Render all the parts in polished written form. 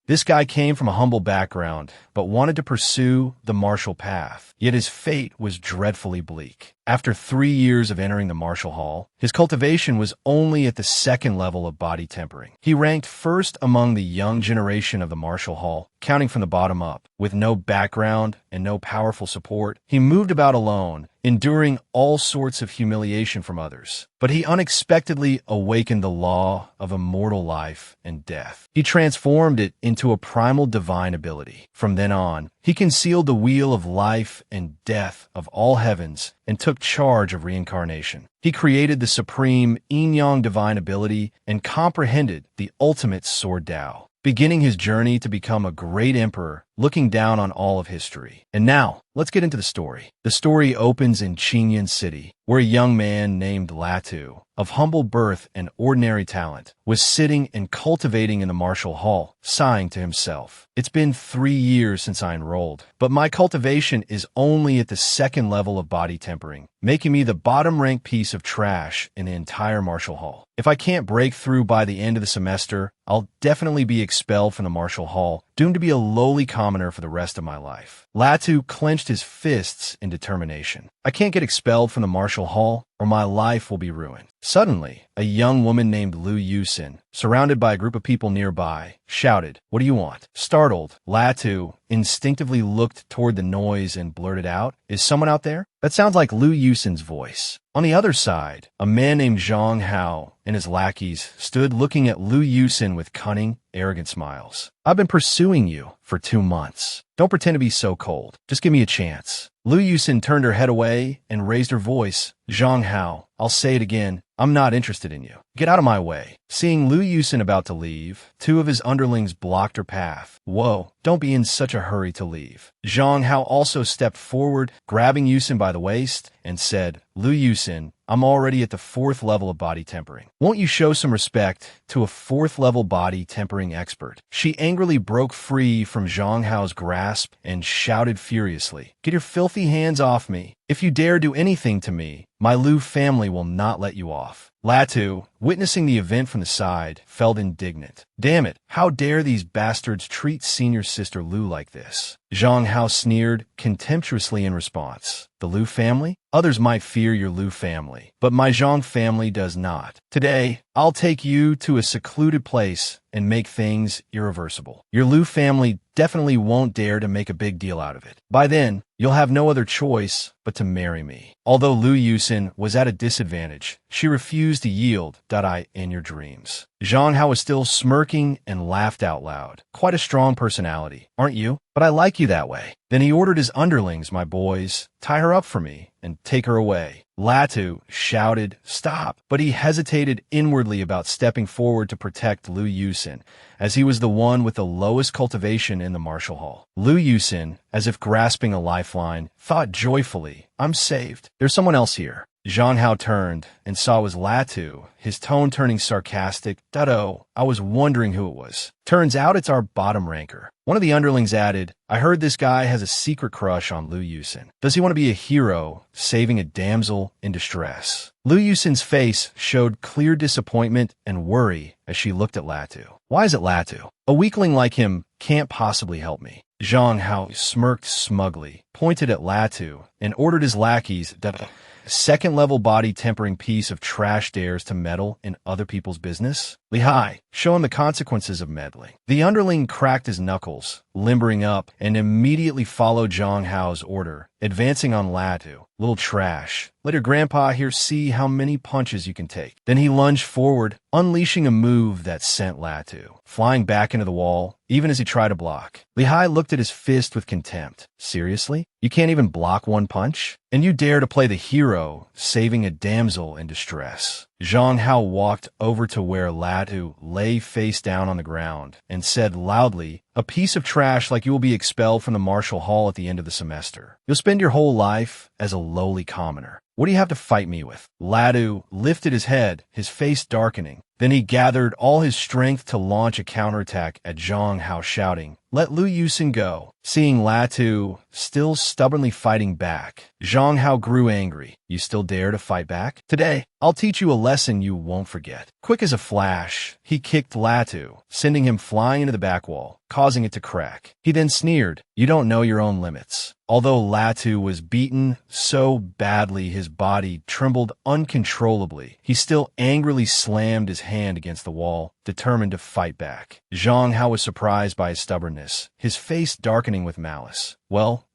This guy came from a humble background, but wanted to pursue the martial path. Yet his fate was dreadfully bleak. After 3 years of entering the martial hall, his cultivation was only at the second level of body tempering. He ranked first among the young generation of the martial hall, counting from the bottom up. With no background and no powerful support, he moved about alone, enduring all sorts of humiliation from others. But he unexpectedly awakened the law of immortal life and death. He transformed it into a primal divine ability. From then on, he concealed the wheel of life and death of all heavens and took charge of reincarnation. He created the supreme yin-yang divine ability and comprehended the ultimate sword Tao, beginning his journey to become a great emperor, looking down on all of history. And now, let's get into the story. The story opens in Qinyan City, where a young man named Latu, of humble birth and ordinary talent, was sitting and cultivating in the martial hall, sighing to himself. It's been 3 years since I enrolled, but my cultivation is only at the second level of body tempering, making me the bottom-ranked piece of trash in the entire martial hall. If I can't break through by the end of the semester, I'll definitely be expelled from the martial hall, doomed to be a lowly commoner for the rest of my life. Latu clenched his fists in determination. I can't get expelled from the martial hall, or my life will be ruined. Suddenly, a young woman named Lu Yusin, surrounded by a group of people nearby, shouted, "What do you want?" Startled, Latu instinctively looked toward the noise and blurted out, "Is someone out there?" That sounds like Lu Yusin's voice. On the other side, a man named Zhang Hao and his lackeys stood looking at Lu Yusin with cunning, arrogant smiles. "I've been pursuing you for 2 months. Don't pretend to be so cold. Just give me a chance." Lu Yusin turned her head away and raised her voice. "Zhang Hao, I'll say it again. I'm not interested in you. Get out of my way." Seeing Lu Yusin about to leave, 2 of his underlings blocked her path. "Whoa, don't be in such a hurry to leave." Zhang Hao also stepped forward, grabbing Yusin by the waist, and said, "Lu Yusin, I'm already at the 4th level of body tempering. Won't you show some respect to a 4th level body tempering expert?" She angrily broke free from Zhang Hao's grasp and shouted furiously, "Get your filthy hands off me. If you dare do anything to me, my Lu family will not let you off." Latu, witnessing the event from the side, felt indignant. "Damn it, how dare these bastards treat senior sister Lu like this?" Zhang Hao sneered contemptuously in response. "The Lu family? Others might fear your Lu family, but my Zhang family does not. Today, I'll take you to a secluded place and make things irreversible. Your Lu family definitely won't dare to make a big deal out of it. By then, you'll have no other choice but to marry me." Although Lu Yusin was at a disadvantage, she refused to yield. "I in your dreams." Zhang Hao was still smirking and laughed out loud. "Quite a strong personality, aren't you? But I like you that way." Then he ordered his underlings, "My boys, tie her up for me and take her away." Latu shouted, "Stop!" But he hesitated inwardly about stepping forward to protect Lu Yusin, as he was the one with the lowest cultivation in the martial hall. Lu Yusin, as if grasping a lifeline, thought joyfully, "I'm saved. There's someone else here." Zhang Hao turned and saw it was Latu, his tone turning sarcastic. "Dado, I was wondering who it was. Turns out it's our bottom ranker." One of the underlings added, "I heard this guy has a secret crush on Lu Yusin. Does he want to be a hero, saving a damsel in distress?" Lu Yusin's face showed clear disappointment and worry as she looked at Latu. "Why is it Latu? A weakling like him can't possibly help me." Zhang Hao smirked smugly, pointed at Latu, and ordered his lackeys that second-level body tempering piece of trash dares to meddle in other people's business. "Lihai, show him the consequences of meddling." The underling cracked his knuckles, limbering up, and immediately followed Zhang Hao's order, advancing on Latu. "Little trash. Let your grandpa here see how many punches you can take." Then he lunged forward, unleashing a move that sent Latu flying back into the wall, even as he tried to block. Lihai looked at his fist with contempt. "Seriously? You can't even block one punch? And you dare to play the hero, saving a damsel in distress?" Zhang Hao walked over to where Latu lay face down on the ground and said loudly, "A piece of trash like you will be expelled from the martial hall at the end of the semester. You'll spend your whole life as a lowly commoner. What do you have to fight me with?" Latu lifted his head, his face darkening. Then he gathered all his strength to launch a counterattack at Zhang Hao, shouting, let Lu Yusin go. Seeing Latu still stubbornly fighting back, Zhang Hao grew angry. You still dare to fight back? Today, I'll teach you a lesson you won't forget. Quick as a flash, he kicked Latu, sending him flying into the back wall, causing it to crack. He then sneered, "You don't know your own limits." Although Latu was beaten so badly his body trembled uncontrollably, he still angrily slammed his hand against the wall, determined to fight back. Zhang Hao was surprised by his stubbornness, his face darkening with malice. Well,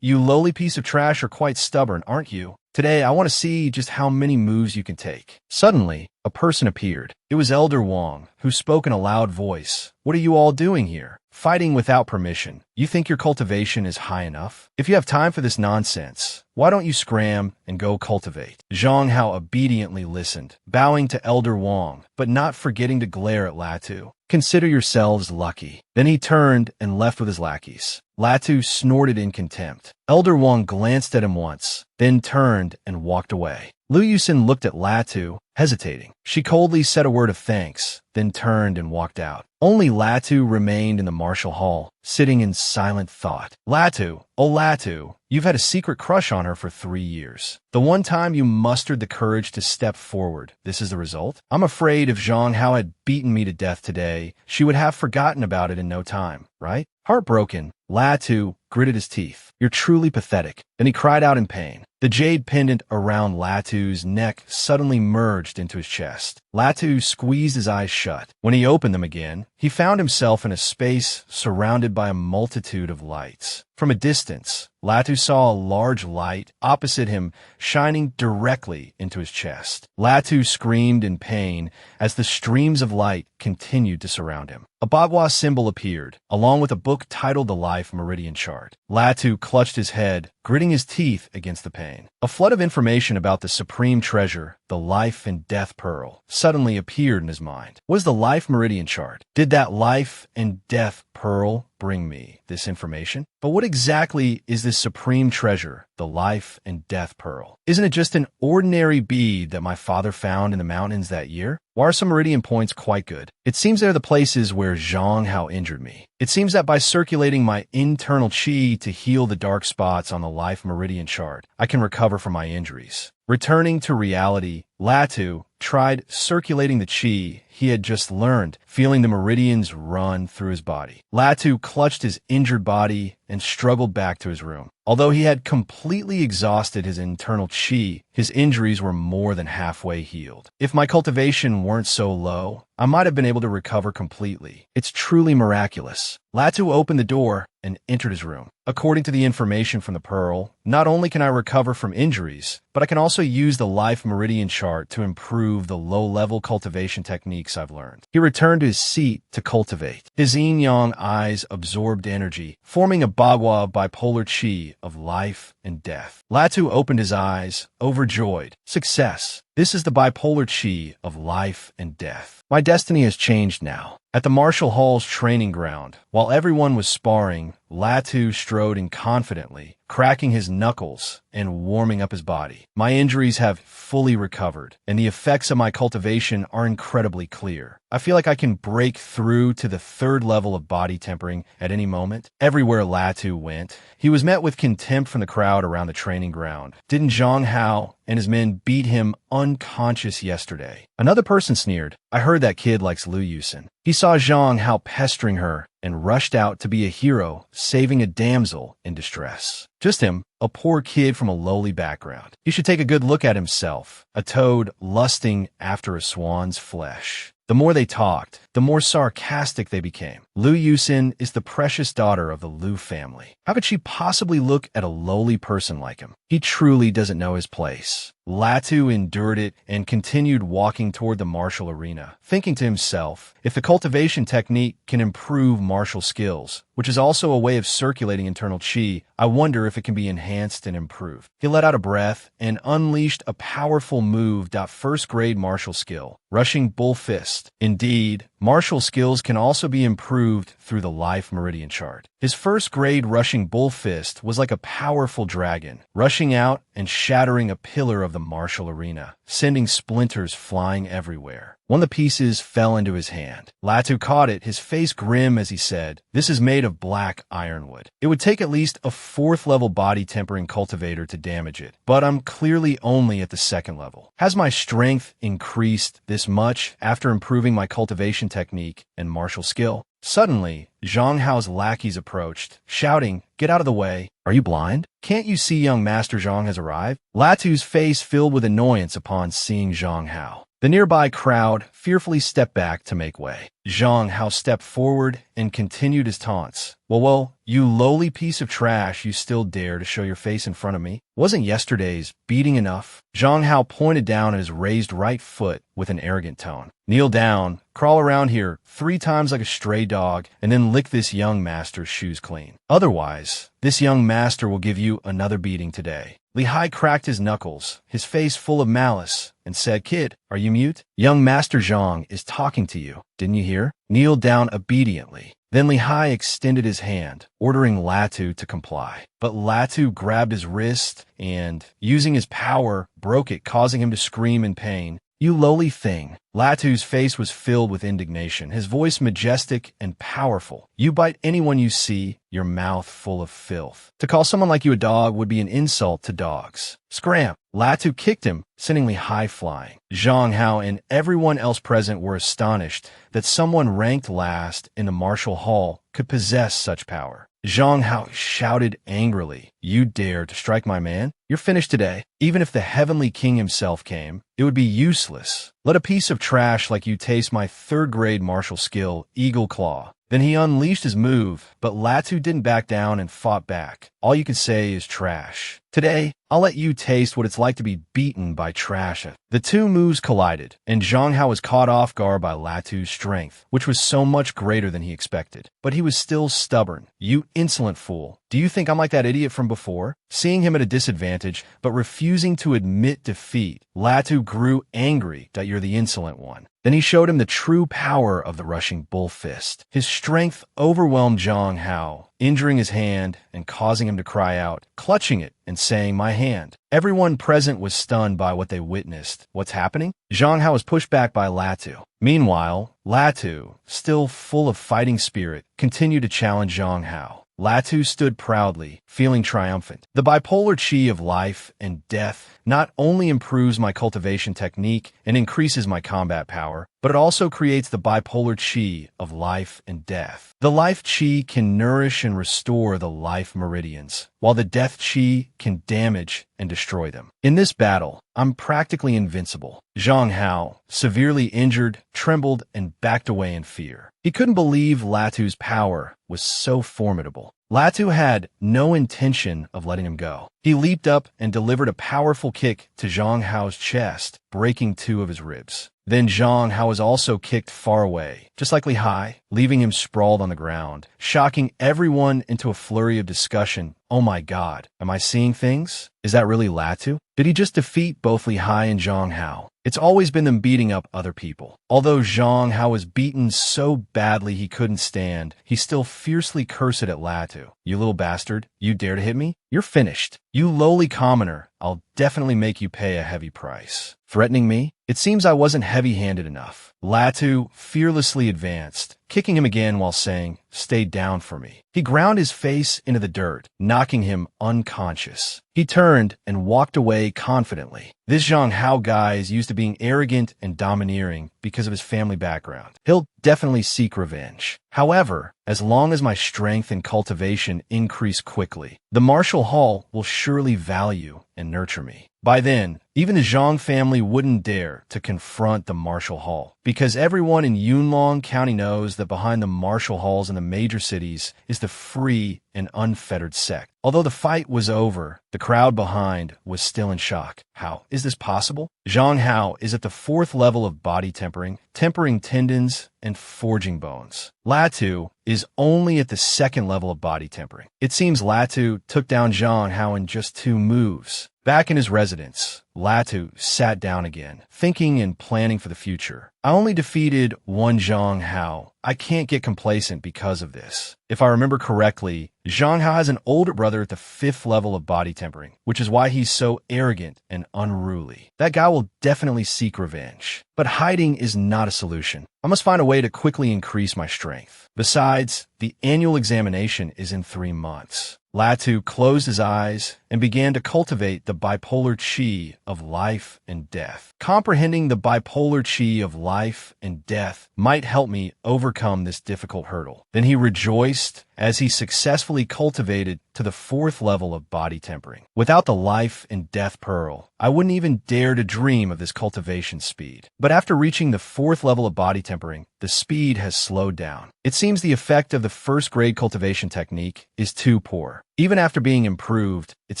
you lowly piece of trash are quite stubborn, aren't you? Today, I want to see just how many moves you can take. Suddenly, a person appeared. It was Elder Wang, who spoke in a loud voice. What are you all doing here? Fighting without permission. You think your cultivation is high enough? If you have time for this nonsense, why don't you scram and go cultivate? Zhang Hao obediently listened, bowing to Elder Wang, but not forgetting to glare at Latu. Consider yourselves lucky. Then he turned and left with his lackeys. Latu snorted in contempt. Elder Wang glanced at him once, then turned and walked away. Lu Yusin looked at Latu, hesitating. She coldly said a word of thanks, then turned and walked out. Only Latu remained in the martial hall, sitting in silent thought. Latu, oh Latu, you've had a secret crush on her for 3 years. The one time you mustered the courage to step forward, this is the result? I'm afraid if Zhang Hao had beaten me to death today, she would have forgotten about it in no time, right? Heartbroken, Latu gritted his teeth. You're truly pathetic. Then he cried out in pain. The jade pendant around Latu's neck suddenly merged into his chest. Latu squeezed his eyes shut. When he opened them again, he found himself in a space surrounded by a multitude of lights. From a distance, Latu saw a large light opposite him shining directly into his chest. Latu screamed in pain as the streams of light continued to surround him. A Bagua symbol appeared, along with a book titled The Life Meridian Chart. Latu clutched his head, gritting his teeth against the pain. A flood of information about the supreme treasure, the life and death pearl, suddenly appeared in his mind. What is the Life Meridian Chart? Did that life and death pearl bring me this information? But what exactly is this supreme treasure, the life and death pearl? Isn't it just an ordinary bead that my father found in the mountains that year? Why are some meridian points quite good? It seems they're the places where Zhang Hao injured me. It seems that by circulating my internal qi to heal the dark spots on the life meridian chart, I can recover from my injuries. Returning to reality, Latu tried circulating the qi he had just learned, feeling the meridians run through his body. Latu clutched his injured body and struggled back to his room. Although he had completely exhausted his internal qi, his injuries were more than halfway healed. If my cultivation weren't so low, I might have been able to recover completely. It's truly miraculous. Latu opened the door and entered his room. According to the information from the pearl, not only can I recover from injuries, but I can also use the life meridian chart to improve the low-level cultivation techniques I've learned. He returned to his seat to cultivate. His yin-yang eyes absorbed energy, forming a bagua bipolar qi of life and death. Latu opened his eyes, overjoyed. Success. This is the bipolar qi of life and death. My destiny has changed now. At the Martial Hall's training ground, while everyone was sparring, Latu strode in confidently, cracking his knuckles and warming up his body. My injuries have fully recovered, and the effects of my cultivation are incredibly clear. I feel like I can break through to the 3rd level of body tempering at any moment. Everywhere Latu went, he was met with contempt from the crowd around the training ground. Didn't Zhang Hao and his men beat him unconscious yesterday? Another person sneered. I heard that kid likes Lu Yusin. He saw Zhang Hao pestering her and rushed out to be a hero, saving a damsel in distress. Just him, a poor kid from a lowly background. He should take a good look at himself, a toad lusting after a swan's flesh. The more they talked, the more sarcastic they became. Lu Yusin is the precious daughter of the Lu family. How could she possibly look at a lowly person like him? He truly doesn't know his place. Latu endured it and continued walking toward the martial arena, thinking to himself, if the cultivation technique can improve martial skills, which is also a way of circulating internal qi, I wonder if it can be enhanced and improved. He let out a breath and unleashed a powerful move. First-grade martial skill, rushing bull fist. Indeed, martial skills can also be improved through the life meridian chart. His first-grade rushing bull fist was like a powerful dragon, rushing out and shattering a pillar of the martial arena, sending splinters flying everywhere. One of the pieces fell into his hand. Latu caught it, his face grim as he said, "This is made of black ironwood. It would take at least a 4th level body tempering cultivator to damage it, but I'm clearly only at the 2nd level. Has my strength increased this much after improving my cultivation technique and martial skill?" Suddenly, Zhang Hao's lackeys approached, shouting, "Get out of the way. Are you blind? Can't you see young Master Zhang has arrived?" Latu's face filled with annoyance upon seeing Zhang Hao. The nearby crowd fearfully stepped back to make way. Zhang Hao stepped forward and continued his taunts. Well, you lowly piece of trash, you still dare to show your face in front of me? Wasn't yesterday's beating enough?" Zhang Hao pointed down at his raised right foot with an arrogant tone. "Kneel down, crawl around here 3 times like a stray dog, and then lick this young master's shoes clean. Otherwise, this young master will give you another beating today." Li Hai cracked his knuckles, his face full of malice, and said, "Kid, are you mute? Young Master Zhang is talking to you. Didn't you hear? Kneel down obediently." Then Li Hai extended his hand, ordering Latu to comply. But Latu grabbed his wrist and, using his power, broke it, causing him to scream in pain. "You lowly thing." Latu's face was filled with indignation, his voice majestic and powerful. "You bite anyone you see, your mouth full of filth. To call someone like you a dog would be an insult to dogs. Scram!" Latu kicked him, sending Li Hai flying. Zhang Hao and everyone else present were astonished that someone ranked last in the martial hall could possess such power. Zhang Hao shouted angrily, "You dare to strike my man? You're finished today. Even if the heavenly king himself came, it would be useless. Let a piece of trash like you taste my 3rd-grade martial skill, Eagle Claw." Then he unleashed his move, but Latu didn't back down and fought back. "All you can say is trash. Today, I'll let you taste what it's like to be beaten by trash." The 2 moves collided, and Zhang Hao was caught off guard by Latu's strength, which was so much greater than he expected. But he was still stubborn. "You insolent fool. Do you think I'm like that idiot from before?" Seeing him at a disadvantage, but refusing to admit defeat, Latu grew angry that you're the insolent one. Then he showed him the true power of the rushing bull fist. His strength overwhelmed Zhang Hao, injuring his hand and causing him to cry out, clutching it and saying, "My hand." Everyone present was stunned by what they witnessed. What's happening? Zhang Hao was pushed back by Latu. Meanwhile, Latu, still full of fighting spirit, continued to challenge Zhang Hao. Latu stood proudly, feeling triumphant. "The bipolar chi of life and death not only improves my cultivation technique and increases my combat power, but it also creates the bipolar chi of life and death. The life chi can nourish and restore the life meridians, while the death chi can damage and destroy them. In this battle, I'm practically invincible." Zhang Hao, severely injured, trembled and backed away in fear. He couldn't believe Latu's power was so formidable. Latu had no intention of letting him go. He leaped up and delivered a powerful kick to Zhang Hao's chest, breaking 2 of his ribs. Then Zhang Hao was also kicked far away, just like Li Hai, leaving him sprawled on the ground, shocking everyone into a flurry of discussion. "Oh my God, am I seeing things? Is that really Latu? Did he just defeat both Li Hai and Zhang Hao?" It's always been them beating up other people. Although Zhang Hao was beaten so badly he couldn't stand, he still fiercely cursed at Latu. "You little bastard, you dare to hit me? You're finished. You lowly commoner, I'll definitely make you pay a heavy price." Threatening me? It seems I wasn't heavy-handed enough. Latu fearlessly advanced, kicking him again while saying, "Stay down for me." He ground his face into the dirt, knocking him unconscious. He turned and walked away confidently. This Zhang Hao guy is used to being arrogant and domineering because of his family background. He'll definitely seek revenge. However, as long as my strength and cultivation increase quickly, the martial hall will surely value and nurture me. By then, even the Zhang family wouldn't dare to confront the martial hall, because everyone in Yunlong County knows that behind the martial halls in the major cities is the free and unfettered sect. Although the fight was over, the crowd behind was still in shock. How is this possible? Zhang Hao is at the 4th level of body tempering, tempering tendons and forging bones. Latu is only at the 2nd level of body tempering. It seems Latu took down Zhang Hao in just 2 moves. Back in his residence, Latu sat down again, thinking and planning for the future. I only defeated one Zhang Hao. I can't get complacent because of this. If I remember correctly, Zhang Hao has an older brother at the 5th level of body tempering, which is why he's so arrogant and unruly. That guy will definitely seek revenge. But hiding is not a solution. I must find a way to quickly increase my strength. Besides, the annual examination is in 3 months. Latu closed his eyes and began to cultivate the bipolar chi of life and death. Comprehending the bipolar chi of life and death might help me overcome this difficult hurdle. Then he rejoiced as he successfully cultivated to the 4th level of body tempering. Without the life and death pearl, I wouldn't even dare to dream of this cultivation speed. But after reaching the 4th level of body tempering, the speed has slowed down. It seems the effect of the 1st grade cultivation technique is too poor. Even after being improved, it's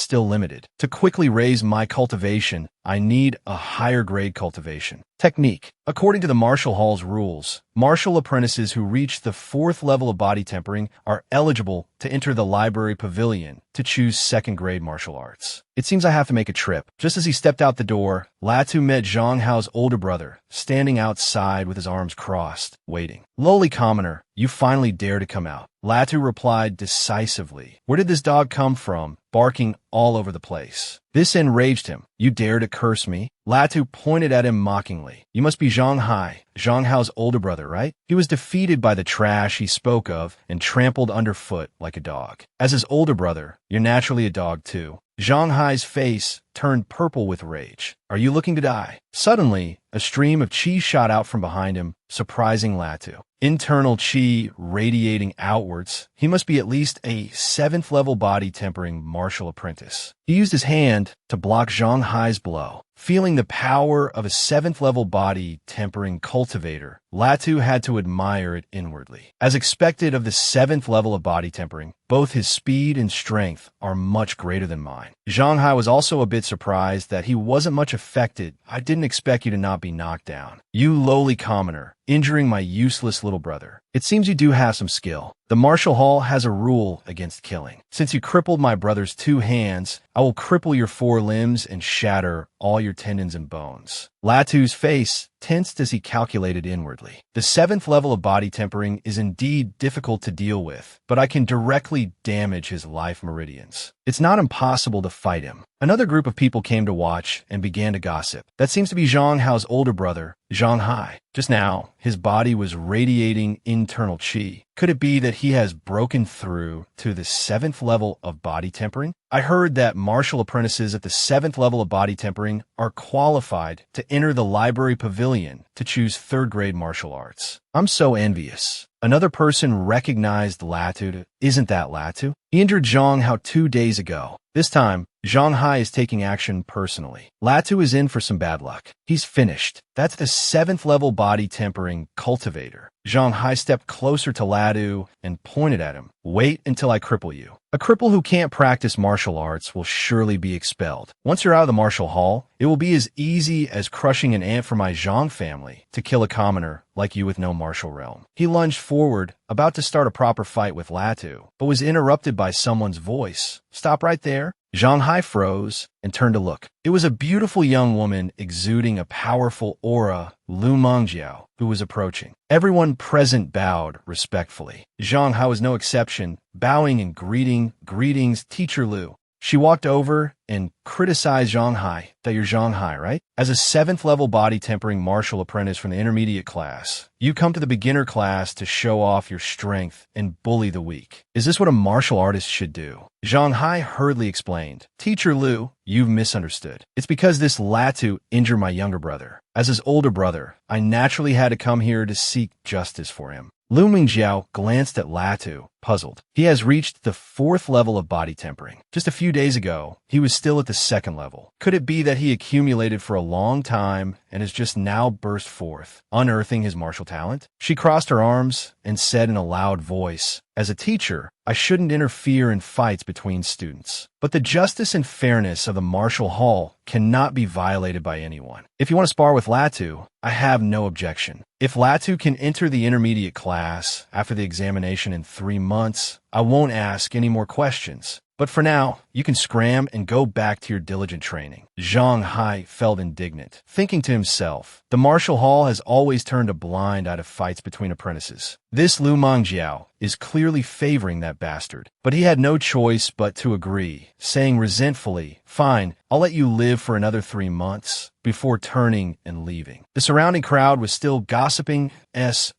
still limited. To quickly raise my cultivation, I need a higher grade cultivation technique. According to the martial hall's rules, martial apprentices who reach the 4th level of body tempering are eligible to enter the library pavilion to choose 2nd grade martial arts. It seems I have to make a trip. Just as he stepped out the door, Latu met Zhang Hao's older brother, standing outside with his arms crossed, waiting. "Lowly commoner, you finally dare to come out." Latu replied decisively. "Where did this dog come from, barking all over the place?" This enraged him. "You dare to curse me?" Latu pointed at him mockingly. "You must be Zhang Hai, Zhang Hao's older brother, right?" He was defeated by the trash he spoke of and trampled underfoot like a dog. As his older brother, you're naturally a dog too. Zhang Hai's face turned purple with rage. "Are you looking to die?" Suddenly, a stream of chi shot out from behind him, surprising Latu. Internal chi radiating outwards, he must be at least a 7th level body tempering martial apprentice. He used his hand to block Zhang Hai's blow. Feeling the power of a 7th level body tempering cultivator, Latu had to admire it inwardly. As expected of the 7th level of body tempering, both his speed and strength are much greater than mine. Zhang Hai was also a bit surprised that he wasn't much affected. "I didn't expect you to not be knocked down. You lowly commoner, injuring my useless little brother. It seems you do have some skill. The martial hall has a rule against killing. Since you crippled my brother's 2 hands, I will cripple your 4 limbs and shatter all your tendons and bones." Latu's face tensed as he calculated inwardly. The 7th level of body tempering is indeed difficult to deal with, but I can directly damage his life meridians. It's not impossible to fight him. Another group of people came to watch and began to gossip. That seems to be Zhang Hao's older brother, Zhang Hai. Just now, his body was radiating internal chi. Could it be that he has broken through to the 7th level of body tempering? I heard that martial apprentices at the 7th level of body tempering are qualified to enter the library pavilion to choose 3rd grade martial arts. I'm so envious. Another person recognized Latu. Isn't that Latu? He injured Zhang Hao 2 days ago. This time, Zhang Hai is taking action personally. Latu is in for some bad luck. He's finished. That's the 7th level body tempering cultivator. Zhang Hai stepped closer to Latu and pointed at him. "Wait until I cripple you." A cripple who can't practice martial arts will surely be expelled. Once you're out of the martial hall, it will be as easy as crushing an ant from my Zhang family to kill a commoner like you with no martial realm. He lunged forward, about to start a proper fight with Latu, but was interrupted by someone's voice. "Stop right there." Zhang Hai froze and turned to look. It was a beautiful young woman exuding a powerful aura, Lu Mengjiao, who was approaching. Everyone present bowed respectfully. Zhang Hai was no exception, bowing and greetings, Teacher Lu. She walked over and criticized Zhang Hai. "That you're Zhang Hai, right? As a 7th level body tempering martial apprentice from the intermediate class, you come to the beginner class to show off your strength and bully the weak. Is this what a martial artist should do?" Zhang Hai hurriedly explained. "Teacher Lu, you've misunderstood. It's because this Latu injured my younger brother. As his older brother, I naturally had to come here to seek justice for him." Lu Mingjiao glanced at Latu, puzzled. He has reached the 4th level of body tempering. Just a few days ago, he was still at the 2nd level. Could it be that he accumulated for a long time and has just now burst forth, unearthing his martial talent? She crossed her arms and said in a loud voice, "As a teacher, I shouldn't interfere in fights between students. But the justice and fairness of the martial hall cannot be violated by anyone. If you want to spar with Latu, I have no objection. If Latu can enter the intermediate class after the examination in 3 months, I won't ask any more questions. But for now, you can scram and go back to your diligent training. Zhang Hai felt indignant, thinking to himself, the martial hall has always turned a blind eye to fights between apprentices. This Lu Mengjiao is clearly favoring that bastard. But he had no choice but to agree, saying resentfully, fine, I'll let you live for another 3 months, before turning and leaving. The surrounding crowd was still gossiping.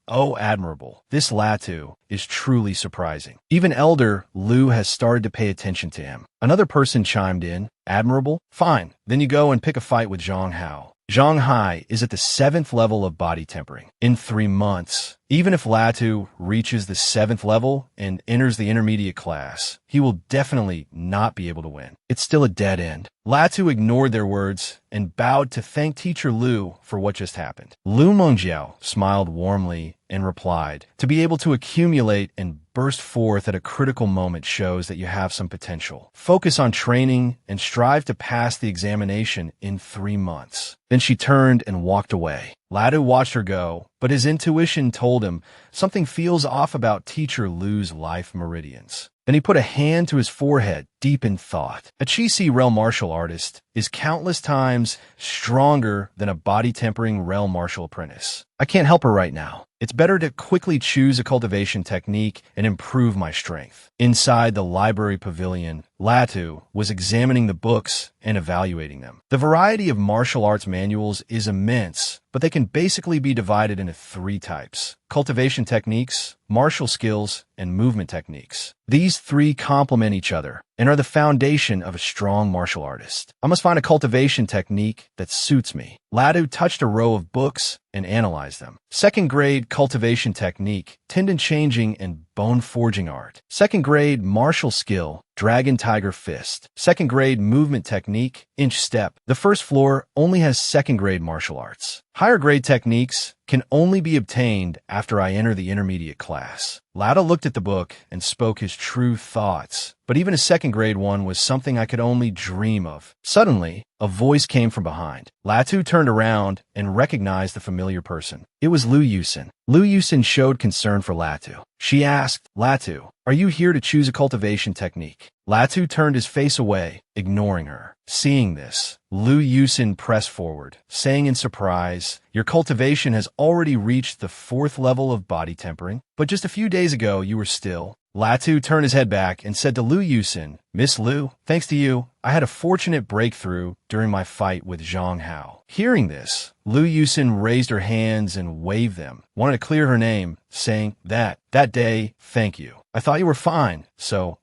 Oh, admirable. This Latu is truly surprising. Even elder Lu has started to pay attention to him. Another person chimed in, admirable? Fine, then you go and pick a fight with Zhang Hao. Zhang Hai is at the 7th level of body tempering. In 3 months, even if Latu reaches the 7th level and enters the intermediate class, he will definitely not be able to win. It's still a dead end. Latu ignored their words and bowed to thank teacher Lu for what just happened. Lu Mengjiao smiled warmly and replied, to be able to accumulate and burst forth at a critical moment shows that you have some potential. Focus on training and strive to pass the examination in 3 months. Then she turned and walked away. Latu watched her go, but his intuition told him something feels off about teacher Lu's life meridians. Then he put a hand to his forehead, deep in thought. A Chi-Si realm martial artist is countless times stronger than a body-tempering realm martial apprentice. I can't help her right now. It's better to quickly choose a cultivation technique and improve my strength. Inside the library pavilion, Latu was examining the books and evaluating them. The variety of martial arts manuals is immense, but they can basically be divided into 3 types: cultivation techniques, martial skills, and movement techniques. These 3 complement each other and are the foundation of a strong martial artist. I must find a cultivation technique that suits me. Latu touched a row of books and analyzed them. 2nd grade cultivation technique, tendon changing and bone forging art. 2nd grade martial skill, dragon tiger fist. 2nd grade movement technique, inch step. The first floor only has 2nd grade martial arts. Higher grade techniques can only be obtained after I enter the intermediate class. Latu looked at the book and spoke his true thoughts, but even a 2nd grade one was something I could only dream of. Suddenly, a voice came from behind. Latu turned around and recognized the familiar person. It was Lu Yusin. Lu Yusin showed concern for Latu. She asked, Latu, are you here to choose a cultivation technique? Latu turned his face away, ignoring her. Seeing this, Lu Yusin pressed forward, saying in surprise, your cultivation has already reached the 4th level of body tempering, but just a few days ago you were still. Latu turned his head back and said to Lu Yusin, Miss Lu, thanks to you, I had a fortunate breakthrough during my fight with Zhang Hao. Hearing this, Lu Yusin raised her hands and waved them, wanted to clear her name, saying that day, thank you. I thought you were fine, so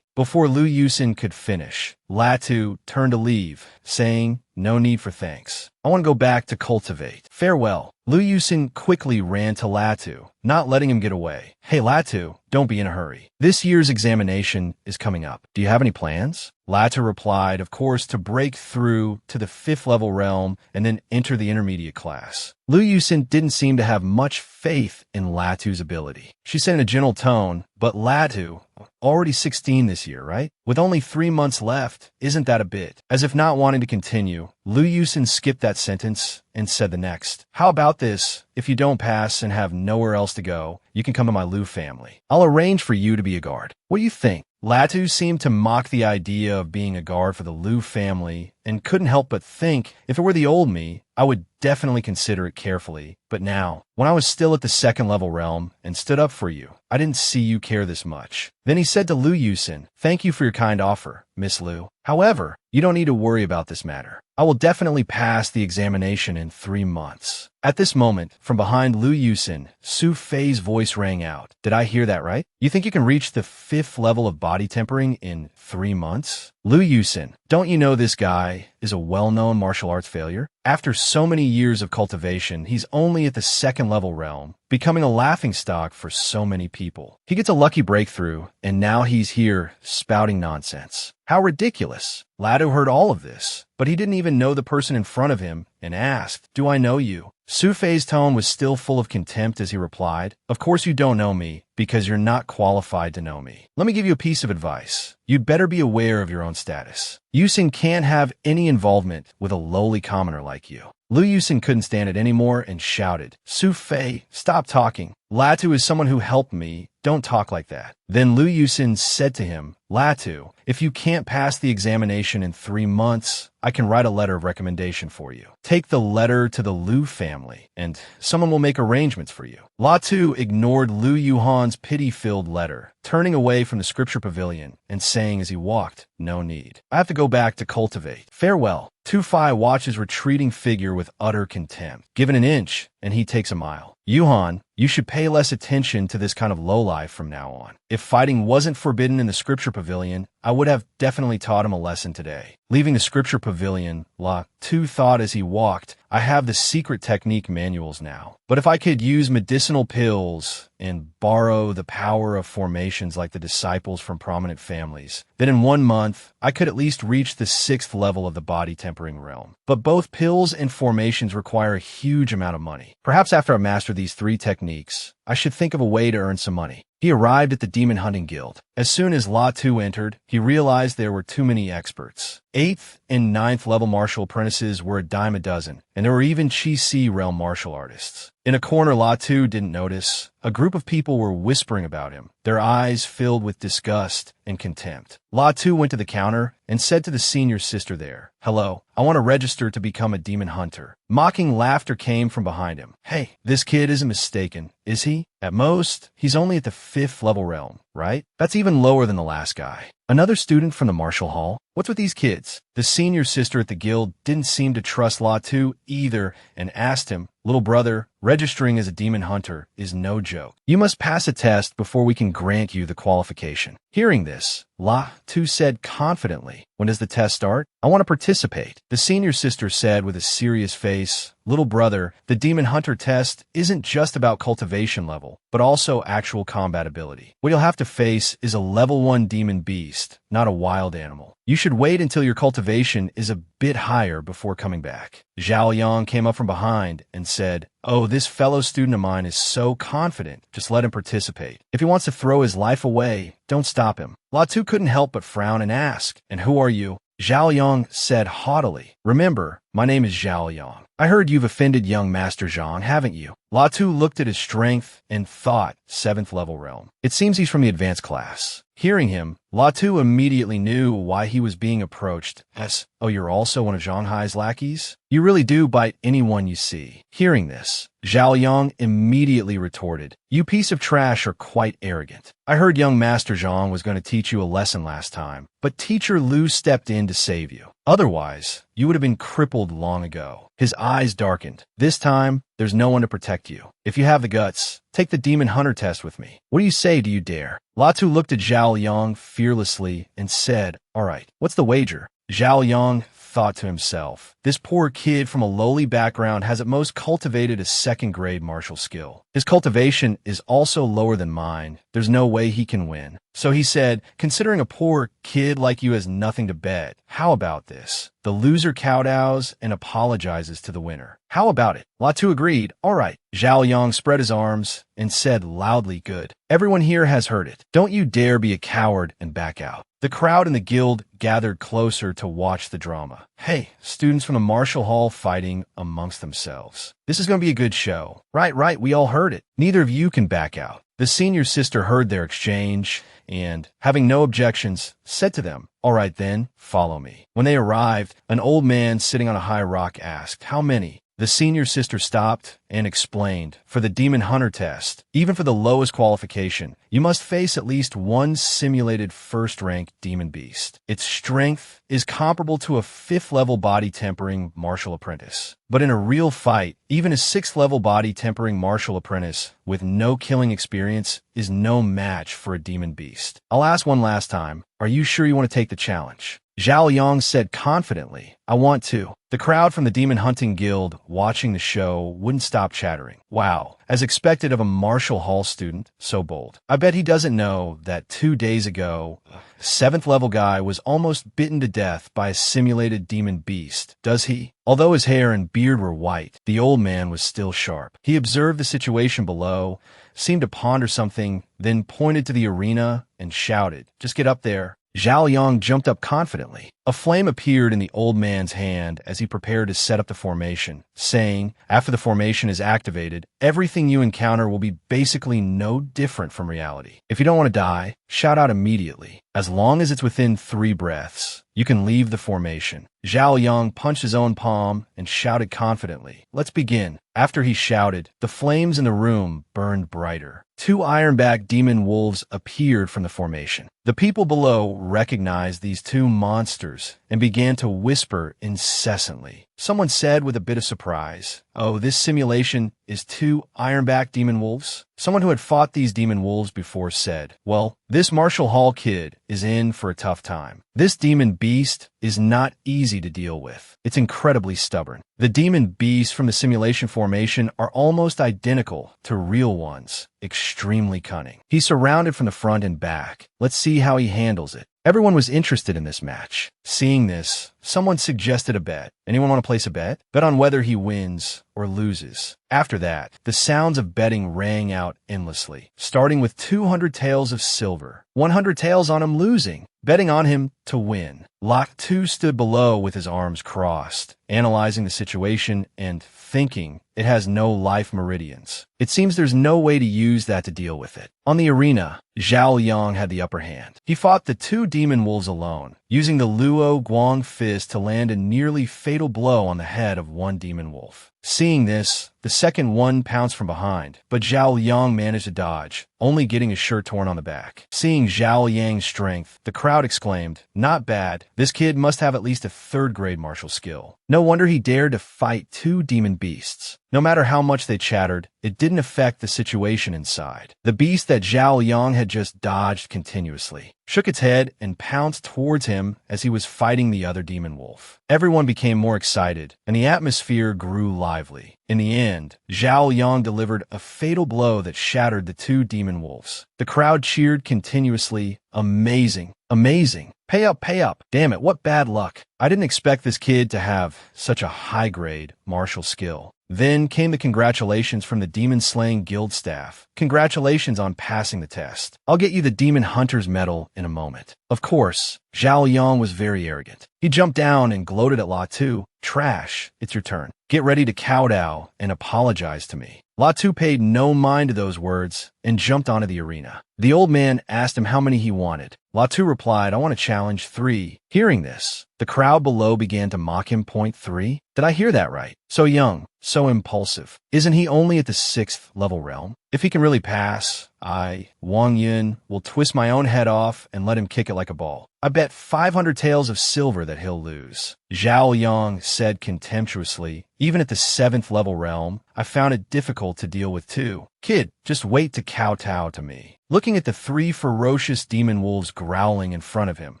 Before Lu Yusin could finish, Latu turned to leave, saying, no need for thanks. I want to go back to cultivate. Farewell. Lu Yusin quickly ran to Latu, not letting him get away. Hey Latu, don't be in a hurry. This year's examination is coming up. Do you have any plans? Latu replied, of course, to break through to the 5th level realm and then enter the intermediate class. Lu Yusin didn't seem to have much faith in Latu's ability. She said in a gentle tone, but Latu, already 16 this year, right? With only 3 months left, isn't that a bit? As if not wanting to continue, Lu Yusin skipped that sentence and said the next. How about this? If you don't pass and have nowhere else to go, you can come to my Lu family. I'll arrange for you to be a guard. What do you think? Latu seemed to mock the idea of being a guard for the Lu family and couldn't help but think if it were the old me, I would definitely consider it carefully. But now, when I was still at the 2nd level realm and stood up for you, I didn't see you care this much. Then he said to Lu Yusin, thank you for your kind offer, Miss Lu. However, you don't need to worry about this matter. I will definitely pass the examination in 3 months. At this moment, from behind Lu Yusin, Su Fei's voice rang out. Did I hear that right? You think you can reach the 5th level of body tempering in 3 months? Lu Yusin, don't you know this guy is a well-known martial arts failure? After so many years of cultivation, he's only at the 2nd level realm, becoming a laughingstock for so many people. He gets a lucky breakthrough, and now he's here spouting nonsense. How ridiculous. Latu heard all of this, but he didn't even know the person in front of him and asked, do I know you? Su Fei's tone was still full of contempt as he replied, of course you don't know me, because you're not qualified to know me. Let me give you a piece of advice. You'd better be aware of your own status. Yusin can't have any involvement with a lowly commoner like you. Lu Yusin couldn't stand it anymore and shouted, Su Fei, stop talking. Latu is someone who helped me. Don't talk like that. Then Lu Yusin said to him, Latu, if you can't pass the examination in 3 months, I can write a letter of recommendation for you. Take the letter to the Lu family, and someone will make arrangements for you. Latu ignored Lu Yuhan's pity-filled letter, turning away from the scripture pavilion and saying as he walked, no need. I have to go back to cultivate. Farewell. Tu Fai watches retreating figure with utter contempt. Given an inch, and he takes a mile. Yuhan, you should pay less attention to this kind of lowlife from now on. If fighting wasn't forbidden in the scripture pavilion, I would have definitely taught him a lesson today. Leaving the scripture pavilion, La Tu thought as he walked, I have the secret technique manuals now. But if I could use medicinal pills and borrow the power of formations like the disciples from prominent families, then in 1 month, I could at least reach the 6th level of the body tempering realm. But both pills and formations require a huge amount of money. Perhaps after I master these 3 techniques, I should think of a way to earn some money. He arrived at the Demon Hunting Guild. As soon as La Tu entered, he realized there were too many experts. 8th and 9th level martial apprentices were a dime a dozen, and there were even Chi Si realm martial artists. In a corner La Tu didn't notice, a group of people were whispering about him, their eyes filled with disgust and contempt. La Tu went to the counter and said to the senior sister there, Hello, I want to register to become a demon hunter. Mocking laughter came from behind him. Hey, this kid isn't mistaken, is he? At most, he's only at the 5th level realm, right? That's even lower than the last guy. Another student from the martial hall? What's with these kids? The senior sister at the guild didn't seem to trust La Tu either and asked him, Little brother, registering as a demon hunter is no joke. You must pass a test before we can grant you the qualification. Hearing this, La Tu said confidently, When does the test start? I want to participate. The senior sister said with a serious face, Little brother, the demon hunter test isn't just about cultivation level, but also actual combat ability. What you'll have to face is a level 1 demon beast, not a wild animal. You should wait until your cultivation is a bit higher before coming back. Zhao Yang came up from behind and said, Oh, this fellow student of mine is so confident. Just let him participate. If he wants to throw his life away, don't stop him. La Tu couldn't help but frown and ask, And who are you? Zhao Yang said haughtily, Remember, my name is Zhao Yang. I heard you've offended young Master Zhang, haven't you? La Tu looked at his strength and thought 7th level realm. It seems he's from the advanced class. Hearing him, La Tu immediately knew why he was being approached as, Oh, you're also one of Zhanghai's lackeys? You really do bite anyone you see. Hearing this, Zhao Yang immediately retorted, You piece of trash are quite arrogant. I heard young Master Zhang was going to teach you a lesson last time, but Teacher Lu stepped in to save you. Otherwise, you would have been crippled long ago. His eyes darkened. This time, there's no one to protect you. If you have the guts, take the demon hunter test with me. What do you say? Do you dare? La Tu looked at Zhao Yang fearlessly and said, All right, what's the wager? Zhao Yang thought to himself, This poor kid from a lowly background has at most cultivated a 2nd-grade martial skill. His cultivation is also lower than mine. There's no way he can win. So he said, Considering a poor kid like you has nothing to bet, how about this? The loser kowtows and apologizes to the winner. How about it? La Tu agreed. All right. Zhao Yang spread his arms and said loudly, Good. Everyone here has heard it. Don't you dare be a coward and back out. The crowd in the guild gathered closer to watch the drama. Hey, students from the martial hall fighting amongst themselves. This is going to be a good show. Right, we all heard it. Neither of you can back out. The senior sister heard their exchange and, having no objections, said to them, All right then, follow me. When they arrived, an old man sitting on a high rock asked, How many? The senior sister stopped and explained, For the demon hunter test, even for the lowest qualification, you must face at least one simulated 1st-rank demon beast. Its strength is comparable to a 5th-level body tempering martial apprentice. But in a real fight, even a 6th-level body tempering martial apprentice with no killing experience is no match for a demon beast. I'll ask one last time, are you sure you want to take the challenge? Zhao Yang said confidently, I want to. The crowd from the Demon Hunting Guild watching the show wouldn't stop chattering. Wow, as expected of a Marshall Hall student so bold. I bet he doesn't know that 2 days ago, 7th level guy was almost bitten to death by a simulated demon beast, does he? Although his hair and beard were white, the old man was still sharp. He observed the situation below, seemed to ponder something, then pointed to the arena and shouted, "Just get up there." Zhao Yang jumped up confidently. A flame appeared in the old man's hand as he prepared to set up the formation, saying, "After the formation is activated, everything you encounter will be basically no different from reality. If you don't want to die, shout out immediately. As long as it's within 3 breaths, you can leave the formation." Zhao Yang punched his own palm and shouted confidently, "Let's begin." After he shouted, the flames in the room burned brighter. 2 ironback demon wolves appeared from the formation. The people below recognized these 2 monsters and began to whisper incessantly. Someone said with a bit of surprise, "Oh, this simulation is 2 ironback demon wolves?" Someone who had fought these demon wolves before said, "Well, this Marshall Hall kid is in for a tough time. This demon beast is not easy to deal with. It's incredibly stubborn." The demon beasts from the simulation formation are almost identical to real ones, extremely cunning. He's surrounded from the front and back. Let's see how he handles it. Everyone was interested in this match. Seeing this, someone suggested a bet. Anyone want to place a bet? Bet on whether he wins or loses. After that, the sounds of betting rang out endlessly, starting with 200 taels of silver, 100 taels on him losing, betting on him to win. Lot 2 stood below with his arms crossed, analyzing the situation and thinking it has no life meridians. It seems there's no way to use that to deal with it. On the arena, Zhao Yang had the upper hand. He fought the 2 demon wolves alone, using the Luo Guang fist to land a nearly fatal blow on the head of one demon wolf. Seeing this, the second one pounced from behind, but Zhao Yang managed to dodge, only getting his shirt torn on the back. Seeing Zhao Yang's strength, the crowd exclaimed, "Not bad. This kid must have at least a 3rd grade martial skill. No wonder he dared to fight 2 demon beasts." No matter how much they chattered, it didn't affect the situation inside. The beast that Zhao Yang had just dodged continuously shook its head and pounced towards him as he was fighting the other demon wolf. Everyone became more excited, and the atmosphere grew lively. In the end, Zhao Yang delivered a fatal blow that shattered the 2 demon wolves. The crowd cheered continuously, "Amazing! Amazing! Pay up, pay up! Damn it, what bad luck! I didn't expect this kid to have such a high-grade martial skill." Then came the congratulations from the Demon Slaying Guild staff. "Congratulations on passing the test. I'll get you the Demon Hunter's medal in a moment." Of course, Zhao Yang was very arrogant. He jumped down and gloated at Lot 2. "Trash, it's your turn. Get ready to kowtow and apologize to me." Lot 2 paid no mind to those words and jumped onto the arena. The old man asked him how many he wanted. Lot 2 replied, "I want to challenge 3. Hearing this, the crowd below began to mock him. "Point 3? Did I hear that right? So young, so impulsive. Isn't he only at the 6th level realm? If he can really pass, I, Wang Yun, will twist my own head off and let him kick it like a ball. I bet 500 taels of silver that he'll lose." Zhao Yang said contemptuously, "Even at the 7th level realm, I found it difficult to deal with too. Kid, just wait to kowtow to me." Looking at the 3 ferocious demon wolves growling in front of him,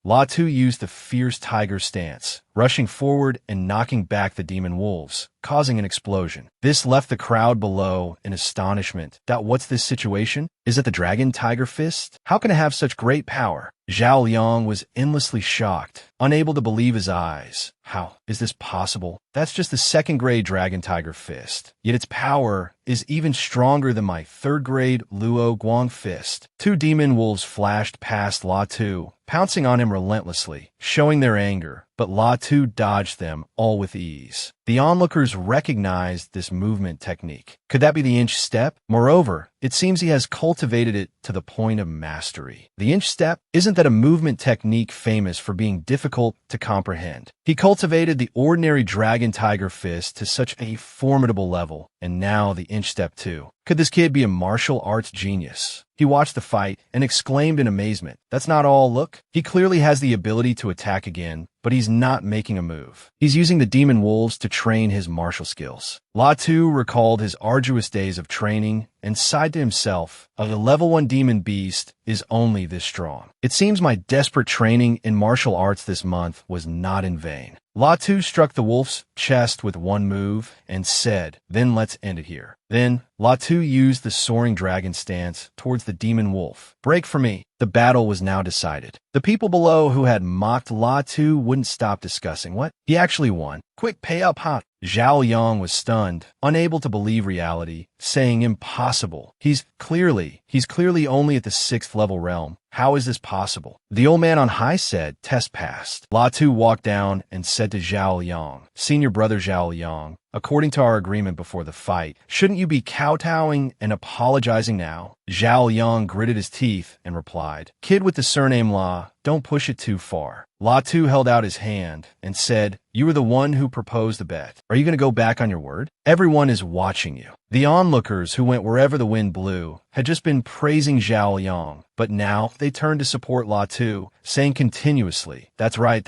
Lot 2 used the fierce tiger stance, rushing forward and knocking back the demon wolves, causing an explosion. This left the crowd below in astonishment. What's this situation? Is it the dragon tiger fist? How can it have such great power? Zhao Yang was endlessly shocked, unable to believe his eyes. How is this possible? That's just the 2nd grade dragon tiger fist. Yet its power is even stronger than my 3rd grade Luo Guang fist. 2 demon wolves flashed past La Tu, pouncing on him relentlessly, showing their anger, but La Tu dodged them all with ease. The onlookers recognized this movement technique. Could that be the inch step? Moreover, it seems he has cultivated it to the point of mastery. The inch step, isn't that a movement technique famous for being difficult to comprehend? He cultivated the ordinary dragon tiger fist to such a formidable level, and now the inch step too. Could this kid be a martial arts genius? He watched the fight and exclaimed in amazement, "That's not all, look. He clearly has the ability to attack again, but he's not making a move. He's using the demon wolves to train his martial skills." La Tu recalled his arduous days of training and sighed to himself, "A level 1 demon beast is only this strong. It seems my desperate training in martial arts this month was not in vain." Latu struck the wolf's chest with one move and said, "Then let's end it here." Then, Latu used the soaring dragon stance towards the demon wolf. "Break for me." The battle was now decided. The people below who had mocked Latu wouldn't stop discussing. What? He actually won. Quick, pay up, huh? Zhao Yang was stunned, unable to believe reality, saying, "Impossible. He's clearly only at the 6th level realm. How is this possible?" The old man on high said, "Test passed." Latu walked down and said to Zhao Yang, "Senior brother Zhao Yang, according to our agreement before the fight, shouldn't you be kowtowing and apologizing now?" Zhao Yang gritted his teeth and replied, "Kid with the surname La, don't push it too far." Latu held out his hand and said, "You were the one who proposed the bet. Are you going to go back on your word? Everyone is watching you." The onlookers who went wherever the wind blew had just been praising Zhao Yang, but now they turned to support Latu, saying continuously, that's right,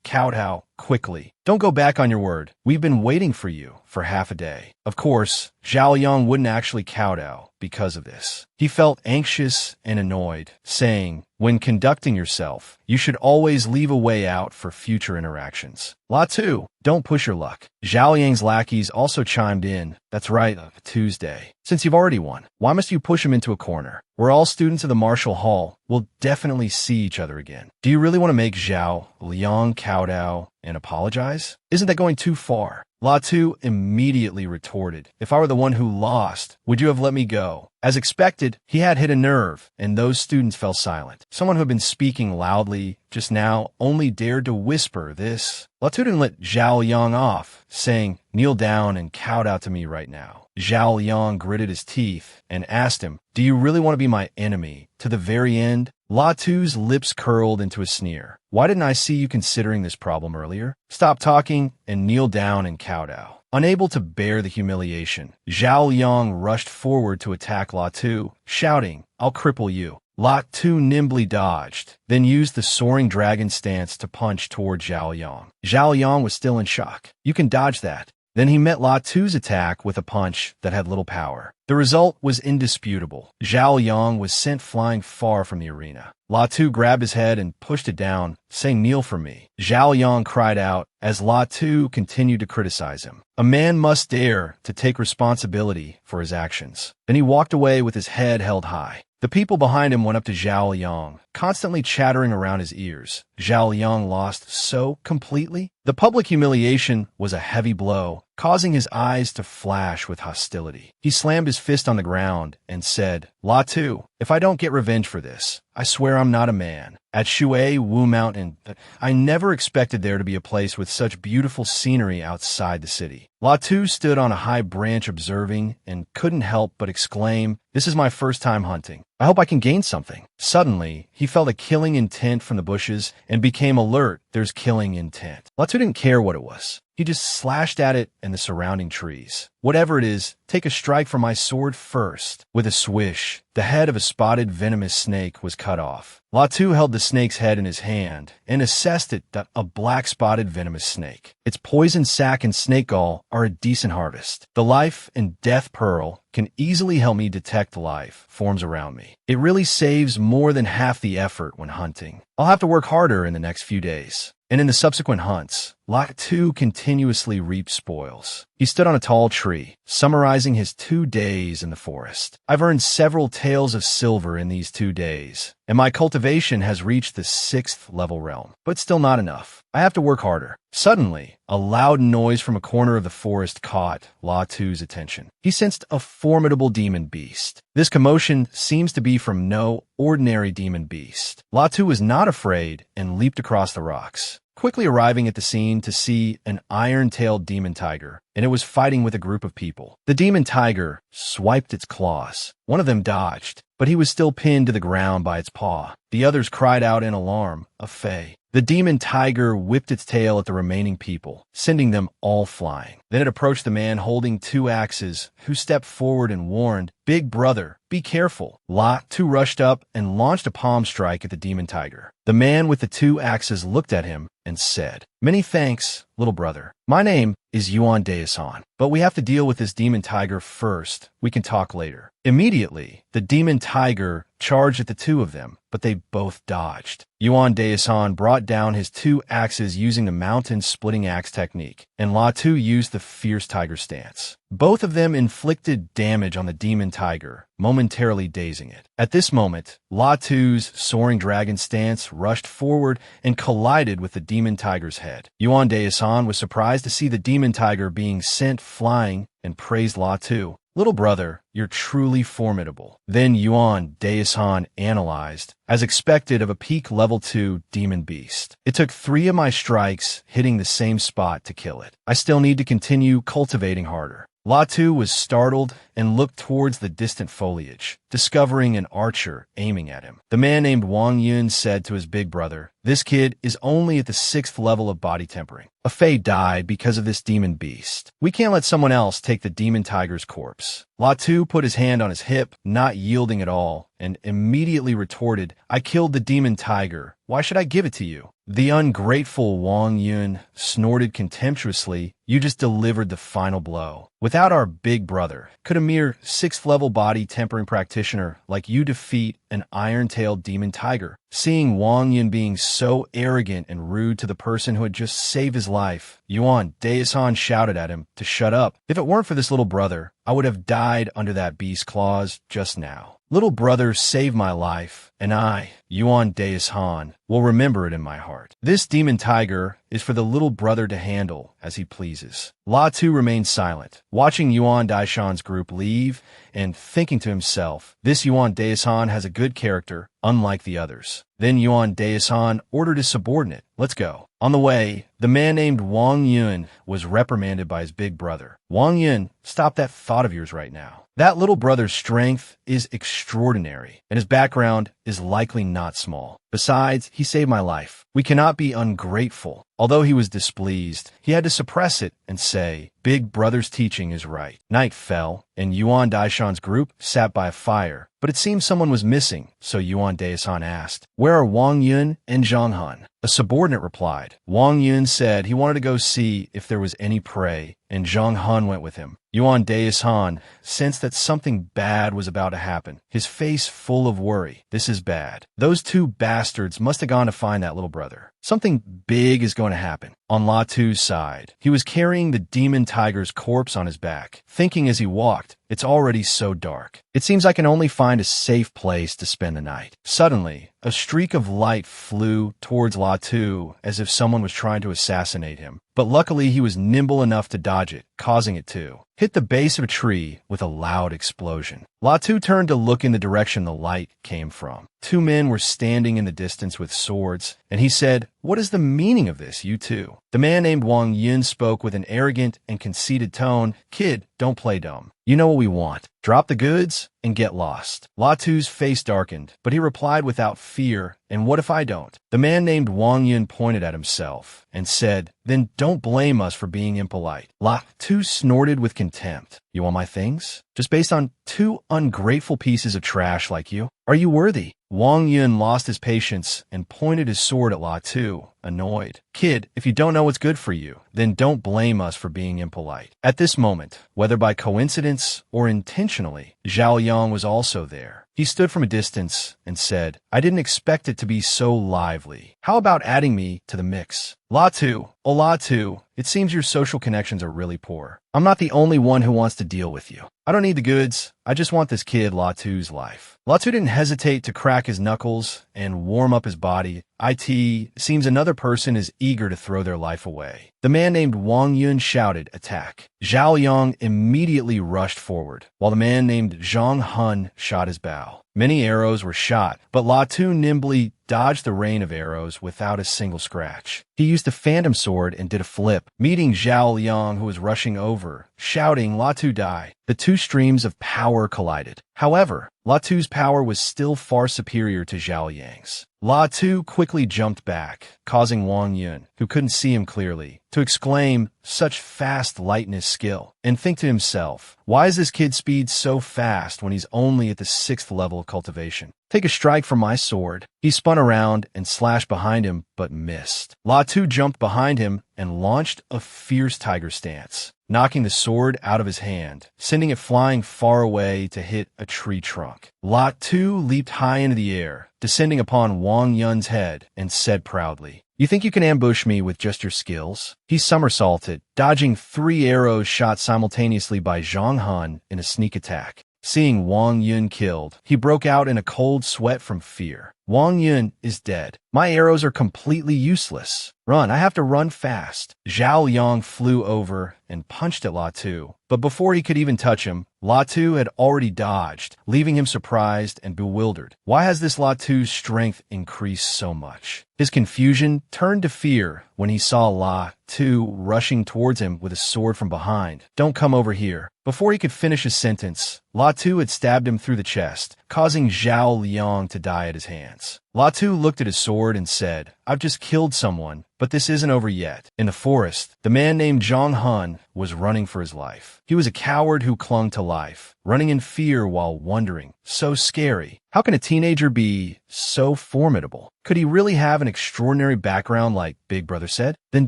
kowtow, quickly. Don't go back on your word. We've been waiting for you for half a day." Of course, Zhao Yang wouldn't actually kowtow because of this. He felt anxious and annoyed, saying, "When conducting yourself, you should always leave a way out for future interactions. Latu, don't push your luck." Zhao Yang's lackeys also chimed in, "That's right, Tuesday. Since you've already won, why must you push him into a corner? We're all students of the martial hall. We'll definitely see each other again. Do you really want to make Zhao Liang kowtow and apologize? Isn't that going too far?" Latu immediately retorted, "If I were the one who lost, would you have let me go?" As expected, he had hit a nerve, and those students fell silent. Someone who had been speaking loudly just now only dared to whisper this. Latu didn't let Zhao Yang off, saying, "Kneel down and kowtow to me right now." Zhao Yang gritted his teeth and asked him, "Do you really want to be my enemy to the very end?" Latu's lips curled into a sneer. "Why didn't I see you considering this problem earlier? Stop talking and kneel down and kowtow." Unable to bear the humiliation, Zhao Yang rushed forward to attack Latu, shouting, "I'll cripple you." Latu nimbly dodged, then used the soaring dragon stance to punch toward Zhao Yang. Zhao Yang was still in shock. "You can dodge that." Then he met Latu's attack with a punch that had little power. The result was indisputable. Zhao Yang was sent flying far from the arena. Latu grabbed his head and pushed it down, saying, "Kneel for me." Zhao Yang cried out as Latu continued to criticize him. A man must dare to take responsibility for his actions. Then he walked away with his head held high. The people behind him went up to Zhao Yang, constantly chattering around his ears. Zhao Yang lost so completely. The public humiliation was a heavy blow, causing his eyes to flash with hostility. He slammed his fist on the ground and said, "Latu, if I don't get revenge for this, I swear I'm not a man." At Shui Wu Mountain, I never expected there to be a place with such beautiful scenery outside the city. Latu stood on a high branch observing and couldn't help but exclaim, "This is my first time hunting. I hope I can gain something." Suddenly, he felt a killing intent from the bushes and became alert. There's killing intent. Latu didn't care what it was. He just slashed at it and the surrounding trees. "Whatever it is, take a strike from my sword first." With a swish, the head of a spotted venomous snake was cut off. Latu held the snake's head in his hand and assessed it that a black spotted venomous snake. Its poison sac and snake gall are a decent harvest. The life and death pearl can easily help me detect life forms around me. It really saves more than half the effort when hunting. I'll have to work harder in the next few days. And in the subsequent hunts, Latu continuously reaped spoils. He stood on a tall tree, summarizing his 2 days in the forest. "I've earned several taels of silver in these 2 days, and my cultivation has reached the 6th level realm, but still not enough. I have to work harder." Suddenly, a loud noise from a corner of the forest caught Latu's attention. He sensed a formidable demon beast. This commotion seems to be from no ordinary demon beast. Latu was not afraid and leaped across the rocks, quickly arriving at the scene to see an iron-tailed demon tiger, and it was fighting with a group of people. The demon tiger swiped its claws. One of them dodged, but he was still pinned to the ground by its paw. The others cried out in alarm, "A fey." The demon tiger whipped its tail at the remaining people, sending them all flying. Then it approached the man holding 2 axes, who stepped forward and warned, "Big brother, be careful." Latu rushed up and launched a palm strike at the demon tiger. The man with the 2 axes looked at him and said, "Many thanks, little brother. My name is Yuan Daesan, but we have to deal with this demon tiger first. We can talk later." Immediately, the demon tiger charged at the two of them, but they both dodged. Yuan Daesan brought down his two axes using the mountain-splitting axe technique, and La Tu used the fierce tiger stance. Both of them inflicted damage on the demon tiger, momentarily dazing it. At this moment, La Tu's soaring dragon stance rushed forward and collided with the demon tiger's head. Yuan Daesan was surprised to see the demon tiger being sent flying and praised La Tu. "Little brother, you're truly formidable." Then Yuan Daesan analyzed, as expected of a peak level 2 demon beast. "It took 3 of my strikes hitting the same spot to kill it. I still need to continue cultivating harder." La Tu was startled and looked towards the distant foliage, discovering an archer aiming at him. The man named Wang Yun said to his big brother, "This kid is only at the 6th level of body tempering. A Fei died because of this demon beast. We can't let someone else take the demon tiger's corpse." La Tu put his hand on his hip, not yielding at all, and immediately retorted, "I killed the demon tiger. Why should I give it to you?" The ungrateful Wang Yun snorted contemptuously, "You just delivered the final blow. Without our big brother, could a mere 6th level body tempering practitioner like you defeat an iron-tailed demon tiger?" Seeing Wang Yun being so arrogant and rude to the person who had just saved his life, Yuan Daesan shouted at him to shut up. "If it weren't for this little brother, I would have died under that beast's claws just now. Little brother saved my life, and I, Yuan Daesan, will remember it in my heart. This demon tiger is for the little brother to handle as he pleases." La Tu remained silent, watching Yuan Daishan's group leave and thinking to himself, "This Yuan Daesan has a good character, unlike the others." Then Yuan Daesan ordered his subordinate, "Let's go." On the way, the man named Wang Yun was reprimanded by his big brother. "Wang Yun, stop that thought of yours right now. That little brother's strength is extraordinary, and his background is likely not small. Besides, he saved my life. We cannot be ungrateful." Although he was displeased, he had to suppress it and say, "Big brother's teaching is right." Night fell, and Yuan Daishan's group sat by a fire. But it seemed someone was missing, so Yuan Daesan asked, "Where are Wang Yun and Zhang Han?" A subordinate replied. Wang Yun said he wanted to go see if there was any prey, and Zhang Han went with him. Yuan Daesan sensed that something bad was about to happen, his face full of worry. "This is bad. Those two bastards must have gone to find that little brother. Something big is going to happen." On La Tu's side, he was carrying the demon tiger's corpse on his back, thinking as he walked, "It's already so dark. It seems I can only find a safe place to spend the night." Suddenly, a streak of light flew towards La Tu as if someone was trying to assassinate him. But luckily he was nimble enough to dodge it, causing it to hit the base of a tree with a loud explosion. La Tu turned to look in the direction the light came from. 2 men were standing in the distance with swords, and he said, "What is the meaning of this, you two?" The man named Wang Yun spoke with an arrogant and conceited tone, "Kid, don't play dumb. You know what we want. Drop the goods and get lost." La Tu's face darkened, but he replied without fear, "And what if I don't?" The man named Wang Yun pointed at himself and said, "Then don't blame us for being impolite." La Tu snorted with contempt. "You want my things? Just based on 2 ungrateful pieces of trash like you? Are you worthy?" Wang Yun lost his patience and pointed his sword at La Tu, annoyed. "Kid, if you don't know what's good for you, then don't blame us for being impolite." At this moment, whether by coincidence or intentionally, Zhao Yang was also there. He stood from a distance and said, "I didn't expect it to be so lively. How about adding me to the mix?" La Tu, oh La Tu, it seems your social connections are really poor. I'm not the only one who wants to deal with you. I don't need the goods. I just want this kid La Tu's life. La Tu didn't hesitate to crack his knuckles and warm up his body. It seems another person is eager to throw their life away. The man named Wang Yun shouted, "Attack." Zhao Yang immediately rushed forward, while the man named Zhang Han shot his bow. Many arrows were shot, but La Tu nimbly dodged the rain of arrows without a single scratch. He used a phantom sword and did a flip, meeting Zhao Yang, who was rushing over, shouting, "La Tu die." The 2 streams of power collided. However, La Tu's power was still far superior to Zhao Yang's. La Tu quickly jumped back, causing Wang Yun, who couldn't see him clearly, to exclaim, "Such fast lightness skill," and think to himself, "Why is this kid's speed so fast when he's only at the 6th level cultivation. Take a strike from my sword. He spun around and slashed behind him, but missed. Latu jumped behind him and launched a fierce tiger stance, knocking the sword out of his hand, sending it flying far away to hit a tree trunk. Latu leaped high into the air, descending upon Wang Yun's head, and said proudly, "You think you can ambush me with just your skills?" He somersaulted, dodging 3 arrows shot simultaneously by Zhang Han in a sneak attack. Seeing Wang Yun killed, he broke out in a cold sweat from fear. Wang Yun is dead. My arrows are completely useless. Run, I have to run fast. Zhao Liang flew over and punched at Latu, but before he could even touch him, Latu had already dodged, leaving him surprised and bewildered. Why has this Latu's strength increased so much? His confusion turned to fear when he saw Latu rushing towards him with a sword from behind. "Don't come over here." Before he could finish his sentence, Latu had stabbed him through the chest, causing Zhao Liang to die at his hands. Latu looked at his sword and said, "I've just killed someone, but this isn't over yet." In the forest, the man named Zhang Han was running for his life. He was a coward who clung to life, running in fear while wondering, so scary. How can a teenager be so formidable? Could he really have an extraordinary background like Big Brother said? Then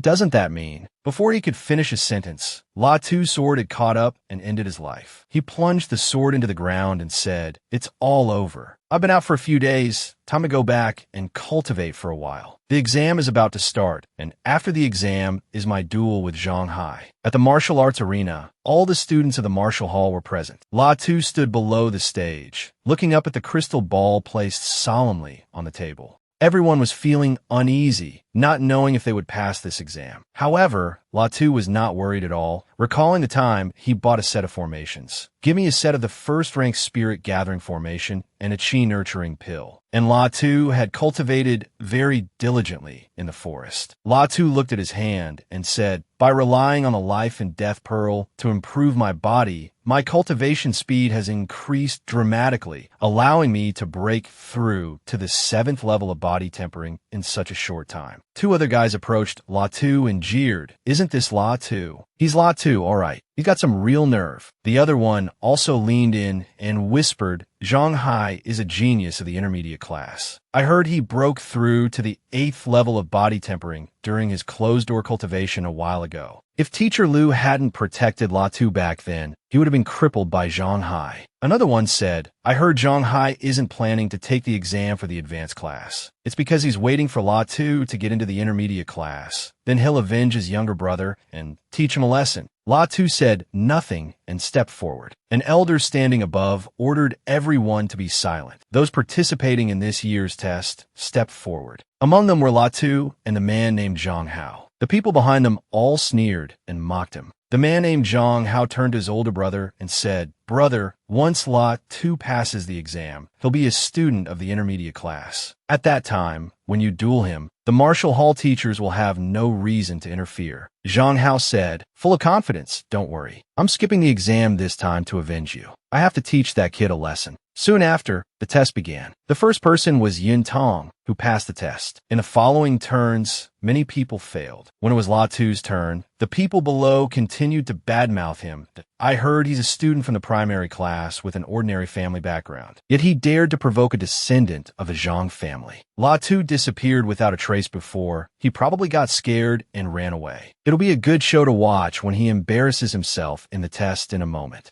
doesn't that mean? Before he could finish his sentence, Latu's sword had caught up and ended his life. He plunged the sword into the ground and said, "It's all over. I've been out for a few days. Time to go back and cultivate for a while. The exam is about to start, and after the exam is my duel with Zhang Hai." At the martial arts arena, all the students of the martial hall were present. Latu stood below the stage, looking up at the crystal ball placed solemnly on the table. Everyone was feeling uneasy, not knowing if they would pass this exam. However, Latu was not worried at all. Recalling the time, he bought a set of formations. "Give me a set of the first-rank spirit gathering formation and a chi nurturing pill." And Latu had cultivated very diligently in the forest. Latu looked at his hand and said, "By relying on the life and death pearl to improve my body, my cultivation speed has increased dramatically, allowing me to break through to the 7th level of body tempering in such a short time." 2 other guys approached Latu and jeered, "Isn't this Latu? He's Latu, all right. He's got some real nerve." The other one also leaned in and whispered, "Zhang Hai is a genius of the intermediate class. I heard he broke through to the 8th level of body tempering during his closed-door cultivation a while ago. If Teacher Liu hadn't protected Latu back then, he would have been crippled by Zhang Hai." Another one said, "I heard Zhang Hai isn't planning to take the exam for the advanced class. It's because he's waiting for Latu to get into the intermediate class. Then he'll avenge his younger brother and teach him a lesson." Latu said nothing and stepped forward. An elder standing above ordered everyone to be silent. Those participating in this year's test stepped forward. Among them were Latu and the man named Zhang Hao. The people behind them all sneered and mocked him. The man named Zhang Hao turned to his older brother and said, "Brother, once Latu passes the exam, he'll be a student of the intermediate class. At that time, when you duel him, the martial hall teachers will have no reason to interfere." Zhang Hao said, full of confidence, "Don't worry. I'm skipping the exam this time to avenge you. I have to teach that kid a lesson." Soon after, the test began. The first person was Yin Tong, who passed the test. In the following turns, many people failed. When it was Latu's turn, the people below continued to badmouth him. "I heard he's a student from the primary class with an ordinary family background. Yet he dared to provoke a descendant of the Zhang family." Latu disappeared without a trace before. He probably got scared and ran away. It'll be a good show to watch when he embarrasses himself in the test in a moment.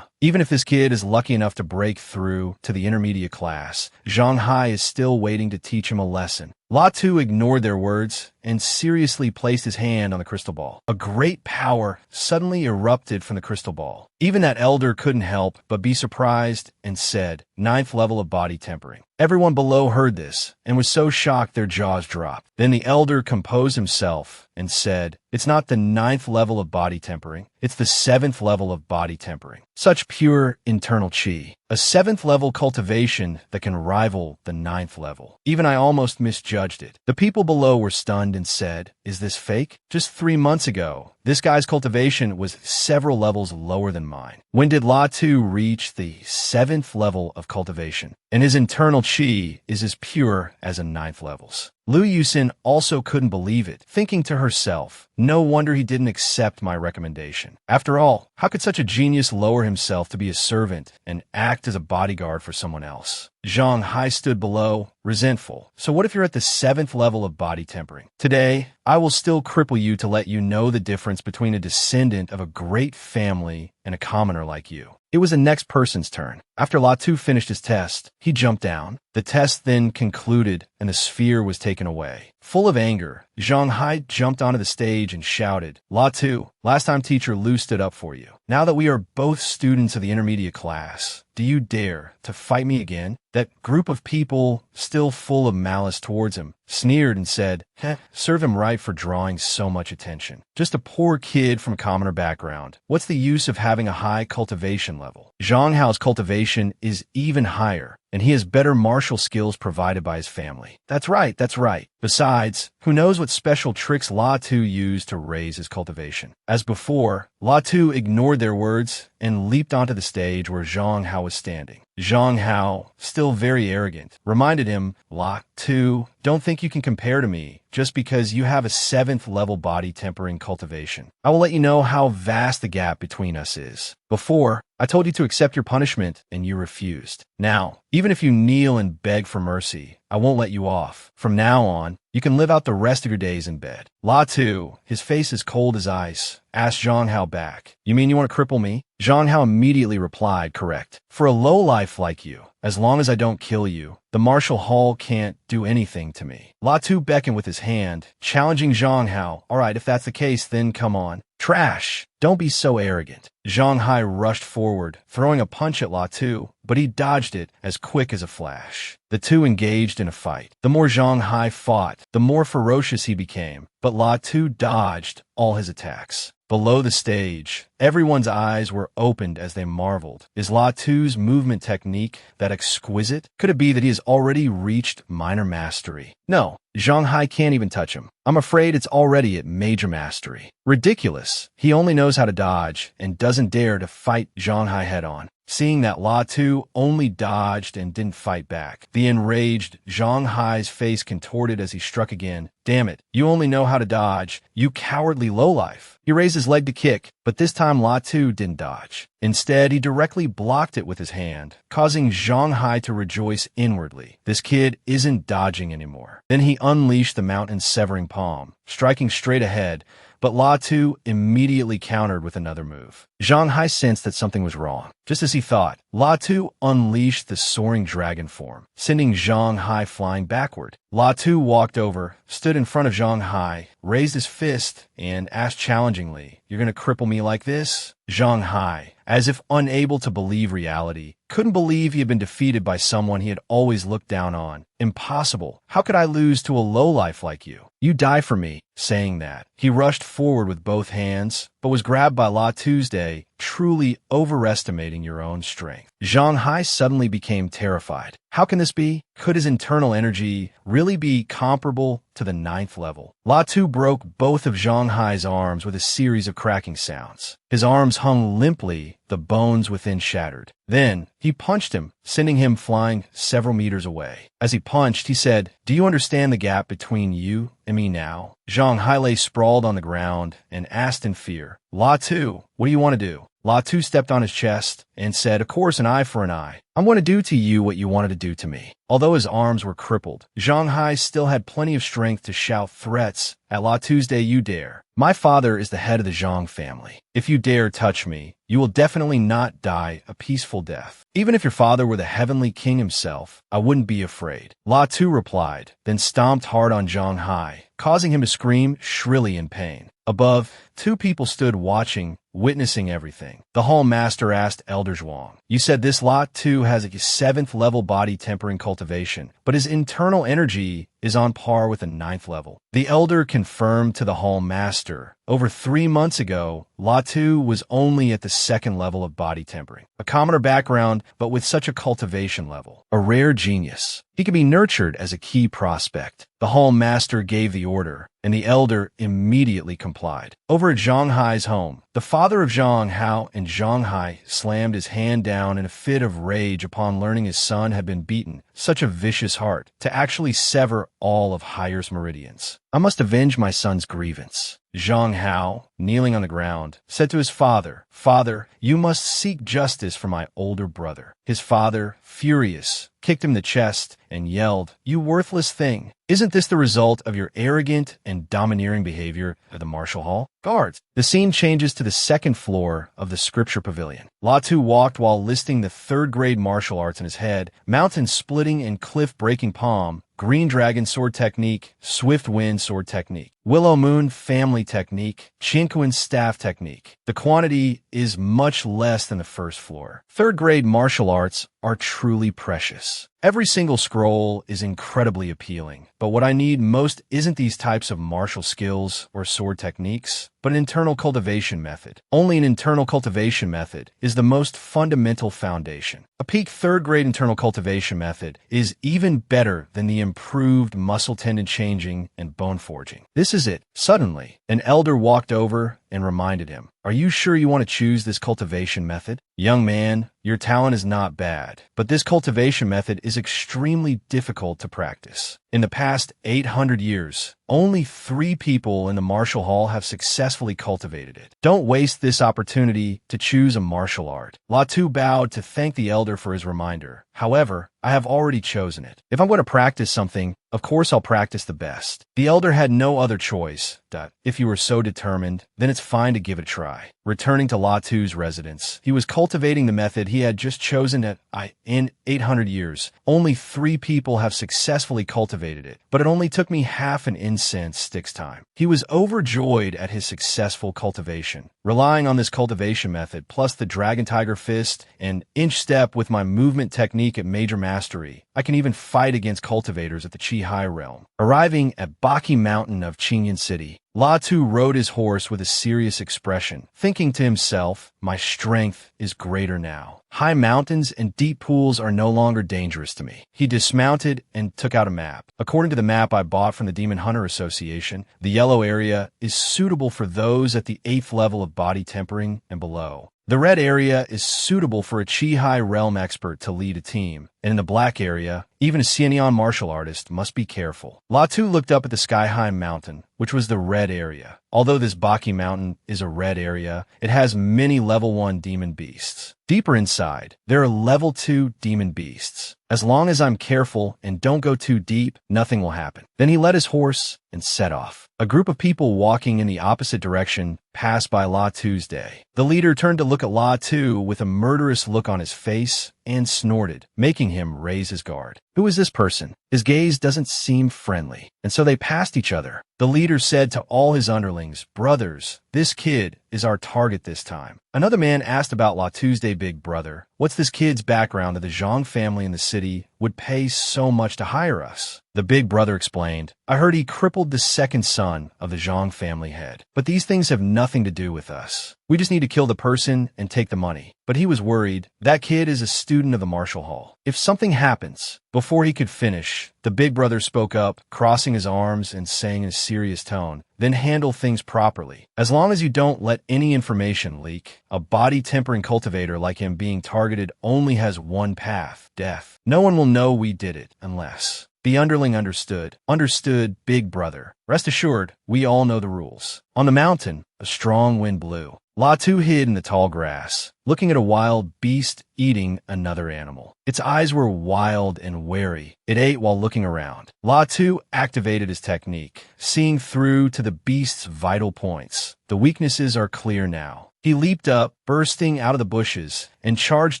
Even if this kid is lucky enough to break through to the intermediate class, Zhang Hai is still waiting to teach him a lesson. Latu ignored their words and seriously placed his hand on the crystal ball. A great power suddenly erupted from the crystal ball. Even that elder couldn't help but be surprised and said, "9th level of body tempering." Everyone below heard this and was so shocked their jaws dropped. Then the elder composed himself and said, "It's not the 9th level of body tempering, it's the 7th level of body tempering." Such pure internal chi. A 7th level cultivation that can rival the 9th level. Even I almost misjudged it. The people below were stunned and said, Is this fake? Just 3 months ago, this guy's cultivation was several levels lower than mine. When did La Tu reach the 7th level of cultivation? And his internal chi is as pure as a 9th level's. Lu Yusin also couldn't believe it, thinking to herself, no wonder he didn't accept my recommendation. After all, how could such a genius lower himself to be a servant and act as a bodyguard for someone else? Zhang Hai stood below, resentful. So what if you're at the 7th level of body tempering? Today, I will still cripple you to let you know the difference between a descendant of a great family and a commoner like you. It was the next person's turn. After La Tu finished his test, he jumped down. The test then concluded and the sphere was taken away. Full of anger, Zhang Hai jumped onto the stage and shouted, La Tu, last time teacher Lu stood up for you. Now that we are both students of the intermediate class, do you dare to fight me again? That group of people, still full of malice towards him, sneered and said, serve him right for drawing so much attention. Just a poor kid from a commoner background. What's the use of having a high cultivation level? Zhang Hao's cultivation is even higher, and he has better martial skills provided by his family. That's right, that's right. Besides, who knows what special tricks La Tu used to raise his cultivation. As before, La Tu ignored their words and leaped onto the stage where Zhang Hao was standing. Zhang Hao, still very arrogant, reminded him, La Tu, don't think you can compare to me just because you have a 7th level body tempering cultivation. I will let you know how vast the gap between us is. Before, I told you to accept your punishment and you refused. Now, even if you kneel and beg for mercy, I won't let you off. From now on, you can live out the rest of your days in bed. La Tu, his face as cold as ice, asked Zhang Hao back. You mean you want to cripple me? Zhang Hao immediately replied, correct. For a lowlife like you, as long as I don't kill you, the martial hall can't do anything to me. La Tu beckoned with his hand, challenging Zhang Hao. All right, if that's the case, then come on. Trash! Don't be so arrogant. Zhang Hai rushed forward, throwing a punch at La Tu, but he dodged it as quick as a flash. The two engaged in a fight. The more Zhang Hai fought, the more ferocious he became, but La Tu dodged all his attacks. Below the stage, everyone's eyes were opened as they marveled. Is La Tu's movement technique that exquisite? Could it be that he has already reached minor mastery? No, Zhang Hai can't even touch him. I'm afraid it's already at major mastery. Ridiculous. He only knows how to dodge and doesn't dare to fight Zhang Hai head-on. Seeing that La Tu only dodged and didn't fight back, the enraged Zhang Hai's face contorted as he struck again. Damn it, you only know how to dodge, you cowardly lowlife. He raised his leg to kick, but this time La Tu didn't dodge. Instead, he directly blocked it with his hand, causing Zhang Hai to rejoice inwardly. This kid isn't dodging anymore. Then he unleashed the mountain's severing palm, striking straight ahead, but La Tu immediately countered with another move. Zhang Hai sensed that something was wrong. Just as he thought, La Tu unleashed the soaring dragon form, sending Zhang Hai flying backward. La Tu walked over, stood in front of Zhang Hai, raised his fist, and asked challengingly, "You're gonna cripple me like this?" Zhang Hai, as if unable to believe reality, couldn't believe he had been defeated by someone he had always looked down on. Impossible. How could I lose to a lowlife like you? You die for me. Saying that, he rushed forward with both hands, but was grabbed by La Tuesday, truly overestimating your own strength. Zhang Hai suddenly became terrified. How can this be? Could his internal energy really be comparable to the 9th level? La Tu broke both of Zhang Hai's arms with a series of cracking sounds. His arms hung limply, the bones within shattered. Then, he punched him, sending him flying several meters away. As he punched, he said, "Do you understand the gap between you and me now?" Zhang Hai lay sprawled on the ground and asked in fear, "La Tu, what do you want to do?" La Tu stepped on his chest and said, "Of course, an eye for an eye. I'm going to do to you what you wanted to do to me." Although his arms were crippled, Zhang Hai still had plenty of strength to shout threats at La Tuesday. "You dare. My father is the head of the Zhang family. If you dare touch me, you will definitely not die a peaceful death. Even if your father were the heavenly king himself, I wouldn't be afraid." La Tu replied, then stomped hard on Zhang Hai, causing him to scream shrilly in pain. Above, two people stood watching, witnessing everything. The Hall Master asked Elder Zhuang, "You said this Lot 2 has a 7th level body tempering cultivation, but his internal energy is on par with a 9th level." The Elder confirmed to the Hall Master, "Over 3 months ago, Lot 2 was only at the 2nd level of body tempering. A commoner background, but with such a cultivation level. A rare genius. He can be nurtured as a key prospect." The Hall Master gave the order, and the Elder immediately complied. Over at Zhang Hai's home, the father of Zhang Hao and Zhang Hai slammed his hand down in a fit of rage upon learning his son had been beaten, such a vicious heart, to actually sever all of Hai's meridians. "I must avenge my son's grievance." Zhang Hao, kneeling on the ground, said to his father, "Father, you must seek justice for my older brother." His father, furious, kicked him in the chest and yelled, "You worthless thing! Isn't this the result of your arrogant and domineering behavior at the martial hall?" Guards. The scene changes to the 2nd floor of the scripture pavilion. Latu walked while listing the 3rd grade martial arts in his head: mountain splitting and cliff breaking palm, green dragon sword technique, swift wind sword technique, willow moon family technique, Chinquan staff technique. The quantity is much less than the 1st floor. 3rd grade martial arts are truly precious. Every single scroll is incredibly appealing, but what I need most isn't these types of martial skills or sword techniques, but an internal cultivation method. Only an internal cultivation method is the most fundamental foundation. A peak 3rd grade internal cultivation method is even better than the improved muscle tendon changing and bone forging. This is it. Suddenly, an elder walked over and reminded him, "Are you sure you want to choose this cultivation method? Young man, your talent is not bad, but this cultivation method is extremely difficult to practice. In the past 800 years, only 3 people in the martial hall have successfully cultivated it. Don't waste this opportunity to choose a martial art." Latu bowed to thank the elder for his reminder. "However, I have already chosen it. If I'm going to practice something, of course I'll practice the best." The elder had no other choice. If you were so determined, then it's fine to give it a try. Returning to Latu's residence, he was cultivating the method he had just chosen in 800 years. Only 3 people have successfully cultivated it, but it only took me half an incense stick's time. He was overjoyed at his successful cultivation. Relying on this cultivation method, plus the Dragon Tiger Fist and Inch Step with my movement technique at Major Mastery, I can even fight against cultivators at the Chi-Hai realm. Arriving at Baki Mountain of Qingyan City, Latu rode his horse with a serious expression, thinking to himself, "My strength is greater now. High mountains and deep pools are no longer dangerous to me." He dismounted and took out a map. According to the map I bought from the Demon Hunter Association, the yellow area is suitable for those at the 8th level of body tempering and below. The red area is suitable for a Chi-Hai realm expert to lead a team, and in the black area, even a Xianyan martial artist must be careful. Latu looked up at the sky-high mountain, which was the red area. Although this Baki mountain is a red area, it has many level 1 demon beasts. Deeper inside, there are level 2 demon beasts. As long as I'm careful and don't go too deep, nothing will happen. Then he led his horse and set off. A group of people walking in the opposite direction passed by Latu's day. The leader turned to look at Latu with a murderous look on his face and snorted, making him raise his guard. Who is this person? His gaze doesn't seem friendly. And so they passed each other. The leader said to all his underlings, "Brothers, this kid is our target this time." Another man asked about Latu's day big brother. "What's this kid's background that the Zhang family in the city would pay so much to hire us?" The big brother explained, "I heard he crippled the second son of the Zhang family head. But these things have nothing to do with us. We just need to kill the person and take the money." But he was worried. That kid is a student of the martial hall. If something happens, before he could finish, the big brother spoke up, crossing his arms and saying in a serious tone, "Then handle things properly. As long as you don't let any information leak, a body tempering cultivator like him being targeted only has one path, death. No one will know we did it unless." The underling understood. Understood, big brother. Rest assured, we all know the rules. On the mountain, a strong wind blew. Latu hid in the tall grass, looking at a wild beast eating another animal. Its eyes were wild and wary. It ate while looking around. Latu activated his technique, seeing through to the beast's vital points. The weaknesses are clear now. He leaped up, bursting out of the bushes, and charged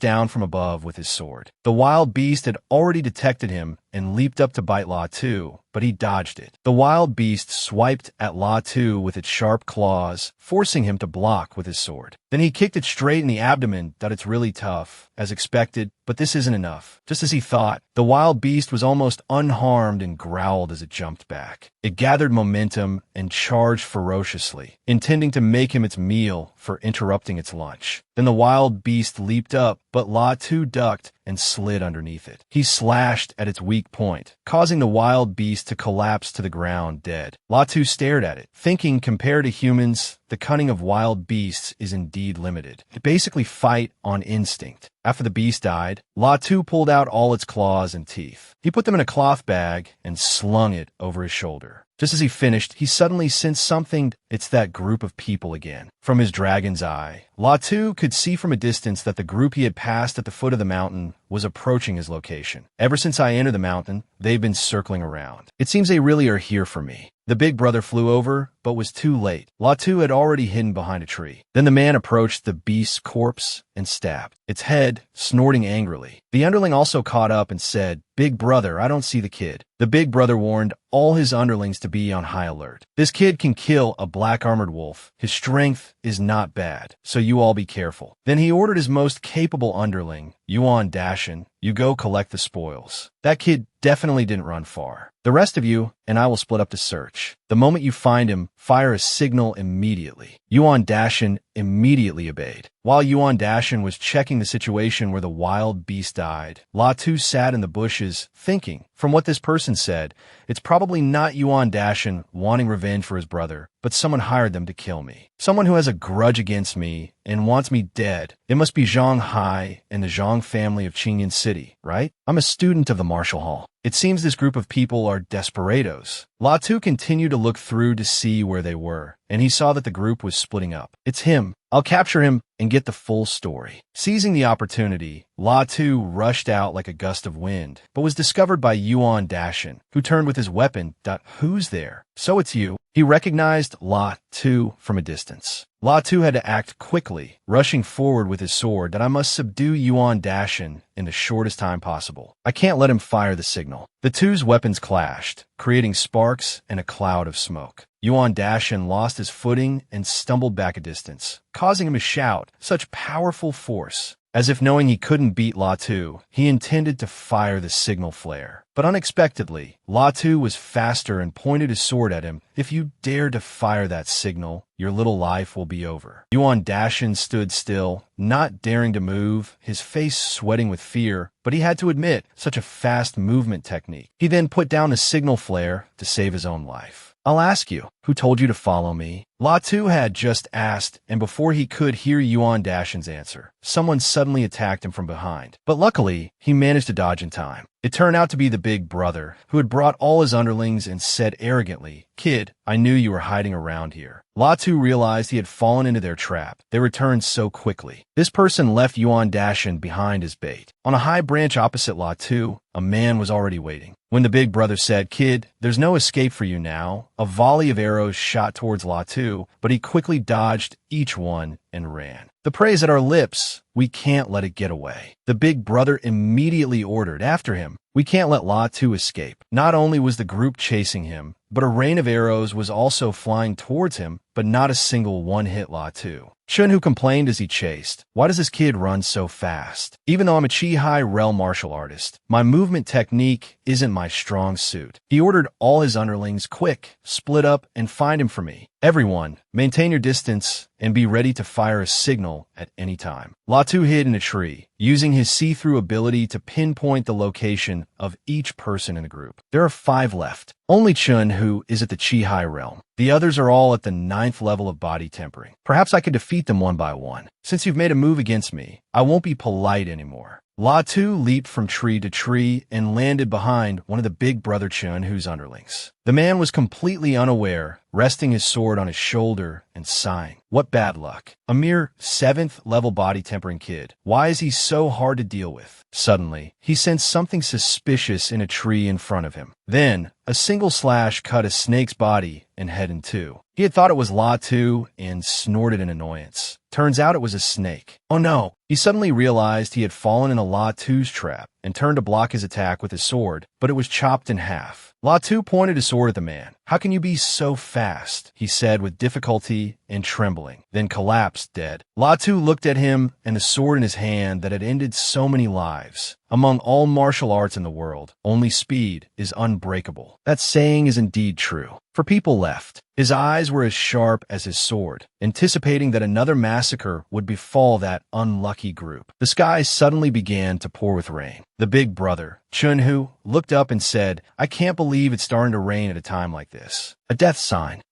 down from above with his sword. The wild beast had already detected him and leaped up to bite Latu, but he dodged it. The wild beast swiped at La Tu with its sharp claws, forcing him to block with his sword. Then he kicked it straight in the abdomen. It's really tough, as expected, but this isn't enough. Just as he thought, the wild beast was almost unharmed and growled as it jumped back. It gathered momentum and charged ferociously, intending to make him its meal for interrupting its lunch. Then the wild beast leaped up, but La Tu ducked and slid underneath it. He slashed at its weak point, causing the wild beast to collapse to the ground dead. La Tu stared at it, thinking compared to humans, the cunning of wild beasts is indeed limited. They basically fight on instinct. After the beast died, La Tu pulled out all its claws and teeth. He put them in a cloth bag and slung it over his shoulder. Just as he finished, he suddenly sensed something. It's that group of people again. From his dragon's eye, La Tu could see from a distance that the group he had passed at the foot of the mountain was approaching his location. Ever since I entered the mountain, they've been circling around. It seems they really are here for me. The big brother flew over, but was too late. La Tu had already hidden behind a tree. Then the man approached the beast's corpse and stabbed its head, snorting angrily. The underling also caught up and said, "Big brother, I don't see the kid." The big brother warned all his underlings to be on high alert. "This kid can kill a black-armored wolf. His strength is not bad, so you all be careful." Then he ordered his most capable underling, Yuan Dashin, "You go collect the spoils." That kid definitely didn't run far. "The rest of you and I will split up to search. The moment you find him, fire a signal immediately." Yuan Dashin immediately obeyed. While Yuan Dashin was checking the situation where the wild beast died, La Tu sat in the bushes, thinking, from what this person said, it's probably not Yuan Dashin wanting revenge for his brother, but someone hired them to kill me. Someone who has a grudge against me and wants me dead. It must be Zhang Hai and the Zhang family of Qingyan City, right? I'm a student of the martial hall. It seems this group of people are desperados. La Tu continued to look through to see where they were, and he saw that the group was splitting up. It's him. I'll capture him and get the full story. Seizing the opportunity, La Tu rushed out like a gust of wind, but was discovered by Yuan Dashin, who turned with his weapon. "Who's there?" "So it's you." He recognized La Tu from a distance. La Tu had to act quickly, rushing forward with his sword. "I must subdue Yuan Dashin in the shortest time possible. I can't let him fire the signal." The two's weapons clashed, creating sparks and a cloud of smoke. Yuan Dashin lost his footing and stumbled back a distance, causing him to shout, such powerful force. As if knowing he couldn't beat La Tu, he intended to fire the signal flare. But unexpectedly, La Tu was faster and pointed his sword at him. "If you dare to fire that signal, your little life will be over." Yuan Dashin stood still, not daring to move, his face sweating with fear, but he had to admit such a fast movement technique. He then put down the signal flare to save his own life. "I'll ask you, who told you to follow me?" La Tu had just asked, and before he could hear Yuan Dashin's answer, someone suddenly attacked him from behind. But luckily, he managed to dodge in time. It turned out to be the big brother, who had brought all his underlings and said arrogantly, "Kid, I knew you were hiding around here." La Tu realized he had fallen into their trap. They returned so quickly. This person left Yuan Dashin behind as bait. On a high branch opposite La Tu, a man was already waiting. When the big brother said, "Kid, there's no escape for you now," a volley of arrows shot towards La Tu, but he quickly dodged each one and ran. "The prey's at our lips. We can't let it get away." The big brother immediately ordered after him. "We can't let La Tu escape." Not only was the group chasing him, but a rain of arrows was also flying towards him, but not a single one hit La Tu. Chun, who complained as he chased, "Why does this kid run so fast? Even though I'm a Chi-Hai realm martial artist, my movement technique isn't my strong suit." He ordered all his underlings, "Quick, split up and find him for me. Everyone, maintain your distance and be ready to fire a signal at any time." La Tu hid in a tree, using his see-through ability to pinpoint the location of each person in the group. There are 5 left. Only Chun, who is at the Chi-Hai realm. The others are all at the 9th level of body tempering. Perhaps I could defeat them one by one. Since you've made a move against me, I won't be polite anymore. La Tu leaped from tree to tree and landed behind one of the big brother Chun Hu's underlings. The man was completely unaware, resting his sword on his shoulder and sighing. What bad luck. A mere 7th level body tempering kid. Why is he so hard to deal with? Suddenly, he sensed something suspicious in a tree in front of him. Then, a single slash cut a snake's body and head in two. He had thought it was La Tu and snorted in annoyance. Turns out it was a snake. Oh no! He suddenly realized he had fallen in a La Tu's trap, and turned to block his attack with his sword, but it was chopped in half. Latu pointed his sword at the man. "How can you be so fast?" he said with difficulty and trembling, then collapsed dead. Latu looked at him and the sword in his hand that had ended so many lives. Among all martial arts in the world, only speed is unbreakable. That saying is indeed true. For people left, his eyes were as sharp as his sword, anticipating that another massacre would befall that unlucky group. The sky suddenly began to pour with rain. The big brother, Chunhu, looked up and said, "I can't believe it's starting to rain at a time like this. A death sign.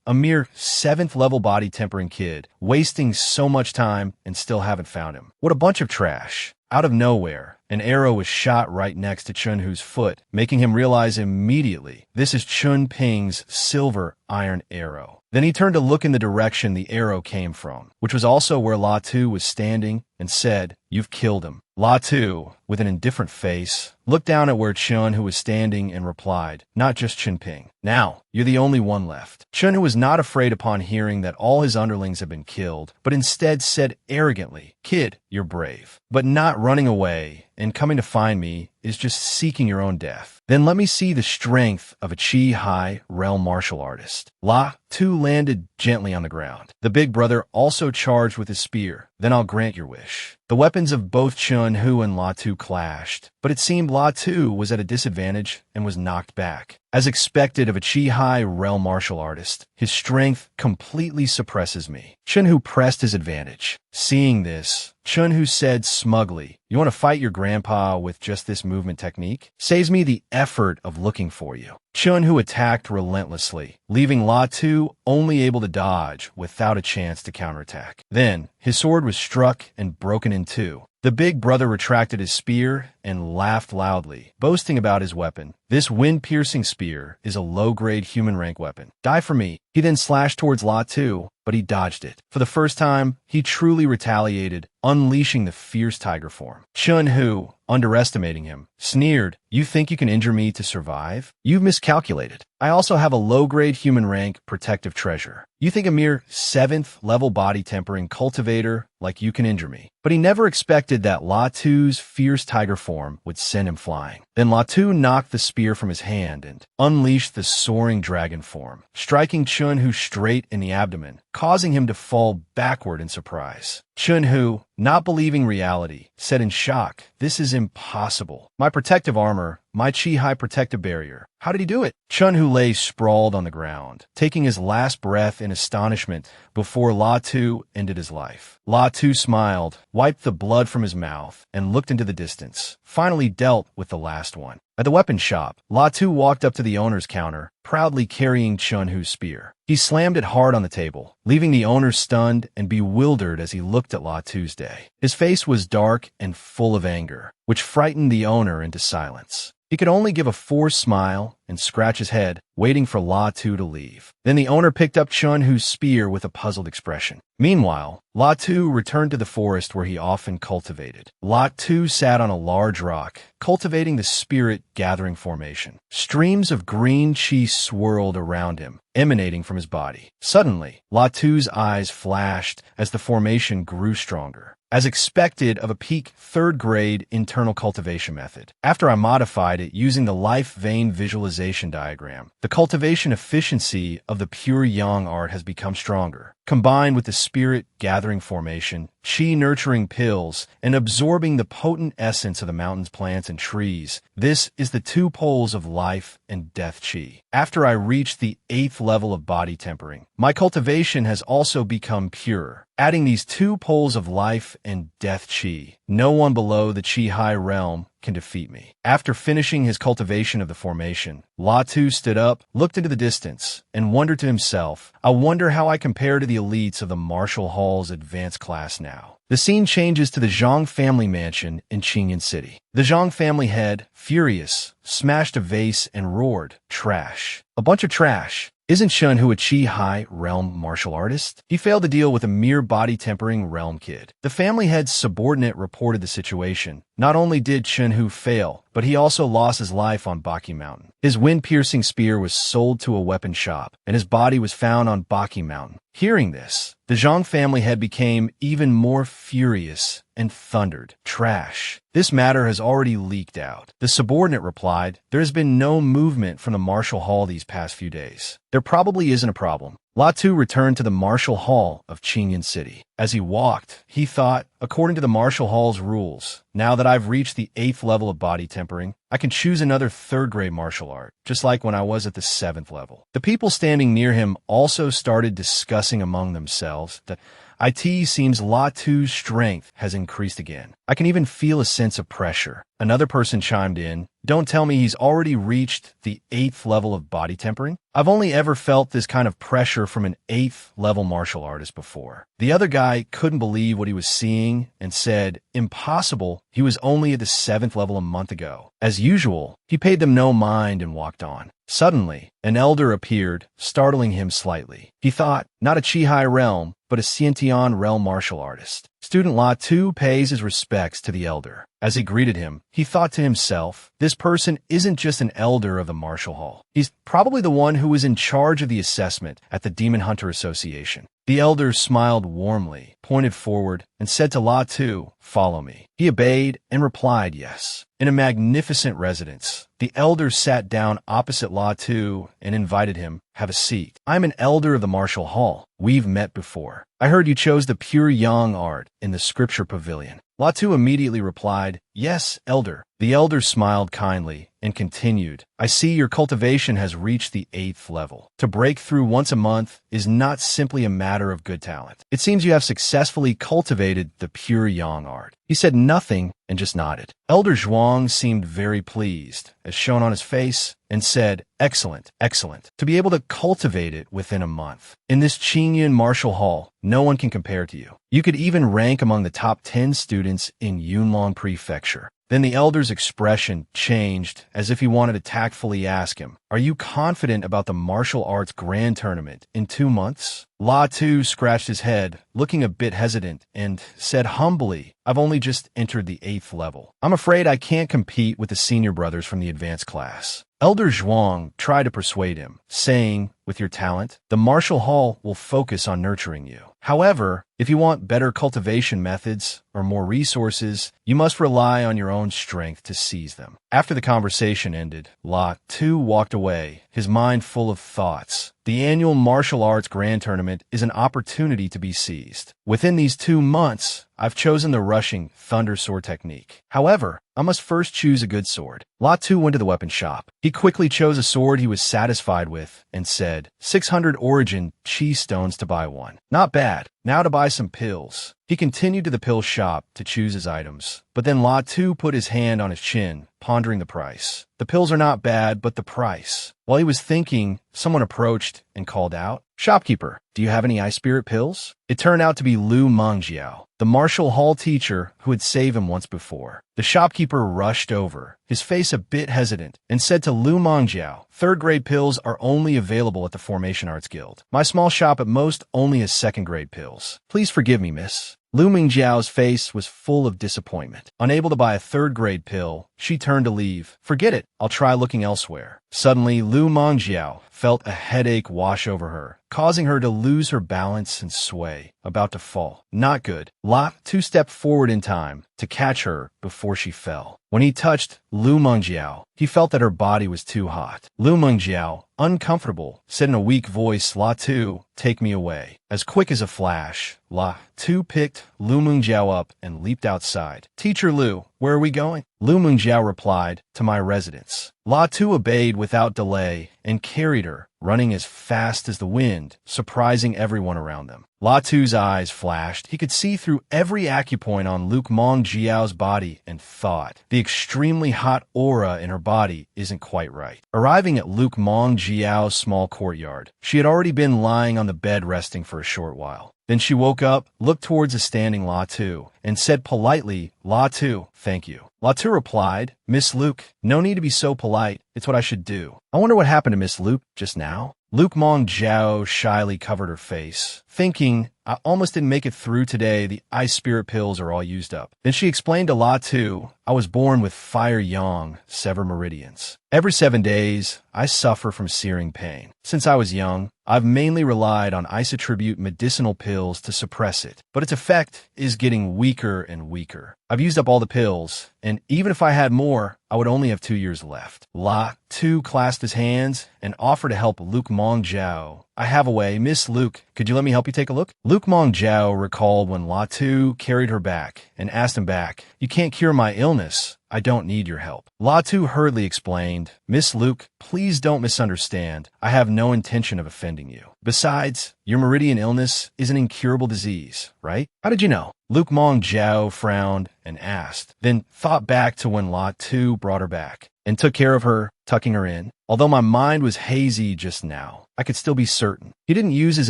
A mere 7th level body tempering kid, wasting so much time and still haven't found him. What a bunch of trash." Out of nowhere, an arrow was shot right next to Chunhu's foot, making him realize immediately this is Chun Ping's silver iron arrow. Then he turned to look in the direction the arrow came from, which was also where Latu was standing, and said, "You've killed him." Latu, with an indifferent face, looked down at where Chun, was standing, and replied, "Not just Chun Ping. Now, you're the only one left." Chun, was not afraid upon hearing that all his underlings had been killed, but instead said arrogantly, "Kid, you're brave. But not running away and coming to find me is just seeking your own death. Then let me see the strength of a Chi-Hai realm martial artist." La-Tu landed gently on the ground. The big brother also charged with his spear. "Then I'll grant your wish." The weapons of both Chun-Hu and La-Tu clashed, but it seemed La-Tu was at a disadvantage and was knocked back. As expected of a Chi-Hai realm martial artist, his strength completely suppresses me. Chun-Hu pressed his advantage. Seeing this, Chun-Hu said smugly, "You want to fight your grandpa with just this movement technique? Saves me the effort of looking for you." Chun-Hu attacked relentlessly, leaving La-Tu only able to dodge without a chance to counterattack. Then, his sword was struck and broken in two. The big brother retracted his spear and laughed loudly, boasting about his weapon. "This wind-piercing spear is a low-grade human rank weapon. Die for me." He then slashed towards La-Tu, but he dodged it. For the first time, he truly retaliated, unleashing the fierce tiger form. Chun-Hu, underestimating him, sneered, "You think you can injure me to survive? You've miscalculated. I also have a low-grade human rank protective treasure. You think a mere 7th level body tempering cultivator like you can injure me." But he never expected that La-Tu's fierce tiger form would send him flying. Then La-Tu knocked the spear from his hand and unleashed the soaring dragon form, striking Chun-Hu straight in the abdomen, causing him to fall backward in surprise. Chun-Hu, not believing reality, said in shock, "This is impossible. My protective armor, my Chi-Hai protective barrier. How did he do it?" Chun-Hu lay sprawled on the ground, taking his last breath in astonishment before La-Tu ended his life. La-Tu smiled, wiped the blood from his mouth, and looked into the distance, finally dealt with the last one. At the weapon shop, La-Tu walked up to the owner's counter, proudly carrying Chun-Hu's spear. He slammed it hard on the table, leaving the owner stunned and bewildered as he looked at La-Tu's day. His face was dark and full of anger, which frightened the owner into silence. He could only give a forced smile and scratch his head, waiting for La-Tu to leave. Then the owner picked up Chun-Hu's spear with a puzzled expression. Meanwhile, La-Tu returned to the forest where he often cultivated. La-Tu sat on a large rock, cultivating the spirit-gathering formation. Streams of green chi swirled around him, emanating from his body. Suddenly, La-Tu's eyes flashed as the formation grew stronger, as expected of a peak 3rd grade internal cultivation method. After I modified it using the life vein visualization diagram, the cultivation efficiency of the pure yang art has become stronger. Combined with the spirit gathering formation, chi nurturing pills, and absorbing the potent essence of the mountain's plants and trees, this is the 2 poles of life and death chi. After I reached the 8th level of body tempering, my cultivation has also become pure. Adding these 2 poles of life and death chi, no one below the Chi-Hai realm can defeat me. After finishing his cultivation of the formation, La-Tu stood up, looked into the distance, and wondered to himself, "I wonder how I compare to the elites of the Martial Hall's advanced class now." The scene changes to the Zhang family mansion in Qingyan City. The Zhang family head, furious, smashed a vase and roared, "Trash. A bunch of trash. Isn't Chun-Hu a Chi-Hai realm martial artist? He failed to deal with a mere body tempering realm kid." The family head's subordinate reported the situation, Not only did Chunhu fail, but he also lost his life on Baki Mountain. His wind-piercing spear was sold to a weapon shop, and his body was found on Baki Mountain. Hearing this, the Zhang family head became even more furious and thundered, "Trash! This matter has already leaked out." The subordinate replied, "There has been no movement from the Marshall Hall these past few days. There probably isn't a problem." Latu returned to the Marshall Hall of Qingyan City. As he walked, he thought, according to the Marshall Hall's rules, now that I've reached the 8th level of body tempering, I can choose another 3rd-grade martial art, just like when I was at the 7th level. The people standing near him also started discussing among themselves that it seems Latu's strength has increased again. I can even feel a sense of pressure. Another person chimed in, "Don't tell me he's already reached the 8th level of body tempering? I've only ever felt this kind of pressure from an 8th level martial artist before." The other guy couldn't believe what he was seeing and said, "Impossible, he was only at the 7th level a month ago." As usual, he paid them no mind and walked on. Suddenly, an elder appeared, startling him slightly. He thought, not a Qihai realm, but a Xiantian realm martial artist. Student Latu pays his respects to the elder. As he greeted him, he thought to himself, this person isn't just an elder of the Marshall Hall. He's probably the one who was in charge of the assessment at the Demon Hunter Association. The elder smiled warmly, pointed forward, and said to Latu, "Follow me." He obeyed and replied yes. In a magnificent residence, the elder sat down opposite Latu and invited him, "Have a seat. I'm an elder of the Marshall Hall. We've met before. I heard you chose the pure yang art in the scripture pavilion." Latu immediately replied, "Yes, elder." The elder smiled kindly and continued, "I see your cultivation has reached the 8th level. To break through once a month is not simply a matter of good talent. It seems you have successfully cultivated the pure yang art." He said nothing and just nodded. Elder Zhuang seemed very pleased, as shown on his face, and said, "Excellent, excellent. To be able to cultivate it within a month. In this Qingyan Martial Hall, no one can compare to you. You could even rank among the top 10 students in Yunlong Prefecture." Then the elder's expression changed, as if he wanted to tactfully ask him, "Are you confident about the martial arts grand tournament in 2 months?" Latu scratched his head, looking a bit hesitant, and said humbly, "I've only just entered the 8th level. I'm afraid I can't compete with the senior brothers from the advanced class." Elder Zhuang tried to persuade him, saying, "With your talent, the Martial Hall will focus on nurturing you. However, if you want better cultivation methods or more resources, you must rely on your own strength to seize them." After the conversation ended, Latu walked away, his mind full of thoughts. The annual martial arts grand tournament is an opportunity to be seized. Within these 2 months, I've chosen the rushing thunder sword technique. However, I must first choose a good sword. Latu went to the weapon shop. He quickly chose a sword he was satisfied with and said, 600 origin chi stones to buy one. Not bad. Now to buy some pills. He continued to the pill shop to choose his items, but then Latu put his hand on his chin, pondering the price. The pills are not bad, but the price. While he was thinking, someone approached and called out, "Shopkeeper, do you have any ice spirit pills?" It turned out to be Lu Mengjiao, the Martial Hall teacher who had saved him once before. The shopkeeper rushed over, his face a bit hesitant, and said to Lu Mengjiao, "3rd-grade pills are only available at the Formation Arts Guild. My small shop at most only has 2nd-grade pills. Please forgive me, miss." Lu Mengjiao's face was full of disappointment. Unable to buy a 3rd-grade pill, she turned to leave. "Forget it. I'll try looking elsewhere." Suddenly, Lu Mengjiao felt a headache wash over her, causing her to lose her balance and sway, about to fall. Not good. Latu stepped forward in time to catch her before she fell. When he touched Lu Mengjiao, he felt that her body was too hot. Lu Mengjiao, uncomfortable, said in a weak voice, "Latu, take me away." As quick as a flash, Latu picked Lu Mengjiao up and leaped outside. "Teacher Lu, where are we going?" Lu Mengjiao replied, "To my residence." Latu obeyed without delay and carried her, running as fast as the wind, surprising everyone around them. Latu's eyes flashed. He could see through every acupoint on Lu Mengjiao's body and thought, the extremely hot aura in her body isn't quite right. Arriving at Lu Mengjiao's small courtyard, she had already been lying on the bed resting for a short while. Then she woke up, looked towards the standing Latu, and said politely, "Latu, thank you." Latu replied, "Miss Luke, no need to be so polite. It's what I should do." "I wonder what happened to Miss Luke just now?" Lu Mengjiao shyly covered her face, thinking, I almost didn't make it through today. The ice spirit pills are all used up. Then she explained to La Tu, I was born with fire yang, sever meridians. Every 7 days, I suffer from searing pain. Since I was young, I've mainly relied on ice attribute medicinal pills to suppress it, but its effect is getting weaker and weaker. I've used up all the pills, and even if I had more, I would only have 2 years left. La Tu clasped his hands and offered to help Luke Mong Jiao. I have a way. Miss Luke, could you let me help you take a look? Luke Mong Jiao recalled when La Tu carried her back and asked him back, you can't cure my illness. I don't need your help. La Tu hurriedly explained, Miss Luke, please don't misunderstand. I have no intention of offending you. Besides, your meridian illness is an incurable disease, right? How did you know? Luke Mong Jiao frowned and asked, then thought back to when La Tu brought her back and took care of her, tucking her in. Although my mind was hazy just now, I could still be certain. He didn't use his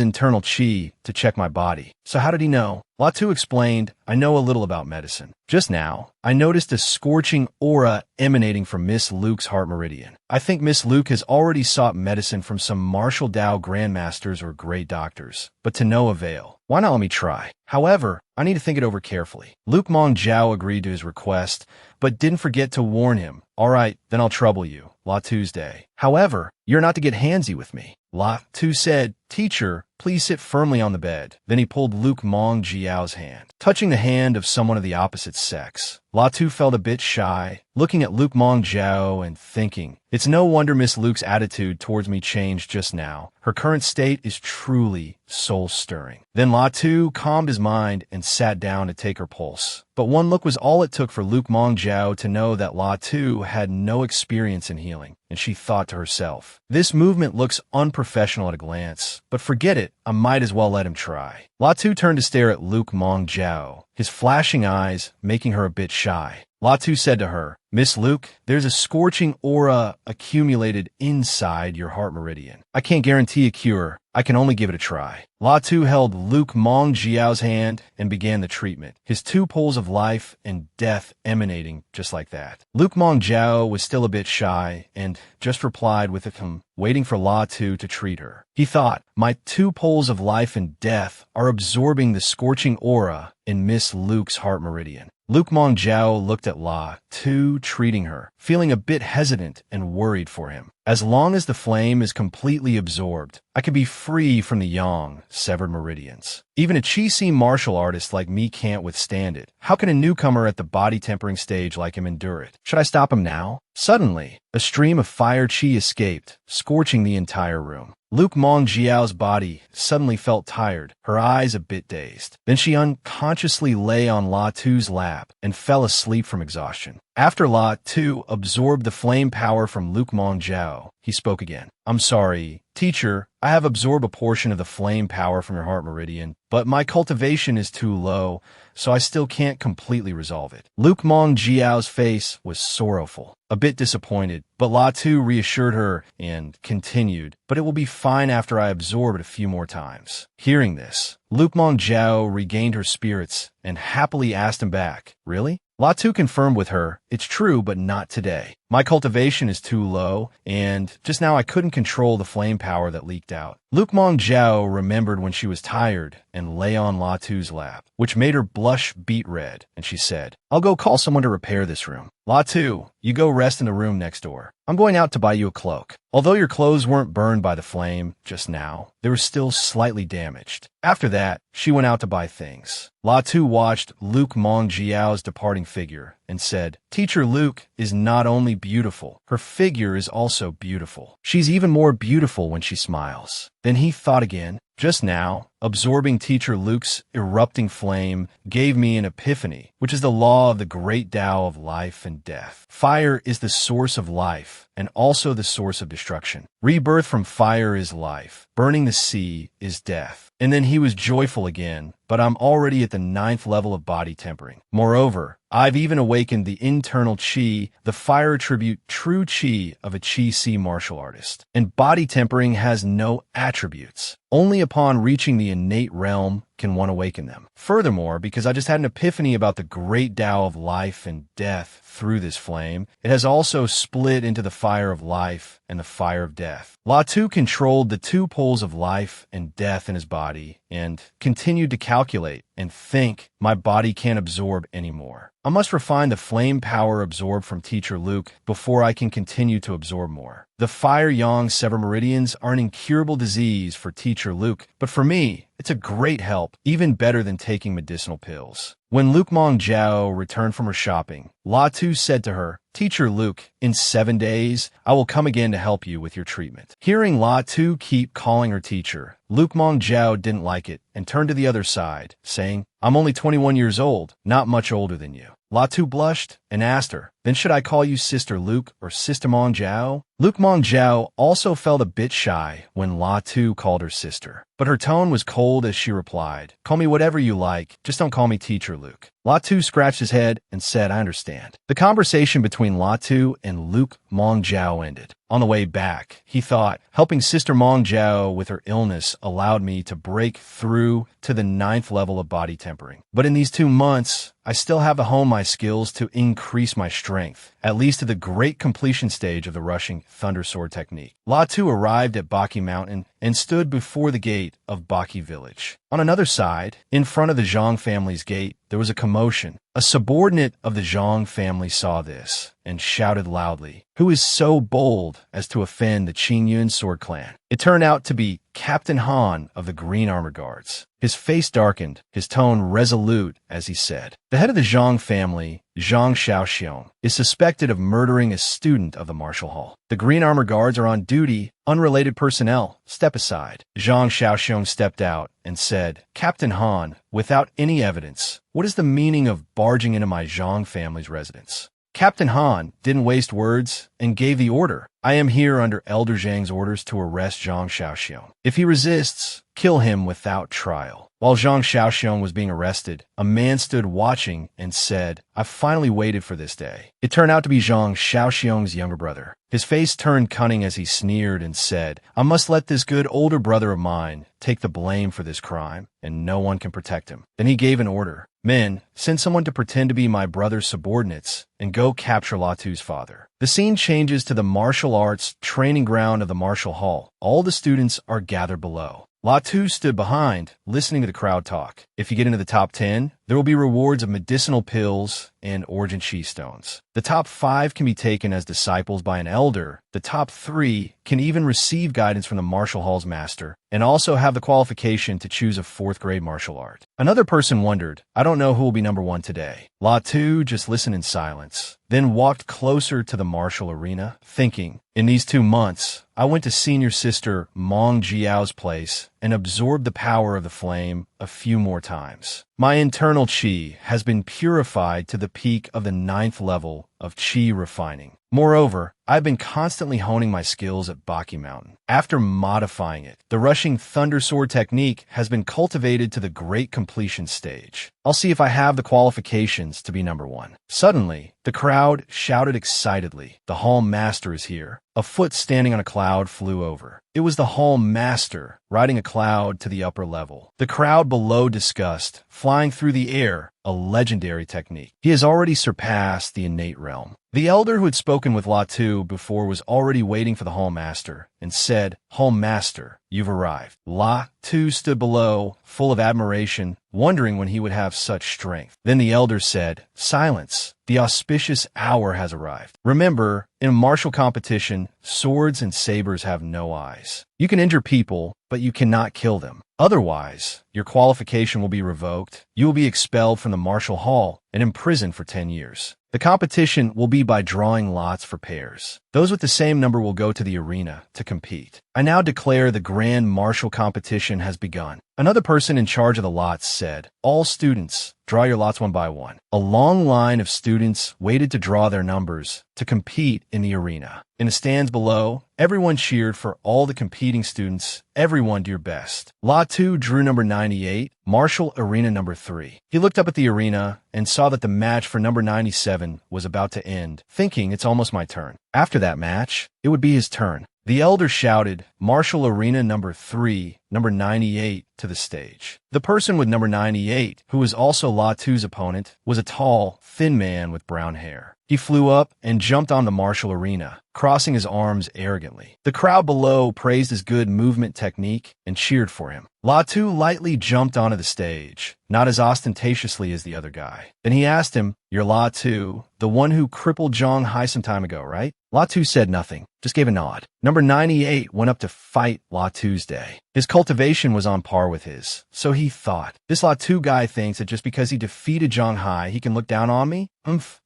internal chi to check my body. So how did he know? La Tu explained, I know a little about medicine. Just now, I noticed a scorching aura emanating from Miss Luke's heart meridian. I think Miss Luke has already sought medicine from some martial Dao grandmasters or great doctors, but to no avail. Why not let me try? However, I need to think it over carefully. Luke Mong Jiao agreed to his request, but didn't forget to warn him. All right, then I'll trouble you. La Tuesday. However, you're not to get handsy with me. La Tu said, Teacher, please sit firmly on the bed. Then he pulled Luke Mong Jiao's hand, touching the hand of someone of the opposite sex. La Tu felt a bit shy, looking at Luke Mong Jiao and thinking, it's no wonder Miss Luke's attitude towards me changed just now. Her current state is truly soul-stirring. Then La Tu calmed his mind and sat down to take her pulse. But one look was all it took for Luke Mong Jiao to know that La Tu had no experience in healing, and she thought to herself, this movement looks unprofessional at a glance, but forget it, I might as well let him try. La Tu turned to stare at Luke Mong Jiao, his flashing eyes making her a bit shy. La Tu said to her, Miss Luke, there's a scorching aura accumulated inside your heart meridian. I can't guarantee a cure. I can only give it a try. La Tu held Luke Mong Jiao's hand and began the treatment, his 2 poles of life and death emanating just like that. Luke Mong Jiao was still a bit shy and just replied with a waiting for La Tu to treat her. He thought, my 2 poles of life and death are absorbing the scorching aura in Miss Luke's heart meridian. Luke Mong Jiao looked at La Tu treating her, feeling a bit hesitant and worried for him. As long as the flame is completely absorbed, I could be free from the yang, severed meridians. Even a Chi-Si martial artist like me can't withstand it. How can a newcomer at the body tempering stage like him endure it? Should I stop him now? Suddenly, a stream of fire chi escaped, scorching the entire room. Luke Mong Jiao's body suddenly felt tired, her eyes a bit dazed. Then she unconsciously lay on La Tu's lap and fell asleep from exhaustion. After La Tu absorbed the flame power from Luke Mong Jiao, he spoke again. I'm sorry, teacher, I have absorbed a portion of the flame power from your heart meridian, but my cultivation is too low, so I still can't completely resolve it. Luke Mong Jiao's face was sorrowful, a bit disappointed, but La Tu reassured her and continued, but it will be fine after I absorb it a few more times. Hearing this, Luke Mong Jiao regained her spirits and happily asked him back, really? La Tu confirmed with her, it's true, but not today. My cultivation is too low, and just now I couldn't control the flame power that leaked out. Luke Mong Jiao remembered when she was tired and lay on La Tu's lap, which made her blush beet red, and she said, I'll go call someone to repair this room. La Tu, you go rest in the room next door. I'm going out to buy you a cloak. Although your clothes weren't burned by the flame just now, they were still slightly damaged. After that, she went out to buy things. La Tu watched Luke Mong Jiao's departing figure and said, Teacher Luke is not only beautiful, her figure is also beautiful. She's even more beautiful when she smiles. Then he thought again, just now, absorbing Teacher Luke's erupting flame gave me an epiphany, which is the law of the great Tao of life and death. Fire is the source of life and also the source of destruction. Rebirth from fire is life. Burning the sea is death. And then he was joyful again, but I'm already at the 9th level of body tempering. Moreover, I've even awakened the internal chi, the fire attribute true chi of a Chi-Si martial artist. And body tempering has no attributes, Only upon reaching the innate realm can one awaken them. Furthermore, because I just had an epiphany about the great Tao of life and death through this flame, it has also split into the fire of life and the fire of death. Latu controlled the two poles of life and death in his body and continued to calculate and think, my body can't absorb anymore. I must refine the flame power absorbed from Teacher Luke before I can continue to absorb more. The fire yang sever meridians are an incurable disease for Teacher Luke, but for me, it's a great help, even better than taking medicinal pills. When Luke Mong Jiao returned from her shopping, Latu said to her, Teacher Luke, in 7 days, I will come again to help you with your treatment. Hearing Latu keep calling her teacher, Luke Mong Jiao didn't like it and turned to the other side, saying, I'm only 21 years old, not much older than you. Latu blushed and asked her, then should I call you Sister Luke or Sister Mong Jiao? Luke Mong Jiao also felt a bit shy when Latu called her sister, but her tone was cold as she replied, call me whatever you like, just don't call me Teacher Luke. Latu scratched his head and said, I understand. The conversation between Latu and Luke Mong Jiao ended. On the way back, he thought, helping Sister Mong Jiao with her illness allowed me to break through to the 9th level of body tempering. But in these 2 months, I still have to hone my skills to increase my strength, at least to the great completion stage of the rushing Thunder Sword technique. Latu arrived at Baki Mountain and stood before the gate of Baki Village. On another side, in front of the Zhang family's gate, there was a commotion. A subordinate of the Zhang family saw this and shouted loudly, who is so bold as to offend the Qingyun sword clan? It turned out to be Captain Han of the Green Armor Guards. His face darkened, his tone resolute as he said, the head of the Zhang family, Zhang Xiaoxiong, is suspected of murdering a student of the Martial Hall. The Green Armor Guards are on duty. Unrelated personnel, step aside. Zhang Xiaoxiong stepped out and said, Captain Han, without any evidence, what is the meaning of barging into my Zhang family's residence? Captain Han didn't waste words and gave the order. I am here under Elder Zhang's orders to arrest Zhang Xiaoxiong. If he resists, kill him without trial. While Zhang Xiaoxiong was being arrested, a man stood watching and said, I finally waited for this day. It turned out to be Zhang Xiaoxiong's younger brother. His face turned cunning as he sneered and said, I must let this good older brother of mine take the blame for this crime, and no one can protect him. Then he gave an order. Men, send someone to pretend to be my brother's subordinates and go capture Latu's father. The scene changes to the martial arts training ground of the Martial Hall. All the students are gathered below. Latu stood behind, listening to the crowd talk. If you get into the top 10, there will be rewards of medicinal pills and origin chi stones. The top 5 can be taken as disciples by an elder. The top 3 can even receive guidance from the Martial Hall's master and also have the qualification to choose a 4th grade martial art. Another person wondered, I don't know who will be number 1 today. Latu just listened in silence, then walked closer to the martial arena, thinking, in these 2 months, I went to senior sister Mong Jiao's place and absorbed the power of the flame a few more times. My internal chi has been purified to the peak of the 9th level of chi refining. Moreover, I've been constantly honing my skills at Baki Mountain. After modifying it, the rushing Thunder Sword technique has been cultivated to the great completion stage. I'll see if I have the qualifications to be number 1. Suddenly, the crowd shouted excitedly, the Hall Master is here. A foot standing on a cloud flew over. It was the Hall Master, riding a cloud to the upper level. The crowd below discussed, flying through the air, a legendary technique. He has already surpassed the innate realm. The elder who had spoken with Latu before was already waiting for the Hall Master and said, Hall Master, you've arrived. Latu stood below, full of admiration, wondering when he would have such strength. Then the elder said, silence. The auspicious hour has arrived. Remember, in a martial competition, swords and sabers have no eyes. You can injure people, but you cannot kill them. Otherwise, your qualification will be revoked, you will be expelled from the martial hall, and imprisoned for 10 years. The competition will be by drawing lots for pairs. Those with the same number will go to the arena to compete. I now declare the grand martial competition has begun. Another person in charge of the lots said, all students, draw your lots one by one. A long line of students waited to draw their numbers to compete in the arena. In the stands below, everyone cheered for all the competing students. Everyone do your best. Latu drew number 98, Martial Arena number 3. He looked up at the arena and saw that the match for number 97 was about to end, thinking it's almost my turn. After that match, it would be his turn. The elder shouted, Martial Arena number 3, number 98, to the stage. The person with number 98, who was also La Tu's opponent, was a tall, thin man with brown hair. He flew up and jumped on the martial arena, crossing his arms arrogantly. The crowd below praised his good movement technique and cheered for him. La Tu lightly jumped onto the stage, not as ostentatiously as the other guy. Then he asked him, "You're La Tu, the one who crippled Zhang Hai some time ago, right?" La Tu said nothing, just gave a nod. Number 98 went up to fight La Tu's day. His cultivation was on par with his, so he thought, this La Tu guy thinks that just because he defeated Zhang Hai, he can look down on me?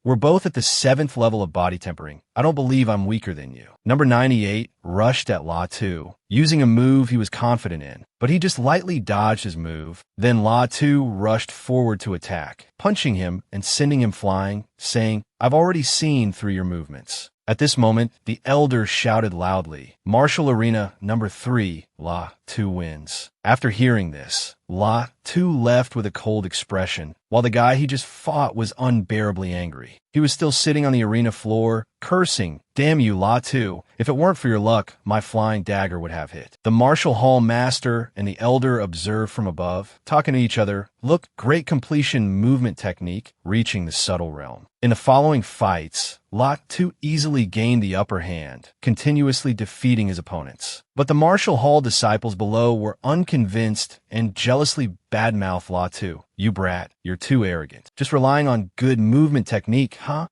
We're both at the 7th level of body tempering. I don't believe I'm weaker than you. Number 98 rushed at La Tu, using a move he was confident in, but he just lightly dodged his move. Then La Tu rushed forward to attack, punching him and sending him flying, saying, "I've already seen through your movements." At this moment, the elder shouted loudly, "Martial Arena number 3, La Tu wins." After hearing this, La Tu left with a cold expression, while the guy he just fought was unbearably angry. He was still sitting on the arena floor, cursing, "Damn you, La Tu. If it weren't for your luck, my flying dagger would have hit." The martial hall master and the elder observed from above, talking to each other. Look, great completion movement technique, reaching the subtle realm. In the following fights, La Tu easily gained the upper hand, continuously defeating his opponents. But the martial hall disciples below were unconvinced and jealously badmouthed La Tu. "You brat, you're too arrogant. Just relying on good movement technique, huh?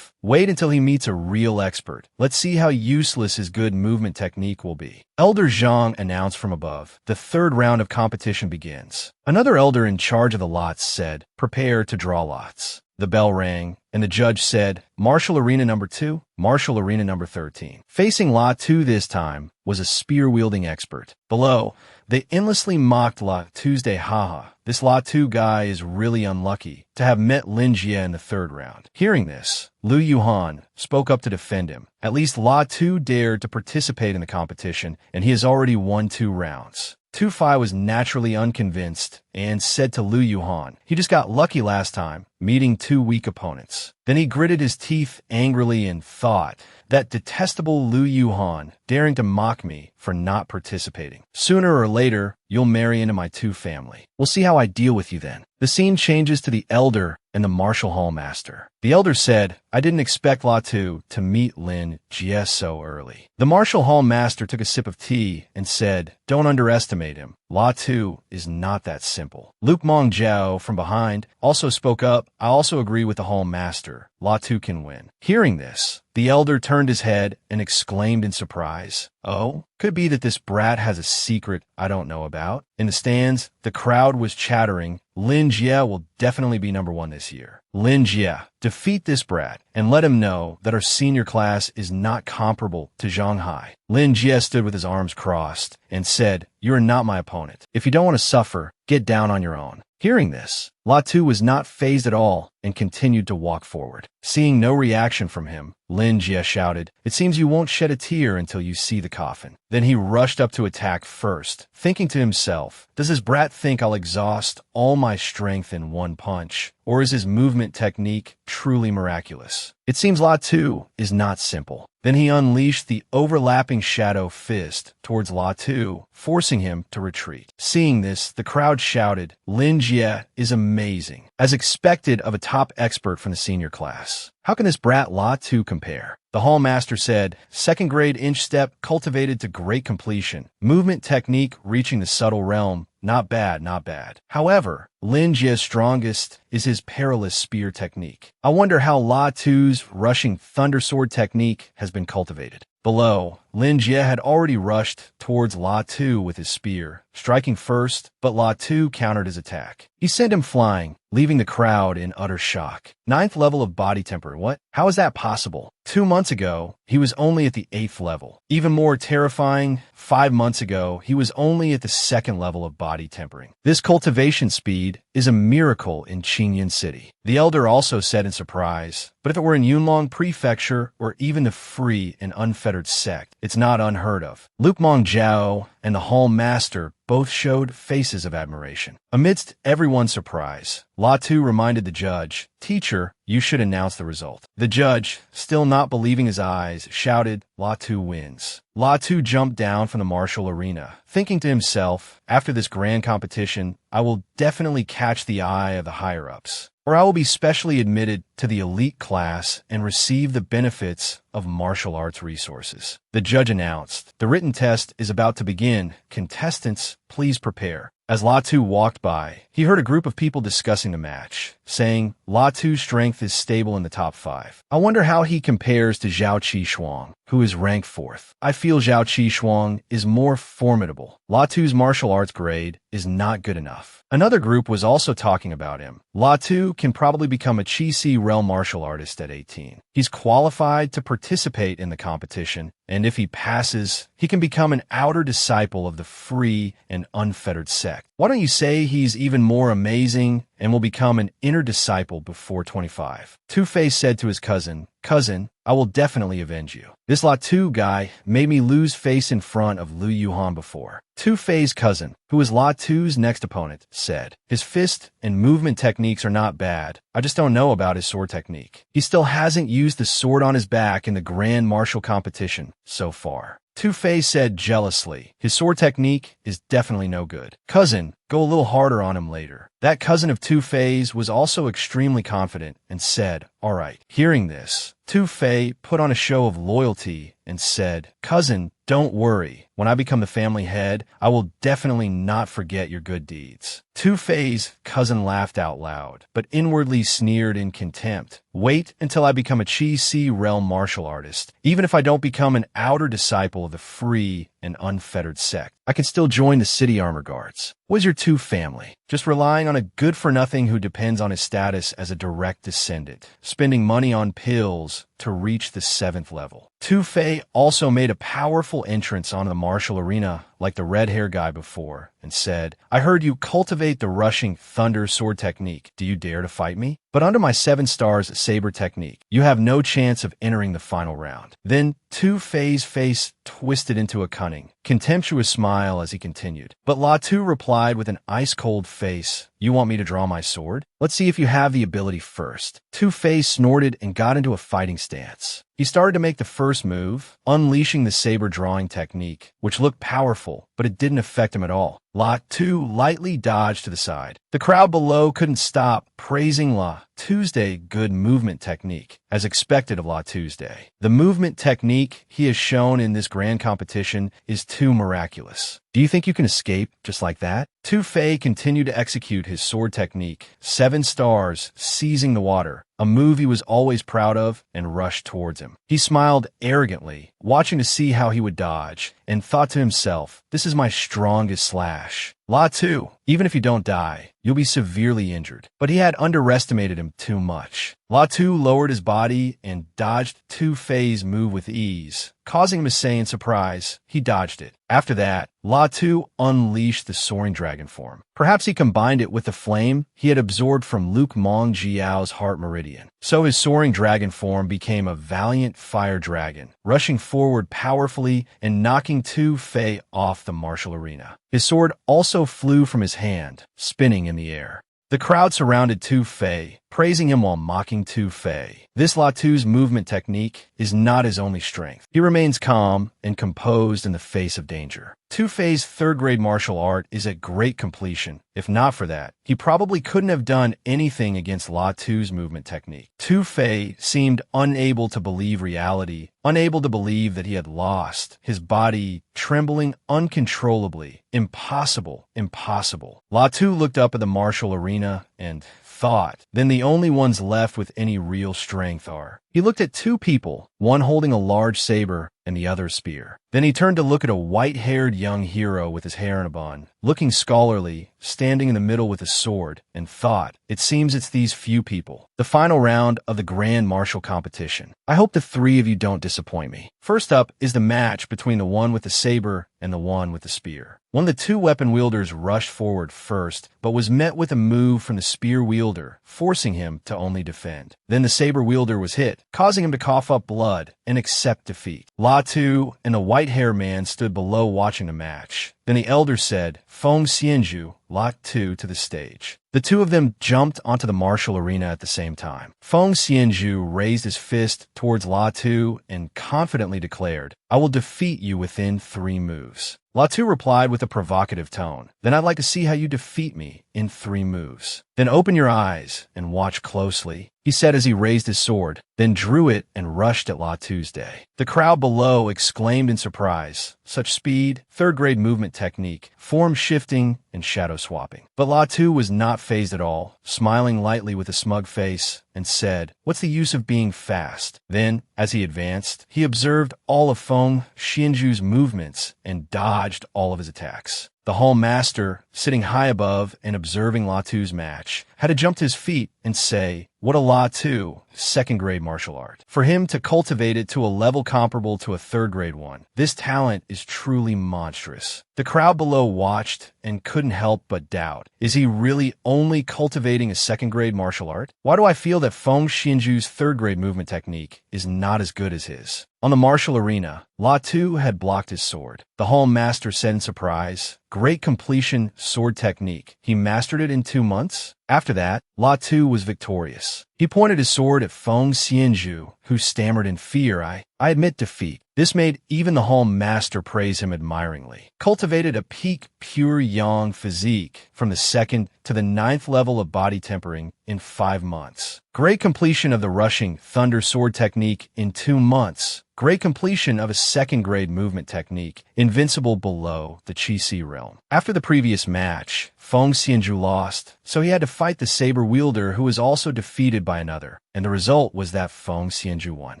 Wait until he meets a real expert. Let's see how useless his good movement technique will be." Elder Zhang announced from above, "The 3rd round of competition begins." Another elder in charge of the lots said, "Prepare to draw lots." The bell rang, and the judge said, "Martial Arena number 2, Martial Arena number 13. Facing La Tu this time was a spear-wielding expert. Below, they endlessly mocked La Tu's day. Haha, this La Tu guy is really unlucky to have met Lin Jie in the 3rd round. Hearing this, Lu Yuhan spoke up to defend him. At least La Tu dared to participate in the competition, and he has already won 2 rounds. Tu Fai was naturally unconvinced and said to Lu Yuhan, he just got lucky last time, meeting 2 weak opponents. Then he gritted his teeth angrily and thought, that detestable Lu Yuhan daring to mock me for not participating. Sooner or later, you'll marry into my Tu family. We'll see how I deal with you then. The scene changes to the elder and the martial hall master. The elder said, "I didn't expect La Tu to meet Lin Jie so early." The martial hall master took a sip of tea and said, "Don't underestimate him. La Tu is not that simple." Luke Mong Jiao from behind also spoke up, "I also agree with the hall master. La Tu can win." Hearing this, the elder turned his head and exclaimed in surprise, "Oh, could be that this brat has a secret I don't know about." In the stands, the crowd was chattering, "Lin Jie will definitely be number 1 this year. Lin Jie, defeat this brat and let him know that our senior class is not comparable to Zhang Hai." Lin Jie stood with his arms crossed and said, "You are not my opponent. If you don't want to suffer, get down on your own." Hearing this, La Tu was not fazed at all and continued to walk forward. Seeing no reaction from him, Lin Jie shouted, "It seems you won't shed a tear until you see the coffin." Then he rushed up to attack first, thinking to himself, does this brat think I'll exhaust all my strength in one punch? Or is his movement technique truly miraculous? It seems La Tu is not simple. Then he unleashed the overlapping shadow fist towards La Tu, forcing him to retreat. Seeing this, the crowd shouted, "Lin Jie is amazing," as expected of a top expert from the senior class. How can this brat La Tu compare? The hall master said, 2nd grade inch step cultivated to great completion. Movement technique reaching the subtle realm. Not bad, not bad. However, Lin Jie's strongest is his perilous spear technique. I wonder how La Tu's rushing thunder sword technique has been cultivated. Below, Lin Jie had already rushed towards La Tu with his spear, striking first, but La Tu countered his attack. He sent him flying, leaving the crowd in utter shock. 9th level of body temper, what? How is that possible? 2 months ago, he was only at the 8th level. Even more terrifying, 5 months ago, he was only at the 2nd level of body tempering. This cultivation speed is a miracle in Qingyan City. The elder also said in surprise, But if it were in Yunlong Prefecture or even the free and unfettered sect, it's not unheard of. Lukmong Jiao and the Hall Master both showed faces of admiration. Amidst everyone's surprise, La Tu reminded the judge, "Teacher, you should announce the result." The judge, still not believing his eyes, shouted, "La Tu wins." La Tu jumped down from the martial arena, thinking to himself, after this grand competition, I will definitely catch the eye of the higher-ups, or I will be specially admitted to the elite class and receive the benefits of martial arts resources. The judge announced, "The written test is about to begin. Contestants, please prepare." As La Tu walked by, he heard a group of people discussing the match, saying, La Tu's strength is stable in the top 5. I wonder how he compares to Zhao Qishuang, who is ranked 4th. I feel Zhao Qishuang is more formidable. La Tu's martial arts grade is not good enough. Another group was also talking about him. La Tu can probably become a Qi realm martial artist at 18. He's qualified to participate in the competition, and if he passes, he can become an outer disciple of the free and unfettered sect. Why don't you say he's even more amazing and will become an inner disciple before 25? Two-Face said to his cousin, "Cousin, I will definitely avenge you. This La Tu guy made me lose face in front of Lu Yuhan before." Two-Face's cousin, who was La Tu's next opponent, said, "His fist and movement techniques are not bad. I just don't know about his sword technique. He still hasn't used the sword on his back in the grand martial competition so far." Two-Face said jealously, "His sword technique is definitely no good. Cousin, go a little harder on him later." That cousin of Two-Face was also extremely confident and said, "All right." Hearing this, Two-Face put on a show of loyalty and said, "Cousin, don't worry. When I become the family head, I will definitely not forget your good deeds." Two-Face's cousin laughed out loud, but inwardly sneered in contempt. "Wait until I become a Qi realm martial artist. Even if I don't become an outer disciple of the free and unfettered sect, I can still join the city armor guards." Was your Two family just relying on a good-for-nothing who depends on his status as a direct descendant, spending money on pills to reach the 7th level? Two-Face also made a powerful entrance onto the martial arena like the red-hair guy before and said, "I heard you cultivate the rushing thunder sword technique. Do you dare to fight me? But under my 7 stars saber technique, you have no chance of entering the final round." Then Two-Face's face twisted into a cunning, contemptuous smile as he continued. But La Tu replied with an ice-cold face, "You want me to draw my sword? Let's see if you have the ability first." Two-Face snorted and got into a fighting stance. He started to make the first move, unleashing the saber drawing technique, which looked powerful, but it didn't affect him at all. La Tu lightly dodged to the side. The crowd below couldn't stop praising La Tuesday good movement technique, as expected of La Tuesday. The movement technique he has shown in this grand competition is too miraculous. Do you think you can escape just like that? Two-Face continued to execute his sword technique, 7 stars, seizing the water, a move he was always proud of, and rushed towards him. He smiled arrogantly, watching to see how he would dodge, and thought to himself, "This is my strongest slash." La Tu, even if you don't die, you'll be severely injured. But he had underestimated him too much. La Tu lowered his body and dodged Two-Face's move with ease, causing him to say in surprise, he dodged it. After that, La Tu unleashed the soaring dragon form. Perhaps he combined it with the flame he had absorbed from Lukmong Jiao's heart meridian. So his soaring dragon form became a valiant fire dragon, rushing forward powerfully and knocking Two-Face off the martial arena. His sword also flew from his hand, spinning in the air. The crowd surrounded Two-Face, praising him while mocking Two-Face. This La Tu's movement technique is not his only strength. He remains calm and composed in the face of danger. Two-Face's 3rd-grade martial art is a great completion. If not for that, he probably couldn't have done anything against La Tu's movement technique. Two-Face seemed unable to believe reality, unable to believe that he had lost, his body trembling uncontrollably. Impossible, impossible. La Tu looked up at the martial arena and thought, then the only ones left with any real strength are. He looked at 2 people, one holding a large saber and the other a spear. Then he turned to look at a white-haired young hero with his hair in a bun, looking scholarly, standing in the middle with a sword, and thought, it seems it's these few people. The final round of the grand martial competition. I hope the three of you don't disappoint me. First up is the match between the one with the saber and the one with the spear. One of the two weapon wielders rushed forward first, but was met with a move from the spear wielder, forcing him to only defend. Then the saber wielder was hit, causing him to cough up blood and accept defeat. Latu and the white-haired man stood below watching the match. Then the elder said, Feng Xianju, Lot 2 to the stage. The two of them jumped onto the martial arena at the same time. Feng Xianju raised his fist towards Latu and confidently declared, I will defeat you within 3 moves. Latu replied with a provocative tone, then I'd like to see how you defeat me in 3 moves. Then open your eyes and watch closely, he said as he raised his sword, then drew it and rushed at Latu's day. The crowd below exclaimed in surprise. Such speed, third-grade movement technique, form shifting, and shadow swapping. But Latu was not fazed at all, smiling lightly with a smug face, and said, what's the use of being fast? Then, as he advanced, he observed all of Feng Xianju's movements and dodged all of his attacks. The Hall Master, sitting high above and observing Latu's match, had to jump to his feet and say, what a Latu, second-grade martial art. For him to cultivate it to a level comparable to a third-grade one, this talent is truly monstrous. The crowd below watched and couldn't help but doubt, is he really only cultivating a second-grade martial art? Why do I feel that Feng Xianju's third-grade movement technique is not as good as his? On the martial arena, Latu had blocked his sword. The Hall Master said in surprise, great completion sword technique. He mastered it in 2 months? After that, Latu was victorious. He pointed his sword at Feng Xianju, who stammered in fear, I admit defeat. This made even the Hall Master praise him admiringly. Cultivated a peak pure yang physique from the 2nd to the 9th level of body tempering in 5 months. Great completion of the rushing thunder sword technique in 2 months. Great completion of a second-grade movement technique, invincible below the Qi-Si realm. After the previous match, Feng Xianju lost, so he had to fight the saber wielder who was also defeated by another, and the result was that Feng Xianju won.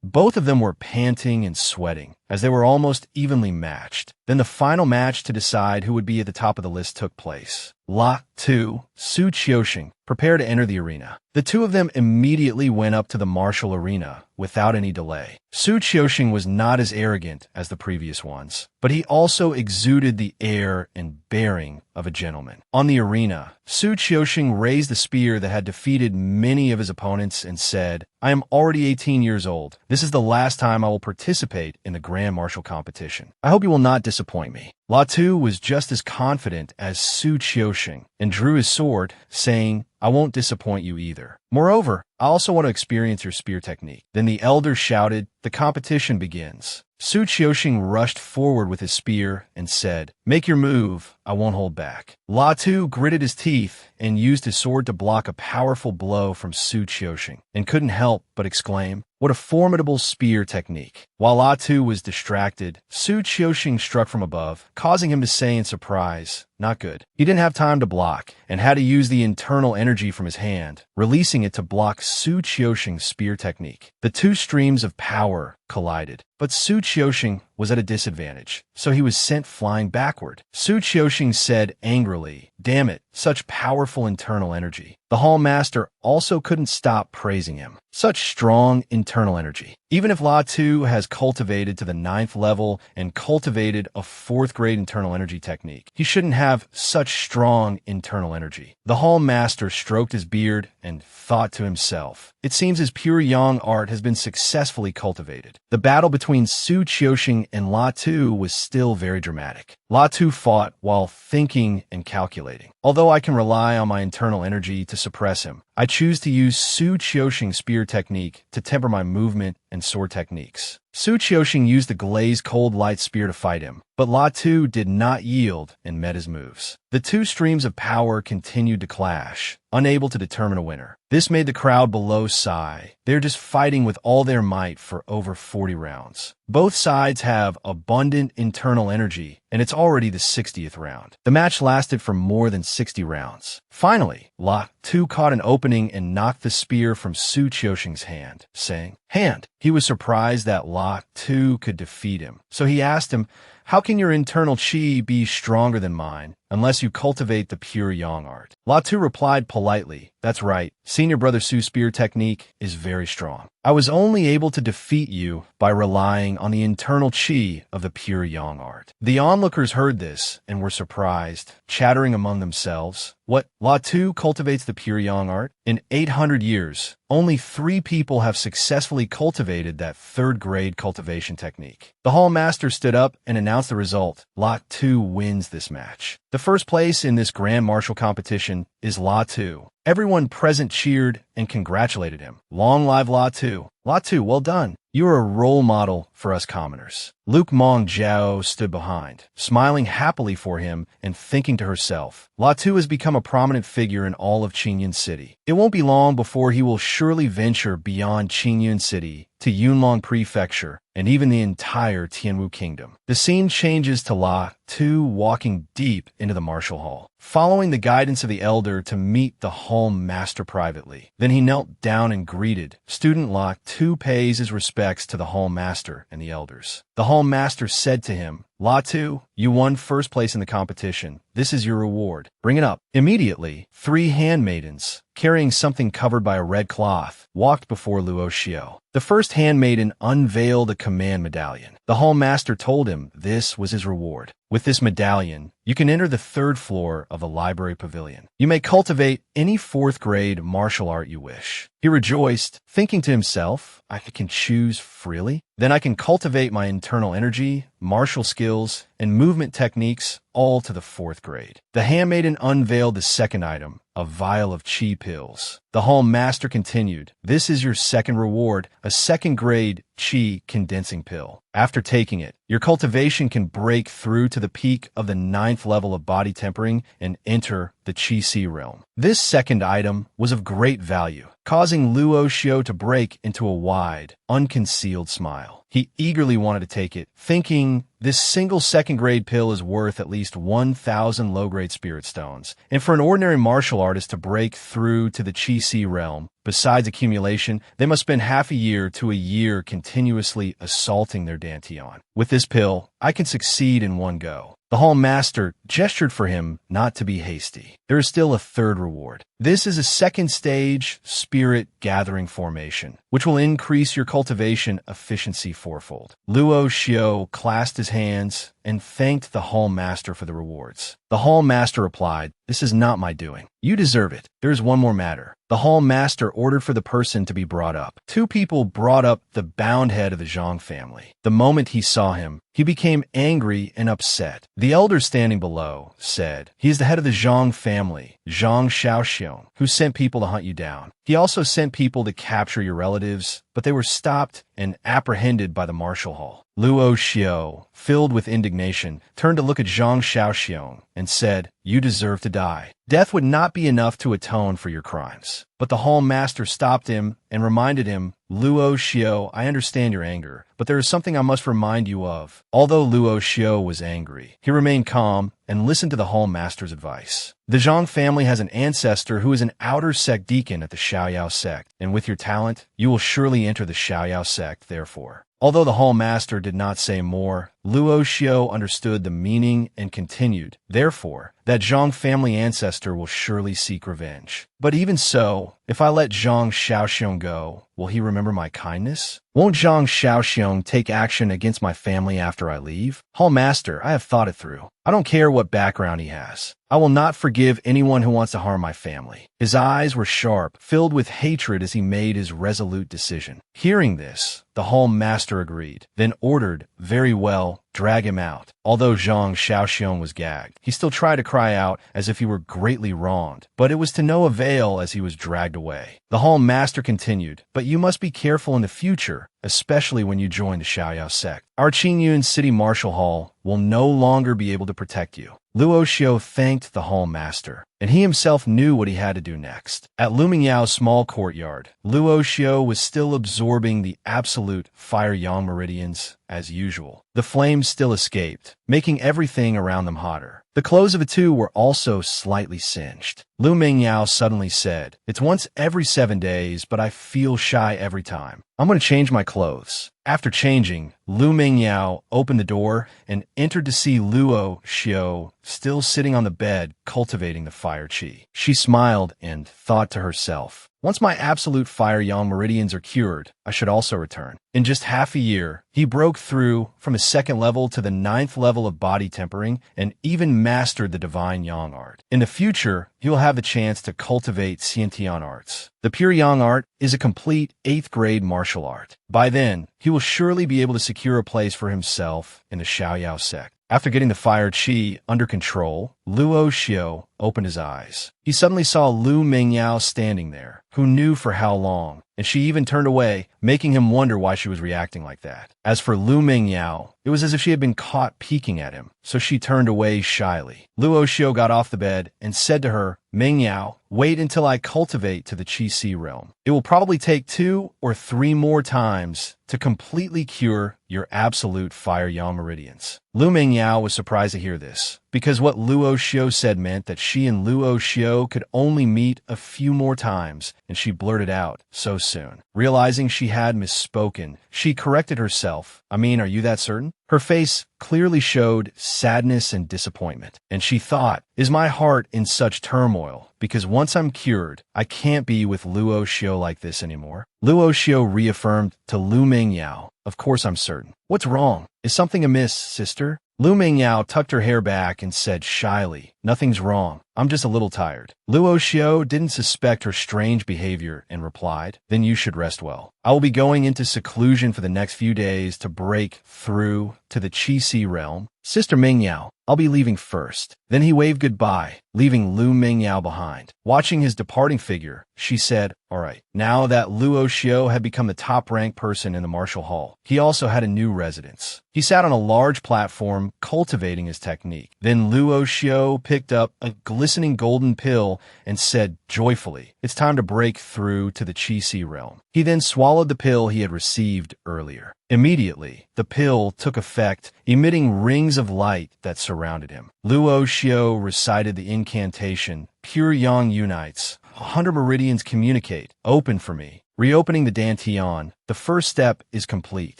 Both of them were panting and sweating, as they were almost evenly matched. Then the final match to decide who would be at the top of the list took place. Lot 2, Su Qiuxing, prepare to enter the arena. The two of them immediately went up to the martial arena without any delay. Su Qiuxing was not as arrogant as the previous ones, but he also exuded the air and bearing of a gentleman. On the arena, Su Qiuxing raised the spear that had defeated many of his opponents and said, I am already 18 years old. This is the last time I will participate in the grand martial competition. I hope you will not disappoint me. Latu was just as confident as Su Qiuxing and drew his sword, saying, I won't disappoint you either. Moreover, I also want to experience your spear technique. Then the elder shouted, the competition begins. Su Qiuxing rushed forward with his spear and said, make your move, I won't hold back. Latu gritted his teeth and used his sword to block a powerful blow from Su Qiuxing, and couldn't help but exclaim, what a formidable spear technique. While Latu was distracted, Su Qiuxing struck from above, causing him to say in surprise, not good. He didn't have time to block, and had to use the internal energy from his hand, releasing it to block Su Qiuxing's spear technique. The two streams of power collided, but Su Qiuxing was at a disadvantage, so he was sent flying backward. Su Qiuxing said angrily, damn it, such powerful internal energy. The Hall Master also couldn't stop praising him. Such strong internal energy. Even if Latu has cultivated to the 9th level and cultivated a 4th-grade internal energy technique, he shouldn't have such strong internal energy. The Hall Master stroked his beard and thought to himself, it seems his pure yang art has been successfully cultivated. The battle between Su Qiuxing and Latu was still very dramatic. Latu fought while thinking and calculating. Although I can rely on my internal energy to suppress him, I choose to use Su Qiuxing's spear technique to temper my movement and sword techniques. Su Qiuxing used the glazed cold light spear to fight him, but Latu did not yield and met his moves. The two streams of power continued to clash, unable to determine a winner. This made the crowd below sigh, They're just fighting with all their might for over 40 rounds. Both sides have abundant internal energy, and it's already the 60th round. The match lasted for more than 60 rounds. Finally, La Tu caught an opening and knocked the spear from Su Qiusheng's hand, saying, "Hand." He was surprised that La Tu could defeat him, so he asked him, "How can your internal qi be stronger than mine unless you cultivate the pure yang art?" La Tu replied politely, "That's right. Senior Brother Su's spear technique is very strong. I was only able to defeat you by relying on the internal qi of the pure yang art." The onlookers heard this and were surprised, chattering among themselves. What? La Tu cultivates the pure yang art? In 800 years, only 3 people have successfully cultivated that third-grade cultivation technique. The Hall Master stood up and announced the result. La Tu wins this match. The first place in this grand martial competition is La Tu. Everyone present cheered and congratulated him. Long live La Tu. La Tu, well done. You are a role model for us commoners. Luke Mong Jiao stood behind, smiling happily for him and thinking to herself, La Tu has become a prominent figure in all of Qingyun City. It won't be long before he will surely venture beyond Qingyun City to Yunlong Prefecture and even the entire Tianwu Kingdom. The scene changes to La Tu walking deep into the martial hall, following the guidance of the elder to meet the hall master privately. Then he knelt down and greeted. Student La Tu pays his respects to the hall master and the elders. The hall master said to him, La Tu, you won first place in the competition. This is your reward. Bring it up. Immediately, 3 handmaidens, carrying something covered by a red cloth, walked before Luo Xiao. The first handmaiden unveiled a command medallion. The hall master told him this was his reward. With this medallion, you can enter the 3rd floor of the library pavilion. You may cultivate any 4th-grade martial art you wish. He rejoiced, thinking to himself, I can choose freely? Then I can cultivate my internal energy, martial skills, and movement techniques all to the 4th grade. The handmaiden unveiled the second item, a vial of qi pills. The hall master continued, this is your second reward, a 2nd-grade qi condensing pill. After taking it, your cultivation can break through to the peak of the 9th level of body tempering and enter the qi realm. This second item was of great value, causing Luo Xiao to break into a wide, unconcealed smile. He eagerly wanted to take it, thinking this single 2nd-grade pill is worth at least 1,000 low-grade spirit stones. And for an ordinary martial artist to break through to the qi realm, besides accumulation, they must spend half a year to a year continuously assaulting their dantian. With this pill, I can succeed in one go. The hall master gestured for him not to be hasty. There is still a 3rd reward. This is a 2nd-stage spirit gathering formation, which will increase your cultivation efficiency 4-fold. Luo Xiao clasped his hands and thanked the hall master for the rewards. The hall master replied, this is not my doing. You deserve it. There is one more matter. The hall master ordered for the person to be brought up. 2 people brought up the bound head of the Zhang family. The moment he saw him, he became angry and upset. The elder standing below said, he is the head of the Zhang family, Zhang Xiaoxiong, who sent people to hunt you down. He also sent people to capture your relatives, but they were stopped and apprehended by the martial hall. Luo Xiao, filled with indignation, turned to look at Zhang Xiaoxiong and said, you deserve to die. Death would not be enough to atone for your crimes. But the hall master stopped him and reminded him, Luo Xiao, I understand your anger, but there is something I must remind you of. Although Luo Xiao was angry, he remained calm and listened to the hall master's advice. The Zhang family has an ancestor who is an outer sect deacon at the Xiaoyao sect, and with your talent, you will surely enter the Xiaoyao sect, therefore. Although the hall master did not say more, Luo Xiao understood the meaning and continued, therefore, that Zhang family ancestor will surely seek revenge. But even so, if I let Zhang Xiaoxiong go, will he remember my kindness? Won't Zhang Xiaoxiong take action against my family after I leave? Hall master, I have thought it through. I don't care what background he has. I will not forgive anyone who wants to harm my family. His eyes were sharp, filled with hatred as he made his resolute decision. Hearing this, the hall master agreed, then ordered, very well, drag him out. Although Zhang Xiaoxiong was gagged, he still tried to cry out as if he were greatly wronged, but it was to no avail as he was dragged away. The hall master continued, but you must be careful in the future, especially when you join the Xiaoyao sect. Our Qingyun City Martial Hall will no longer be able to protect you. Luo Xiao thanked the hall master, and he himself knew what he had to do next. At Lu Mingyao's small courtyard, Luo Xiao was still absorbing the absolute fire-yang meridians as usual. The flames still escaped, making everything around them hotter. The clothes of the two were also slightly singed. Lu Mingyao suddenly said, "It's once every 7 days, but I feel shy every time. I'm going to change my clothes." After changing, Lu Mingyao opened the door and entered to see Luo Xiao still sitting on the bed cultivating the fire qi. She smiled and thought to herself, "Once my absolute fire-yang meridians are cured, I should also return." In just half a year, he broke through from his 2nd level to the 9th level of body tempering and even mastered the divine yang art. In the future, he will have the chance to cultivate Xiantian arts. The pure yang art is a complete 8th grade martial art. By then, he will surely be able to secure a place for himself in the Xiaoyao sect. After getting the fire qi under control, Luo Xiao opened his eyes. He suddenly saw Lu Mingyao standing there, who knew for how long, and she even turned away, making him wonder why she was reacting like that. As for Lu Mingyao, it was as if she had been caught peeking at him, so she turned away shyly. Luo Xiao got off the bed and said to her, "Mingyao, wait until I cultivate to the Qi Si realm. It will probably take 2 or 3 more times to completely cure your absolute fire-yang meridians." Lu Mingyao was surprised to hear this, because what Luo Xiao said meant that she and Luo Xiao could only meet a few more times, and she blurted out, "So soon." Realizing she had misspoken, she corrected herself. "I mean, are you that certain?" Her face clearly showed sadness and disappointment, and she thought, "Is my heart in such turmoil? Because once I'm cured, I can't be with Luo Xiao like this anymore." Luo Xiao reaffirmed to Lu Mingyao, "Of course I'm certain. What's wrong? Is something amiss, sister?" Lu Mingyao tucked her hair back and said shyly, "Nothing's wrong. I'm just a little tired." Luo Xiao didn't suspect her strange behavior and replied, "Then you should rest well. I will be going into seclusion for the next few days to break through to the Qi Si realm. Sister Mingyao, I'll be leaving first." Then he waved goodbye, leaving Lu Mingyao behind. Watching his departing figure, she said, "All right." Now that Luo Xiao had become the top-ranked person in the martial hall, he also had a new residence. He sat on a large platform, cultivating his technique. Then Luo Xiao picked up a glistening golden pill and said joyfully, "It's time to break through to the Qi Si realm." He then swallowed the pill he had received earlier. Immediately, the pill took effect, emitting rings of light that surrounded him. Luo Xiao recited the incantation, "Pure Yang unites. 100 meridians communicate. Open for me." Reopening the Dantian, the first step is complete.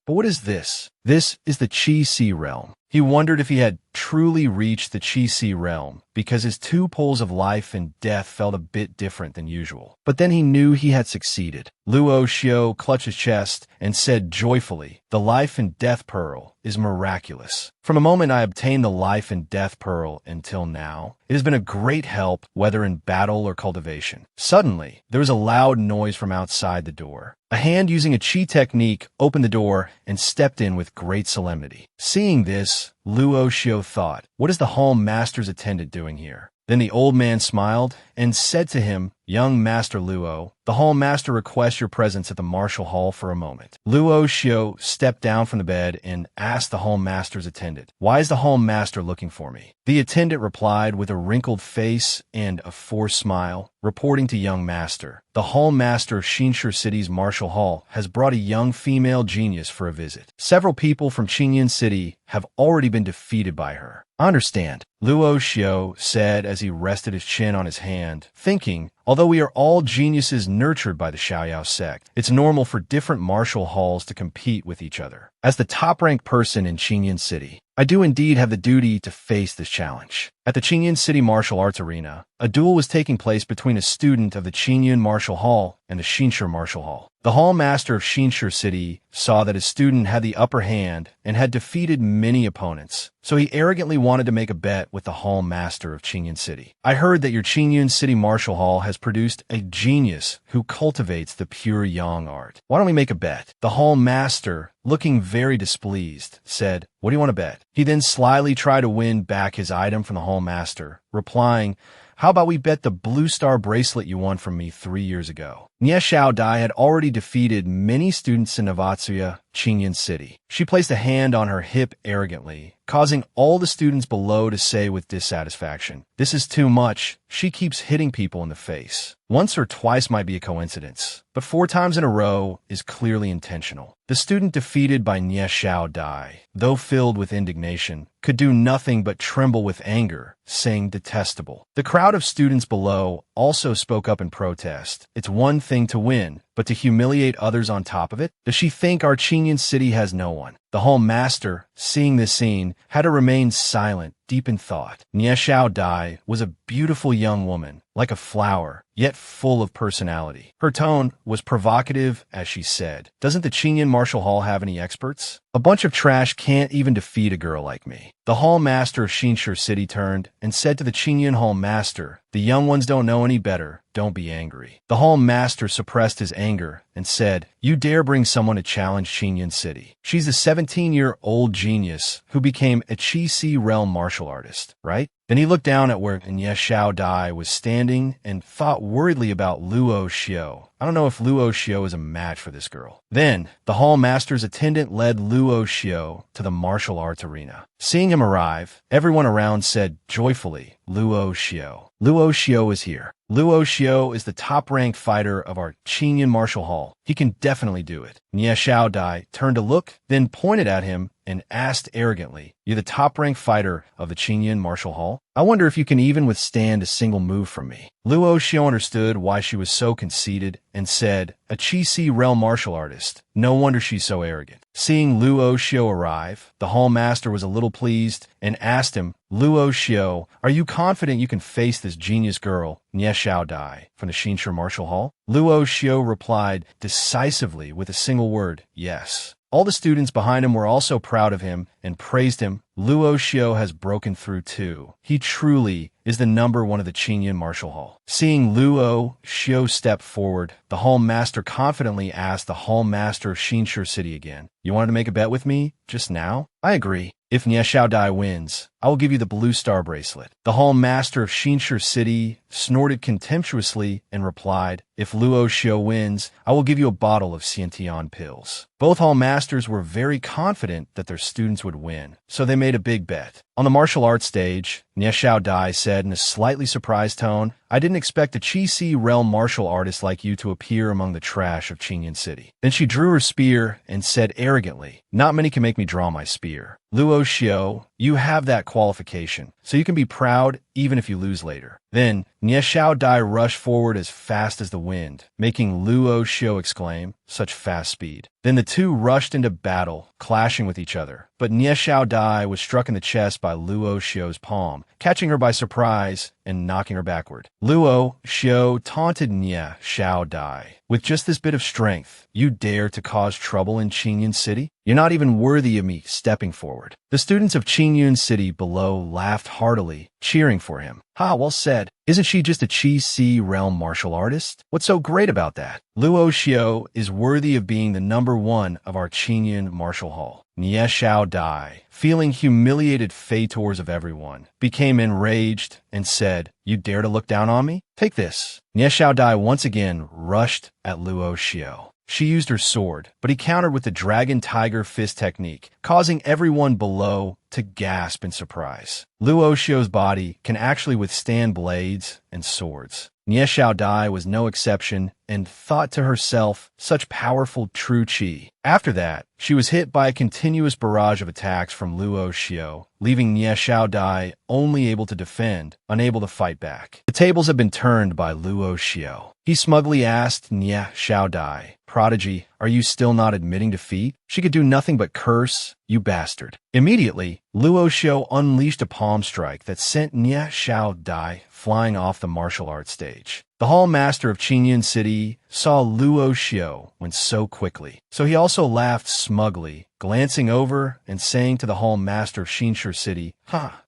But what is this? This is the Qi Si realm. He wondered if he had truly reached the Qi Si realm, because his 2 poles of life and death felt a bit different than usual. But then he knew he had succeeded. Luo Xiao clutched his chest and said joyfully, "The life and death pearl is miraculous. From the moment I obtained the life and death pearl until now, it has been a great help, whether in battle or cultivation." Suddenly, there was a loud noise from outside the door. A hand using a Qi technique opened the door and stepped in with great solemnity. Seeing this, Luo Xiao thought, "What is the hall master's attendant doing here?" Then the old man smiled and said to him, "Young Master Luo, the hall master requests your presence at the martial hall for a moment." Luo Xiao stepped down from the bed and asked the hall master's attendant, "Why is the hall master looking for me?" The attendant replied with a wrinkled face and a forced smile, reporting to young master, "The hall master of Xinshu City's martial hall has brought a young female genius for a visit. Several people from Qinyan City have already been defeated by her." "I understand," Luo Xiao said as he rested his chin on his hand, thinking, although we are all geniuses nurtured by the Xiaoyao sect, it's normal for different martial halls to compete with each other. As the top-ranked person in Qinyan City, I do indeed have the duty to face this challenge. At the Qinyan City Martial Arts Arena, a duel was taking place between a student of the Qinyan Martial Hall and the Xinshu Martial Hall. The hall master of Xinshu City saw that his student had the upper hand and had defeated many opponents, so he arrogantly wanted to make a bet with the hall master of Qinyan City. "I heard that your Qinyan City Martial Hall has produced a genius who cultivates the pure yang art. Why don't we make a bet?" The hall master, looking very displeased, said, "What do you want to bet?" He then slyly tried to win back his item from the hall master, replying, "How about we bet the blue star bracelet you won from me 3 years ago?" Nie Xiaodai had already defeated many students in Novatsuya, Qingyun City. She placed a hand on her hip arrogantly, causing all the students below to say with dissatisfaction, "This is too much. She keeps hitting people in the face. Once or twice might be a coincidence, but 4 times in a row is clearly intentional." The student defeated by Nie Xiaodai, though filled with indignation, could do nothing but tremble with anger, saying detestable. The crowd of students below also spoke up in protest. "It's one thing to win, but to humiliate others on top of it? Does she think our Qingyun City has no one?" The hall master, seeing this scene, had to remain silent, deep in thought. Nie Xiaodai was a beautiful young woman, like a flower, yet full of personality. Her tone was provocative as she said, "Doesn't the Qingyun Martial Hall have any experts? A bunch of trash can't even defeat a girl like me." The hall master of Xinshi City turned and said to the Qingyun hall master, "The young ones don't know any better. Don't be angry." The hall master suppressed his anger and said, "You dare bring someone to challenge Qingyun City? She's a 17-year-old genius who became a Qi realm martial artist, right?" Then he looked down at where Nie Xiaodai was standing and thought worriedly about Luo Xiao. "I don't know if Luo Xiao is a match for this girl." Then, the hall master's attendant led Luo Xiao to the martial arts arena. Seeing him arrive, everyone around said joyfully, "Luo Xiao. Luo Xiao is here. Luo Xiao is the top-ranked fighter of our Qingyun Martial Hall. He can definitely do it." Nie Xiaodai turned to look, then pointed at him and asked arrogantly, "You're the top-ranked fighter of the Qingyun Martial Hall? I wonder if you can even withstand a single move from me." Luo Xiao understood why she was so conceited and said, "A Qi realm martial artist. No wonder she's so arrogant." Seeing Luo Xiao arrive, the hall master was a little pleased and asked him, "Luo Xiao, are you confident you can face this genius girl, Nie Xiaodai, from the Xinshi Martial Hall?" Luo Xiao replied decisively with a single word, "Yes." All the students behind him were also proud of him and praised him. "Luo Xiao has broken through too. He truly is the number one of the Qingyun Martial Hall." Seeing Luo Xiao step forward, the hall master confidently asked the hall master of Xinshi City again, "You wanted to make a bet with me just now?" "I agree. If Nie Xiaodai wins, I will give you the blue star bracelet." The hall master of Xinshi City snorted contemptuously and replied, "If Luo Xiao wins, I will give you a bottle of Xiantian pills." Both hall masters were very confident that their students would win, so they made a big bet. On the martial arts stage, Nie Xiaodai said in a slightly surprised tone, "I didn't expect a Qi realm martial artist like you to appear among the trash of Qingyun City." Then she drew her spear and said arrogantly, "Not many can make me draw my spear. Luo Xiao, you have that qualification, so you can be proud even if you lose later." Then, Nie Xiaodai rushed forward as fast as the wind, making Luo Xiao exclaim, "Such fast speed." Then the two rushed into battle, clashing with each other. But Nie Xiaodai was struck in the chest by Luo Xiao's palm, catching her by surprise and knocking her backward. Luo Xiao taunted Nie Xiaodai, "With just this bit of strength, you dare to cause trouble in Qingyun City? You're not even worthy of me stepping forward." The students of Qingyun City below laughed heartily, cheering for him. "Ha, well said. Isn't she just a Qi realm martial artist? What's so great about that? Luo Xiao is worthy of being the number one of our Qingyun Martial Hall." Nie Xiaodai, feeling humiliated faitors of everyone, became enraged and said, "You dare to look down on me? Take this." Nie Xiaodai once again rushed at Luo Xiao. She used her sword, but he countered with the dragon tiger fist technique, causing everyone below to gasp in surprise. Luo Xiao's body can actually withstand blades and swords. Nie Xiaodai was no exception and thought to herself, "Such powerful true qi." After that, she was hit by a continuous barrage of attacks from Luo Xiao, leaving Nie Xiaodai only able to defend, unable to fight back. The tables had been turned by Luo Xiao. He smugly asked Nie Xiaodai, "Prodigy, are you still not admitting defeat?" She could do nothing but curse, "You bastard." Immediately, Luo Xiao unleashed a palm strike that sent Nie Xiaodai flying off the martial arts stage. The hall master of Qingyun City saw Luo Xiao went so quickly. So he also laughed smugly, glancing over and saying to the Hall Master of Xinshi City,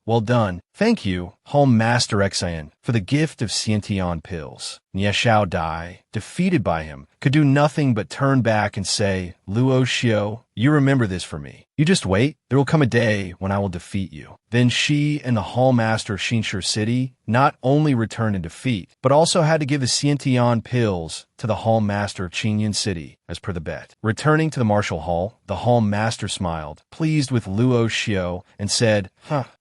well done. Thank you, Hall Master Xian, for the gift of Xiantian pills. Nieshao Dai, defeated by him, could do nothing but turn back and say, Luo Xiao, you remember this for me. You just wait. There will come a day when I will defeat you. Then she and the Hall Master of Xinshi City not only returned in defeat, but also had to give the Xiantian pills to the Hall Master of Qingyun City, as per the bet. Returning to the martial hall, the Hall Master smiled, pleased with Luo Xiao, and said,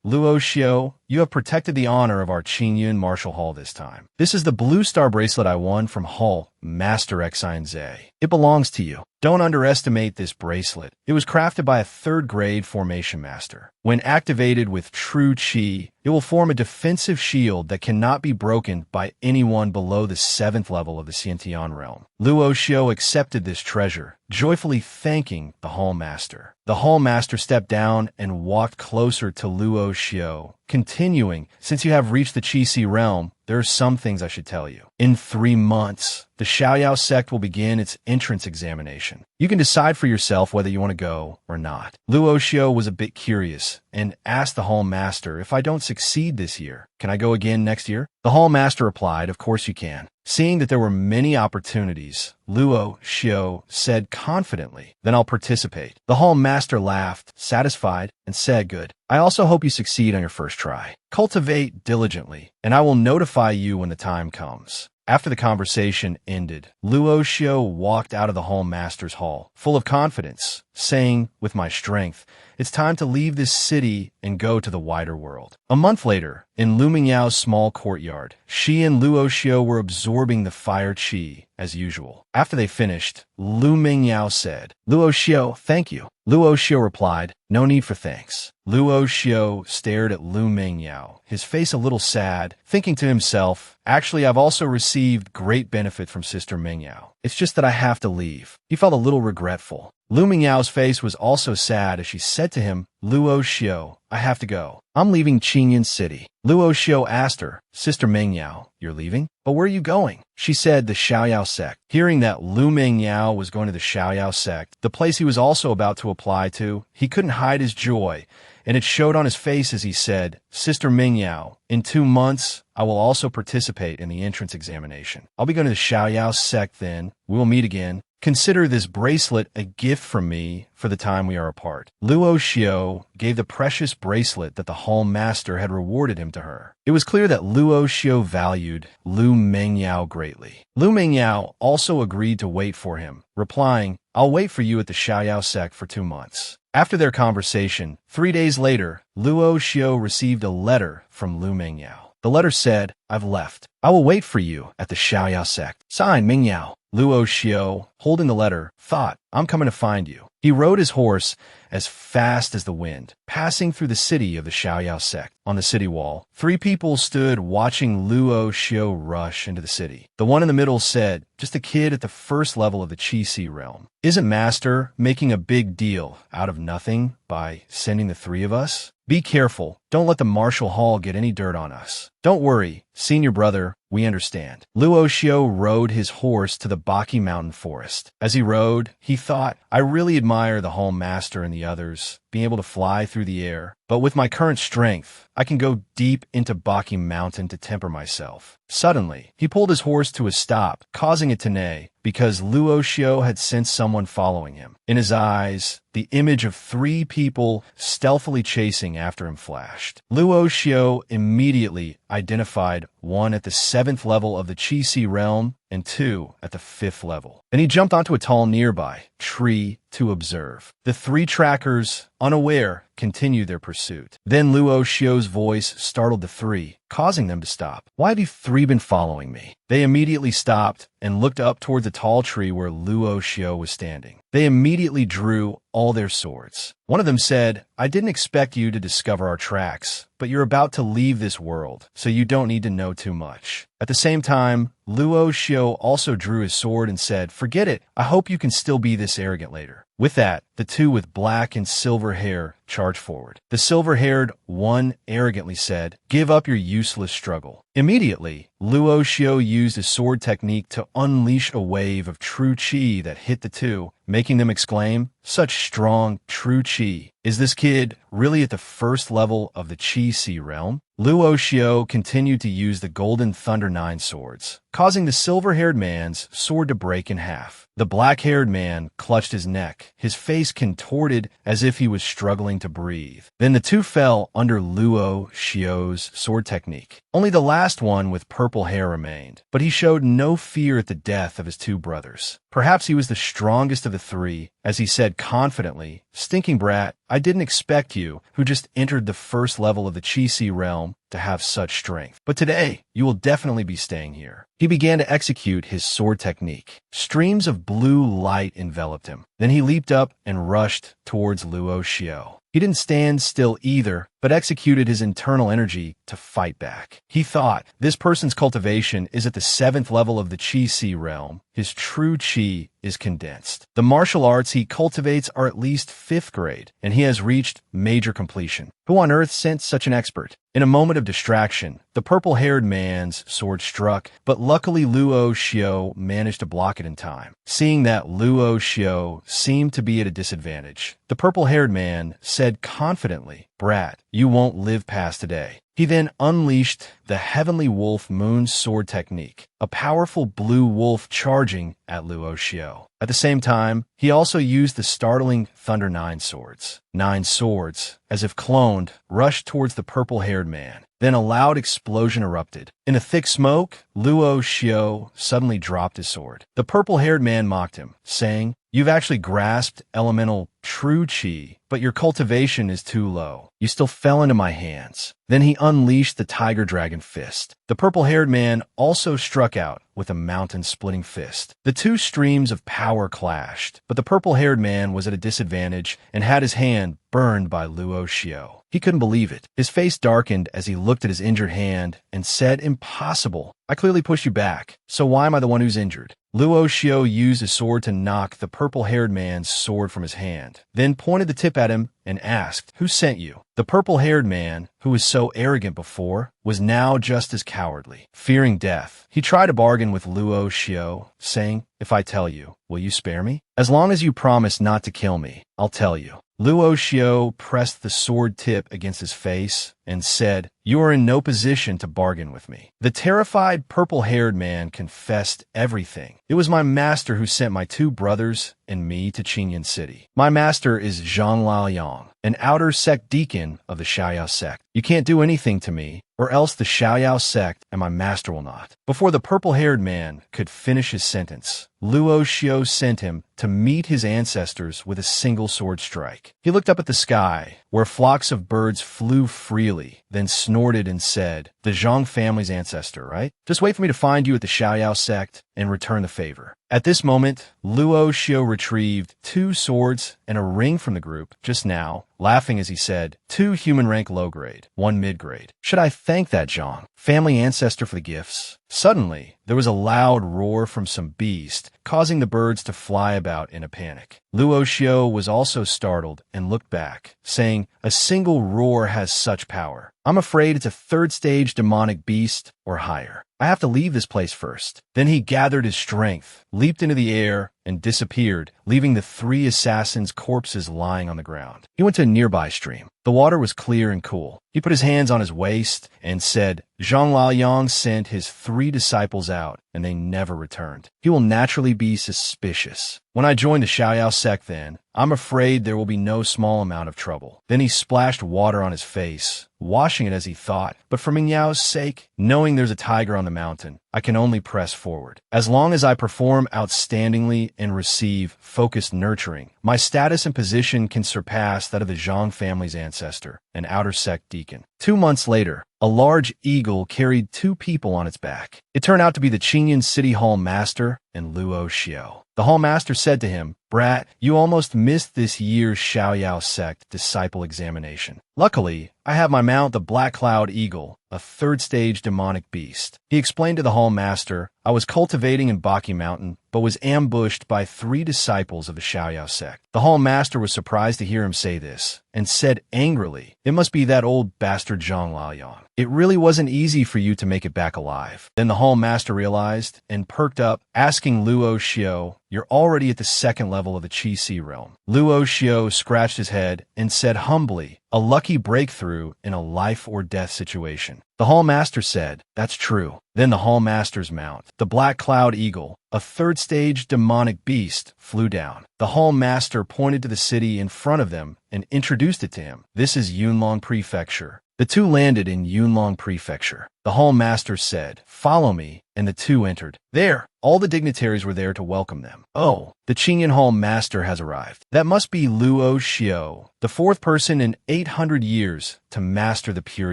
Luo Xiao, you have protected the honor of our Qingyun martial hall this time. This is the blue star bracelet I won from Hall Master Xian Zhe. It belongs to you. Don't underestimate this bracelet. It was crafted by a third-grade formation master. When activated with true Qi, it will form a defensive shield that cannot be broken by anyone below the 7th level of the Xiantian realm. Luo Xiao accepted this treasure, joyfully thanking the Hall Master. The Hall Master stepped down and walked closer to Luo Xiao, continuing, since you have reached the Qi realm, there are some things I should tell you. In 3 months, the Xiaoyao sect will begin its entrance examination. You can decide for yourself whether you want to go or not. Luo Xiao was a bit curious and asked the Hall Master, if I don't succeed this year, can I go again next year? The Hall Master replied, of course you can. Seeing that there were many opportunities, Luo Xiao said confidently, then I'll participate. The Hall Master laughed, satisfied, and said, good. I also hope you succeed on your first try. Cultivate diligently, and I will notify you when the time comes. After the conversation ended, Luo Xiao walked out of the Hall Master's hall, full of confidence, saying, with my strength, it's time to leave this city and go to the wider world. A month later, in Lu Mingyao's small courtyard, she and Luo Xiao were absorbing the fire qi, as usual. After they finished, Lu Mingyao said, Luo Xiao, thank you. Luo Xiao replied, no need for thanks. Luo Xiao stared at Lu Mingyao, his face a little sad, thinking to himself, actually I've also received great benefit from Sister Mingyao. It's just that I have to leave. He felt a little regretful. Lu Mingyao's face was also sad as she said to him, Luo Xiao, I have to go. I'm leaving Qingyun City. Luo Xiao asked her, Sister Mingyao, you're leaving? But where are you going? She said, the Xiaoyao sect. Hearing that Lu Mingyao was going to the Xiaoyao sect, the place he was also about to apply to, he couldn't hide his joy, and it showed on his face as he said, Sister Mingyao, in 2 months, I will also participate in the entrance examination. I'll be going to the Xiaoyao sect then. We will meet again. Consider this bracelet a gift from me for the time we are apart. Luo Xiao gave the precious bracelet that the Hall Master had rewarded him to her. It was clear that Luo Xiao valued Lu Mingyao greatly. Lu Mingyao also agreed to wait for him, replying, I'll wait for you at the Xiaoyao sect for 2 months. After their conversation, 3 days later, Luo Xiao received a letter from Lu Mingyao. The letter said, I've left. I will wait for you at the Xiaoyao sect. Signed, Mingyao. Luo Xiao, holding the letter, thought, I'm coming to find you. He rode his horse as fast as the wind, passing through the city of the Xiaoyao sect. On the city wall, 3 people stood watching Luo Xiao rush into the city. The one in the middle said, just a kid at the first level of the Qi realm. Isn't Master making a big deal out of nothing by sending the 3 of us? Be careful. Don't let the martial hall get any dirt on us. Don't worry, senior brother, we understand. Luo Xiao rode his horse to the Baki Mountain forest. As he rode, he thought, I really admire the Hall Master and the others, being able to fly through the air. But with my current strength, I can go deep into Baki Mountain to temper myself. Suddenly, he pulled his horse to a stop, causing it to neigh, because Luo Xiao had sensed someone following him. In his eyes, the image of 3 people stealthily chasing after him flashed. Luo Xiao immediately identified 1 at the 7th level of the Qi realm and 2 at the 5th level. Then he jumped onto a tall nearby tree to observe. The 3 trackers, unaware, continued their pursuit. Then Luo Xiao's voice startled the 3, causing them to stop. Why have you 3 been following me? They immediately stopped and looked up toward the tall tree where Luo Xiao was standing. They immediately drew all their swords. One of them said, I didn't expect you to discover our tracks, but you're about to leave this world, so you don't need to know too much. At the same time, Luo Xiao also drew his sword and said, forget it, I hope you can still be this arrogant later. With that, the two with black and silver hair charged forward. The silver-haired one arrogantly said, give up your useless struggle. Immediately, Luo Xiao used his sword technique to unleash a wave of true qi that hit the two, making them exclaim, such strong, true qi. Is this kid really at the first level of the Qi realm? Luo Xiao continued to use the Golden Thunder 9 swords, causing the silver-haired man's sword to break in half. The black-haired man clutched his neck, his face contorted as if he was struggling to breathe. Then the two fell under Luo Xiao's sword technique. Only the last one with purple hair remained, but he showed no fear at the death of his two brothers. Perhaps he was the strongest of the three, as he said confidently, stinking brat, I didn't expect you, who just entered the first level of the Qi realm, to have such strength. But today, you will definitely be staying here. He began to execute his sword technique. Streams of blue light enveloped him. Then he leaped up and rushed towards Luo Xiao. He didn't stand still either, but executed his internal energy to fight back. He thought, this person's cultivation is at the 7th level of the Qi realm. His true Qi is condensed. The martial arts he cultivates are at least 5th grade, and he has reached major completion. Who on earth sent such an expert? In a moment of distraction, the purple-haired man's sword struck, but luckily Luo Xiao managed to block it in time. Seeing that Luo Xiao seemed to be at a disadvantage, the purple-haired man said confidently, brat, you won't live past today. He then unleashed the Heavenly Wolf Moon Sword technique, a powerful blue wolf charging at Luo Xiao. At the same time, he also used the startling Thunder 9 swords. 9 swords, as if cloned, rushed towards the purple-haired man. Then a loud explosion erupted. In a thick smoke, Luo Xiao suddenly dropped his sword. The purple-haired man mocked him, saying, you've actually grasped elemental true qi, but your cultivation is too low. You still fell into my hands. Then he unleashed the tiger dragon fist. The purple-haired man also struck out with a mountain-splitting fist. The two streams of power clashed, but the purple-haired man was at a disadvantage and had his hand burned by Luo Xiao. He couldn't believe it. His face darkened as he looked at his injured hand and said, impossible. I clearly pushed you back, so why am I the one who's injured? Luo Xiao used his sword to knock the purple-haired man's sword from his hand, then pointed the tip at him and asked, who sent you? The purple-haired man, who was so arrogant before, was now just as cowardly. Fearing death, he tried to bargain with Luo Xiao, saying, if I tell you, will you spare me? As long as you promise not to kill me, I'll tell you. Luo Xiao pressed the sword tip against his face and said, you are in no position to bargain with me. The terrified purple-haired man confessed everything. It was my master who sent my two brothers and me to Qinyan City. My master is Zhang Laoyang, an outer sect deacon of the Xiaoyao sect. You can't do anything to me, or else the Xiaoyao sect and my master will not. Before the purple-haired man could finish his sentence, Luo Xiao sent him to meet his ancestors with a single sword strike. He looked up at the sky, where flocks of birds flew freely, then snorted and said, the Zhang family's ancestor, right? Just wait for me to find you at the Xiaoyao sect and return the favor. At this moment, Luo Xiao retrieved 2 swords and a ring from the group just now, laughing as he said, 2 human rank low grade, 1 mid grade. Should I thank that Zhang family ancestor for the gifts? Suddenly, there was a loud roar from some beast, causing the birds to fly about in a panic. Luo Xiao was also startled and looked back, saying, a single roar has such power. I'm afraid it's a 3rd stage demonic beast or higher. I have to leave this place first. Then he gathered his strength, leaped into the air, and disappeared, leaving the 3 assassins' corpses lying on the ground. He went to a nearby stream. The water was clear and cool. He put his hands on his waist and said, Zhang Laoyang sent his 3 disciples out, and they never returned. He will naturally be suspicious. When I join the Xiaoyao sect then, I'm afraid there will be no small amount of trouble. Then he splashed water on his face, washing it as he thought. But for Ming Yao's sake, knowing there's a tiger on the mountain, I can only press forward. As long as I perform outstandingly and receive focused nurturing, my status and position can surpass that of the Zhang family's ancestor, an outer sect deacon. 2 months later, a large eagle carried 2 people on its back. It turned out to be the Qinyan City Hall Master and Luo Xiao. The Hall Master said to him, "Brat, you almost missed this year's Xiaoyao sect disciple examination. Luckily, I have my mount, the Black Cloud Eagle, a third-stage demonic beast." He explained to the Hall Master, "I was cultivating in Baki Mountain, but was ambushed by 3 disciples of the Xiaoyao sect." The Hall Master was surprised to hear him say this, and said angrily, "It must be that old bastard Zhang Laoyang. It really wasn't easy for you to make it back alive." Then the Hall Master realized, and perked up, asking Luo Xiao, "You're already at the 2nd level of the Qi Si realm." Luo Xiao scratched his head and said humbly, "A lucky breakthrough in a life-or-death situation." The Hall Master said, "That's true." Then the Hall Master's mount, the Black Cloud Eagle, a third-stage demonic beast, flew down. The Hall Master pointed to the city in front of them and introduced it to him. "This is Yunlong Prefecture." The two landed in Yunlong Prefecture. The Hall Master said, "Follow me," and the two entered. There, all the dignitaries were there to welcome them. "Oh, the Qingyan Hall Master has arrived. That must be Luo Xiao, the 4th person in 800 years to master the pure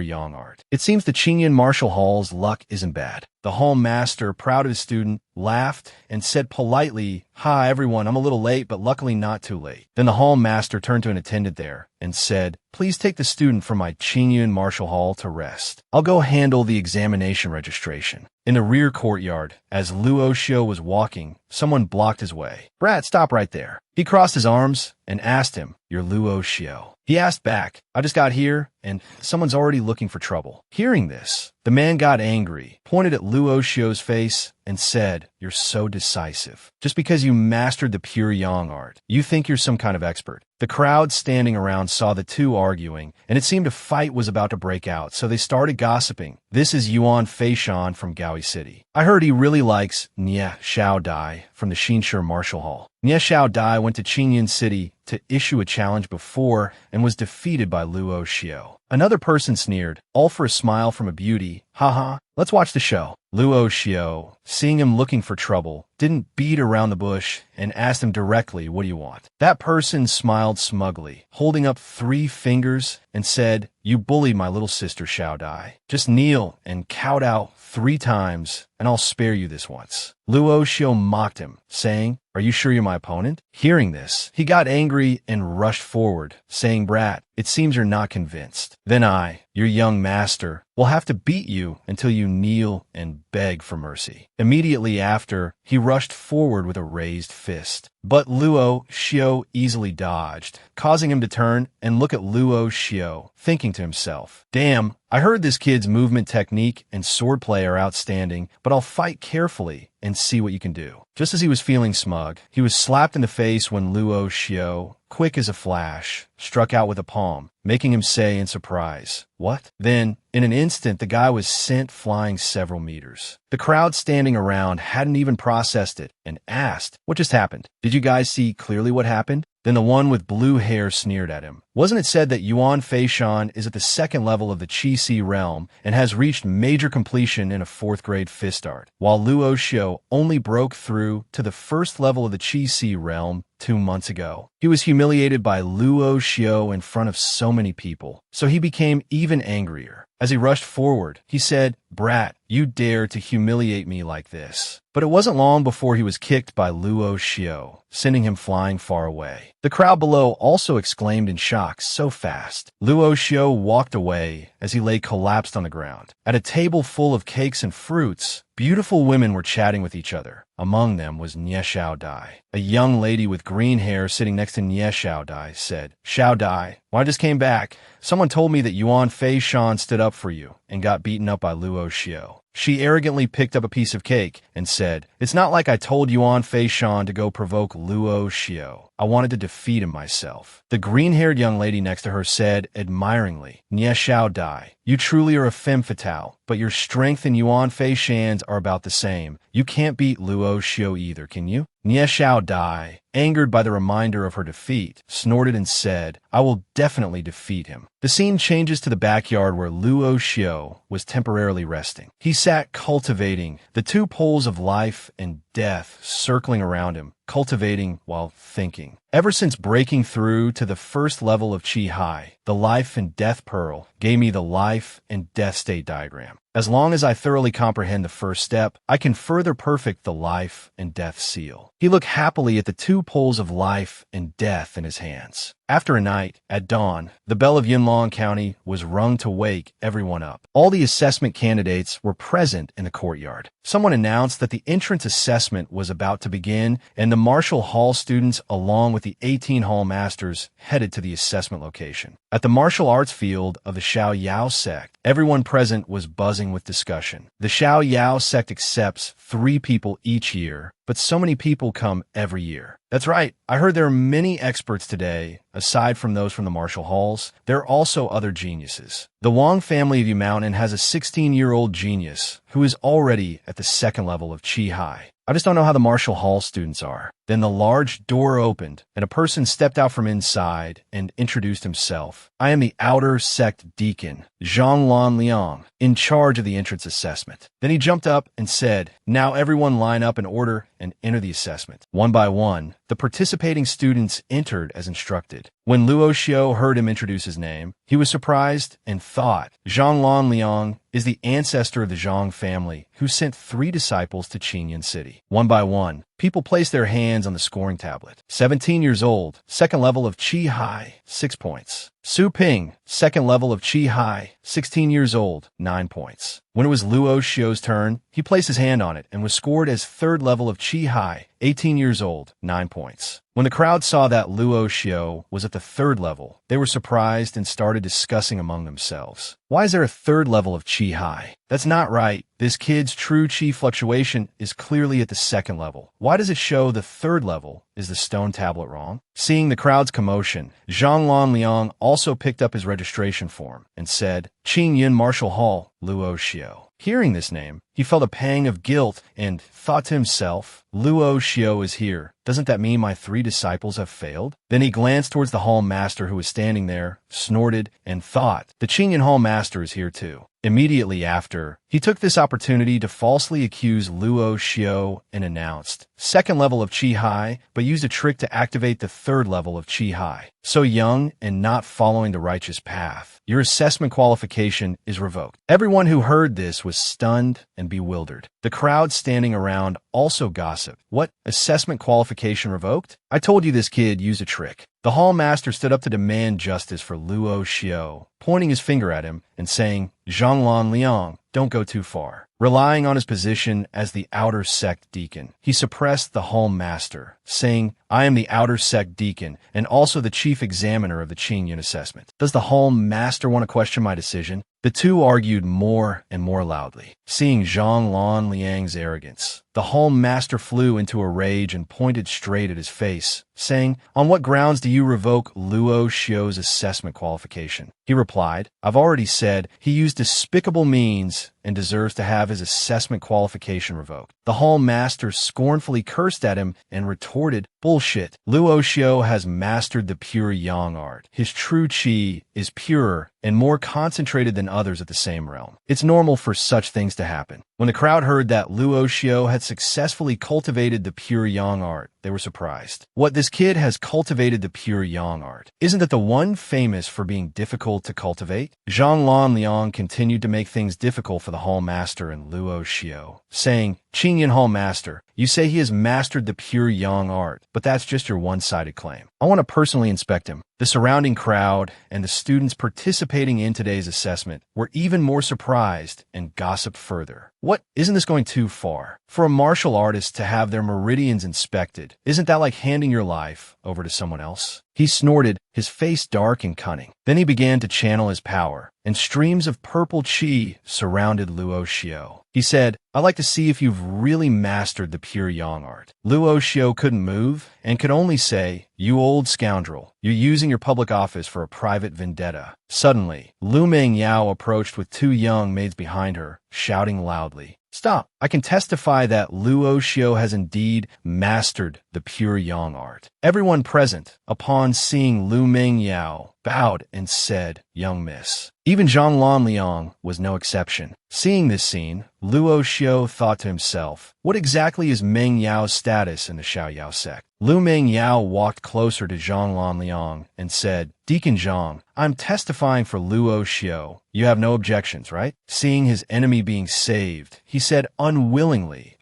Yang art. It seems the Qingyan Martial Hall's luck isn't bad." The Hall Master, proud of his student, laughed and said politely, "Hi everyone, I'm a little late, but luckily not too late." Then the Hall Master turned to an attendant there and said, "Please take the student from my Qingyan Martial Hall to rest. I'll go handle the examination registration." In the rear courtyard, as Luo Xiao was walking, someone blocked his way. "Brat, stop right there." He crossed his arms and asked him, "You're Luo Xiao?" He asked back, "I just got here, and someone's already looking for trouble." Hearing this, the man got angry, pointed at Luo Xiao's face, and said, "You're so decisive. Just because you mastered the pure Yang art, you think you're some kind of expert." The crowd standing around saw the two arguing, and it seemed a fight was about to break out, so they started gossiping. "This is Yuan Feishan from Gaoi City. I heard he really likes Nie Xiao Dai from the Xinshi Martial Hall. Nie Xiao Dai went to Qingyan City to issue a challenge before and was defeated by Luo Xiao." Another person sneered, all for a smile from a beauty. "Haha, let's watch the show." Luo Xiao, seeing him looking for trouble, didn't beat around the bush and asked him directly, "What do you want?" That person smiled smugly, holding up 3 fingers, and said, "You bullied my little sister Xiao Dai. Just kneel and kowtow 3 times, and I'll spare you this once." Luo Xiao mocked him, saying, "Are you sure you're my opponent?" Hearing this, he got angry and rushed forward, saying, "Brat, it seems you're not convinced. Then I, your young master, will have to beat you until you kneel and beg for mercy." Immediately after, he rushed forward with a raised fist. But Luo Xiao easily dodged, causing him to turn and look at Luo Xiao, thinking to himself, "Damn, I heard this kid's movement technique and swordplay are outstanding, but I'll fight carefully and see what you can do." Just as he was feeling smug, he was slapped in the face when Luo Xiao, quick as a flash, struck out with a palm, making him say in surprise, "What?" Then, in an instant, the guy was sent flying several meters. The crowd standing around hadn't even processed it and asked, "What just happened? Did you guys see clearly what happened?" Then the one with blue hair sneered at him. "Wasn't it said that Yuan Feishan is at the 2nd level of the Qi Si realm and has reached major completion in a 4th grade fist art, while Luo Xiao only broke through to the 1st level of the Qi Si realm 2 months ago?" He was humiliated by Luo Xiao in front of so many people, so he became even angrier. As he rushed forward, he said, "Brat, you dare to humiliate me like this." But it wasn't long before he was kicked by Luo Xiao, sending him flying far away. The crowd below also exclaimed in shock so fast. Luo Xiao walked away as he lay collapsed on the ground. At a table full of cakes and fruits, beautiful women were chatting with each other. Among them was Nie Xiao Dai. A young lady with green hair sitting next to Nie Xiao Dai said, "Xiao Dai, well, I just came back. Someone told me that Yuan Feishan stood up for you and got beaten up by Luo Xiao." She arrogantly picked up a piece of cake and said, "It's not like I told Yuan Feishan to go provoke Luo Xiao. I wanted to defeat him myself." The green-haired young lady next to her said admiringly, "Nie Xiao Dai, you truly are a femme fatale, but your strength and Yuan Feishan's are about the same. You can't beat Luo Xiao either, can you?" Nie Xiao Dai, angered by the reminder of her defeat, snorted and said, "I will definitely defeat him." The scene changes to the backyard where Luo Xiao was temporarily resting. He sat cultivating, the 2 poles of life and death circling around him, cultivating while thinking. Ever since breaking through to the 1st level of Qi Hai, the life and death pearl gave me the life and death state diagram. As long as I thoroughly comprehend the first step, I can further perfect the life and death seal. He looked happily at the two poles of life and death in his hands. After a night, at dawn, the bell of Yunlong County was rung to wake everyone up. All the assessment candidates were present in the courtyard. Someone announced that the entrance assessment was about to begin, and the Marshall Hall students, along with the 18 Hall masters, headed to the assessment location. At the martial arts field of the Xiao Yao sect, everyone present was buzzing with discussion. The Xiao Yao sect accepts 3 people each year, but so many people come every year. That's right. I heard there are many experts today. Aside from those from the martial halls, there are also other geniuses. The Wang family of Yu Mountain has a 16-year-old genius who is already at the 2nd level of Qi Hai. I just don't know how the martial hall students are. Then the large door opened, and a person stepped out from inside and introduced himself. I am the outer sect deacon, Zhang Lan Liang, in charge of the entrance assessment. Then he jumped up and said, "Now everyone line up in order and enter the assessment." One by one, the participating students entered as instructed. When Luo Xiao heard him introduce his name, he was surprised and thought, Zhang Lan Liang is the ancestor of the Zhang family who sent 3 disciples to Qinyan City. One by one, people placed their hands on the scoring tablet. 17 years old, 2nd level of Qi Hai, 6 points. Su Ping, 2nd level of Qi Hai, 16 years old, 9 points. When it was Luo Xiao's turn, he placed his hand on it and was scored as 3rd level of Qi Hai, 18 years old, 9 points. When the crowd saw that Luo Xiao was at the 3rd level, they were surprised and started discussing among themselves. Why is there a 3rd level of Qi Hai? That's not right. This kid's true Qi fluctuation is clearly at the 2nd level. Why does it show the 3rd level? Is the stone tablet wrong? Seeing the crowd's commotion, Zhang Lan Liang also picked up his registration form and said, Qinyan Martial Hall, Luo Xiao. Hearing this name, he felt a pang of guilt and thought to himself, Luo Xiao is here. Doesn't that mean my 3 disciples have failed? Then he glanced towards the hall master who was standing there, snorted, and thought, the Qinyan hall master is here too. Immediately after, he took this opportunity to falsely accuse Luo Xiao and announced, 2nd level of Qi Hai, but used a trick to activate the 3rd level of Qi Hai. So young and not following the righteous path. Your assessment qualification is revoked. Everyone who heard this was stunned and bewildered. The crowd standing around also gossiped. What? Assessment qualification revoked? I told you this kid used a trick. The hall master stood up to demand justice for Luo Xiao, pointing his finger at him and saying, Zhang Lan Liang, don't go too far. Relying on his position as the outer sect deacon, he suppressed the hall master, saying, I am the outer sect deacon and also the chief examiner of the Qinyan assessment. Does the hall master want to question my decision? The two argued more and more loudly. Seeing Zhang Lan Liang's arrogance, the hall master flew into a rage and pointed straight at his face, saying, On what grounds do you revoke Luo Xiao's assessment qualification? He replied, I've already said he used despicable means and deserves to have his assessment qualification revoked. The hall master scornfully cursed at him and retorted, Bullshit. Luo Xiao has mastered the pure yang art. His true qi is purer and more concentrated than others at the same realm. It's normal for such things to happen. When the crowd heard that Luo Xiao had successfully cultivated the pure yang art, they were surprised. What, this kid has cultivated the pure yang art? Isn't that the one famous for being difficult to cultivate? Zhang Lan Liang continued to make things difficult for the hall master and Luo Xiao, saying, Qinyan hall master, you say he has mastered the pure yang art, but that's just your one-sided claim. I want to personally inspect him. The surrounding crowd and the students participating in today's assessment were even more surprised and gossiped further. What? Isn't this going too far? For a martial artist to have their meridians inspected, isn't that like handing your life over to someone else? He snorted, his face dark and cunning. Then he began to channel his power, and streams of purple qi surrounded Luo Xiao. He said, I'd like to see if you've really mastered the pure yang art. Luo Xiao couldn't move and could only say, You old scoundrel, you're using your public office for a private vendetta. Suddenly, Lu Mengyao approached with 2 young maids behind her, shouting loudly, Stop! I can testify that Luo Xiao has indeed mastered the pure yang art. Everyone present, upon seeing Lu Mengyao, bowed and said, Young miss. Even Zhang Lan Liang was no exception. Seeing this scene, Luo Xiao thought to himself, what exactly is Meng Yao's status in the Xiao Yao sect? Lu Mengyao walked closer to Zhang Lan Liang and said, "Deacon Zhang, I'm testifying for Luo Xiao. You have no objections, right?" Seeing his enemy being saved, he said unwillingly,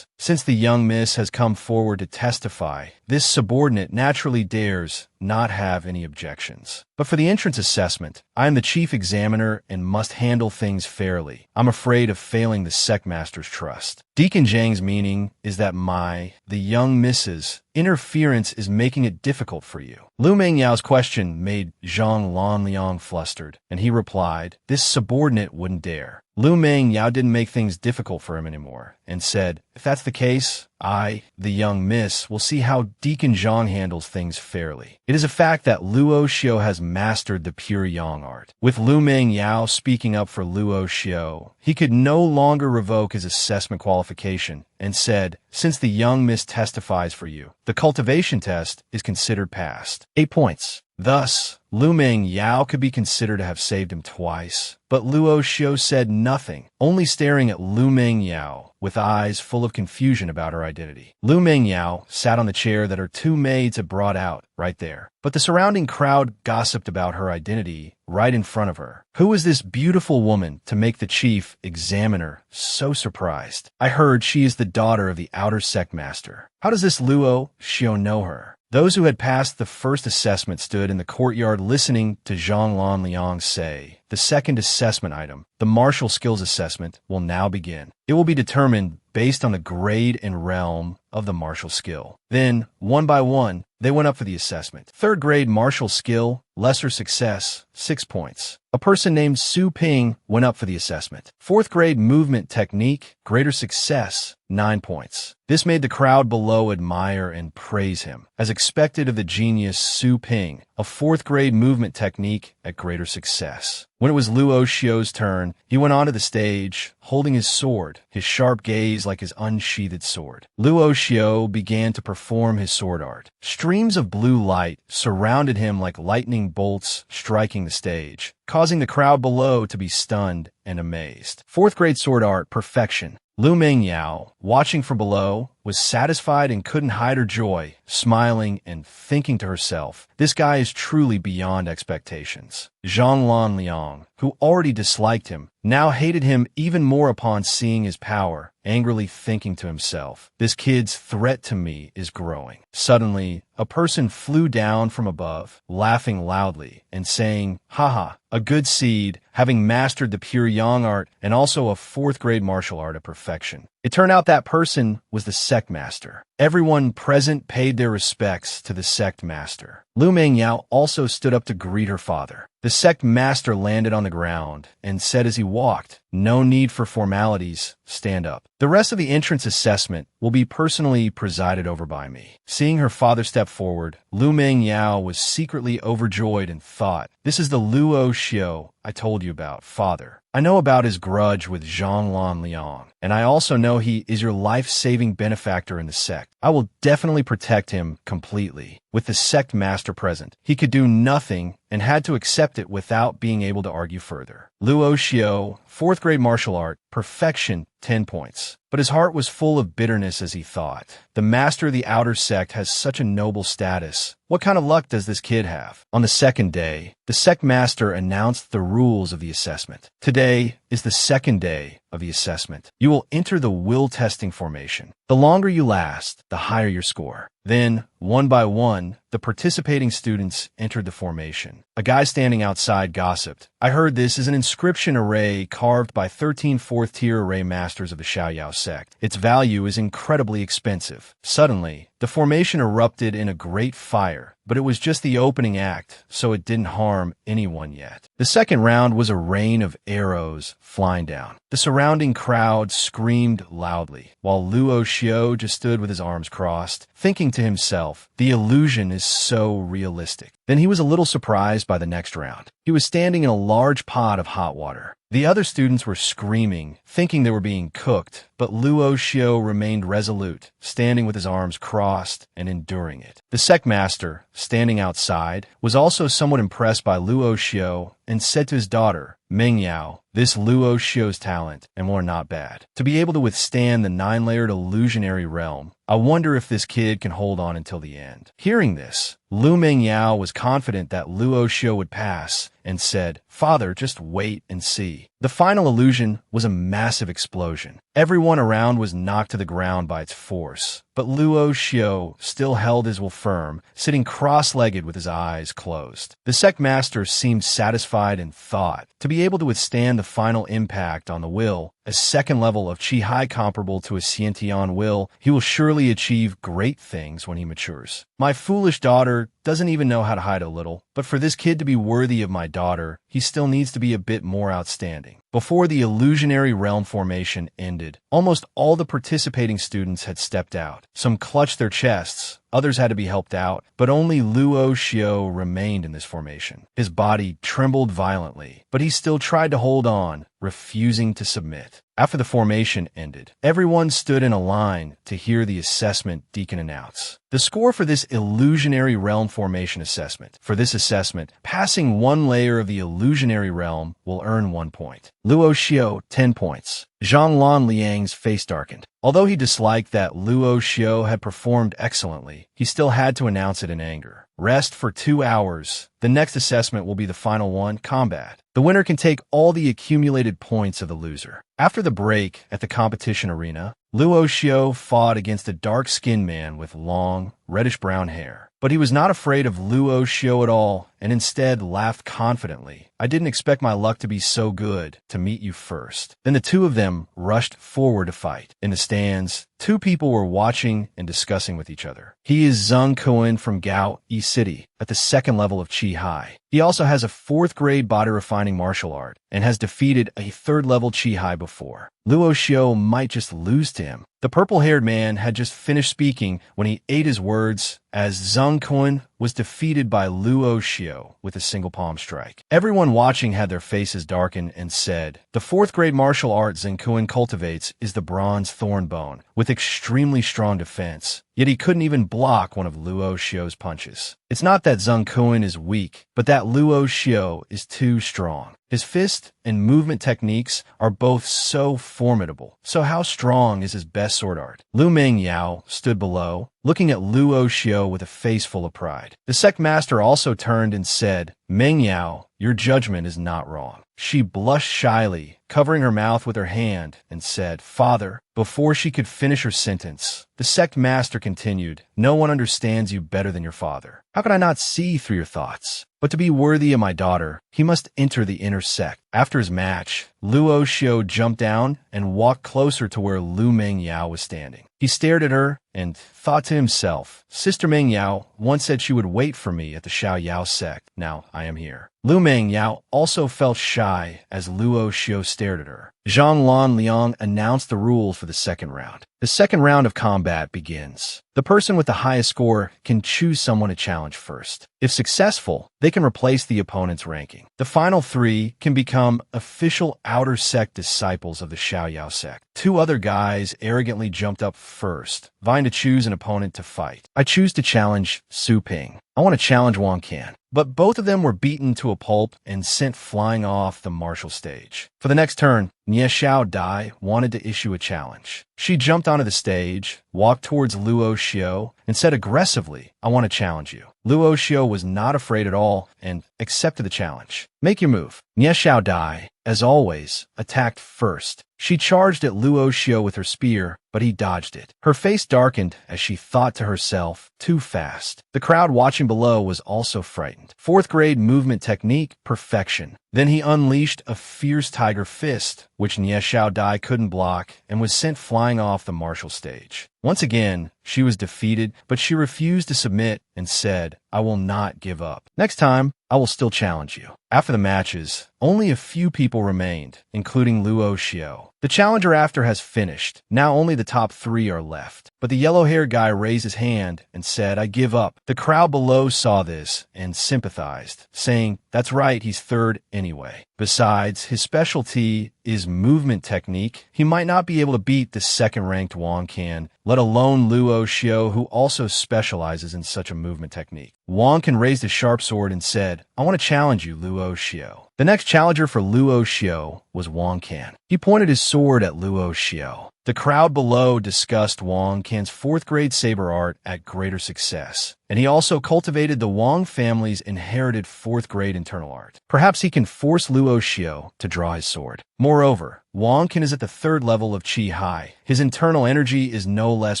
Since the young miss has come forward to testify, this subordinate naturally dares not have any objections. But for the entrance assessment, I am the chief examiner and must handle things fairly. I'm afraid of failing the sect master's trust. Deacon Zhang's meaning is that the young miss's interference is making it difficult for you. Lu Mengyao's question made Zhang Lanliang flustered, and he replied, "This subordinate wouldn't dare." Lu Mengyao didn't make things difficult for him anymore, and said, "If that's the case, I, the young miss, will see how Deacon Zhang handles things fairly." It is a fact that Luo Xiao has mastered the pure yang art. With Lu Mengyao speaking up for Luo Xiao, he could no longer revoke his assessment qualification, and said, "Since the young miss testifies for you, the cultivation test is considered passed. 8 points. Thus, Lu Mengyao could be considered to have saved him twice. But Luo Xiao said nothing, only staring at Lu Mengyao with eyes full of confusion about her identity. Lu Mengyao sat on the chair that her two maids had brought out, right there. But the surrounding crowd gossiped about her identity right in front of her. Who was this beautiful woman to make the chief examiner so surprised? I heard she is the daughter of the outer sect master. How does this Luo Xiao know her? Those who had passed the first assessment stood in the courtyard listening to Zhang Lanliang say, "The second assessment item, the martial skills assessment, will now begin. It will be determined based on the grade and realm of the martial skill." Then, one by one, they went up for the assessment. Third grade martial skill, lesser success, 6 points. A person named Su Ping went up for the assessment. Fourth grade movement technique, greater success, 9 points. This made the crowd below admire and praise him. As expected of the genius Su Ping, a fourth grade movement technique at greater success. When it was Luo Xiao's turn, he went onto the stage, holding his sword, his sharp gaze like his unsheathed sword. Luo Xiao began to perform his sword art. Streams of blue light surrounded him like lightning bolts striking the stage, causing the crowd below to be stunned and amazed. Fourth grade sword art, perfection. Lu Mengyao, watching from below, was satisfied and couldn't hide her joy, smiling and thinking to herself, "This guy is truly beyond expectations." Zhang Lanliang, who already disliked him, now hated him even more upon seeing his power, angrily thinking to himself, "This kid's threat to me is growing." Suddenly, a person flew down from above, laughing loudly and saying, "Haha, a good seed, having mastered the pure yang art and also a fourth grade martial art at perfection." It turned out that person was the sect master. Everyone present paid their respects to the sect master. Lu Mengyao also stood up to greet her father. The sect master landed on the ground and said as he walked, "No need for formalities, stand up. The rest of the entrance assessment will be personally presided over by me." Seeing her father step forward, Lu Mengyao was secretly overjoyed and thought, "This is the Luo Xiao I told you about, father. I know about his grudge with Zhang Lanliang, and I also know he is your life-saving benefactor in the sect. I will definitely protect him completely." With the sect master present, he could do nothing and had to accept it without being able to argue further. Luo Xiao, fourth grade martial art, perfection, 10 points. But his heart was full of bitterness as he thought, "The master of the outer sect has such a noble status. What kind of luck does this kid have?" On the second day, the sect master announced the rules of the assessment. Today is the second day of the assessment. You will enter the will testing formation. The longer you last, the higher your score. Then, one by one, the participating students entered the formation. A guy standing outside gossiped, "I heard this is an inscription array carved by 13 fourth-tier array masters of the Xiaoyao sect. Its value is incredibly expensive." Suddenly, the formation erupted in a great fire, but it was just the opening act, so it didn't harm anyone yet. The second round was a rain of arrows flying down. The surrounding crowd screamed loudly, while Luo Xiao just stood with his arms crossed, thinking to himself, "The illusion is so realistic." Then he was a little surprised by the next round. He was standing in a large pot of hot water. The other students were screaming, thinking they were being cooked, but Luo Xiao remained resolute, standing with his arms crossed and enduring it. The sect master, standing outside, was also somewhat impressed by Luo Xiao and said to his daughter, Meng Yao, this Luo shows talent, and we're not bad. To be able to withstand the 9-layered illusionary realm, I wonder if this kid can hold on until the end. Hearing this, Lu Meng Yao was confident that Luo Shio would pass and said, Father, just wait and see. The final illusion was a massive explosion. Everyone around was knocked to the ground by its force, but Luo Shio still held his will firm, sitting cross-legged with his eyes closed. The sect master seemed satisfied and thought, to be able to withstand the final impact on the will, a second level of Qi Hai comparable to a Xiantian will, he will surely achieve great things when he matures. My foolish daughter doesn't even know how to hide a little, but for this kid to be worthy of my daughter, he still needs to be a bit more outstanding. Before the illusionary realm formation ended, almost all the participating students had stepped out. Some clutched their chests, others had to be helped out, but only Luo Shio remained in this formation. His body trembled violently, but he still tried to hold on, refusing to submit. After the formation ended, everyone stood in a line to hear the assessment deacon announce. The score for this illusionary realm formation assessment. For this assessment, passing one layer of the illusionary realm will earn 1 point. Luo Shio, 10 points. Zhang Liang's face darkened. Although he disliked that Luo Shio had performed excellently, he still had to announce it in anger. Rest for 2 hours. The next assessment will be the final one, combat. The winner can take all the accumulated points of the loser. After the break at the competition arena, Luo Shio fought against a dark-skinned man with long, reddish-brown hair. But he was not afraid of Luo Shio at all, and instead laughed confidently. I didn't expect my luck to be so good to meet you first. Then the two of them rushed forward to fight. In the stands, 2 people were watching and discussing with each other. He is Zheng Cohen from Gao, East City, at the 2nd level of Qi Hai. He also has a 4th grade body refining martial art and has defeated a 3rd level Qi Hai before. Luo Shio might just lose to him. The purple-haired man had just finished speaking when he ate his words as Zheng Cohen was defeated by Luo Shio with a single palm strike. Everyone watching had their faces darken and said, the 4th grade martial art Zheng Cohen cultivates is the bronze thorn bone, with extremely strong defense. Yet he couldn't even block one of Luo Shio's punches. It's not that Zheng Cohen is weak, but that Luo Shio is too strong. His fist and movement techniques are both so formidable. So how strong is his best sword art? Lu Meng Yao stood below, looking at Luo Shio with a face full of pride. The sect master also turned and said, Meng Yao, your judgment is not wrong. She blushed shyly, covering her mouth with her hand, and said, Father. Before she could finish her sentence, the sect master continued, No one understands you better than your father. How could I not see through your thoughts? But to be worthy of my daughter, he must enter the inner sect. After his match, Luo Shio jumped down and walked closer to where Lu Meng Yao was standing. He stared at her and thought to himself, Sister Meng Yao once said she would wait for me at the Xiao Yao sect. Now I am here. Lu Meng Yao also felt shy as Luo Shio stared at her. Zhang Liang announced the rules for the 2nd round. The 2nd round of combat begins. The person with the highest score can choose someone to challenge first. If successful, they can replace the opponent's ranking. The final 3 can become official outer sect disciples of the Xiao Yao sect. 2 other guys arrogantly jumped up first, vying to choose an opponent to fight. I choose to challenge Su Ping. I want to challenge Wang Qian. But both of them were beaten to a pulp and sent flying off the martial stage. For the next turn, Nie Xiao Dai wanted to issue a challenge. She jumped onto the stage, walked towards Luo Shio, and said aggressively, I want to challenge you. Luo Shio was not afraid at all and accepted the challenge. Make your move. Nie Xiao Dai, as always, attacked first. She charged at Luo Shio with her spear, but he dodged it. Her face darkened as she thought to herself, too fast. The crowd watching below was also frightened. 4th grade movement technique, perfection. Then he unleashed a fierce tiger fist, which Nie Xiao Dai couldn't block, and was sent flying off the martial stage. Once again, she was defeated, but she refused to submit and said, I will not give up. Next time, I will still challenge you. After the matches, only a few people remained, including Luo Shio. The challenger after has finished. Now only the top 3 are left. But the yellow-haired guy raised his hand and said, I give up. The crowd below saw this and sympathized, saying, that's right, he's 3rd anyway. Besides, his specialty is movement technique. He might not be able to beat the 2nd-ranked Wang Qian, let alone Luo Shio, who also specializes in such a movement technique. Wang Can raised his sharp sword and said, "I want to challenge you, Luo Xiao." The next challenger for Luo Xiao was Wang Can. He pointed his sword at Luo Xiao. The crowd below discussed Wang Can's fourth-grade saber art at greater success, and he also cultivated the Wang family's inherited fourth-grade internal art. Perhaps he can force Luo Xiao to draw his sword. Moreover, Wang Can is at the third level of Qi Hai. His internal energy is no less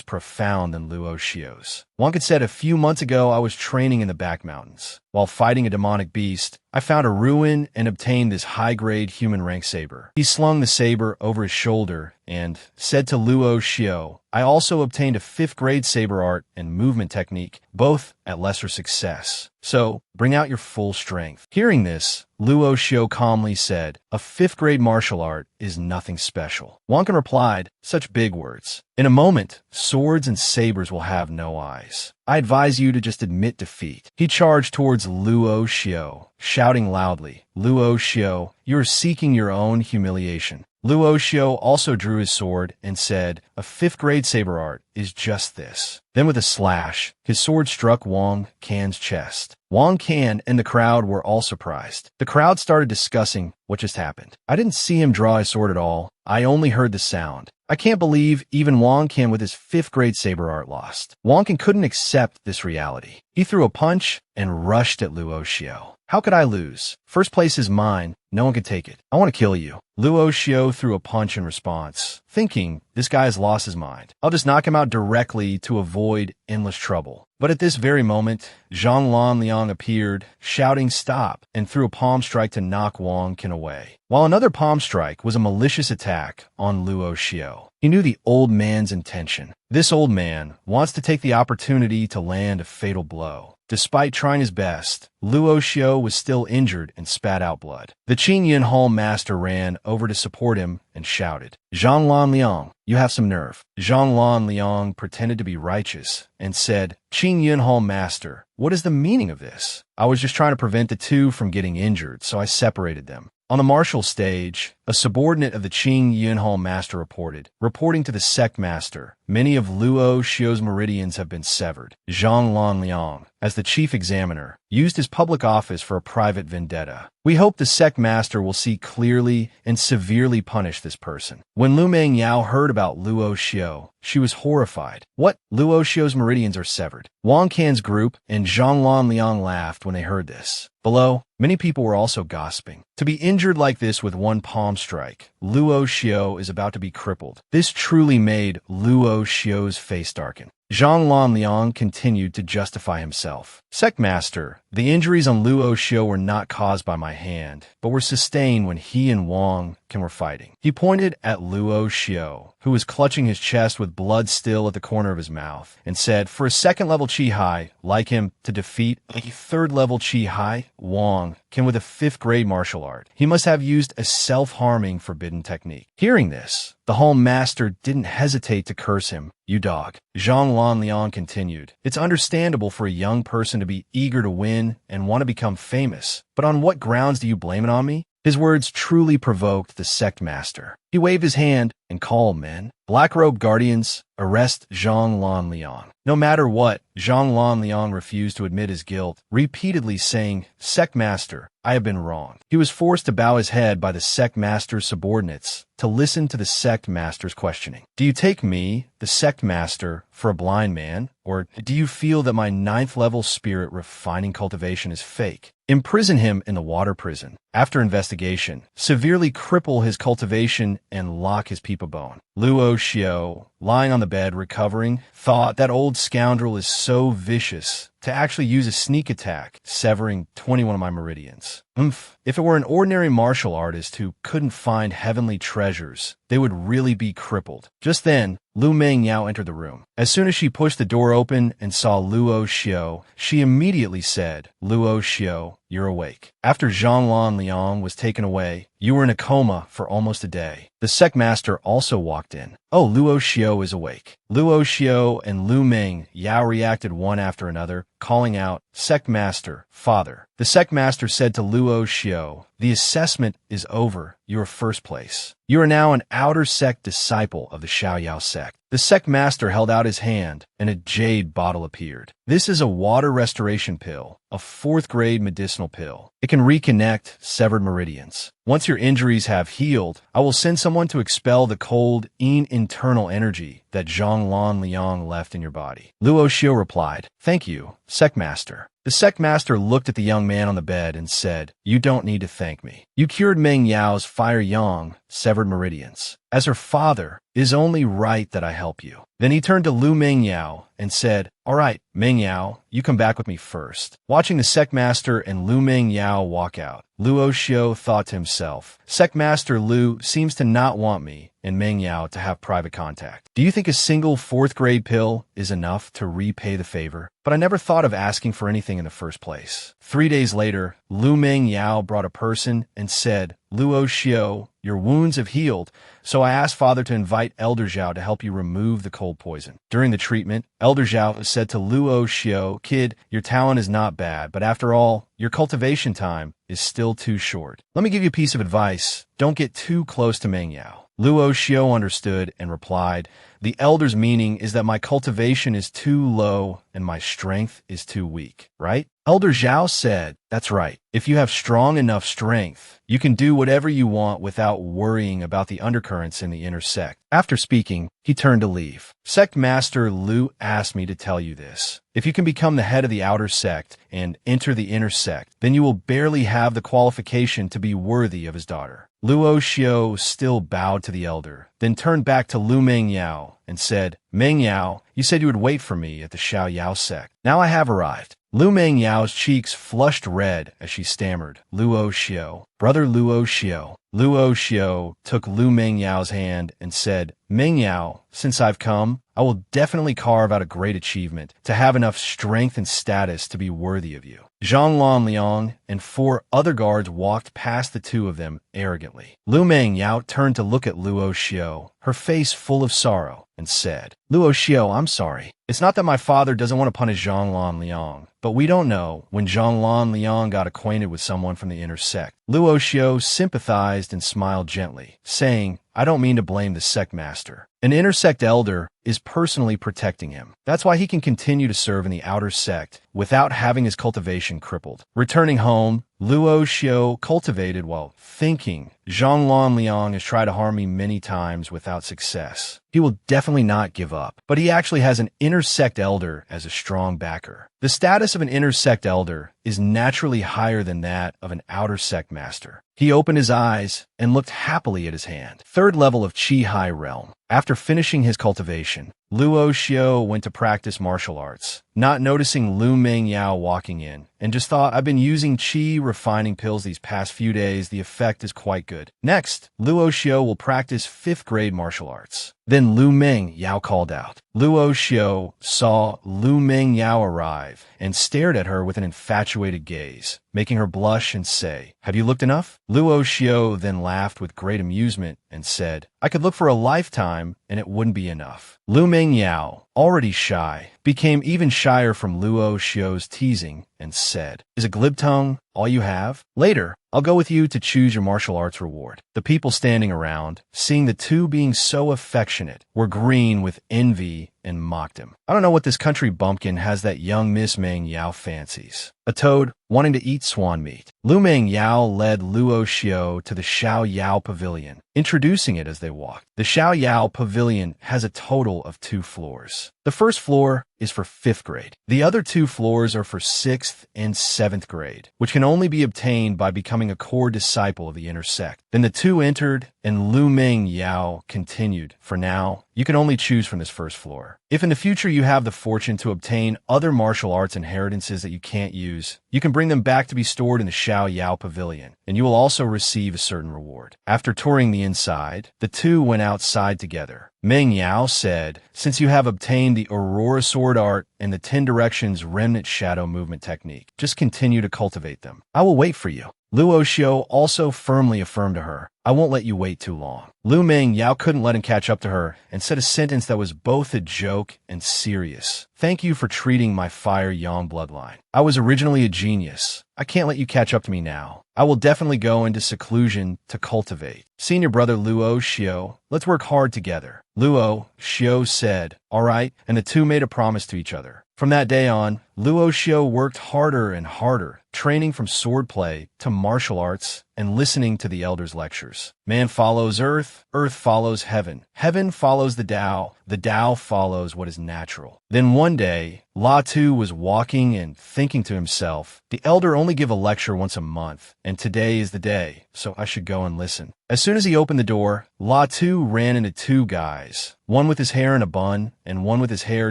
profound than Luo Xiao's. Wang Can said, "A few months ago, I was training in the back mountains. While fighting a demonic beast, I found a ruin and obtained this high-grade human-rank saber." He slung the saber over his shoulder and said to Luo Xiao, "I also obtained a fifth-grade saber art and movement technique, both at lesser success. So, bring out your full strength." Hearing this, Luo Xiao calmly said, "A fifth-grade martial art is nothing special." Wang Can replied, "Such big words. In a moment, swords and sabers will have no eyes. I advise you to just admit defeat." He charged towards Luo Xiao, shouting loudly, "Luo Xiao, you are seeking your own humiliation." Luo Xiao also drew his sword and said, "A fifth-grade saber art is just this." Then with a slash, his sword struck Wang Can's chest. Wang Can and the crowd were all surprised. The crowd started discussing what just happened. "I didn't see him draw his sword at all. I only heard the sound. I can't believe even Wang Can with his fifth-grade saber art lost." Wang Can couldn't accept this reality. He threw a punch and rushed at Luo Xiao. "How could I lose? First place is mine. No one can take it. I want to kill you." Luo Xiao threw a punch in response, thinking, "This guy has lost his mind. I'll just knock him out directly to avoid endless trouble." But at this very moment, Zhang Lanliang appeared, shouting "Stop," and threw a palm strike to knock Wang Can away. While another palm strike was a malicious attack on Luo Xiao. He knew the old man's intention. This old man wants to take the opportunity to land a fatal blow. Despite trying his best, Luo Xiao was still injured and spat out blood. The Qin Yin Hall master ran over to support him and shouted, "Zhang Lanliang, you have some nerve." Zhang Lanliang pretended to be righteous and said, "Qin Yin Hall master, what is the meaning of this? I was just trying to prevent the two from getting injured, so I separated them." On the martial stage, a subordinate of the Qing Yin Hall master reporting to the sect master, "Many of Luo Xiao's meridians have been severed." Zhang Lanliang, as the chief examiner, used his public office for a private vendetta. "We hope the sect master will see clearly and severely punish this person." When Lu Mengyao heard about Luo Xiao, she was horrified. "What? Luo Xiao's meridians are severed?" Wang Can's group and Zhang Lanliang laughed when they heard this. Below, many people were also gossiping. To be injured like this with one palm strike, Luo Xiao is about to be crippled. This truly made Luo Xiao's face darken. Zhang Lanliang continued to justify himself. "Sect master, the injuries on Luo Xiao were not caused by my hand, but were sustained when he and Wang Can were fighting." He pointed at Luo Xiao, who was clutching his chest with blood still at the corner of his mouth, and said, "For a second-level Qi Hai, like him, to defeat a third-level Qi Hai, Wang Can with a fifth-grade martial art, he must have used a self-harming forbidden technique." Hearing this, the Hall master didn't hesitate to curse him. "You dog." Zhang Lanliang continued, "It's understandable for a young person to be eager to win and want to become famous, but on what grounds do you blame it on me?" His words truly provoked the sect master. He waved his hand and called, "Men, black-robed guardians, arrest Zhang Lanliang." No matter what, Zhang Lanliang refused to admit his guilt, repeatedly saying, "Sect master, I have been wronged." He was forced to bow his head by the sect master's subordinates to listen to the sect master's questioning. "Do you take me, the sect master, for a blind man? Or do you feel that my ninth-level spirit refining cultivation is fake? Imprison him in the water prison. After investigation, severely cripple his cultivation and lock his peepa bone." Luo Xiao, lying on the bed recovering, thought that old scoundrel is so vicious to actually use a sneak attack, severing 21 of my meridians. If it were an ordinary martial artist who couldn't find heavenly treasures, they would really be crippled. Just then, Lu Mengyao entered the room. As soon as she pushed the door open and saw Luo Xiao, she immediately said, "Luo Xiao, you're awake. After Zhang Lanliang was taken away, you were in a coma for almost a day." The sect master also walked in. "Oh, Luo Xiao is awake." Luo Xiao and Lu Mengyao reacted one after another, calling out, "Sect master, father." The sect master said to Luo Xiao, "The assessment is over. You are first place. You are now an outer sect disciple of the Xiaoyao sect." The sect master held out his hand, and a jade bottle appeared. This is a water restoration pill, a 4th grade medicinal pill. It can reconnect severed meridians. Once your injuries have healed, I will send someone to expel the cold, internal energy that Zhonglan Liang left in your body. Luo Xiu replied, "Thank you, sect master." The sect master looked at the young man on the bed and said, "You don't need to thank me. You cured Meng Yao's fire yang, severed meridians. As her father, it is only right that I help you." Then he turned to Lu Meng Yao and said, "All right, Meng Yao, you come back with me first." Watching the sect master and Lu Meng Yao walk out, Luo Xiu thought to himself, "Sect master Lu seems to not want me and Meng Yao to have private contact. Do you think a single 4th grade pill is enough to repay the favor? But I never thought of asking for anything in the first place." 3 days later, Lu Meng Yao brought a person and said, "Luo Xiu, your wounds have healed, so I asked Father to invite Elder Zhao to help you remove the cold poison." During the treatment, Elder Zhao said to Luo Xiu, "Kid, your talent is not bad, but after all, your cultivation time is still too short. Let me give you a piece of advice. Don't get too close to Meng Yao." Luo Xiu understood and replied, "The elder's meaning is that my cultivation is too low and my strength is too weak, right?" Elder Zhao said, "That's right. If you have strong enough strength, you can do whatever you want without worrying about the undercurrents in the inner sect." After speaking, he turned to leave. Sect Master Lu asked me to tell you this. If you can become the head of the outer sect and enter the inner sect, then you will barely have the qualification to be worthy of his daughter. Luo Xiu still bowed to the elder, then turned back to Lu Meng Yao and said, "Meng Yao, you said you would wait for me at the Xiao Yao sect. Now I have arrived." Lu Meng Yao's cheeks flushed red as she stammered, "Luo Xiu, brother Luo Xiu." Luo Xiu took Lu Meng Yao's hand and said, "Meng Yao, since I've come, I will definitely carve out a great achievement to have enough strength and status to be worthy of you." Zhonglan Liang and 4 other guards walked past the 2 of them arrogantly. Lu Meng Yao turned to look at Luo Xiu, her face full of sorrow, and said, "Luo Xiu, I'm sorry. It's not that my father doesn't want to punish Zhonglan Liang, but we don't know when Zhonglan Liang got acquainted with someone from the inner sect." Luo Xiu sympathized and smiled gently, saying, "I don't mean to blame the sect master. An inner sect elder is personally protecting him. That's why he can continue to serve in the outer sect without having his cultivation crippled." Returning home, Luo Xiu cultivated while thinking, "Zhonglan Liang has tried to harm me many times without success. He will definitely not give up, but he actually has an inner sect elder as a strong backer. The status of an inner sect elder is naturally higher than that of an outer sect master." He opened his eyes and looked happily at his hand. 3rd level of Qi High Realm. After finishing his cultivation, Luo Xiu went to practice martial arts, not noticing Lu Meng Yao walking in, and just thought, "I've been using Qi refining pills these past few days. The effect is quite good." Next, Luo Xiu will practice 5th grade martial arts. Then Lu Meng Yao called out. Luo Xiu saw Lu Meng Yao arrive and stared at her with an infatuated gaze, making her blush and say, "Have you looked enough?" Luo Xiu then laughed with great amusement and said, "I could look for a lifetime and it wouldn't be enough." Lu Meng Yao, already shy, became even shyer from Luo Xiu's teasing and said, "Is a glib tongue all you have? Later, I'll go with you to choose your martial arts reward." The people standing around, seeing the 2 being so affectionate, were green with envy and mocked him. "I don't know what this country bumpkin has that young Miss Meng Yao fancies. A toad wanting to eat swan meat." Lu Meng Yao led Luo Xiu to the Xiao Yao Pavilion, introducing it as they walked. The Xiao Yao Pavilion has a total of 2 floors. The first floor is for 5th grade. The other 2 floors are for 6th and 7th grade, which can only be obtained by becoming a core disciple of the inner sect. Then the 2 entered, and Lu Meng Yao continued, "For now, you can only choose from this first floor. If in the future you have the fortune to obtain other martial arts inheritances that you can't use, you can bring them back to be stored in the Xiao Yao Pavilion, and you will also receive a certain reward." After touring the inside, the 2 went outside together. Meng Yao said, "Since you have obtained the Aurora Sword Art and the 10 Directions Remnant Shadow Movement Technique, just continue to cultivate them. I will wait for you." Luo Xiao also firmly affirmed to her, I won't let you wait too long. Lu Ming Yao couldn't let him catch up to her and said a sentence that was both a joke and serious. Thank you for treating my fire yang bloodline. I was originally a genius. I can't let you catch up to me now. I will definitely go into seclusion to cultivate. Senior brother Luo Xiao, let's work hard together. Luo Xiao said, all right, and the two made a promise to each other. From that day on, Luo Xiao worked harder and harder, training from swordplay to martial arts and listening to the elders' lectures. Man follows earth, earth follows heaven, heaven follows the Tao follows what is natural. Then one day, La Tu was walking and thinking to himself, the elder only give a lecture once a month, and today is the day, so I should go and listen. As soon as he opened the door, La Tu ran into two guys, one with his hair in a bun and one with his hair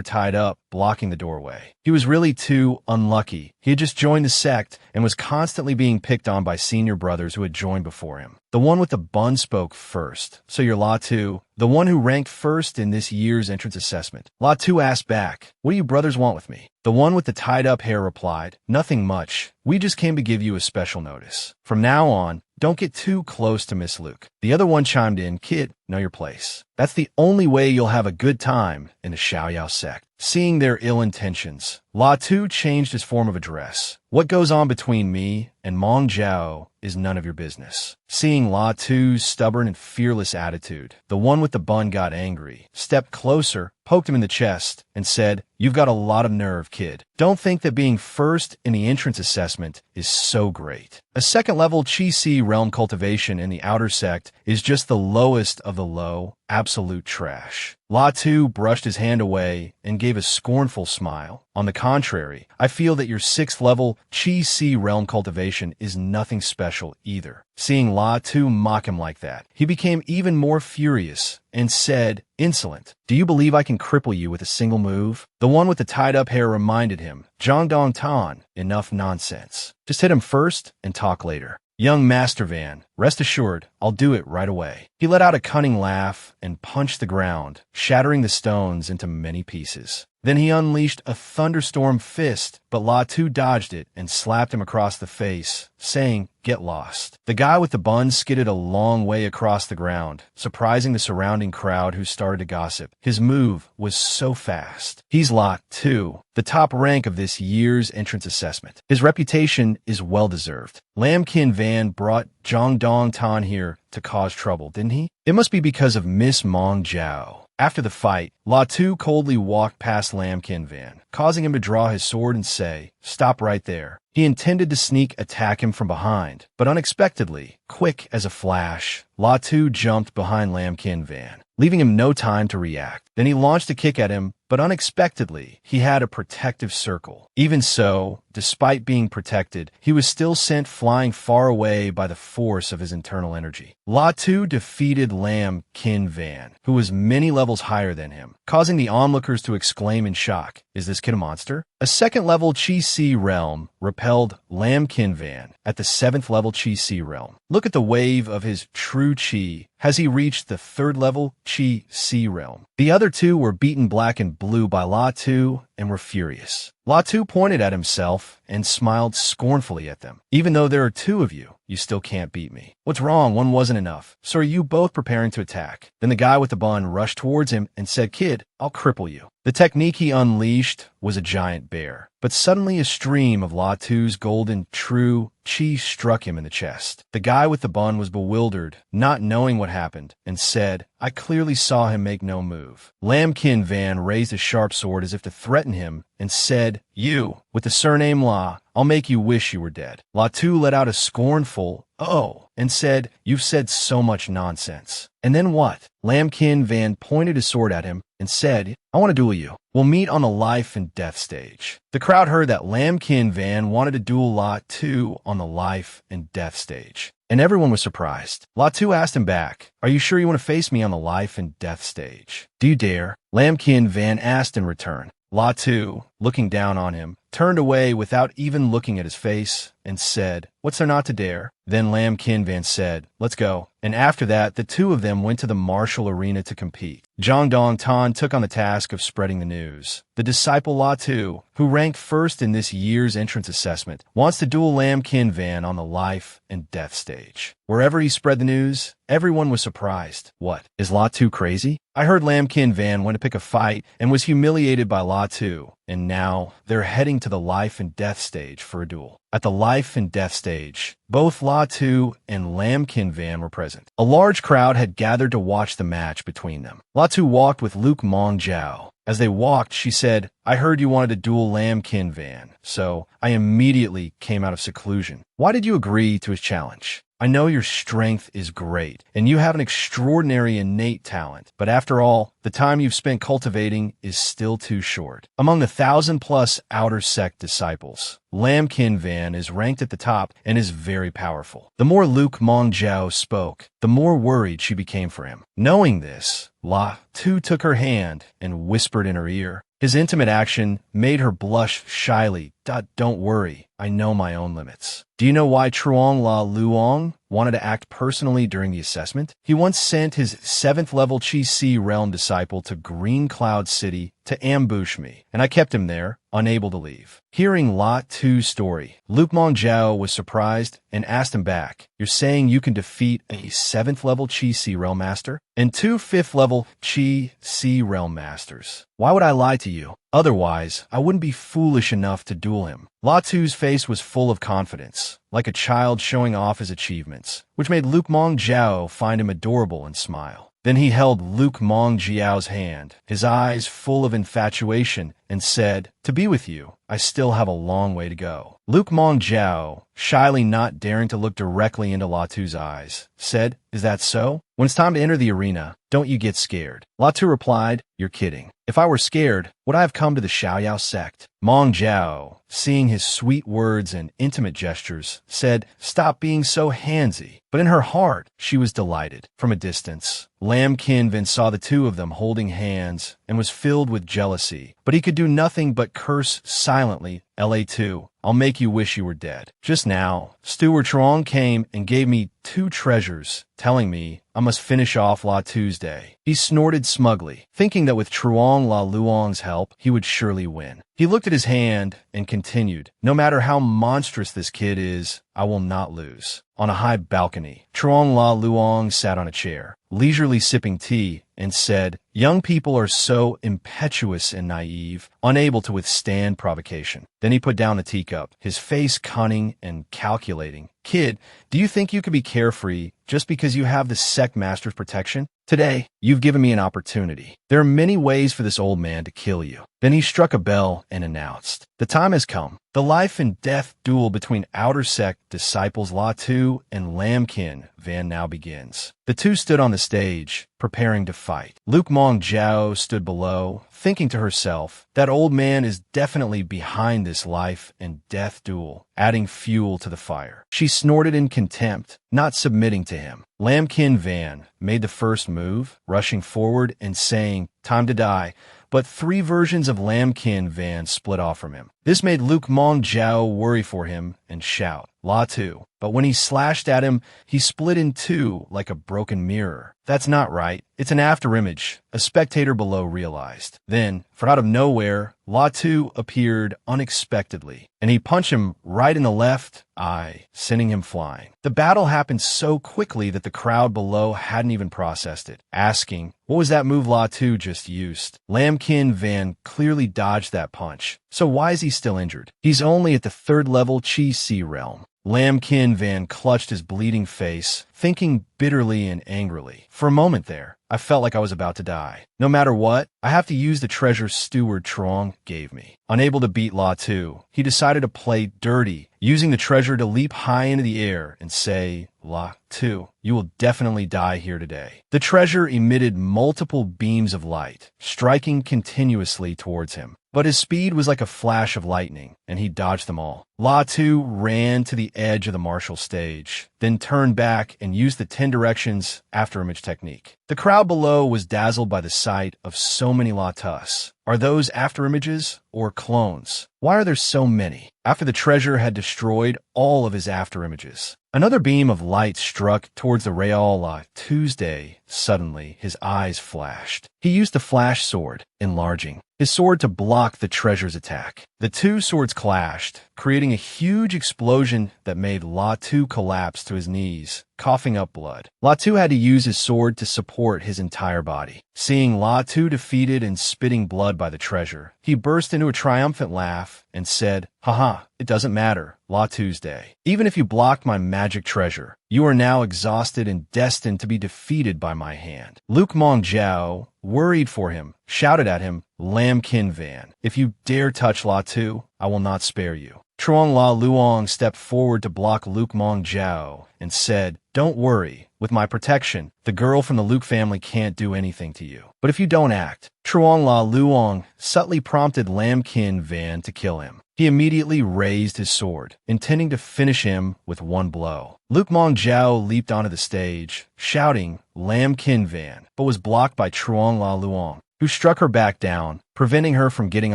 tied up, blocking the doorway. He was really too unlucky. He had just joined the sect and was constantly being picked on by senior brothers who had joined before him. The one with the bun spoke first. So you're La Tu, the one who ranked first in this year's entrance assessment. La Tu asked back, what do you brothers want with me? The one with the tied-up hair replied, nothing much. We just came to give you a special notice. From now on, don't get too close to Miss Luke. The other one chimed in, kid, know your place. That's the only way you'll have a good time in the Xiaoyao sect. Seeing their ill intentions, La Tu changed his form of address. What goes on between me and Mong Jiao is none of your business. Seeing La Tu's stubborn and fearless attitude, the one with the bun got angry, stepped closer, poked him in the chest, and said, you've got a lot of nerve, kid. Don't think that being first in the entrance assessment is so great. A second-level Qi-Si realm cultivation in the outer sect is just the lowest of the low, absolute trash. La Tu brushed his hand away and gave a scornful smile. On the contrary, I feel that your 6th-level Qi-Si realm cultivation is nothing special either. Seeing La Tu mock him like that, he became even more furious and said, insolent, do you believe I can cripple you with a single move? The one with the tied-up hair reminded him, Zhangdong Tan, enough nonsense. Just hit him first and talk later. Young Master Van, rest assured, I'll do it right away. He let out a cunning laugh and punched the ground, shattering the stones into many pieces. Then he unleashed a thunderstorm fist, but La Tu dodged it and slapped him across the face, saying, get lost. The guy with the bun skidded a long way across the ground, surprising the surrounding crowd who started to gossip. His move was so fast. He's La Tu, the top rank of this year's entrance assessment. His reputation is well-deserved. Lam Kin Van brought Zhangdong Tan here to cause trouble, didn't he? It must be because of Miss Mong Jiao. After the fight, La Tu coldly walked past Lam Kin Van, causing him to draw his sword and say, stop right there. He intended to sneak attack him from behind, but unexpectedly, quick as a flash, La Tu jumped behind Lam Kin Van, leaving him no time to react. Then he launched a kick at him, but unexpectedly, he had a protective circle. Even so, despite being protected, he was still sent flying far away by the force of his internal energy. La Tu defeated Lam Kin Van, who was many levels higher than him, causing the onlookers to exclaim in shock, is this kid a monster? A second-level Qi-Si realm repelled Lam Kin Van at the 7th-level Qi-Si realm. Look at the wave of his true Qi as he reached the 3rd-level Qi-Si realm. The other two were beaten black and blue by La Tu and were furious. La Tu pointed at himself and smiled scornfully at them. Even though there are two of you, you still can't beat me. What's wrong? One wasn't enough. So are you both preparing to attack? Then the guy with the bun rushed towards him and said, kid, I'll cripple you. The technique he unleashed was a giant bear, but suddenly a stream of La Tu's golden true Qi struck him in the chest. The guy with the bun was bewildered, not knowing what happened, and said, I clearly saw him make no move. Lam Kin Van raised a sharp sword as if to threaten him and said, you, with the surname La, I'll make you wish you were dead. La Tu let out a scornful, oh, and said, you've said so much nonsense. And then what? Lam Kin Van pointed his sword at him and said, I want to duel you. We'll meet on the life and death stage. The crowd heard that Lam Kin Van wanted to duel La Tu on the life and death stage, and everyone was surprised. La Tu asked him back, are you sure you want to face me on the life and death stage? Do you dare? Lam Kin Van asked in return. La Tu looking down on him, turned away without even looking at his face, and said, "What's there not to dare?" Then Lam Kinvan said, "Let's go." And after that, the two of them went to the martial arena to compete. Zhang Dong Tan took on the task of spreading the news. The disciple La Tu, who ranked first in this year's entrance assessment, wants to duel Lam Kinvan on the life and death stage. Wherever he spread the news, everyone was surprised. What, is La Tu crazy? I heard Lam Kinvan went to pick a fight and was humiliated by La Tu, and now they're heading to the life and death stage for a duel. At the life and death stage, both La Tu and Lam Kinvan were present. A large crowd had gathered to watch the match between them. La Tu walked with Luke Mong Jiao. As they walked, she said, "I heard you wanted to duel Lam Kinvan, so I immediately came out of seclusion. Why did you agree to his challenge? I know your strength is great, and you have an extraordinary innate talent, but after all, the time you've spent cultivating is still too short. Among the 1,000+ outer sect disciples, Lam Kinvan is ranked at the top and is very powerful." The more Luke Mong Jiao spoke, the more worried she became for him. Knowing this, La Tu took her hand and whispered in her ear. His intimate action made her blush shyly. "Don't worry, I know my own limits. Do you know why Truong La Luong wanted to act personally during the assessment? He once sent his 7th level Chi Si realm disciple to Green Cloud City to ambush me, and I kept him there, unable to leave." Hearing La Tu's story, Luke Mong Jiao was surprised and asked him back, "You're saying you can defeat a 7th level Chi Si realm master and 2 5th level Chi Si realm masters? Why would I lie to you? Otherwise, I wouldn't be foolish enough to duel him." La Tu's face was full of confidence, like a child showing off his achievements, which made Luke Mong Jiao find him adorable and smile. Then he held Luke Mong Jiao's hand, his eyes full of infatuation, and said, "To be with you, I still have a long way to go." Luke Mong Jiao, shyly not daring to look directly into La Tu's eyes, said, "Is that so? When it's time to enter the arena, don't you get scared." La Tu replied, "You're kidding. If I were scared, would I have come to the Xiaoyao sect?" Mong Jiao, seeing his sweet words and intimate gestures, said, "Stop being so handsy." But in her heart, she was delighted. From a distance, Lam Kinvan saw the two of them holding hands and was filled with jealousy, but he could do nothing but curse silently. "La2, I'll make you wish you were dead. Just now, Steward Truong came and gave me 2 treasures, telling me I must finish off La Tuesday." He snorted smugly, thinking that with Truong La Luong's help, he would surely win. He looked at his hand and continued, "No matter how monstrous this kid is, I will not lose." On a high balcony, Truong La Luong sat on a chair, leisurely sipping tea, and said, "Young people are so impetuous and naive, unable to withstand provocation." Then he put down the teacup, his face cunning and calculating. "Kid, do you think you could be carefree just because you have the sect master's protection? Today, you've given me an opportunity. There are many ways for this old man to kill you." Then he struck a bell and announced, "The time has come. The life and death duel between outer sect disciples La Tu and Lam Kinvan now begins." The two stood on the stage, preparing to fight. Luke Mong Jiao stood below, thinking to herself, that old man is definitely behind this life and death duel, adding fuel to the fire. She snorted in contempt, not submitting to him. Lam Kinvan made the first move, rushing forward and saying, "Time to die," but 3 versions of Lam Kinvan split off from him. This made Luke Mong Jiao worry for him and shout, "La Tu." But when he slashed at him, he split in 2 like a broken mirror. That's not right. It's an afterimage, a spectator below realized. Then, from out of nowhere, La Tu appeared unexpectedly, and he punched him right in the left eye, sending him flying. The battle happened so quickly that the crowd below hadn't even processed it, asking, what was that move La Tu just used? Lam Kinvan clearly dodged that punch, so why is he still injured? He's only at the 3rd level Chi Si realm. Lam Kinvan clutched his bleeding face, thinking bitterly and angrily. For a moment there, I felt like I was about to die. No matter what, I have to use the treasure Steward Truong gave me. Unable to beat La Tu, he decided to play dirty, using the treasure to leap high into the air and say, "La Tu, you will definitely die here today." The treasure emitted multiple beams of light, striking continuously towards him. but his speed was like a flash of lightning, and he dodged them all. La Tu ran to the edge of the martial stage, then turned back and used the 10 directions afterimage technique. The crowd below was dazzled by the sight of so many La Tus. Are those afterimages or clones? Why are there so many? After the treasure had destroyed all of his afterimages, another beam of light struck towards the Real La Tuesday. Suddenly, his eyes flashed. He used the flash sword, enlarging his sword to block the treasure's attack. The two swords clashed, creating a huge explosion that made La Tu collapse to his knees, coughing up blood. La Tu had to use his sword to support his entire body. Seeing La Tu defeated and spitting blood by the treasure, he burst into a triumphant laugh and said, "Haha, it doesn't matter, La Tuesday. Even if you blocked my magic treasure, you are now exhausted and destined to be defeated by my hand." Luke Mong Jiao, worried for him, shouted at him, "Lam Kin Van, if you dare touch La Tu, I will not spare you." Truong La Luong stepped forward to block Luke Mong Jiao and said, "Don't worry, with my protection, the girl from the Luke family can't do anything to you. But if you don't act," Truong La Luong subtly prompted Lam Kin Van to kill him. He immediately raised his sword, intending to finish him with one blow. Luke Mong Jiao leaped onto the stage, shouting, "Lam Kin Van," but was blocked by Truong La Luong, who struck her back down, preventing her from getting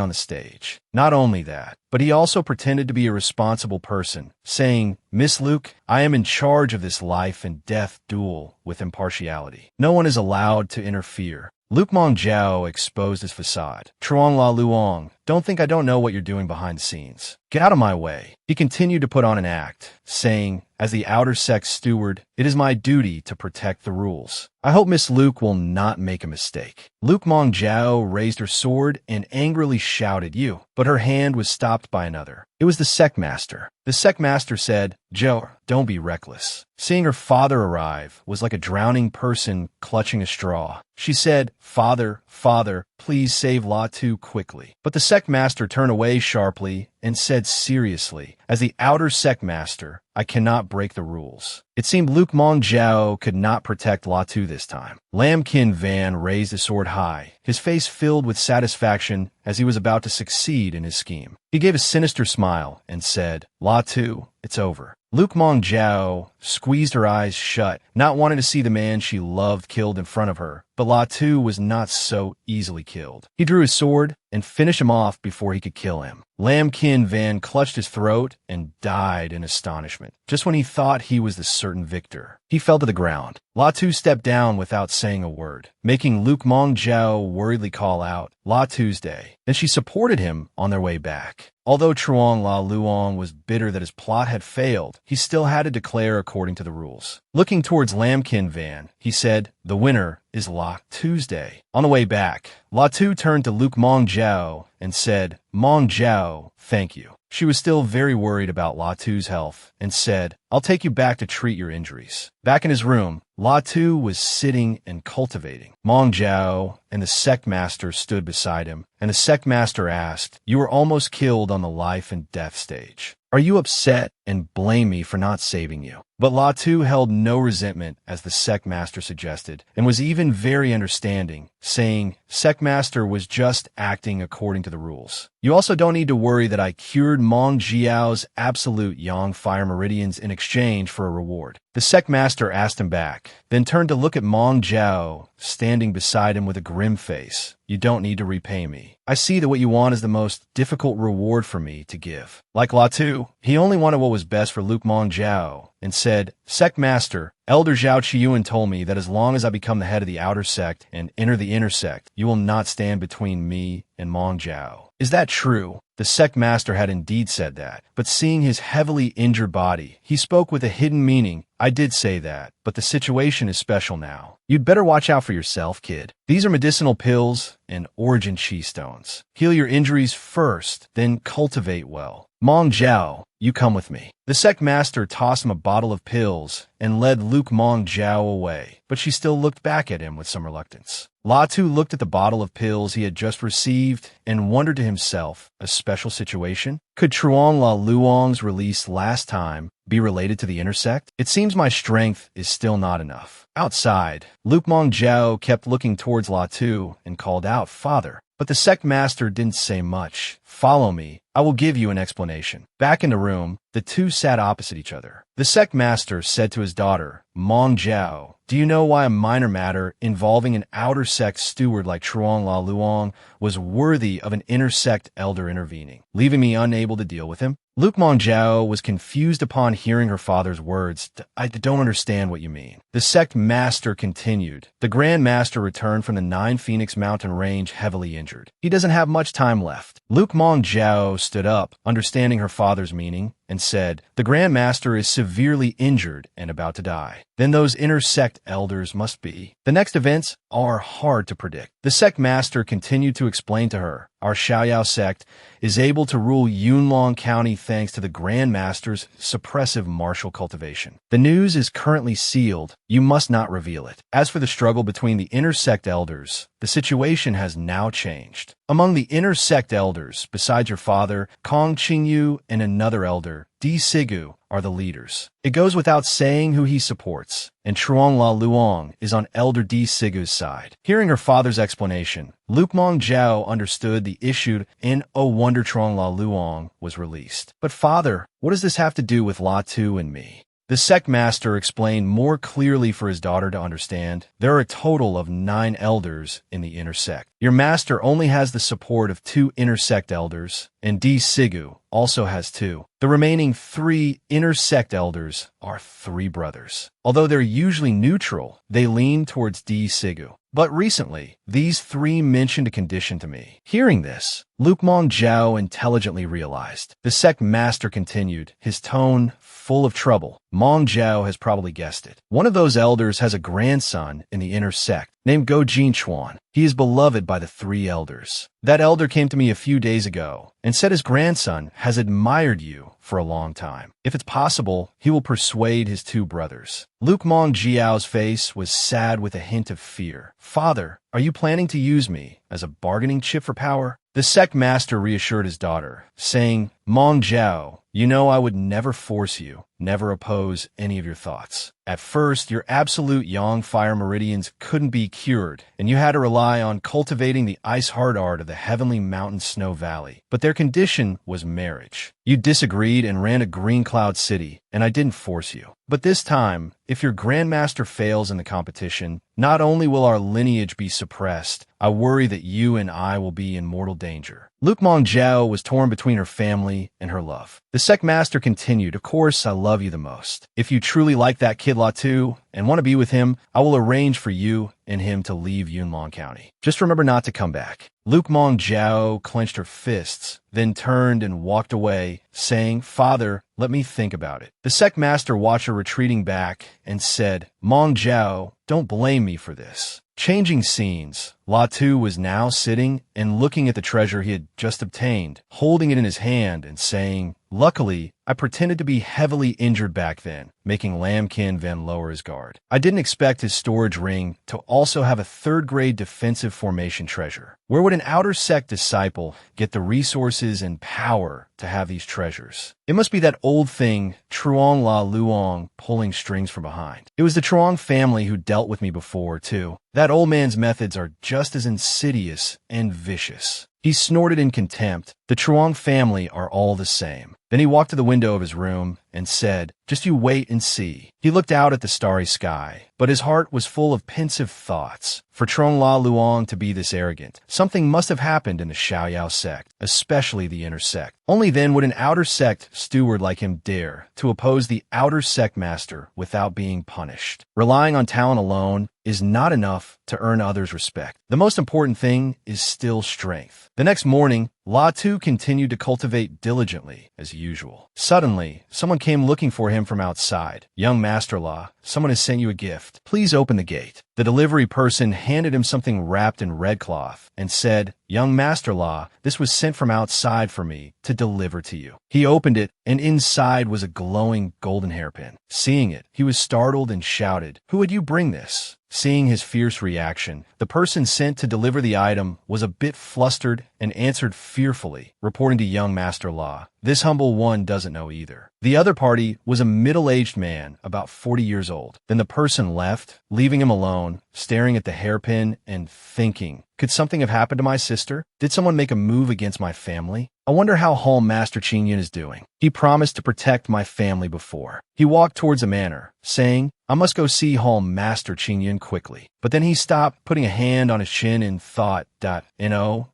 on the stage. Not only that, but he also pretended to be a responsible person, saying, "Miss Luke, I am in charge of this life and death duel with impartiality. No one is allowed to interfere." Luke Mong Jiao exposed his facade. "Truong La Luong, don't think I don't know what you're doing behind the scenes. Get out of my way." He continued to put on an act, saying, "As the outer sect steward, it is my duty to protect the rules. I hope Miss Luke will not make a mistake." Luke Mong Jiao raised her sword and angrily shouted, "You," but her hand was stopped by another. It was the sect master. The sect master said, "Joe, don't be reckless." Seeing her father arrive was like a drowning person clutching a straw. She said, "Father, father, please save La Tu quickly." But the sect master turned away sharply and said seriously, as the outer sect master, "I cannot break the rules." It seemed Luke Mong Jiao could not protect La Tu this time. Lam Kin Van raised his sword high, his face filled with satisfaction as he was about to succeed in his scheme. He gave a sinister smile and said, "La Tu, it's over." Luke Mong Jiao squeezed her eyes shut, not wanting to see the man she loved killed in front of her. But La Tu was not so easily killed. He drew his sword and finished him off before he could kill him. Lam Kin Van clutched his throat and died in astonishment. Just when he thought he was the certain victor, he fell to the ground. La Tu stepped down without saying a word, making Luke Mong Jiao worriedly call out, "La Tuesday." Then she supported him on their way back. Although Truong La Luong was bitter that his plot had failed, he still had to declare according to the rules. Looking towards Lam Kin Van, he said, "The winner is La Tuesday." On the way back, La Tu turned to Luke Mong Jiao and said, "Mong Jiao, thank you." She was still very worried about La Tu's health and said, "I'll take you back to treat your injuries." Back in his room, La Tu was sitting and cultivating. Mong Jiao and the sect master stood beside him, and the sect master asked, "You were almost killed on the life and death stage. Are you upset and blame me for not saving you?" But La Tu held no resentment, as the sect master suggested, and was even very understanding, saying, "Sect master was just acting according to the rules. You also don't need to worry that I cured Mong Jiao's absolute yang fire meridians in exchange for a reward." The sect master asked him back, then turned to look at Mong Jiao, standing beside him with a grim face. "You don't need to repay me. I see that what you want is the most difficult reward for me to give." Like La Tu, he only wanted what was best for Luke Mong Jiao, and said, "Sect master, Elder Zhao Qiyuan told me that as long as I become the head of the outer sect and enter the inner sect, you will not stand between me and Mong Jiao. Is that true?" The sect master had indeed said that, but seeing his heavily injured body, he spoke with a hidden meaning. "I did say that, but the situation is special now. You'd better watch out for yourself, kid. These are medicinal pills and origin chi stones. Heal your injuries first, then cultivate well. Mong Jiao, you come with me." The sect master tossed him a bottle of pills and led Luke Mong Jiao away, but she still looked back at him with some reluctance. La Tu looked at the bottle of pills he had just received and wondered to himself, a special situation? Could Truong La Luong's release last time be related to the intersect? It seems my strength is still not enough. Outside, Luke Mong Jiao kept looking towards La Tu and called out, "Father." But the sect master didn't say much. Follow me. I will give you an explanation. Back in the room, the two sat opposite each other. The sect master said to his daughter, Mong Jiao, do you know why a minor matter involving an outer sect steward like Truong La Luong was worthy of an inner sect elder intervening, leaving me unable to deal with him? Luke Mong Jiao was confused upon hearing her father's words. I don't understand what you mean. The sect master continued. The Grand Master returned from the Nine Phoenix Mountain Range heavily injured. He doesn't have much time left. Luke Mong Jiao stood up, understanding her father's meaning, and said, the Grand Master is severely injured and about to die. Then those inner sect elders must be. The next events are hard to predict. The sect master continued to explain to her, our Xiaoyao sect is able to rule Yunlong County thanks to the Grand Master's suppressive martial cultivation. The news is currently sealed. You must not reveal it. As for the struggle between the inner sect elders, the situation has now changed. Among the inner sect elders, besides your father, Kong Qingyu and another elder, Di Sigu, are the leaders. It goes without saying who he supports, and Truong La Luong is on Elder Di Sigu's side. Hearing her father's explanation, Luke Mong Jiao understood the issue and oh wonder Truong La Luong was released. But father, what does this have to do with La Tu and me? The sect master explained more clearly for his daughter to understand. There are a total of 9 elders in the inner sect. Your master only has the support of 2 inner sect elders, and Di Sigu also has 2. The remaining 3 inner sect elders are 3 brothers. Although they're usually neutral, they lean towards Di Sigu. But recently, these 3 mentioned a condition to me. Hearing this, Luke Mong Jiao intelligently realized. The sect master continued, his tone full of trouble. Mong Jiao has probably guessed it. One of those elders has a grandson in the inner sect named Go Jin Chuan. He is beloved by the 3 elders. That elder came to me a few days ago and said his grandson has admired you for a long time. If it's possible, he will persuade his 2 brothers. Luke Mong Jiao's face was sad with a hint of fear. Father, are you planning to use me as a bargaining chip for power? The sect master reassured his daughter, saying, Mong Jiao, you know I would never force you, never oppose any of your thoughts. At first, your absolute yang fire meridians couldn't be cured, and you had to rely on cultivating the ice-hard art of the heavenly mountain snow valley. But their condition was marriage. You disagreed and ran a green cloud city, and I didn't force you. But this time, if your grandmaster fails in the competition, not only will our lineage be suppressed, I worry that you and I will be in mortal danger. Luke Mong Jiao was torn between her family and her love. The sect master continued, of course, I love you the most. If you truly like that kid La Tu and want to be with him, I will arrange for you and him to leave Yunlong County. Just remember not to come back. Luke Mong Jiao clenched her fists, then turned and walked away, saying, Father, let me think about it. The sect master watched her retreating back and said, Mong Jiao, don't blame me for this. Changing scenes, La Tu was now sitting and looking at the treasure he had just obtained, holding it in his hand and saying, Luckily, I pretended to be heavily injured back then, making Lam Kin Ven lower his guard. I didn't expect his storage ring to also have a 3rd-grade defensive formation treasure. Where would an outer sect disciple get the resources and power to have these treasures? It must be that old thing, Truong La Luong, pulling strings from behind. It was the Truong family who dealt with me before, too. That old man's methods are just as insidious and vicious. He snorted in contempt. The Truong family are all the same. Then he walked to the window of his room and said, just you wait and see. He looked out at the starry sky, but his heart was full of pensive thoughts. For Truong La Luong to be this arrogant, something must have happened in the Xiaoyao sect, especially the inner sect. Only then would an outer sect steward like him dare to oppose the outer sect master without being punished. Relying on talent alone is not enough to earn others' respect. The most important thing is still strength. The next morning, La Tu continued to cultivate diligently, as usual. Suddenly, someone came looking for him from outside. Young Master La, someone has sent you a gift. Please open the gate. The delivery person handed him something wrapped in red cloth and said, Young Master La, this was sent from outside for me to deliver to you. He opened it, and inside was a glowing golden hairpin. Seeing it, he was startled and shouted, Who would you bring this? Seeing his fierce reaction, the person sent to deliver the item was a bit flustered and answered fearfully, reporting to young Master Law. This humble one doesn't know either. The other party was a middle-aged man, about 40 years old. Then the person left, leaving him alone, staring at the hairpin and thinking, could something have happened to my sister? Did someone make a move against my family? I wonder how Hall Master Chinyan is doing. He promised to protect my family before. He walked towards a manor, saying, I must go see Hall Master Chinyan quickly. But then he stopped, putting a hand on his chin and thought,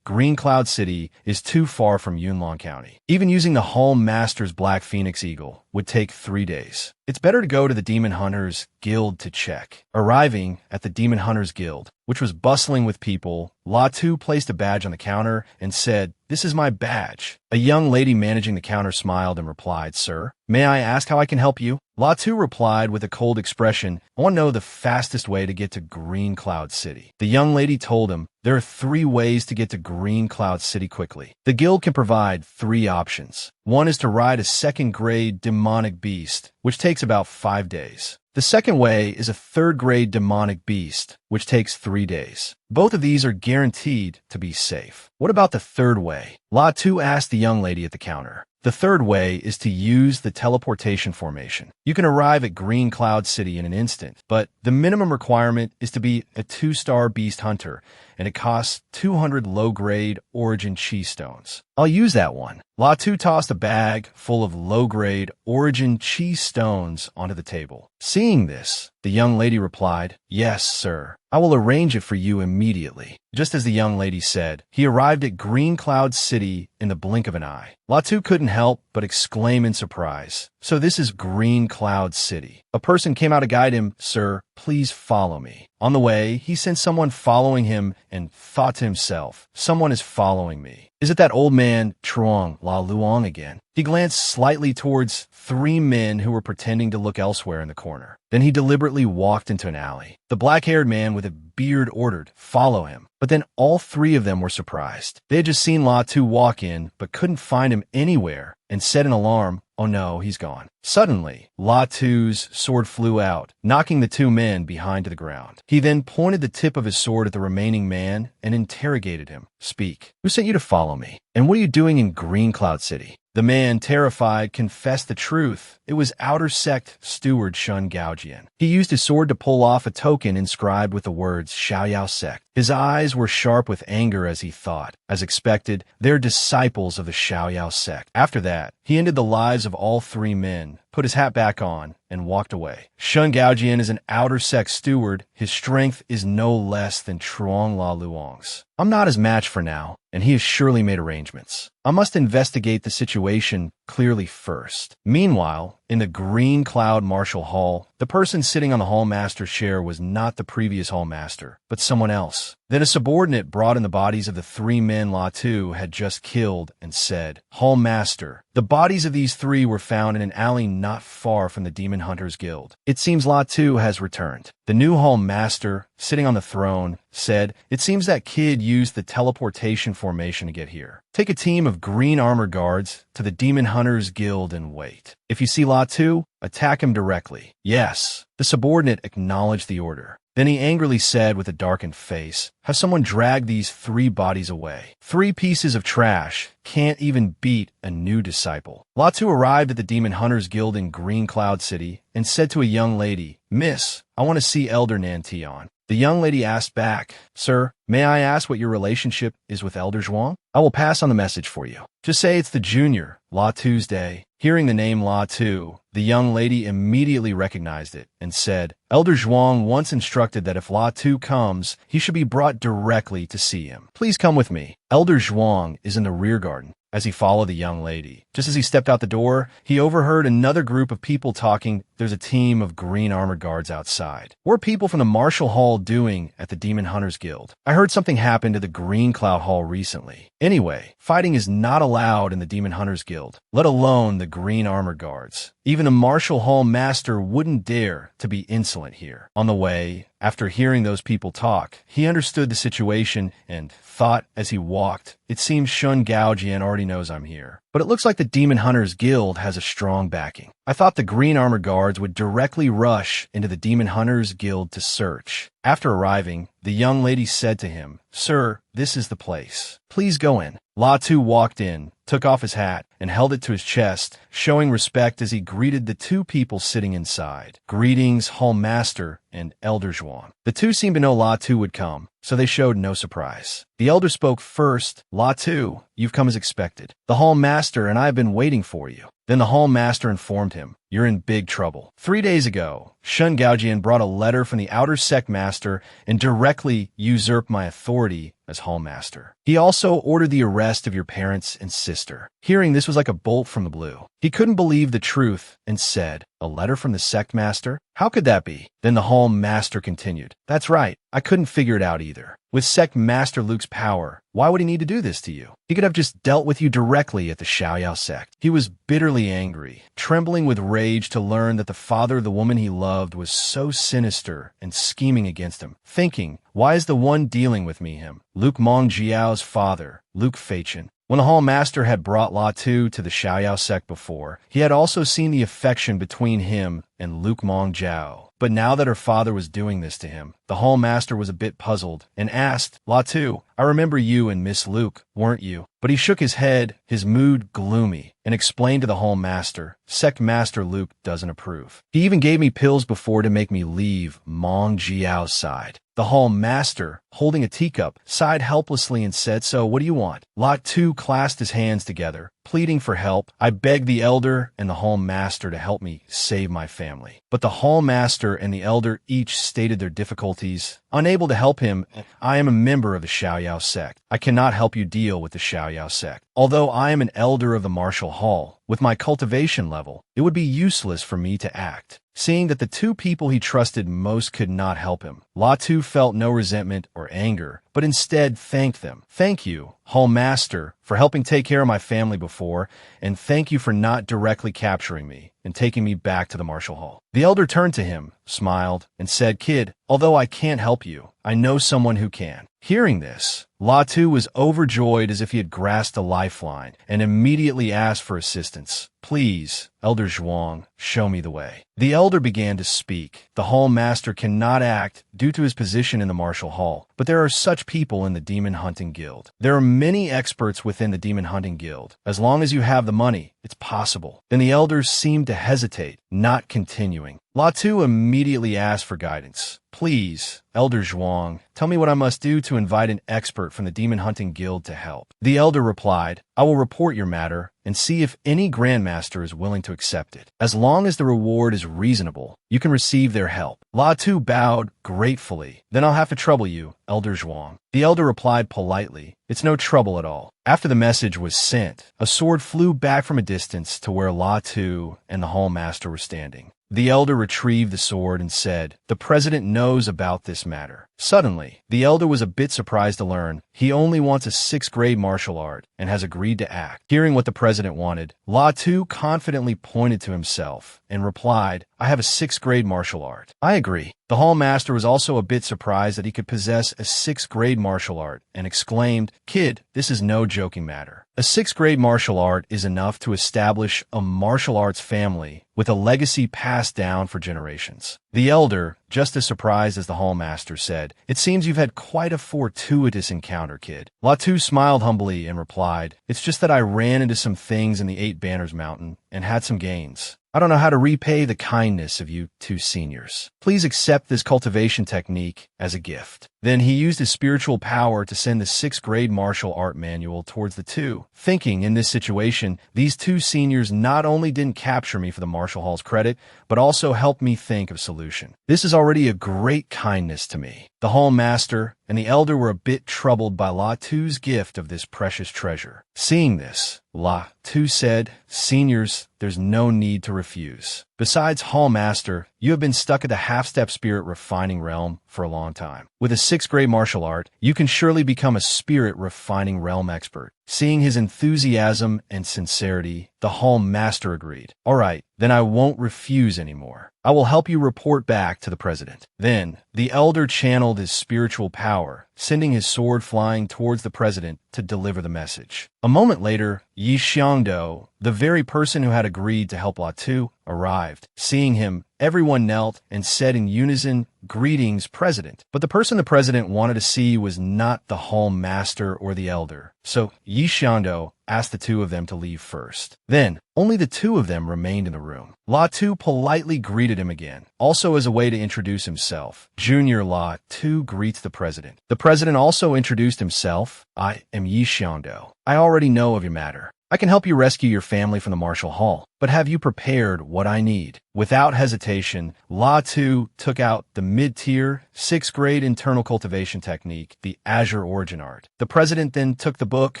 Green Cloud City is too far from Yunlong County. Even using the Hall Master's Black Phoenix Eagle would take 3 days. It's better to go to the Demon Hunters Guild to check. Arriving at the Demon Hunters Guild, which was bustling with people, Latu placed a badge on the counter and said, This is my badge. A young lady managing the counter smiled and replied, Sir, may I ask how I can help you? Latu replied with a cold expression, I want to know the fastest way to get to Green Cloud City. The young lady told him, there are 3 ways to get to Green Cloud City quickly. The guild can provide 3 options. One is to ride a 2nd-grade demonic beast, which takes about 5 days. The second way is a 3rd-grade demonic beast, which takes 3 days. Both of these are guaranteed to be safe. What about the 3rd way? Latu asked the young lady at the counter. The 3rd way is to use the teleportation formation. You can arrive at Green Cloud City in an instant, but the minimum requirement is to be a 2-star beast hunter, and it costs 200 low-grade origin chi stones. I'll use that one. Latu tossed a bag full of low-grade origin chi stones onto the table. Seeing this, the young lady replied, Yes, sir. I will arrange it for you immediately. Just as the young lady said, he arrived at Green Cloud City in the blink of an eye. Latu couldn't help but exclaim in surprise. So this is Green Cloud City. A person came out to guide him, Sir, please follow me. On the way, he sensed someone following him and thought to himself, someone is following me. Is it that old man, Truong La Luong again? He glanced slightly towards 3 men who were pretending to look elsewhere in the corner. Then he deliberately walked into an alley. The black-haired man with a beard ordered, follow him. But then all 3 of them were surprised. They had just seen Latu walk in, but couldn't find him anywhere, and set an alarm, oh no, he's gone. Suddenly, Latu's sword flew out, knocking the 2 men behind to the ground. He then pointed the tip of his sword at the remaining man and interrogated him. Speak. Who sent you to follow me? And what are you doing in Green Cloud City? The man, terrified, confessed the truth. It was Outer Sect steward Shun Gaojian. He used his sword to pull off a token inscribed with the words Xiaoyao Sect. His eyes were sharp with anger as he thought. As expected, they're disciples of the Xiaoyao Sect. After that, he ended the lives of all 3 men, put his hat back on, and walked away. Shun Gaojian is an Outer Sect steward. His strength is no less than Truong La Luong's. I'm not his match for now, and he has surely made arrangements. I must investigate the situation clearly first. Meanwhile, in the Green Cloud Martial Hall, the person sitting on the Hall Master's chair was not the previous Hall Master, but someone else. Then a subordinate brought in the bodies of the 3 men Latu had just killed and said, Hall Master, the bodies of these 3 were found in an alley not far from the Demon Hunters Guild. It seems Latu has returned. The new Hall Master, sitting on the throne, said, It seems that kid used the teleportation formation to get here. Take a team of green armor guards to the Demon Hunters Guild and wait. If you see Latu, attack him directly. Yes. The subordinate acknowledged the order. Then he angrily said with a darkened face, Has someone dragged these 3 bodies away? 3 pieces of trash can't even beat a new disciple. Latu arrived at the Demon Hunters Guild in Green Cloud City and said to a young lady, Miss, I want to see Elder Nantion. The young lady asked back, Sir, may I ask what your relationship is with Elder Zhuang? I will pass on the message for you. Just say it's the junior, Latu's day. Hearing the name Latu, the young lady immediately recognized it and said, Elder Zhuang once instructed that if Latu comes, he should be brought directly to see him. Please come with me. Elder Zhuang is in the rear garden. As he followed the young lady, just as he stepped out the door, he overheard another group of people talking. There's a team of green armored guards outside. What are people from the Martial Hall doing at the Demon Hunters Guild? I heard something happened to the Green Cloud Hall recently. Anyway, fighting is not allowed in the Demon Hunters Guild, let alone the green armored guards. Even a Martial Hall master wouldn't dare to be insolent here. On the way, After hearing those people talk, he understood the situation and thought as he walked, it seems Shun Gaojian already knows I'm here. But it looks like the Demon Hunters Guild has a strong backing. I thought the green armor guards would directly rush into the Demon Hunters Guild to search. After arriving, the young lady said to him, "Sir, this is the place. Please go in." La Tu walked in, took off his hat, and held it to his chest, showing respect as he greeted the two people sitting inside. "Greetings, Hall Master and Elder Zhuang." The two seemed to know La Tu would come, so they showed no surprise. The elder spoke first. "La Tu, you've come as expected. The Hall Master and I have been waiting for you." Then the Hall Master informed him, "You're in big trouble. 3 days ago, Shun Gaojian brought a letter from the Outer Sect Master and directly usurped my authority as Hall Master. He also ordered the arrest of your parents and sister." Hearing this was like a bolt from the blue. He couldn't believe the truth and said, "A letter from the Sect Master? How could that be?" Then the Hall Master continued, "That's right. I couldn't figure it out either. With Sect Master Luke's power, why would he need to do this to you? He could have just dealt with you directly at the Xiaoyao sect." He was bitterly angry, trembling with rage to learn that the father of the woman he loved was so sinister and scheming against him, thinking, "Why is the one dealing with me him? Luke Mongjiao's father, Luke Feichen." When the Hall Master had brought La Tu to the Xiaoyao sect before, he had also seen the affection between him and Luke Mongjiao. But now that her father was doing this to him, the Hall Master was a bit puzzled and asked, "La Tu, I remember you and Miss Luke, weren't you?" But he shook his head, his mood gloomy, and explained to the Hall Master, "Sect Master Luke doesn't approve. He even gave me pills before to make me leave Mongjiao's side." The Hall Master, holding a teacup, sighed helplessly and said, "So what do you want?" La Tu clasped his hands together, pleading for help. "I beg the Elder and the Hall Master to help me save my family." But the Hall Master and the Elder each stated their difficulties. Unable to help him, "I am a member of the Xiaoyao sect. I cannot help you deal with the Xiaoyao sect. Although I am an Elder of the Martial Hall, with my cultivation level, it would be useless for me to act." Seeing that the two people he trusted most could not help him, La Tu felt no resentment or anger, but instead thanked them. "Thank you, Hall Master, for helping take care of my family before, and thank you for not directly capturing me and taking me back to the Martial Hall." The Elder turned to him, smiled, and said, "Kid, although I can't help you, I know someone who can." Hearing this, La Tu was overjoyed as if he had grasped a lifeline and immediately asked for assistance. "Please, Elder Zhuang, show me the way." The Elder began to speak. The Hall Master cannot act due to his position in the Martial Hall, but there are such people in the Demon Hunting Guild. There are many experts within the Demon Hunting Guild. As long as you have the money, it's possible. Then the Elder seemed to hesitate, not continuing. La Tu immediately asked for guidance. "Please, Elder Zhuang, tell me what I must do to invite an expert from the Demon Hunting Guild to help." The Elder replied, "I will report your matter and see if any Grandmaster is willing to accept it. As long as the reward is reasonable, you can receive their help." La Tu bowed gratefully. "Then I'll have to trouble you, Elder Zhuang." The Elder replied politely, "It's no trouble at all." After the message was sent, a sword flew back from a distance to where La Tu and the Hall Master were standing. The Elder retrieved the sword and said, "The President knows about this matter." Suddenly, the Elder was a bit surprised to learn he only wants a 6th grade martial art and has agreed to act. Hearing what the President wanted, La Tu confidently pointed to himself and replied, "I have a 6th grade martial art. I agree." The Hall Master was also a bit surprised that he could possess a 6th grade martial art and exclaimed, "Kid, this is no joking matter. A 6th grade martial art is enough to establish a martial arts family with a legacy passed down for generations." The Elder, just as surprised as the Hall Master, said, "It seems you've had quite a fortuitous encounter, kid." La Tu smiled humbly and replied, "It's just that I ran into some things in the 8 Banners Mountain and had some gains. I don't know how to repay the kindness of you two seniors. Please accept this cultivation technique as a gift." Then he used his spiritual power to send the 6th grade martial art manual towards the two, thinking in this situation, these two seniors not only didn't capture me for the Martial Hall's credit, but also helped me think of a solution. This is already a great kindness to me. The Hall Master and the Elder were a bit troubled by La Tu's gift of this precious treasure. Seeing this, La Tu said, "Seniors, there's no need to refuse. Besides, Hall Master, you have been stuck at the half-step spirit refining realm for a long time. With a 6th grade martial art, you can surely become a spirit refining realm expert. Seeing his enthusiasm and sincerity, the hall master agreed. All right, then I won't refuse anymore. I will help you report back to the president. Then, the elder channeled his spiritual power, sending his sword flying towards the president to deliver the message. A moment later, Yi Xiangdo, the very person who had agreed to help Latu, arrived. Seeing him, everyone knelt and said in unison, "Greetings, President." But the person the president wanted to see was not the hall master or the elder. So Yi Xiangdo asked the two of them to leave first. Then, only the two of them remained in the room. Latu politely greeted him again, also as a way to introduce himself. Junior Latu greets the president. The president also introduced himself. I am Yi Xiangdo. I already know of your matter. I can help you rescue your family from the martial hall, but have you prepared what I need? Without hesitation, Latu took out the mid-tier, 6th grade internal cultivation technique, the Azure Origin Art. The president then took the book,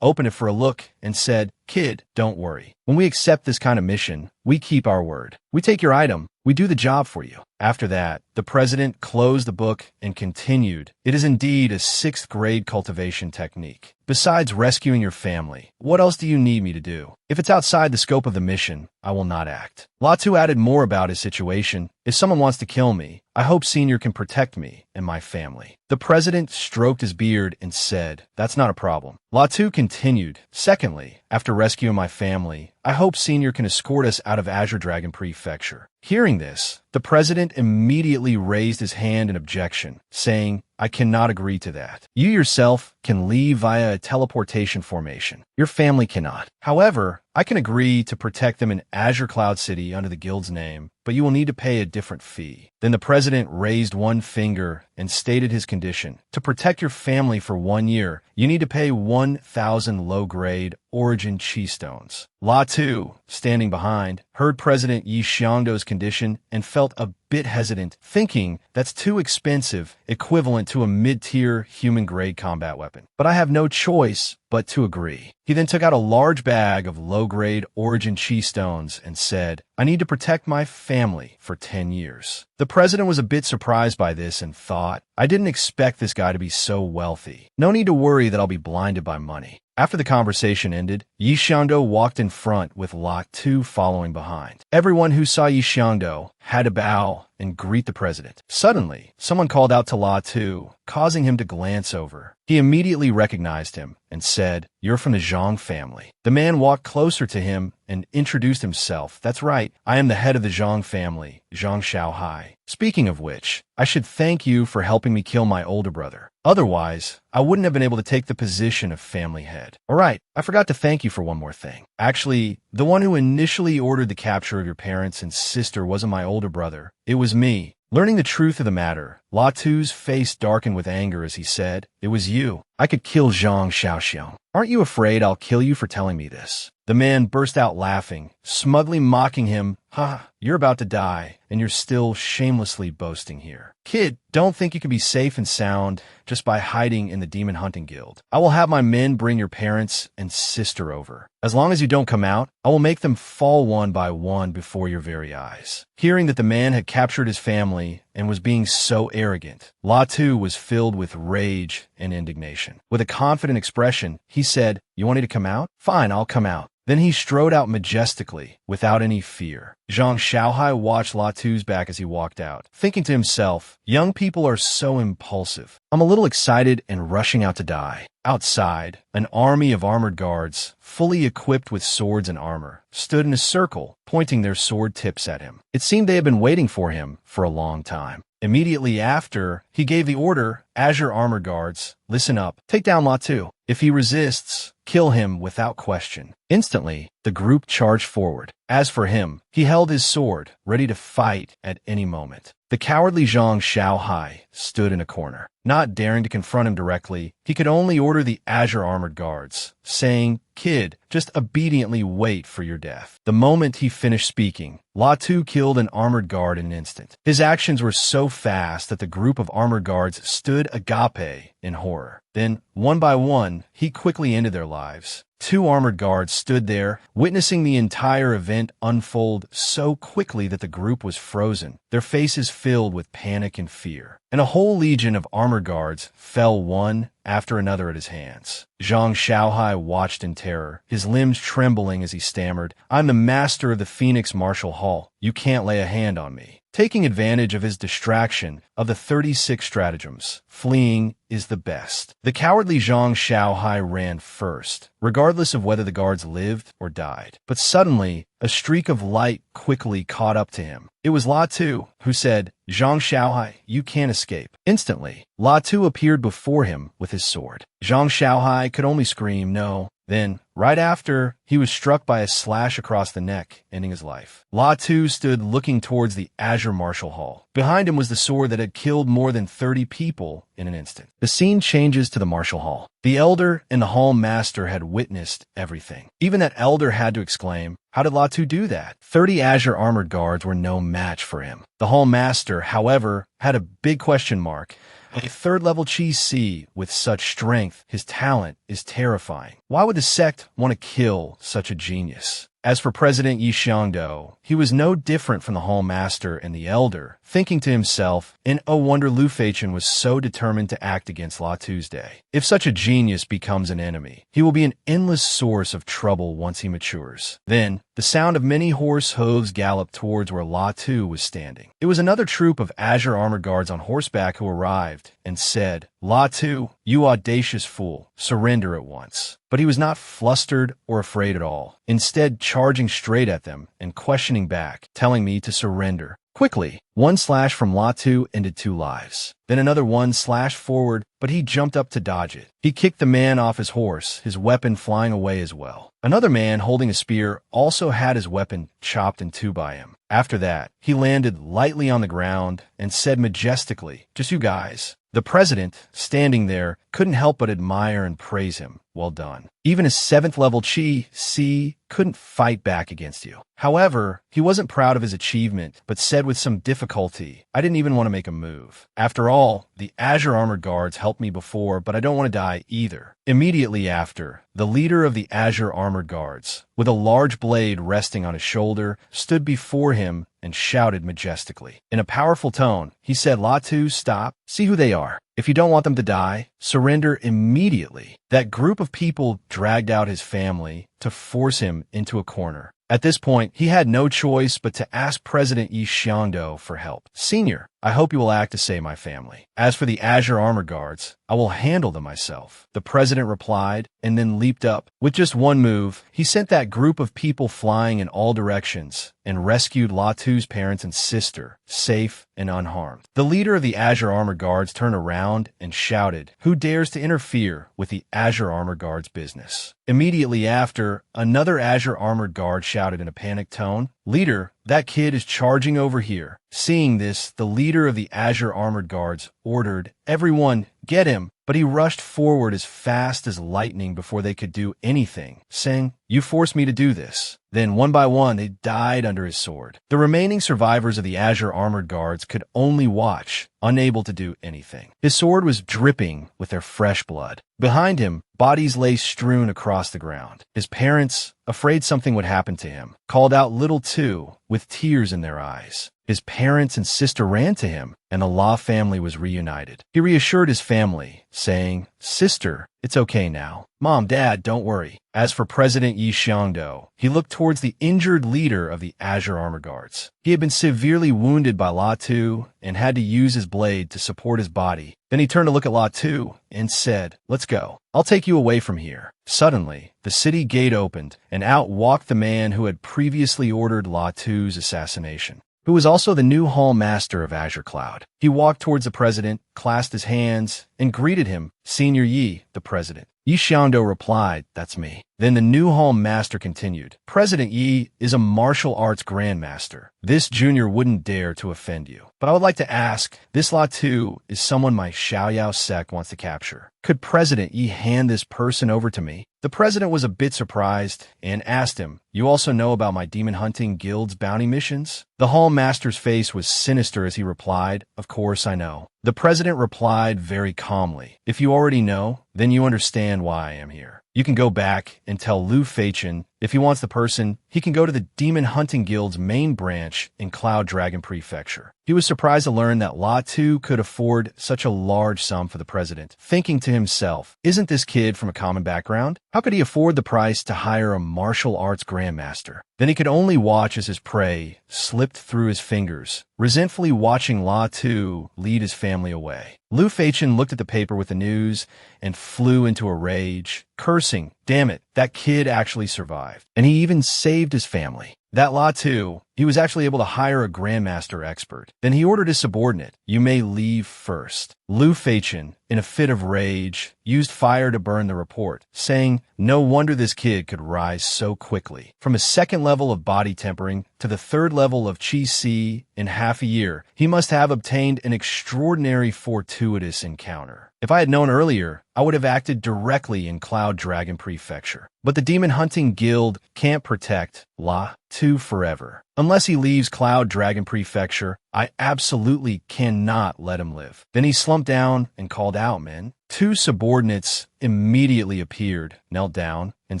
opened it for a look, and said, "Kid, don't worry. When we accept this kind of mission, we keep our word. We take your item, we do the job for you." After that, the president closed the book and continued, "It is indeed a 6th grade cultivation technique. Besides rescuing your family, what else do you need me to do? If it's outside the scope of the mission, I will not act." Latu added more about his situation. "If someone wants to kill me, I hope Senior can protect me and my family." The president stroked his beard and said, "That's not a problem." Latu continued, "Secondly, after rescuing my family, I hope Senior can escort us out of Azure Dragon Prefecture." Hearing this, the president immediately raised his hand in objection, saying, "I cannot agree to that. You yourself can leave via a teleportation formation. Your family cannot. However, I can agree to protect them in Azure Cloud City under the guild's name, but you will need to pay a different fee." Then the president raised one finger and stated his condition. "To protect your family for 1 year, you need to pay 1,000 low-grade origin chi stones." Latu, standing behind, heard President Yi Xiangdo's condition and felt a bit hesitant, thinking that's too expensive, equivalent to a mid-tier human-grade combat weapon. "But I have no choice but to agree." He then took out a large bag of low-grade origin chi stones and said, "I need to protect my family for 10 years. The president was a bit surprised by this and thought, "I didn't expect this guy to be so wealthy. No need to worry that I'll be blinded by money." After the conversation ended, Yi Xiangdo walked in front with Latu following behind. Everyone who saw Yi Xiangdo had to bow and greet the president. Suddenly, someone called out to Latu, causing him to glance over. He immediately recognized him and said, "You're from the Zhang family." The man walked closer to him and introduced himself. "That's right, I am the head of the Zhang family, Zhang Xiaohai. Speaking of which, I should thank you for helping me kill my older brother. Otherwise, I wouldn't have been able to take the position of family head. All right, I forgot to thank you for one more thing. Actually, the one who initially ordered the capture of your parents and sister wasn't my older brother. It was me." Learning the truth of the matter, Latu's face darkened with anger as he said, "It was you. I could kill Zhang Xiaoxiang. Aren't you afraid I'll kill you for telling me this?" The man burst out laughing, smugly mocking him. "Ha, you're about to die, and you're still shamelessly boasting here. Kid, don't think you can be safe and sound just by hiding in the Demon Hunting Guild. I will have my men bring your parents and sister over. As long as you don't come out, I will make them fall one by one before your very eyes." Hearing that the man had captured his family and was being so arrogant, Latu was filled with rage and indignation. With a confident expression, he said, "You want me to come out? Fine, I'll come out." Then he strode out majestically, without any fear. Zhang Xiaohai watched Latu's back as he walked out, thinking to himself, "Young people are so impulsive. I'm a little excited and rushing out to die." Outside, an army of armored guards, fully equipped with swords and armor, stood in a circle, pointing their sword tips at him. It seemed they had been waiting for him for a long time. Immediately after, he gave the order, "Azure armored guards, listen up. Take down Latu. If he resists, kill him without question." Instantly, the group charged forward. As for him, he held his sword, ready to fight at any moment. The cowardly Zhang Xiaohai stood in a corner. Not daring to confront him directly, he could only order the Azure armored guards, saying, "Kid, just obediently wait for your death." The moment he finished speaking, Latu killed an armored guard in an instant. His actions were so fast that the group of armored guards stood agape in horror. Then, one by one, he quickly ended their lives. 2 armored guards stood there, witnessing the entire event unfold so quickly that the group was frozen, their faces filled with panic and fear. and a whole legion of armored guards fell one after another at his hands. Zhang Shaohai watched in terror, his limbs trembling as he stammered, "I'm the master of the Phoenix Martial Hall. You can't lay a hand on me." Taking advantage of his distraction of the 36 stratagems, fleeing is the best. The cowardly Zhang Shaohai ran first, regardless of whether the guards lived or died. But suddenly, a streak of light quickly caught up to him. It was La Tu, who said, "Zhang Shaohai, you can't escape." Instantly, La Tu appeared before him with his sword. Zhang Shaohai could only scream, "No." Then, right after, he was struck by a slash across the neck, ending his life. La Tu stood looking towards the Azure Martial Hall. Behind him was the sword that had killed more than 30 people in an instant. The scene changes to the Martial Hall. The Elder and the Hall Master had witnessed everything. Even that Elder had to exclaim, "How did La Tu do that?" 30 Azure armored guards were no match for him. The Hall Master, however, had a big question mark. A third-level Chi C with such strength, his talent is terrifying. Why would the sect want to kill such a genius? As for President Yi Xiangdo, he was no different from the Hall Master and the Elder, thinking to himself, and oh wonder Lu Feichen was so determined to act against La Tuesday. If such a genius becomes an enemy, he will be an endless source of trouble once he matures. Then, the sound of many horse hooves galloped towards where La Tu was standing. It was another troop of Azure armored guards on horseback who arrived and said, "La Tu, you audacious fool, surrender at once." But he was not flustered or afraid at all, instead charging straight at them and questioning back, telling me to surrender. Quickly, one slash from La Tu ended 2 lives. Then another one slashed forward, but he jumped up to dodge it. He kicked the man off his horse, his weapon flying away as well. Another man holding a spear also had his weapon chopped in 2 by him. After that, he landed lightly on the ground and said majestically, "Just you guys." The president, standing there, couldn't help but admire and praise him. Well done. Even a 7th-level Chi C couldn't fight back against you. However, he wasn't proud of his achievement, but said with some difficulty, "I didn't even want to make a move. After all, the Azure armored guards helped me before, but I don't want to die either." Immediately after, the leader of the Azure armored guards, with a large blade resting on his shoulder, stood before him and shouted majestically. In a powerful tone, he said, "La Tu, stop. See who they are. If you don't want them to die, surrender immediately." That group of people dragged out his family to force him into a corner. At this point, he had no choice but to ask President Yi Xiangdo for help. "Senior, I hope you will act to save my family. As for the Azure armored guards, I will handle them myself." The president replied and then leaped up. With just one move, he sent that group of people flying in all directions and rescued La Tu's parents and sister, safe and unharmed. The leader of the Azure armored guards turned around and shouted, "Who dares to interfere with the Azure armored guards' business?" Immediately after, another Azure armored guard shouted in a panicked tone, "Leader, that kid is charging over here." Seeing this, the leader of the Azure armored guards ordered, "Everyone, get him." But he rushed forward as fast as lightning before they could do anything, saying, "You forced me to do this." Then, one by one, they died under his sword. The remaining survivors of the Azure armored guards could only watch, unable to do anything. His sword was dripping with their fresh blood. Behind him, bodies lay strewn across the ground. His parents, afraid something would happen to him, called out "Little Tu" with tears in their eyes. His parents and sister ran to him, and the La family was reunited. He reassured his family, saying, "Sister, it's okay now. Mom, Dad, don't worry." As for President Yi Xiangdo, he looked towards the injured leader of the Azure armored guards. He had been severely wounded by La Tu and had to use his blade to support his body. Then he turned to look at La Tu and said, "Let's go. I'll take you away from here." Suddenly, the city gate opened, and out walked the man who had previously ordered La Tu's assassination, who was also the new Hall Master of Azure Cloud. He walked towards the president, clasped his hands, and greeted him, "Senior Yi, the president." Yi Xiangdo replied, "That's me." Then the new Hall Master continued, "President Yi is a martial arts grandmaster. This junior wouldn't dare to offend you. But I would like to ask, this La Tu is someone my Xiaoyao sect wants to capture. Could President Yi hand this person over to me?" The president was a bit surprised and asked him, "You also know about my demon hunting guild's bounty missions?" The Hall Master's face was sinister as he replied, "Of course I know." The president replied very calmly, "If you already know, then you understand why I am here. You can go back and tell Lu Feichen If he wants the person, he can go to the Demon Hunting Guild's main branch in Cloud Dragon Prefecture. He was surprised to learn that La Tu could afford such a large sum for the president, thinking to himself, isn't this kid from a common background? How could he afford the price to hire a martial arts grandmaster? Then he could only watch as his prey slipped through his fingers, resentfully watching La Tu lead his family away. Lu Feichen looked at the paper with the news and flew into a rage, cursing, damn it, that kid actually survived. And he even saved his family. That La Tu, he was actually able to hire a grandmaster expert. Then he ordered his subordinate, you may leave first. Lu Feichen, in a fit of rage, used fire to burn the report, saying, no wonder this kid could rise so quickly. From his second level of body tempering to the third level of Qi Si in half a year, he must have obtained an extraordinary fortuitous encounter. If I had known earlier, I would have acted directly in Cloud Dragon Prefecture. But the Demon Hunting Guild can't protect La Tu forever. Unless he leaves Cloud Dragon Prefecture, I absolutely cannot let him live. Then he slumped down and called out, men. Two subordinates immediately appeared, knelt down, and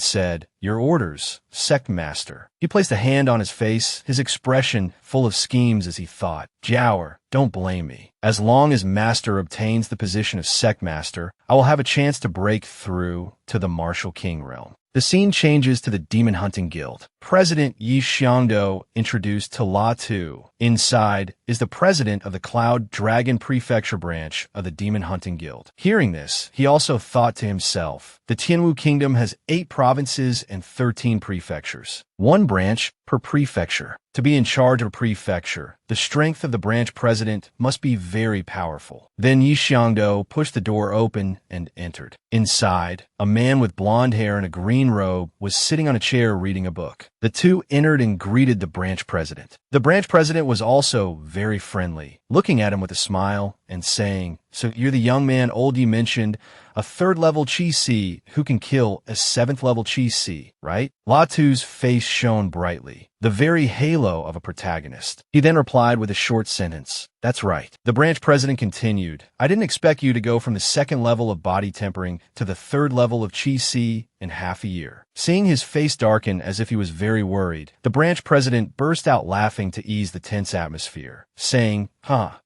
said, your orders, sect master. He placed a hand on his face, his expression full of schemes as he thought, Jiaoer, don't blame me. As long as master obtains the position of sect master, I will have a chance to break through to the martial king realm. The scene changes to the Demon Hunting Guild. President Yi Xiangdo introduced to La Tu. Inside is the president of the Cloud Dragon Prefecture branch of the Demon Hunting Guild. Hearing this, he also thought to himself, the Tianwu Kingdom has 8 provinces and 13 prefectures. 1 branch per prefecture. To be in charge of a prefecture, the strength of the branch president must be very powerful. Then Yi Xiangdo pushed the door open and entered. Inside, a man with blonde hair and a green robe was sitting on a chair reading a book. The two entered and greeted the branch president. The branch president was also very friendly, looking at him with a smile and saying, so you're the young man old you mentioned, a 3rd level Qi Si who can kill a 7th level Qi Si, right? La Tu's face shone brightly, the very halo of a protagonist. He then replied with a short sentence, that's right. The branch president continued, I didn't expect you to go from the 2nd level of body tempering to the 3rd level of Qi Si in half a year. Seeing his face darken as if he was very worried, the branch president burst out laughing to ease the tense atmosphere, saying,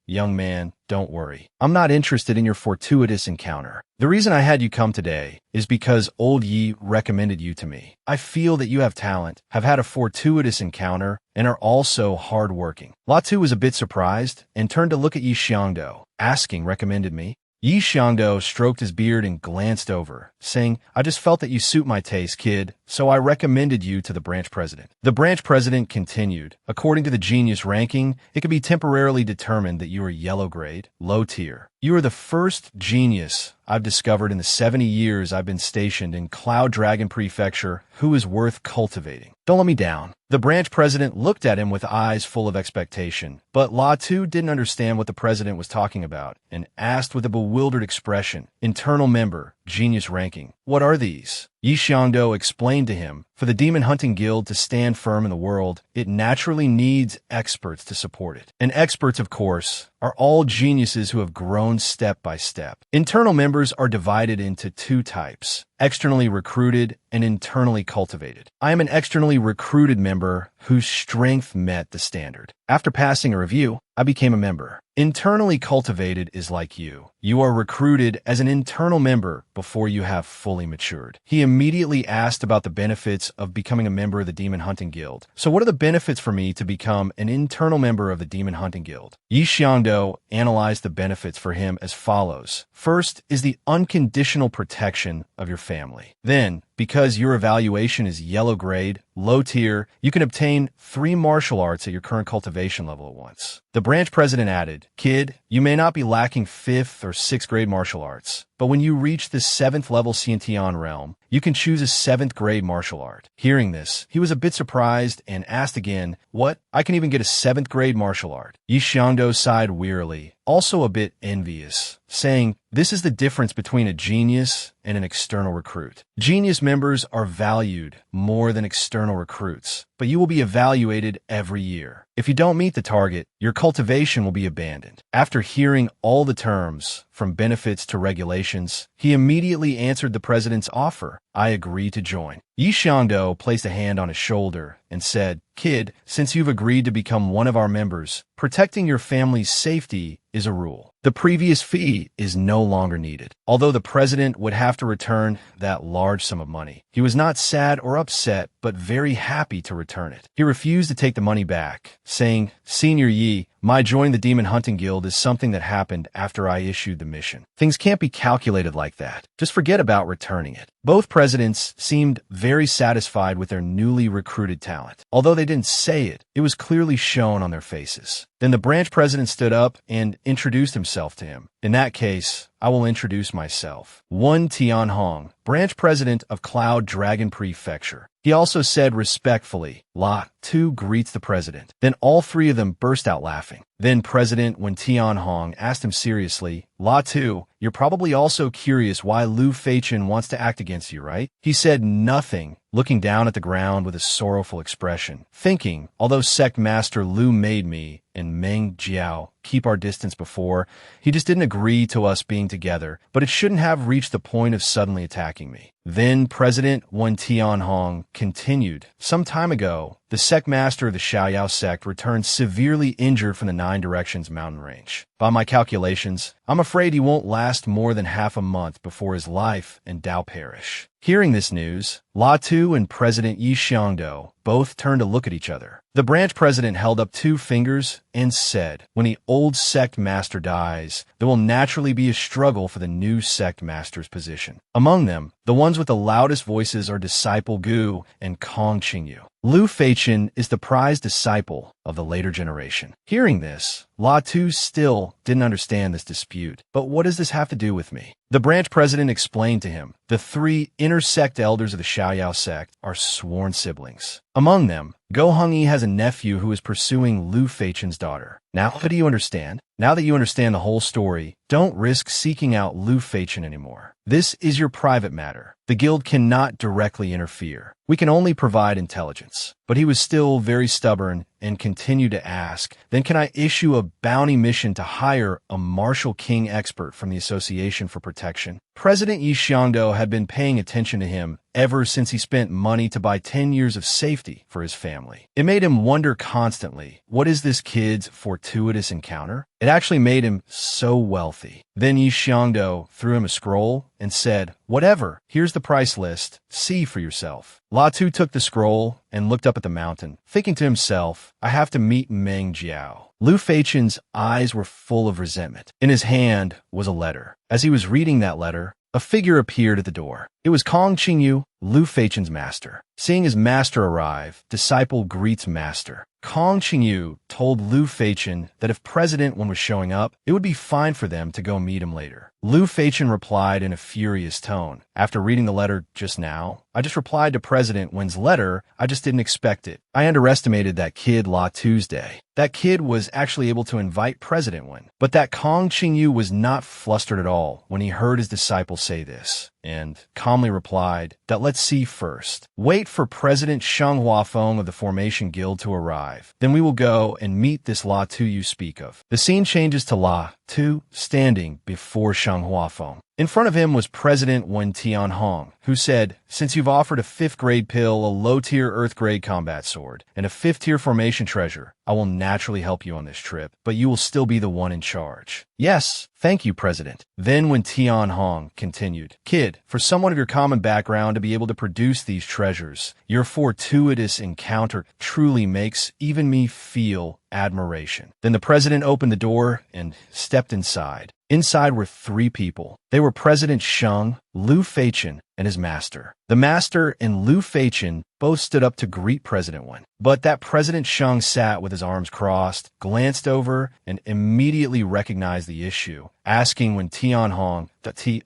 young man, don't worry. I'm not interested in your fortuitous encounter. The reason I had you come today is because old Yi recommended you to me. I feel that you have talent, have had a fortuitous encounter, and are also hardworking. La Tu was a bit surprised and turned to look at Yi Xiangdo, asking, recommended me? Yi Xiangdo stroked his beard and glanced over, saying, I just felt that you suit my taste, kid, so I recommended you to the branch president. The branch president continued, according to the genius ranking, it could be temporarily determined that you are yellow grade, low tier. You are the first genius I've discovered in the 70 years I've been stationed in Cloud Dragon Prefecture who is worth cultivating. Don't let me down. The branch president looked at him with eyes full of expectation, but La Tu didn't understand what the president was talking about and asked with a bewildered expression, internal member, genius ranking. What are these? Yi Xiangdo explained to him, for the Demon Hunting Guild to stand firm in the world, it naturally needs experts to support it. And experts, of course, are all geniuses who have grown step by step. Internal members are divided into 2 types, externally recruited and internally cultivated. I am an externally recruited member whose strength met the standard. After passing a review, I became a member. Internally cultivated is like you. You are recruited as an internal member before you have fully matured. He immediately asked about the benefits of becoming a member of the Demon Hunting Guild. So what are the benefits for me to become an internal member of the Demon Hunting Guild? Yi Xiangdo analyzed the benefits for him as follows. First is the unconditional protection of your family. Then, because your evaluation is yellow grade, low tier, you can obtain 3 martial arts at your current cultivation level at once. The branch president added, kid, you may not be lacking 5th or 6th grade martial arts, but when you reach the 7th level Xiantian realm, you can choose a 7th grade martial art. Hearing this, he was a bit surprised and asked again, what? I can even get a 7th grade martial art. Yi Xiangdo sighed wearily, also a bit envious, saying, this is the difference between a genius and an external recruit. Genius members are valued more than external recruits, but you will be evaluated every year. If you don't meet the target, your cultivation will be abandoned. After hearing all the terms, from benefits to regulations, he immediately answered the president's offer. I agree to join. Yi Xiangdo placed a hand on his shoulder and said, Kid, since you've agreed to become one of our members, protecting your family's safety is a rule. The previous fee is no longer needed. Although the president would have to return that large sum of money, he was not sad or upset, but very happy to return it. He refused to take the money back, saying, Senior Yi, my joining the Demon Hunting Guild is something that happened after I issued the mission. Things can't be calculated like that. Just forget about returning it. Both presidents seemed very satisfied with their newly recruited talent. Although they didn't say it, it was clearly shown on their faces. Then the branch president stood up and introduced himself to him. In that case, I will introduce myself. One Tianhong, branch president of Cloud Dragon Prefecture. He also said respectfully, La Tu greets the president. Then all three of them burst out laughing. Then President Wen Tianhong asked him seriously, La Tu, you're probably also curious why Lu Feichen wants to act against you, right? He said nothing, looking down at the ground with a sorrowful expression, thinking, although Sect Master Lu made me and Meng Jiao keep our distance before, he just didn't agree to us being together, but it shouldn't have reached the point of suddenly attacking me. Then President Wen Tianhong continued, some time ago, the sect master of the Xiaoyao sect returned severely injured from the Nine Directions mountain range. By my calculations, I'm afraid he won't last more than half a month before his life and Dao perish. Hearing this news, La Tu and President Yi Xiangdo both turned to look at each other. The branch president held up two fingers and said, when the old sect master dies, there will naturally be a struggle for the new sect master's position. Among them, the ones with the loudest voices are Disciple Gu and Kong Qingyu. Lu Feichen is the prized disciple of the later generation. Hearing this, La Tu still didn't understand this dispute. But what does this have to do with me? The branch president explained to him, the three inter-sect elders of the Xiaoyao sect are sworn siblings. Among them, Go Hongyi has a nephew who is pursuing Lu Feichen's daughter. Now do you understand? Now that you understand the whole story, don't risk seeking out Lu Feichen anymore. This is your private matter. The guild cannot directly interfere. We can only provide intelligence. But he was still very stubborn and continued to ask, then can I issue a bounty mission to hire a martial king expert from the Association for Protection? President Yi Xiangdo had been paying attention to him ever since he spent money to buy 10 years of safety for his family. It made him wonder constantly, what is this kid's fortuitous encounter? It actually made him so wealthy. Then Yi Xiangdo threw him a scroll and said, whatever, here's the price list, see for yourself. La Tu took the scroll and looked up at the mountain, thinking to himself, I have to meet Meng Jiao. Lu Feichen's eyes were full of resentment. In his hand was a letter. As he was reading that letter, a figure appeared at the door. It was Kong Qingyu, Lu Feichen's master. Seeing his master arrive, disciple greets master. Kong Qingyu told Lu Feichen that if President Wen was showing up, it would be fine for them to go meet him later. Lu Feichen replied in a furious tone. After reading the letter just now, I just replied to President Wen's letter, I just didn't expect it. I underestimated that kid La Tuesday. That kid was actually able to invite President Wen. But that Kong Qingyu was not flustered at all when he heard his disciple say this, and calmly replied that let's see first. Wait for President Sheng Huafeng of the Formation Guild to arrive. Then we will go and meet this La Tu you speak of. The scene changes to La Tu standing before Sheng Huafeng. In front of him was President Wen Tianhong, who said, since you've offered a 5th grade pill, a low-tier Earth grade combat sword, and a 5th-tier formation treasure, I will naturally help you on this trip, but you will still be the one in charge. Yes, thank you, President. Then when Tianhong continued, Kid, for someone of your common background to be able to produce these treasures, your fortuitous encounter truly makes even me feel admiration. Then the president opened the door and stepped inside. Inside were 3 people. They were President Sheng, Lu Feichen, and his master. The master and Lu Feichen both stood up to greet President Wen. But that President Sheng sat with his arms crossed, glanced over, and immediately recognized the issue, asking when Tianhong,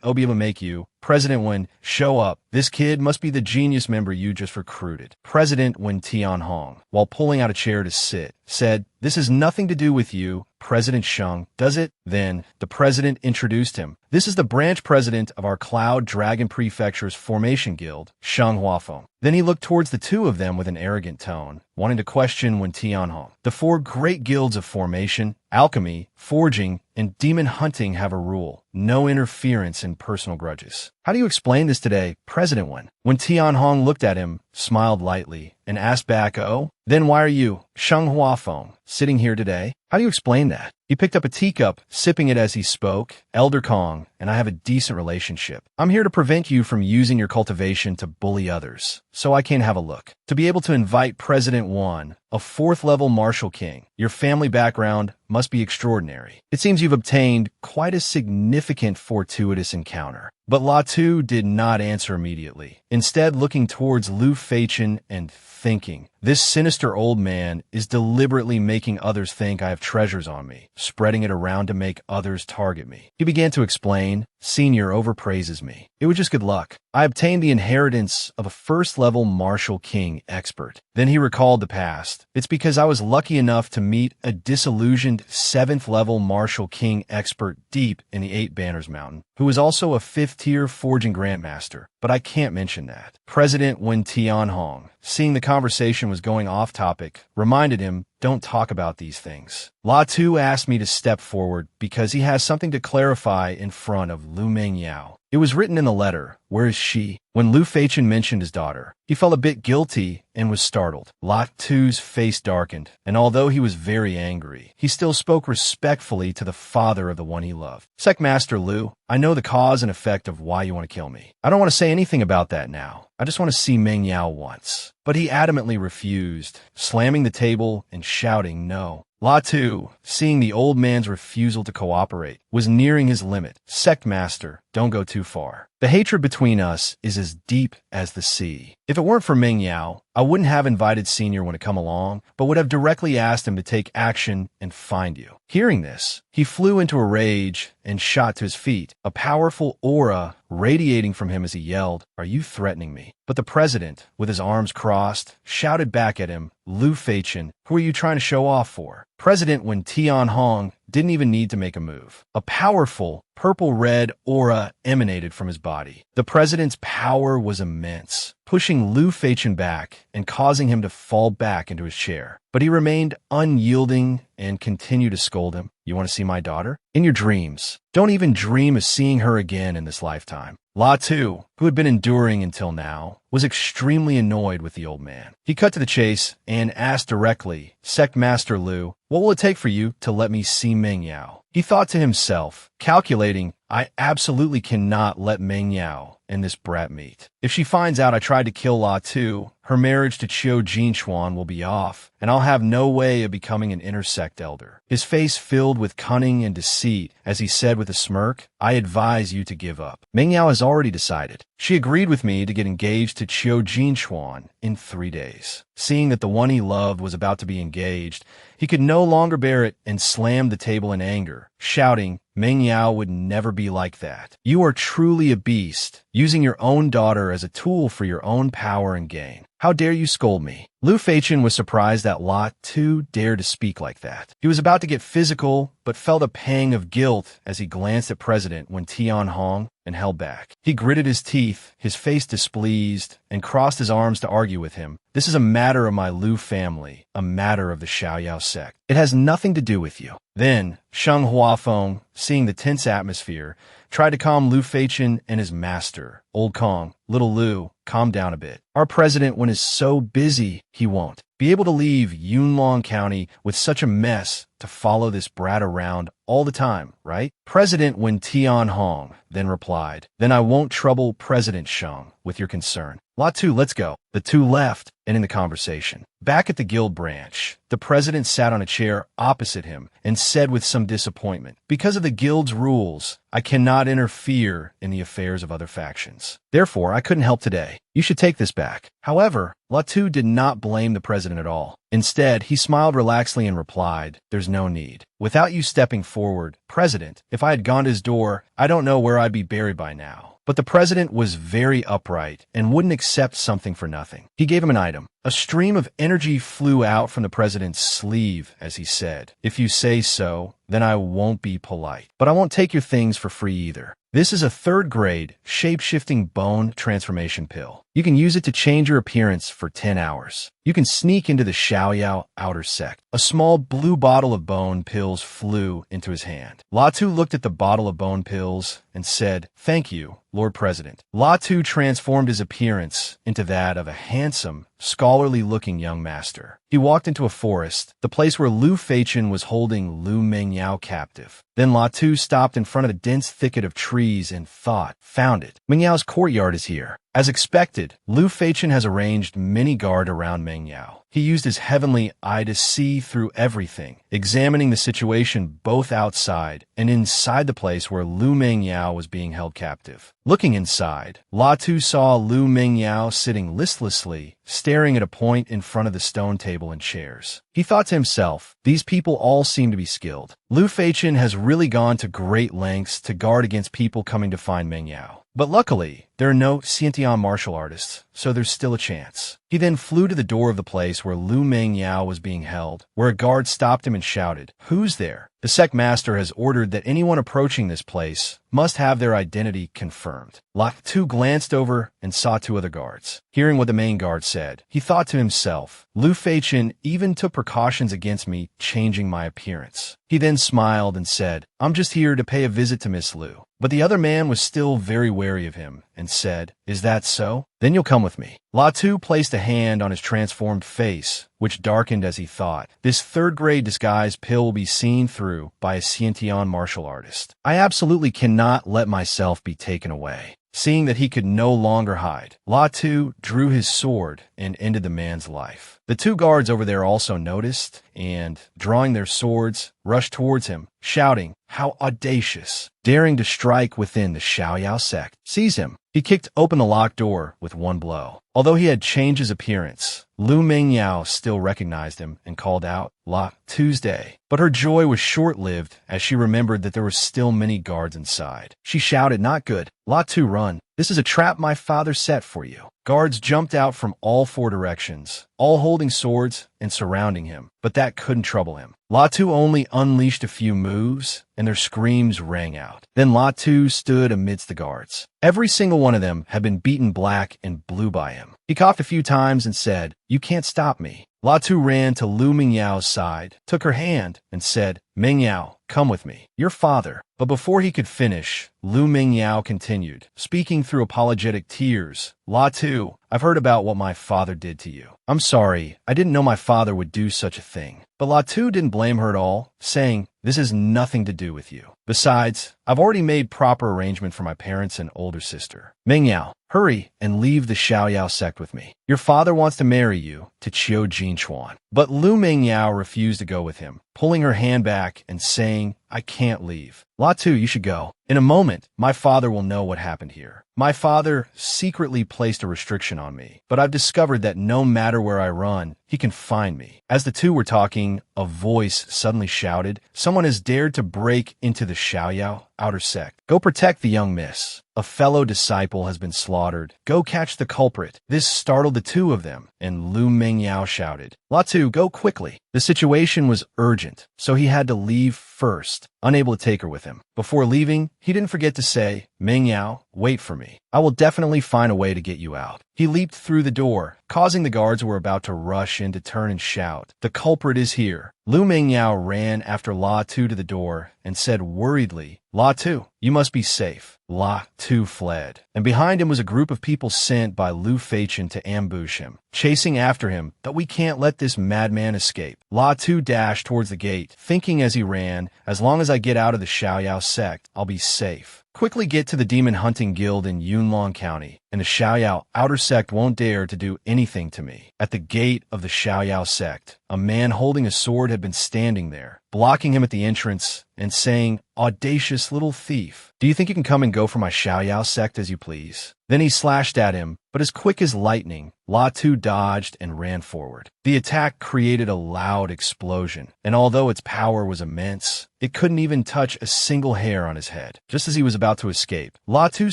I'll be able to make you, President Wen, show up. This kid must be the genius member you just recruited. President Wen Tianhong, while pulling out a chair to sit, said, this has nothing to do with you, President Sheng, does it? Then the president introduced him. This is the branch president of our Cloud Dragon Prefecture's Formation Guild, Sheng Huafeng. Then he looked towards the two of them with an arrogant tone, wanting to question Wen Tianhong. The four great guilds of formation, alchemy, forging, and demon hunting have a rule: no interference in personal grudges. How do you explain this today, President Wen? When Tianhong looked at him, smiled lightly, and asked back, "Oh, then why are you, Sheng Huafeng, sitting here today? How do you explain that?" He picked up a teacup, sipping it as he spoke. "Elder Kong and I have a decent relationship. I'm here to prevent you from using your cultivation to bully others, so I can't have a look. To be able to invite President Wan, a fourth-level martial king, your family background must be extraordinary. It seems you've obtained quite a significant fortuitous encounter." But La Tu did not answer immediately, instead looking towards Lu Feichen and thinking, "This sinister old man is deliberately making others think I have treasures on me, spreading it around to make others target me." He began to explain, "Senior overpraises me. It was just good luck. I obtained the inheritance of a first-level martial king expert." Then he recalled the past. "It's because I was lucky enough to meet a disillusioned 7th-level martial king expert deep in the Eight Banners Mountain, who was also a 5th-tier forging grandmaster. But I can't mention that." President Wen Tianhong, seeing the conversation was going off topic, reminded him, "Don't talk about these things. La Tu asked me to step forward because he has something to clarify in front of Lu Mengyao. It was written in the letter. Where is she?" When Lu Feichen mentioned his daughter, he felt a bit guilty and was startled. La Tu's face darkened, and although he was very angry, he still spoke respectfully to the father of the one he loved. "Secmaster Lu, I know the cause and effect of why you want to kill me. I don't want to say anything about that now. I just want to see Meng Yao once." But he adamantly refused, slamming the table and shouting no. La Tu, seeing the old man's refusal to cooperate, was nearing his limit. "Sectmaster, don't go too far. The hatred between us is as deep as the sea. If it weren't for Meng Yao, I wouldn't have invited Senior Wen to come along, but would have directly asked him to take action and find you." Hearing this, he flew into a rage and shot to his feet, a powerful aura radiating from him as he yelled, "Are you threatening me?" But the president, with his arms crossed, shouted back at him, "Lu Feichen, who are you trying to show off for?" President Wen Tianhong didn't even need to make a move. A powerful, purple-red aura emanated from his body. The president's power was immense, pushing Lu Feichen back and causing him to fall back into his chair. But he remained unyielding and continued to scold him. "You want to see my daughter? In your dreams. Don't even dream of seeing her again in this lifetime." La Tu, who had been enduring until now, was extremely annoyed with the old man. He cut to the chase and asked directly, "Sectmaster Lu, what will it take for you to let me see Meng Yao?" He thought to himself, calculating, "I absolutely cannot let Meng Yao and this brat meet. If she finds out I tried to kill La Tu, her marriage to Qiu Jinchuan will be off, and I'll have no way of becoming an intersect elder." His face filled with cunning and deceit as he said with a smirk, "I advise you to give up. Meng Yao has already decided. She agreed with me to get engaged to Qiu Jinchuan in 3 days." Seeing that the one he loved was about to be engaged, he could no longer bear it and slammed the table in anger, shouting, "Meng Yao would never be like that. You are truly a beast, using your own daughter as a tool for your own power and gain. How dare you scold me?" Lu Feichen was surprised that La Tu dared to speak like that. He was about to get physical, but felt a pang of guilt as he glanced at President Wen Tianhong and held back. He gritted his teeth, his face displeased, and crossed his arms to argue with him. "This is a matter of my Lu family, a matter of the Xiaoyao sect. It has nothing to do with you." Then, Sheng Huafeng, seeing the tense atmosphere, tried to calm Lu Feichen and his master, Old Kong. "Little Lu, calm down a bit. Our president, when is so busy, he won't be able to leave Yunlong County with such a mess to follow this brat around all the time, right?" President Wen Tianhong then replied, "Then I won't trouble President Sheng with your concern. La Tu, let's go." The two left, and in the conversation, back at the guild branch, the president sat on a chair opposite him and said with some disappointment, "Because of the guild's rules, I cannot interfere in the affairs of other factions. Therefore, I couldn't help today. You should take this back." However, La Tu did not blame the president at all. Instead, he smiled relaxedly and replied, "There's no need. Without you stepping forward, President, if I had gone to his door, I don't know where I'd be buried by now." But the president was very upright and wouldn't accept something for nothing. He gave him an item. A stream of energy flew out from the president's sleeve as he said, "If you say so, then I won't be polite. But I won't take your things for free either." This is a third-grade, shape-shifting bone transformation pill. You can use it to change your appearance for 10 hours. You can sneak into the Xiaoyao outer sect. A small blue bottle of bone pills flew into his hand. Latu looked at the bottle of bone pills and said, "Thank you, Lord President." Latu transformed his appearance into that of a handsome, scholarly-looking young master. He walked into a forest, the place where Lu Feichen was holding Lu Mengyao captive. Then Latu stopped in front of a dense thicket of trees and thought, "Found it. Mengyao's courtyard is here." As expected, Lu Feichen has arranged many guard around Mengyao. He used his heavenly eye to see through everything, examining the situation both outside and inside the place where Lu Mengyao was being held captive. Looking inside, Latu saw Lu Mengyao sitting listlessly, staring at a point in front of the stone table and chairs. He thought to himself, these people all seem to be skilled. Lu Feichen has really gone to great lengths to guard against people coming to find Mengyao. But luckily, there are no Xiantian martial artists, so there's still a chance. He then flew to the door of the place where Lu Mengyao was being held, where a guard stopped him and shouted, "Who's there?" The sect master has ordered that anyone approaching this place must have their identity confirmed. Latu glanced over and saw two other guards. Hearing what the main guard said, he thought to himself, Lu Feichen even took precautions against me changing my appearance. He then smiled and said, "I'm just here to pay a visit to Miss Lu." But the other man was still very wary of him and said, "Is that so? Then you'll come with me." Latu placed a hand on his transformed face, which darkened as he thought, "This third-grade disguise pill will be seen through by a Xiantian martial artist. I absolutely cannot let myself be taken away." Seeing that he could no longer hide, Latu drew his sword and ended the man's life. The two guards over there also noticed and, drawing their swords, rushed towards him, shouting, "How audacious! Daring to strike within the Xiaoyao sect. Seize him!" He kicked open the locked door with one blow. Although he had changed his appearance, Lu Mengyao still recognized him and called out, "La Tuesday." But her joy was short-lived as she remembered that there were still many guards inside. She shouted, "Not good. Latu, run. This is a trap my father set for you." Guards jumped out from all four directions, all holding swords and surrounding him, but that couldn't trouble him. Latu only unleashed a few moves, and their screams rang out. Then Latu stood amidst the guards. Every single one of them had been beaten black and blue by him. He coughed a few times and said, "You can't stop me." Latu ran to Lu Mengyao's side, took her hand, and said, "Mengyao, come with me. Your father." But before he could finish, Lu Mengyao continued, speaking through apologetic tears, "Latu, I've heard about what my father did to you. I'm sorry, I didn't know my father would do such a thing." But Latu didn't blame her at all, saying, "This has nothing to do with you. Besides, I've already made proper arrangement for my parents and older sister. Mengyao, hurry and leave the Xiaoyao sect with me. Your father wants to marry you to Qiu Jinchuan." But Lu Mengyao refused to go with him, pulling her hand back and saying, "I can't leave. Latu, you should go. In a moment, my father will know what happened here. My father secretly placed a restriction on me, but I've discovered that no matter where I run, he can find me." As the two were talking, a voice suddenly shouted, "Someone has dared to break into the Xiaoyao outer sect. Go protect the young miss. A fellow disciple has been slaughtered. Go catch the culprit." This startled the two of them, and Lu Mengyao shouted, "Latu, go quickly." The situation was urgent, so he had to leave first, unable to take her with him. Before leaving, he didn't forget to say, "Mengyao, wait for me. I will definitely find a way to get you out." He leaped through the door, causing the guards who were about to rush in to turn and shout, "The culprit is here." Lu Mengyao ran after Latu to the door and said worriedly, "Latu, you must be safe." Latu fled, and behind him was a group of people sent by Lu Feichen to ambush him, chasing after him that we can't let this madman escape. Latu dashed towards the gate, thinking as he ran, as long as I get out of the Xiaoyao sect, I'll be safe. Quickly get to the Demon Hunting Guild in Yunlong County, and the Xiaoyao outer sect won't dare to do anything to me. At the gate of the Xiaoyao sect, a man holding a sword had been standing there, blocking him at the entrance and saying, "Audacious little thief, do you think you can come and go for my Xiaoyao sect as you please?" Then he slashed at him, but as quick as lightning, Latu dodged and ran forward. The attack created a loud explosion, and although its power was immense, it couldn't even touch a single hair on his head. Just as he was about to escape, Latu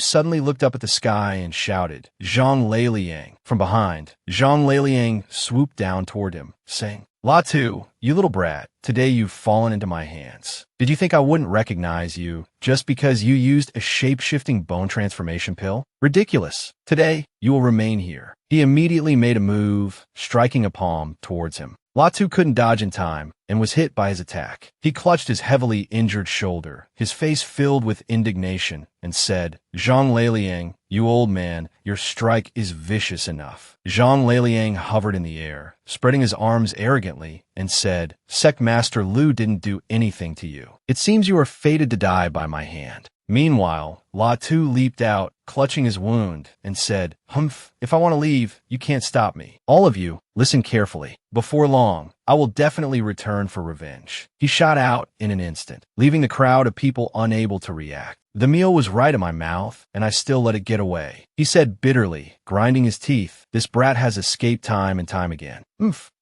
suddenly looked up at the sky and shouted, "Zhang Leiliang." From behind, Zhang Leiliang swooped down toward him, saying, Latu, you little brat, today you've fallen into my hands. Did you think I wouldn't recognize you just because you used a shape-shifting bone transformation pill? Ridiculous. Today, you will remain here. He immediately made a move, striking a palm towards him. Latu couldn't dodge in time and was hit by his attack. He clutched his heavily injured shoulder, his face filled with indignation, and said, "Zhang Leiliang, you old man, your strike is vicious enough." Zhang Leiliang hovered in the air, spreading his arms arrogantly, and said, "Sect Master Lu didn't do anything to you. It seems you are fated to die by my hand." Meanwhile, Latu leaped out, clutching his wound, and said, "Humph, if I want to leave, you can't stop me. All of you, listen carefully. Before long, I will definitely return for revenge." He shot out in an instant, leaving the crowd of people unable to react. "The meal was right in my mouth, and I still let it get away," he said bitterly, grinding his teeth. "This brat has escaped time and time again.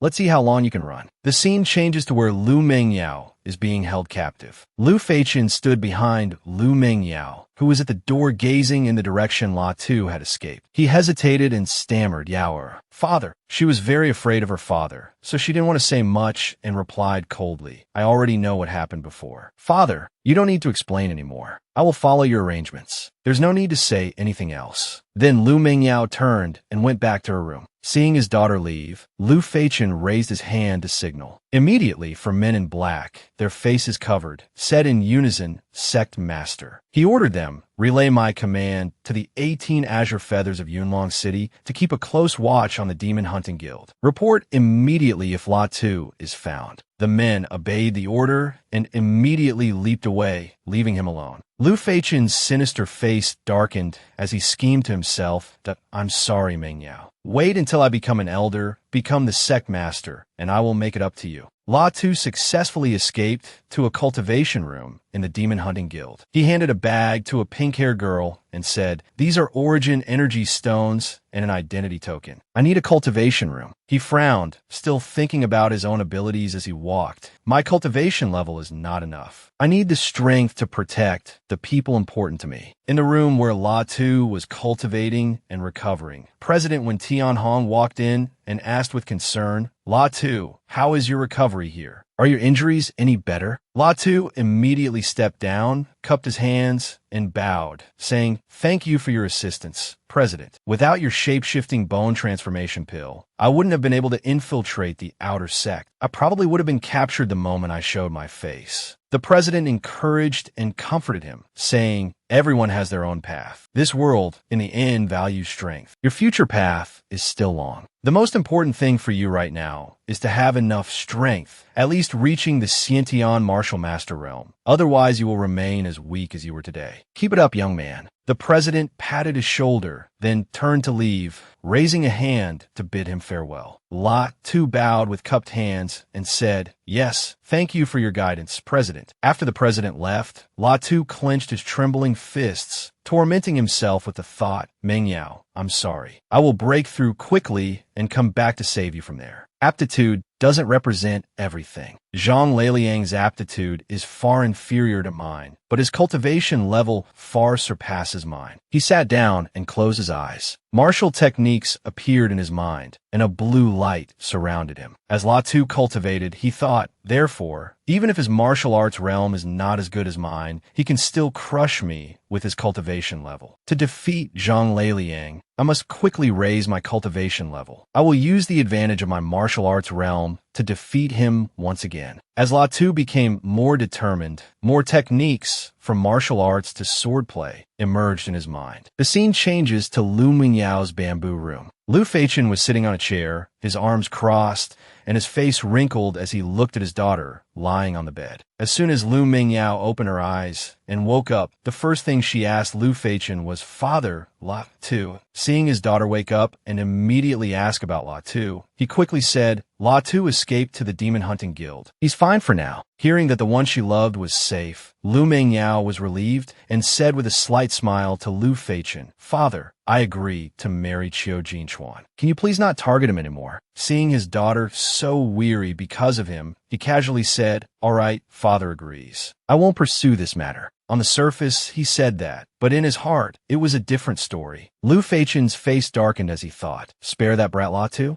Let's see how long you can run." The scene changes to where Lu Mengyao is being held captive. Lu Feichen stood behind Lu Mengyao, who was at the door gazing in the direction Latu had escaped. He hesitated and stammered, "Yaoer, father." She was very afraid of her father, so she didn't want to say much and replied coldly, "I already know what happened before. Father, you don't need to explain anymore. I will follow your arrangements. There's no need to say anything else." Then Lu Mengyao turned and went back to her room. Seeing his daughter leave, Lu Feichen raised his hand to signal. Immediately, for men in black, their faces covered, said in unison, "Sect Master." He ordered them, "Relay my command to the 18 Azure Feathers of Yunlong City to keep a close watch on the Demon Hunting Guild. Report immediately if Latu is found." The men obeyed the order and immediately leaped away, leaving him alone. Lu Feichen's sinister face darkened as he schemed to himself that, "I'm sorry, Mengyao. Wait until I become an elder, become the sect master, and I will make it up to you." Latu successfully escaped to a cultivation room in the Demon Hunting Guild. He handed a bag to a pink-haired girl and said, "These are origin energy stones and an identity token. I need a cultivation room." He frowned, still thinking about his own abilities as he walked. "My cultivation level is not enough. I need the strength to protect the people important to me." In the room where Latu was cultivating and recovering, President Wen Tianhong walked in and asked with concern, "Latu, how is your recovery here? Are your injuries any better?" Latu immediately stepped down, cupped his hands, and bowed, saying, "Thank you for your assistance, President. Without your shape-shifting bone transformation pill, I wouldn't have been able to infiltrate the outer sect. I probably would have been captured the moment I showed my face." The president encouraged and comforted him, saying, "Everyone has their own path. This world, in the end, values strength. Your future path is still long. The most important thing for you right now is to have enough strength, at least reaching the Xiantian Martial Master realm. Otherwise, you will remain as weak as you were today. Keep it up, young man." The president patted his shoulder, then turned to leave, raising a hand to bid him farewell. Latu bowed with cupped hands and said, "Yes, thank you for your guidance, President." After the president left, Latu clenched his trembling fists, tormenting himself with the thought, "Mengyao, I'm sorry. I will break through quickly and come back to save you from there." Aptitude doesn't represent everything. Zhang Leiliang's aptitude is far inferior to mine, but his cultivation level far surpasses mine. He sat down and closed his eyes. Martial techniques appeared in his mind, and a blue light surrounded him. As Latu cultivated, he thought, therefore, even if his martial arts realm is not as good as mine, he can still crush me with his cultivation level. To defeat Zhang Leiliang, I must quickly raise my cultivation level. I will use the advantage of my martial arts realm to defeat him once again. As Latu became more determined, more techniques, from martial arts to swordplay, emerged in his mind. The scene changes to Lu Mingyao's bamboo room. Lu Feichen was sitting on a chair, his arms crossed, and his face wrinkled as he looked at his daughter, lying on the bed. As soon as Lu Mingyao opened her eyes and woke up, the first thing she asked Lu Feichen was, "Father, Latu." Seeing his daughter wake up and immediately ask about Latu, he quickly said, "Latu escaped to the Demon Hunting Guild. He's fine for now." Hearing that the one she loved was safe, Lu Mingyao was relieved and said with a slight smile to Lu Feichen, "Father, I agree to marry Qiu Jinchuan. Can you please not target him anymore?" Seeing his daughter so weary because of him, he casually said, "All right, father agrees. I won't pursue this matter." On the surface, he said that, but in his heart, it was a different story. Lu Feichen's face darkened as he thought, spare that brat Latu?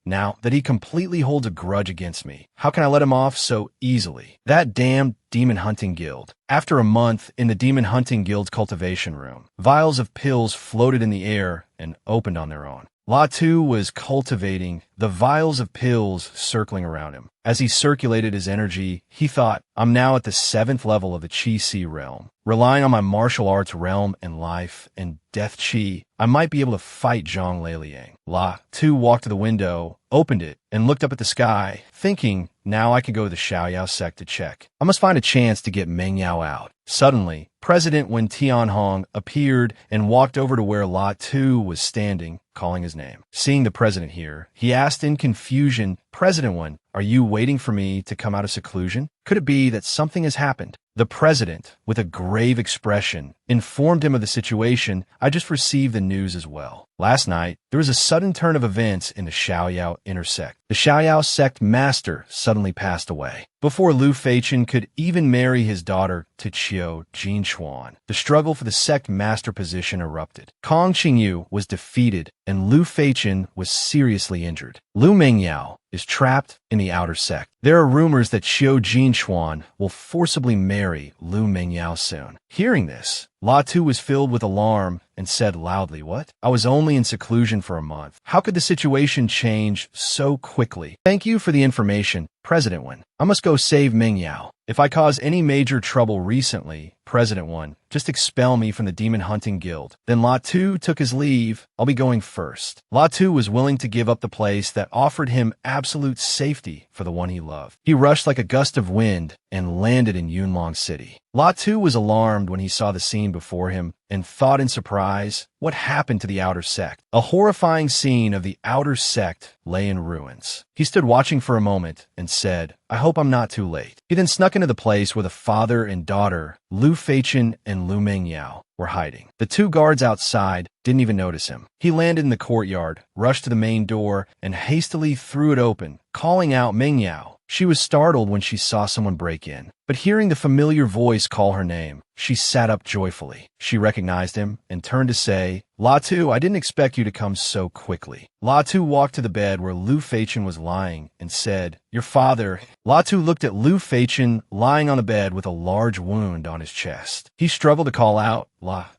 Now that he completely holds a grudge against me, how can I let him off so easily? That damned demon hunting guild. After a month in the demon hunting guild's cultivation room, vials of pills floated in the air and opened on their own. Latu was cultivating the vials of pills circling around him. As he circulated his energy, he thought, I'm now at the 7th level of the Qi realm. Relying on my martial arts realm and life and death Qi, I might be able to fight Zhang Leiliang. Latu walked to the window, opened it, and looked up at the sky, thinking, now I can go to the Xiaoyao sect to check. I must find a chance to get Meng Yao out. Suddenly, President Wen Tianhong appeared and walked over to where Latu was standing, calling his name. Seeing the president here, he asked in confusion, President Wen, are you waiting for me to come out of seclusion? Could it be that something has happened? The president, with a grave expression, informed him of the situation. I just received the news as well. Last night, there was a sudden turn of events in the Xiaoyao intersect. The Xiaoyao sect master suddenly passed away. Before Lu Feichen could even marry his daughter to Qiu Jinchuan, the struggle for the sect master position erupted. Kong Qingyu was defeated, and Lu Feichen was seriously injured. Lu Mengyao is trapped in the outer sect. There are rumors that Qiu Jinchuan will forcibly marry Lu Mengyao soon. Hearing this, Latu was filled with alarm and said loudly, what? I was only in seclusion for a month. How could the situation change so quickly? Thank you for the information, President Wen. I must go save Meng Yao. If I cause any major trouble recently, President Wen, just expel me from the Demon Hunting Guild. Then Latu took his leave. I'll be going first. Latu was willing to give up the place that offered him absolute safety for the one he loved. He rushed like a gust of wind and landed in Yunlong City. Latu was alarmed when he saw the scene before him and thought in surprise, what happened to the outer sect? A horrifying scene of the outer sect lay in ruins. He stood watching for a moment and said, I hope I'm not too late. He then snuck into the place where the father and daughter, Lu Feichen and Lu Mengyao, were hiding. The two guards outside didn't even notice him. He landed in the courtyard, rushed to the main door, and hastily threw it open, calling out Mengyao. She was startled when she saw someone break in, but hearing the familiar voice call her name, she sat up joyfully. She recognized him and turned to say, Latu, I didn't expect you to come so quickly. Latu walked to the bed where Lu Feichen was lying and said, your father. Latu looked at Lu Feichen lying on the bed with a large wound on his chest. He struggled to call out,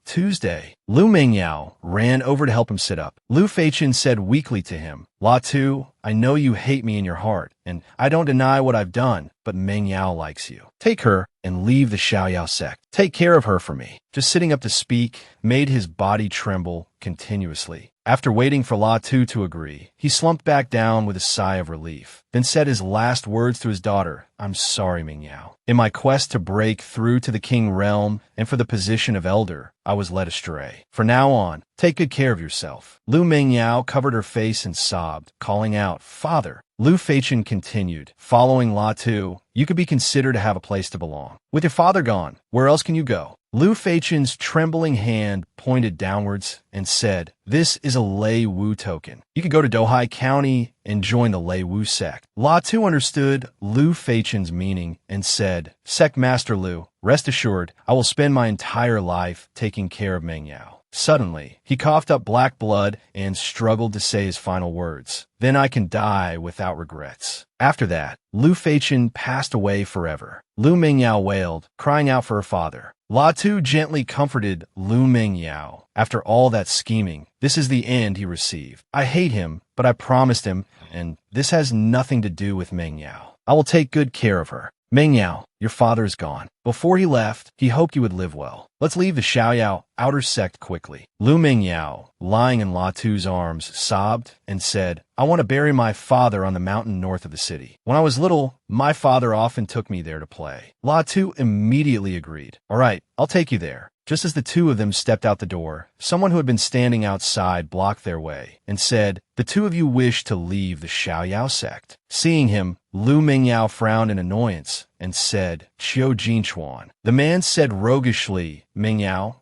Tuesday. Lu Mengyao ran over to help him sit up. Lu Feichen said weakly to him, Latu, I know you hate me in your heart, and I don't deny what I've done, but Mengyao likes you. Take her and leave the Xiaoyao sect. Take care of her for me. Just sitting up to speak made his body tremble continuously. After waiting for Latu to agree, he slumped back down with a sigh of relief, then said his last words to his daughter, I'm sorry, Mengyao. In my quest to break through to the king realm and for the position of elder, I was led astray. From now on, take good care of yourself. Lu Mengyao covered her face and sobbed, calling out, Father. Lu Feichen continued, following Latu, you could be considered to have a place to belong. With your father gone, where else can you go? Lu Feichen's trembling hand pointed downwards and said, this is a Lei Wu token. You could go to Dohai County and join the Lei Wu sect. Latu understood Lu Feichen's meaning and said, Sect Master Lu, rest assured, I will spend my entire life taking care of Mengyao. Suddenly, he coughed up black blood and struggled to say his final words. Then I can die without regrets. After that, Lu Feichen passed away forever. Lu Mengyao wailed, crying out for her father. Latu gently comforted Lu Mengyao. After all that scheming, this is the end he received. I hate him, but I promised him, and this has nothing to do with Mengyao. I will take good care of her. Mengyao, your father is gone. Before he left, he hoped you would live well. Let's leave the Xiaoyao outer sect quickly. Lu Mengyao, lying in Latu's arms, sobbed and said, I want to bury my father on the mountain north of the city. When I was little, my father often took me there to play. Latu immediately agreed. All right, I'll take you there. Just as the two of them stepped out the door, someone who had been standing outside blocked their way and said, the two of you wish to leave the Xiaoyao sect. Seeing him, Lu Mengyao frowned in annoyance and said, Qiu Jinchuan. The man said roguishly, Mengyao,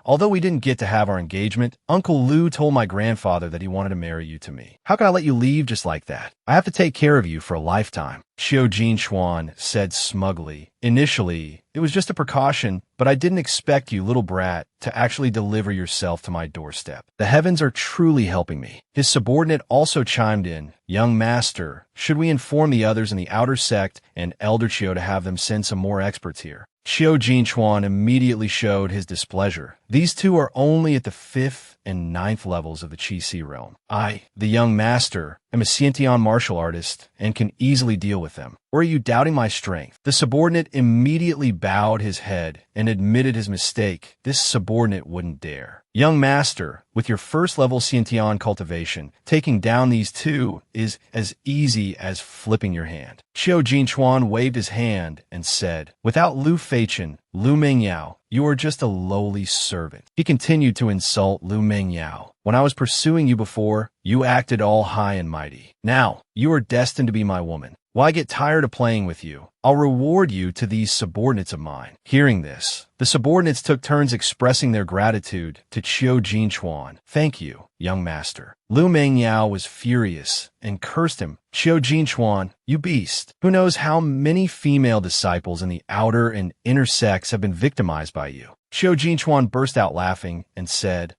Although we didn't get to have our engagement, Uncle Lu told my grandfather that he wanted to marry you to me. How can I let you leave just like that? I have to take care of you for a lifetime. Xiao Jinchuan said smugly. Initially, it was just a precaution, but I didn't expect you, little brat, to actually deliver yourself to my doorstep. The heavens are truly helping me. His subordinate also chimed in. Young master, should we inform the others in the outer sect and Elder Qiu to have them send some more experts here? Xiao Jinchuan immediately showed his displeasure. These two are only at the 5th and 9th levels of the Qi realm. I, the young master, am a Xiantian martial artist and can easily deal with them. Or are you doubting my strength? The subordinate immediately bowed his head and admitted his mistake. This subordinate wouldn't dare. Young master, with your first level Xiantian cultivation, taking down these two is as easy as flipping your hand. Xiao Jinchuan waved his hand and said, without Lu Feichen, Lu Mingyao, you are just a lowly servant. He continued to insult Lu Mingyao. When I was pursuing you before, you acted all high and mighty. Now, you are destined to be my woman. Why get tired of playing with you? I'll reward you to these subordinates of mine. Hearing this, the subordinates took turns expressing their gratitude to Xiao Jinchuan. Thank you, young master. Lu Mingyao was furious and cursed him. Xiao Jinchuan, you beast. Who knows how many female disciples in the outer and inner sects have been victimized by you? Xiao Jinchuan burst out laughing and said,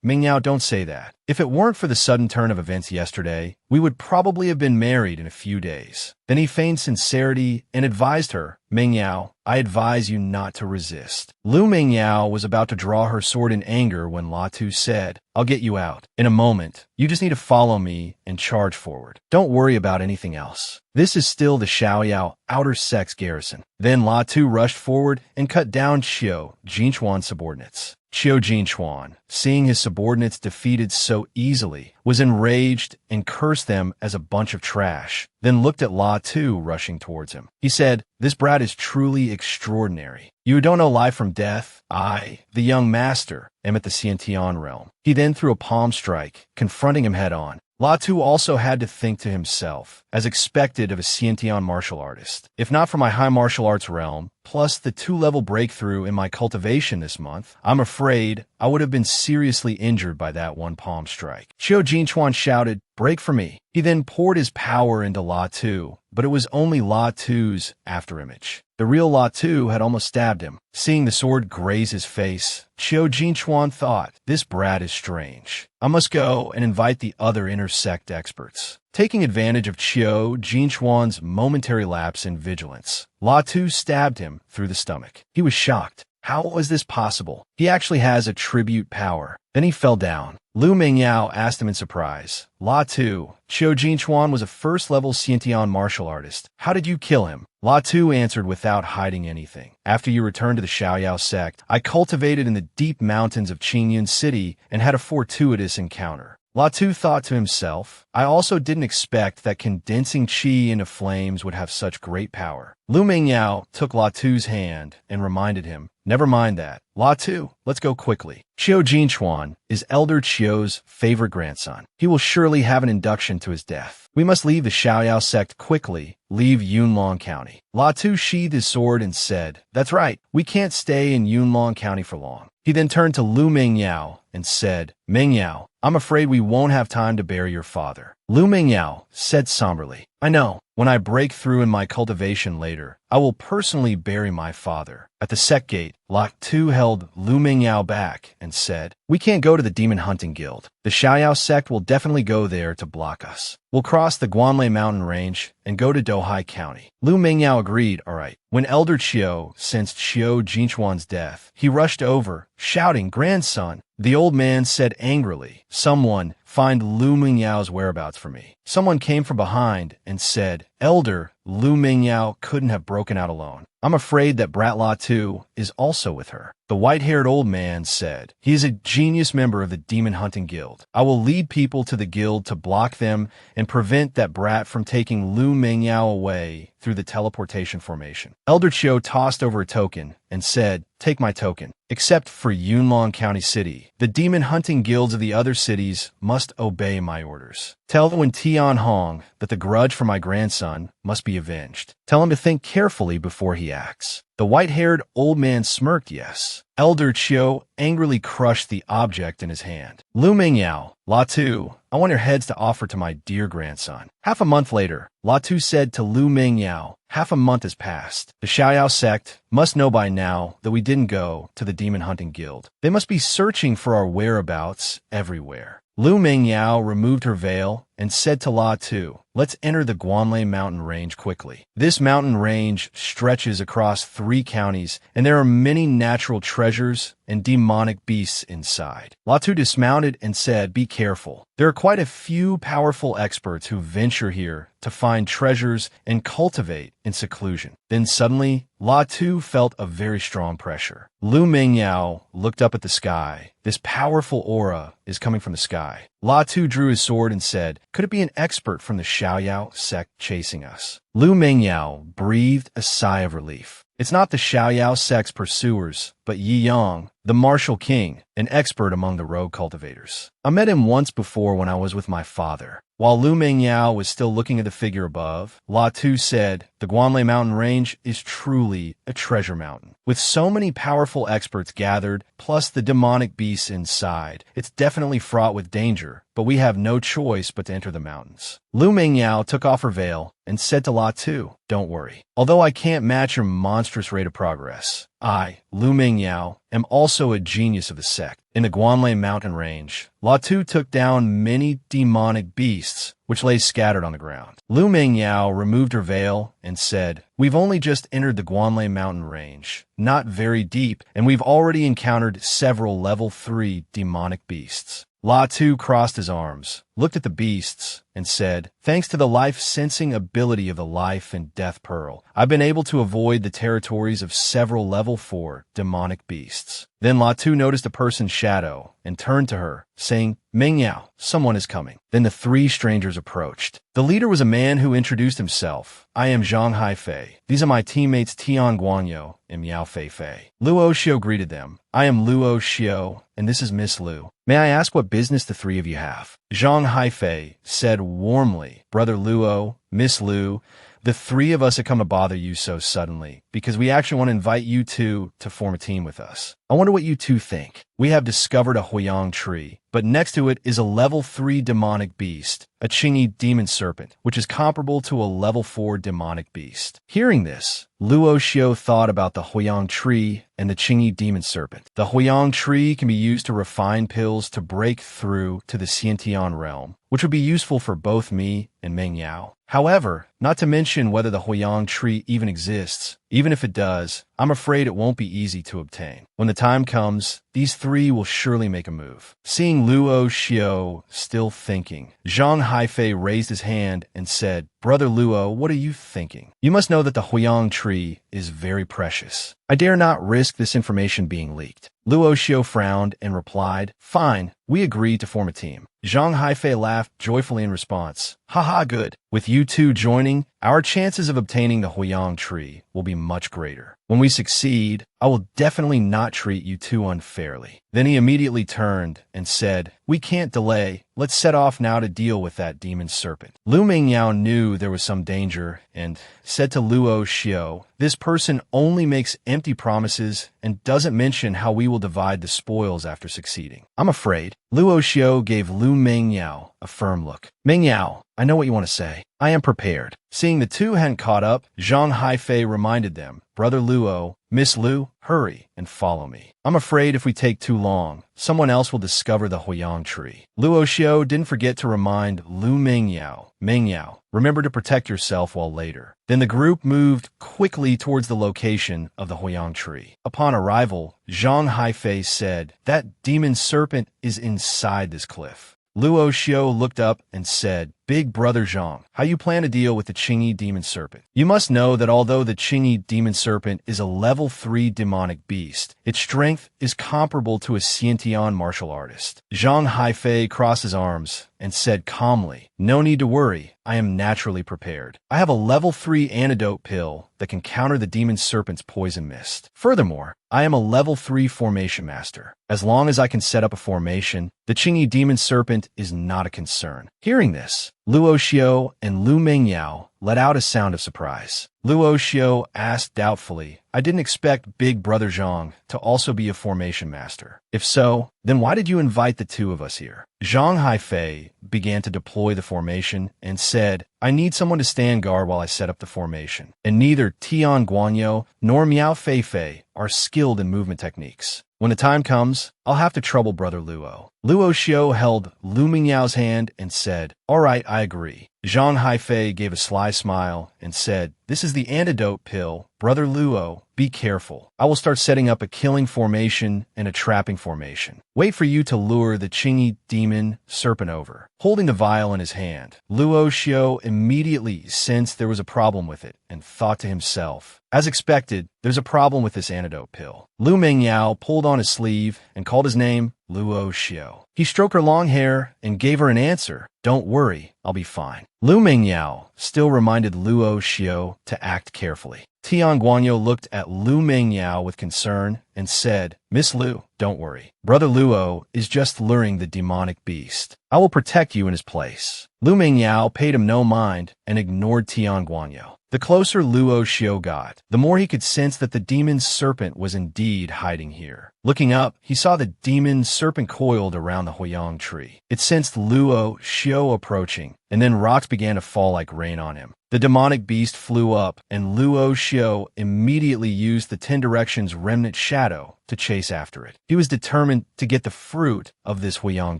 Mingyao, don't say that. If it weren't for the sudden turn of events yesterday, we would probably have been married in a few days. Then he feigned sincerity and advised her, Mingyao, I advise you not to resist. Lu Mingyao was about to draw her sword in anger when La Tu said, I'll get you out. In a moment, you just need to follow me and charge forward. Don't worry about anything else. This is still the Xiaoyao outer sects garrison. Then La Tu rushed forward and cut down Xiao Jinchuan's subordinates. Xiao Jinchuan, seeing his subordinates defeated so easily, was enraged and cursed them as a bunch of trash, then looked at La Tu rushing towards him. He said, this brat is truly extraordinary. You don't know life from death. I, the young master, am at the Xiantian realm. He then threw a palm strike, confronting him head-on. La Tu also had to think to himself, as expected of a Xiantian martial artist. If not for my high martial arts realm, plus the 2-level breakthrough in my cultivation this month, I'm afraid I would have been seriously injured by that one palm strike. Xiao Jinchuan shouted, break for me. He then poured his power into La Tu, but it was only La Tu's afterimage. The real La Tu had almost stabbed him. Seeing the sword graze his face, Xiao Jinchuan thought, this brat is strange. I must go and invite the other intersect experts. Taking advantage of Xiao Jinchuan's momentary lapse in vigilance, La Tu stabbed him through the stomach. He was shocked. How was this possible? He actually has a tribute power. Then he fell down. Lu Mingyao asked him in surprise, La Tu, Xiao Jinchuan was a first-level Xiantian martial artist. How did you kill him? La Tu answered without hiding anything. After you returned to the Xiaoyao sect, I cultivated in the deep mountains of Qingyun City and had a fortuitous encounter. La Tu thought to himself, I also didn't expect that condensing qi into flames would have such great power. Lu Mingyao took La Tu's hand and reminded him, never mind that. La Tu, let's go quickly. Xiao Jinchuan is Elder Qiu's favorite grandson. He will surely have an induction to his death. We must leave the Xiaoyao sect quickly, leave Yunlong County. La Tu sheathed his sword and said, that's right, we can't stay in Yunlong County for long. He then turned to Lu Mingyao and said, Mingyao, I'm afraid we won't have time to bury your father. Lu Mingyao said somberly, I know. When I break through in my cultivation later, I will personally bury my father. At the sect gate, La Tu held Lu Mingyao back and said, we can't go to the demon hunting guild. The Xiaoyao sect will definitely go there to block us. We'll cross the Guanlei mountain range and go to Dohai County. Lu Mingyao agreed, all right. When Elder Qiu sensed Xiao Jinchuan's death, he rushed over, shouting, grandson. The old man said angrily, someone, find Lu Mingyao's whereabouts for me. Someone came from behind and said, Elder, Lu Mingyao couldn't have broken out alone. I'm afraid that Brat La Tu is also with her. The white-haired old man said, he is a genius member of the Demon Hunting Guild. I will lead people to the guild to block them and prevent that brat from taking Lu Mingyao away through the teleportation formation. Elder Qiu tossed over a token and said, take my token. Except for Yunlong County City, the demon hunting guilds of the other cities must obey my orders. Tell them when Ti Tian Hong that the grudge for my grandson must be avenged. Tell him to think carefully before he acts. The white-haired old man smirked yes. Elder Chiu angrily crushed the object in his hand. Lu Mingyao, La Tu, I want your heads to offer to my dear grandson. Half a month later, La Tu said to Lu Mingyao, half a month has passed. The Xiaoyao sect must know by now that we didn't go to the demon hunting guild. They must be searching for our whereabouts everywhere. Lu Mingyao removed her veil and said to La Tu, let's enter the Guanlei mountain range quickly. This mountain range stretches across 3 counties, and there are many natural treasures and demonic beasts inside. La Tu dismounted and said, be careful. There are quite a few powerful experts who venture here to find treasures and cultivate in seclusion. Then suddenly, La Tu felt a very strong pressure. Lu Mingyao looked up at the sky. This powerful aura is coming from the sky. La Tu drew his sword and said, could it be an expert from the Xiaoyao sect chasing us? Lu Mingyao breathed a sigh of relief. It's not the Xiaoyao sect's pursuers, but Yi Yang, the martial king, an expert among the rogue cultivators. I met him once before when I was with my father. While Lu Mingyao was still looking at the figure above, La Tu said, the Guanlei mountain range is truly a treasure mountain. With so many powerful experts gathered, plus the demonic beasts inside, it's definitely fraught with danger, but we have no choice but to enter the mountains. Lu Mingyao took off her veil and said to La Tu, don't worry. Although I can't match your monstrous rate of progress, I, Lu Mingyao, am also a genius of the sect. In the Guanlei mountain range, La Tu took down many demonic beasts which lay scattered on the ground. Lu Mingyao removed her veil and said, we've only just entered the Guanlei mountain range, not very deep, and we've already encountered several level 3 demonic beasts. La Tu crossed his arms, looked at the beasts, and said, thanks to the life-sensing ability of the Life and Death Pearl, I've been able to avoid the territories of several level 4 demonic beasts. Then La Tu noticed a person's shadow and turned to her, saying, Mingyao, someone is coming. Then the 3 strangers approached. The leader was a man who introduced himself. I am Zhang Haifei. These are my teammates Tian Guanyo and Miao Feifei. Luo Xiu greeted them. I am Luo Xiu, and this is Miss Lu. May I ask what business the 3 of you have? Zhang Haifei said warmly, Brother Luo, Miss Lu, the 3 of us have come to bother you so suddenly because we actually want to invite you 2 to form a team with us. I wonder what you 2 think. We have discovered a Huiyang tree, but next to it is a level 3 demonic beast, a Qingyi demon serpent, which is comparable to a level 4 demonic beast. Hearing this, Luo Xiu thought about the Huiyang tree and the Qingyi demon serpent. The Huiyang tree can be used to refine pills to break through to the Xiantian realm, which would be useful for both me and Meng Yao. However, not to mention whether the Huiyang tree even exists. Even if it does, I'm afraid it won't be easy to obtain. When the time comes, these 3 will surely make a move. Seeing Luo Xiu still thinking, Zhang Haifei raised his hand and said, Brother Luo, what are you thinking? You must know that the Huiyang tree is very precious. I dare not risk this information being leaked. Luo Xiu frowned and replied, fine, we agree to form a team. Zhang Haifei laughed joyfully in response. Haha, good. With you 2 joining, our chances of obtaining the Huiyang tree will be much greater. When we succeed, I will definitely not treat you 2 unfairly. Then he immediately turned and said, we can't delay. Let's set off now to deal with that demon serpent. Lu Mingyao knew there was some danger and said to Luo Xiu, this person only makes empty promises and doesn't mention how we will divide the spoils after succeeding. I'm afraid. Luo Xiu gave Lu Mingyao a firm look. Mingyao, I know what you want to say. I am prepared. Seeing the 2 hadn't caught up, Zhang Haifei reminded them, Brother Luo, Miss Lu, hurry and follow me. I'm afraid if we take too long, someone else will discover the Huiyang tree. Luo Xiu didn't forget to remind Lu Mingyao, remember to protect yourself while later. Then the group moved quickly towards the location of the Huiyang tree. Upon arrival, Zhang Haifei said, that demon serpent is inside this cliff. Luo Xiu looked up and said, Big Brother Zhang, how you plan to deal with the Qingyi demon serpent? You must know that although the Qingyi demon serpent is a level 3 demonic beast, its strength is comparable to a Xiantian martial artist. Zhang Haifei crossed his arms and said calmly, no need to worry. I am naturally prepared. I have a level 3 antidote pill that can counter the demon serpent's poison mist. Furthermore, I am a level 3 formation master. As long as I can set up a formation, the Qingyi demon serpent is not a concern. Hearing this, Luo Xiao and Lu Mingyao let out a sound of surprise. Luo Xiao asked doubtfully, I didn't expect Big Brother Zhang to also be a formation master. If so, then why did you invite the two of us here? Zhang Haifei began to deploy the formation and said, I need someone to stand guard while I set up the formation. And neither Tian Guanyo nor Miao Feifei are skilled in movement techniques. When the time comes, I'll have to trouble Brother Luo. Luo Xiao held Lu Mingyao's hand and said, All right, I agree. Zhang Haifei gave a sly smile and said, This is the antidote pill. Brother Luo, be careful. I will start setting up a killing formation and a trapping formation. Wait for you to lure the Qingyi demon serpent over. Holding the vial in his hand, Luo Xiao immediately sensed there was a problem with it and thought to himself, as expected, there's a problem with this antidote pill. Lu Mingyao pulled on his sleeve and called his name Luo Xiao. He stroked her long hair and gave her an answer. Don't worry, I'll be fine. Lu Mingyao still reminded Luo Xiao to act carefully. Tian Guanyo looked at Lu Mingyao with concern and said, Miss Lu, don't worry. Brother Luo is just luring the demonic beast. I will protect you in his place. Lu Mingyao paid him no mind and ignored Tian Guanyo. The closer Luo Xiao got, the more he could sense that the demon serpent was indeed hiding here. Looking up, he saw the demon serpent coiled around the Huiyang tree. It sensed Luo Xiao approaching, and then rocks began to fall like rain on him. The demonic beast flew up, and Luo Xiao immediately used the 10 Directions remnant shadow to chase after it. He was determined to get the fruit of this Huiyang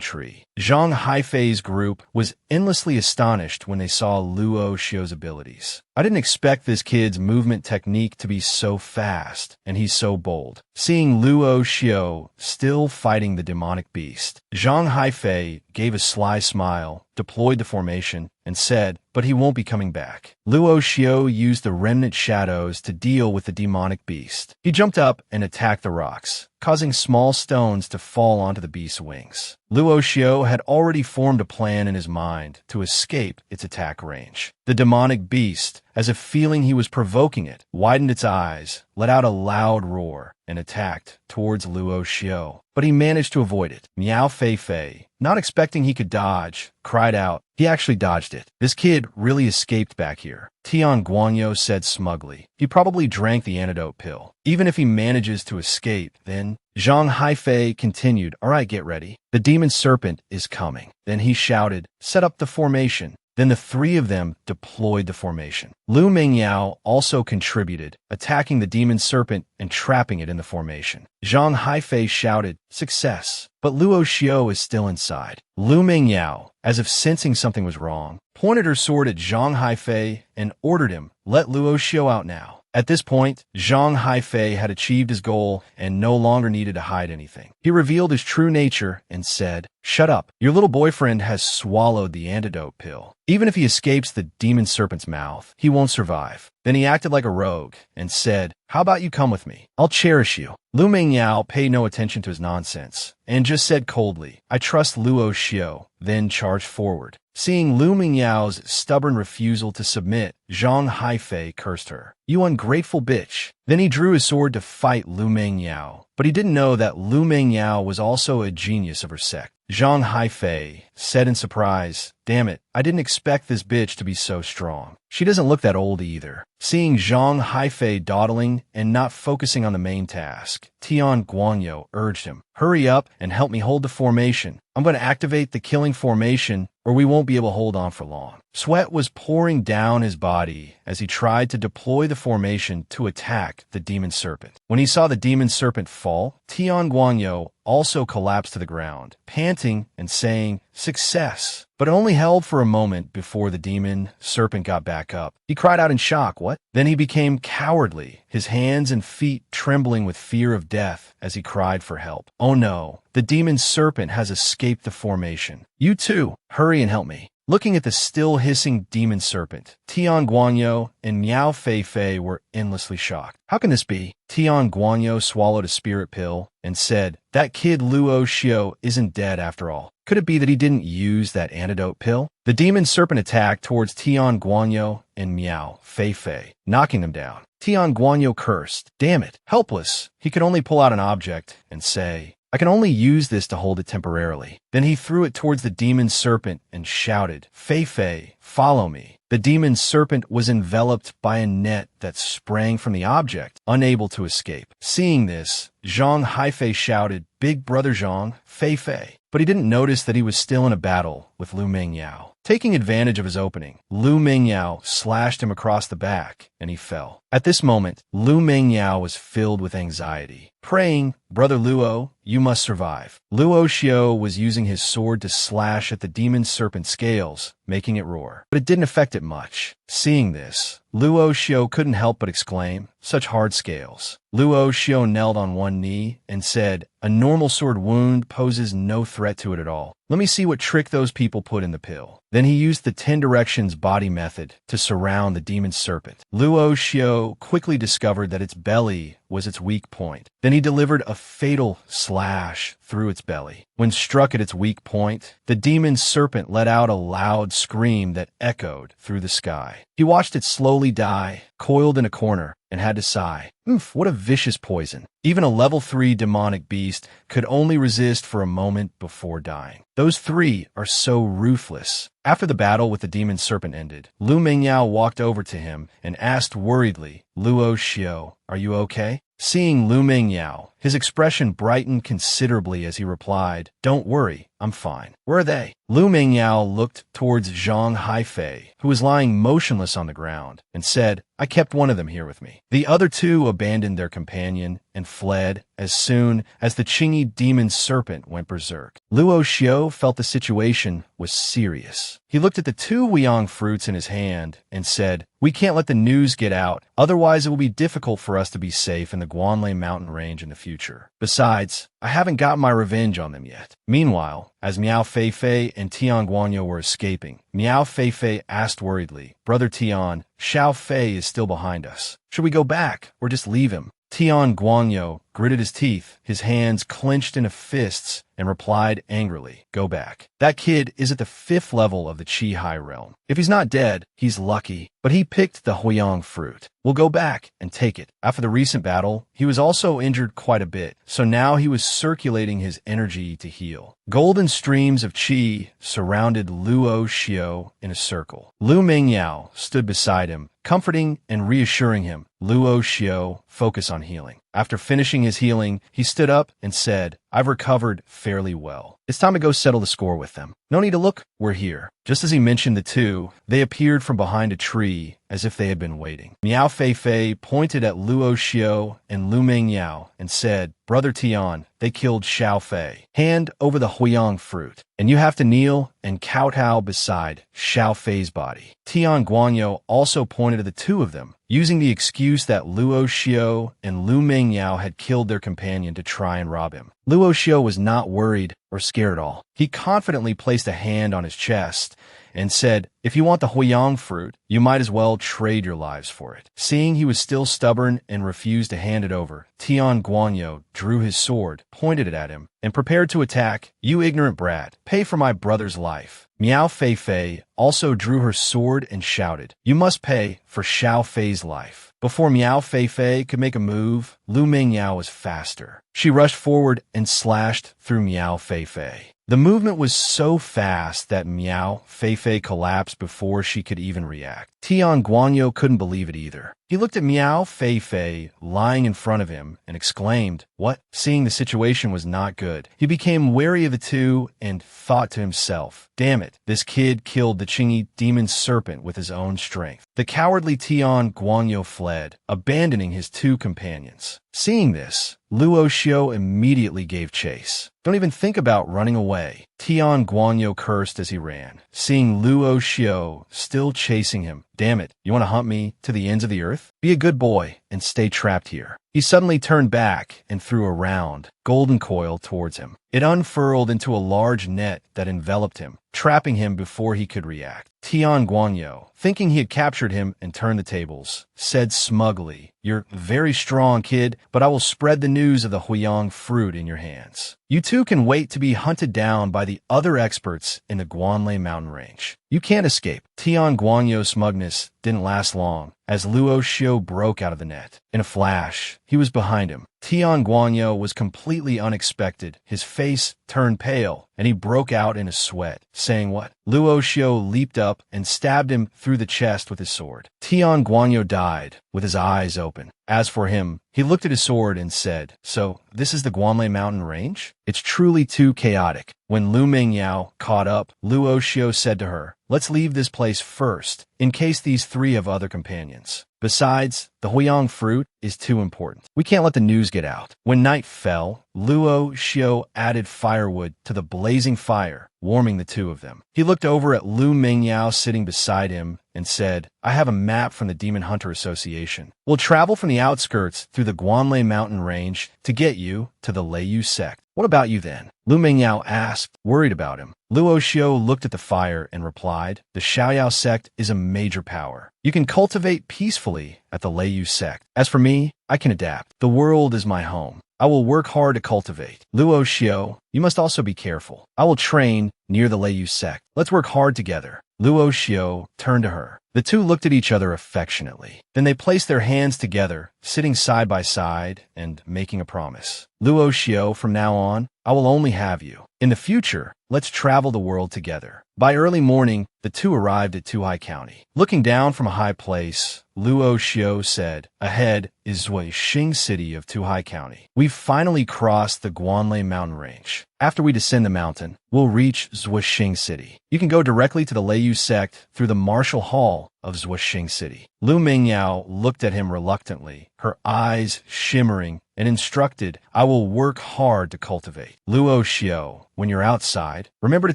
tree. Zhang Haifei's group was endlessly astonished when they saw Luo Xiao's abilities. I didn't expect this kid's movement technique to be so fast, and he's so bold. Seeing Luo Xiao still fighting the demonic beast, Zhang Haifei gave a sly smile, deployed the formation, and said, but he won't be coming back. Luo Xiao used the remnant shadows to deal with the demonic beast. He jumped up and attacked the rocks, causing small stones to fall onto the beast's wings. Luo Xiao had already formed a plan in his mind to escape its attack range. The demonic beast, as if feeling he was provoking it, widened its eyes, let out a loud roar, and attacked towards Luo Xiao. But he managed to avoid it. Miao Feifei, not expecting he could dodge, cried out. He actually dodged it. This kid really escaped back here. Tian Guanyo said smugly. He probably drank the antidote pill. Even if he manages to escape, then Zhang Haifei continued, All right, get ready. The demon serpent is coming. Then he shouted, Set up the formation. Then the three of them deployed the formation. Lu Mingyao also contributed, attacking the demon serpent and trapping it in the formation. Zhang Haifei shouted, Success! But Luo Xiao is still inside. Lu Mingyao, as if sensing something was wrong, pointed her sword at Zhang Haifei and ordered him, Let Luo Xiao out now. At this point, Zhang Haifei had achieved his goal and no longer needed to hide anything. He revealed his true nature and said, Shut up. Your little boyfriend has swallowed the antidote pill. Even if he escapes the demon serpent's mouth, he won't survive. Then he acted like a rogue and said, How about you come with me? I'll cherish you. Lu Mingyao paid no attention to his nonsense and just said coldly, I trust Luo Xiao, then charged forward. Seeing Lu Mingyao's stubborn refusal to submit, Zhang Haifei cursed her. You ungrateful bitch. Then he drew his sword to fight Lu Mingyao, but he didn't know that Lu Mingyao was also a genius of her sect. Zhang Haifei said in surprise, Damn it, I didn't expect this bitch to be so strong. She doesn't look that old either. Seeing Zhang Haifei dawdling and not focusing on the main task, Tian Guanyo urged him, Hurry up and help me hold the formation. I'm going to activate the killing formation or we won't be able to hold on for long. Sweat was pouring down his body as he tried to deploy the formation to attack the demon serpent. When he saw the demon serpent fall, Tian Guanyo also collapsed to the ground, panting and saying, Success! But it only held for a moment before the demon serpent got back up. He cried out in shock, What? Then he became cowardly, his hands and feet trembling with fear of death as he cried for help. Oh no, the demon serpent has escaped the formation. You too, hurry and help me. Looking at the still hissing demon serpent, Tian Guanyo and Miao Feifei were endlessly shocked. How can this be? Tian Guanyo swallowed a spirit pill and said, That kid Luo Xiao isn't dead after all. Could it be that he didn't use that antidote pill? The demon serpent attacked towards Tian Guanyu and Miao Fei, knocking them down. Tian Guanyu cursed. Damn it. Helpless, he could only pull out an object and say, I can only use this to hold it temporarily. Then he threw it towards the demon serpent and shouted, Fei, follow me. The demon serpent was enveloped by a net that sprang from the object, unable to escape. Seeing this, Zhang Haifei shouted, Big brother Zhang, Fei. But he didn't notice that he was still in a battle with Lu Mingyao. Taking advantage of his opening, Lu Mingyao slashed him across the back, and he fell. At this moment, Lu Mingyao was filled with anxiety, praying, Brother Luo, you must survive. Luo Xiao was using his sword to slash at the demon serpent's scales, making it roar. But it didn't affect it much. Seeing this, Luo Xiao couldn't help but exclaim, such hard scales. Luo Xiao knelt on one knee and said, a normal sword wound poses no threat to it at all. Let me see what trick those people put in the pill. Then he used the 10 directions body method to surround the demon serpent. Luo Xiao quickly discovered that its belly was its weak point. Then he delivered a fatal slash through its belly. When struck at its weak point, the demon serpent let out a loud scream that echoed through the sky. He watched it slowly die, coiled in a corner, and had to sigh. Oof, what a vicious poison. Even a level 3 demonic beast could only resist for a moment before dying. Those three are so ruthless. After the battle with the demon serpent ended, Lu Mingyao walked over to him and asked worriedly, Luo Xiao, are you okay? Seeing Lu Mingyao, his expression brightened considerably as he replied, Don't worry, I'm fine. Where are they? Lu Mingyao looked towards Zhang Haifei, who was lying motionless on the ground, and said, I kept one of them here with me. The other two abandoned their companion and fled as soon as the Qingyi demon serpent went berserk. Luo Xiao felt the situation was serious. He looked at the 2 Weiyang fruits in his hand and said, We can't let the news get out, otherwise it will be difficult for us to be safe in the Guanlei mountain range in the future. Besides, I haven't gotten my revenge on them yet. Meanwhile, as Miao Fei and Tian Guanyu were escaping, Miao Fei asked worriedly, Brother Tian, Xiao Fei is still behind us. Should we go back or just leave him? Tian Guanyu gritted his teeth, his hands clenched into fists, and replied angrily, Go back. That kid is at the 5th level of the Qi High Realm. If he's not dead, he's lucky, but he picked the Huiyang fruit. We'll go back and take it. After the recent battle, he was also injured quite a bit, so now he was circulating his energy to heal. Golden streams of Qi surrounded Luo Xiao in a circle. Lu Mingyao stood beside him, comforting and reassuring him. Luo Xiao, focus on healing. After finishing his healing, he stood up and said, I've recovered fairly well. It's time to go settle the score with them. No need to look, we're here. Just as he mentioned the two, they appeared from behind a tree as if they had been waiting. Miao Fei pointed at Luo Xiao and Lu Mingyao and said, Brother Tian, they killed Xiao Fei. Hand over the Huiyang fruit, and you have to kneel and kowtow beside Xiao Fei's body. Tian Guanyu also pointed to the 2 of them, using the excuse that Luo Xiao and Lu Mingyao had killed their companion to try and rob him. Luo Xiao was not worried or scared at all. He confidently placed a hand on his chest and said, If you want the Huiyang fruit, you might as well trade your lives for it. Seeing he was still stubborn and refused to hand it over, Tian Guanyu drew his sword, pointed it at him, and prepared to attack. You ignorant brat, pay for my brother's life. Miao Fei also drew her sword and shouted, You must pay for Xiao Fei's life. Before Miao Fei could make a move, Lu Mingyao was faster. She rushed forward and slashed through Miao Fei. The movement was so fast that Miao Fei collapsed before she could even react. Tian Guanyu couldn't believe it either. He looked at Miao Fei lying in front of him and exclaimed, What? Seeing the situation was not good, he became wary of the two and thought to himself, Damn it, this kid killed the Qingyi demon serpent with his own strength. The cowardly Tian Guanyu fled, abandoning his 2 companions. Seeing this, Luo Xiao immediately gave chase. Don't even think about running away. Tian Guanyu cursed as he ran, seeing Luo Xiao still chasing him. Damn it, you want to hunt me to the ends of the earth? Be a good boy and stay trapped here. He suddenly turned back and threw a round, golden coil towards him. It unfurled into a large net that enveloped him, trapping him before he could react. Tian Guanyo, thinking he had captured him and turned the tables, said smugly, "You're very strong, kid, but I will spread the news of the Huiyang fruit in your hands. You too can wait to be hunted down by the other experts in the Guanlei mountain range. You can't escape." Tian Guanyo's smugness didn't last long, as Luo Xiu broke out of the net. In a flash, he was behind him. Tian Guanyo was completely unexpected. His face turned pale, and he broke out in a sweat, saying what? Luo Xiu leaped up and stabbed him through the chest with his sword. Tian Guanyo died, with his eyes open. As for him, he looked at his sword and said, "So, this is the Guanlei mountain range? It's truly too chaotic." When Lu Mingyao caught up, Luo Xiu said to her, "Let's leave this place first, in case these three have other companions. Besides, the Huiyang fruit is too important. We can't let the news get out." When night fell, Luo Xiu added firewood to the blazing fire, warming the two of them. He looked over at Lu Mingyao sitting beside him and said, "I have a map from the Demon Hunter Association. We'll travel from the outskirts through the Guanlei mountain range to get you to the Leiyu sect. What about you then?" Lu Mingyao asked, worried about him. Luo Xiu looked at the fire and replied, "The Xiaoyao sect is a major power. You can cultivate peacefully at the Leiyu sect. As for me, I can adapt. The world is my home. I will work hard to cultivate. Luo Xiu, you must also be careful. I will train near the Leiyu sect. Let's work hard together." Luo Xiu turned to her. The two looked at each other affectionately. Then they placed their hands together, sitting side by side and making a promise. "Luo Xiu, from now on, I will only have you. In the future, let's travel the world together." By early morning, the two arrived at Tuihai County. Looking down from a high place, Luo Xiu said, "Ahead is Zhuixing City of Tuihai County. We've finally crossed the Guanlei mountain range. After we descend the mountain, we'll reach Zhuixing City. You can go directly to the Leiyu sect through the martial hall of Zhuixing City." Lu Mingyao looked at him reluctantly, her eyes shimmering, and instructed, "I will work hard to cultivate. Luo Xiu, when you're outside, remember to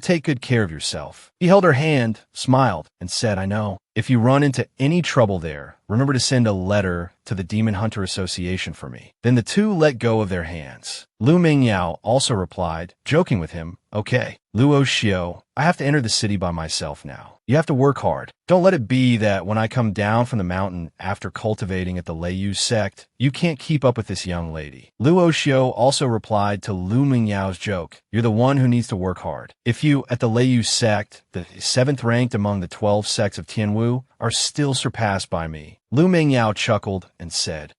take good care of yourself." He held her hand, smiled, and said, "I know. If you run into any trouble there, remember to send a letter to the Demon Hunter Association for me." Then the two let go of their hands. Lu Mingyao also replied, joking with him, "Okay, Luo Xiu, I have to enter the city by myself now. You have to work hard. Don't let it be that when I come down from the mountain after cultivating at the Leiyu sect, you can't keep up with this young lady." Luo Xiu also replied to Lu Mingyao's joke, "You're the one who needs to work hard. If you, at the Leiyu sect, the 7th ranked among the 12 sects of Tianwu, are still surpassed by me." Lu Mingyao chuckled and said,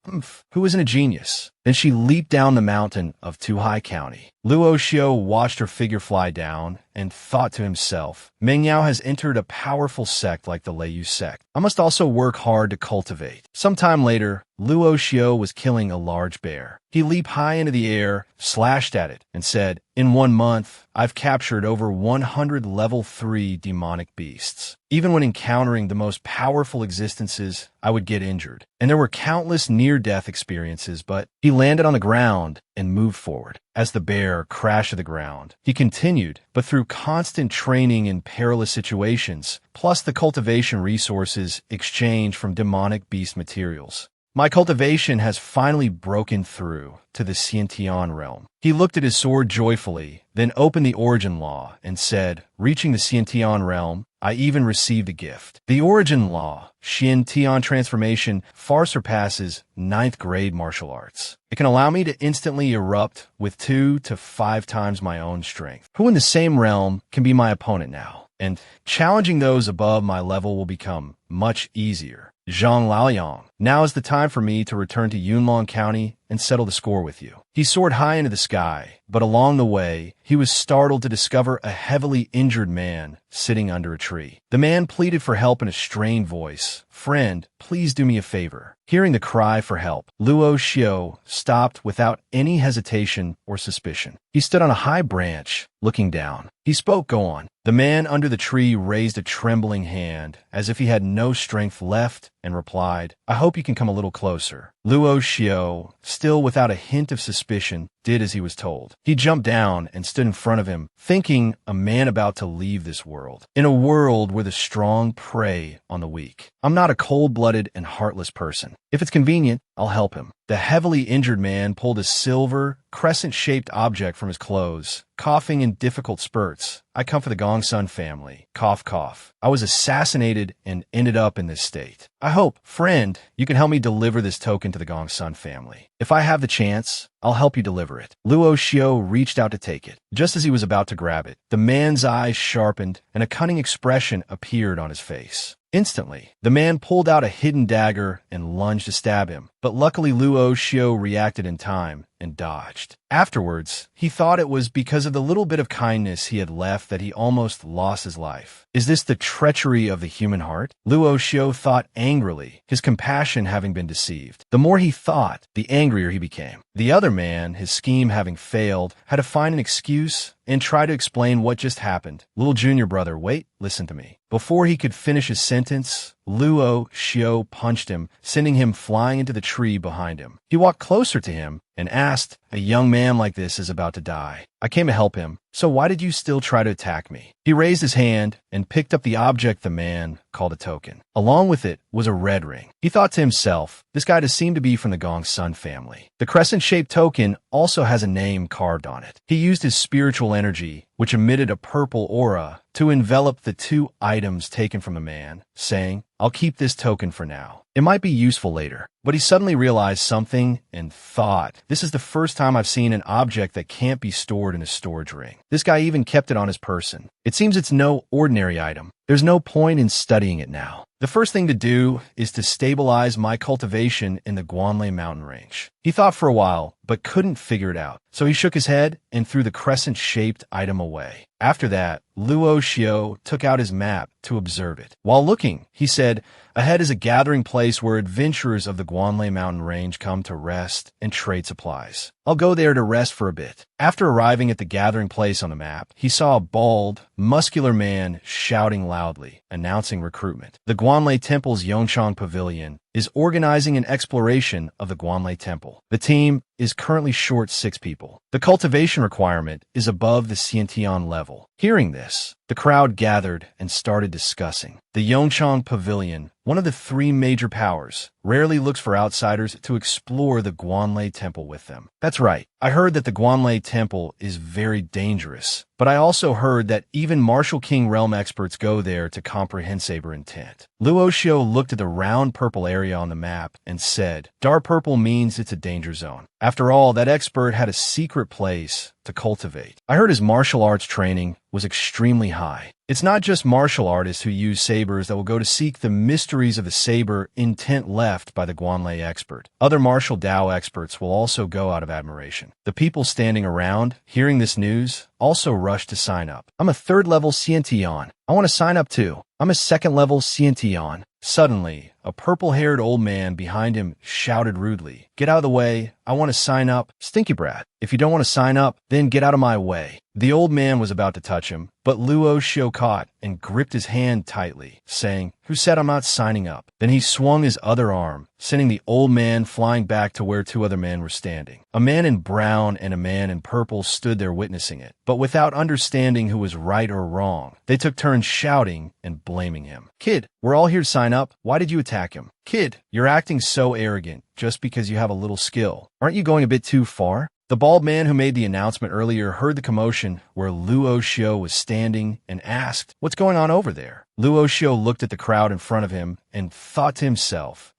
"Who isn't a genius?" Then she leaped down the mountain of Tuihai County. Luo Xiu watched her figure fly down and thought to himself, "Mingyao has entered a powerful sect like the Leiyu sect. I must also work hard to cultivate." Sometime later, Luo Xiu was killing a large bear. He leaped high into the air, slashed at it, and said, "In 1 month, I've captured over 100 level 3 demonic beasts. Even when encountering the most powerful existences, I would get injured. And there were countless near-death experiences, but he landed on the ground and moved forward. As the bear crashed to the ground, he continued, but through constant training in perilous situations, plus the cultivation resources exchanged from demonic beast materials, my cultivation has finally broken through to the Xiantian realm." He looked at his sword joyfully, then opened the Origin Law and said, "Reaching the Xiantian realm, I even received a gift. The Origin Law, Xiantian transformation, far surpasses 9th grade martial arts. It can allow me to instantly erupt with 2 to 5 times my own strength. Who in the same realm can be my opponent now? And challenging those above my level will become much easier. Zhang Laoyang, now is the time for me to return to Yunlong County and settle the score with you." He soared high into the sky, but along the way, he was startled to discover a heavily injured man sitting under a tree. The man pleaded for help in a strained voice. "Friend, please do me a favor." Hearing the cry for help, Luo Xiu stopped without any hesitation or suspicion. He stood on a high branch, looking down. He spoke, "Go on." The man under the tree raised a trembling hand, as if he had no strength left and replied, "I hope you can come a little closer." Luo Xiao, still without a hint of suspicion, did as he was told. He jumped down and stood in front of him, thinking a man about to leave this world. In a world where the strong prey on the weak. I'm not a cold-blooded and heartless person. If it's convenient, I'll help him. The heavily injured man pulled a silver, crescent-shaped object from his clothes, coughing in difficult spurts. "I come for the Gongsun family. Cough, cough. I was assassinated and ended up in this state. I hope, friend, you can help me deliver this token to the Gongsun family. If I have the chance, I'll help you deliver it." Luo Xiao reached out to take it. Just as he was about to grab it, the man's eyes sharpened and a cunning expression appeared on his face. Instantly, the man pulled out a hidden dagger and lunged to stab him, but luckily Luo Xiao reacted in time and dodged. Afterwards, he thought it was because of the little bit of kindness he had left that he almost lost his life. Is this the treachery of the human heart? Luo Xiao thought angrily, his compassion having been deceived. The more he thought, the angrier he became. The other man, his scheme having failed, had to find an excuse and try to explain what just happened. "Little junior brother, wait, listen to me." Before he could finish his sentence, Luo Xiao punched him, sending him flying into the tree behind him. He walked closer to him and asked, "A young man like this is about to die. I came to help him, so why did you still try to attack me?" He raised his hand and picked up the object the man called a token. Along with it was a red ring. He thought to himself, this guy does seem to be from the Gongsun family. The crescent-shaped token also has a name carved on it. He used his spiritual energy, which emitted a purple aura, to envelop the two items taken from the man, saying, "I'll keep this token for now. It might be useful later." But he suddenly realized something and thought, this is the first time I've seen an object that can't be stored in a storage ring. This guy even kept it on his person. It seems it's no ordinary item. There's no point in studying it now. The first thing to do is to stabilize my cultivation in the Guanlei mountain range. He thought for a while, but couldn't figure it out. So he shook his head and threw the crescent-shaped item away. After that, Luo Xiao took out his map to observe it. While looking, he said, "Ahead is a gathering place where adventurers of the Guanlei mountain range come to rest and trade supplies. I'll go there to rest for a bit." After arriving at the gathering place on the map, he saw a bald, muscular man shouting loudly, announcing recruitment. The Guanlei Temple's Yongchang Pavilion is organizing an exploration of the Guanlei Temple. The team is currently short 6 people. The cultivation requirement is above the Xiantian level. Hearing this, the crowd gathered and started discussing. The Yongchang Pavilion, one of the 3 major powers, rarely looks for outsiders to explore the Guanlei Temple with them. That's right. I heard that the Guanlei Temple is very dangerous, but I also heard that even Martial King realm experts go there to comprehend saber intent. Luo Xiao looked at the round purple area on the map and said, "Dark purple means it's a danger zone." After all, that expert had a secret place to cultivate. I heard his martial arts training was extremely high. It's not just martial artists who use sabers that will go to seek the mysteries of the saber intent left by the Guanlei expert. Other martial Dao experts will also go out of admiration. The people standing around, hearing this news, also rushed to sign up. "I'm a 3rd-level Xiantian. I want to sign up too. I'm a 2nd-level Xiantian." Suddenly, a purple-haired old man behind him shouted rudely, "Get out of the way. I want to sign up." "Stinky brat. If you don't want to sign up, then get out of my way." The old man was about to touch him, but Luo Xiao caught and gripped his hand tightly, saying, "Who said I'm not signing up?" Then he swung his other arm, sending the old man flying back to where 2 other men were standing. A man in brown and a man in purple stood there witnessing it, but without understanding who was right or wrong. They took turns shouting and blaming him. "Kid, we're all here to sign up. Why did you attack him?" "Kid, you're acting so arrogant just because you have a little skill. Aren't you going a bit too far?" The bald man who made the announcement earlier heard the commotion where Luo Xiao was standing and asked, "What's going on over there?" Luo Xiao looked at the crowd in front of him and thought to himself,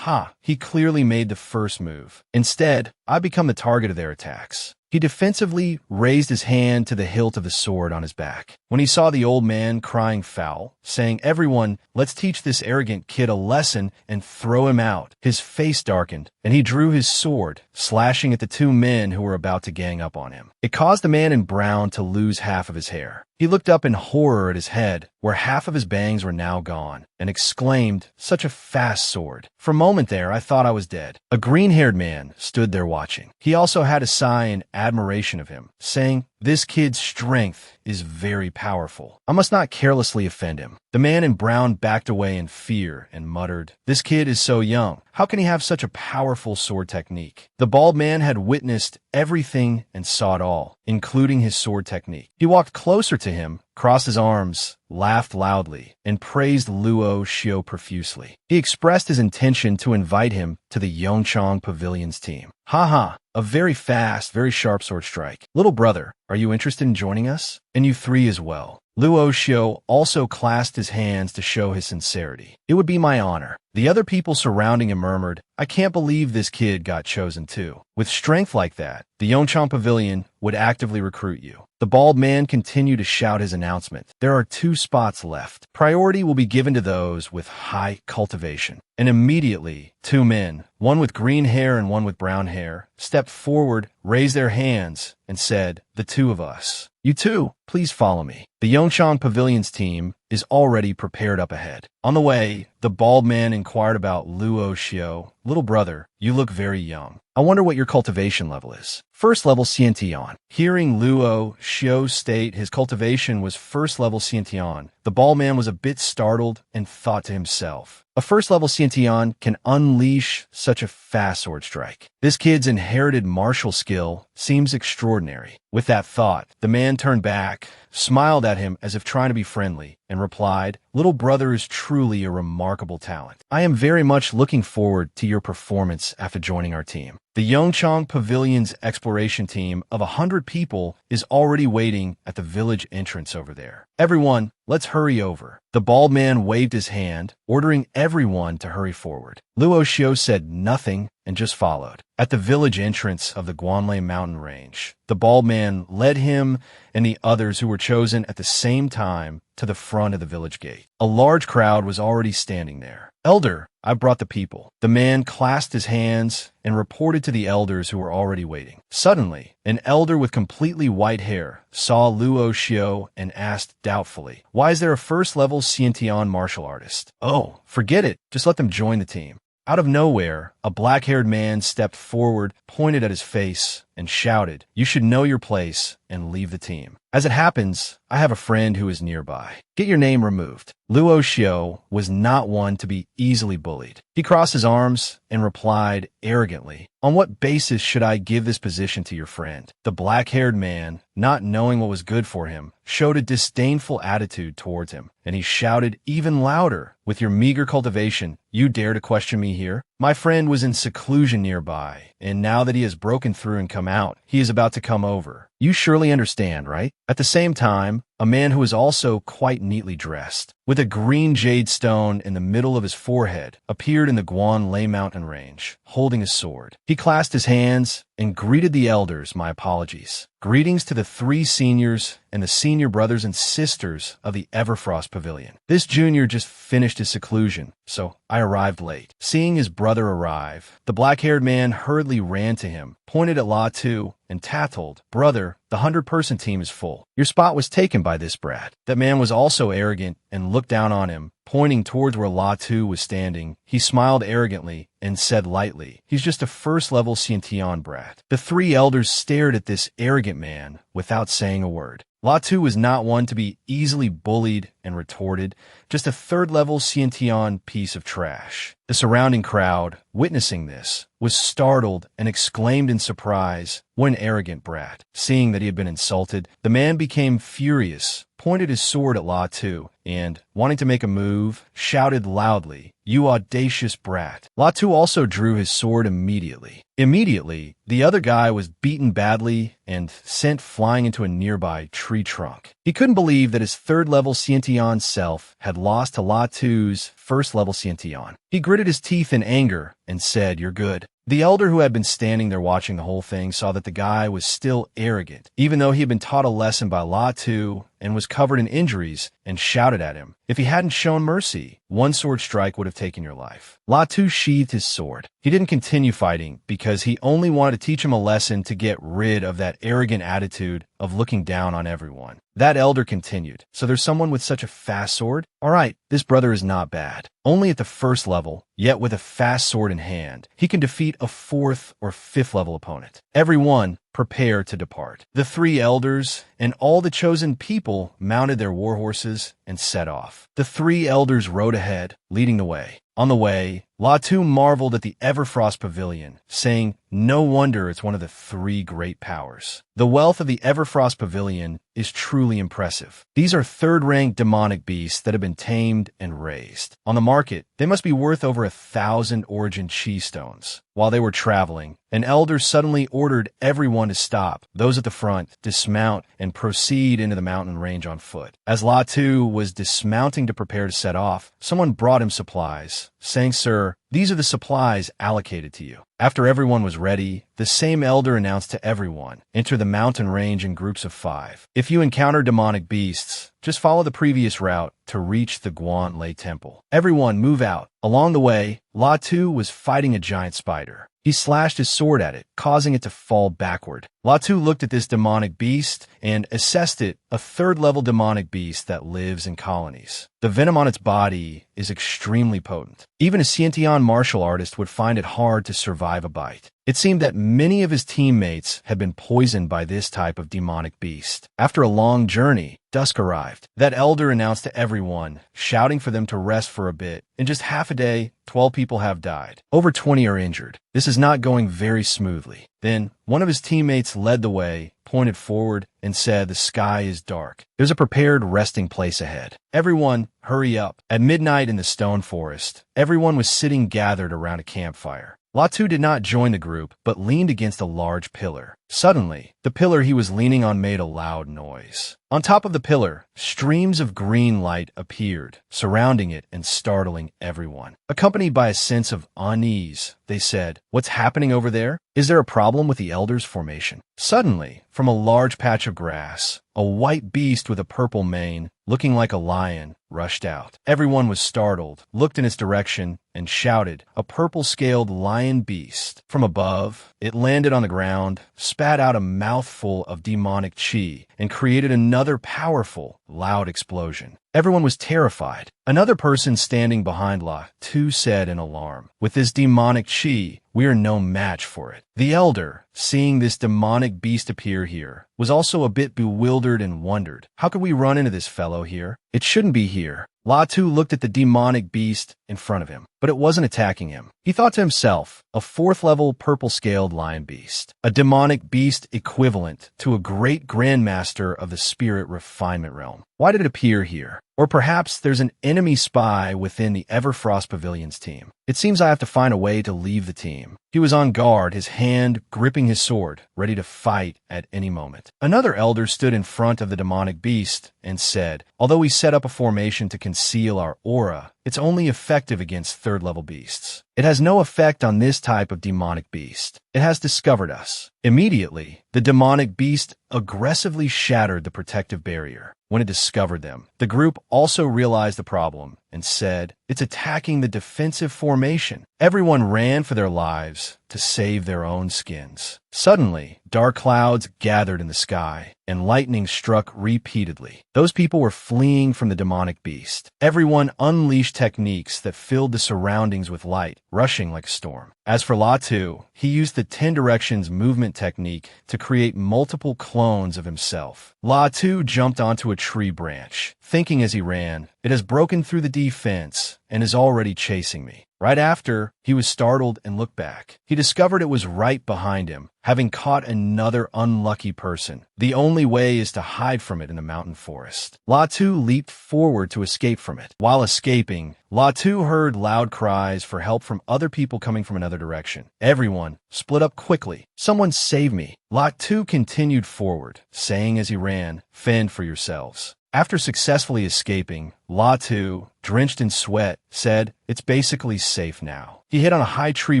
he clearly made the first move. Instead, I become the target of their attacks. He defensively raised his hand to the hilt of the sword on his back. When he saw the old man crying foul, saying, "Everyone, let's teach this arrogant kid a lesson and throw him out," his face darkened, and he drew his sword, slashing at the 2 men who were about to gang up on him. It caused the man in brown to lose half of his hair. He looked up in horror at his head, where half of his bangs were now gone, and exclaimed, "Such a fast sword." For a moment there, I thought I was dead. A green-haired man stood there watching. He also had a sigh in admiration of him, saying, "This kid's strength is very powerful. I must not carelessly offend him." The man in brown backed away in fear and muttered, "This kid is so young. How can he have such a powerful sword technique?" The bald man had witnessed everything and saw it all, including his sword technique. He walked closer to him, crossed his arms, laughed loudly, and praised Luo Xiao profusely. He expressed his intention to invite him to the Yongchang Pavilion's team. "Ha, a very fast, very sharp sword strike. Little brother, are you interested in joining us? And you three as well." Luo Xiao also clasped his hands to show his sincerity. "It would be my honor." The other people surrounding him murmured, "I can't believe this kid got chosen too. With strength like that, the Yongchang Pavilion would actively recruit you." The bald man continued to shout his announcement. "There are 2 spots left. Priority will be given to those with high cultivation." And immediately, 2 men, one with green hair and one with brown hair, stepped forward, raised their hands, and said, "The 2 of us. You two, please follow me. The Yongchang Pavilion's team is already prepared up ahead." On the way, the bald man inquired about Luo Xiao. "Little brother, you look very young. I wonder what your cultivation level is." "First level Xiantian." Hearing Luo Xiao state his cultivation was first level Xiantian, the bald man was a bit startled and thought to himself, "A first level Xiantian can unleash such a fast sword strike. This kid's inherited martial skill seems extraordinary." With that thought, the man turned back, smiled at him as if trying to be friendly, and replied, "Little brother is truly a remarkable talent. I am very much looking forward to your performance after joining our team." The Yongchang Pavilion's exploration team of 100 people is already waiting at the village entrance over there. "Everyone, let's hurry over." The bald man waved his hand, ordering everyone to hurry forward. Luo Xiao said nothing and just followed. At the village entrance of the Guanlei mountain range, the bald man led him and the others who were chosen at the same time to the front of the village gate. A large crowd was already standing there. "Elder, I brought the people." The man clasped his hands and reported to the elders who were already waiting. Suddenly, an elder with completely white hair saw Luo Xiao and asked doubtfully, "Why is there a first-level Xiantian martial artist?" "Oh, forget it. Just let them join the team." Out of nowhere, a black-haired man stepped forward, pointed at his face, and shouted, "You should know your place and leave the team. As it happens, I have a friend who is nearby. Get your name removed." Luo Xiao was not one to be easily bullied. He crossed his arms and replied arrogantly, "On what basis should I give this position to your friend?" The black-haired man, not knowing what was good for him, showed a disdainful attitude towards him, and he shouted even louder, "With your meager cultivation, you dare to question me here? My friend was in seclusion nearby, and now that he has broken through and come out, he is about to come over. You surely understand, right?" At the same time, a man who was also quite neatly dressed, with a green jade stone in the middle of his forehead, appeared in the Guanlei mountain range, holding a sword. He clasped his hands and greeted the elders, "My apologies. Greetings to the 3 seniors and the senior brothers and sisters of the Everfrost Pavilion. This junior just finished his seclusion, so I arrived late." Seeing his brother arrive, the black-haired man hurriedly ran to him, pointed at La Tu, and tattled, "Brother, the 100-person team is full. Your spot was taken by this brat." That man was also arrogant and looked down on him, pointing towards where La Tu was standing. He smiled arrogantly and said lightly, "He's just a first-level Xiantian brat." The 3 elders stared at this arrogant man without saying a word. La Tu was not one to be easily bullied and retorted, just a 3rd-level Xiantian piece of trash. The surrounding crowd, witnessing this, was startled and exclaimed in surprise, "What an arrogant brat." Seeing that he had been insulted, the man became furious, pointed his sword at La Tu, and, wanting to make a move, shouted loudly, "You audacious brat." La Tu also drew his sword immediately. Immediately, the other guy was beaten badly and sent flying into a nearby tree trunk. He couldn't believe that his 3rd-level Xiantian self had lost to La Tu's 1st-level Xiantian. He gritted his teeth in anger and said, "You're good." The elder who had been standing there watching the whole thing saw that the guy was still arrogant, even though he had been taught a lesson by La Tu and was covered in injuries and shouted at him. If he hadn't shown mercy, one sword strike would have taken your life. Latu sheathed his sword. He didn't continue fighting because he only wanted to teach him a lesson to get rid of that arrogant attitude of looking down on everyone. That elder continued, "So there's someone with such a fast sword? All right, this brother is not bad. Only at the first level, yet with a fast sword in hand, he can defeat a 4th or 5th level opponent. Everyone, prepare to depart." The 3 elders and all the chosen people mounted their war horses and set off. The 3 elders rode ahead, leading the way. On the way, Latu marveled at the Everfrost Pavilion, saying, "No wonder it's one of the 3 great powers." The wealth of the Everfrost Pavilion is truly impressive. These are 3rd-ranked demonic beasts that have been tamed and raised. On the market, they must be worth over 1,000 origin chi stones. While they were traveling, an elder suddenly ordered everyone to stop. Those at the front dismount and proceed into the mountain range on foot. As Latu was dismounting to prepare to set off, someone brought him supplies, saying, "Sir, these are the supplies allocated to you." After everyone was ready, the same elder announced to everyone, "Enter the mountain range in groups of 5. If you encounter demonic beasts, just follow the previous route to reach the Guan temple. Everyone move out." Along the way, Latu was fighting a giant spider. He slashed his sword at it, causing it to fall backward. Latu looked at this demonic beast and assessed it, a 3rd-level demonic beast that lives in colonies. The venom on its body is extremely potent. Even a Xiantian martial artist would find it hard to survive a bite. It seemed that many of his teammates had been poisoned by this type of demonic beast. After a long journey, dusk arrived. That elder announced to everyone, shouting for them to rest for a bit. In just half a day, 12 people have died. Over 20 are injured. This is not going very smoothly. Then, one of his teammates led the way, pointed forward, and said, "The sky is dark. There's a prepared resting place ahead. Everyone, hurry up." At midnight in the stone forest, everyone was sitting gathered around a campfire. Latu did not join the group, but leaned against a large pillar. Suddenly, the pillar he was leaning on made a loud noise. On top of the pillar, streams of green light appeared, surrounding it and startling everyone. Accompanied by a sense of unease, they said, "What's happening over there? Is there a problem with the elders' formation?" Suddenly, from a large patch of grass, a white beast with a purple mane, looking like a lion, rushed out. Everyone was startled, looked in its direction, and shouted, "A purple-scaled lion beast." From above, it landed on the ground, spat out a mouthful of demonic chi, and created another powerful, loud explosion. Everyone was terrified. Another person standing behind Latu said in alarm, "With this demonic chi, we are no match for it." The elder, seeing this demonic beast appear here, was also a bit bewildered and wondered, "How could we run into this fellow here? It shouldn't be here." Latu looked at the demonic beast in front of him, but it wasn't attacking him. He thought to himself, a 4th-level purple-scaled lion beast, a demonic beast equivalent to a great grandmaster of the spirit refinement realm. Why did it appear here? Or perhaps there's an enemy spy within the Everfrost Pavilion's team. It seems I have to find a way to leave the team. He was on guard, his hand gripping his sword, ready to fight at any moment. Another elder stood in front of the demonic beast and said, "Although we set up a formation to conceal our aura, it's only effective against 3rd-level beasts. It has no effect on this type of demonic beast. It has discovered us." Immediately, the demonic beast aggressively shattered the protective barrier. When it discovered them, the group also realized the problem and said, "It's attacking the defensive formation." Everyone ran for their lives to save their own skins. Suddenly, dark clouds gathered in the sky, and lightning struck repeatedly. Those people were fleeing from the demonic beast. Everyone unleashed techniques that filled the surroundings with light, rushing like a storm. As for Latu, he used the 10 directions movement technique to create multiple clones of himself. Latu jumped onto a tree branch, thinking as he ran, "It has broken through the defense and is already chasing me." Right after, he was startled and looked back. He discovered it was right behind him, having caught another unlucky person. The only way is to hide from it in the mountain forest. Latu leaped forward to escape from it. While escaping, Latu heard loud cries for help from other people coming from another direction. Everyone split up quickly. "Someone save me." Latu continued forward, saying as he ran, "Fend for yourselves." After successfully escaping, La Tu, drenched in sweat, said, "It's basically safe now." He hid on a high tree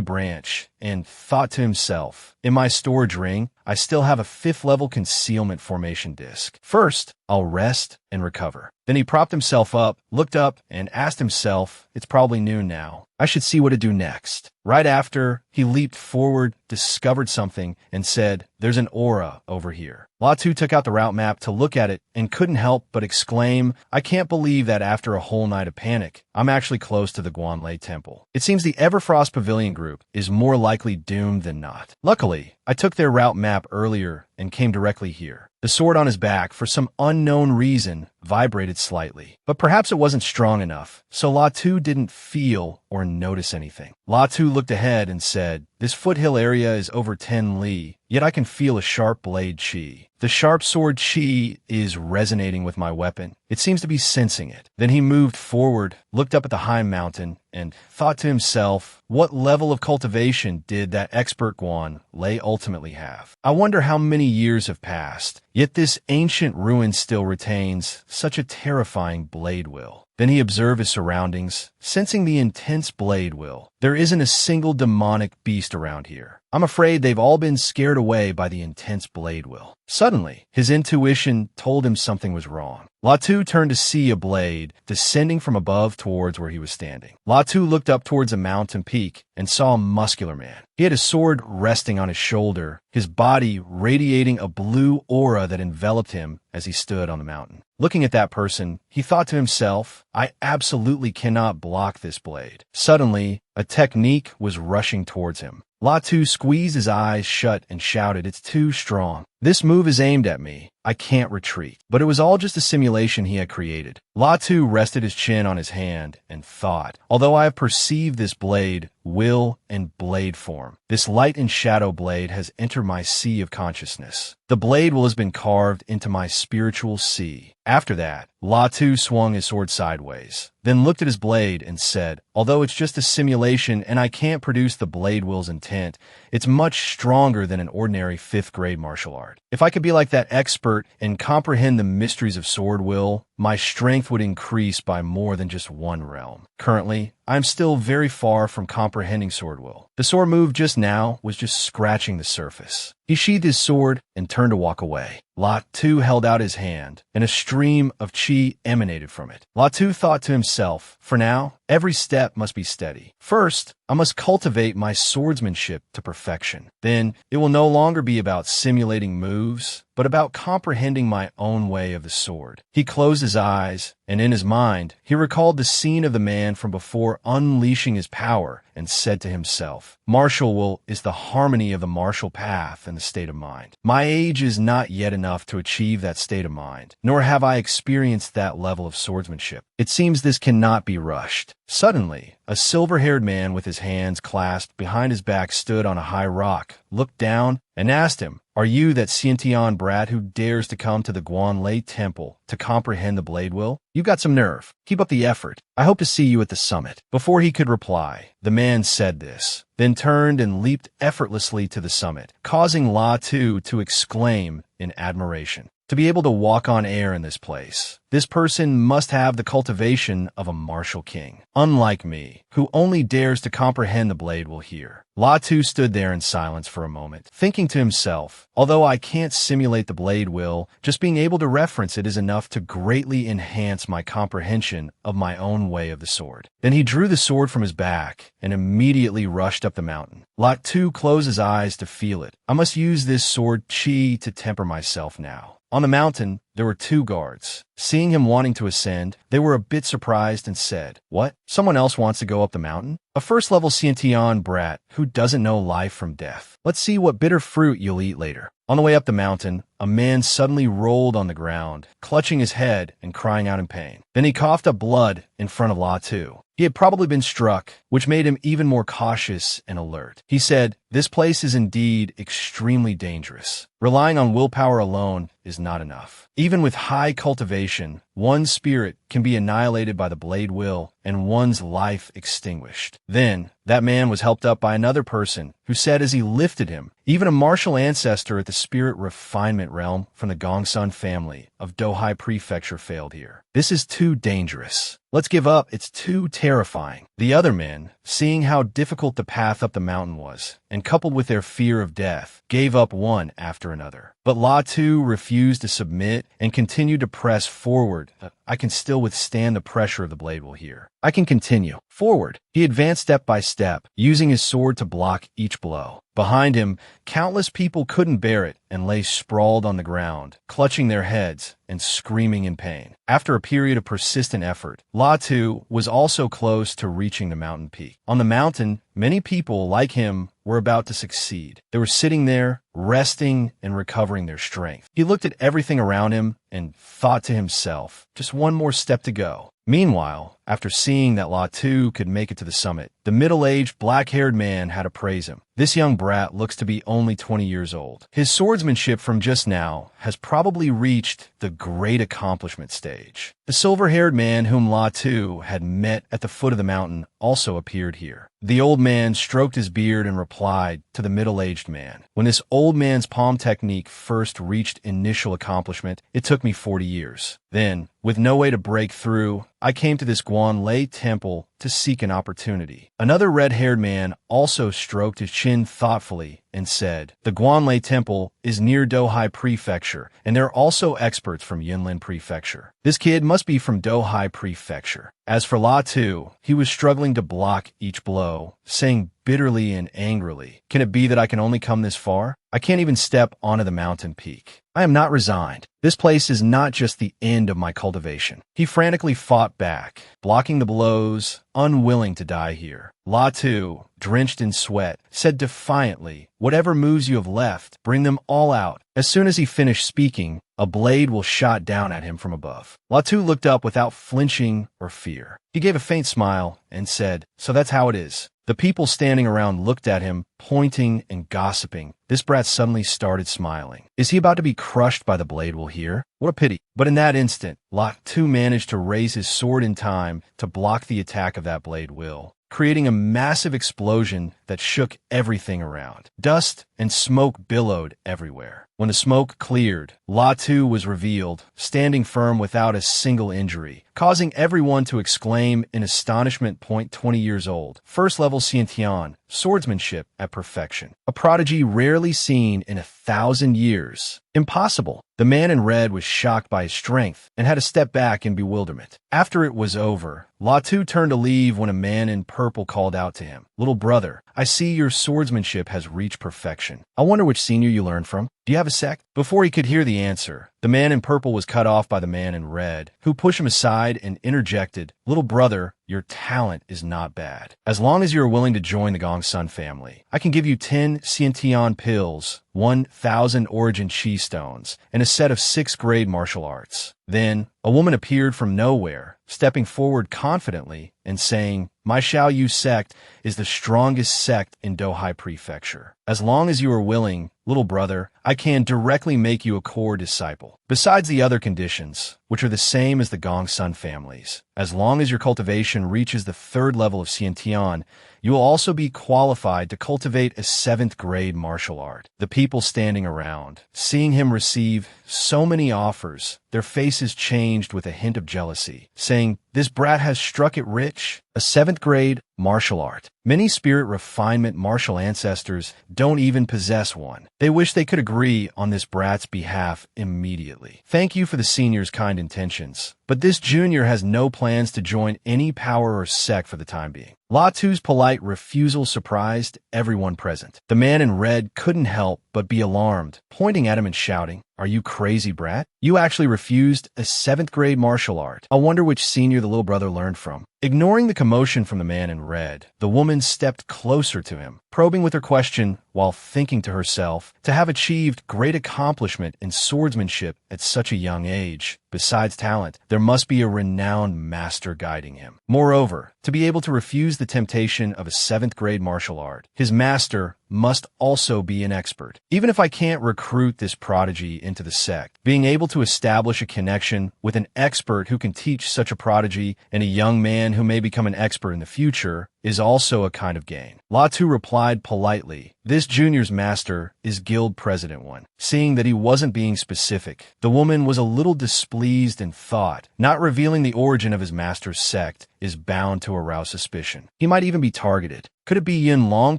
branch and thought to himself, "In my storage ring, I still have a 5th-level concealment formation disc. First, I'll rest and recover." Then he propped himself up, looked up, and asked himself, "It's probably noon now. I should see what to do next." Right after, he leaped forward, discovered something, and said, "There's an aura over here." Latu took out the route map to look at it and couldn't help but exclaim, "I can't believe that after a whole night of panic, I'm actually close to the Guanlei Temple. It seems the Everfrost Pavilion group is more likely doomed than not." Luckily, I took their route map earlier and came directly here. The sword on his back, for some unknown reason, vibrated slightly. But perhaps it wasn't strong enough, so Latu didn't feel or notice anything. Latu looked ahead and said, "This foothill area is over 10 li, yet I can feel a sharp blade chi. The sharp sword chi is resonating with my weapon. It seems to be sensing it." Then he moved forward, looked up at the high mountain, and thought to himself, what level of cultivation did that expert Guan Lei ultimately have? I wonder how many years have passed, yet this ancient ruin still retains such a terrifying blade will. Then he observed his surroundings, sensing the intense blade will. There isn't a single demonic beast around here. I'm afraid they've all been scared away by the intense blade will. Suddenly, his intuition told him something was wrong. Latu turned to see a blade descending from above towards where he was standing. Latu looked up towards a mountain peak and saw a muscular man. He had a sword resting on his shoulder, his body radiating a blue aura that enveloped him as he stood on the mountain. Looking at that person, he thought to himself, "I absolutely cannot block this blade." Suddenly, a technique was rushing towards him. Latu squeezed his eyes shut and shouted, "It's too strong. This move is aimed at me. I can't retreat." But it was all just a simulation he had created. Latu rested his chin on his hand and thought, "Although I have perceived this blade, will, and blade form, this light and shadow blade has entered my sea of consciousness. The blade will has been carved into my spiritual sea." After that, Latu swung his sword sideways, then looked at his blade and said, "Although it's just a simulation and I can't produce the blade will's intent, it's much stronger than an ordinary 5th grade martial art. If I could be like that expert and comprehend the mysteries of sword will, my strength would increase by more than just one realm. Currently, I'm still very far from comprehending sword will. The sword move just now was just scratching the surface." He sheathed his sword and turned to walk away. Latu held out his hand, and a stream of chi emanated from it. Latu thought to himself, "For now, every step must be steady. First, I must cultivate my swordsmanship to perfection. Then, it will no longer be about simulating moves, but about comprehending my own way of the sword." He closed his eyes, and in his mind, he recalled the scene of the man from before unleashing his power and said to himself, "Martial will is the harmony of the martial path and the state of mind. My age is not yet enough to achieve that state of mind, nor have I experienced that level of swordsmanship. It seems this cannot be rushed." Suddenly, a silver-haired man with his hands clasped behind his back stood on a high rock, looked down, and asked him, "Are you that Xiantian brat who dares to come to the Guanlei Temple to comprehend the blade will? You've got some nerve. Keep up the effort. I hope to see you at the summit." Before he could reply, the man said this, then turned and leaped effortlessly to the summit, causing Latu to exclaim in admiration. To be able to walk on air in this place, this person must have the cultivation of a martial king. Unlike me, who only dares to comprehend the blade will here. Latu stood there in silence for a moment, thinking to himself, although I can't simulate the blade will, just being able to reference it is enough to greatly enhance my comprehension of my own way of the sword. Then he drew the sword from his back and immediately rushed up the mountain. Latu closed his eyes to feel it. I must use this sword chi to temper myself now. On the mountain, there were 2 guards. Seeing him wanting to ascend, they were a bit surprised and said, "What? Someone else wants to go up the mountain? A first-level Xiantian brat who doesn't know life from death. Let's see what bitter fruit you'll eat later." On the way up the mountain, a man suddenly rolled on the ground, clutching his head and crying out in pain. Then he coughed up blood in front of Latu. He had probably been struck, which made him even more cautious and alert. He said, "This place is indeed extremely dangerous. Relying on willpower alone is not enough. Even with high cultivation, one's spirit can be annihilated by the blade will, and one's life extinguished. Then, that man was helped up by another person who said as he lifted him, even a martial ancestor at the spirit refinement realm from the Gongsun family of Dohai Prefecture failed here. This is too dangerous. Let's give up, it's too terrifying. The other men, seeing how difficult the path up the mountain was, and coupled with their fear of death, gave up one after another. But La Tu refused to submit and continued to press forward. I can still withstand the pressure of the blade will here. I can continue. Forward. He advanced step by step, using his sword to block each blow. Behind him, countless people couldn't bear it and lay sprawled on the ground, clutching their heads and screaming in pain. After a period of persistent effort, La Tu was also close to reaching the mountain peak. On the mountain, many people, like him, were about to succeed. They were sitting there, resting and recovering their strength. He looked at everything around him and thought to himself, just one more step to go. Meanwhile, after seeing that La Tu could make it to the summit, the middle-aged, black-haired man had to praise him. This young brat looks to be only 20 years old. His swordsmanship from just now has probably reached the great accomplishment stage. The silver-haired man whom La Tu had met at the foot of the mountain also appeared here. The old man stroked his beard and replied to the middle-aged man, "When this old man's palm technique first reached initial accomplishment, it took me 40 years. Then, with no way to break through, I came to this Guanlei temple to seek an opportunity." Another red-haired man also stroked his chin thoughtfully and said, "The Guanlei temple is near Dohai Prefecture, and there are also experts from Yunlin Prefecture. This kid must be from Dohai Prefecture." As for La Tu, he was struggling to block each blow, saying bitterly and angrily, "Can it be that I can only come this far? I can't even step onto the mountain peak. I am not resigned. This place is not just the end of my cultivation." He frantically fought back, blocking the blows, unwilling to die here. La Tu, drenched in sweat, said defiantly, "Whatever moves you have left, bring them all out." As soon as he finished speaking, a blade will shot down at him from above. La Tu looked up without flinching or fear. He gave a faint smile and said, "So that's how it is." The people standing around looked at him, pointing and gossiping. This brat suddenly started smiling. Is he about to be crushed by the blade will here? What a pity. But in that instant, La Tu managed to raise his sword in time to block the attack of that blade will, creating a massive explosion that shook everything around. Dust and smoke billowed everywhere. When the smoke cleared, La Tu was revealed, standing firm without a single injury, causing everyone to exclaim in astonishment. 20 years old, first level Xiantian, swordsmanship at perfection. A prodigy rarely seen in 1,000 years. Impossible. The man in red was shocked by his strength and had to step back in bewilderment. After it was over, La Tu turned to leave when a man in purple called out to him, "Little brother, I see your swordsmanship has reached perfection. I wonder which senior you learned from. Do you have a sec?" Before he could hear the answer, the man in purple was cut off by the man in red, who pushed him aside and interjected, "Little brother, your talent is not bad. As long as you are willing to join the Gongsun family, I can give you 10 Xiantian pills, 1,000 origin chi stones, and a set of 6th grade martial arts." Then, a woman appeared from nowhere, stepping forward confidently and saying, "My Xiaoyu sect is the strongest sect in Dohai Prefecture. As long as you are willing, little brother, I can directly make you a core disciple. Besides the other conditions, which are the same as the Gongsun families, as long as your cultivation reaches the 3rd level of Xiantian, you will also be qualified to cultivate a 7th grade martial art." The people standing around, seeing him receive so many offers, their faces changed with a hint of jealousy, saying, "This brat has struck it rich. A 7th grade martial art. Many spirit refinement martial ancestors don't even possess one. They wish they could agree on this brat's behalf immediately. Thank you for the senior's kind intentions, but this junior has no plans to join any power or sect for the time being." La Tu's polite refusal surprised everyone present. The man in red couldn't help but be alarmed, pointing at him and shouting, "Are you crazy, brat? You actually refused a 7th grade martial art. I wonder which senior the little brother learned from." Ignoring the commotion from the man in red, the woman stepped closer to him, probing with her question while thinking to herself, to have achieved great accomplishment in swordsmanship at such a young age, besides talent, there must be a renowned master guiding him. Moreover, to be able to refuse the temptation of a 7th grade martial art, his master must also be an expert. Even if I can't recruit this prodigy into the sect, being able to establish a connection with an expert who can teach such a prodigy and a young man who may become an expert in the future is also a kind of gain. Latu replied politely, "This junior's master is guild president one." Seeing that he wasn't being specific, the woman was a little displeased and thought, not revealing the origin of his master's sect is bound to arouse suspicion. He might even be targeted. Could it be Yinlong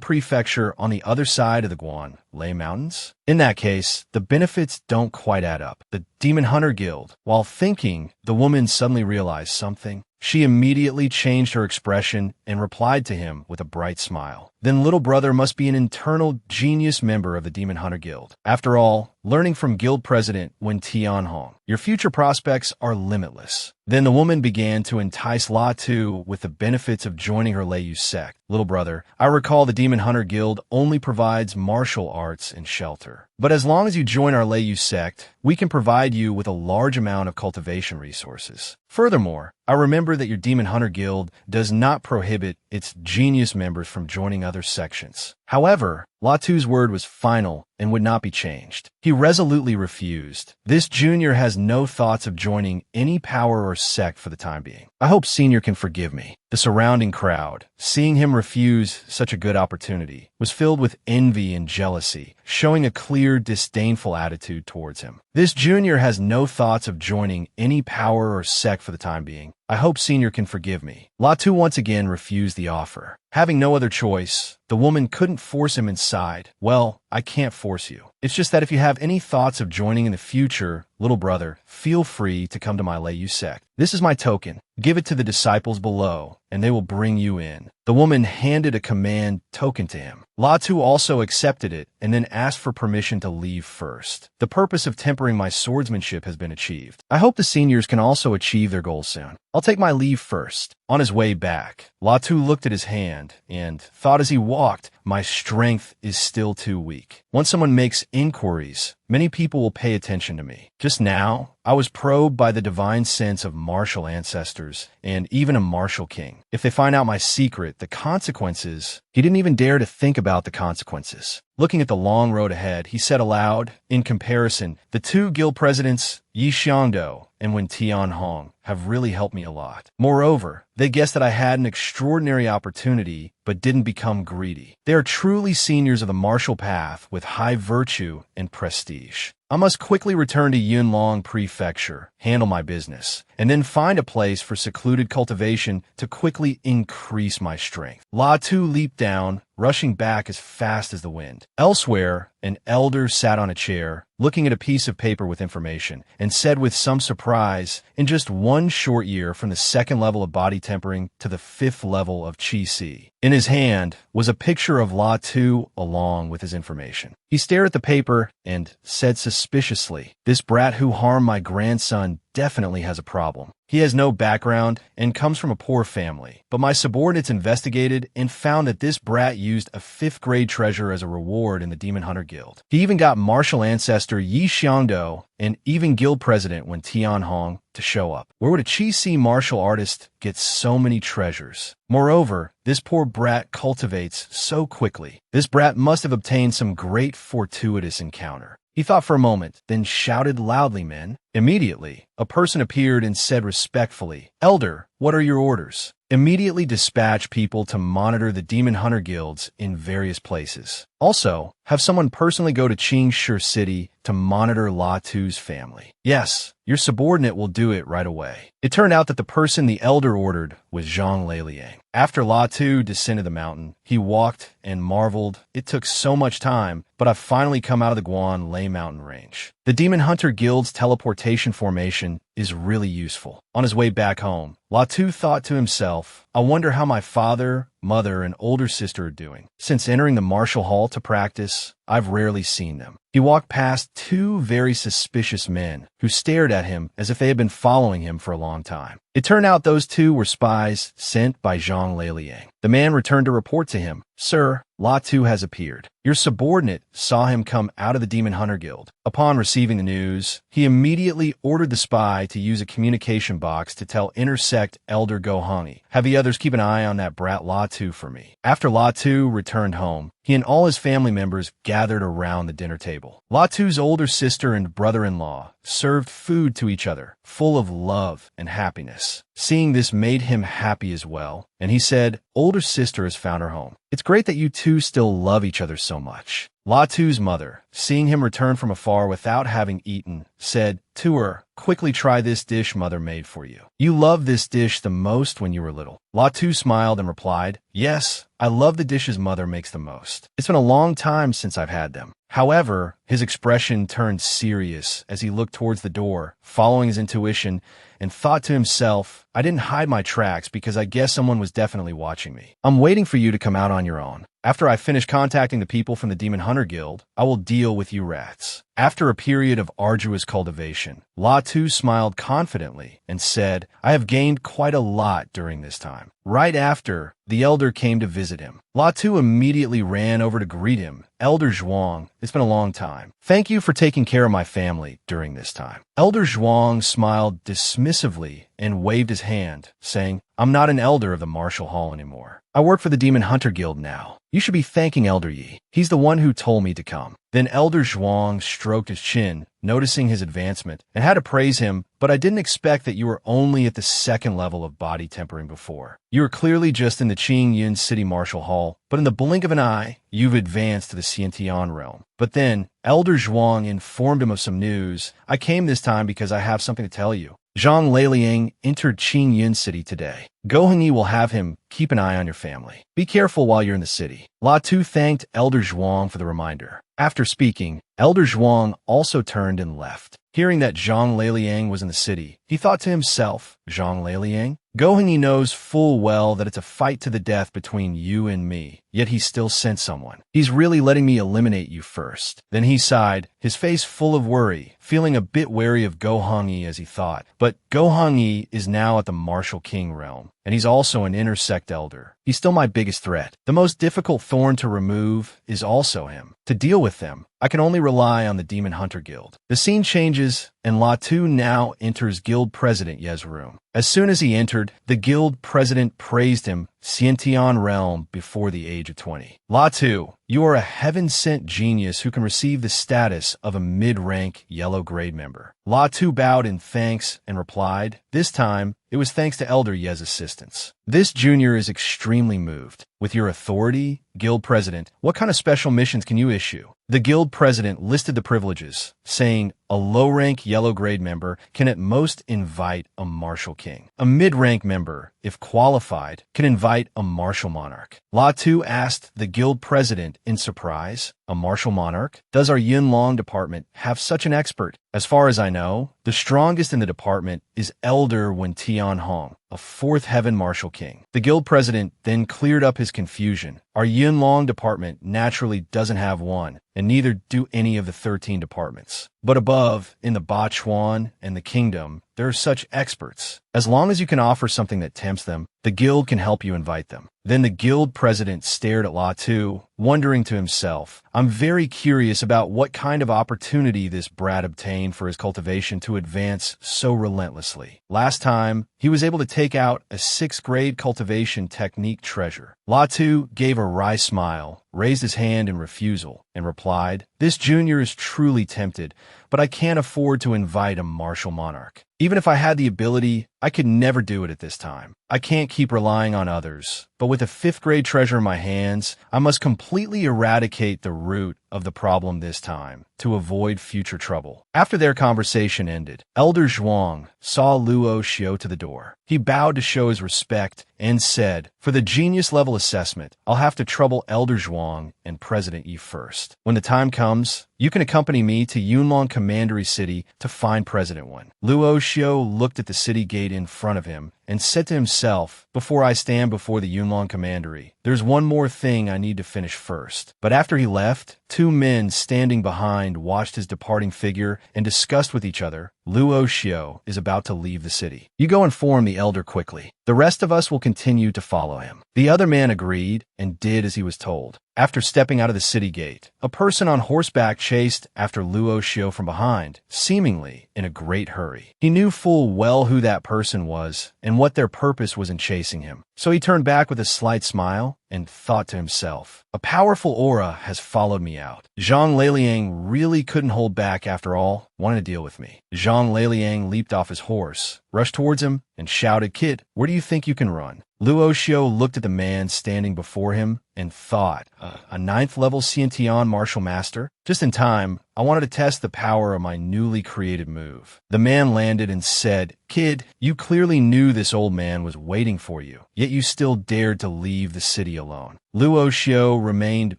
Prefecture on the other side of the Guan Lei Mountains? In that case, the benefits don't quite add up. The Demon Hunter Guild. While thinking, the woman suddenly realized something. She immediately changed her expression and replied to him with a bright smile. Then little brother must be an internal genius member of the Demon Hunter Guild. After all, learning from guild president Wen Tianhong, your future prospects are limitless. Then the woman began to entice La Tu with the benefits of joining her Lei Yu sect. Little brother, I recall the Demon Hunter Guild only provides martial arts and shelter. But as long as you join our Lei Yu sect, we can provide you with a large amount of cultivation resources. Furthermore, I remember that your Demon Hunter Guild does not prohibit its genius members from joining other sections. However, Latu's word was final and would not be changed. He resolutely refused. This junior has no thoughts of joining any power or sect for the time being. I hope senior can forgive me. The surrounding crowd, seeing him refuse such a good opportunity, was filled with envy and jealousy, showing a clear, disdainful attitude towards him. This junior has no thoughts of joining any power or sect for the time being. I hope senior can forgive me. Latu once again refused the offer. Having no other choice, the woman couldn't force him inside. Well, I can't force you. It's just that if you have any thoughts of joining in the future, little brother, feel free to come to my Lei Yu sect. This is my token. Give it to the disciples below, and they will bring you in. The woman handed a command token to him. Latu also accepted it and then asked for permission to leave first. The purpose of tempering my swordsmanship has been achieved. I hope the seniors can also achieve their goals soon. I'll take my leave first. On his way back, Latu looked at his hand and thought as he walked, my strength is still too weak. Once someone makes inquiries, many people will pay attention to me. Just now, I was probed by the divine sense of martial ancestors and even a martial king. If they find out my secret, the consequences, he didn't even dare to think about the consequences. Looking at the long road ahead, he said aloud, in comparison, the two guild presidents, Yi Xiangdo and Wen Tianhong, have really helped me a lot. Moreover, they guessed that I had an extraordinary opportunity, but didn't become greedy. They are truly seniors of the martial path with high virtue and prestige. I must quickly return to Yunlong Prefecture, handle my business, and then find a place for secluded cultivation to quickly increase my strength. La Tu leaped down, rushing back as fast as the wind. Elsewhere, an elder sat on a chair, looking at a piece of paper with information, and said with some surprise, in just one short year from the 2nd level of body tempering to the 5th level of Qi Si. In his hand was a picture of La Tu along with his information. He stared at the paper and said suspiciously, "This brat who harmed my grandson definitely has a problem. He has no background and comes from a poor family. But my subordinates investigated and found that this brat used a 5th grade treasure as a reward in the Demon Hunter Guild. He even got martial ancestor Yi Xiangdo and even guild president Wen Tianhong to show up. Where would a Qi Si martial artist get so many treasures? Moreover, this poor brat cultivates so quickly. This brat must have obtained some great fortuitous encounter." He thought for a moment, then shouted loudly, "Men!" Immediately, a person appeared and said respectfully, "Elder, what are your orders?" Immediately dispatch people to monitor the Demon Hunter Guilds in various places. Also, have someone personally go to Qingshi City to monitor La Tu's family. Yes, your subordinate will do it right away. It turned out that the person the elder ordered was Zhang Leiliang. After La Tu descended the mountain, he walked and marveled. It took so much time, but I've finally come out of the Guan Lei mountain range. The Demon Hunter Guild's teleportation formation is really useful. On his way back home, La Tu thought to himself, I wonder how my father, mother, and older sister are doing. Since entering the martial hall to practice, I've rarely seen them. He walked past two very suspicious men who stared at him as if they had been following him for a long time. It turned out those two were spies sent by Zhang Leiliang. The man returned to report to him, "Sir, La Tu has appeared. Your subordinate saw him come out of the Demon Hunter Guild." Upon receiving the news, he immediately ordered the spy to use a communication box to tell intersect Elder Gohangi, "Have the others keep an eye on that brat La Tu for me." After La Tu returned home, he and all his family members gathered around the dinner table. La Tu's older sister and brother-in-law served food to each other, full of love and happiness. Seeing this made him happy as well, and he said, "Older sister has found her home. It's great that you two still love each other so much." La Tu's mother, seeing him return from afar without having eaten, said to her, "Quickly try this dish mother made for you. You loved this dish the most when you were little." La Tu smiled and replied, "Yes, I love the dishes mother makes the most. It's been a long time since I've had them." However, his expression turned serious as he looked towards the door, following his intuition, and thought to himself, "I didn't hide my tracks because I guess someone was definitely watching me. I'm waiting for you to come out on your own. After I finish contacting the people from the Demon Hunter Guild, I will deal with you rats." After a period of arduous cultivation, La Tu smiled confidently and said, "I have gained quite a lot during this time." Right after, the elder came to visit him. La Tu immediately ran over to greet him. "Elder Zhuang, it's been a long time. Thank you for taking care of my family during this time." Elder Zhuang smiled dismissively and waved his hand, saying, "I'm not an elder of the Martial Hall anymore. I work for the Demon Hunter Guild now. You should be thanking Elder Yi. He's the one who told me to come." Then Elder Zhuang stroked his chin, noticing his advancement, and had to praise him, "But I didn't expect that you were only at the second level of body tempering before. You were clearly just in the Qingyun City Martial Hall, but in the blink of an eye, you've advanced to the Xiantian realm." But then, Elder Zhuang informed him of some news. "I came this time because I have something to tell you. Zhang Leiliang entered Qingyun City today. Gohangi will have him keep an eye on your family. Be careful while you're in the city." La Tu thanked Elder Zhuang for the reminder. After speaking, Elder Zhuang also turned and left. Hearing that Zhang Leiliang was in the city, he thought to himself, "Zhang Leiliang? Gohangi knows full well that it's a fight to the death between you and me, yet he still sent someone. He's really letting me eliminate you first." Then he sighed, his face full of worry, feeling a bit wary of Gohangi as he thought. But Gohangi is now at the Martial King realm, and he's also an intersect elder. He's still my biggest threat. The most difficult thorn to remove is also him. To deal with them, I can only rely on the Demon Hunter Guild. The scene changes, and La Tu now enters Guild President Ye's room. As soon as he entered, the Guild President praised him, Xiantian realm before the age of 20. "La Tu, you are a heaven-sent genius who can receive the status of a mid-rank yellow grade member." La Tu bowed in thanks and replied, "This time, it was thanks to Elder Ye's assistance. This junior is extremely moved. With your authority, Guild President, what kind of special missions can you issue?" The Guild President listed the privileges, saying a low-rank yellow grade member can at most invite a martial king. A mid-rank member, if qualified, can invite a martial monarch. La Tu asked the Guild President in surprise, "A martial monarch? Does our Yunlong department have such an expert?" "As far as I know, the strongest in the department is Elder Wen Tian Hong, a fourth heaven martial king." The Guild President then cleared up his confusion. "Our Yunlong department naturally doesn't have one, and neither do any of the 13 departments. But above, in the Ba Chuan and the kingdom, there are such experts. As long as you can offer something that tempts them, the guild can help you invite them." Then the guild president stared at La Tu, wondering to himself, "I'm very curious about what kind of opportunity this brat obtained for his cultivation to advance so relentlessly. Last time, he was able to take out a 6th grade cultivation technique treasure." La Tu gave a wry smile, raised his hand in refusal, and replied, "This junior is truly tempted, but I can't afford to invite a martial monarch. Even if I had the ability, I could never do it at this time. I can't keep relying on others. But with a 5th grade treasure in my hands, I must completely eradicate the root of the problem this time to avoid future trouble." After their conversation ended, Elder Zhuang saw Luo Xiao to the door. He bowed to show his respect and said, "For the genius level assessment, I'll have to trouble Elder Zhuang and President Yi first. When the time comes, you can accompany me to Yunlong Commandery City to find President Wen." Luo Xiao looked at the city gate in front of him and said to himself, before I stand before the Yunlong commandery, there's one more thing I need to finish first. But after he left, two men standing behind watched his departing figure and discussed with each other, Luo Xiao is about to leave the city. You go inform the elder quickly. The rest of us will continue to follow him. The other man agreed and did as he was told. After stepping out of the city gate, a person on horseback chased after Luo Xiao from behind, seemingly in a great hurry. He knew full well who that person was and what their purpose was in chasing him. So he turned back with a slight smile and thought to himself, a powerful aura has followed me out. Zhang Leiliang really couldn't hold back after all, wanted to deal with me. Zhang Leiliang leaped off his horse, rushed towards him, and shouted, Kid, where do you think you can run? Luo Xiao looked at the man standing before him and thought, a 9th level Xiantian martial master? Just in time, I wanted to test the power of my newly created move. The man landed and said, Kid, you clearly knew this old man was waiting for you, yet you still dared to leave the city alone. Luo Xiao remained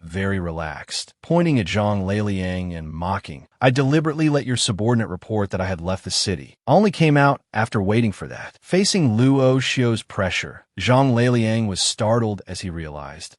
very relaxed, pointing at Zhang Leiliang and mocking. I deliberately let your subordinate report that I had left the city. I only came out after waiting for that. Facing Luo Xiao's pressure, Zhang Leiliang was startled as he realized,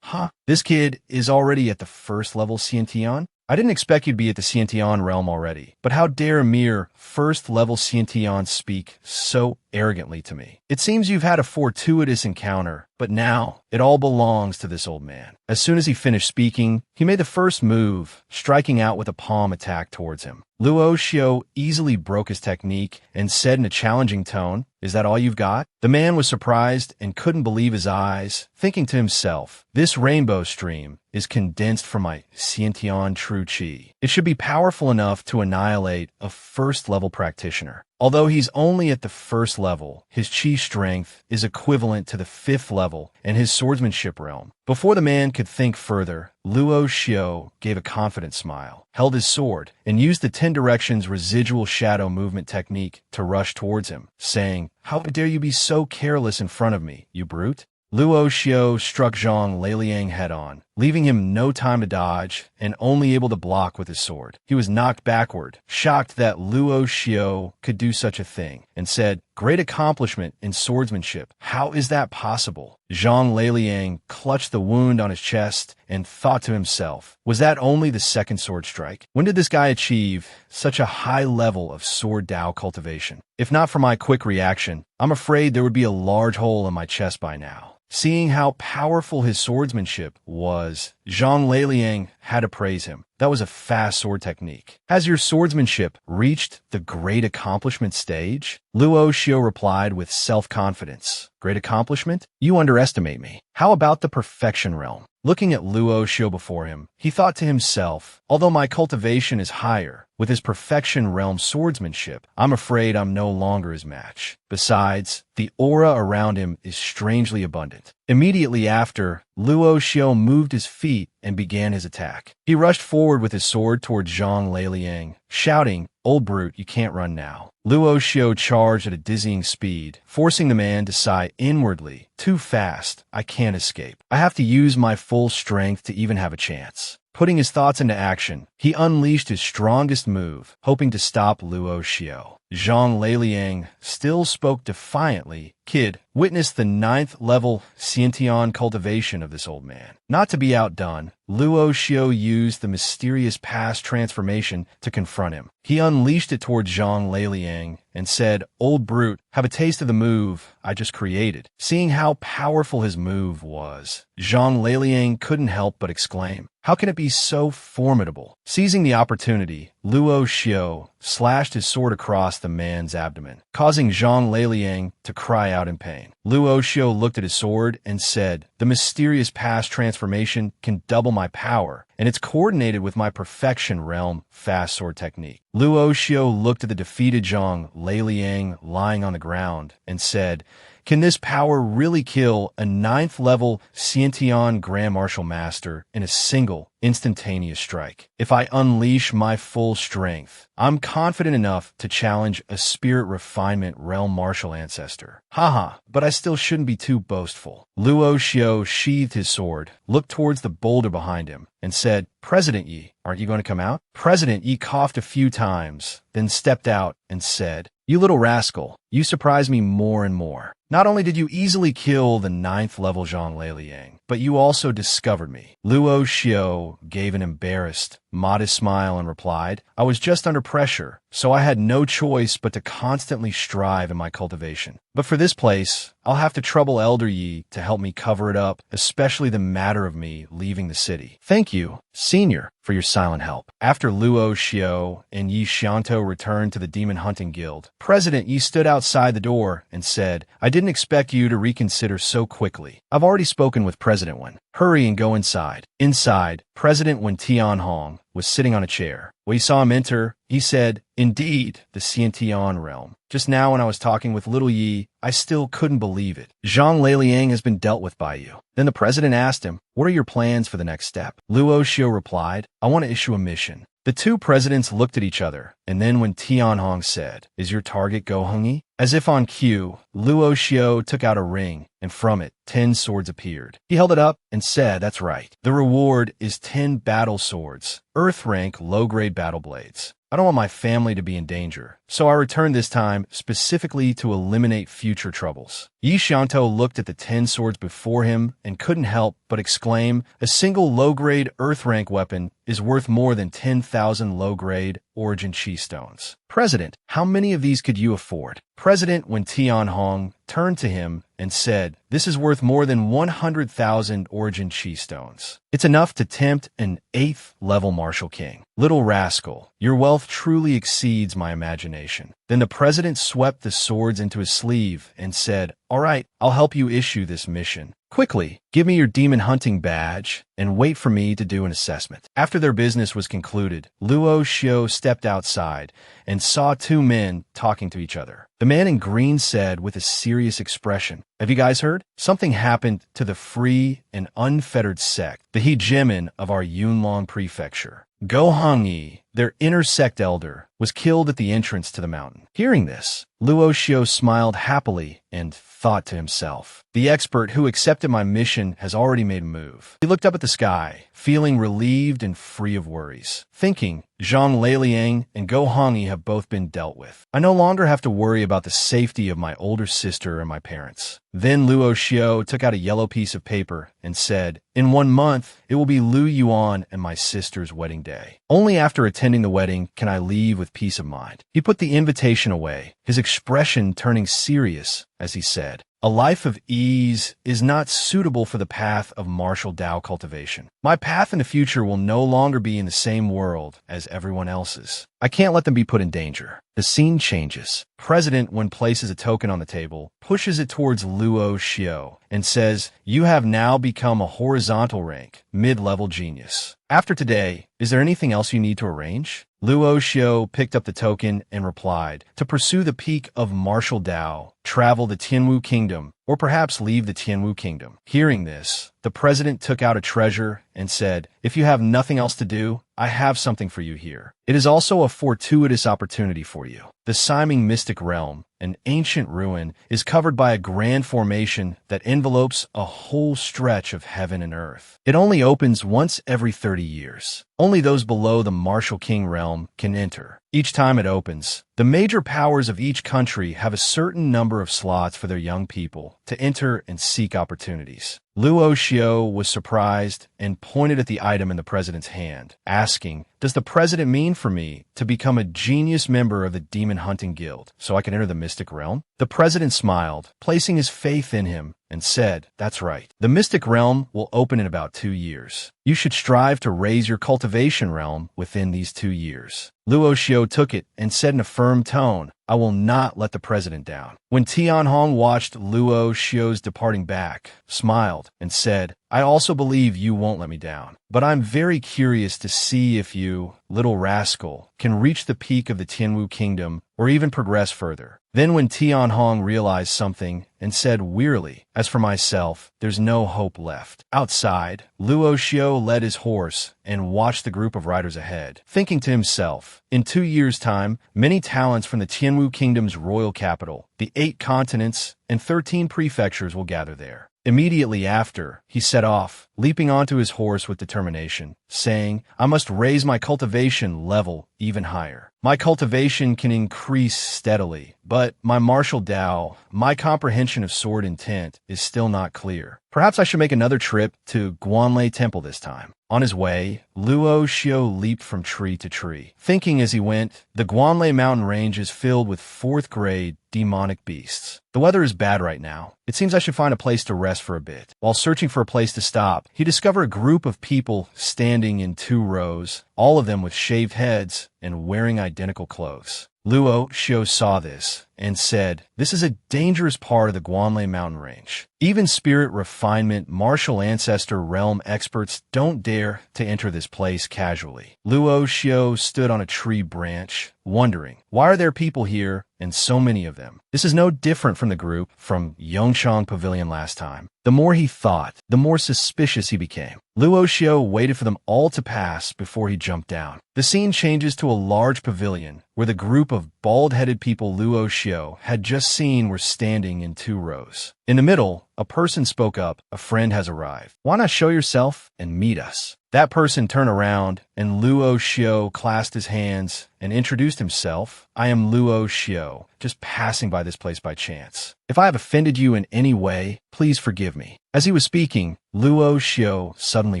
this kid is already at the 1st level Xiantian? I didn't expect you'd be at the Xiantian realm already, but how dare a mere 1st level Xiantian speak so arrogantly to me? It seems you've had a fortuitous encounter, but now it all belongs to this old man. As soon as he finished speaking, he made the first move, striking out with a palm attack towards him. Luo Xiao easily broke his technique and said in a challenging tone, Is that all you've got? The man was surprised and couldn't believe his eyes, thinking to himself, this rainbow stream is condensed from my Xiantian true qi. It should be powerful enough to annihilate a 1st level practitioner. Although he's only at the 1st level, his qi strength is equivalent to the 5th level and his swordsmanship realm. Before the man could think further, Luo Xiao gave a confident smile, held his sword, and used the 10 directions residual shadow movement technique to rush towards him, saying, How dare you be so careless in front of me, you brute? Luo Xiao struck Zhang Leiliang head-on, leaving him no time to dodge and only able to block with his sword. He was knocked backward, shocked that Luo Xiao could do such a thing, and said, Great accomplishment in swordsmanship. How is that possible? Zhang Leiliang clutched the wound on his chest and thought to himself, was that only the 2nd sword strike? When did this guy achieve such a high level of sword Dao cultivation? If not for my quick reaction, I'm afraid there would be a large hole in my chest by now. Seeing how powerful his swordsmanship was, Zhang Leiliang had to praise him. That was a fast sword technique. Has your swordsmanship reached the great accomplishment stage? Luo Xiao replied with self-confidence. Great accomplishment? You underestimate me. How about the perfection realm? Looking at Luo Xiao before him, he thought to himself, although my cultivation is higher, with his perfection realm swordsmanship, I'm afraid I'm no longer his match. Besides, the aura around him is strangely abundant. Immediately after, Luo Xiao moved his feet and began his attack. He rushed forward with his sword towards Zhang Leiliang, shouting, Old brute, you can't run now. Luo Xiao charged at a dizzying speed, forcing the man to sigh inwardly, Too fast, I can't escape. I have to use my full strength to even have a chance. Putting his thoughts into action, he unleashed his strongest move, hoping to stop Luo Xiao. Zhang Leiliang still spoke defiantly. Kid, witness the 9th level Xiantian cultivation of this old man. Not to be outdone, Luo Xiao used the mysterious past transformation to confront him. He unleashed it toward Zhang Leiliang and said, Old brute, have a taste of the move I just created. Seeing how powerful his move was, Zhang Leiliang couldn't help but exclaim, How can it be so formidable? Seizing the opportunity, Luo Xiao slashed his sword across the man's abdomen, causing Zhang Leiliang to cry out in pain. Luo Xiao looked at his sword and said, The mysterious past transformation can double my power, and it's coordinated with my perfection realm fast sword technique. Luo Xiao looked at the defeated Zhang Leiliang lying on the ground and said, Can this power really kill a 9th level Xiantian Grand Martial Master in a single instantaneous strike. If I unleash my full strength, I'm confident enough to challenge a spirit refinement realm martial ancestor. Haha, but I still shouldn't be too boastful. Luo Xiao sheathed his sword, looked towards the boulder behind him, and said, President Yi, aren't you going to come out? President Yi coughed a few times, then stepped out and said, You little rascal, you surprise me more and more. Not only did you easily kill the 9th level Zhang Liang, but you also discovered me. Luo Xiao gave an embarrassed, modest smile and replied, I was just under pressure, so I had no choice but to constantly strive in my cultivation. But for this place, I'll have to trouble Elder Yi to help me cover it up, especially the matter of me leaving the city. Thank you, Senior, for your silent help. After Luo Xiao and Yi Xiantou returned to the Demon Hunting Guild, President Yi stood outside the door and said, I didn't expect you to reconsider so quickly. I've already spoken with President Wen. Hurry and go inside. Inside, President Wen Tianhong was sitting on a chair. When he saw him enter, he said, Indeed, the Xiantian realm. Just now when I was talking with little Yi, I still couldn't believe it. Zhang Liang has been dealt with by you. Then the president asked him, What are your plans for the next step? Luo Xiao replied, I want to issue a mission. The two presidents looked at each other, and then when Tianhong said, Is your target Go Hungyi? As if on cue, Luo Xiao took out a ring, and from it, 10 swords appeared. He held it up and said, That's right. The reward is 10 battle swords, Earth rank low-grade battle blades. I don't want my family to be in danger, so I returned this time specifically to eliminate future troubles. Yi Xiantou looked at the 10 swords before him and couldn't help but exclaim, A single low-grade Earth rank weapon is worth more than 10,000 low-grade origin chi stones. President, how many of these could you afford? President Wen Tianhong turned to him and said, This is worth more than 100,000 origin chi stones. It's enough to tempt an 8th level martial king. Little rascal, your wealth truly exceeds my imagination. Then the president swept the swords into his sleeve and said, All right, I'll help you issue this mission. Quickly, give me your demon hunting badge and wait for me to do an assessment. After their business was concluded, Luo Xiao stepped outside and saw 2 men talking to each other. The man in green said with a serious expression, Have you guys heard? Something happened to the free and unfettered sect, the hegemon of our Yunlong prefecture. Go Hungyi, their inner sect elder, was killed at the entrance to the mountain. Hearing this, Luo Xiao smiled happily and thought to himself, The expert who accepted my mission has already made a move. He looked up at the sky, feeling relieved and free of worries, thinking, Zhang Liang and Go Hungyi have both been dealt with. I no longer have to worry about the safety of my older sister and my parents. Then Luo Xiao took out a yellow piece of paper and said, In 1 month, it will be Lu Yuan and my sister's wedding day. Only after attending the wedding can I leave with peace of mind. He put the invitation away, his expression turning serious as he said, A life of ease is not suitable for the path of martial Tao cultivation. My path in the future will no longer be in the same world as everyone else's. I can't let them be put in danger. The scene changes. President, when places a token on the table, pushes it towards Luo Xiao and says, You have now become a horizontal rank, mid-level genius. After today, is there anything else you need to arrange? Luo Xiao picked up the token and replied, To pursue the peak of martial Tao, travel the Tianwu Kingdom, or perhaps leave the Tianwu Kingdom. Hearing this, the president took out a treasure and said, If you have nothing else to do, I have something for you here. It is also a fortuitous opportunity for you. The Siming Mystic Realm, an ancient ruin, is covered by a grand formation that envelopes a whole stretch of heaven and earth. It only opens once every 30 years. Only those below the Martial King realm can enter. Each time it opens, the major powers of each country have a certain number of slots for their young people to enter and seek opportunities. Luo Xiao was surprised and pointed at the item in the president's hand, asking, Does the president mean for me to become a genius member of the Demon Hunting Guild so I can enter the Mystic Realm? The president smiled, placing his faith in him, and said, That's right. The Mystic Realm will open in about 2 years. You should strive to raise your cultivation realm within these 2 years. Luo Xiao took it and said in a firm tone, I will not let the president down. When Tianhong watched Luo Xiao's departing back, smiled, and said, I also believe you won't let me down. But I'm very curious to see if you, little rascal, can reach the peak of the Tianwu Kingdom or even progress further. Then when Tianhong realized something and said wearily, "As for myself, there's no hope left." Outside, Luo Xiao led his horse and watched the group of riders ahead, thinking to himself, in 2 years' time, many talents from the Tianwu Kingdom's royal capital, the 8 continents, and 13 prefectures will gather there. Immediately after, he set off, leaping onto his horse with determination, saying, "I must raise my cultivation level even higher. My cultivation can increase steadily, but my martial Dao, my comprehension of sword intent, is still not clear. Perhaps I should make another trip to Guanlei Temple this time." On his way, Luo Xiao leaped from tree to tree, thinking as he went, the Guanlei mountain range is filled with 4th-grade demonic beasts. The weather is bad right now. It seems I should find a place to rest for a bit. While searching for a place to stop, he discovered a group of people standing in 2 rows, all of them with shaved heads and wearing identical clothes. Luo Xiao saw this and said, "This is a dangerous part of the Guanlei mountain range. Even spirit refinement, martial ancestor realm experts don't dare to enter this place casually." Luo Xiao stood on a tree branch, wondering, why are there people here and so many of them? This is no different from the group from Yongshang Pavilion last time. The more he thought, the more suspicious he became. Luo Xiao waited for them all to pass before he jumped down. The scene changes to a large pavilion where the group of bald-headed people Luo Xiao had just seen were standing in 2 rows. In the middle, a person spoke up, "A friend has arrived. Why not show yourself and meet us?" That person turned around, and Luo Xiao clasped his hands and introduced himself. "I am Luo Xiao, just passing by this place by chance. If I have offended you in any way, please forgive me." As he was speaking, Luo Xiao suddenly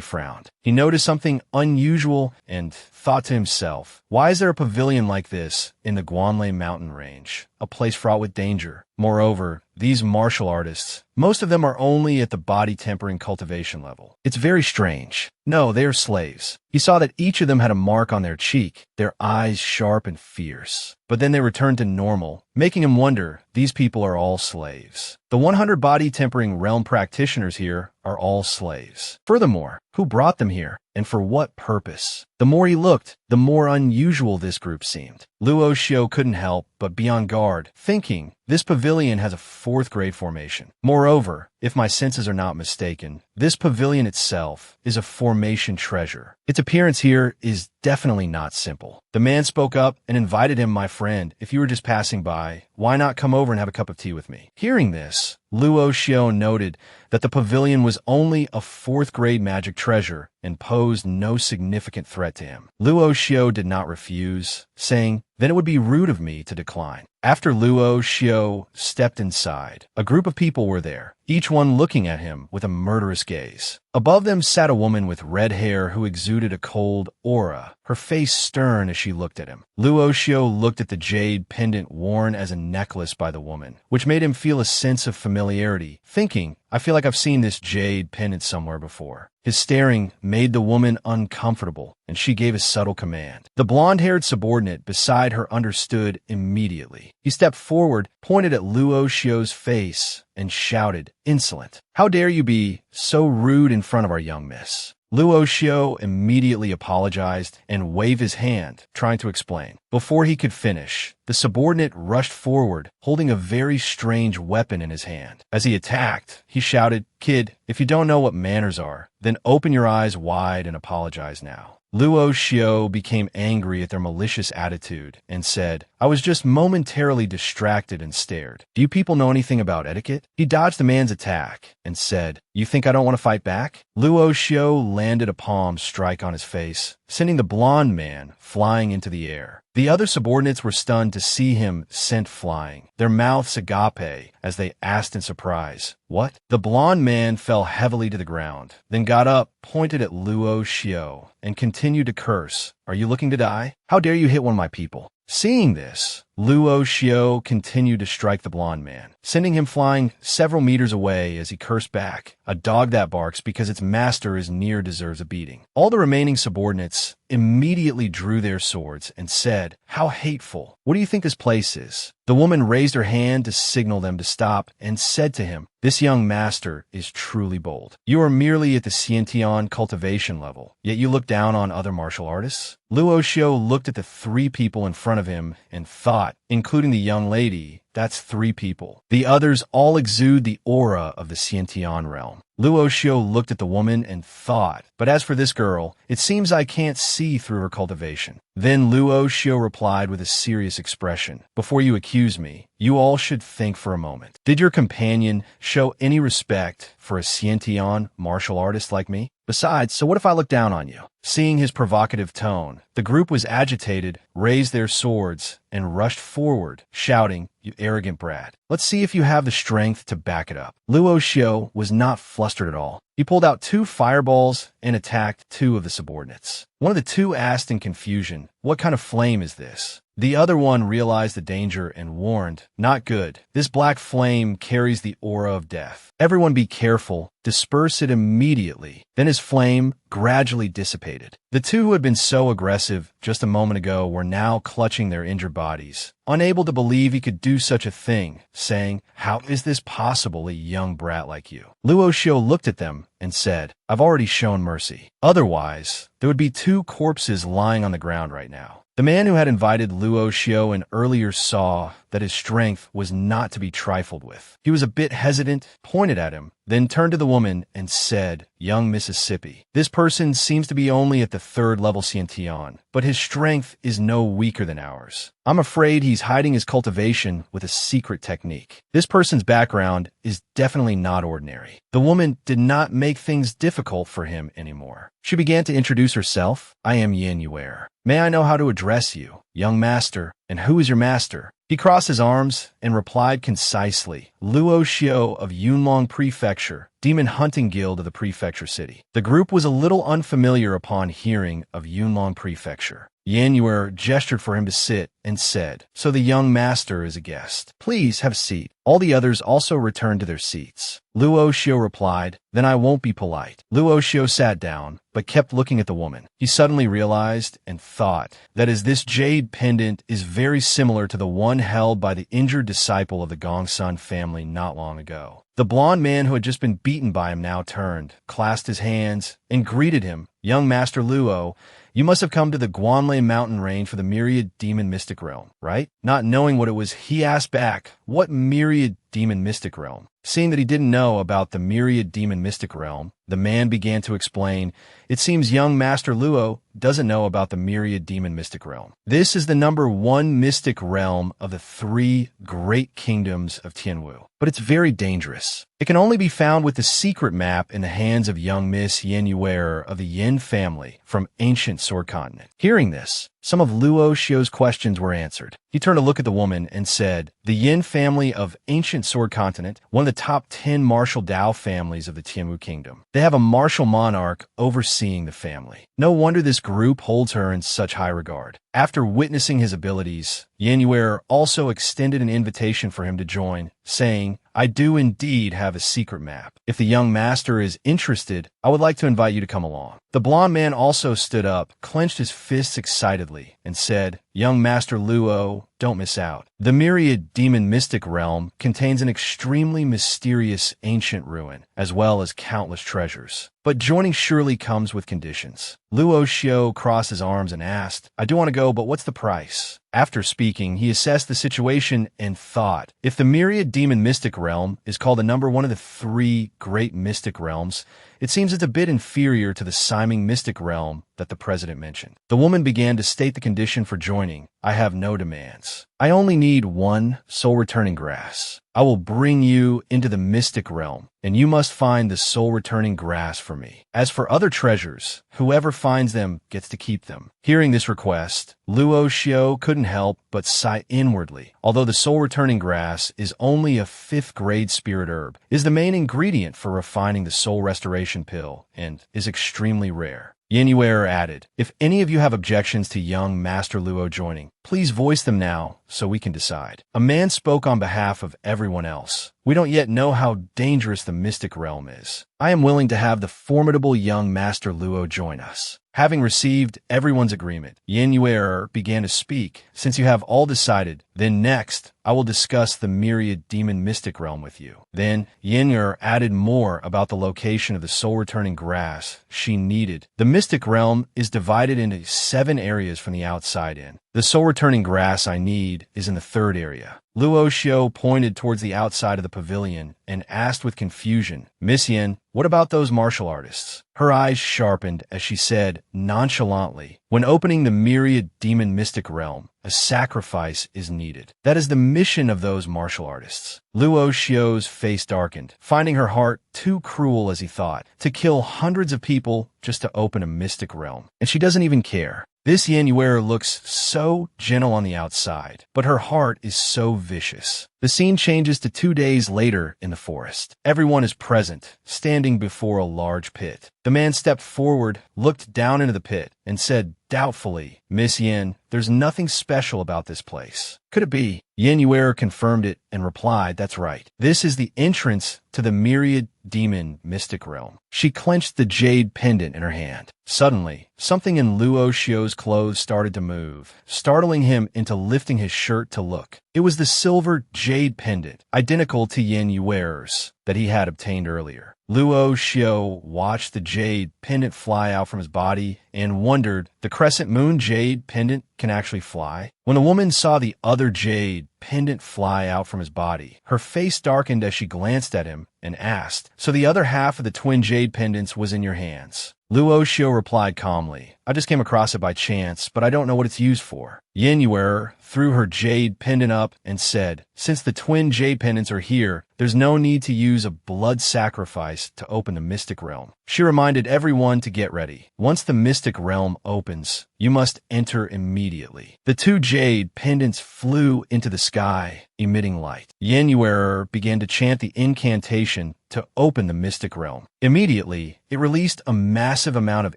frowned. He noticed something unusual and thought to himself, why is there a pavilion like this in the Guanlei mountain range? A place fraught with danger. Moreover, these martial artists, most of them are only at the body tempering cultivation level. It's very strange. No, they are slaves. He saw that each of them had a mark on their cheek, their eyes sharp and fierce. But then they returned to normal, making him wonder, these people are all slaves. The 100 body tempering realm practitioners here are all slaves. Furthermore, who brought them here, and for what purpose? The more he looked, the more unusual this group seemed. Luo Xiao couldn't help but be on guard, thinking, this pavilion has a 4th-grade formation. Moreover, if my senses are not mistaken, this pavilion itself is a formation treasure. Its appearance here is definitely not simple. The man spoke up and invited him, "My friend, if you were just passing by, why not come over and have a cup of tea with me?" Hearing this, Luo Xiao noted that the pavilion was only a 4th-grade magic treasure and posed no significant threat to him. Luo Xiao did not refuse, saying, "Then it would be rude of me to decline." After Luo Xiao stepped inside, a group of people were there, each one looking at him with a murderous gaze. Above them sat a woman with red hair who exuded a cold aura, her face stern as she looked at him. Luo Xiao looked at the jade pendant worn as a necklace by the woman, which made him feel a sense of familiarity, thinking, I feel like I've seen this jade pendant somewhere before. His staring made the woman uncomfortable, and she gave a subtle command. The blonde-haired subordinate beside her understood immediately. He stepped forward, pointed at Luo Xiao's face, and shouted, "Insolent! How dare you be so rude in front of our young miss?" Luo Xiao immediately apologized and waved his hand, trying to explain. Before he could finish, the subordinate rushed forward, holding a very strange weapon in his hand. As he attacked, he shouted, "Kid, if you don't know what manners are, then open your eyes wide and apologize now." Luo Xiao became angry at their malicious attitude and said, "I was just momentarily distracted and stared. Do you people know anything about etiquette?" He dodged the man's attack and said, "You think I don't want to fight back?" Luo Xiao landed a palm strike on his face, sending the blonde man flying into the air. The other subordinates were stunned to see him sent flying, their mouths agape as they asked in surprise, "What?" The blonde man fell heavily to the ground, then got up, pointed at Luo Xiao, and continued to curse, "Are you looking to die? How dare you hit one of my people?" Seeing this, Luo Xiao continued to strike the blonde man, sending him flying several meters away as he cursed back, "A dog that barks because its master is near deserves a beating." All the remaining subordinates immediately drew their swords and said, "How hateful! What do you think this place is?" The woman raised her hand to signal them to stop and said to him, "This young master is truly bold. You are merely at the Xiantian cultivation level, yet you look down on other martial artists?" Luo Xiao looked at the 3 people in front of him and thought thought, including the young lady, that's 3 people. The others all exude the aura of the Xiantian realm. Luo Xiu looked at the woman and thought, but as for this girl, it seems I can't see through her cultivation. Then Luo Xiu replied with a serious expression, before you accuse me, you all should think for a moment. Did your companion show any respect for a Xiantian martial artist like me? Besides, so what if I look down on you? Seeing his provocative tone, the group was agitated, raised their swords, and rushed forward, shouting, you arrogant brat. Let's see if you have the strength to back it up. Luo Xiu was not flustered at all. He pulled out 2 fireballs and attacked 2 of the subordinates. One of the 2 asked in confusion, what kind of flame is this? The other one realized the danger and warned, not good. This black flame carries the aura of death. Everyone be careful. Disperse it immediately. Then his flame gradually dissipated. The 2 who had been so aggressive just a moment ago were now clutching their injured bodies, unable to believe he could do such a thing, saying, how is this possible, a young brat like you? Luo Xiu looked at them and said, I've already shown mercy. Otherwise, there would be 2 corpses lying on the ground right now. The man who had invited Luo Xiu and earlier saw that his strength was not to be trifled with. He was a bit hesitant, pointed at him, then turned to the woman and said, young Mississippi, this person seems to be only at the 3rd level Xiantian, but his strength is no weaker than ours. I'm afraid he's hiding his cultivation with a secret technique. This person's background is definitely not ordinary. The woman did not make things difficult for him anymore. She began to introduce herself. I am Yin Yuer. May I know how to address you, young master, and who is your master? He crossed his arms and replied concisely, Luo Xiu of Yunlong Prefecture, Demon Hunting Guild of the Prefecture City. The group was a little unfamiliar upon hearing of Yunlong Prefecture. Yan Yuer gestured for him to sit and said, so the young master is a guest. Please have a seat. All the others also returned to their seats. Luo Xiu replied, then I won't be polite. Luo Xiu sat down, but kept looking at the woman. He suddenly realized and thought that as this jade pendant is very similar to the one held by the injured disciple of the Gongsun family not long ago. The blond man who had just been beaten by him now turned, clasped his hands, and greeted him. Young Master Luo, you must have come to the Guanlei mountain range for the myriad demon mystic realm, right? Not knowing what it was, he asked back, what myriad demon mystic realm? Seeing that he didn't know about the myriad demon mystic realm, the man began to explain, it seems young Master Luo doesn't know about the myriad demon mystic realm. This is the number 1 mystic realm of the 3 great kingdoms of Tianwu, but it's very dangerous. It can only be found with the secret map in the hands of young Miss Yin Yuer of the Yin family from ancient Sword Continent. Hearing this, some of Luo Xiu's questions were answered. He turned to look at the woman and said, the Yin family of ancient Sword Continent, one of the top 10 martial Dao families of the Tianwu kingdom. They have a martial monarch overseeing the family. No wonder this group holds her in such high regard. After witnessing his abilities, Yan Yuer also extended an invitation for him to join, saying, I do indeed have a secret map. If the young master is interested, I would like to invite you to come along. The blond man also stood up, clenched his fists excitedly, and said, young Master Luo, don't miss out. The myriad demon mystic realm contains an extremely mysterious ancient ruin, as well as countless treasures. But joining surely comes with conditions. Luo Xiu crossed his arms and asked, I do want to go, but what's the price? After speaking, he assessed the situation and thought, if the myriad demon mystic realm is called the number 1 of the 3 great mystic realms, it seems it's a bit inferior to the Siming mystic realm that the president mentioned. The woman began to state the condition for joining. I have no demands. I only need 1 soul-returning grass. I will bring you into the mystic realm, and you must find the soul-returning grass for me. As for other treasures, whoever finds them gets to keep them. Hearing this request, Luo Xiu couldn't help but sigh inwardly. Although the soul-returning grass is only a 5th-grade spirit herb, is the main ingredient for refining the soul restoration pill, and is extremely rare. Yin Yuer added, if any of you have objections to young Master Luo joining, please voice them now so we can decide. A man spoke on behalf of everyone else. We don't yet know how dangerous the mystic realm is. I am willing to have the formidable young Master Luo join us. Having received everyone's agreement, Yin Yuer began to speak. Since you have all decided, then next, I will discuss the myriad demon mystic realm with you. Then, Yin Yuer added more about the location of the soul-returning grass she needed. The mystic realm is divided into 7 areas from the outside in. The soul-returning grass I need is in the third area. Luo Xiao pointed towards the outside of the pavilion and asked with confusion, Miss Yin, what about those martial artists? Her eyes sharpened as she said nonchalantly, when opening the myriad demon mystic realm, a sacrifice is needed. That is the mission of those martial artists. Luo Xiao's face darkened, finding her heart too cruel as he thought, to kill hundreds of people just to open a mystic realm. And she doesn't even care. This Yin Yuer looks so gentle on the outside, but her heart is so vicious. The scene changes to 2 days later in the forest. Everyone is present, standing before a large pit. The man stepped forward, looked down into the pit, and said doubtfully, Miss Yin, there's nothing special about this place. Could it be? Yin Yuer confirmed it and replied, that's right. This is the entrance to the myriad demon mystic realm. She clenched the jade pendant in her hand. Suddenly, something in Luo Xiao's clothes started to move, startling him into lifting his shirt to look. It was the silver jade pendant, identical to Yin Yuer's, that he had obtained earlier. Luo Xiao watched the jade pendant fly out from his body and wondered, the crescent moon jade pendant can actually fly? When the woman saw the other jade pendant fly out from his body, her face darkened as she glanced at him and asked, so the other half of the twin jade pendants was in your hands? Luo Xiao replied calmly, I just came across it by chance, but I don't know what it's used for. Yin Yuer threw her jade pendant up and said, since the twin jade pendants are here, there's no need to use a blood sacrifice to open the mystic realm. She reminded everyone to get ready. Once the mystic realm opens, you must enter immediately. The 2 jade pendants flew into the sky, emitting light. Yin Yuer began to chant the incantation to open the mystic realm. Immediately, it released a massive amount of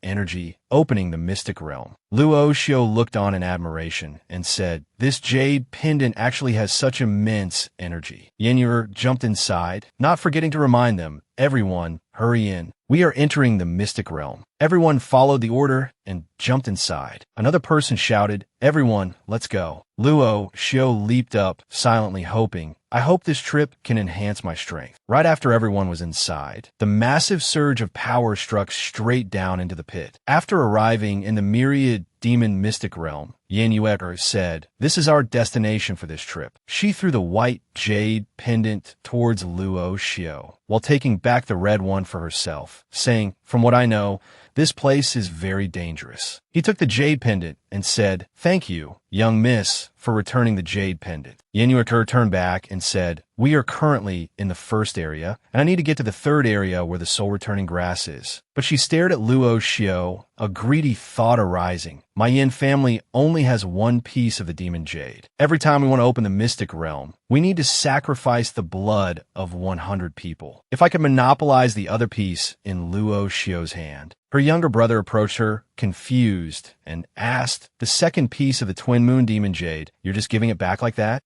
energy, opening the mystic realm. Luo Xiao looked on in admiration and said, this jade pendant actually has such immense energy. Yin Yuer jumped inside, not forgetting to remind them, everyone, hurry in. We are entering the mystic realm. Everyone followed the order and jumped inside. Another person shouted, everyone, let's go. Luo Xiao leaped up, silently hoping, I hope this trip can enhance my strength. Right after everyone was inside, the massive surge of power struck straight down into the pit. After arriving in the myriad demon mystic realm, Yin Yuer said, this is our destination for this trip. She threw the white jade pendant towards Luo Xiao, while taking back the red one for herself, saying, from what I know, this place is very dangerous. He took the jade pendant and said, thank you, young miss, for returning the jade pendant. Yin Yuer turned back and said, we are currently in the first area, and I need to get to the third area where the soul-returning grass is. But she stared at Luo Xiao, a greedy thought arising. My Yin family only has one piece of the demon jade. Every time we want to open the mystic realm, we need to sacrifice the blood of 100 people. If I could monopolize the other piece in Luo Xiao's hand. Her younger brother approached her, confused, and asked, the second piece of the twin moon demon jade, you're just giving it back like that?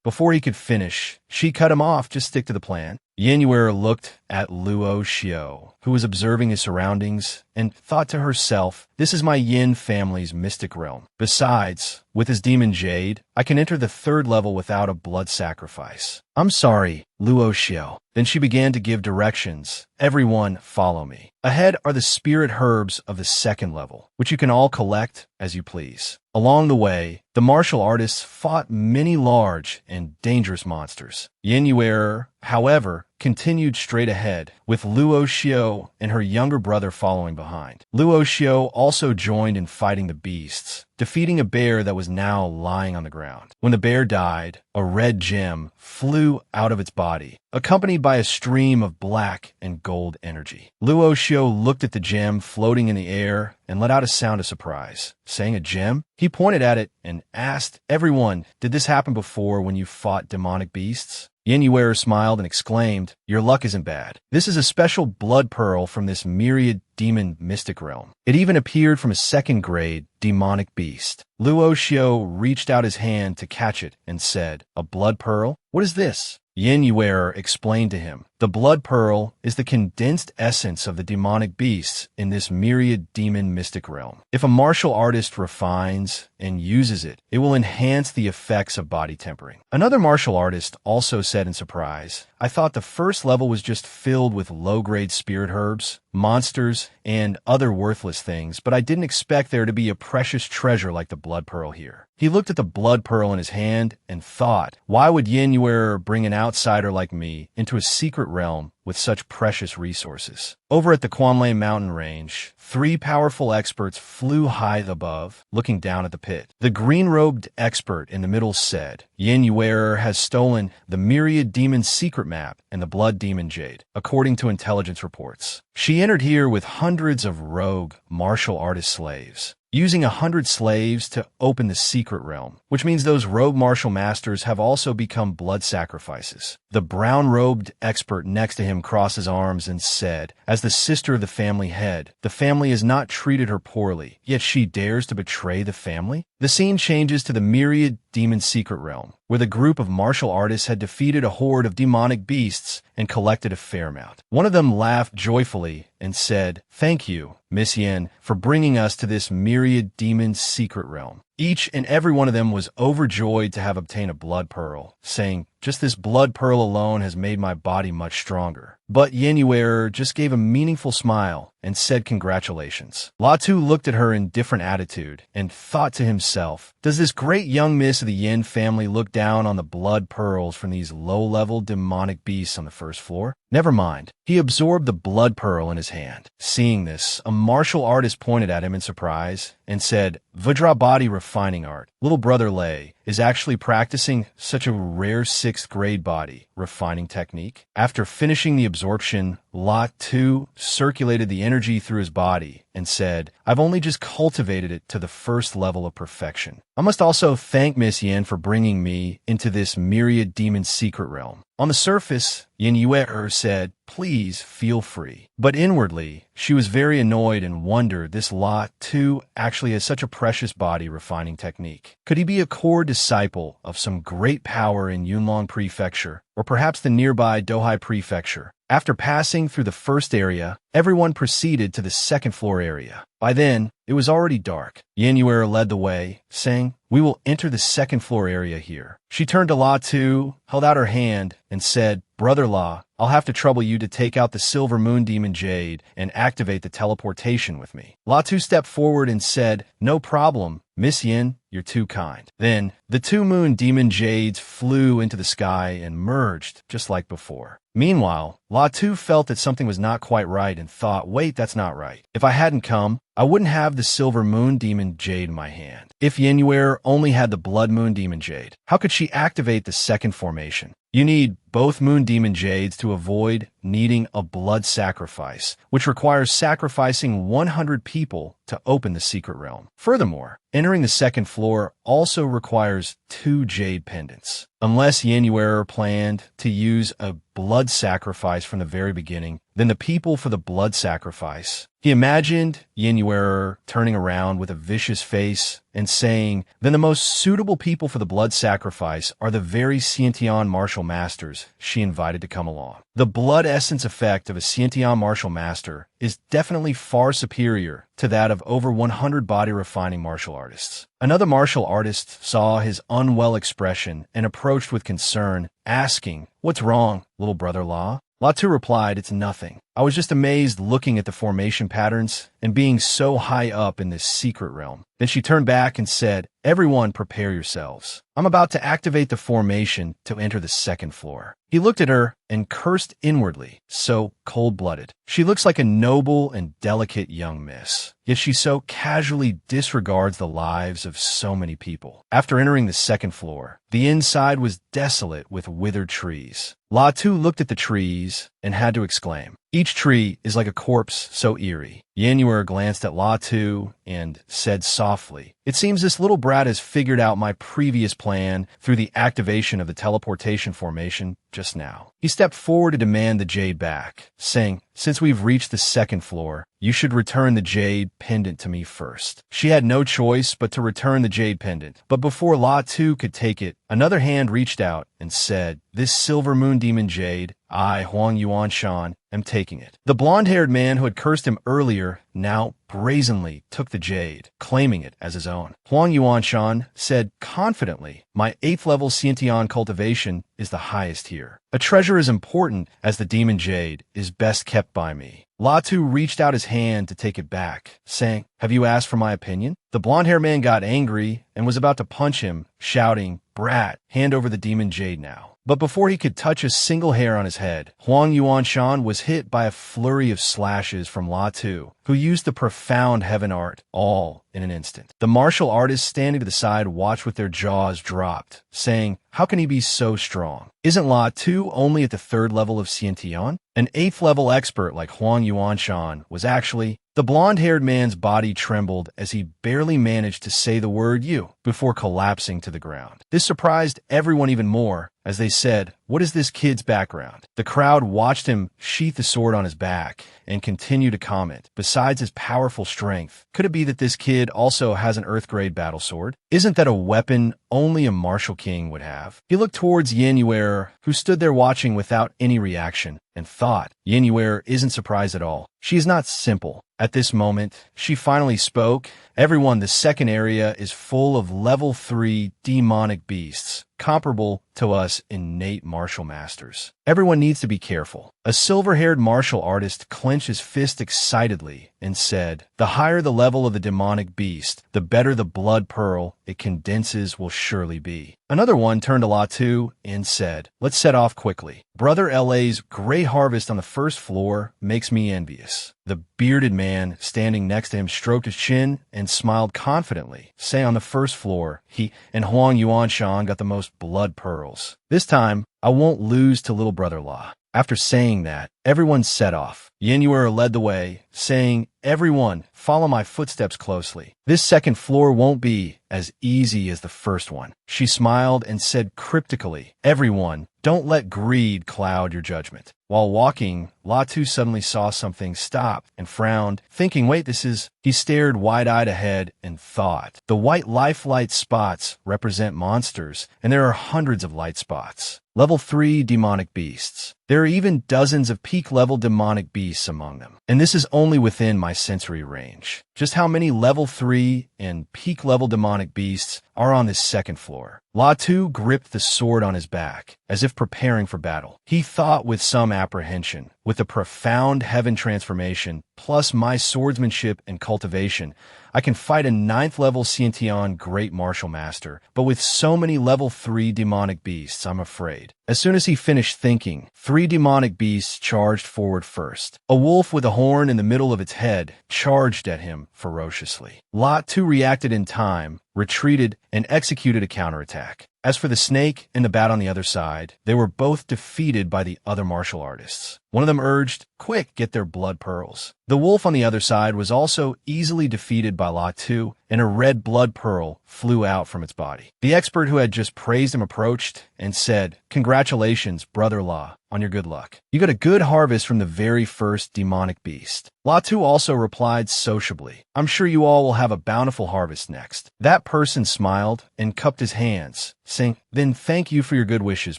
Before he could finish, she cut him off, just stick to the plan. Yin Yuer looked at Luo Xiao, who was observing his surroundings, and thought to herself, this is my Yin family's mystic realm. Besides, with his demon jade, I can enter the third level without a blood sacrifice. I'm sorry, Luo Xiao. Then she began to give directions. Everyone, follow me. Ahead are the spirit herbs of the second level, which you can all collect as you please. Along the way, the martial artists fought many large and dangerous monsters. Yin Yuer, however, continued straight ahead, with Luo Xiao and her younger brother following behind. Luo Xiao also joined in fighting the beasts, defeating a bear that was now lying on the ground. When the bear died, a red gem flew out of its body, accompanied by a stream of black and gold energy. Luo Xiao looked at the gem floating in the air and let out a sound of surprise. Saying a gem? He pointed at it and asked, everyone, did this happen before when you fought demonic beasts? Yin Yuer smiled and exclaimed, your luck isn't bad. This is a special blood pearl from this myriad demon mystic realm. It even appeared from a second-grade demonic beast. Luo Xiao reached out his hand to catch it and said, a blood pearl? What is this? Yin Yuer explained to him, The blood pearl is the condensed essence of the demonic beasts in this myriad demon mystic realm. If a martial artist refines and uses it, it will enhance the effects of body tempering. Another martial artist also said in surprise, I thought the first level was just filled with low-grade spirit herbs, monsters, and other worthless things, but I didn't expect there to be a precious treasure like the blood pearl here. He looked at the blood pearl in his hand and thought, why would Yin bring an outsider like me into a secret realm with such precious resources? Over at the Quanlay mountain range, 3 powerful experts flew high above, looking down at the pit. The green-robed expert in the middle said, Yin has stolen the myriad demon secret map and the blood demon jade, according to intelligence reports. She entered here with hundreds of rogue martial artist slaves, using 100 slaves to open the secret realm, which means those rogue martial masters have also become blood sacrifices. The brown-robed expert next to him crossed his arms and said, as the sister of the family head, the family has not treated her poorly, yet she dares to betray the family? The scene changes to the myriad demon secret realm, where the group of martial artists had defeated a horde of demonic beasts and collected a fair amount. One of them laughed joyfully and said, thank you, Miss Yin, for bringing us to this myriad demon secret realm. Each and every one of them was overjoyed to have obtained a blood pearl, saying, just this blood pearl alone has made my body much stronger. But Yin just gave a meaningful smile and said congratulations. Latu looked at her in different attitude and thought to himself, does this great young miss of the Yin family look down on the blood pearls from these low-level demonic beasts on the first floor? Never mind. He absorbed the blood pearl in his hand. Seeing this, a martial artist pointed at him in surprise and said, Vajra body refining art. Little brother Lei is actually practicing such a rare 6th grade body refining technique. After finishing the absorption, Lot 2 circulated the energy through his body and said, I've only just cultivated it to the first level of perfection. I must also thank Miss Yin for bringing me into this myriad demon secret realm. On the surface, Yin said, please feel free. But inwardly, she was very annoyed and wondered this Lot 2 actually has such a precious body refining technique. Could he be a core disciple of some great power in Yunlong Prefecture, or perhaps the nearby Dohai Prefecture? After passing through the first area, everyone proceeded to the second floor area. By then, it was already dark. Yin led the way, saying, we will enter the second floor area here. She turned to La Tu, held out her hand, and said, Brother La, I'll have to trouble you to take out the silver moon demon jade and activate the teleportation with me. La Tu stepped forward and said, no problem, Miss Yin, you're too kind. Then, the 2 moon demon jades flew into the sky and merged, just like before. Meanwhile, La Tu felt that something was not quite right and thought, wait, that's not right. If I hadn't come, I wouldn't have the silver moon demon jade in my hand. If Yin only had the blood moon demon jade, how could she activate the second formation? You need both moon demon jades to avoid needing a blood sacrifice, which requires sacrificing 100 people to open the secret realm. Furthermore, entering the second floor also requires 2 jade pendants. Unless Yin planned to use a blood sacrifice from the very beginning, then the people for the blood sacrifice. He imagined Yin turning around with a vicious face and saying, then the most suitable people for the blood sacrifice are the very Xiantian martial masters she invited to come along. The blood essence effect of a Xiantian martial master is definitely far superior to that of over 100 body refining martial artists. Another martial artist saw his unwell expression and approached with concern, asking, what's wrong, little brother La? Latu replied, it's nothing. I was just amazed looking at the formation patterns and being so high up in this secret realm. Then she turned back and said, everyone prepare yourselves. I'm about to activate the formation to enter the second floor. He looked at her and cursed inwardly, so cold-blooded. She looks like a noble and delicate young miss, yet she so casually disregards the lives of so many people. After entering the second floor, the inside was desolate with withered trees. Latu looked at the trees and had to exclaim, each tree is like a corpse so eerie. Yanuar glanced at La Tu and said softly, "It seems this little brat has figured out my previous plan through the activation of the teleportation formation just now." He stepped forward to demand the jade back, saying, "Since we've reached the second floor, you should return the jade pendant to me first." She had no choice but to return the jade pendant, but before La Tu could take it, another hand reached out and said, "This silver moon demon jade, I, Huang Yuanshan, am taking it." The blonde-haired man who had cursed him earlier now brazenly took the jade, claiming it as his own. Huang Yuanshan said confidently, "My 8th level Xiantian cultivation is the highest here. A treasure as important as the demon jade is best kept by me." La Tu reached out his hand to take it back, saying, "Have you asked for my opinion?" The blonde-haired man got angry and was about to punch him, shouting, "Brat, hand over the demon jade now." But before he could touch a single hair on his head, Huang Yuanshan was hit by a flurry of slashes from La Tu, who used the profound heaven art, all in an instant. The martial artists standing to the side watched with their jaws dropped, saying, "How can he be so strong? Isn't La Tu only at the 3rd level of Xiantian?" An 8th level expert like Huang Yuanshan was actually... The blonde-haired man's body trembled as he barely managed to say the word "you" before collapsing to the ground. This surprised everyone even more, as they said, "What is this kid's background?" The crowd watched him sheath the sword on his back and continue to comment, "Besides his powerful strength, could it be that this kid also has an Earth-grade battle sword? Isn't that a weapon only a martial king would have?" He looked towards Yanuar, who stood there watching without any reaction, and thought, Yanuar isn't surprised at all. She is not simple. At this moment, she finally spoke. "Everyone, the second area is full of level 3 demonic beasts, comparable to us innate martial masters. Everyone needs to be careful." A silver-haired martial artist clenched his fist excitedly and said, "The higher the level of the demonic beast, the better the blood pearl it condenses will surely be." Another one turned to La Tu and said, "Let's set off quickly. Brother LA's great harvest on the 1st floor makes me envious." The bearded man standing next to him stroked his chin and smiled confidently, saying on the 1st floor, he and Huang Yuanshan got the most blood pearls. "This time, I won't lose to little brother La." After saying that, everyone set off. Yanuar led the way, saying, "Everyone, follow my footsteps closely. This 2nd floor won't be as easy as the 1st one." She smiled and said cryptically, "Everyone, don't let greed cloud your judgment." While walking, La Tu suddenly saw something, stopped, and frowned, thinking, "Wait, this is..." He stared wide-eyed ahead and thought, "The white light spots represent monsters, and there are hundreds of light spots. Level 3 demonic beasts. There are even dozens of peak-level demonic beasts among them. And this is only within my sensory range. Just how many level 3 and peak-level demonic beasts are on this 2nd floor?" La Tu gripped the sword on his back, as if preparing for battle. He thought with some apprehension, "With the profound heaven transformation, plus my swordsmanship and cultivation, I can fight a 9th level Xiantian great martial master, but with so many level 3 demonic beasts, I'm afraid." As soon as he finished thinking, 3 demonic beasts charged forward first. A wolf with a horn in the middle of its head charged at him ferociously. La Tu reacted in time, retreated, and executed a counterattack. As for the snake and the bat on the other side, they were both defeated by the other martial artists. One of them urged, "Quick, get their blood pearls." The wolf on the other side was also easily defeated by La Tu, and a red blood pearl flew out from its body. The expert who had just praised him approached and said, "Congratulations, Brother La, on your good luck. You got a good harvest from the very first demonic beast." La Tu also replied sociably, "I'm sure you all will have a bountiful harvest next." That person smiled and cupped his hands, saying, "Then thank you for your good wishes,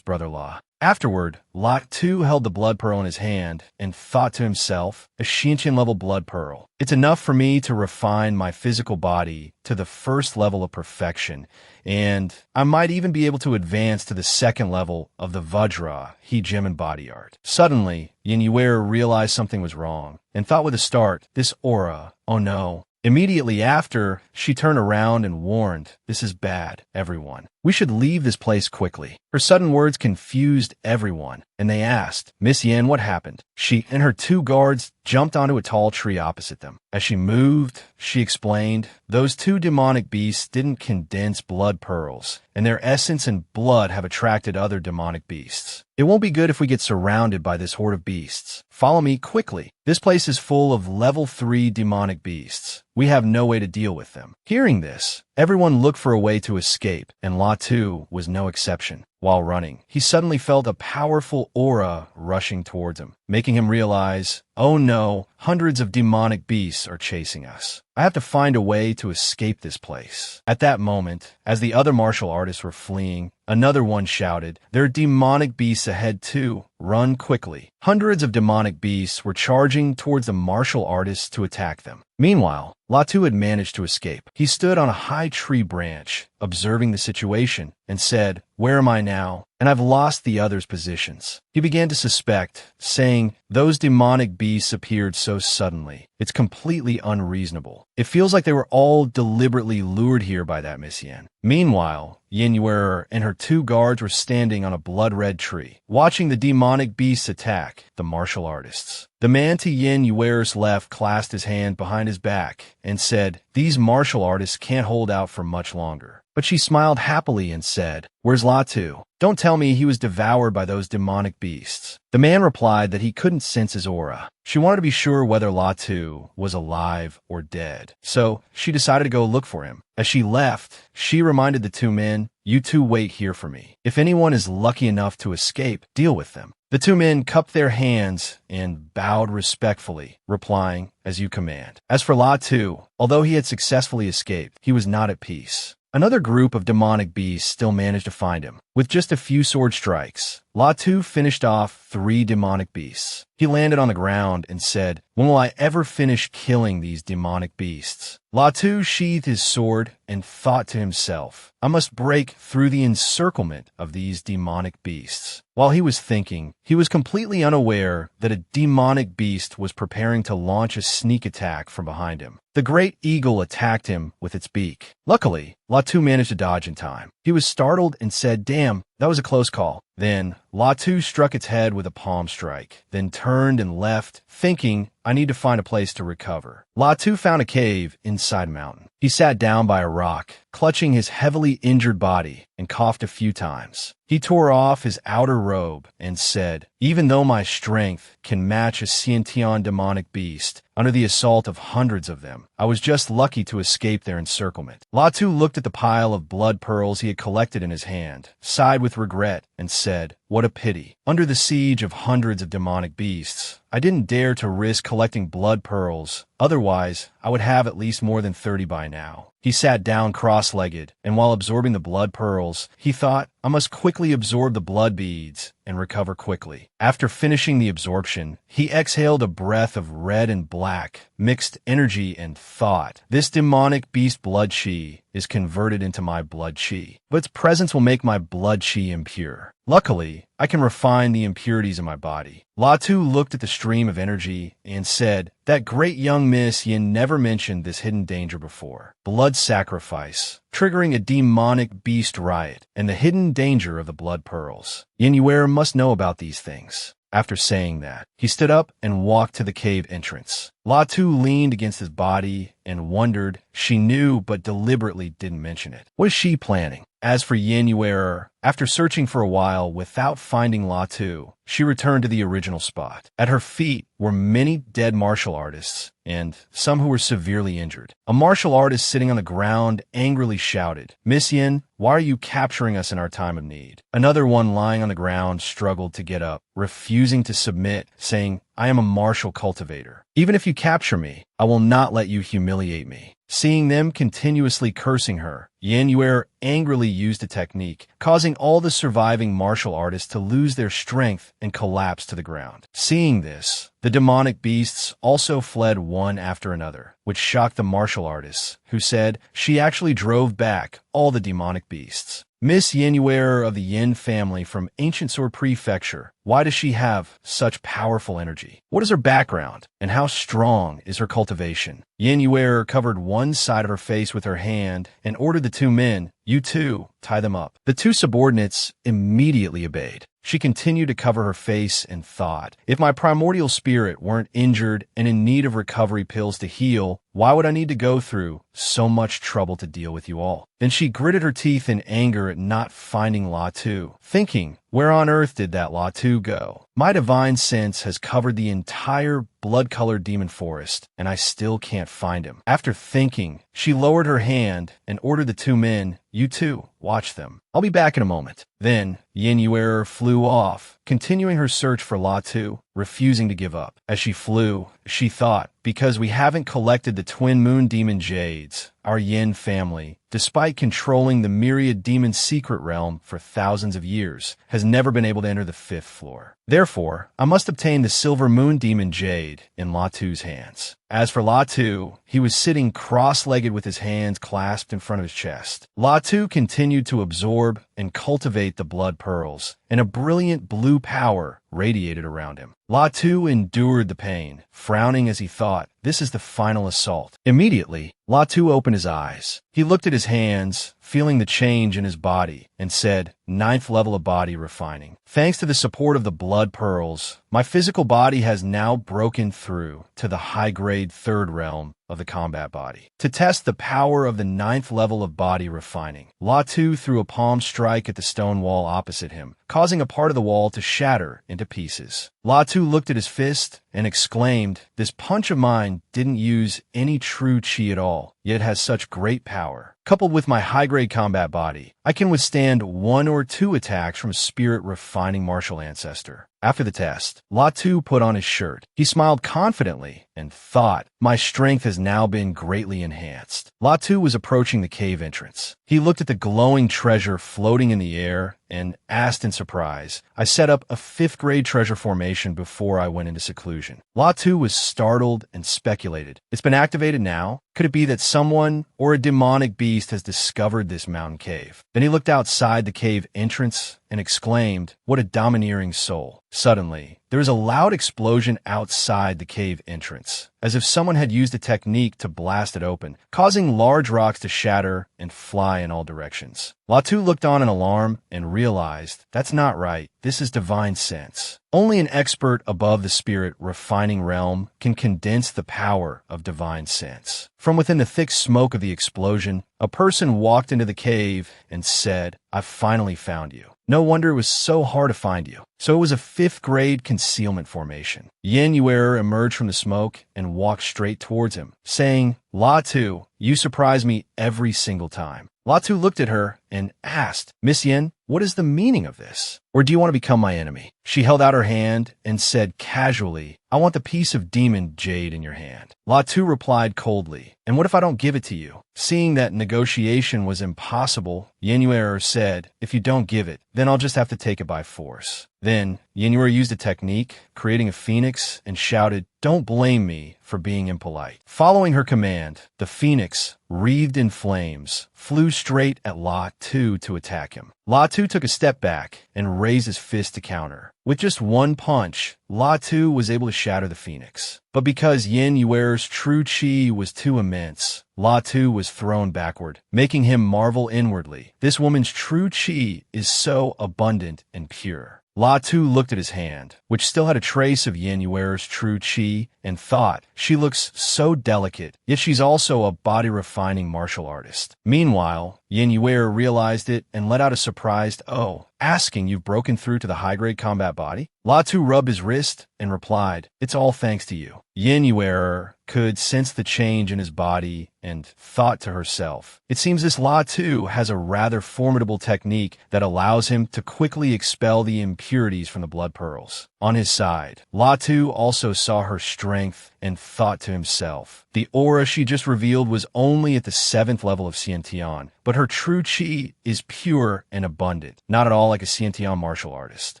Brother La." Afterward, La Tu held the blood pearl in his hand and thought to himself, "A Xiantian-level blood pearl. It's enough for me to refine my physical body to the 1st level of perfection, and I might even be able to advance to the 2nd level of the Vajra, He Gem and Body Art." Suddenly, Yanuar realized something was wrong, and thought with a start, "This aura, oh no." Immediately after, she turned around and warned, "This is bad, everyone. We should leave this place quickly." Her sudden words confused everyone, and they asked, "Miss Yin, what happened?" She and her two guards jumped onto a tall tree opposite them. As she moved, she explained, "Those two demonic beasts didn't condense blood pearls, and their essence and blood have attracted other demonic beasts. It won't be good if we get surrounded by this horde of beasts. Follow me quickly. This place is full of level 3 demonic beasts. We have no way to deal with them." Hearing this, everyone looked for a way to escape, and Latu was no exception. While running, he suddenly felt a powerful aura rushing towards him, making him realize, "Oh no, hundreds of demonic beasts are chasing us. I have to find a way to escape this place." At that moment, as the other martial artists were fleeing, another one shouted, "There are demonic beasts ahead too. Run quickly." Hundreds of demonic beasts were charging towards the martial artists to attack them. Meanwhile, Latu had managed to escape. He stood on a high tree branch, observing the situation, and said, "Where am I now? And I've lost the others' positions." He began to suspect, saying, "Those demonic beasts appeared so suddenly. It's completely unreasonable. It feels like they were all deliberately lured here by that Miss Yin." Meanwhile, Yin Yuer and her two guards were standing on a blood-red tree, watching the demonic beasts attack the martial artists. The man to Yin Yuer's left clasped his hand behind his back and said, "These martial artists can't hold out for much longer." But she smiled happily and said, "Where's Latu? Don't tell me he was devoured by those demonic beasts." The man replied that he couldn't sense his aura. She wanted to be sure whether Latu was alive or dead, so she decided to go look for him. As she left, she reminded the two men, "You two wait here for me. If anyone is lucky enough to escape, deal with them." The two men cupped their hands and bowed respectfully, replying, "As you command." As for Latu, although he had successfully escaped, he was not at peace. Another group of demonic beasts still managed to find him. With just a few sword strikes, Latu finished off 3 demonic beasts. He landed on the ground and said, "When will I ever finish killing these demonic beasts?" Latu sheathed his sword and thought to himself, "I must break through the encirclement of these demonic beasts." While he was thinking, he was completely unaware that a demonic beast was preparing to launch a sneak attack from behind him. The great eagle attacked him with its beak. Luckily, Latu managed to dodge in time. He was startled and said, "Damn, that was a close call." Then, Latu struck its head with a palm strike, then turned and left, thinking, "I need to find a place to recover." Latu found a cave inside a mountain. He sat down by a rock, clutching his heavily injured body, and coughed a few times. He tore off his outer robe and said, "Even though my strength can match a Xiantian demonic beast, under the assault of hundreds of them, I was just lucky to escape their encirclement." Latu looked at the pile of blood pearls he had collected in his hand, sighed with regret, and said, "What a pity. Under the siege of hundreds of demonic beasts, I didn't dare to risk collecting blood pearls. Otherwise, I would have at least more than 30 by now." He sat down cross-legged, and while absorbing the blood pearls, he thought, "I must quickly absorb the blood beads and recover quickly." After finishing the absorption, he exhaled a breath of red and black, mixed energy and thought. "This demonic beast blood chi is converted into my blood chi, but its presence will make my blood chi impure. Luckily, I can refine the impurities in my body." Latu looked at the stream of energy and said, "That great young Miss Yin never mentioned this hidden danger before. Blood sacrifice, triggering a demonic beast riot, and the hidden danger of the blood pearls. Yin Yuer must know about these things." After saying that, he stood up and walked to the cave entrance. Latu leaned against his body and wondered. She knew but deliberately didn't mention it. What is she planning? As for Yin Yuer, after searching for a while without finding Latu, she returned to the original spot. At her feet were many dead martial artists, and some who were severely injured. A martial artist sitting on the ground angrily shouted, "Miss Yin, why are you capturing us in our time of need?" Another one lying on the ground struggled to get up, refusing to submit, saying, "I am a martial cultivator. Even if you capture me, I will not let you humiliate me." Seeing them continuously cursing her, Yin Yuer angrily used a technique, causing all the surviving martial artists to lose their strength and collapse to the ground. Seeing this, the demonic beasts also fled one after another, which shocked the martial artists, who said she actually drove back all the demonic beasts. Miss Yin Yuer of the Yin family from ancient Sword Prefecture, why does she have such powerful energy? What is her background, and how strong is her cultivation? Yin Yuer covered one side of her face with her hand and ordered the two men, "You two, tie them up." The two subordinates immediately obeyed. She continued to cover her face and thought, if my primordial spirit weren't injured and in need of recovery pills to heal, why would I need to go through so much trouble to deal with you all? Then she gritted her teeth in anger at not finding Latu, thinking, where on earth did that Latu go? My divine sense has covered the entire blood-colored demon forest, and I still can't find him. After thinking, she lowered her hand and ordered the two men, you two, watch them. I'll be back in a moment. Then, Yin Yuer flew off, continuing her search for Latu, refusing to give up. As she flew, she thought, because we haven't collected the twin moon demon jades, our Yin family, despite controlling the myriad demon secret realm for thousands of years, has never been able to enter the 5th floor. Therefore, I must obtain the silver moon demon jade in Latu's hands. As for Latu, he was sitting cross-legged with his hands clasped in front of his chest. Latu continued to absorb and cultivate the blood pearls, and a brilliant blue power radiated around him. Latu endured the pain, frowning as he thought, this is the final assault. Immediately, Latu opened his eyes. He looked at his hands, feeling the change in his body, and said, 9th level of body refining. Thanks to the support of the blood pearls, my physical body has now broken through to the high-grade 3rd realm of the combat body. To test the power of the 9th level of body refining, Latu threw a palm strike at the stone wall opposite him, causing a part of the wall to shatter into pieces. Latu looked at his fist and exclaimed, this punch of mine didn't use any true chi at all, yet it has such great power. Coupled with my high-grade combat body, I can withstand 1 or 2 attacks from a spirit-refining martial ancestor. After the test, Latu put on his shirt. He smiled confidently and thought, my strength has now been greatly enhanced. Latu was approaching the cave entrance. He looked at the glowing treasure floating in the air and asked in surprise, I set up a 5th grade treasure formation before I went into seclusion. Latu was startled and speculated, it's been activated now? Could it be that someone or a demonic beast has discovered this mountain cave? Then he looked outside the cave entrance and exclaimed, what a domineering soul. Suddenly, there was a loud explosion outside the cave entrance, as if someone had used a technique to blast it open, causing large rocks to shatter and fly in all directions. Latu looked on in alarm and realized, that's not right, this is divine sense. Only an expert above the spirit refining realm can condense the power of divine sense. From within the thick smoke of the explosion, a person walked into the cave and said, I've finally found you. No wonder it was so hard to find you. So it was a 5th grade concealment formation. Yin Yuer emerged from the smoke and walked straight towards him, saying, Latu, you surprise me every single time. Latu looked at her and asked, Miss Yin, what is the meaning of this? Or do you want to become my enemy? She held out her hand and said casually, I want the piece of demon jade in your hand. Latu replied coldly, and what if I don't give it to you? Seeing that negotiation was impossible, Yin Yuer said, if you don't give it, then I'll just have to take it by force. Then, Yin Yuer used a technique, creating a phoenix, and shouted, don't blame me for being impolite. Following her command, the phoenix, wreathed in flames, flew straight at Latu to attack him. Latu took a step back and raised his fist to counter. With just one punch, Latu was able to shatter the phoenix. But because Yin Yuer's true chi was too immense, Latu was thrown backward, making him marvel inwardly. This woman's true chi is so abundant and pure. Latu looked at his hand, which still had a trace of Yin Yuer's true chi, and thought, she looks so delicate, yet she's also a body-refining martial artist. Meanwhile, Yin Yuer realized it and let out a surprised, oh, asking you've broken through to the high-grade combat body? Latu rubbed his wrist and replied, it's all thanks to you. Yin Yuer could sense the change in his body and thought to herself, it seems this Latu has a rather formidable technique that allows him to quickly expel the impurities from the blood pearls. On his side, Latu also saw her strength and thought to himself, the aura she just revealed was only at the 7th level of Xiantian, but her true chi is pure and abundant, not at all like a Xiantian martial artist.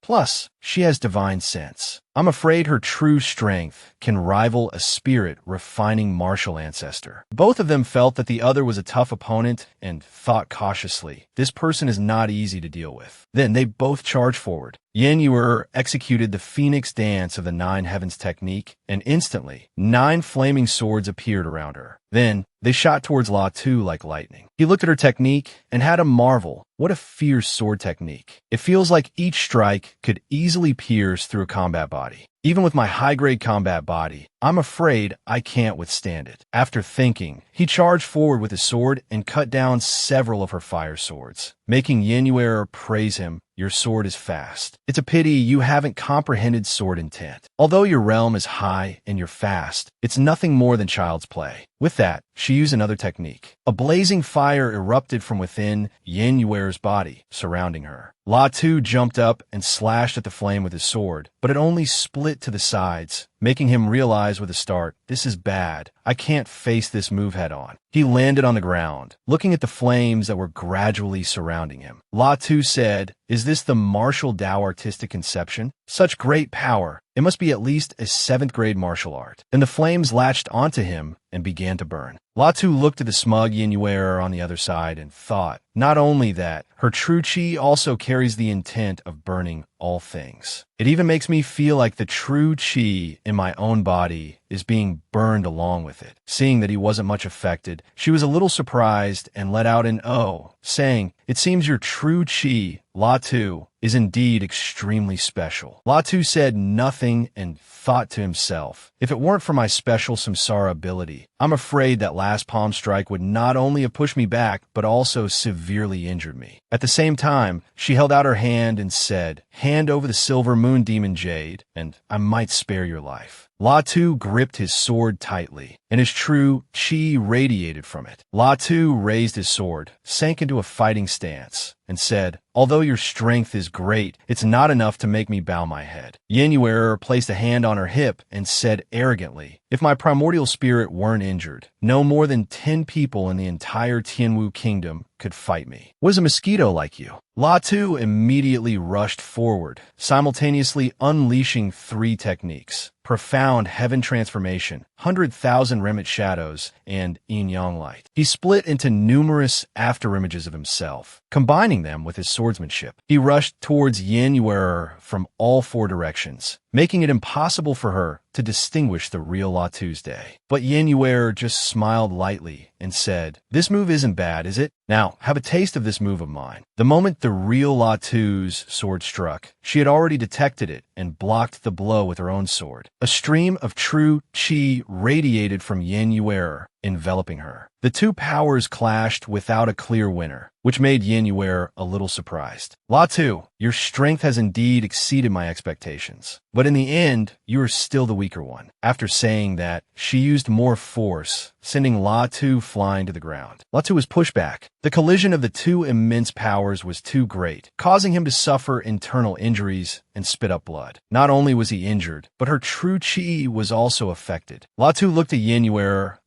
Plus, she has divine sense. I'm afraid her true strength can rival a spirit-refining martial ancestor. Both of them felt that the other was a tough opponent and thought cautiously, this person is not easy to deal with. Then they both charged forward. Yan executed the phoenix dance of the 9 heavens technique, and instantly, 9 flaming swords appeared around her. Then, they shot towards La Tu like lightning. He looked at her technique and had a marvel. What a fierce sword technique. It feels like each strike could easily pierce through a combat body. Even with my high-grade combat body, I'm afraid I can't withstand it. After thinking, he charged forward with his sword and cut down several of her fire swords, making Yan praise him. Your sword is fast. It's a pity you haven't comprehended sword intent. Although your realm is high and you're fast, it's nothing more than child's play. With that, she used another technique. A blazing fire erupted from within Yan body, surrounding her. La Tu jumped up and slashed at the flame with his sword, but it only split to the sides, making him realize with a start, this is bad. I can't face this move head on. He landed on the ground, looking at the flames that were gradually surrounding him. La Tu said, "Is this the martial Tao artistic conception? Such great power. It must be at least a 7th grade martial art." Then the flames latched onto him and began to burn. La Tu looked at the smug Yan on the other side and thought, not only that, her true chi also carries the intent of burning all things. It even makes me feel like the true chi in my own body is being burned along with it. Seeing that he wasn't much affected, she was a little surprised and let out an "oh," saying, "It seems your true chi, La Tu, is indeed extremely special." La Tu said nothing and thought to himself, if it weren't for my special samsara ability, I'm afraid that last palm strike would not only have pushed me back, but also severely injured me. At the same time, she held out her hand and said, "Hand over the silver moon demon jade, and I might spare your life." La Tu gripped his sword tightly, and his true chi radiated from it. La Tu raised his sword, sank into a fighting stance, and said, "Although your strength is great, it's not enough to make me bow my head." Yan placed a hand on her hip and said arrogantly, "If my primordial spirit weren't injured, no more than 10 people in the entire Tianwu kingdom could fight me. What is a mosquito like you?" La Tu immediately rushed forward, simultaneously unleashing 3 techniques: profound heaven transformation, 100,000 remnant shadows, and yin-yang light. He split into numerous afterimages of himself, combining them with his swordsmanship. He rushed towards Yan from all 4 directions, making it impossible for her to distinguish the real La Tuesday. But Yan just smiled lightly and said, "This move isn't bad, is it? Now, have a taste of this move of mine." The moment the real La Tu's sword struck, she had already detected it and blocked the blow with her own sword. A stream of true chi radiated from Yan enveloping her. The 2 powers clashed without a clear winner, which made Yan a little surprised. "La Tu, your strength has indeed exceeded my expectations, but in the end, you are still the weaker one." After saying that, she used more force, sending La Tu flying to the ground. La Tu was pushed back. The collision of the 2 immense powers was too great, causing him to suffer internal injuries and spit up blood. Not only was he injured, but her true chi was also affected. La Tu looked at Yan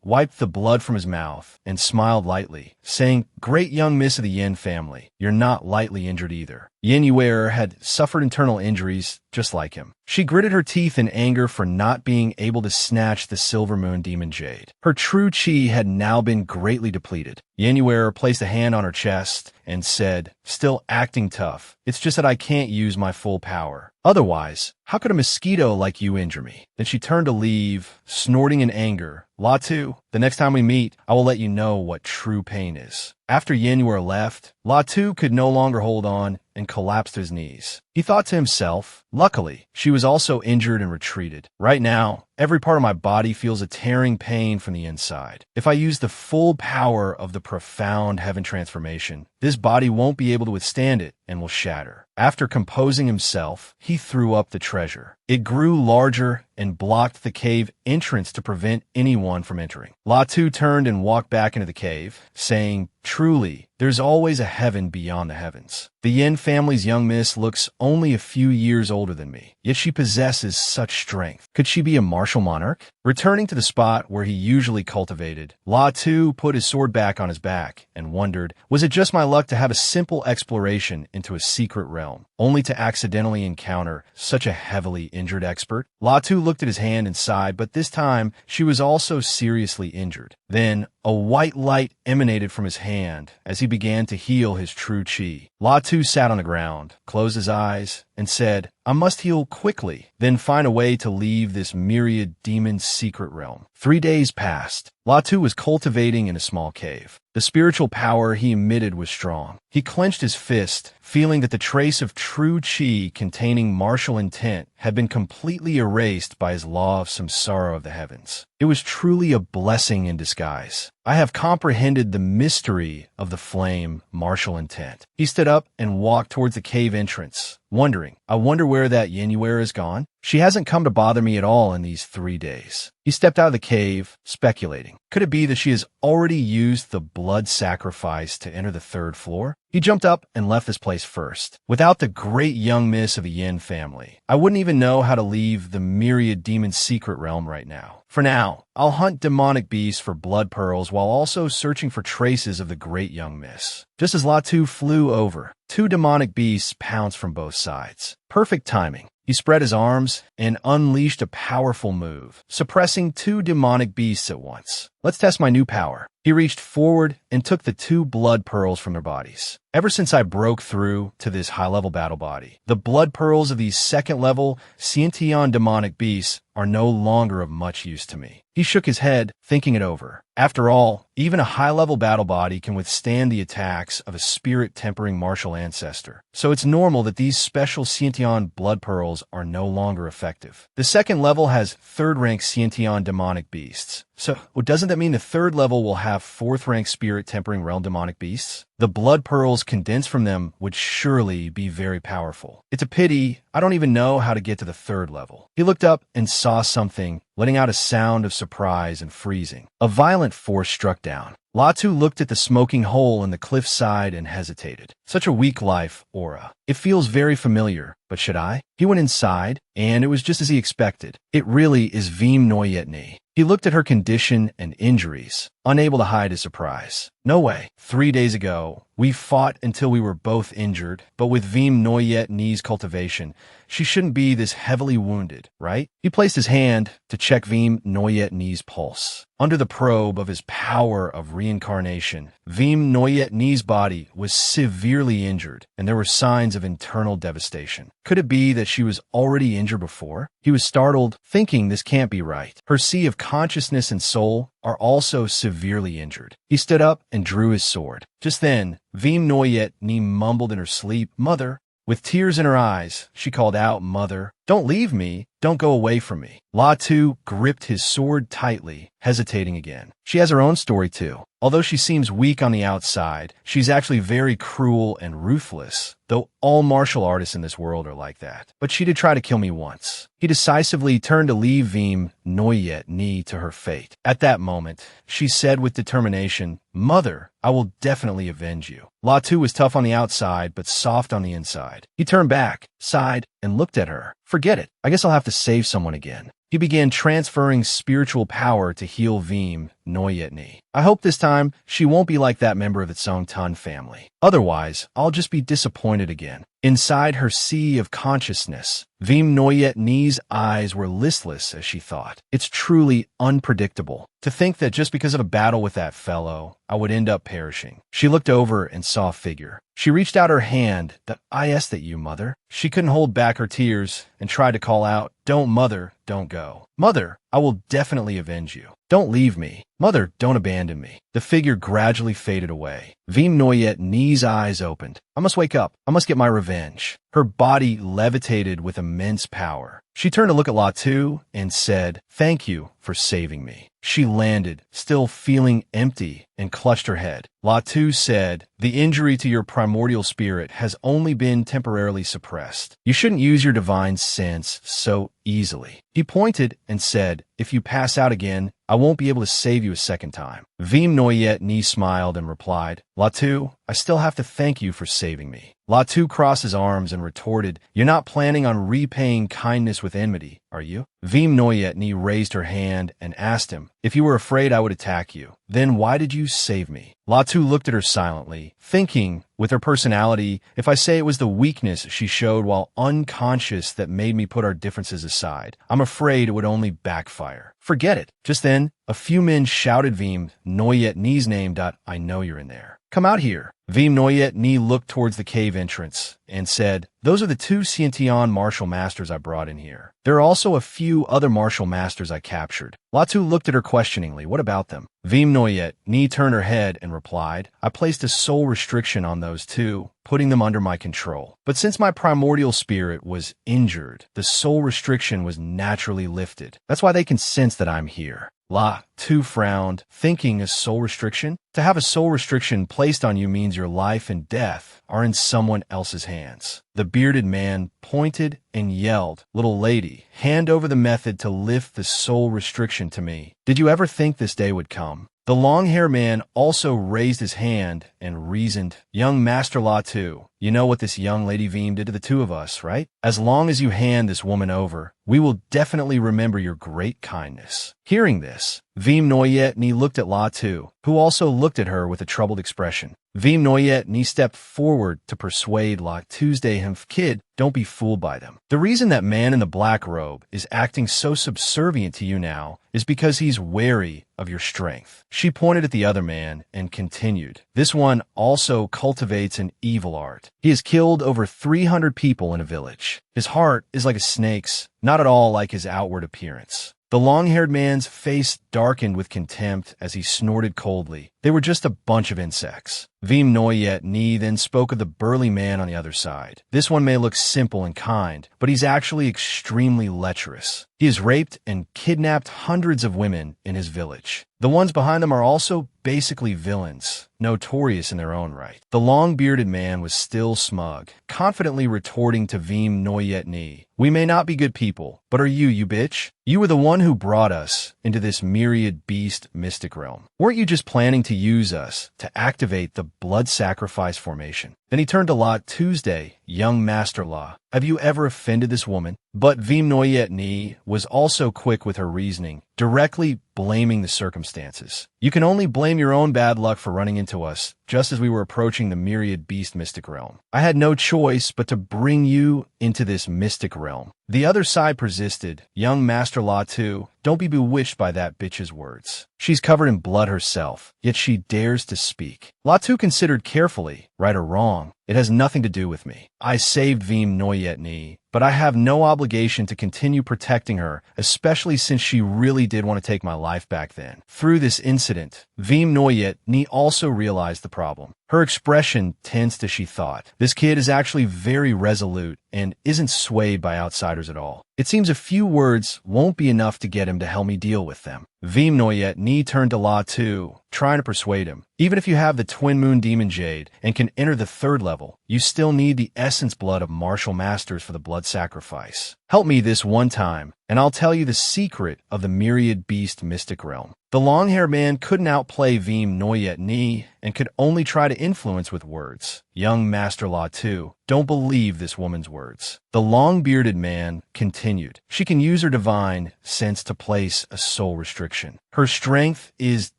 wiped the blood from his mouth, and smiled lightly, saying, "Great young miss of the Yan family, you're not lightly injured either." Yan had suffered internal injuries just like him. She gritted her teeth in anger for not being able to snatch the silver moon demon jade. Her true chi had now been greatly depleted. Yan placed a hand on her chest and said, still acting tough, "It's just that I can't use my full power. Otherwise, how could a mosquito like you injure me?" Then she turned to leave, snorting in anger, "La Tu, the next time we meet, I will let you know what true pain is." After Yan left, La Tu could no longer hold on and collapsed to his knees. He thought to himself, luckily, she was also injured and retreated. Right now, every part of my body feels a tearing pain from the inside. If I use the full power of the profound heaven transformation, this body won't be able to withstand it and will shatter. After composing himself, he threw up the treasure. It grew larger and blocked the cave entrance to prevent anyone from entering. La Tu turned and walked back into the cave, saying, "Truly, there's always a heaven beyond the heavens. The Yin family's young miss looks only a few years older than me, yet she possesses such strength. Could she be a martial monarch? Returning to the spot where he usually cultivated, La Tu put his sword back on his back and wondered, was it just my luck to have a simple exploration into a secret realm, only to accidentally encounter such a heavily injured expert? La Tu looked at his hand and sighed, but this time she was also seriously injured. Then a white light emanated from his hand as he began to heal his true chi. La Tu sat on the ground, closed his eyes, and said, I must heal quickly, then find a way to leave this myriad demon's secret realm. 3 days passed. La Tu was cultivating in a small cave. The spiritual power he emitted was strong. He clenched his fist, feeling that the trace of true chi containing martial intent had been completely erased by his law of samsara of the heavens. It was truly a blessing in disguise. I have comprehended the mystery of the flame martial intent. He stood up and walked towards the cave entrance, wondering, I wonder where that Yenuera is gone? She hasn't come to bother me at all in these 3 days. He stepped out of the cave, speculating. Could it be that she has already used the blood sacrifice to enter the 3rd floor? He jumped up and left this place first. Without the great young miss of the Yin family, I wouldn't even know how to leave the myriad demon secret realm right now. For now, I'll hunt demonic beasts for blood pearls while also searching for traces of the great young miss. Just as La Tu flew over, 2 demonic beasts pounced from both sides. Perfect timing. He spread his arms and unleashed a powerful move, suppressing 2 demonic beasts at once. Let's test my new power. He reached forward and took the 2 blood pearls from their bodies. Ever since I broke through to this high-level battle body, the blood pearls of these 2nd-level Sciention demonic beasts are no longer of much use to me. He shook his head, thinking it over. After all, even a high-level battle body can withstand the attacks of a spirit-tempering martial ancestor. So it's normal that these special Sciention blood pearls are no longer effective. The 2nd level has 3rd-rank Sciention demonic beasts. So doesn't that mean the 3rd level will have 4th-rank spirit-tempering realm demonic beasts? The blood pearls condensed from them would surely be very powerful. It's a pity I don't even know how to get to the 3rd level. He looked up and saw something, letting out a sound of surprise and freezing. A violent force struck down. La Tu looked at the smoking hole in the cliffside and hesitated. Such a weak life, aura. It feels very familiar, but should I? He went inside, and it was just as he expected. It really is Veem Noyetni. He looked at her condition and injuries, unable to hide his surprise. No way. 3 days ago, we fought until we were both injured, but with Veem Noyetni's cultivation, she shouldn't be this heavily wounded, right? He placed his hand to check Veem Noyetni's pulse. Under the probe of his power of reincarnation, Veem Noyetni's body was severely injured, and there were signs of internal devastation. Could it be that she was already injured before? He was startled, thinking this can't be right. Her sea of consciousness and soul are also severely injured. He stood up and drew his sword. Just then, Veem Noyetni mumbled in her sleep, "Mother." With tears in her eyes, she called out, "Mother, don't leave me. Don't go away from me." La Tu gripped his sword tightly, hesitating again. She has her own story too. Although she seems weak on the outside, she's actually very cruel and ruthless, though all martial artists in this world are like that. But she did try to kill me once. He decisively turned to leave Veem Noyetni to her fate. At that moment, she said with determination, "Mother, I will definitely avenge you." La Tu was tough on the outside, but soft on the inside. He turned back, sighed, and looked at her. Forget it. I guess I'll have to save someone again. He began transferring spiritual power to heal Veem Noyetni. I hope this time she won't be like that member of the Songtan family. Otherwise, I'll just be disappointed again. Inside her sea of consciousness, Veem Noyetni's eyes were listless as she thought. It's truly unpredictable. To think that just because of a battle with that fellow, I would end up perishing. She looked over and saw a figure. She reached out her hand. "I asked that you, Mother." She couldn't hold back her tears and tried to call out, "Don't, Mother, don't go. Mother, I will definitely avenge you. Don't leave me. Mother, don't abandon me." The figure gradually faded away. Veem Noyetni's eyes opened. I must wake up. I must get my revenge. Her body levitated with immense power. She turned to look at La Tu and said, "Thank you for saving me." She landed, still feeling empty, and clutched her head. La Tu said, "The injury to your primordial spirit has only been temporarily suppressed. You shouldn't use your divine sense so easily." He pointed and said, "If you pass out again, I won't be able to save you a second time." Veem Noyetni smiled and replied, "La Tu, I still have to thank you for saving me. Latu crossed his arms and retorted, "You're not planning on repaying kindness with enmity, are you?" Veem Noyetni raised her hand and asked him, "If you were afraid I would attack you, then why did you save me?" Latu looked at her silently, thinking, with her personality, if I say it was the weakness she showed while unconscious that made me put our differences aside, I'm afraid it would only backfire. Forget it. Just then, a few men shouted Veem Noyetni's name. "I know you're in there. Come out here." Veem Noyetni looked towards the cave entrance and said, "Those are the two Xiantian martial masters I brought in here. There are also a few other martial masters I captured." Latu looked at her questioningly. "What about them?" Veem Noyetni turned her head and replied, "I placed a soul restriction on those two, putting them under my control. But since my primordial spirit was injured, the soul restriction was naturally lifted. That's why they can sense that I'm here." Latu frowned, thinking a soul restriction? To have a soul restriction placed on you means your life and death are in someone else's hands. The bearded man pointed and yelled, "Little lady, hand over the method to lift the soul restriction to me. Did you ever think this day would come?" The long-haired man also raised his hand and reasoned, "Young Master Latu, you know what this young lady Veem did to the two of us, right? As long as you hand this woman over, we will definitely remember your great kindness." Hearing this, Veem Noyetni looked at Latu, who also looked at her with a troubled expression. Veem Noyetni stepped forward to persuade Latu's kid, "Don't be fooled by them. The reason that man in the black robe is acting so subservient to you now is because he's wary of your strength." She pointed at the other man and continued, "This one also cultivates an evil art. He has killed over 300 people in a village. His heart is like a snake's, not at all like his outward appearance." The long-haired man's face darkened with contempt as he snorted coldly. They were just a bunch of insects. Veem Noyetni then spoke of the burly man on the other side. "This one may look simple and kind, but he's actually extremely lecherous. He has raped and kidnapped hundreds of women in his village. The ones behind them are also basically villains, notorious in their own right." The long-bearded man was still smug, confidently retorting to Veem Noyetni, "We may not be good people, but are you bitch? You were the one who brought us into this myriad beast mystic realm. Weren't you just planning to use us to activate the blood sacrifice formation?" Then he turned to Lot Tuesday, "Young Master Law, have you ever offended this woman?" But Veem Noyetni was also quick with her reasoning, directly blaming the circumstances. "You can only blame your own bad luck for running into us, just as we were approaching the myriad beast mystic realm. I had no choice but to bring you into this mystic realm." The other side persisted, "Young Master Latu, don't be bewitched by that bitch's words. She's covered in blood herself, yet she dares to speak." Latu considered carefully, "Right or wrong, it has nothing to do with me. I saved Veem Noyetni, but I have no obligation to continue protecting her, especially since she really did want to take my life back then." Through this incident, Veem Noyetni also realized the problem. Her expression tensed as she thought, "This kid is actually very resolute and isn't swayed by outsiders at all. It seems a few words won't be enough to get him to help me deal with them." Veem Noyetni turned to Latu, trying to persuade him. "Even if you have the Twin Moon Demon Jade and can enter the 3rd level, you still need the essence blood of martial masters for the blood sacrifice. Help me this one time, and I'll tell you the secret of the myriad beast mystic realm." The long-haired man couldn't outplay Veem Noyetni and could only try to influence with words. "Young Master Latu, don't believe this woman's words." The long-bearded man continued, "She can use her divine sense to place a soul restriction. Her strength is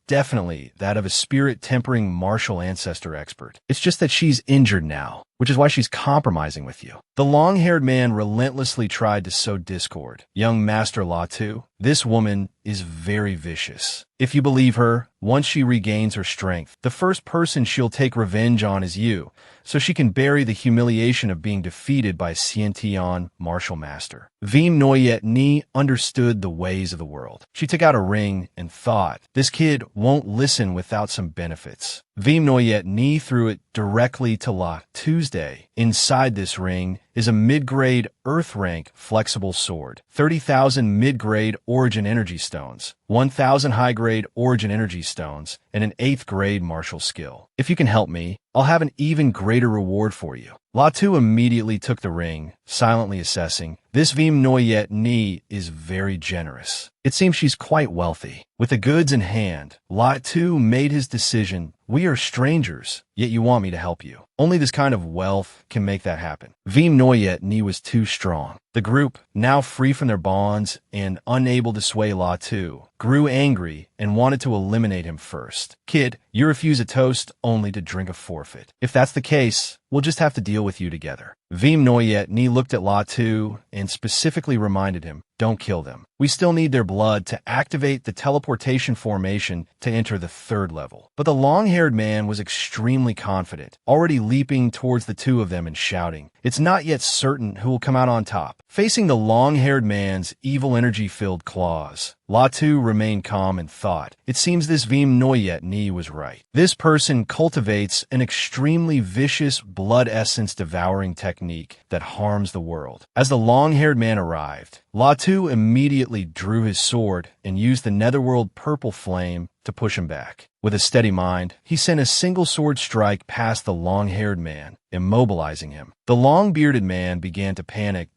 definitely that of a spirit-tempering martial ancestor expert. It's just that she's injured now, which is why she's compromising with you." The long-haired man relentlessly tried to sow discord. "Young Master Latu, this woman is very vicious. If you believe her, once she regains her strength, the first person she'll take revenge on is you, so she can bury the humiliation of being defeated by a Xiantian martial master." Veem Noyetni understood the ways of the world. She took out a ring and thought, "This kid won't listen without some benefits." Veem Noyetni threw it directly to La Tuesday. Inside this ring is a mid-grade Earth rank flexible sword, 30,000 mid-grade Origin Energy Stones, 1,000 high-grade Origin Energy Stones, and an 8th grade martial skill. "If you can help me, I'll have an even greater reward for you." Latu immediately took the ring, silently assessing, "This Veem Noyetni is very generous. It seems she's quite wealthy." With the goods in hand, Latu made his decision. "We are strangers, yet you want me to help you. Only this kind of wealth can make that happen. Veem Noyet Ni was too strong. The group, now free from their bonds and unable to sway Law 2, grew angry and wanted to eliminate him first. Kid, you refuse a toast only to drink a forfeit. If that's the case, we'll just have to deal with you together. Veem Noyet Ni looked at Law 2 and specifically reminded him, don't kill them. We still need their blood to activate the teleportation formation to enter the third level. But the long-haired man was extremely confident, already leaping towards the two of them and shouting, it's not yet certain who will come out on top. Facing the long-haired man's evil energy-filled claws, Law 2 remained calm and thought, it seems this Veem Noyet Ni was right. This person cultivates an extremely vicious blood essence devouring technique that harms the world. As the long-haired man arrived, Law 2 immediately drew his sword and used the netherworld purple flame to push him back. With a steady mind, he sent a single sword strike past the long-haired man, immobilizing him. The long-bearded man began to panic.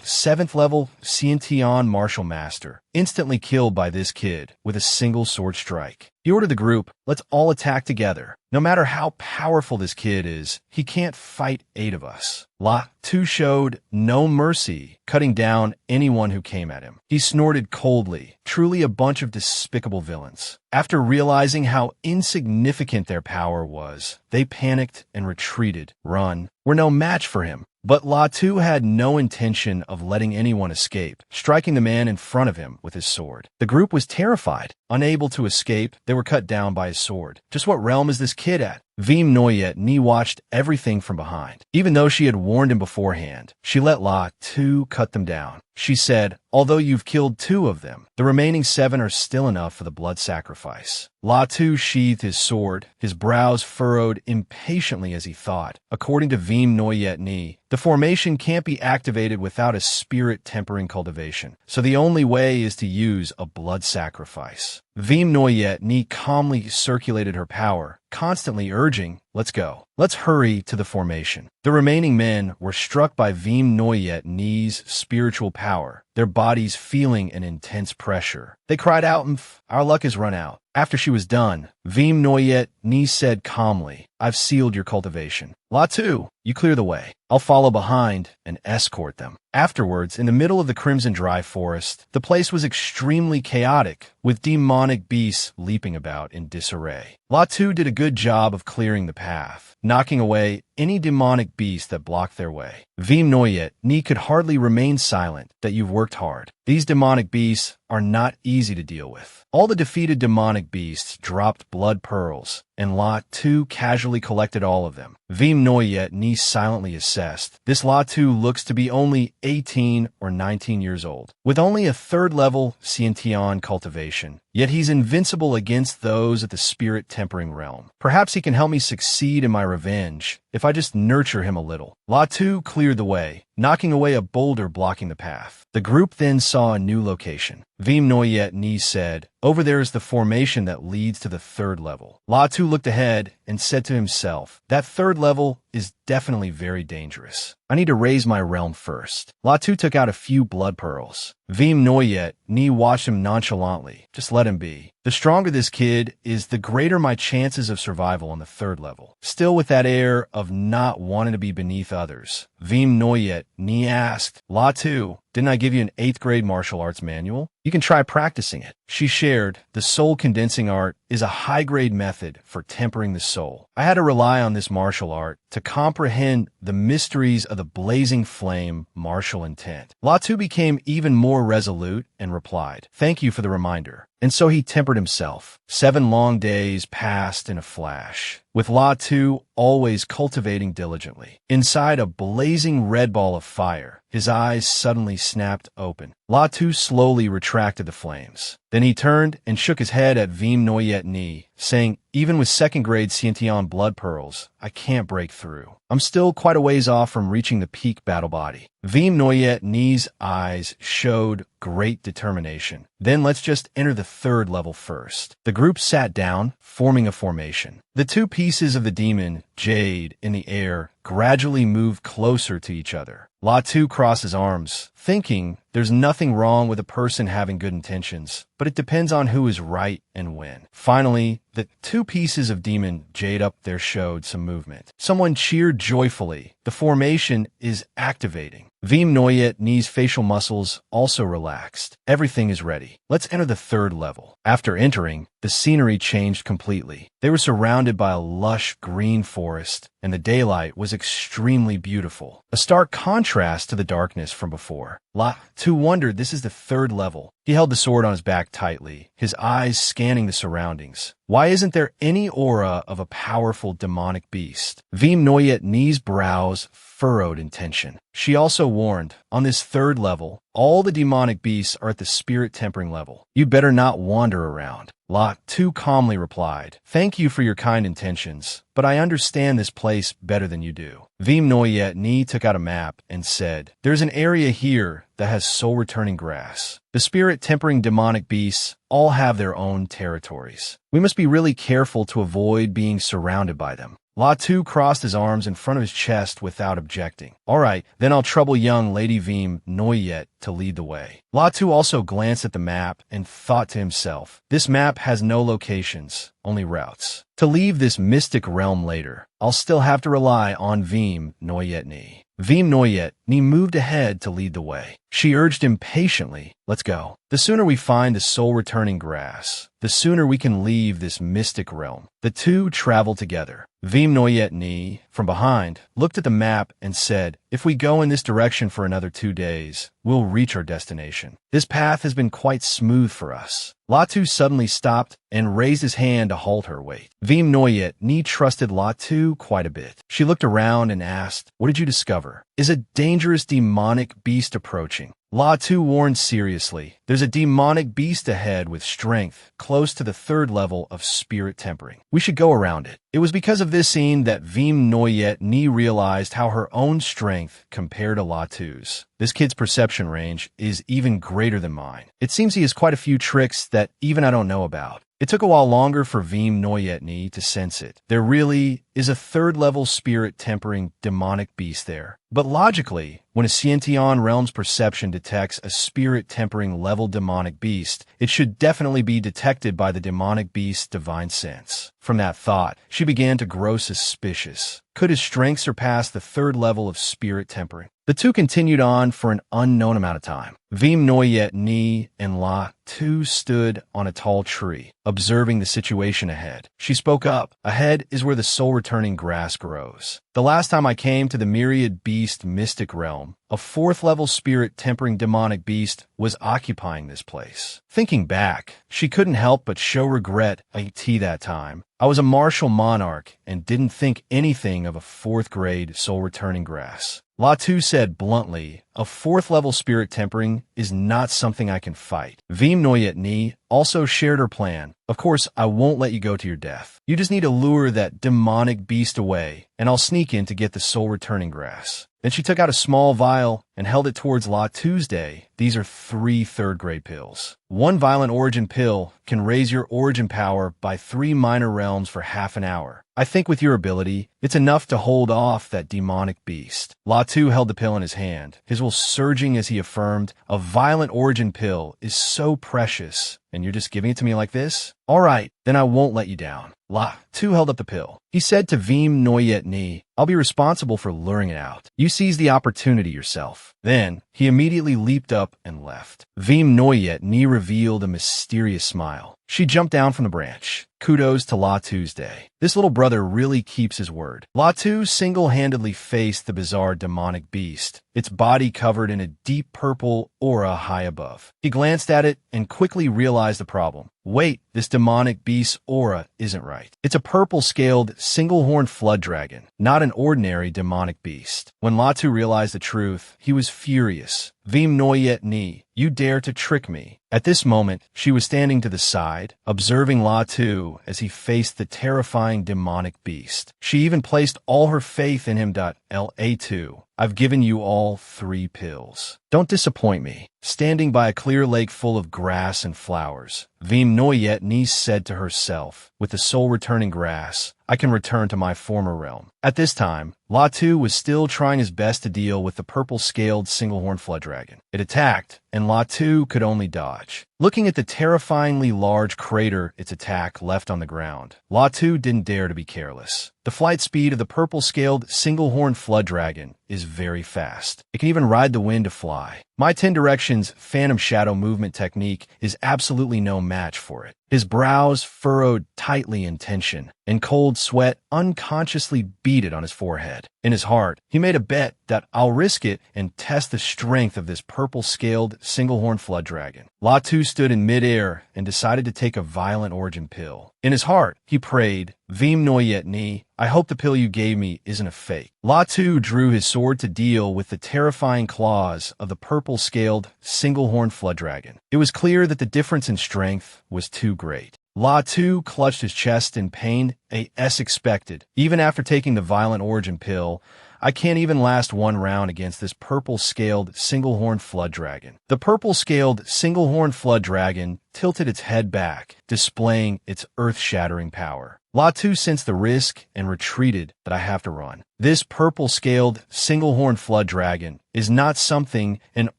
7th level Xiantian martial master, instantly killed by this kid with a single sword strike. He ordered the group, let's all attack together. No matter how powerful this kid is, he can't fight 8 of us. Law 2 showed no mercy, cutting down anyone who came at him. He snorted coldly, truly a bunch of despicable villains. After realizing how insignificant their power was, they panicked and retreated. Run. We're no match for him. But Law 2 had no intention of letting anyone escape, striking the man in front of him with his sword. The group was terrified. Unable to escape, they were cut down by his sword. Just what realm is this kid at? Veem Noyet Ni watched everything from behind. Even though she had warned him beforehand, she let Law 2 cut them down. She said, although you've killed 2 of them, the remaining 7 are still enough for the blood sacrifice. Law 2 sheathed his sword, his brows furrowed impatiently as he thought. According to Veem Noyet Ni, the formation can't be activated without a spirit tempering cultivation, so the only way is to use a blood sacrifice. Veem Noyet Ni calmly circulated her power, constantly urging, let's go. Let's hurry to the formation. The remaining men were struck by Veem Noyet Ni's spiritual power, their bodies feeling an intense pressure. They cried out, our luck has run out. After she was done, Veem Noyet Ni said calmly, I've sealed your cultivation. Law 2, you clear the way. I'll follow behind and escort them. Afterwards, in the middle of the Crimson Dry Forest, the place was extremely chaotic, with demonic beasts leaping about in disarray. Law 2 did a good job of clearing the path, knocking away any demonic beast that blocked their way. Veem Noyet Ni could hardly remain silent that you've worked hard. These demonic beasts are not easy to deal with. All the defeated demonic beasts dropped blood pearls, and Law 2 casually collected all of them. Veem Noyet Ni silently assessed. This Law 2 looks to be only 18 or 19 years old, with only a 3rd level Xiantian cultivation. Yet he's invincible against those at the spirit tempering realm. Perhaps he can help me succeed in my revenge if I just nurture him a little. Law 2 cleared the way, knocking away a boulder blocking the path. The group then saw a new location. Veem Noyet Ni said, over there is the formation that leads to the 3rd level. Law 2 looked ahead and said to himself, that 3rd level is definitely very dangerous. I need to raise my realm first. Law 2 took out a few blood pearls. Veem Noyet Ni watched him nonchalantly. Just let him be. The stronger this kid is, the greater my chances of survival on the 3rd level. Still with that air of not wanting to be beneath others, Veem Noyet Ni asked, Law 2, didn't I give you an 8th grade martial arts manual? You can try practicing it. She shared, the soul condensing art is a high-grade method for tempering the soul. I had to rely on this martial art to comprehend the mysteries of the blazing flame martial intent. Law 2 became even more resolute and replied, thank you for the reminder. And so he tempered himself. 7 long days passed in a flash, with Law 2 always cultivating diligently. Inside a blazing red ball of fire, his eyes suddenly snapped open. Law 2 slowly retracted the flames. Then he turned and shook his head at Veem Noyet Ni, saying, even with 2nd grade Xiantian blood pearls, I can't break through. I'm still quite a ways off from reaching the peak battle body. Veem Noyet Ni's eyes showed great determination. Then let's just enter the 3rd level first. The group sat down, forming a formation. The 2 pieces of the demon, Jade, in the air gradually moved closer to each other. Law 2 crossed his arms, thinking There's nothing wrong with a person having good intentions, but it depends on who is right and when. Finally, the two pieces of demon jade up there showed some movement. Someone cheered joyfully. The formation is activating. Veem Noyet Ni's facial muscles also relaxed. Everything is ready. Let's enter the third level. After entering, the scenery changed completely. They were surrounded by a lush green forest, and the daylight was extremely beautiful. A stark contrast to the darkness from before. La-Tu wondered this is the third level. He held the sword on his back tightly, his eyes scanning the surroundings. Why isn't there any aura of a powerful demonic beast? Veem Noyet Ni's brows furrowed in tension. She also warned, on this third level, all the demonic beasts are at the spirit tempering level. You'd better not wander around. La-Tu calmly replied, "Thank you for your kind intentions, but I understand this place better than you do." Veem Noyet Ni took out a map and said, "There's an area here that has soul-returning grass. The spirit-tempering demonic beasts all have their own territories. We must be really careful to avoid being surrounded by them." La-Tu crossed his arms in front of his chest without objecting. "All right, then I'll trouble young Lady Veem Noyet to lead the way." La-Tu also glanced at the map and thought to himself, "This map has no locations, only routes. To leave this mystic realm later, I'll still have to rely on Veem Noyet Ni." Veem Noyet Ni moved ahead to lead the way. She urged impatiently, "Let's go. The sooner we find the soul-returning grass, the sooner we can leave this mystic realm." The two traveled together. Veem Noyet Ni, from behind, looked at the map and said, "If we go in this direction for another 2 days, we'll reach our destination. This path has been quite smooth for us." La-Tu suddenly stopped and raised his hand to halt her. "Wait." Veem Noyet Ni trusted La-Tu quite a bit. She looked around and asked, "What did you discover?" "Is a dangerous demonic beast approaching?" La-Tu warned seriously, "There's a demonic beast ahead with strength, close to the third level of spirit tempering. We should go around it." It was because of this scene that Veem Noyet Ni realized how her own strength compared to La-Tu's. This kid's perception range is even greater than mine. It seems he has quite a few tricks that even I don't know about. It took a while longer for Veem Noyet Ni to sense it. There really is a third-level spirit-tempering demonic beast there. But logically, when a Sciention realm's perception detects a spirit-tempering level demonic beast, it should definitely be detected by the demonic beast's divine sense. From that thought, she began to grow suspicious. Could his strength surpass the third level of spirit tempering? The two continued on for an unknown amount of time. Veem Noyet Ni and La-Tu stood on a tall tree, observing the situation ahead. She spoke up. "Ahead is where the soul-returning grass grows. The last time I came to the myriad beast mystic realm, a fourth-level spirit-tempering demonic beast was occupying this place." Thinking back, she couldn't help but show regret at that time. "I was a martial monarch and didn't think anything of a fourth-grade soul-returning grass." La-Tu said bluntly, "A fourth-level spirit tempering is not something I can fight." Veem Noyet Ni also shared her plan. "Of course, I won't let you go to your death. You just need to lure that demonic beast away, and I'll sneak in to get the soul-returning grass." Then she took out a small vial and held it towards La-Tu's day. "These are 3 third-grade pills. 1 violent origin pill can raise your origin power by 3 minor realms for half an hour. I think with your ability, it's enough to hold off that demonic beast." La-Tu held the pill in his hand, his will surging as he affirmed, "A violent origin pill is so precious, and you're just giving it to me like this? All right, then I won't let you down." La-Tu held up the pill. He said to Veem Noyet Ni, "I'll be responsible for luring it out. You seize the opportunity yourself." Then, he immediately leaped up and left. Veem Noyet Ni revealed a mysterious smile. She jumped down from the branch. Kudos to La-Tu's day. This little brother really keeps his word. La-Tu single-handedly faced the bizarre demonic beast, its body covered in a deep purple aura high above. He glanced at it and quickly realized the problem. Wait, this demonic beast's aura isn't right. It's a purple-scaled, single-horned flood dragon, not an ordinary demonic beast. When La-Tu realized the truth, he was furious. "Veem Noyet Ni, you dare to trick me." At this moment, she was standing to the side, observing La-Tu as he faced the terrifying demonic beast. She even placed all her faith in him. La-Tu I've given you all 3 pills. Don't disappoint me. Standing by a clear lake full of grass and flowers, Vim Noyet Ni said to herself, with the soul returning grass, I can return to my former realm. At this time, Latu was still trying his best to deal with the purple-scaled single-horned flood dragon. It attacked, and Latu could only dodge. Looking at the terrifyingly large crater its attack left on the ground, Latu didn't dare to be careless. The flight speed of the purple-scaled single-horned flood dragon is very fast. It can even ride the wind to fly. My 10 Directions Phantom Shadow movement technique is absolutely no match for it. His brows furrowed tightly in tension, and cold sweat unconsciously beaded on his forehead. In his heart, he made a bet that I'll risk it and test the strength of this purple-scaled single-horned flood dragon. Latu stood in midair and decided to take a violent origin pill. In his heart, he prayed, Vim Noyet Ni, I hope the pill you gave me isn't a fake. Latu drew his sword to deal with the terrifying claws of the purple-scaled single-horned flood dragon. It was clear that the difference in strength was too great. Latu clutched his chest in pain, as expected. Even after taking the violent origin pill, I can't even last one round against this purple-scaled single-horned flood dragon. The purple-scaled single-horned flood dragon tilted its head back, displaying its earth-shattering power. Latu sensed the risk and retreated that I have to run. This purple-scaled single-horned flood dragon is not something an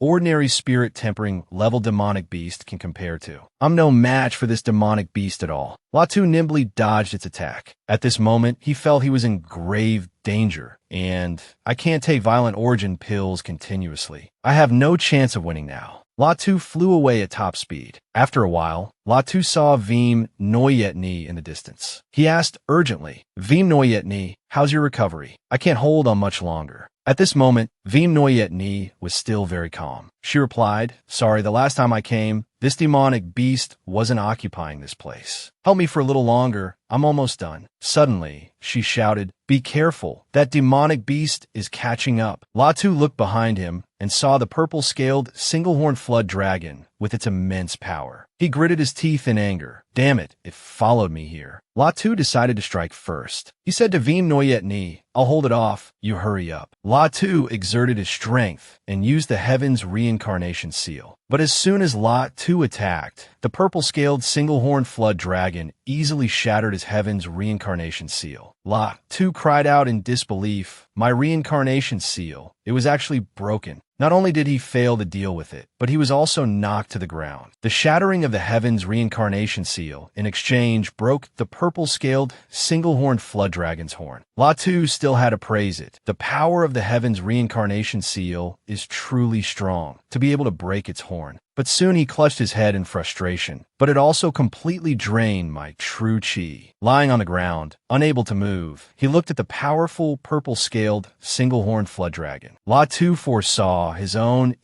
ordinary spirit-tempering level demonic beast can compare to. I'm no match for this demonic beast at all. Latu nimbly dodged its attack. At this moment, he felt he was in grave danger, and I can't take violent origin pills continuously. I have no chance of winning now. Latu flew away at top speed. After a while, Latu saw Vim Noyet Ni in the distance. He asked urgently, Vim Noyet Ni, how's your recovery? I can't hold on much longer. At this moment, Vim Noyet Ni was still very calm. She replied, sorry, the last time I came, this demonic beast wasn't occupying this place. Help me for a little longer. I'm almost done. Suddenly, she shouted, be careful. That demonic beast is catching up. Latu looked behind him and saw the purple-scaled single-horned flood dragon with its immense power. He gritted his teeth in anger. Damn it, it followed me here. Latu decided to strike first. He said to Vim Noyet Ni, I'll hold it off. You hurry up. Latu exerted his strength and used the Heaven's Reincarnation Seal. But as soon as Latu attacked, the purple-scaled single-horned flood dragon easily shattered his Heaven's Reincarnation Seal. Latu cried out in disbelief, my Reincarnation Seal. It was actually broken. Not only did he fail to deal with it, but he was also knocked to the ground. The shattering of the Heaven's Reincarnation Seal, in exchange, broke the purple-scaled, single-horned flood dragon's horn. Latu still had to praise it. The power of the Heaven's Reincarnation Seal is truly strong, to be able to break its horn. But soon he clutched his head in frustration. But it also completely drained my true chi. Lying on the ground, unable to move, he looked at the powerful purple-scaled, single-horned flood dragon. Latu foresaw his own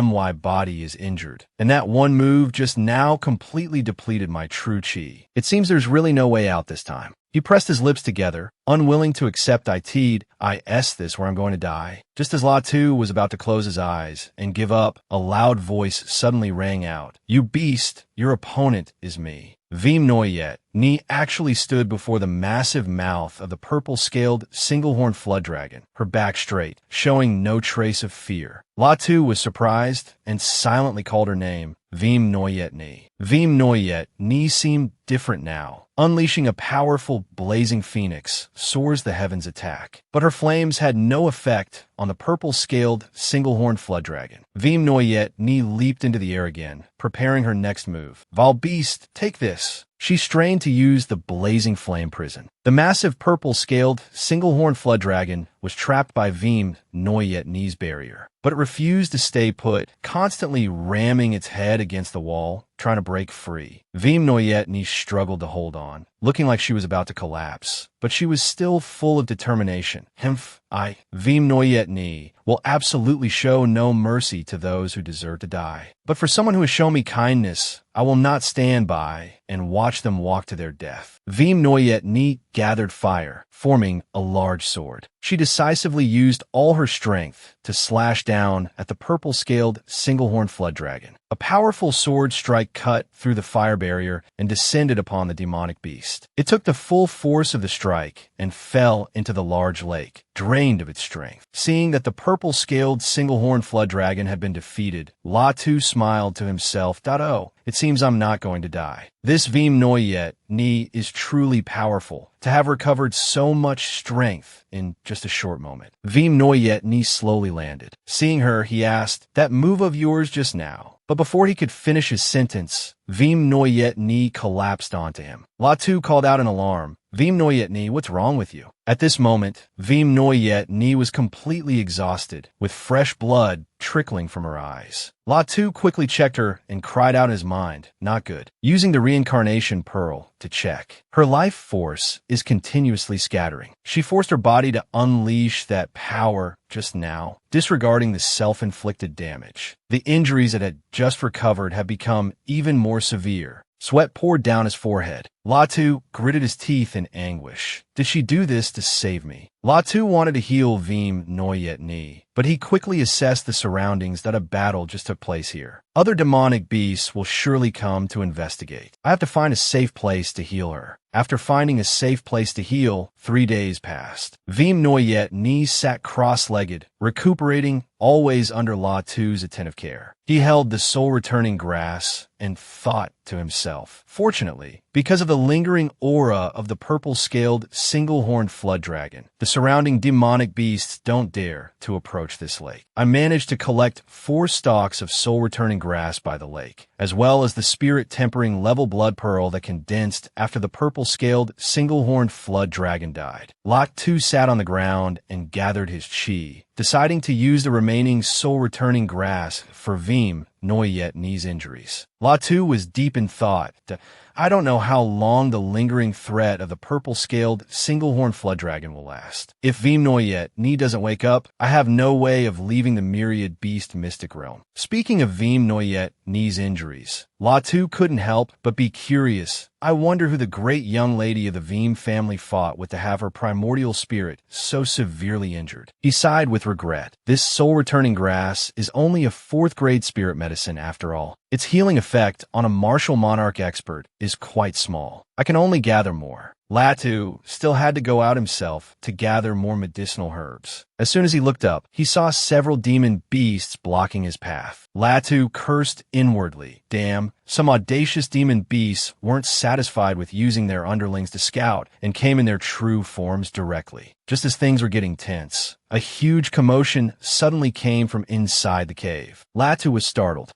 my body is injured, and that one move just now completely depleted my true chi. It seems there's really no way out this time. He pressed his lips together, unwilling to accept this where I'm going to die. Just as Latu was about to close his eyes and give up, a loud voice suddenly rang out. You beast, your opponent is me. Vim Noyet Ni actually stood before the massive mouth of the purple-scaled, single-horned flood dragon, her back straight, showing no trace of fear. Latu was surprised and silently called her name, Vim Noyet Ni. Vim Noyet Ni seemed different now. Unleashing a powerful, blazing phoenix, soars the heavens attack. But her flames had no effect on the purple-scaled, single-horned flood dragon. Vim Noyet Ni leaped into the air again, preparing her next move. Val Beast, take this. She strained to use the blazing flame prison. The massive purple-scaled, single-horned flood dragon was trapped by Vim Noyet Ni's barrier, but it refused to stay put, constantly ramming its head against the wall, trying to break free. Vim Noyet Ni struggled to hold on, looking like she was about to collapse, but she was still full of determination. Vim Noyet Ni will absolutely show no mercy to those who deserve to die. But for someone who has shown me kindness, I will not stand by and watch them walk to their death. Vim Noyet Ni gathered fire, forming a large sword. She decisively used all her strength to slash down at the purple-scaled, single-horned flood dragon. A powerful sword strike cut through the fire barrier and descended upon the demonic beast. It took the full force of the strike and fell into the large lake, drained of its strength. Seeing that the purple-scaled single-horned flood dragon had been defeated, Latu smiled to himself, "Oh, it seems I'm not going to die. This Veem Noyet Ni is truly powerful, to have recovered so much strength in just a short moment." Veem Noyet Ni slowly landed. Seeing her, he asked, "That move of yours just now?" But before he could finish his sentence, Veem Noyet Ni collapsed onto him. Latu called out in alarm, "Veem Noyet Ni, what's wrong with you?" At this moment, Veem Noyet Ni was completely exhausted, with fresh blood trickling from her eyes. Latu quickly checked her and cried out in his mind, "Not good," using the reincarnation pearl to check. Her life force is continuously scattering. She forced her body to unleash that power just now, disregarding the self-inflicted damage. The injuries that had just recovered have become even more severe. Sweat poured down his forehead. Latu gritted his teeth in anguish. Did she do this to save me? Latu wanted to heal Veem Noyet Ni, but he quickly assessed the surroundings that a battle just took place here. Other demonic beasts will surely come to investigate. I have to find a safe place to heal her. After finding a safe place to heal, 3 days passed. Veem Noyet Ni sat cross-legged, recuperating, always under Latu's attentive care. He held the soul-returning grass and thought to himself, "Fortunately, because of the lingering aura of the purple-scaled single-horned flood dragon, the surrounding demonic beasts don't dare to approach this lake. I managed to collect 4 stalks of soul-returning grass by the lake, as well as the spirit-tempering level blood pearl that condensed after the purple-scaled single-horned flood dragon died." Latu sat on the ground and gathered his chi, deciding to use the remaining soul-returning grass for Veem Noyet Ni's injuries. Latu was deep in thought. I don't know how long the lingering threat of the purple-scaled single-horned flood dragon will last. If Veem Noyet Ni doesn't wake up, I have no way of leaving the myriad beast mystic realm. Speaking of Veem Noyet Ni's injuries, Latu couldn't help but be curious. I wonder who the great young lady of the Veem family fought with to have her primordial spirit so severely injured. He sighed with regret. This soul-returning grass is only a 4th-grade spirit medicine after all. Its healing effect on a martial monarch expert is quite small. I can only gather more. Latu still had to go out himself to gather more medicinal herbs. As soon as he looked up, he saw several demon beasts blocking his path. Latu cursed inwardly. Damn, some audacious demon beasts weren't satisfied with using their underlings to scout and came in their true forms directly. Just as things were getting tense, a huge commotion suddenly came from inside the cave. Latu was startled.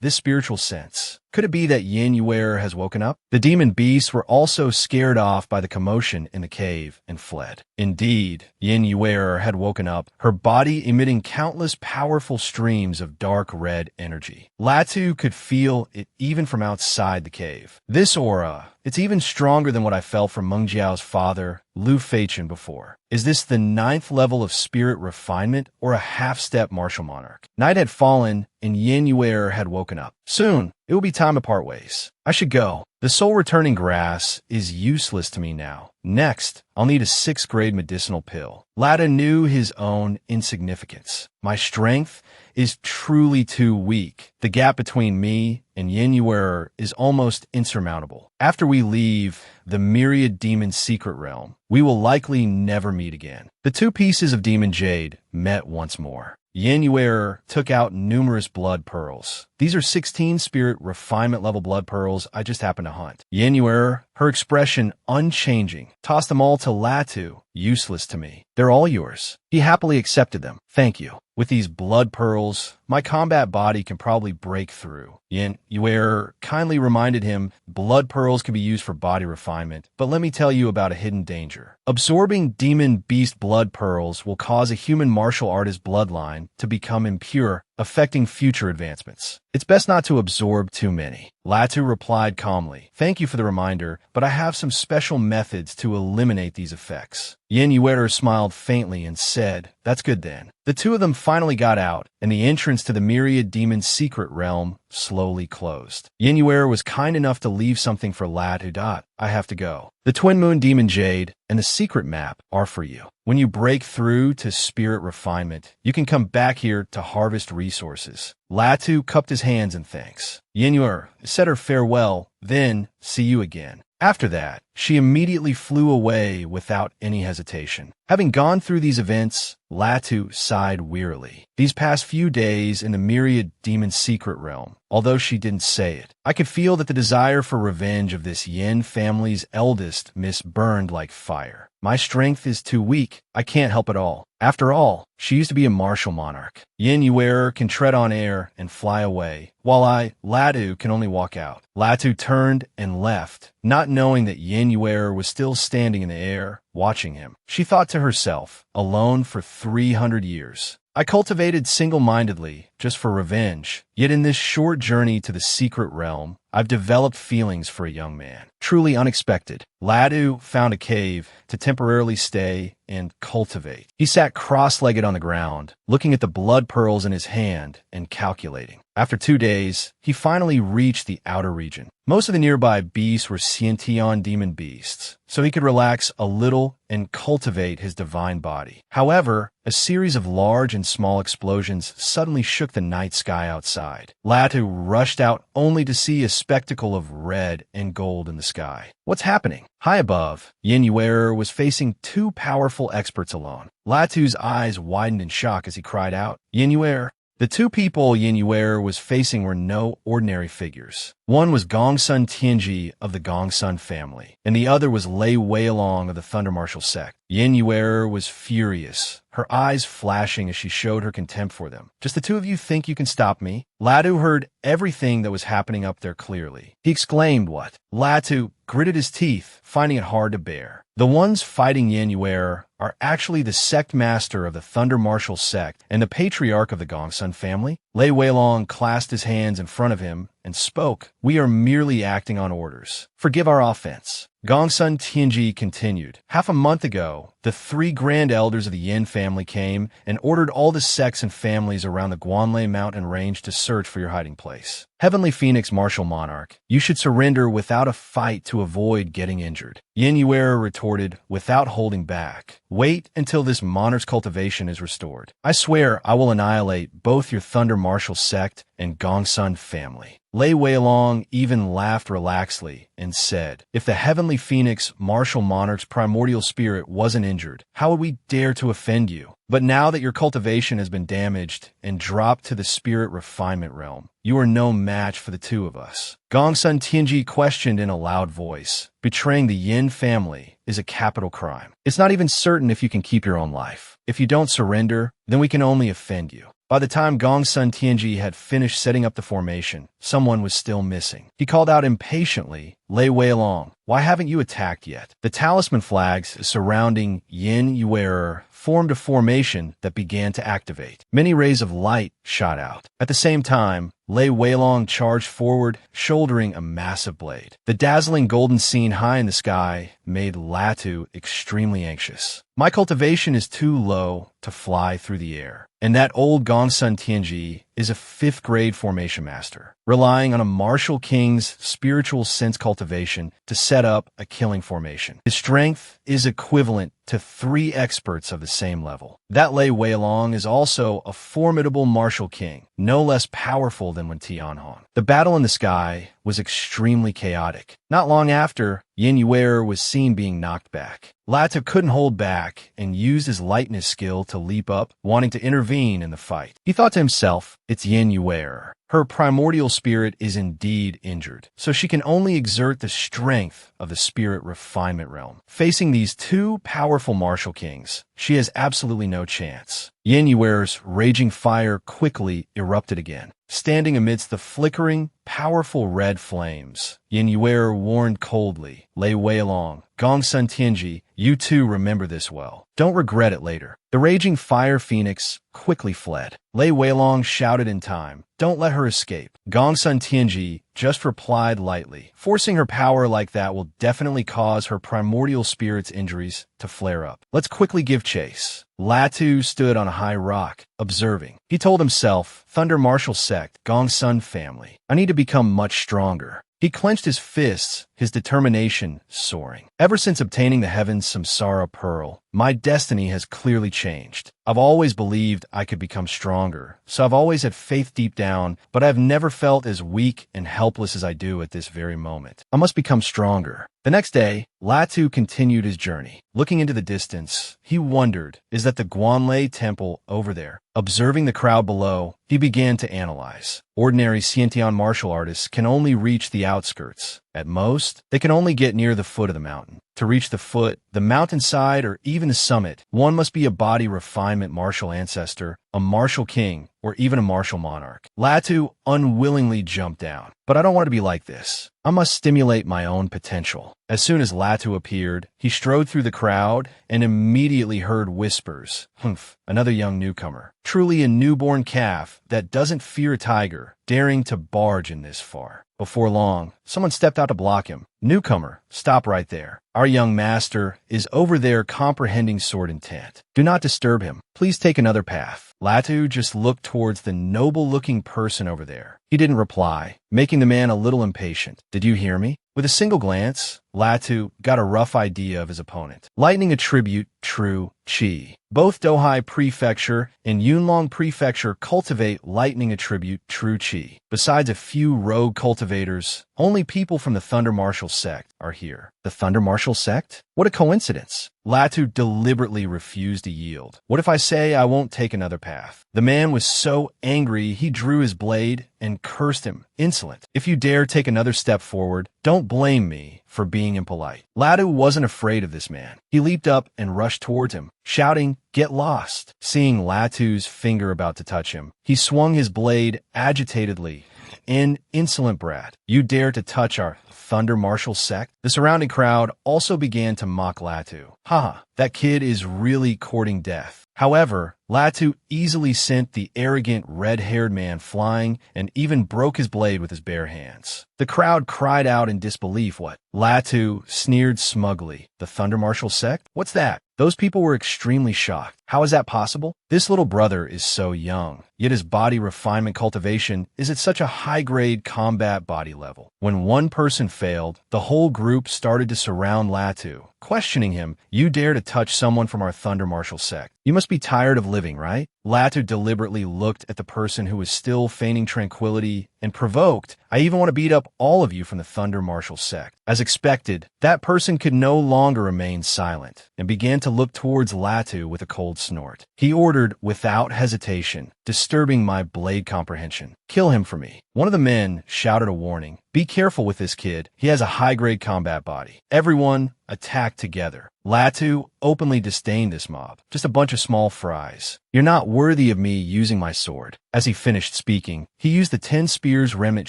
This spiritual sense. Could it be that Yin Yuer has woken up? The demon beasts were also scared off by the commotion in the cave and fled. Indeed, Yin Yuer had woken up, her body emitting countless powerful streams of dark red energy. Latu could feel it even from outside the cave. This aura, it's even stronger than what I felt from Meng Jiao's father, Lu Feichen, before. Is this the 9th level of spirit refinement or a half-step martial monarch? Night had fallen and Yin Yuer had woken up. Soon, it will be time to part ways. I should go. The soul-returning grass is useless to me now. Next, I'll need a 6th-grade medicinal pill. Lata knew his own insignificance. My strength is truly too weak. The gap between me and Yin Yuer is almost insurmountable. After we leave the myriad demon secret realm, we will likely never meet again. The 2 pieces of demon jade met once more. Yin Yuer took out numerous blood pearls. These are 16 spirit refinement level blood pearls I just happened to hunt. Yin Yuer, her expression unchanging, tossed them all to Latu. Useless to me. They're all yours. He happily accepted them. Thank you. With these blood pearls, my combat body can probably break through. Yin Yuer kindly reminded him blood pearls can be used for body refinement, but let me tell you about a hidden danger. Absorbing demon beast blood pearls will cause a human martial artist bloodline to become impure, affecting future advancements. It's best not to absorb too many. Latu replied calmly, "Thank you for the reminder, but I have some special methods to eliminate these effects." Yin Yuer smiled faintly and said, That's good then. The two of them finally got out, and the entrance to the myriad demon's secret realm slowly closed. Yin Yuer was kind enough to leave something for Lad who dot. I have to go. The Twin Moon Demon Jade and the secret map are for you. When you break through to spirit refinement, you can come back here to harvest resources. Latu cupped his hands in thanks. Yin Yuer said her farewell, then see you again. After that, she immediately flew away without any hesitation. Having gone through these events, Latu sighed wearily. These past few days in the myriad demon's secret realm, although she didn't say it, I could feel that the desire for revenge of this Yin family's eldest miss burned like fire. My strength is too weak. I can't help it all. After all, she used to be a martial monarch. Yin Yuer can tread on air and fly away, while I, Latu, can only walk out. Latu turned and left, not knowing that Yin Yuer was still standing in the air, watching him. She thought to herself, alone for 300 years. I cultivated single-mindedly, just for revenge. Yet in this short journey to the secret realm, I've developed feelings for a young man. Truly unexpected. Ladu found a cave to temporarily stay and cultivate. He sat cross-legged on the ground, looking at the blood pearls in his hand and calculating. After 2 days, he finally reached the outer region. Most of the nearby beasts were Xiantian demon beasts, so he could relax a little and cultivate his divine body. However, a series of large and small explosions suddenly shook the night sky outside. Latu rushed out only to see a spectacle of red and gold in the sky. What's happening? High above, Yin Yuer was facing two powerful experts alone. Latu's eyes widened in shock as he cried out, Yin Yuer. The two people Yin Yuer was facing were no ordinary figures. One was Gongsun Tianji of the Gongsun family, and the other was Lei Weilong of the Thunder Martial sect. Yin Yuer was furious, her eyes flashing as she showed her contempt for them. Just the two of you think you can stop me? Latu heard everything that was happening up there clearly. He exclaimed, what? Latu gritted his teeth, finding it hard to bear. The ones fighting Yin Yuer are actually the sect master of the Thunder Martial sect and the patriarch of the Gongsun family. Lei Weilong clasped his hands in front of him and spoke, we are merely acting on orders. Forgive our offense. Gongsun Tianji continued. Half a month ago, the 3 grand elders of the Yin family came and ordered all the sects and families around the Guanlei mountain range to search for your hiding place. Heavenly Phoenix Martial Monarch, you should surrender without a fight to avoid getting injured. Yin Yuer retorted without holding back. Wait until this monarch's cultivation is restored. I swear I will annihilate both your Thunder Martial sect and Gongsun family. Lei Weilong even laughed relaxedly and said, if the Heavenly Phoenix Martial Monarch's primordial spirit wasn't injured, how would we dare to offend you? But now that your cultivation has been damaged and dropped to the spirit refinement realm, you are no match for the two of us. Gongsun Tianji questioned in a loud voice. Betraying the Yin family is a capital crime. It's not even certain if you can keep your own life. If you don't surrender, then we can only offend you. By the time Gongsun Tianji had finished setting up the formation, someone was still missing. He called out impatiently, Lei Weilong, why haven't you attacked yet? The talisman flags surrounding Yin Yuer formed a formation that began to activate. Many rays of light shot out. At the same time, Lei Weilong charged forward, shouldering a massive blade. The dazzling golden scene high in the sky made Latu extremely anxious. My cultivation is too low to fly through the air, and that old Gongsun Tianji is a 5th grade formation master, relying on a martial king's spiritual sense cultivation to set up a killing formation. His strength is equivalent to 3 experts of the same level. That Lei Weilong is also a formidable martial king, no less powerful than Wen Tianhong. The battle in the sky was extremely chaotic. Not long after, Yin Yuer was seen being knocked back. Latu couldn't hold back and used his lightness skill to leap up, wanting to intervene in the fight. He thought to himself, it's Yin Yuer. Her primordial spirit is indeed injured, so she can only exert the strength of the spirit refinement realm. Facing these 2 powerful martial kings, she has absolutely no chance. Yin Yuer's raging fire quickly erupted again. Standing amidst the flickering, powerful red flames, Yin Yuer warned coldly, Lei Weilong, Gongsun Tianji, you too remember this well. Don't regret it later. The raging fire phoenix quickly fled. Lei Weilong shouted in time, don't let her escape. Gongsun Tianji just replied lightly. Forcing her power like that will definitely cause her primordial spirit's injuries to flare up. Let's quickly give chase. Latu stood on a high rock, observing. He told himself, Thunder Martial Sect, Gong Sun family. I need to become much stronger. He clenched his fists, his determination soaring. Ever since obtaining the Heaven's Samsara Pearl, my destiny has clearly changed. I've always believed I could become stronger, so I've always had faith deep down, but I've never felt as weak and helpless as I do at this very moment. I must become stronger. The next day, Latu continued his journey. Looking into the distance, he wondered, is that the Guanlei temple over there? Observing the crowd below, he began to analyze. Ordinary Xiantian martial artists can only reach the outskirts. At most, they can only get near the foot of the mountain. To reach the foot, the mountainside, or even the summit, one must be a body refinement martial ancestor, a martial king, or even a martial monarch. Latu unwillingly jumped down. But I don't want to be like this. I must stimulate my own potential. As soon as Latu appeared, he strode through the crowd and immediately heard whispers. Humph, another young newcomer. Truly a newborn calf that doesn't fear a tiger, daring to barge in this far. Before long, someone stepped out to block him. Newcomer, stop right there. Our young master is over there comprehending sword intent. Do not disturb him. Please take another path. Latu just looked towards the noble-looking person over there. He didn't reply, making the man a little impatient. Did you hear me? With a single glance, Latu got a rough idea of his opponent. Lightning attribute, true, Qi. Both Dohai Prefecture and Yunlong Prefecture cultivate lightning attribute, true Qi. Besides a few rogue cultivators, only people from the Thunder Martial Sect are here. The Thunder Martial Sect? What a coincidence. Latu deliberately refused to yield. What if I say I won't take another path? The man was so angry he drew his blade and cursed him. Insolent. If you dare take another step forward, don't blame me for being impolite. Latu wasn't afraid of this man. He leaped up and rushed towards him, shouting, "Get lost!" Seeing Latu's finger about to touch him, he swung his blade agitatedly. An insolent brat. You dare to touch our Thunder Martial Sect? The surrounding crowd also began to mock Latu. Haha, that kid is really courting death. However, Latu easily sent the arrogant red-haired man flying and even broke his blade with his bare hands. The crowd cried out in disbelief. What? Latu sneered smugly. The Thunder Martial Sect? What's that? Those people were extremely shocked. How is that possible? This little brother is so young, yet his body refinement cultivation is at such a high-grade combat body level. When one person failed, the whole group started to surround Latu, questioning him. You dare to touch someone from our Thunder Martial Sect? You must be tired of living, right? Latu deliberately looked at the person who was still feigning tranquility and provoked. I even want to beat up all of you from the Thunder Martial Sect. As expected, that person could no longer remain silent and began to look towards Latu with a cold snort. He ordered without hesitation, disturbing my blade comprehension. Kill him for me. One of the men shouted a warning. Be careful with this kid. He has a high-grade combat body. Everyone attacked together. Latu openly disdained this mob. Just a bunch of small fries. You're not worthy of me using my sword. As he finished speaking, he used the 10 Spears Remnant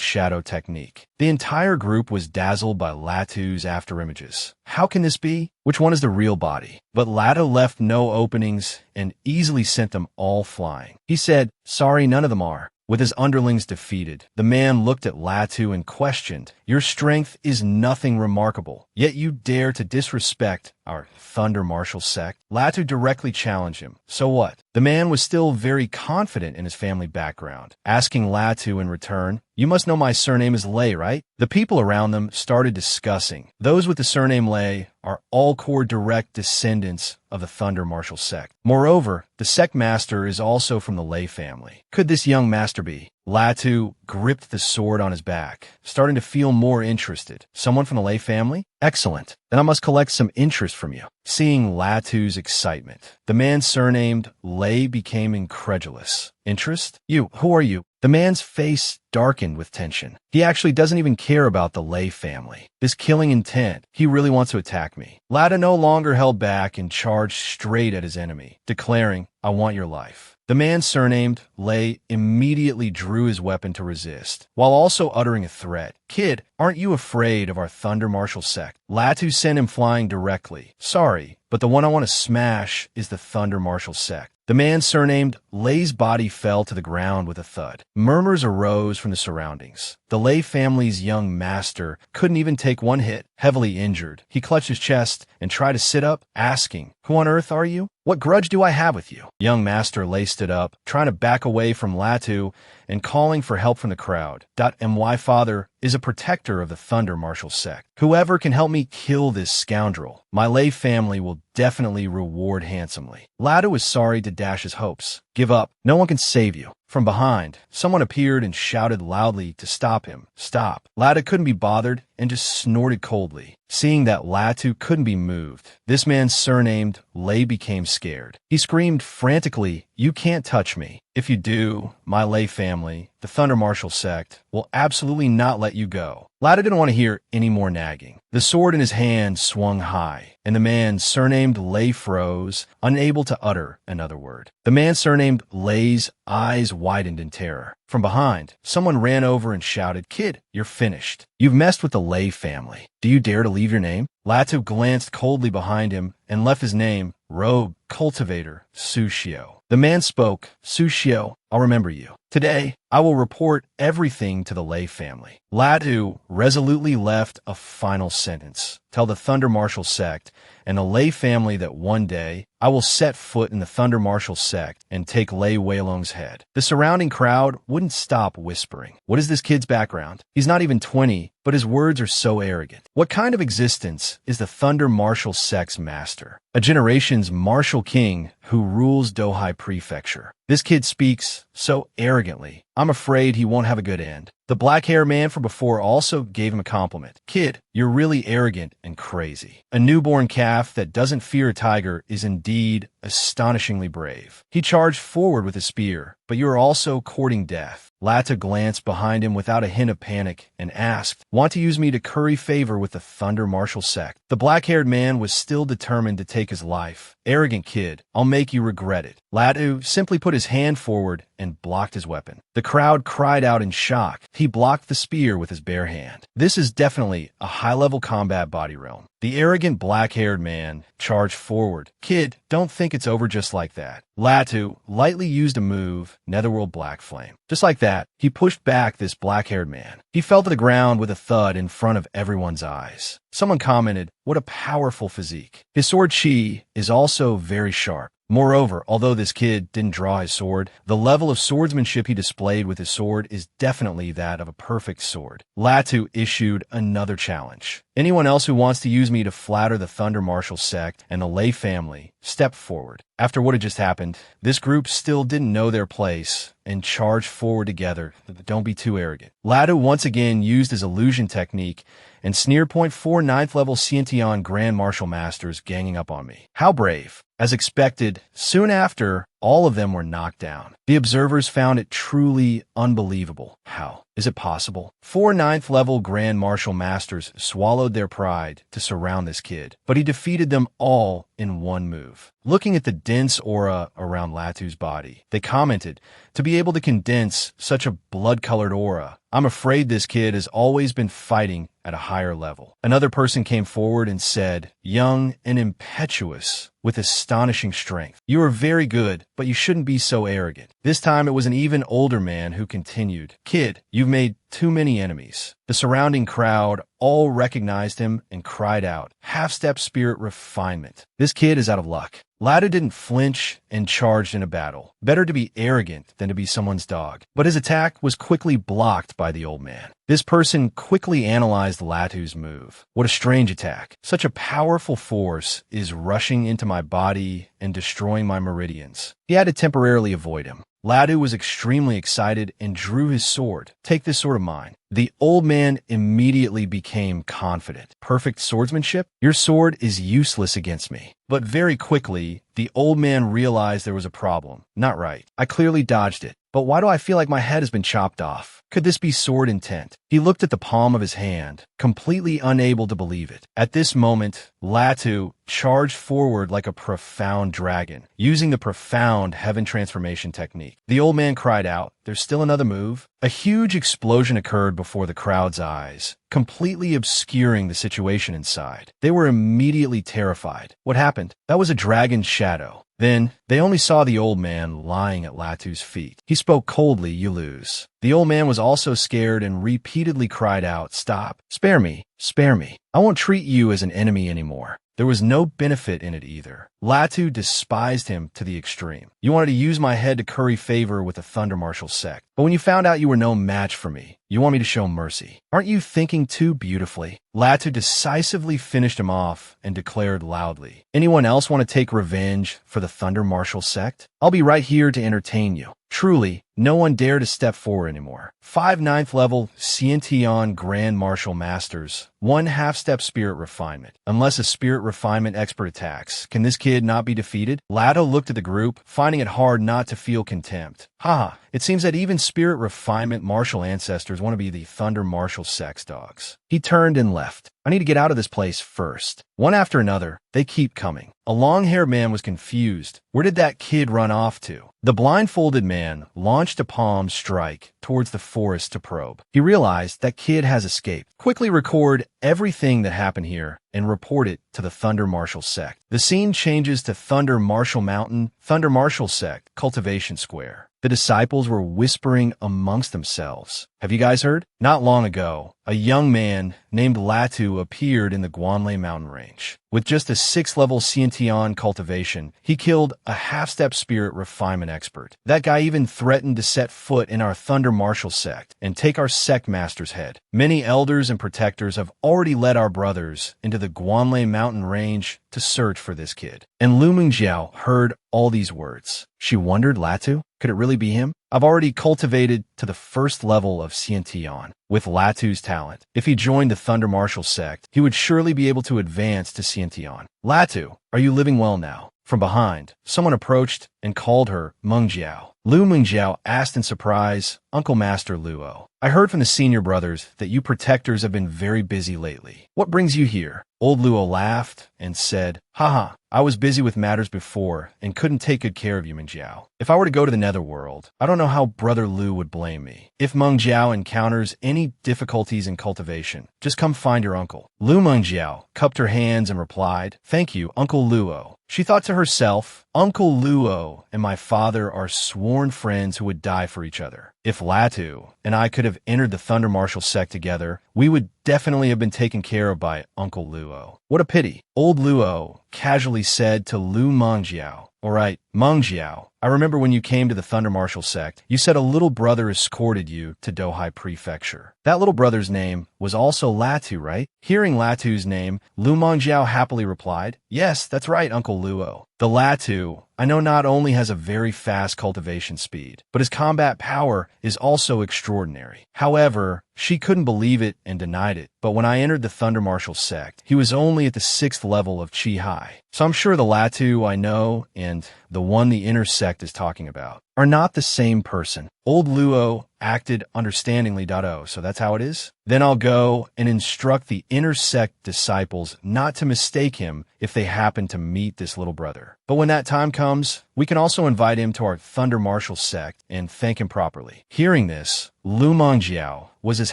Shadow technique. The entire group was dazzled by Latu's afterimages. How can this be? Which one is the real body? But Latu left no openings and easily sent them all flying. He said, sorry, none of them are. With his underlings defeated, the man looked at Latu and questioned, your strength is nothing remarkable, yet you dare to disrespect our Thunder Martial Sect? Latu directly challenged him. So what? The man was still very confident in his family background, asking Latu in return, you must know my surname is Lei, right? The people around them started discussing. Those with the surname Lei are all core direct descendants of the Thunder Martial Sect. Moreover, the sect master is also from the Lei family. Could this young master be? Latu gripped the sword on his back, starting to feel more interested. Someone from the Lei family? Excellent. Then I must collect some interest from you. Seeing Latu's excitement, the man surnamed Lei became incredulous. Interest? You, who are you? The man's face darkened with tension. He actually doesn't even care about the Lei family. This killing intent, he really wants to attack me. Latu no longer held back and charged straight at his enemy, declaring, I want your life. The man surnamed Lei immediately drew his weapon to resist, while also uttering a threat. Kid, aren't you afraid of our Thunder Martial Sect? Latu sent him flying directly. Sorry, but the one I want to smash is the Thunder Martial Sect. The man surnamed Lay's body fell to the ground with a thud. Murmurs arose from the surroundings. The Lay family's young master couldn't even take one hit. Heavily injured, he clutched his chest and tried to sit up, asking, "Who on earth are you? What grudge do I have with you?" Young Master Lay stood up, trying to back away from Latu and calling for help from the crowd. My father is a protector of the Thunder Martial sect. Whoever can help me kill this scoundrel, my Lay family will definitely reward handsomely. Latu was sorry to dash his hopes. Give up. No one can save you. From behind, someone appeared and shouted loudly to stop him. Stop. Latu couldn't be bothered and just snorted coldly. Seeing that Latu couldn't be moved, this man surnamed Lay became scared. He screamed frantically, "You can't touch me. If you do, my Lay family, the Thunder Martial sect, will absolutely not let you go." Latu didn't want to hear any more nagging. The sword in his hand swung high, and the man surnamed Lay froze, unable to utter another word. The man surnamed Lay's eyes widened in terror. From behind, someone ran over and shouted, "Kid, you're finished. You've messed with the Lay family. Do you dare to leave your name?" Latu glanced coldly behind him and left his name, Rogue Cultivator Sushio. The man spoke, "Sushio, I'll remember you. Today, I will report everything to the Lay family." Latu resolutely left a final sentence. "Tell the Thunder Martial sect and the Lay family that one day I will set foot in the Thunder Martial sect and take Lay Weilong's head." The surrounding crowd wouldn't stop whispering. What is this kid's background? He's not even 20, but his words are so arrogant. What kind of existence is the Thunder Martial sect's master? A generation's martial king who rules Dohai Prefecture. This kid speaks so arrogantly. I'm afraid he won't have a good end. The black-haired man from before also gave him a compliment. "Kid, you're really arrogant and crazy. A newborn calf that doesn't fear a tiger is indeed astonishingly brave." He charged forward with his spear, "But you are also courting death." Latu glanced behind him without a hint of panic and asked, "Want to use me to curry favor with the Thunder Martial sect?" The black-haired man was still determined to take his life. "Arrogant kid, I'll make you regret it." Latu simply put his hand forward and blocked his weapon. The crowd cried out in shock. He blocked the spear with his bare hand. This is definitely a high-level combat body realm. The arrogant black-haired man charged forward. "Kid, don't think it's over just like that." Latu lightly used a move, Netherworld Black Flame. Just like that, he pushed back this black-haired man. He fell to the ground with a thud in front of everyone's eyes. Someone commented, "What a powerful physique." His sword chi is also very sharp. Moreover, although this kid didn't draw his sword, the level of swordsmanship he displayed with his sword is definitely that of a perfect sword. Latu issued another challenge. "Anyone else who wants to use me to flatter the Thunder Martial sect and the Lay family, step forward." After what had just happened, this group still didn't know their place and charged forward together. Don't be too arrogant. Latu once again used his illusion technique and sneered. .4 9th level Xiantian Grand Martial Masters ganging up on me. How brave. As expected, soon after, all of them were knocked down. The observers found it truly unbelievable. How is it possible? 4 9th level Grand Martial Masters swallowed their pride to surround this kid, but he defeated them all in one move. Looking at the dense aura around Latu's body, they commented, "To be able to condense such a blood-colored aura, I'm afraid this kid has always been fighting at a higher level." Another person came forward and said, "Young and impetuous, with astonishing strength. You are very good, but you shouldn't be so arrogant." This time it was an even older man who continued, "Kid, you've made too many enemies." The surrounding crowd all recognized him and cried out, "Half-step spirit refinement. This kid is out of luck." Latu didn't flinch and charged in a battle. Better to be arrogant than to be someone's dog. But his attack was quickly blocked by the old man. This person quickly analyzed Latu's move. What a strange attack. Such a powerful force is rushing into my body and destroying my meridians. He had to temporarily avoid him. Latu was extremely excited and drew his sword. "Take this sword of mine." The old man immediately became confident. "Perfect swordsmanship? Your sword is useless against me." But very quickly, the old man realized there was a problem. Not right. I clearly dodged it. But why do I feel like my head has been chopped off? Could this be sword intent? He looked at the palm of his hand, completely unable to believe it. At this moment, Latu charged forward like a profound dragon, using the profound heaven transformation technique. The old man cried out, "There's still another move?" A huge explosion occurred before the crowd's eyes, completely obscuring the situation inside. They were immediately terrified. What happened? That was a dragon's shadow. Then, they only saw the old man lying at Latu's feet. He spoke coldly, "You lose." The old man was also scared and repeatedly cried out, "Stop! Spare me! Spare me! I won't treat you as an enemy anymore." There was no benefit in it either. Latu despised him to the extreme. "You wanted to use my head to curry favor with the Thunder Marshal sect. But when you found out you were no match for me, you want me to show mercy. Aren't you thinking too beautifully?" Latu decisively finished him off and declared loudly, "Anyone else want to take revenge for the Thunder Marshal sect? I'll be right here to entertain you." Truly, no one dared to step forward anymore. 5 9th level Xiantian Grand Martial Masters, 1 half-step spirit refinement. Unless a spirit refinement expert attacks, can this kid not be defeated? Lato looked at the group, finding it hard not to feel contempt. Haha, it seems that even spirit refinement martial ancestors want to be the Thunder Marshal sex dogs. He turned and left. "I need to get out of this place first." One after another, they keep coming. A long-haired man was confused. Where did that kid run off to? The blindfolded man launched a palm strike towards the forest to probe. He realized that kid has escaped. Quickly record everything that happened here and report it to the Thunder Marshal sect. The scene changes to Thunder Marshal Mountain, Thunder Marshal sect, Cultivation Square. The disciples were whispering amongst themselves. "Have you guys heard? Not long ago, a young man named Latu appeared in the Guanle mountain range. With just a 6th level Xiantian cultivation, he killed a half-step spirit refinement expert. That guy even threatened to set foot in our Thunder Marshal sect and take our sect master's head. Many elders and protectors have already led our brothers into the Guanle mountain range to search for this kid." And Lu Mingjiao heard all these words. She wondered, Latu? Could it really be him? "I've already cultivated to the 1st level of Xiantian with Latu's talent. If he joined the Thunder Marshal sect, he would surely be able to advance to Xiantian. Latu, are you living well now?" From behind, someone approached and called her Mengjiao. Lu Mengjiao asked in surprise, "Uncle Master Luo, I heard from the senior brothers that you protectors have been very busy lately. What brings you here?" Old Luo laughed and said, "Haha, I was busy with matters before and couldn't take good care of you, Mengjiao. If I were to go to the netherworld, I don't know how Brother Lu would blame me. If Mengjiao encounters any difficulties in cultivation, just come find your uncle." Lu Mengjiao cupped her hands and replied, "Thank you, Uncle Luo." She thought to herself, "Uncle Luo and my father are sworn friends who would die for each other. If Latu and I could have entered the Thunder Marshal sect together, we would definitely have been taken care of by Uncle Luo. What a pity." Old Luo casually said to Lu Mengjiao, "All right, Mengjiao, I remember when you came to the Thunder Marshal sect, you said a little brother escorted you to Dohai Prefecture. That little brother's name was also Latu, right?" Hearing Latu's name, Lu Mengjiao happily replied, "Yes, that's right, Uncle Luo. The Latu, I know, not only has a very fast cultivation speed, but his combat power is also extraordinary." However, she couldn't believe it and denied it. "But when I entered the Thunder Marshal sect, he was only at the 6th level of Chi Hai. So I'm sure the Latu I know and the one the inner sect is talking about are not the same person." Old Luo acted understandingly. "Oh, so that's how it is? Then I'll go and instruct the inner sect disciples not to mistake him if they happen to meet this little brother. But when that time comes, we can also invite him to our Thunder Marshal sect and thank him properly." Hearing this, Lu Mengjiao was as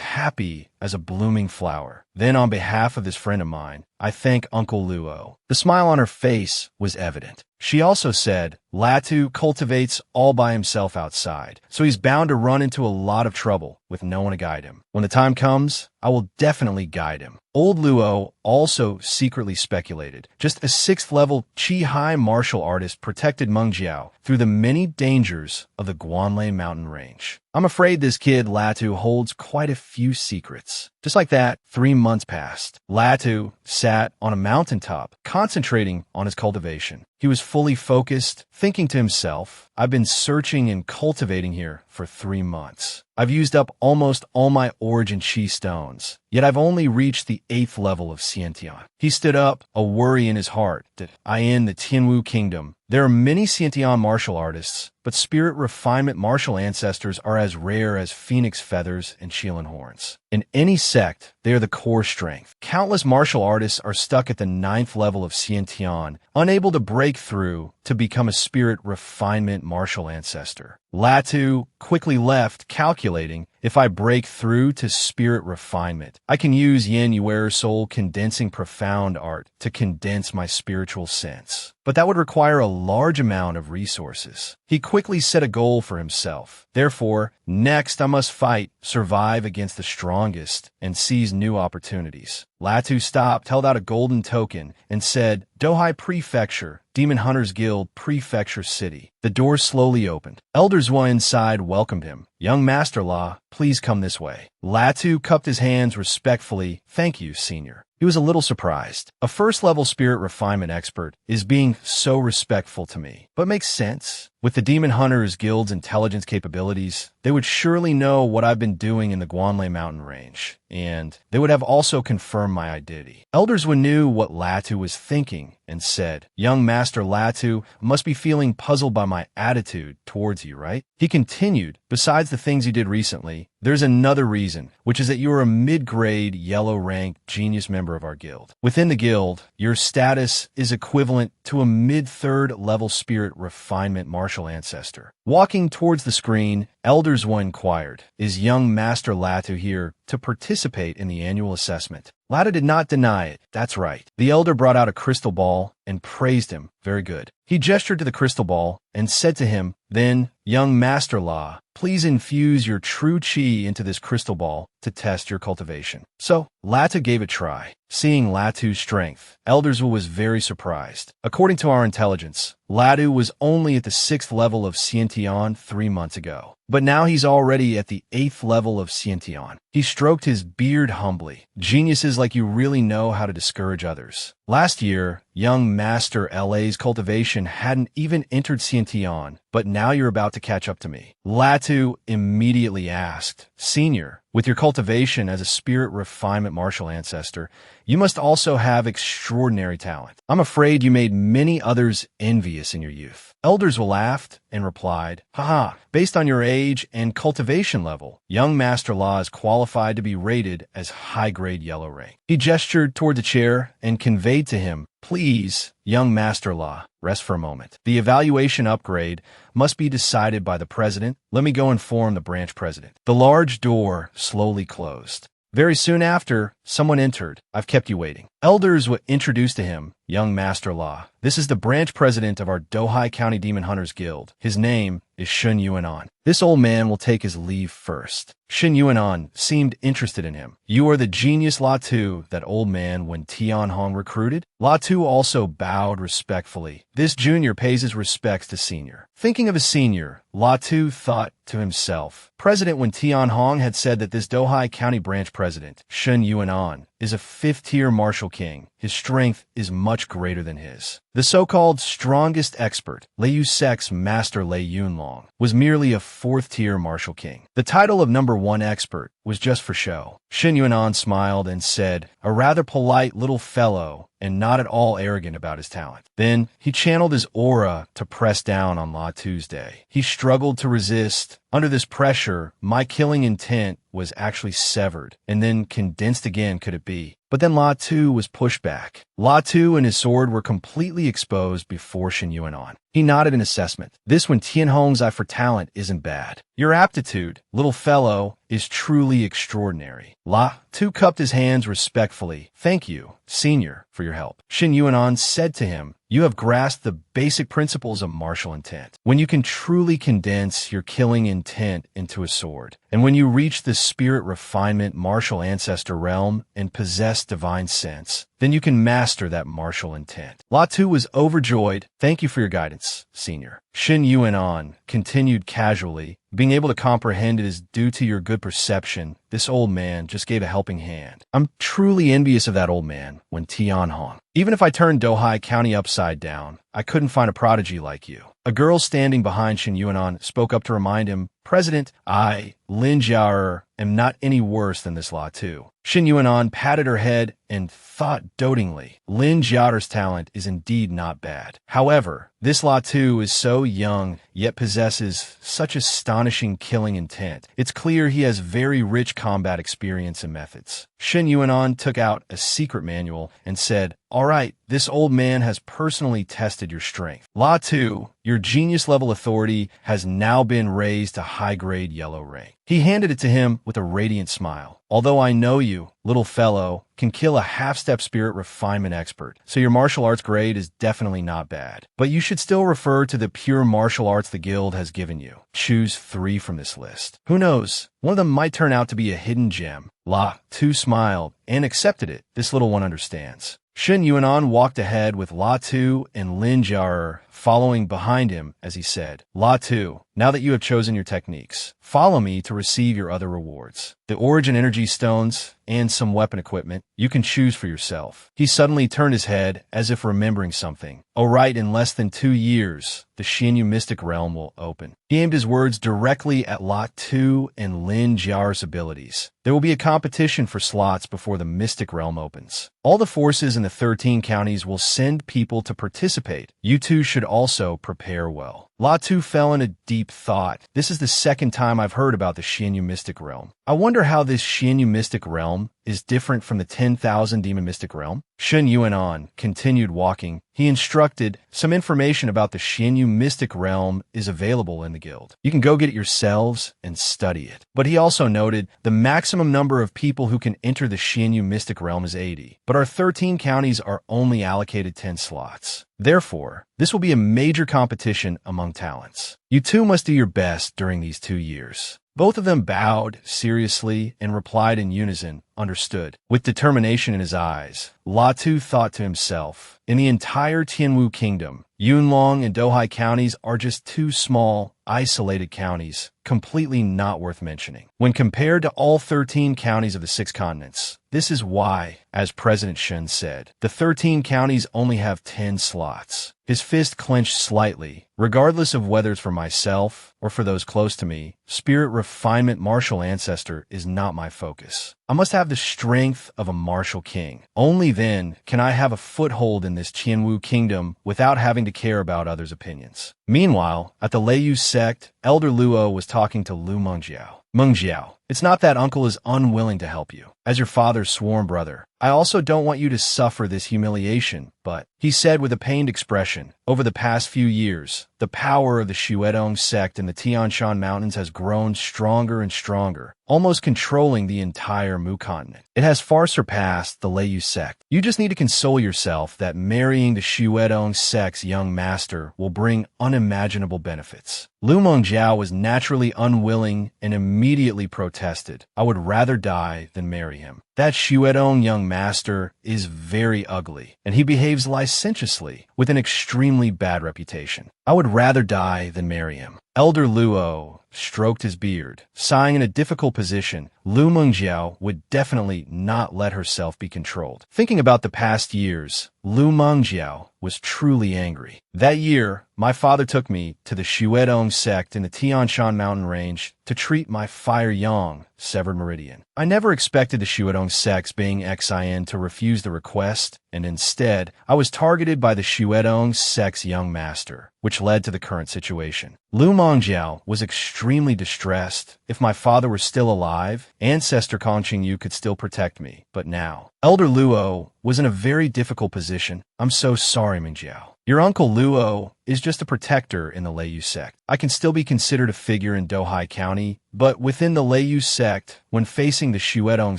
happy as a blooming flower. "Then on behalf of this friend of mine, I thank Uncle Luo." The smile on her face was evident. She also said, "Latu cultivates all by himself outside, so he's bound to run into a lot of trouble with no one to guide him. When the time comes, I will definitely guide him." Old Luo also secretly speculated. Just a 6th level Chi Hai martial artist protected Mengjiao through the many dangers of the Guanle mountain range. "I'm afraid this kid Latu holds quite a few secrets." Just like that, 3 months passed. Latu sat on a mountaintop, concentrating on his cultivation. He was fully focused, thinking to himself, "I've been searching and cultivating here for 3 months. I've used up almost all my origin chi stones, yet I've only reached the 8th level of Xiantian." He stood up, a worry in his heart that in the Tianwu kingdom, there are many Xiantian martial artists, but spirit refinement martial ancestors are as rare as phoenix feathers and Shilin horns. In any sect, they are the core strength. Countless martial artists are stuck at the 9th level of Xiantian, unable to break through to become a spirit refinement martial ancestor. Latu quickly left, calculating, if I break through to spirit refinement, I can use Yin Yuer Soul condensing profound art to condense my spiritual sense. but that would require a large amount of resources. He quickly set a goal for himself. Therefore, next I must fight, survive against the strongest, and seize new opportunities. Latu stopped, held out a golden token, and said, "Dohai Prefecture, Demon Hunters Guild, Prefecture City." The door slowly opened. Elders one inside welcomed him. "Young Master La, please come this way." Latu cupped his hands respectfully. "Thank you, Senior." He was a little surprised. A first-level spirit refinement expert is being so respectful to me. But makes sense. With the Demon Hunters Guild's intelligence capabilities, they would surely know what I've been doing in the Guanle mountain range, and they would have also confirmed my identity. Elderswood knew what Latu was thinking and said, "Young Master Latu must be feeling puzzled by my attitude towards you, right?" He continued, "Besides the things you did recently, there's another reason, which is that you are a mid-grade, yellow-rank genius member of our guild. Within the guild, your status is equivalent to a mid-third level spirit refinement martial ancestor." Walking towards the screen, Elderswood inquired, "Is young Master Latu here to participate in the annual assessment?" Latu did not deny it. "That's right." The elder brought out a crystal ball and praised him. "Very good." He gestured to the crystal ball and said to him, "Then, young Master La, please infuse your true chi into this crystal ball to test your cultivation." So, Latu gave it a try. Seeing Latu's strength, Elderswood was very surprised. According to our intelligence, Latu was only at the 6th level of Xiantian 3 months ago. But now he's already at the 8th level of Xiantian. He stroked his beard humbly. "Geniuses like you really know how to discourage others. Last year, young Master LA's cultivation hadn't even entered Xiantian, but now you're about to catch up to me." Latu immediately asked, "Senior, with your cultivation as a spirit refinement martial ancestor, you must also have extraordinary talent. I'm afraid you made many others envious in your youth." Elderswood laughed and replied, "Haha, based on your age and cultivation level, young Master La is qualified to be rated as high-grade yellow rank." He gestured toward the chair and conveyed to him, "Please, young Master La, rest for a moment. The evaluation upgrade must be decided by the president. Let me go inform the branch president." The large door slowly closed. Very soon after, someone entered. "I've kept you waiting." Elders were introduced to him, "Young Master La, this is the branch president of our Dohai County Demon Hunters Guild. His name is Shun Yuanan. This old man will take his leave first." Shun Yuanan seemed interested in him. "You are the genius Latu, that old man when Tian Hong recruited?" Latu also bowed respectfully. This junior pays his respects to senior. Thinking of his senior, Latu thought to himself, President when Tian Hong had said that this Dohai County branch president, Shun Yuanan, is a 5th-tier martial king. His strength is much greater than his. The so-called strongest expert, Lei Sek's master Lei Yunlong, was merely a 4th-tier martial king. The title of number 1 expert was just for show. Shun Yuanan smiled and said, "A rather polite little fellow and not at all arrogant about his talent." Then he channeled his aura to press down on La Tuesday. He struggled to resist. Under this pressure, my killing intent was actually severed, and then condensed again could it be. But then Latu was pushed back. Latu and his sword were completely exposed before Shun Yuanan. He nodded in assessment. "This when Tian Hong's eye for talent isn't bad. Your aptitude, little fellow, is truly extraordinary." Latu cupped his hands respectfully. "Thank you, senior, for your help." Shun Yuanan said to him, "You have grasped the basic principles of martial intent. When you can truly condense your killing intent into a sword, and when you reach the spirit refinement martial ancestor realm and possess divine sense, then you can master that martial intent." Latu was overjoyed. "Thank you for your guidance, senior." Shun Yuanan continued casually, "Being able to comprehend it is due to your good perception. This old man just gave a helping hand. I'm truly envious of that old man when Tian Hong. Even if I turned Dohai County upside down, I couldn't find a prodigy like you." A girl standing behind Shun Yuanan spoke up to remind him, "President, I, Lin Jiaer, am not any worse than this Latu." Shun Yuanan patted her head and thought dotingly, "Lin Jiaer's talent is indeed not bad. However, this Latu is so young, yet possesses such astonishing killing intent. It's clear he has very rich combat experience and methods." Shun Yuanan took out a secret manual and said, "All right, this old man has personally tested your strength. Latu, your genius level authority has now been raised to high-grade yellow rank." He handed it to him with a radiant smile. although I know you, little fellow, can kill a half-step spirit refinement expert, so your martial arts grade is definitely not bad. But you should still refer to the pure martial arts the guild has given you. Choose 3 from this list. Who knows? One of them might turn out to be a hidden gem. La Tu smiled and accepted it. This little one understands. Shen Yuanan walked ahead with La Tu and Lin Jiaer following behind him as he said, La Tu, now that you have chosen your techniques, follow me to receive your other rewards. The origin energy stones and some weapon equipment you can choose for yourself. He suddenly turned his head as if remembering something. Oh right, in less than 2 years, the Xianyu Mystic Realm will open. He aimed his words directly at La Tu and Lin Jiaer's abilities. There will be a competition for slots before the Mystic Realm opens. All the forces in the 13 counties will send people to participate. You two should also prepare well. La Tu fell into deep thought. This is the second time I've heard about the Xianyu Mystic Realm. I wonder how this Xianyu Mystic Realm is different from the 10,000 Demon Mystic Realm. Shen Yuanan continued walking. He instructed, some information about the Xianyu Mystic Realm is available in the guild. You can go get it yourselves and study it. But he also noted the maximum number of people who can enter the Xianyu Mystic Realm is 80. But our 13 counties are only allocated 10 slots. Therefore, this will be a major competition among talents. You two must do your best during these 2 years. Both of them bowed seriously and replied in unison, understood. With determination in his eyes, La Tu thought to himself, in the entire Tianwu Kingdom, Yunlong and Dohai counties are just 2 small, isolated counties, completely not worth mentioning. When compared to all 13 counties of the 6 continents, this is why, as President Shen said, the 13 counties only have 10 slots. His fist clenched slightly. Regardless of whether it's for myself or for those close to me, spirit refinement martial ancestor is not my focus. I must have the strength of a martial king. Only then can I have a foothold in this Tianwu kingdom without having to care about others' opinions. Meanwhile, at the Leiyu sect, Elder Luo was talking to Lu Mengjiao. Mengjiao, it's not that uncle is unwilling to help you. As your father's sworn brother, I also don't want you to suffer this humiliation, but, he said with a pained expression, over the past few years, the power of the Xuedong sect in the Tianshan Mountains has grown stronger and stronger, almost controlling the entire Mu continent. It has far surpassed the Leiyu sect. You just need to console yourself that marrying the Xuedong sect's young master will bring unimaginable benefits. Lu Mengjiao was naturally unwilling and immediately protested. I would rather die than marry him. That Xuedong young master is very ugly, and he behaves licentiously with an extremely bad reputation. I would rather die than marry him. Elder Luo stroked his beard. Sighing in a difficult position, Lu Mengjiao would definitely not let herself be controlled. Thinking about the past years, Lu Mengjiao was truly angry. That year, my father took me to the Xuedong sect in the Tianshan mountain range to treat my fire yang severed meridian. I never expected the Xuedong sect's being Xin to refuse the request, and instead, I was targeted by the Xuedong sect's young master, which led to the current situation. Lu Mengjiao was extremely distressed. If my father were still alive, ancestor Kong Qingyu could still protect me, but now, Elder Luo was in a very difficult position. I'm so sorry, Mengjiao. Your uncle Luo is just a protector in the Leiyu sect. I can still be considered a figure in Dohai County, but within the Leiyu sect, when facing the Xuedong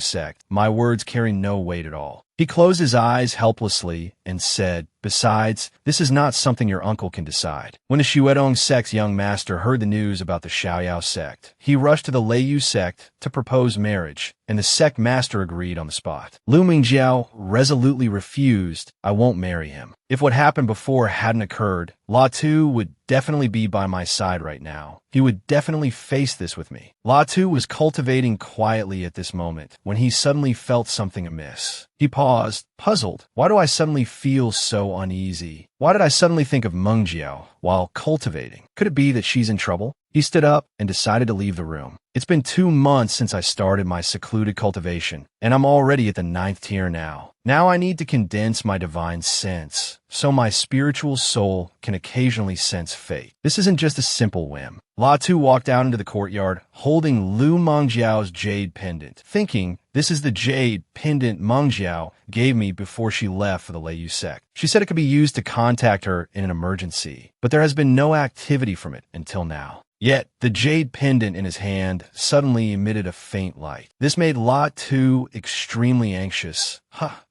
sect, my words carry no weight at all. He closed his eyes helplessly and said, besides, this is not something your uncle can decide. When the Xuedong sect's young master heard the news about the Xiaoyao sect, he rushed to the Leiyu sect to propose marriage, and the sect master agreed on the spot. Lu Mengjiao resolutely refused. I won't marry him. If what happened before hadn't occurred, La Tu would definitely be by my side right now. He would definitely face this with me. La Tu was cultivating quietly at this moment when he suddenly felt something amiss. He paused, puzzled. Why do I suddenly feel so uneasy? Why did I suddenly think of Mengjiao while cultivating? Could it be that she's in trouble? He stood up and decided to leave the room. It's been 2 months since I started my secluded cultivation, and I'm already at the 9th tier now. Now I need to condense my divine sense, so my spiritual soul can occasionally sense fate. This isn't just a simple whim. Latu walked out into the courtyard, holding Lu Mengjiao's jade pendant, thinking, this is the jade pendant Mengjiao gave me before she left for the Lei Yu sect. She said it could be used to contact her in an emergency, but there has been no activity from it until now. Yet, the jade pendant in his hand suddenly emitted a faint light. This made Latu extremely anxious.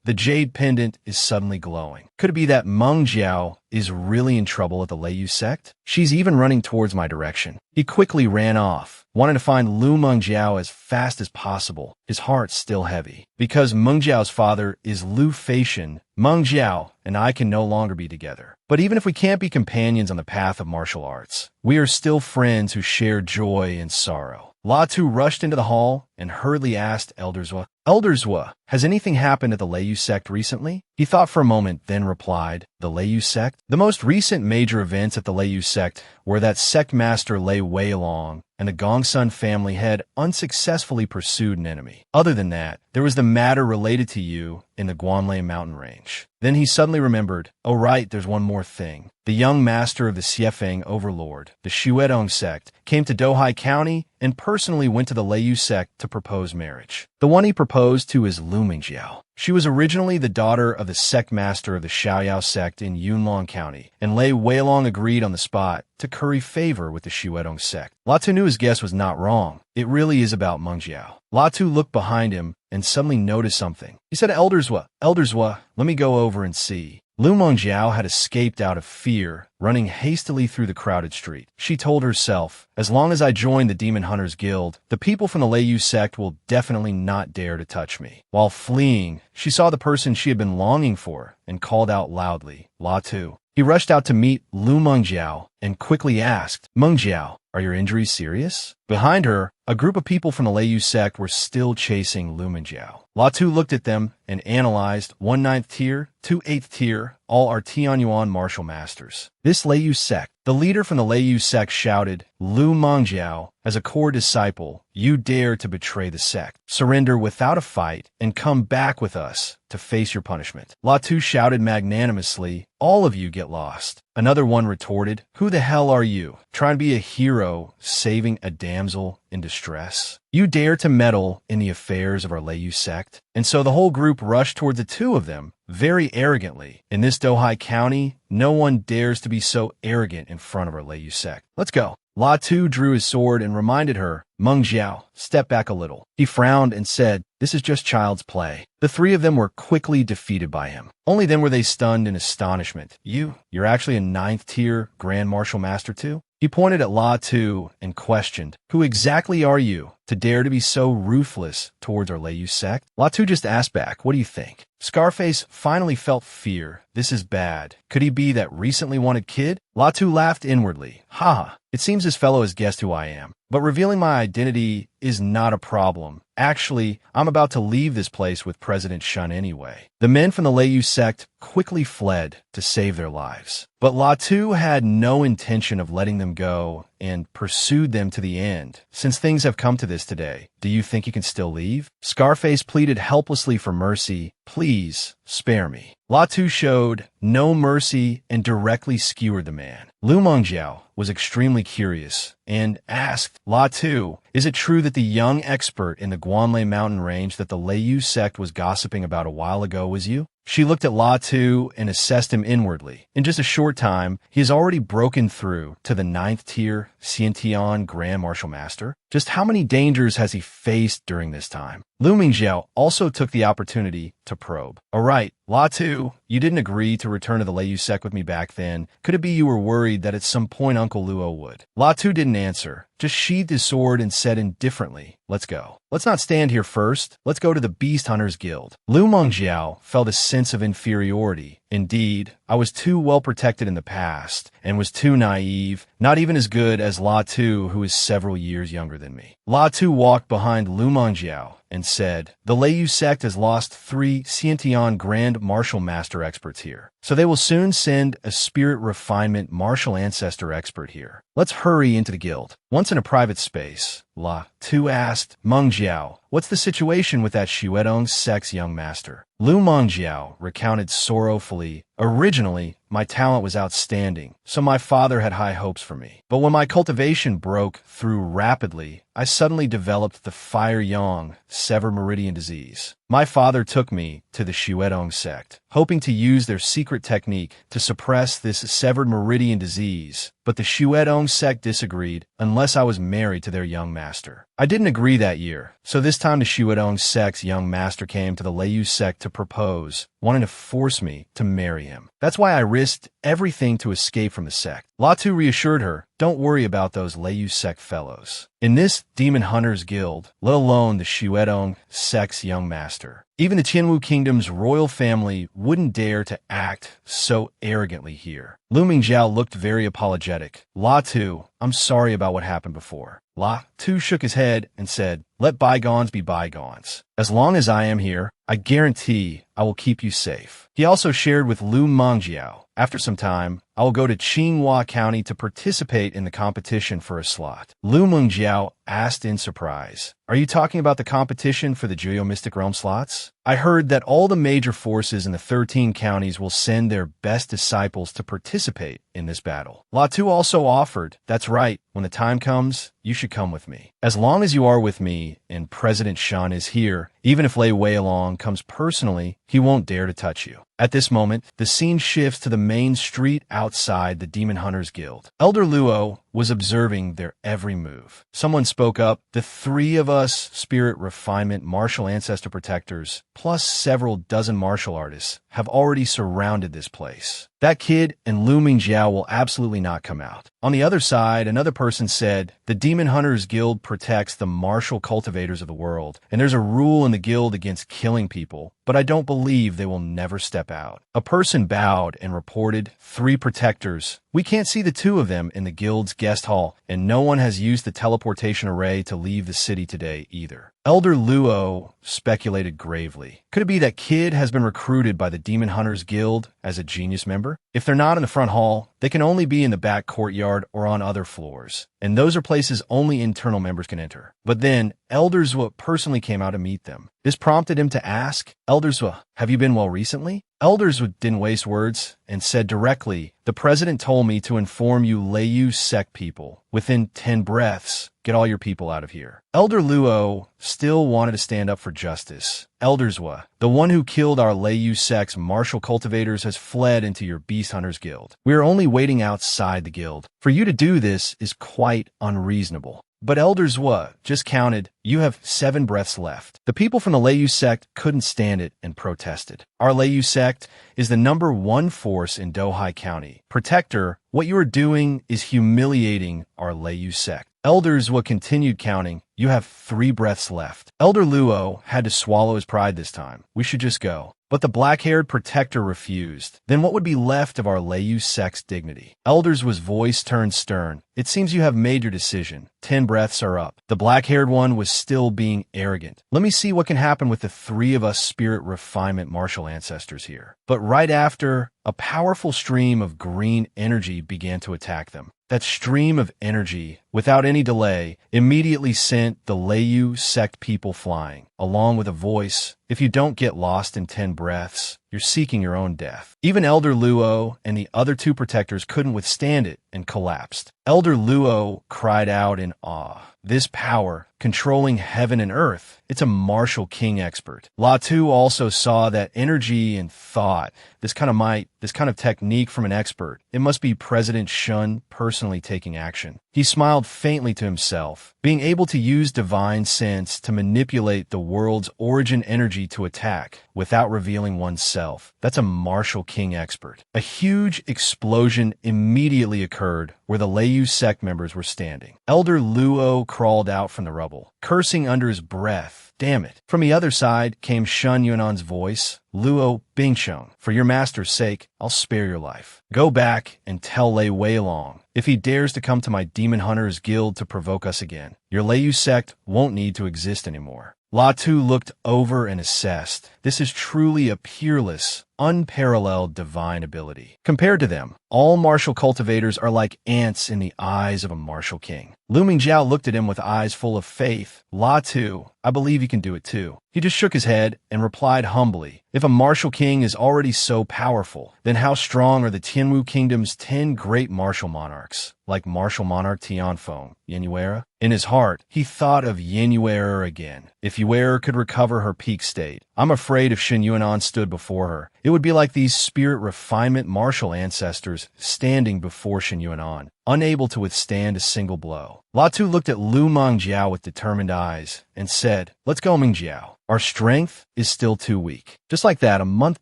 The jade pendant is suddenly glowing. Could it be that Mengjiao is really in trouble at the Lei Yu sect? She's even running towards my direction. He quickly ran off, wanting to find Lu Mengjiao as fast as possible, his heart still heavy. Because Mengjiao's father is Lu Feishan, Mengjiao and I can no longer be together. But even if we can't be companions on the path of martial arts, we are still friends who share joy and sorrow. Latu rushed into the hall and hurriedly asked Elder Zhua, Elder Zhua, has anything happened at the Lei Yu sect recently? He thought for a moment, then replied, the Lei Yu sect? The most recent major events at the Lei Yu sect were that sect master Lei Weilong and the Gongsun family had unsuccessfully pursued an enemy. Other than that, there was the matter related to you in the Guanlei mountain range. Then he suddenly remembered, oh right, there's one more thing. The young master of the Xiefeng overlord, the Shuedong sect, came to Dohai County and personally went to the Lei Yu sect to propose marriage. The one he proposed to is Lu Mengjiao. She was originally the daughter of the sect master of the Xiaoyao sect in Yunlong County, and Lei Weilong agreed on the spot to curry favor with the Shuedong sect. Latu knew his guess was not wrong. It really is about Mengjiao. Latu looked behind him and suddenly noticed something. He said to Elder Zhua, let me go over and see. Lu Mengjiao had escaped out of fear, running hastily through the crowded street. She told herself, as long as I join the Demon Hunters Guild, the people from the Lei Yu sect will definitely not dare to touch me. While fleeing, she saw the person she had been longing for and called out loudly, Latu. He rushed out to meet Lu Mengjiao and quickly asked, Mengjiao, are your injuries serious? Behind her, a group of people from the Lei Yu sect were still chasing Lu Mengjiao. Latu looked at them and analyzed 1 9th tier, 2 8th tier, all are Tianyuan martial masters. This Lei Yu sect, the leader from the Lei Yu sect shouted, Lu Mengjiao, as a core disciple, you dare to betray the sect. Surrender without a fight and come back with us to face your punishment. Latu shouted magnanimously, all of you get lost. Another one retorted, who the hell are you? Trying to be a hero, saving a damsel in distress? You dare to meddle in the affairs of our Lei Yu sect? And so the whole group rushed toward the two of them, very arrogantly. In this Dohai County, no one dares to be so arrogant in front of our Lei Yu sect. Let's go. Latu drew his sword and reminded her, Mengjiao, step back a little. He frowned and said, this is just child's play. The three of them were quickly defeated by him. Only then were they stunned in astonishment. You're actually a 9th tier Grand Martial Master too? He pointed at Latu and questioned, who exactly are you to dare to be so ruthless towards our Lei Yu sect? Latu just asked back, what do you think? Scarface finally felt fear. This is bad. Could he be that recently wanted kid? Latu laughed inwardly. Ha! It seems this fellow has guessed who I am. But revealing my identity is not a problem. Actually, I'm about to leave this place with President Shun anyway. The men from the Lei Yu sect quickly fled to save their lives. But Latu had no intention of letting them go and pursued them to the end. Since things have come to this today, do you think you can still leave? Scarface pleaded helplessly for mercy. Please, spare me. Latu showed no mercy and directly skewered the man. Lu Mengjiao was extremely curious and asked, Latu, is it true that the young expert in the Guanlei mountain range that the Lei Yu sect was gossiping about a while ago was you? She looked at Latu and assessed him inwardly. In just a short time, he has already broken through to the 9th tier Xiantian Grand Martial Master. Just how many dangers has he faced during this time? Lu Mengjiao also took the opportunity to probe. Alright, Latu, you didn't agree to return to the Lei Yu sect with me back then. Could it be you were worried that at some point Uncle Luo would? Latu didn't answer, just sheathed his sword and said indifferently, let's go. Let's not stand here first. Let's go to the Beast Hunters Guild. Lu Mengjiao felt a sense of inferiority. Indeed, I was too well protected in the past and was too naive, not even as good as Latu, who is several years younger than me. Latu walked behind Lu Mengjiao and said, the Lei Yu sect has lost 3 Xiantian Grand Martial Master experts here, so they will soon send a spirit refinement martial ancestor expert here. Let's hurry into the guild. Once in a private space, La Tu asked Meng Jiao, "What's the situation with that Xuedong sect's young master?" Lu Mengjiao recounted sorrowfully, "Originally, my talent was outstanding, so my father had high hopes for me. But when my cultivation broke through rapidly, I suddenly developed the Fire Yang Severed Meridian disease. My father took me to the Xuedong sect, hoping to use their secret technique to suppress this Severed Meridian disease, but the Xuedong sect disagreed unless I was married to their young master. I didn't agree that year, so this time the Xuedong sect's young master came to the Leiyu sect to propose, wanting to force me to marry him. That's why I risked everything to escape from the sect." Latu reassured her, "Don't worry about those Leiyu sect fellows. In this Demon Hunters Guild, let alone the Xuedong sect's young master, even the Qianwu Kingdom's royal family wouldn't dare to act so arrogantly here." Lu Mingjiao looked very apologetic. "La Tu, I'm sorry about what happened before." La Tu shook his head and said, "Let bygones be bygones. As long as I am here, I guarantee I will keep you safe." He also shared with Lu Mengjiao, "After some time, I will go to Qinghua County to participate in the competition for a slot." Lu Mengjiao asked in surprise, "Are you talking about the competition for the Juyo Mystic Realm slots? I heard that all the major forces in the 13 counties will send their best disciples to participate in this battle." La Tu also offered, "That's right. When the time comes, you should come with me. As long as you are with me and President Shan is here, even if Lei Weilong comes personally, he won't dare to touch you." At this moment, the scene shifts to the main street outside the Demon Hunters Guild. Elder Luo was observing their every move. Someone spoke up, "The three of us, Spirit Refinement Martial Ancestor Protectors, plus several dozen martial artists, have already surrounded this place. That kid and Lu Mingjiao will absolutely not come out." On the other side, another person said, "The Demon Hunters Guild protects the martial cultivators of the world, and there's a rule in the guild against killing people, but I don't believe they will never step out." A person bowed and reported, "3 protectors. We can't see the 2 of them in the guild's guest hall, and no one has used the teleportation array to leave the city today either." Elder Luo speculated gravely. Could it be that kid has been recruited by the Demon Hunters Guild as a genius member? If they're not in the front hall, they can only be in the back courtyard or on other floors, and those are places only internal members can enter. But then, Elder Zwa personally came out to meet them. This prompted him to ask, "Elder Zwa, have you been well recently?" Elder Zwa didn't waste words and said directly, "The president told me to inform you Leiyu sect people. Within 10 breaths, get all your people out of here." Elder Luo still wanted to stand up for justice. "Elder Zwa, the one who killed our Leiyu sect's martial cultivators has fled into your Beast Hunters Guild. We are only waiting outside the guild. For you to do this is quite unreasonable." But Elder Zwa just counted, "You have 7 breaths left." The people from the Leiyu sect couldn't stand it and protested. "Our Leiyu sect is the #1 force in Dohai County. Protector, what you are doing is humiliating our Leiyu sect." Elder Zwa continued counting, "You have 3 breaths left." Elder Luo had to swallow his pride this time. "We should just go." But the black-haired protector refused. "Then what would be left of our Leiyu sect's dignity?" Elder Zwa's voice turned stern. "It seems you have made your decision. 10 breaths are up." The black-haired one was still being arrogant. "Let me see what can happen with the 3 of us Spirit Refinement martial ancestors here." But right after, a powerful stream of green energy began to attack them. That stream of energy, without any delay, immediately sent the Leiyu sect people flying, along with a voice, "If you don't get lost in 10 breaths, you're seeking your own death." Even Elder Luo and the other 2 protectors couldn't withstand it and collapsed. Elder Luo cried out in awe. This power, controlling heaven and earth, it's a martial king expert. La Tu also saw that energy and thought, this kind of might, this kind of technique from an expert. It must be President Shun personally taking action. He smiled faintly to himself. Being able to use divine sense to manipulate the world's origin energy to attack without revealing oneself, that's a martial king expert. A huge explosion immediately occurred where the Leiyu sect members were standing. Elder Luo crawled out from the rubble, cursing under his breath. "Damn it." From the other side came Shun Yunan's voice. "Luo Bingsheng, for your master's sake, I'll spare your life. Go back and tell Lei Weilong, if he dares to come to my Demon Hunters Guild to provoke us again, your Leiyu sect won't need to exist anymore." La Tu looked over and assessed. This is truly a peerless, unparalleled divine ability. Compared to them, all martial cultivators are like ants in the eyes of a martial king. Lu Mingjiao looked at him with eyes full of faith. "La Tu, I believe you can do it too." He just shook his head and replied humbly, "If a martial king is already so powerful, then how strong are the Tianwu Kingdom's 10 great martial monarchs, like martial monarch Tianfeng, Yenyuera?" In his heart, he thought of Yenyuera again. If Yuera could recover her peak state, I'm afraid if Shen Yuanan stood before her, it would be like these spirit refinement martial ancestors standing before Shen Yuanan, unable to withstand a single blow. La Tu looked at Lu Mingjiao with determined eyes and said, "Let's go, Mingjiao. Our strength is still too weak." Just like that, a month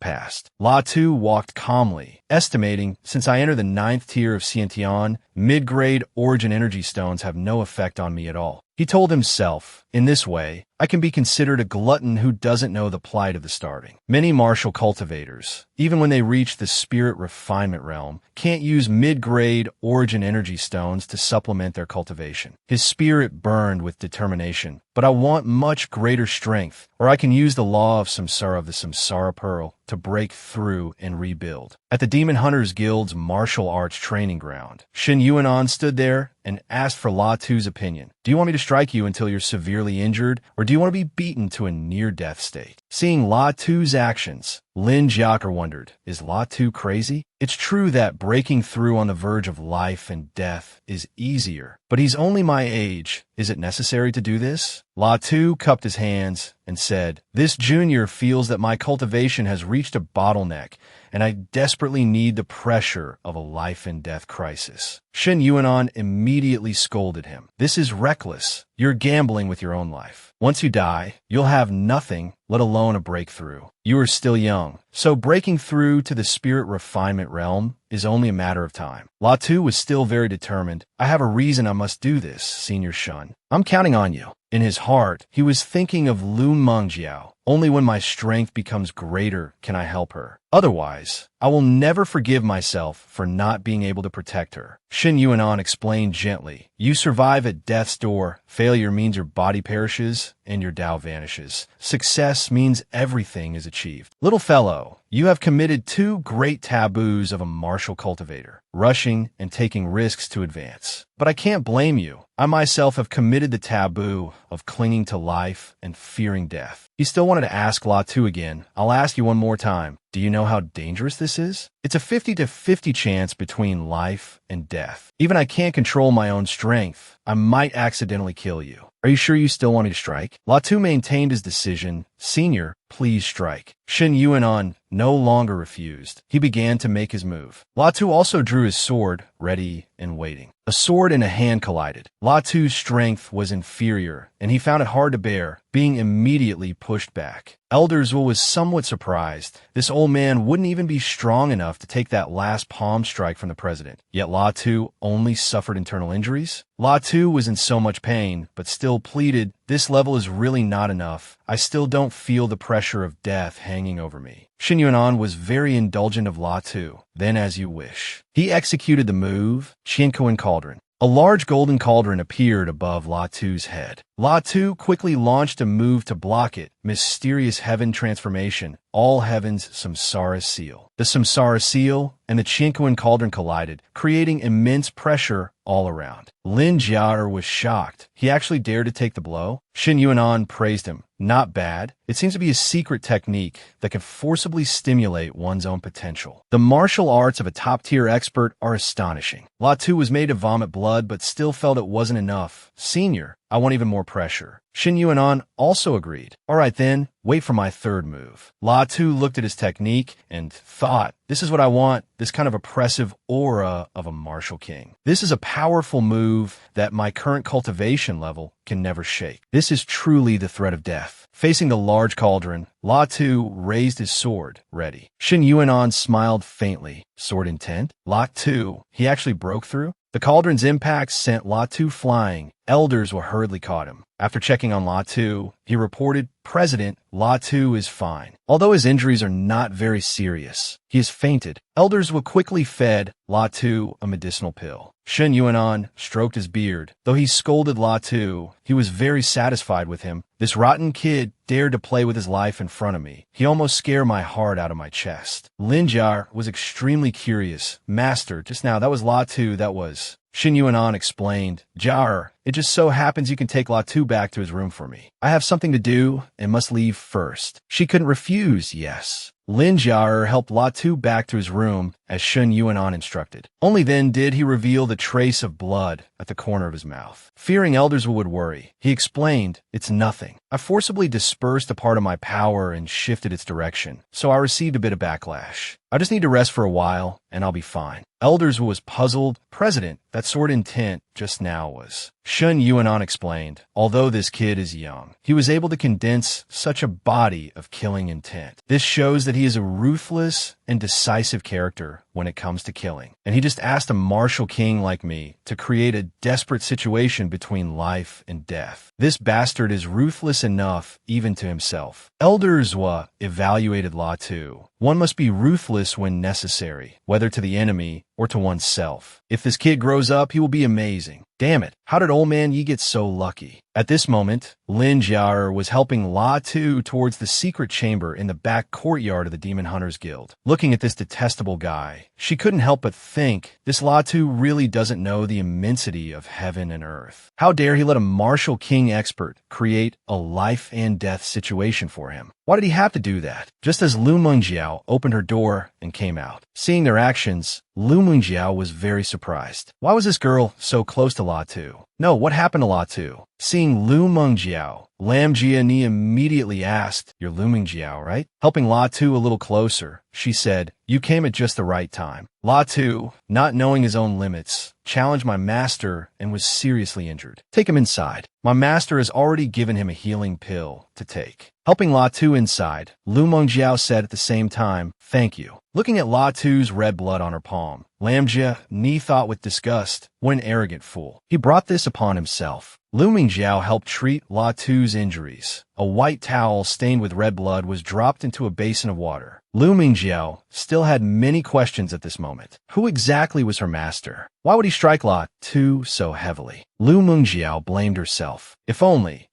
passed. La Tu walked calmly, estimating, since I enter the 9th tier of Xiantian, mid-grade origin energy stones have no effect on me at all. He told himself, in this way, I can be considered a glutton who doesn't know the plight of the starving. Many martial cultivators, even when they reach the spirit refinement realm, can't use mid-grade origin energy stones to supplement their cultivation. His spirit burned with determination. But I want much greater strength, or I can use the law of samsara of the samsara pearl to break through and rebuild. At the Demon Hunters Guild's martial arts training ground, Shen Yuanan stood there and asked for La Tu's opinion. "Do you want me to strike you until you're severely injured, or do you want to be beaten to a near-death state?" Seeing La Tu's actions, Lin Jiaker wondered, is La Tu crazy? It's true that breaking through on the verge of life and death is easier, but he's only my age. Is it necessary to do this? La Tu cupped his hands and said, "This junior feels that my cultivation has reached a bottleneck, and I desperately need the pressure of a life and death crisis." Shen Yuanan immediately scolded him. "This is reckless. You're gambling with your own life. Once you die, you'll have nothing, let alone a breakthrough. You are still young, so breaking through to the spirit refinement realm is only a matter of time." La Tu was still very determined. "I have a reason I must do this, Senior Shun. I'm counting on you." In his heart, he was thinking of Lu Mingjiao. Only when my strength becomes greater can I help her. Otherwise, I will never forgive myself for not being able to protect her. Shen Yuanan explained gently, "You survive at death's door. Failure means your body perishes and your Tao vanishes. Success means everything is achieved. Little fellow, you have committed 2 great taboos of a martial cultivator, rushing and taking risks to advance. But I can't blame you. I myself have committed the taboo of clinging to life and fearing death." He still wanted to ask La Tu again. "I'll ask you one more time. Do you know how dangerous this is? It's a 50-50 chance between life and death. Even I can't control my own strength. I might accidentally kill you. Are you sure you still want me to strike?" La Tu maintained his decision. "Senior, please strike." Shen Yuanan no longer refused. He began to make his move. La Tu also drew his sword, ready and waiting. A sword and a hand collided. La Tu's strength was inferior, and he found it hard to bear, being immediately pushed back. Elders was somewhat surprised. This old man wouldn't even be strong enough to take that last palm strike from the president. Yet La Tu only suffered internal injuries? La Tu was in so much pain, but still pleaded, "This level is really not enough. I still don't feel the pressure of death hanging over me." Shen Yuanan was very indulgent of La Tu. "Then as you wish." He executed the move, Qiankuan Cauldron. A large golden cauldron appeared above La Tu's head. La Tu quickly launched a move to block it. Mysterious heaven transformation. All heaven's samsara seal. The samsara seal and the Qiankuan cauldron collided, creating immense pressure all around. Lin Jiaer was shocked. He actually dared to take the blow? Shen Yuanan praised him. "Not bad. It seems to be a secret technique that can forcibly stimulate one's own potential." The martial arts of a top-tier expert are astonishing. La Tu was made to vomit blood, but still felt it wasn't enough. "Senior, I want even more pressure." Shen Yuanan also agreed. "All right then, wait for my third move." La Tu looked at his technique and thought, "This is what I want, this kind of oppressive aura of a martial king. This is a powerful move that my current cultivation level can never shake. This is truly the threat of death." Facing the large cauldron, La Tu raised his sword, ready. Shen Yuanan smiled faintly. "Sword intent?" La Tu, he actually broke through? The cauldron's impact sent La Tu flying. Elders were hurriedly caught him. After checking on La Tu, he reported, "President, La Tu is fine. Although his injuries are not very serious, he has fainted." Elders were quickly fed La Tu a medicinal pill. Shen Yuanan stroked his beard. Though he scolded La Tu, he was very satisfied with him. This rotten kid dared to play with his life in front of me. He almost scared my heart out of my chest. Lin Jiar was extremely curious. "Master, just now, that was La Tu, that was..." Shin Yuanan explained, "Jar, it just so happens you can take La Tu back to his room for me. I have something to do and must leave first." She couldn't refuse, yes. Lin Jiar helped La Tu back to his room as Shen Yuanan instructed. Only then did he reveal the trace of blood at the corner of his mouth. Fearing elders would worry, he explained, "It's nothing. I forcibly dispersed a part of my power and shifted its direction, so I received a bit of backlash. I just need to rest for a while, and I'll be fine." Elders was puzzled. "President, that sort of intent just now was..." Shen Yuanan explained, "Although this kid is young, he was able to condense such a body of killing intent. This shows that he is a ruthless and decisive character when it comes to killing. And he just asked a martial king like me to create a desperate situation between life and death. This bastard is ruthless enough even to himself." Elders evaluated La Tu. One must be ruthless when necessary, whether to the enemy or to oneself. If this kid grows up, he will be amazing. Damn it, how did old man Yi get so lucky? At this moment, Lin Jiar was helping La Tu towards the secret chamber in the back courtyard of the Demon Hunters Guild. Looking at this detestable guy, she couldn't help but think, this La Tu really doesn't know the immensity of heaven and earth. How dare he let a martial king expert create a life and death situation for him? Why did he have to do that? Just as Lu Mengjiao opened her door and came out. Seeing their actions, Lu Mengjiao was very surprised. Why was this girl so close to La Tu? No, what happened to La Tu? Seeing Lu Mengjiao, Lam Jiani immediately asked, "You're Lu Mengjiao, right?" Helping La Tu a little closer, she said, "You came at just the right time." La Tu, not knowing his own limits, challenged my master and was seriously injured. "Take him inside. My master has already given him a healing pill to take." Helping La Tu inside, Lu Mengjiao said at the same time, "Thank you." Looking at La Tu's red blood on her palm, Lam Jiani thought with disgust, "What an arrogant fool. He brought this upon himself." Lu Mengjiao helped treat La Tu's injuries. A white towel stained with red blood was dropped into a basin of water. Lu Mengjiao still had many questions at this moment. Who exactly was her master? Why would he strike La Tu so heavily? Lu Mengjiao blamed herself. If only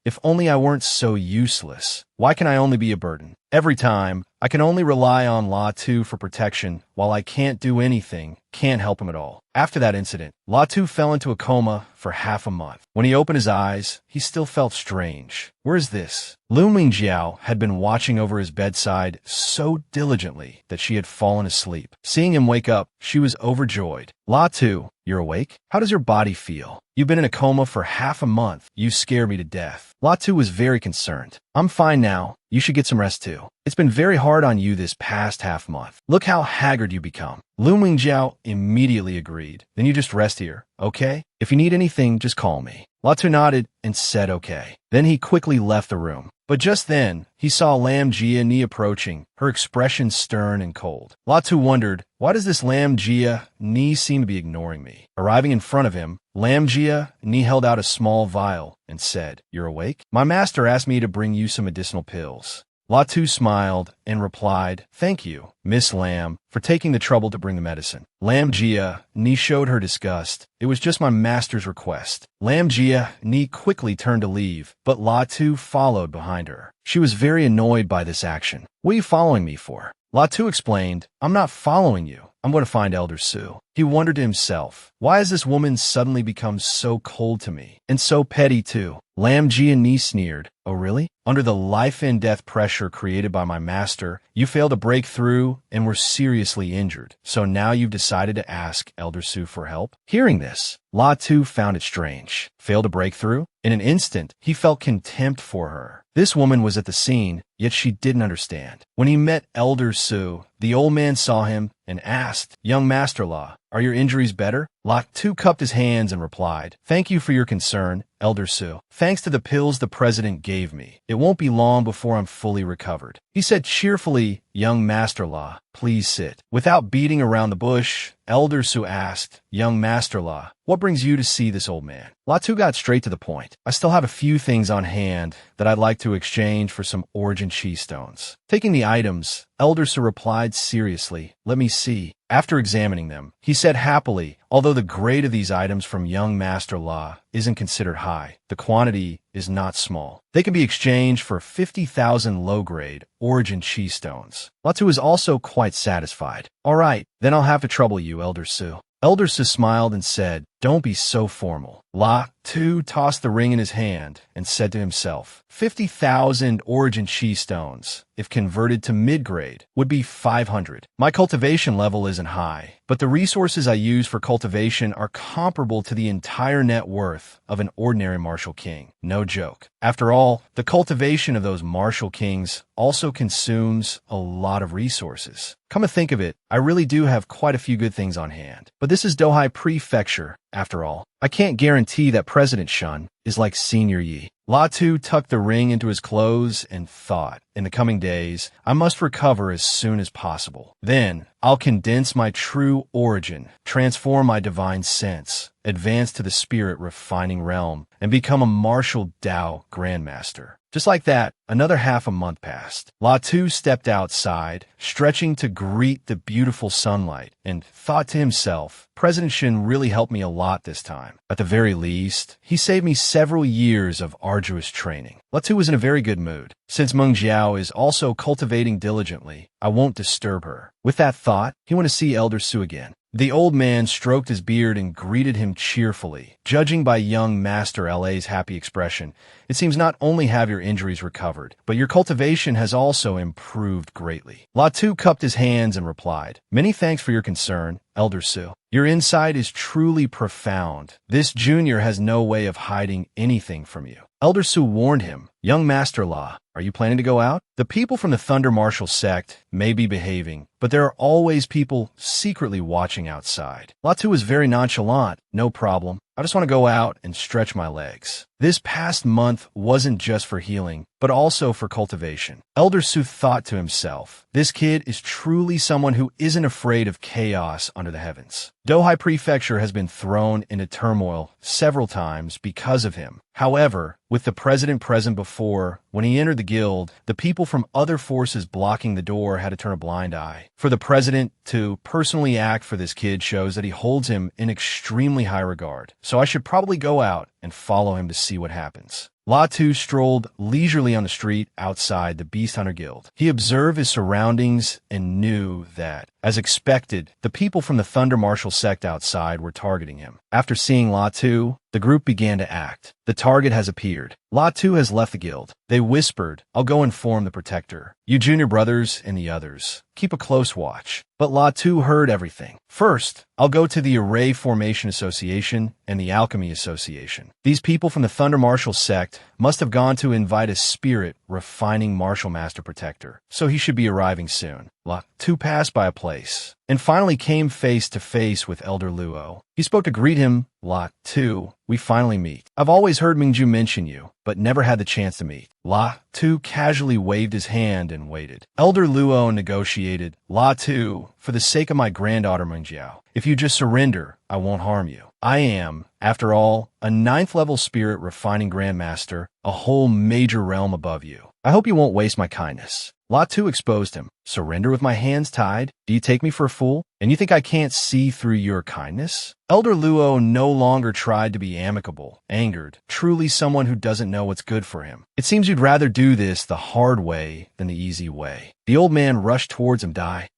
I weren't so useless. Why can I only be a burden? Every time, I can only rely on La Tu for protection, while I can't do anything, can't help him at all. After that incident, La Tu fell into a coma for half a month. When he opened his eyes, he still felt strange. Where is this? Lu Mengjiao had been watching over his bedside so diligently that she had fallen asleep. Seeing him wake up, she was overjoyed. "La Tu, you're awake? How does your body feel? You've been in a coma for half a month. You scare me to death." La Tu was very concerned. "I'm fine now. You should get some rest too. It's been very hard on you this past half month. Look how haggard you become." Lu Mengjiao immediately agreed. "Then you just rest here, okay? If you need anything, just call me." La Tu nodded and said okay. Then he quickly left the room. But just then, he saw Lam Jiani approaching, her expression stern and cold. La Tu wondered, why does this Lam Jiani seem to be ignoring me? Arriving in front of him, Lam Jiani held out a small vial and said, "You're awake? My master asked me to bring you some medicinal pills." La Tu smiled and replied, "Thank you, Miss Lam, for taking the trouble to bring the medicine." Lam Jiani showed her disgust. "It was just my master's request." Lam Jiani quickly turned to leave, but La Tu followed behind her. She was very annoyed by this action. "What are you following me for?" La Tu explained, "I'm not following you. I'm going to find Elder Su." He wondered to himself, why has this woman suddenly become so cold to me? And so petty too. Lam Jiani sneered, "Oh really? Under the life and death pressure created by my master, you failed to break through and were seriously injured. So now you've decided to ask Elder Su for help?" Hearing this, La Tu found it strange. Failed to break through? In an instant, he felt contempt for her. This woman was at the scene, yet she didn't understand. When he met Elder Su, the old man saw him and asked, "Young Master La, Are your injuries better? La Tu cupped his hands and replied, "Thank you for your concern, Elder Su. Thanks to the pills the president gave me, it won't be long before I'm fully recovered." He said cheerfully, "Young Master La, please sit." Without beating around the bush, Elder Su asked, "Young Master La, what brings you to see this old man?" Latu got straight to the point. "I still have a few things on hand that I'd like to exchange for some origin chi stones." Taking the items, Elder Su replied seriously, "Let me see." After examining them, he said happily, "Although the grade of these items from young Master La isn't considered high, the quantity is not small. They can be exchanged for 50,000 low-grade origin chi stones." Latu is also quite satisfied. "All right, then I'll have to trouble you, Elder Su." Elder Su smiled and said, "Don't be so formal." La Tu tossed the ring in his hand and said to himself, 50,000 origin chi stones, if converted to mid-grade, would be 500. My cultivation level isn't high, but the resources I use for cultivation are comparable to the entire net worth of an ordinary martial king. No joke. After all, the cultivation of those martial kings also consumes a lot of resources. Come to think of it, I really do have quite a few good things on hand. But this is Dohai Prefecture, after all. I can't guarantee that President Shun is like Senior Yi. La Tu tucked the ring into his clothes and thought, in the coming days, I must recover as soon as possible. Then, I'll condense my true origin, transform my divine sense, advance to the spirit refining realm, and become a martial Dao Grandmaster. Just like that, another half a month passed. La Tu stepped outside, stretching to greet the beautiful sunlight, and thought to himself, President Shin really helped me a lot this time. At the very least, he saved me several years of arduous training. La Tu was in a very good mood. Since Meng Jiao is also cultivating diligently, I won't disturb her. With that thought, he went to see Elder Su again. The old man stroked his beard and greeted him cheerfully. Judging by young Master LA's happy expression, it seems not only have your injuries recovered, but your cultivation has also improved greatly. La Tu cupped his hands and replied, "Many thanks for your concern, Elder Su. Your insight is truly profound. This junior has no way of hiding anything from you." Elder Su warned him, "Young Master La, are you planning to go out? The people from the Thunder Martial sect may be behaving, but there are always people secretly watching outside." La Tu was very nonchalant. "No problem. I just want to go out and stretch my legs." This past month wasn't just for healing, but also for cultivation. Elder Su thought to himself, this kid is truly someone who isn't afraid of chaos under the heavens. Dohai Prefecture has been thrown into turmoil several times because of him. However, with the president present before, when he entered the guild, the people from other forces blocking the door had to turn a blind eye. For the president to personally act for this kid shows that he holds him in extremely high regard. So I should probably go out and follow him to see what happens. La Tu strolled leisurely on the street outside the Beast Hunter Guild. He observed his surroundings and knew that, as expected, the people from the Thunder Martial sect outside were targeting him. After seeing La Tu, the group began to act. The target has appeared. La Tu has left the guild. They whispered, "I'll go inform the protector. You junior brothers and the others, keep a close watch." But La Tu heard everything. "First, I'll go to the Array Formation Association and the Alchemy Association. These people from the Thunder Martial sect must have gone to invite a spirit refining Martial Master Protector, so he should be arriving soon." La Tu passed by a place and finally came face to face with Elder Luo. He spoke to greet him. "La Tu, we finally meet. I've always heard Mingju mention you, but never had the chance to meet." La Tu casually waved his hand and waited. Elder Luo negotiated, "La Tu, for the sake of my granddaughter Mengjiao, if you just surrender, I won't harm you. I am, after all, a 9th level spirit refining grandmaster, a whole major realm above you. I hope you won't waste my kindness." La Tu exposed him. "Surrender with my hands tied? Do you take me for a fool? And you think I can't see through your kindness?" Elder Luo no longer tried to be amicable, angered, truly someone who doesn't know what's good for him. "It seems you'd rather do this the hard way than the easy way." The old man rushed towards him.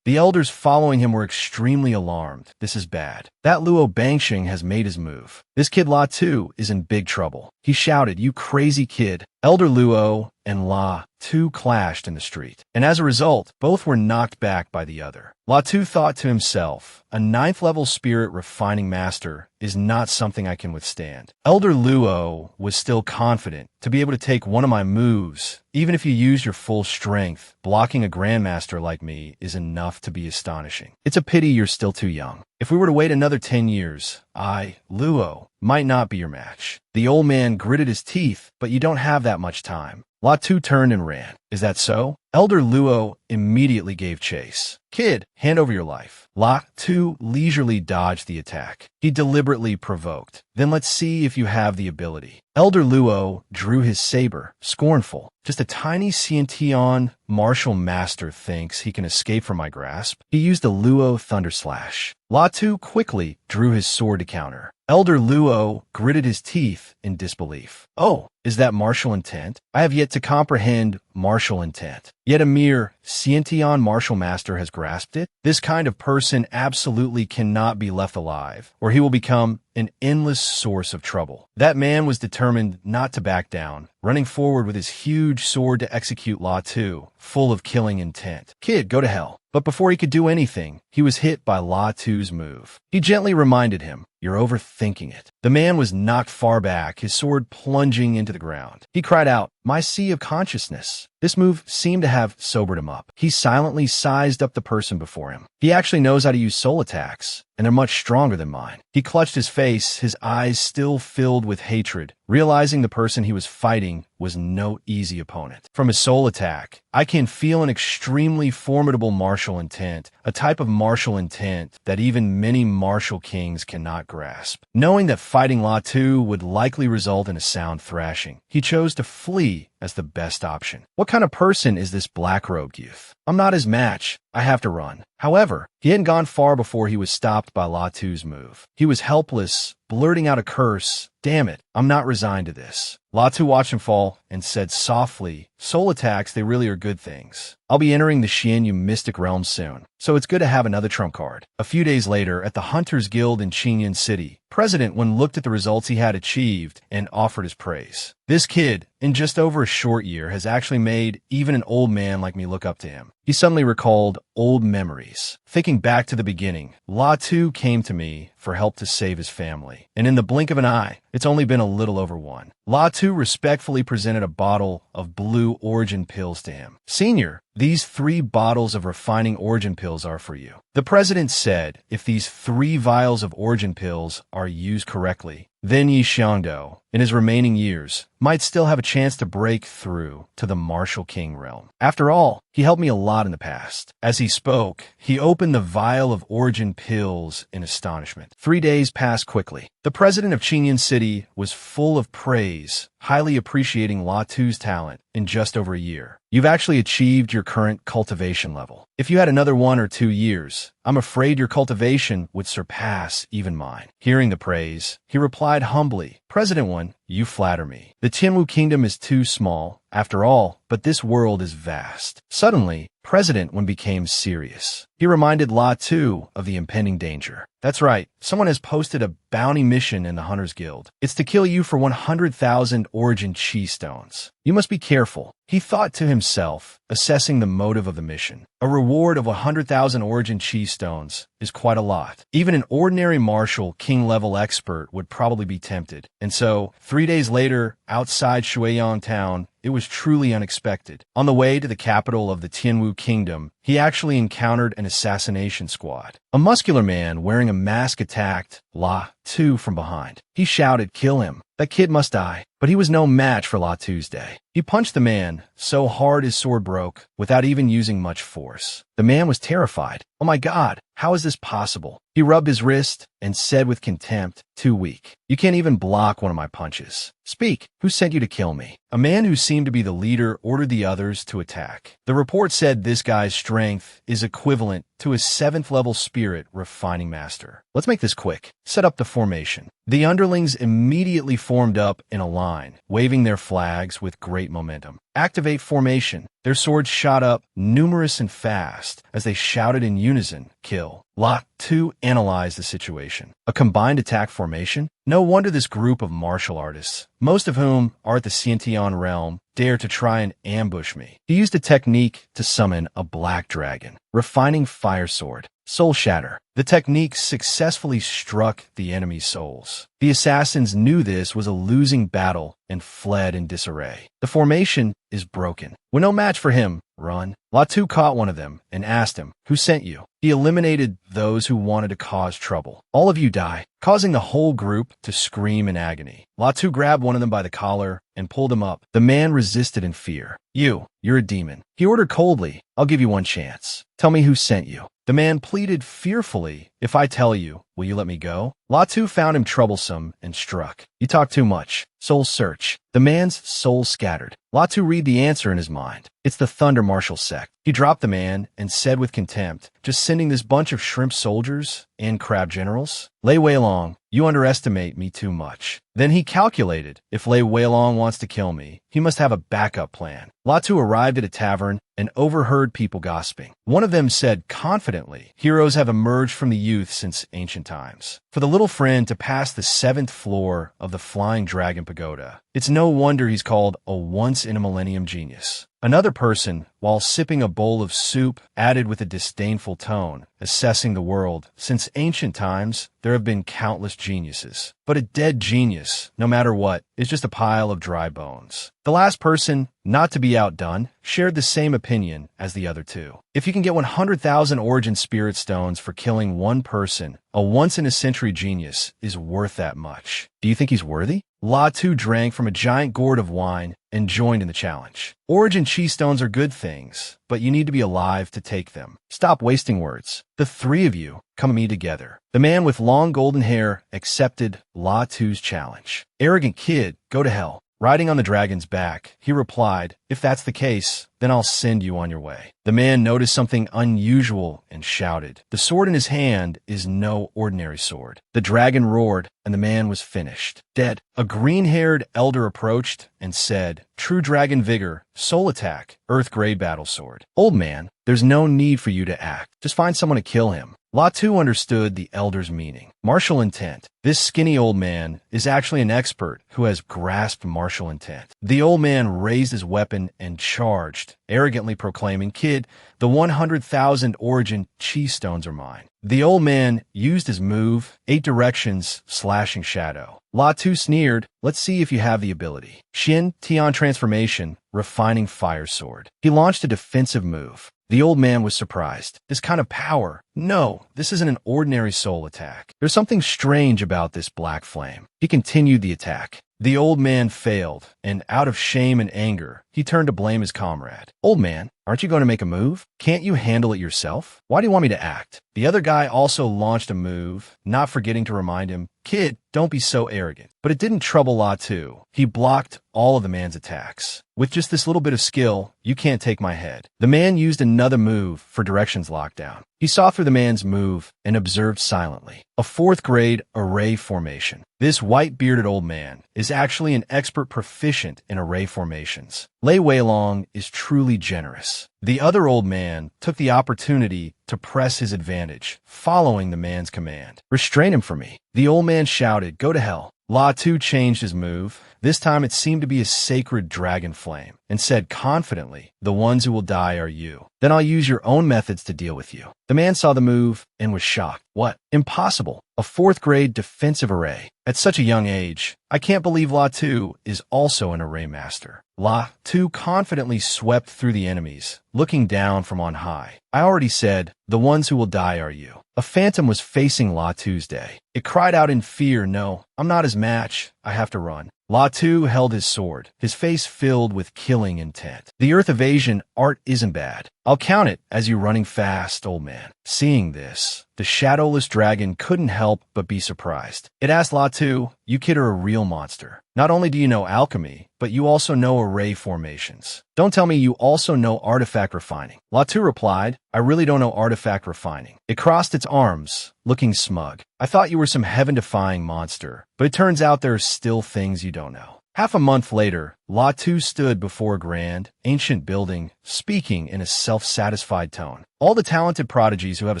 The elders following him were extremely alarmed. This is bad. That Luo Bangxing has made his move. This kid La Tu is in big trouble. He shouted, "You crazy kid." Elder Luo and La Tu clashed in the street, and as a result, both both were knocked back by the other. Latu thought to himself, a ninth-level spirit refining master is not something I can withstand. Elder Luo was still confident to be able to take one of my moves. Even if you use your full strength, blocking a grandmaster like me is enough to be astonishing. It's a pity you're still too young. If we were to wait another 10 years, Luo, might not be your match. The old man gritted his teeth, but you don't have that much time. Latu turned and ran. Is that so? Elder Luo immediately gave chase. Kid, hand over your life. Latu leisurely dodged the attack. He deliberately provoked. Then let's see if you have the ability. Elder Luo drew his saber, scornful. Just a tiny Xiantian martial master thinks he can escape from my grasp. He used the Luo Thunder Slash. Latu quickly drew his sword to counter. Elder Luo gritted his teeth in disbelief. Oh, is that martial intent? I have yet to comprehend martial intent. Yet a mere Xiantian martial master has grasped it? This kind of person absolutely cannot be left alive, or he will become an endless source of trouble. That man was determined not to back down, running forward with his huge sword to execute Latu, full of killing intent. Kid, go to hell. But before he could do anything, he was hit by Latu's move. He gently reminded him, you're overthinking it. The man was knocked far back, his sword plunging into the ground. He cried out, my sea of consciousness. This move seemed to have sobered him up. He silently sized up the person before him. He actually knows how to use soul attacks, and they're much stronger than mine. He clutched his face, his eyes still filled with hatred, realizing the person he was fighting was no easy opponent. From his soul attack, I can feel an extremely formidable martial intent, a type of martial intent that even many martial kings cannot grasp. Knowing that fighting Latu would likely result in a sound thrashing, he chose to flee as the best option. What kind of person is this black-robed youth? I'm not his match. I have to run. However, he hadn't gone far before he was stopped by Latu's move. He was helpless, blurting out a curse. Damn it, I'm not resigned to this. Latu watched him fall and said softly, soul attacks, they really are good things. I'll be entering the Xianyu mystic realm soon, so it's good to have another trump card. A few days later, at the Hunters Guild in Qinyan City, President Wen looked at the results he had achieved and offered his praise. This kid, in just over a short year, has actually made even an old man like me look up to him. He suddenly recalled old memories. Thinking back to the beginning, Latu came to me for help to save his family. And in the blink of an eye, it's only been a little over one. Latu respectfully presented a bottle of blue origin pills to him. Senior, these 3 bottles of refining origin pills are for you. The president said if these 3 vials of origin pills are used correctly, then Yi Xiangdo, in his remaining years, might still have a chance to break through to the martial king realm. After all, he helped me a lot in the past. As he spoke, he opened the vial of origin pills in astonishment. 3 days passed quickly. The president of Qinyan City was full of praise, highly appreciating Latu's talent in just over a year. You've actually achieved your current cultivation level. If you had another 1 or 2 years, I'm afraid your cultivation would surpass even mine. Hearing the praise, he replied humbly, President Wen, you flatter me. The Tianwu kingdom is too small, after all, but this world is vast. Suddenly, President Wen became serious. He reminded Latu of the impending danger. That's right, someone has posted a bounty mission in the Hunters Guild. It's to kill you for 100,000 origin chi stones. You must be careful. He thought to himself, assessing the motive of the mission. A reward of 100,000 origin chi stones is quite a lot. Even an ordinary martial king-level expert would probably be tempted. And so, 3 days later, outside Shuiyang town, it was truly unexpected. On the way to the capital of the Tianwu kingdom, he actually encountered an assassination squad. A muscular man wearing a mask attacked Latu from behind. He shouted, kill him. That kid must die. But he was no match for Latu's day. He punched the man so hard his sword broke without even using much force. The man was terrified. Oh my God, how is this possible? He rubbed his wrist and said with contempt, too weak. You can't even block one of my punches. Speak, who sent you to kill me? A man who seemed to be the leader ordered the others to attack. The report said this guy's strength is equivalent to a 7th level spirit refining master. Let's make this quick. Set up the formation. The underlings immediately formed up in a line, waving their flags with great momentum. activate formation. Their swords shot up, numerous and fast, as they shouted in unison, kill. Lot 2 analyzed the situation. A combined attack formation? No wonder this group of martial artists, most of whom are at the Xiantian realm, dare to try and ambush me. He used a technique to summon a black dragon. Refining fire sword. Soul shatter. The technique successfully struck the enemy's souls. The assassins knew this was a losing battle and fled in disarray. The formation is broken. When no match for him, run. Latu caught one of them and asked him, "Who sent you?" He eliminated those who wanted to cause trouble. All of you die, causing the whole group to scream in agony. Latu grabbed one of them by the collar and pulled him up. The man resisted in fear. You're a demon. He ordered coldly, "I'll give you one chance. Tell me who sent you." The man pleaded fearfully, "If I tell you, will you let me go?" Latu found him troublesome and struck. "You talk too much. Soul search." The man's soul scattered. Latu read the answer in his mind. It's the Thunder Martial sect. He dropped the man and said with contempt, "Just sending this bunch of shrimp soldiers and crab generals? Lei Weilong, you underestimate me too much." Then he calculated, if Lei Weilong wants to kill me, he must have a backup plan. Latu arrived at a tavern and overheard people gossiping. One of them said confidently, "Heroes have emerged from the youth since ancient times. For the little friend to pass the 7th floor of the Flying Dragon Pagoda, it's no wonder he's called a once-in-a-millennium genius." Another person, while sipping a bowl of soup, added with a disdainful tone, assessing the world, "Since ancient times, there have been countless geniuses. But a dead genius, no matter what, is just a pile of dry bones." The last person, not to be outdone, shared the same opinion as the other two. If you can get 100,000 origin spirit stones for killing one person, a once-in-a-century genius is worth that much. Do you think he's worthy? Latu drank from a giant gourd of wine and joined in the challenge. Origin chi stones are good things, but you need to be alive to take them. Stop wasting words. The three of you, come meet together. The man with long golden hair accepted Latu's challenge. "Arrogant kid, go to hell." Riding on the dragon's back, he replied, "If that's the case, then I'll send you on your way." The man noticed something unusual and shouted. The sword in his hand is no ordinary sword. The dragon roared, and the man was finished. Dead. A green-haired elder approached and said, "True dragon vigor, soul attack, earth-grade battle sword." "Old man, there's no need for you to act. Just find someone to kill him." Latu understood the elder's meaning. Martial intent. This skinny old man is actually an expert who has grasped martial intent. The old man raised his weapon and charged, arrogantly proclaiming, "Kid, the 100,000 origin chi stones are mine." The old man used his move, 8 directions, slashing shadow. Latu sneered, "Let's see if you have the ability." Shin, Tian transformation, refining fire sword. He launched a defensive move. The old man was surprised. This kind of power? No, this isn't an ordinary soul attack. There's something strange about this black flame. He continued the attack. The old man failed, and out of shame and anger, he turned to blame his comrade. "Old man, aren't you going to make a move? Can't you handle it yourself? Why do you want me to act?" The other guy also launched a move, not forgetting to remind him, "Kid, don't be so arrogant." But it didn't trouble Latu. He blocked all of the man's attacks. "With just this little bit of skill, you can't take my head." The man used another move for directions lockdown. He saw through the man's move and observed silently. A 4th grade array formation. This white-bearded old man is actually an expert proficient in array formations. Lei Weilong is truly generous. The other old man took the opportunity to press his advantage, following the man's command. "Restrain him for me." The old man shouted, "Go to hell." Latu changed his move. This time it seemed to be a sacred dragon flame, and said confidently, "The ones who will die are you. Then I'll use your own methods to deal with you." The man saw the move and was shocked. "What? Impossible. A 4th grade defensive array. At such a young age. I can't believe Latu is also an array master." Latu confidently swept through the enemies, looking down from on high. "I already said, the ones who will die are you." A phantom was facing Latu's day. It cried out in fear, "No, I'm not his match. I have to run." Latu held his sword, his face filled with killing intent. "The earth evasion art isn't bad. I'll count it as you running fast, old man." Seeing this, the shadowless dragon couldn't help but be surprised. It asked Latu, "You kid are a real monster. Not only do you know alchemy, but you also know array formations. Don't tell me you also know artifact refining." Latu replied, "I really don't know artifact refining." It crossed its arms, looking smug. "I thought you were some heaven-defying monster, but it turns out there are still things you don't know." Half a month later, Latu stood before a grand, ancient building, speaking in a self-satisfied tone. All the talented prodigies who have a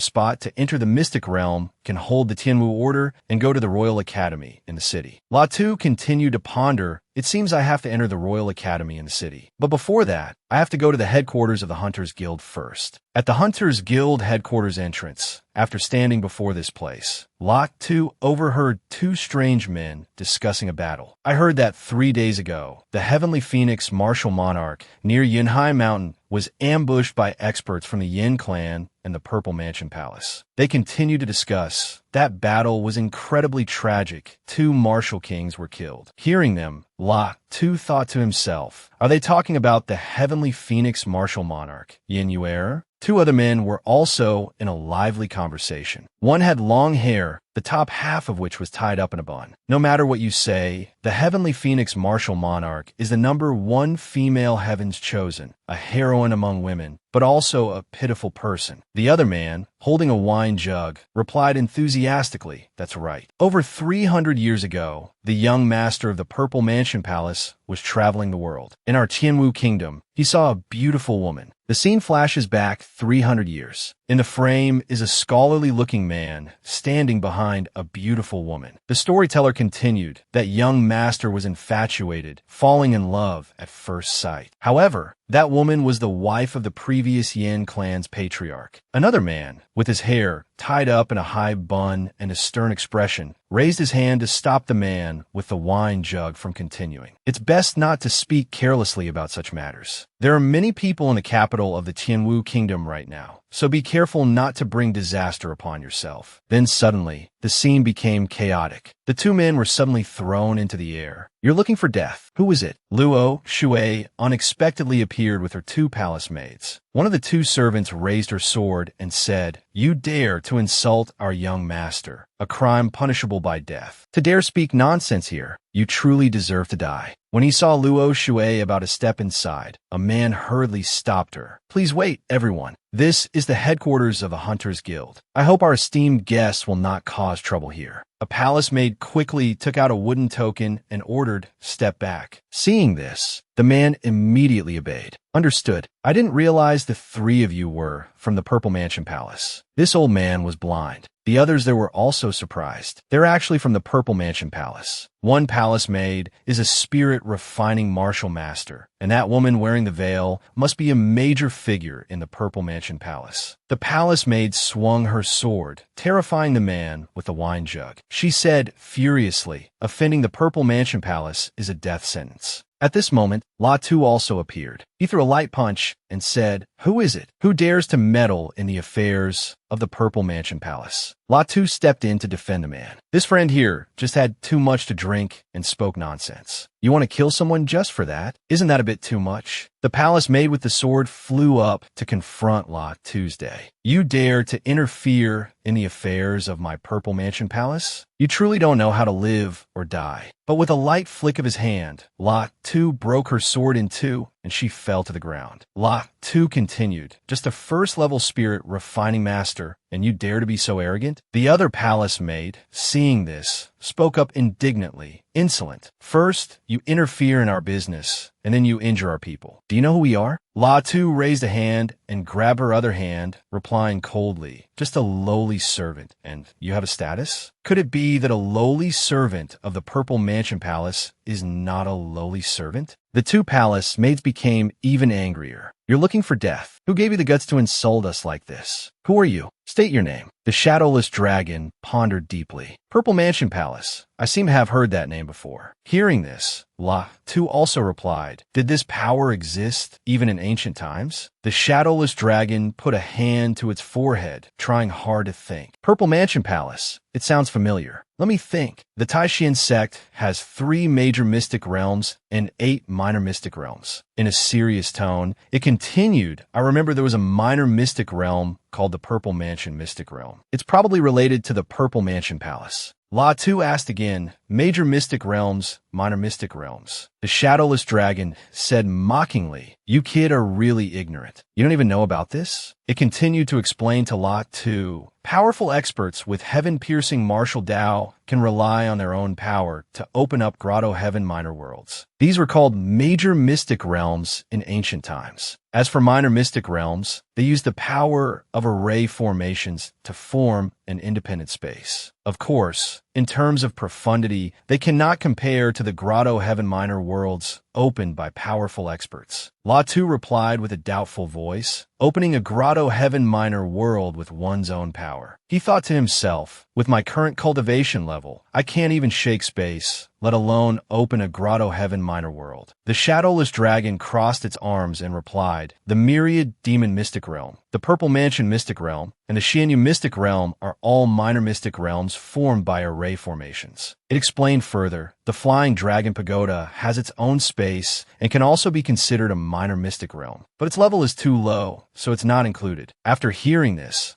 spot to enter the mystic realm can hold the Tianwu order and go to the Royal Academy in the city. Latu continued to ponder, it seems I have to enter the Royal Academy in the city. But before that, I have to go to the headquarters of the Hunters Guild first. At the Hunters Guild headquarters entrance, after standing before this place, Latu overheard two strange men discussing a battle. I heard that 3 days ago, the Heavenly Phoenix martial monarch near Yunhai Mountain was ambushed by experts from the Yin clan and the Purple Mansion Palace. They continued to discuss. That battle was incredibly tragic. 2 martial kings were killed. Hearing them, Latu thought to himself, are they talking about the Heavenly Phoenix martial monarch, Yin Yuer? 2 other men were also in a lively conversation. One had long hair, the top half of which was tied up in a bun. No matter what you say, the Heavenly Phoenix martial monarch is the #1 female heavens chosen, a heroine among women, but also a pitiful person. The other man, holding a wine jug, replied enthusiastically, that's right. Over 300 years ago, the young master of the Purple Mansion Palace was traveling the world. In our Tianwu kingdom, he saw a beautiful woman. The scene flashes back 300 years. In the frame is a scholarly-looking man standing behind a beautiful woman. The storyteller continued, that young master was infatuated, falling in love at first sight. However, that woman was the wife of the previous Yin clan's patriarch. Another man, with his hair tied up in a high bun and a stern expression, raised his hand to stop the man with the wine jug from continuing. It's best not to speak carelessly about such matters. There are many people in the capital of the Tianwu kingdom right now, so be careful not to bring disaster upon yourself. Then suddenly, the scene became chaotic. The 2 men were suddenly thrown into the air. You're looking for death. Who was it? Luo Shui unexpectedly appeared with her 2 palace maids. One of the 2 servants raised her sword and said, you dare to insult our young master, a crime punishable by death. To dare speak nonsense here, you truly deserve to die. When he saw Luo Shui about to step inside, a man hurriedly stopped her. Please wait, everyone. This is the headquarters of the Hunters Guild. I hope our esteemed guests will not cause trouble here. A palace maid quickly took out a wooden token and ordered, step back. Seeing this, the man immediately obeyed. Understood. I didn't realize the 3 of you were from the Purple Mansion Palace. This old man was blind. The others there were also surprised. They're actually from the Purple Mansion Palace. One palace maid is a spirit-refining martial master, and that woman wearing the veil must be a major figure in the Purple Mansion Palace. The palace maid swung her sword, terrifying the man with the wine jug. She said furiously, offending the Purple Mansion Palace is a death sentence. At this moment, Latu also appeared. He threw a light punch and said, who is it? Who dares to meddle in the affairs of the Purple Mansion Palace? Latu stepped in to defend the man. This friend here just had too much to drink and spoke nonsense. You want to kill someone just for that? Isn't that a bit too much? The palace maid with the sword flew up to confront Latu's day. You dare to interfere in the affairs of my Purple Mansion Palace? You truly don't know how to live or die. But with a light flick of his hand, Latu broke her sword in 2 and she fell to the ground. Latu continued, just a first-level spirit refining master, and you dare to be so arrogant? The other palace maid, seeing this, spoke up indignantly, insolent. First, you interfere in our business, and then you injure our people. Do you know who we are? Latu raised a hand and grabbed her other hand, replying coldly, just a lowly servant. And you have a status? Could it be that a lowly servant of the Purple Mansion Palace is not a lowly servant? The 2 palace maids became even angrier. You're looking for death. Who gave you the guts to insult us like this? Who are you? State your name. The shadowless dragon pondered deeply. Purple Mansion Palace. I seem to have heard that name before. Hearing this, Latu also replied, did this power exist even in ancient times? The shadowless dragon put a hand to its forehead, trying hard to think. Purple Mansion Palace. It sounds familiar. Let me think. The Taishan sect has 3 major mystic realms and 8 minor mystic realms. In a serious tone, it continued, I remember there was a minor mystic realm called the Purple Mansion Mystic Realm. It's probably related to the Purple Mansion Palace. Latu asked again, major mystic realms, minor mystic realms. The shadowless dragon said mockingly, "You kid are really ignorant. You don't even know about this?" It continued to explain to Lot 2. Powerful experts with heaven-piercing martial Tao can rely on their own power to open up grotto heaven minor worlds. These were called major mystic realms in ancient times. As for minor mystic realms, they used the power of array formations to form an independent space. Of course, in terms of profundity, they cannot compare to the grotto heaven minor worlds opened by powerful experts. Latu replied with a doubtful voice, opening a grotto heaven minor world with one's own power. He thought to himself, with my current cultivation level, I can't even shake space, let alone open a grotto heaven minor world. The shadowless dragon crossed its arms and replied, the myriad demon mystic realm, the purple mansion mystic realm, and the Xianyu mystic realm are all minor mystic realms formed by array formations. It explained further, the flying dragon pagoda has its own space and can also be considered a minor mystic realm, but its level is too low, so it's not included. After hearing this,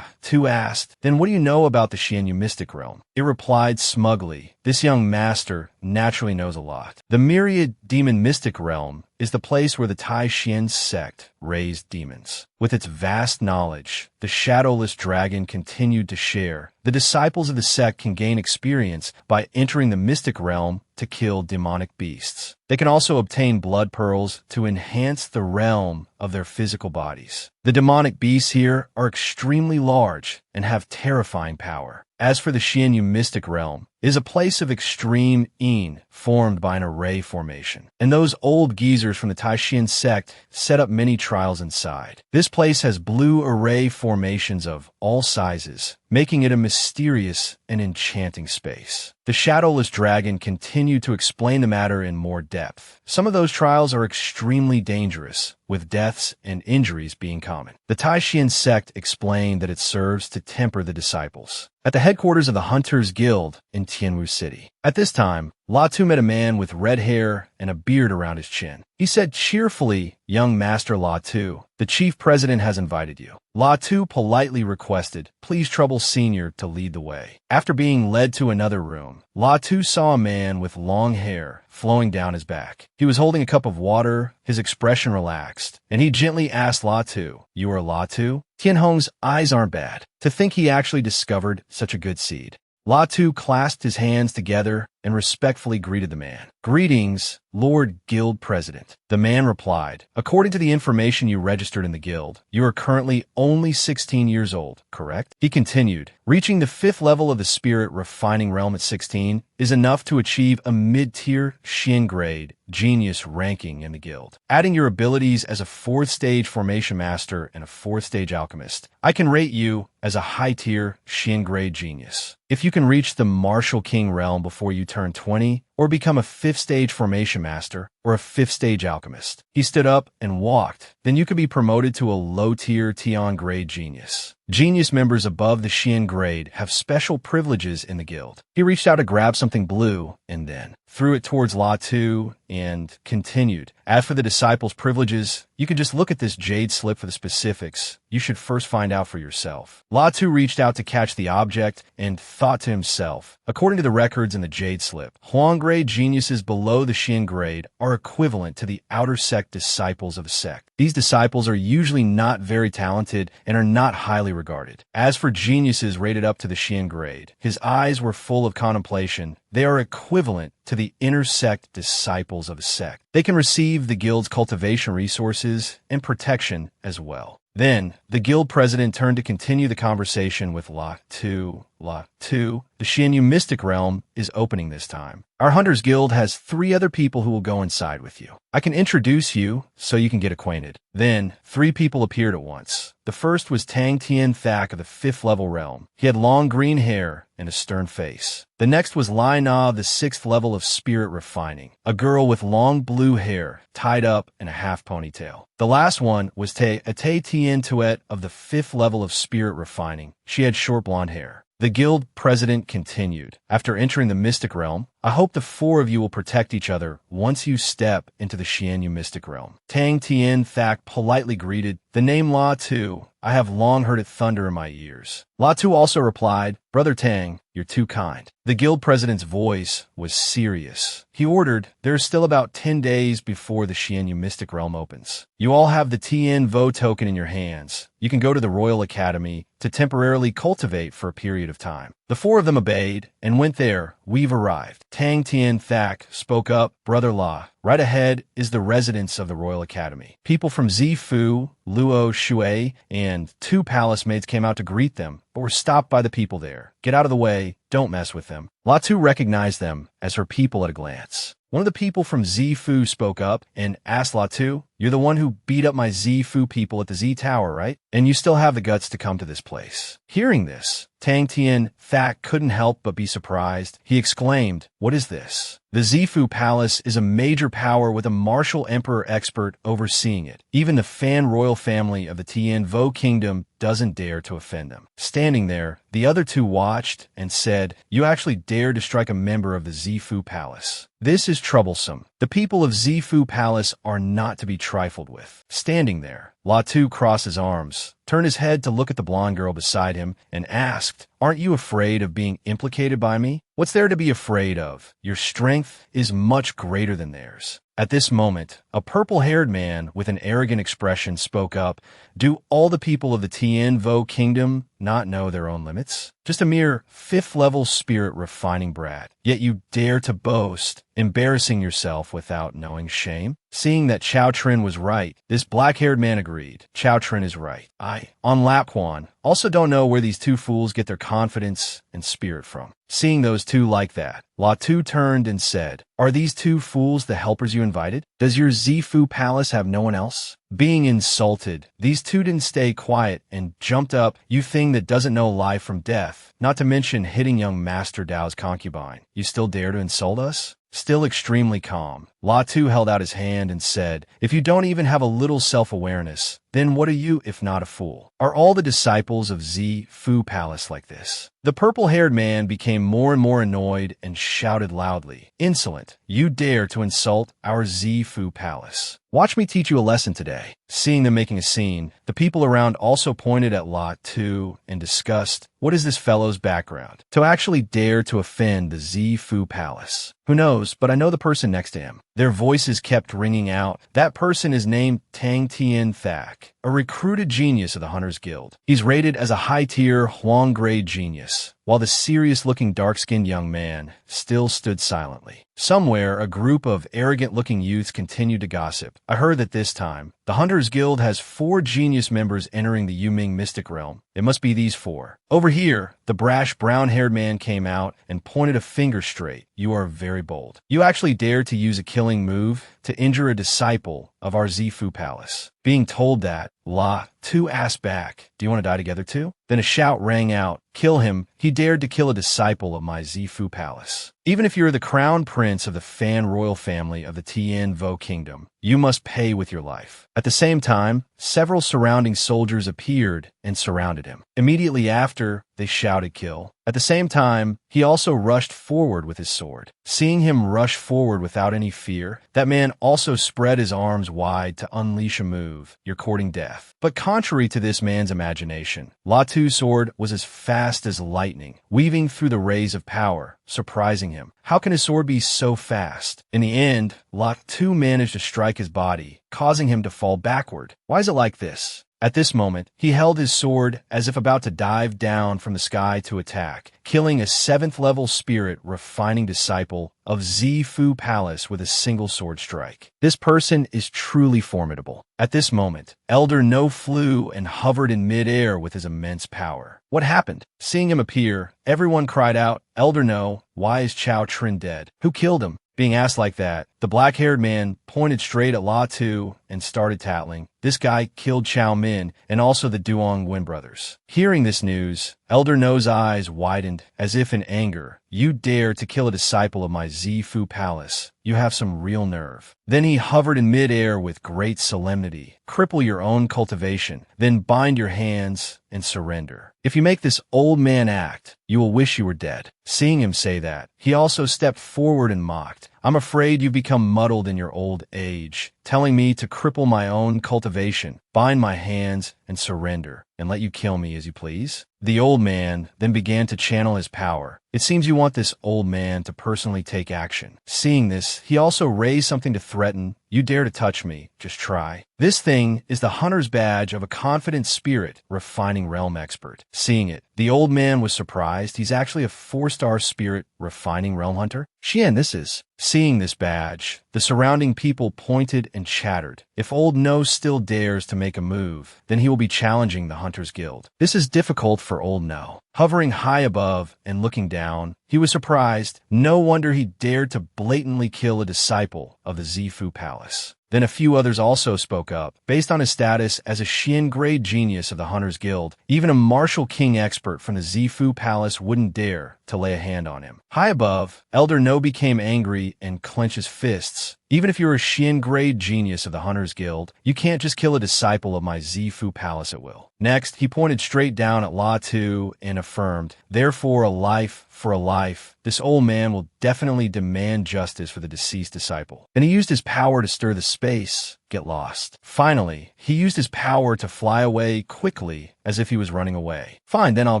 Tu asked, then what do you know about the Xianyu mystic realm? It replied smugly, this young master naturally knows a lot. The myriad demon mystic realm is the place where the Tai Xian sect raised demons. With its vast knowledge, the shadowless dragon continued to share. The disciples of the sect can gain experience by entering the mystic realm to kill demonic beasts. They can also obtain blood pearls to enhance the realm of their physical bodies. The demonic beasts here are extremely large and have terrifying power. As for the Xianyu mystic realm, it is a place of extreme yin formed by an array formation. And those old geezers from the Tai Xian sect set up many trials inside. This place has blue array formations of all sizes, making it a mysterious and enchanting space. The shadowless dragon continued to explain the matter in more depth. Some of those trials are extremely dangerous, with deaths and injuries being common. The Tai Xian sect explained that it serves to temper the disciples. At the headquarters of the Hunters Guild in Tianwu City. At this time, Latu met a man with red hair and a beard around his chin. He said cheerfully, young Master Latu, the chief president has invited you. Latu politely requested, please trouble Senior to lead the way. After being led to another room, Latu saw a man with long hair flowing down his back. He was holding a cup of water, his expression relaxed, and he gently asked Latu, you are Latu? Tianhong's eyes aren't bad. To think he actually discovered such a good seed. Latu clasped his hands together and respectfully greeted the man. Greetings, Lord Guild President. The man replied, according to the information you registered in the guild, you are currently only 16 years old, correct? He continued, reaching the 5th level of the spirit refining realm at 16 is enough to achieve a mid-tier Xin grade genius ranking in the guild. Adding your abilities as a 4th stage formation master and a 4th stage alchemist, I can rate you as a high-tier Xin grade genius. If you can reach the Martial King realm before you turn 20, or become a 5th stage formation master, or a 5th stage alchemist. He stood up and walked. Then you could be promoted to a low-tier Tian grade genius. Genius members above the Xian grade have special privileges in the guild. He reached out to grab something blue and then threw it towards Latu and continued. As for the disciples' privileges, you can just look at this jade slip for the specifics. You should first find out for yourself. Latu reached out to catch the object and thought to himself, according to the records in the jade slip, Huang grade geniuses below the Xian grade are equivalent to the outer sect disciples of a sect. These disciples are usually not very talented and are not highly regarded. As for geniuses rated up to the Xian grade, his eyes were full of contemplation. They are equivalent to the inner sect disciples of a sect. They can receive the guild's cultivation resources and protection as well. Then, the guild president turned to continue the conversation with Latu. The Xianyu Mystic Realm is opening this time. Our Hunters Guild has 3 other people who will go inside with you. I can introduce you so you can get acquainted. Then, 3 people appeared at once. The first was Tang Tian Thak of the 5th level realm. He had long green hair and a stern face. The next was Lai Na of the 6th level of spirit refining, a girl with long blue hair tied up in a half ponytail. The last one was Te Tien Tuet of the 5th level of spirit refining. She had short blonde hair. The guild president continued. After entering the mystic realm, I hope the 4 of you will protect each other once you step into the Xianyu mystic realm. Tang Tien Thak politely greeted, the name Latu. I have long heard it thunder in my ears. Latu also replied, Brother Tang, You're too kind. The guild president's voice was serious. He ordered, there are still about 10 days before the Xianyu Mystic Realm opens. You all have the Tien Vo token in your hands. You can go to the Royal Academy to temporarily cultivate for a period of time. The four of them obeyed and went there. We've arrived. Tang Tien Thak spoke up, Brother La. Right ahead is the residence of the Royal Academy. People from Zifu, Luo Shui, and 2 palace maids came out to greet them, but were stopped by the people there. Get out of the way. Don't mess with them. La Tu recognized them as her people at a glance. One of the people from Zifu spoke up and asked La Tu, you're the one who beat up my Zifu people at the Z Tower, right? And you still have the guts to come to this place. Hearing this, Tang Tien Thak couldn't help but be surprised. He exclaimed, what is this? The Zifu Palace is a major power with a martial emperor expert overseeing it. Even the Fan royal family of the Tien Vo kingdom doesn't dare to offend them. Standing there, the other 2 watched and said, you actually dared to strike a member of the Zifu Palace. This is troublesome. The people of Zifu Palace are not to be trifled with. Standing there, La Tu crossed his arms, turned his head to look at the blonde girl beside him, and asked, aren't you afraid of being implicated by me? What's there to be afraid of? Your strength is much greater than theirs. At this moment, a purple-haired man with an arrogant expression spoke up. Do all the people of the Tien Vo kingdom not know their own limits? Just a mere 5th-level spirit refining brat. Yet you dare to boast, embarrassing yourself without knowing shame? Seeing that Chao Trin was right, this black-haired man agreed. Chao Trin is right. I, on Lapquan, also don't know where these 2 fools get their confidence and spirit from. Seeing those 2 like that, La Tu turned and said, are these 2 fools the helpers you invited? Does your Zifu palace have no one else? Being insulted, these 2 didn't stay quiet and jumped up, you thing that doesn't know life from death, not to mention hitting young Master Dao's concubine. You still dare to insult us? Still extremely calm, La Tu held out his hand and said, if you don't even have a little self-awareness, then what are you if not a fool? Are all the disciples of Zifu Palace like this? The purple-haired man became more and more annoyed and shouted loudly, insolent, you dare to insult our Zifu Palace. Watch me teach you a lesson today. Seeing them making a scene, the people around also pointed at La Tu and discussed, what is this fellow's background? To actually dare to offend the Zifu Palace. Who knows, but I know the person next to him. Their voices kept ringing out. That person is named Tang Tien Thak, a recruited genius of the Hunters Guild. He's rated as a high-tier Huang-grade genius, while the serious-looking dark-skinned young man still stood silently. Somewhere, a group of arrogant-looking youths continued to gossip. I heard that this time, the Hunters Guild has 4 genius members entering the Yuming Mystic Realm. It must be these 4. Over here, the brash brown-haired man came out and pointed a finger straight. You are very bold. You actually dared to use a killing move to injure a disciple of our Zifu Palace. Being told that, La Tu asked back, do you want to die together too? Then a shout rang out, kill him. He dared to kill a disciple of my Zifu Palace. Even if you're the crown prince of the Fan royal family of the Tien Vo kingdom, you must pay with your life. At the same time, several surrounding soldiers appeared and surrounded him. Immediately after, they shouted kill. At the same time, he also rushed forward with his sword. Seeing him rush forward without any fear, that man also spread his arms wide to unleash a move. You're courting death. But contrary to this man's imagination, La Tu's sword was as fast as lightning, weaving through the rays of power, surprising him. How can his sword be so fast? In the end, La Tu managed to strike his body, causing him to fall backward. Why is it like this? At this moment, he held his sword as if about to dive down from the sky to attack, killing a 7th-level spirit refining disciple of Zifu Palace with a single sword strike. This person is truly formidable. At this moment, Elder No flew and hovered in midair with his immense power. What happened? Seeing him appear, everyone cried out, Elder No, why is Chao Trin dead? Who killed him? Being asked like that, the black-haired man pointed straight at La Tu and started tattling. This guy killed Chao Min and also the Duong Wen brothers. Hearing this news, Elder No's eyes widened as if in anger. You dare to kill a disciple of my Zifu Palace. You have some real nerve. Then he hovered in midair with great solemnity. Cripple your own cultivation, then bind your hands and surrender. If you make this old man act, you will wish you were dead. Seeing him say that, he also stepped forward and mocked. I'm afraid you've become muddled in your old age, telling me to cripple my own cultivation, bind my hands, and surrender. and let you kill me as you please?" The old man then began to channel his power. "It seems you want this old man to personally take action." Seeing this, he also raised something to threaten, "You dare to touch me, just try." This thing is the hunter's badge of a confident spirit, refining realm expert. Seeing it, the old man was surprised. He's actually a 4-star spirit, refining realm hunter. Xian, this is. Seeing this badge, the surrounding people pointed and chattered. If Old No still dares to make a move, then he will be challenging the Hunters Guild. This is difficult for Old No. Hovering high above and looking down, he was surprised. No wonder he dared to blatantly kill a disciple of the Zifu Palace. Then a few others also spoke up. Based on his status as a Xian grade genius of the Hunters Guild, even a martial king expert from the Zifu Palace wouldn't dare to lay a hand on him. High above, Elder No became angry and clenched his fists. Even if you're a Xian grade genius of the Hunters Guild, you can't just kill a disciple of my Zifu Palace at will. Next, he pointed straight down at La Tu and affirmed, "Therefore, a life for a life. This old man will definitely demand justice for the deceased disciple." Then he used his power to stir the space. Get lost. Finally, he used his power to fly away quickly, as if he was running away. "Fine, then I'll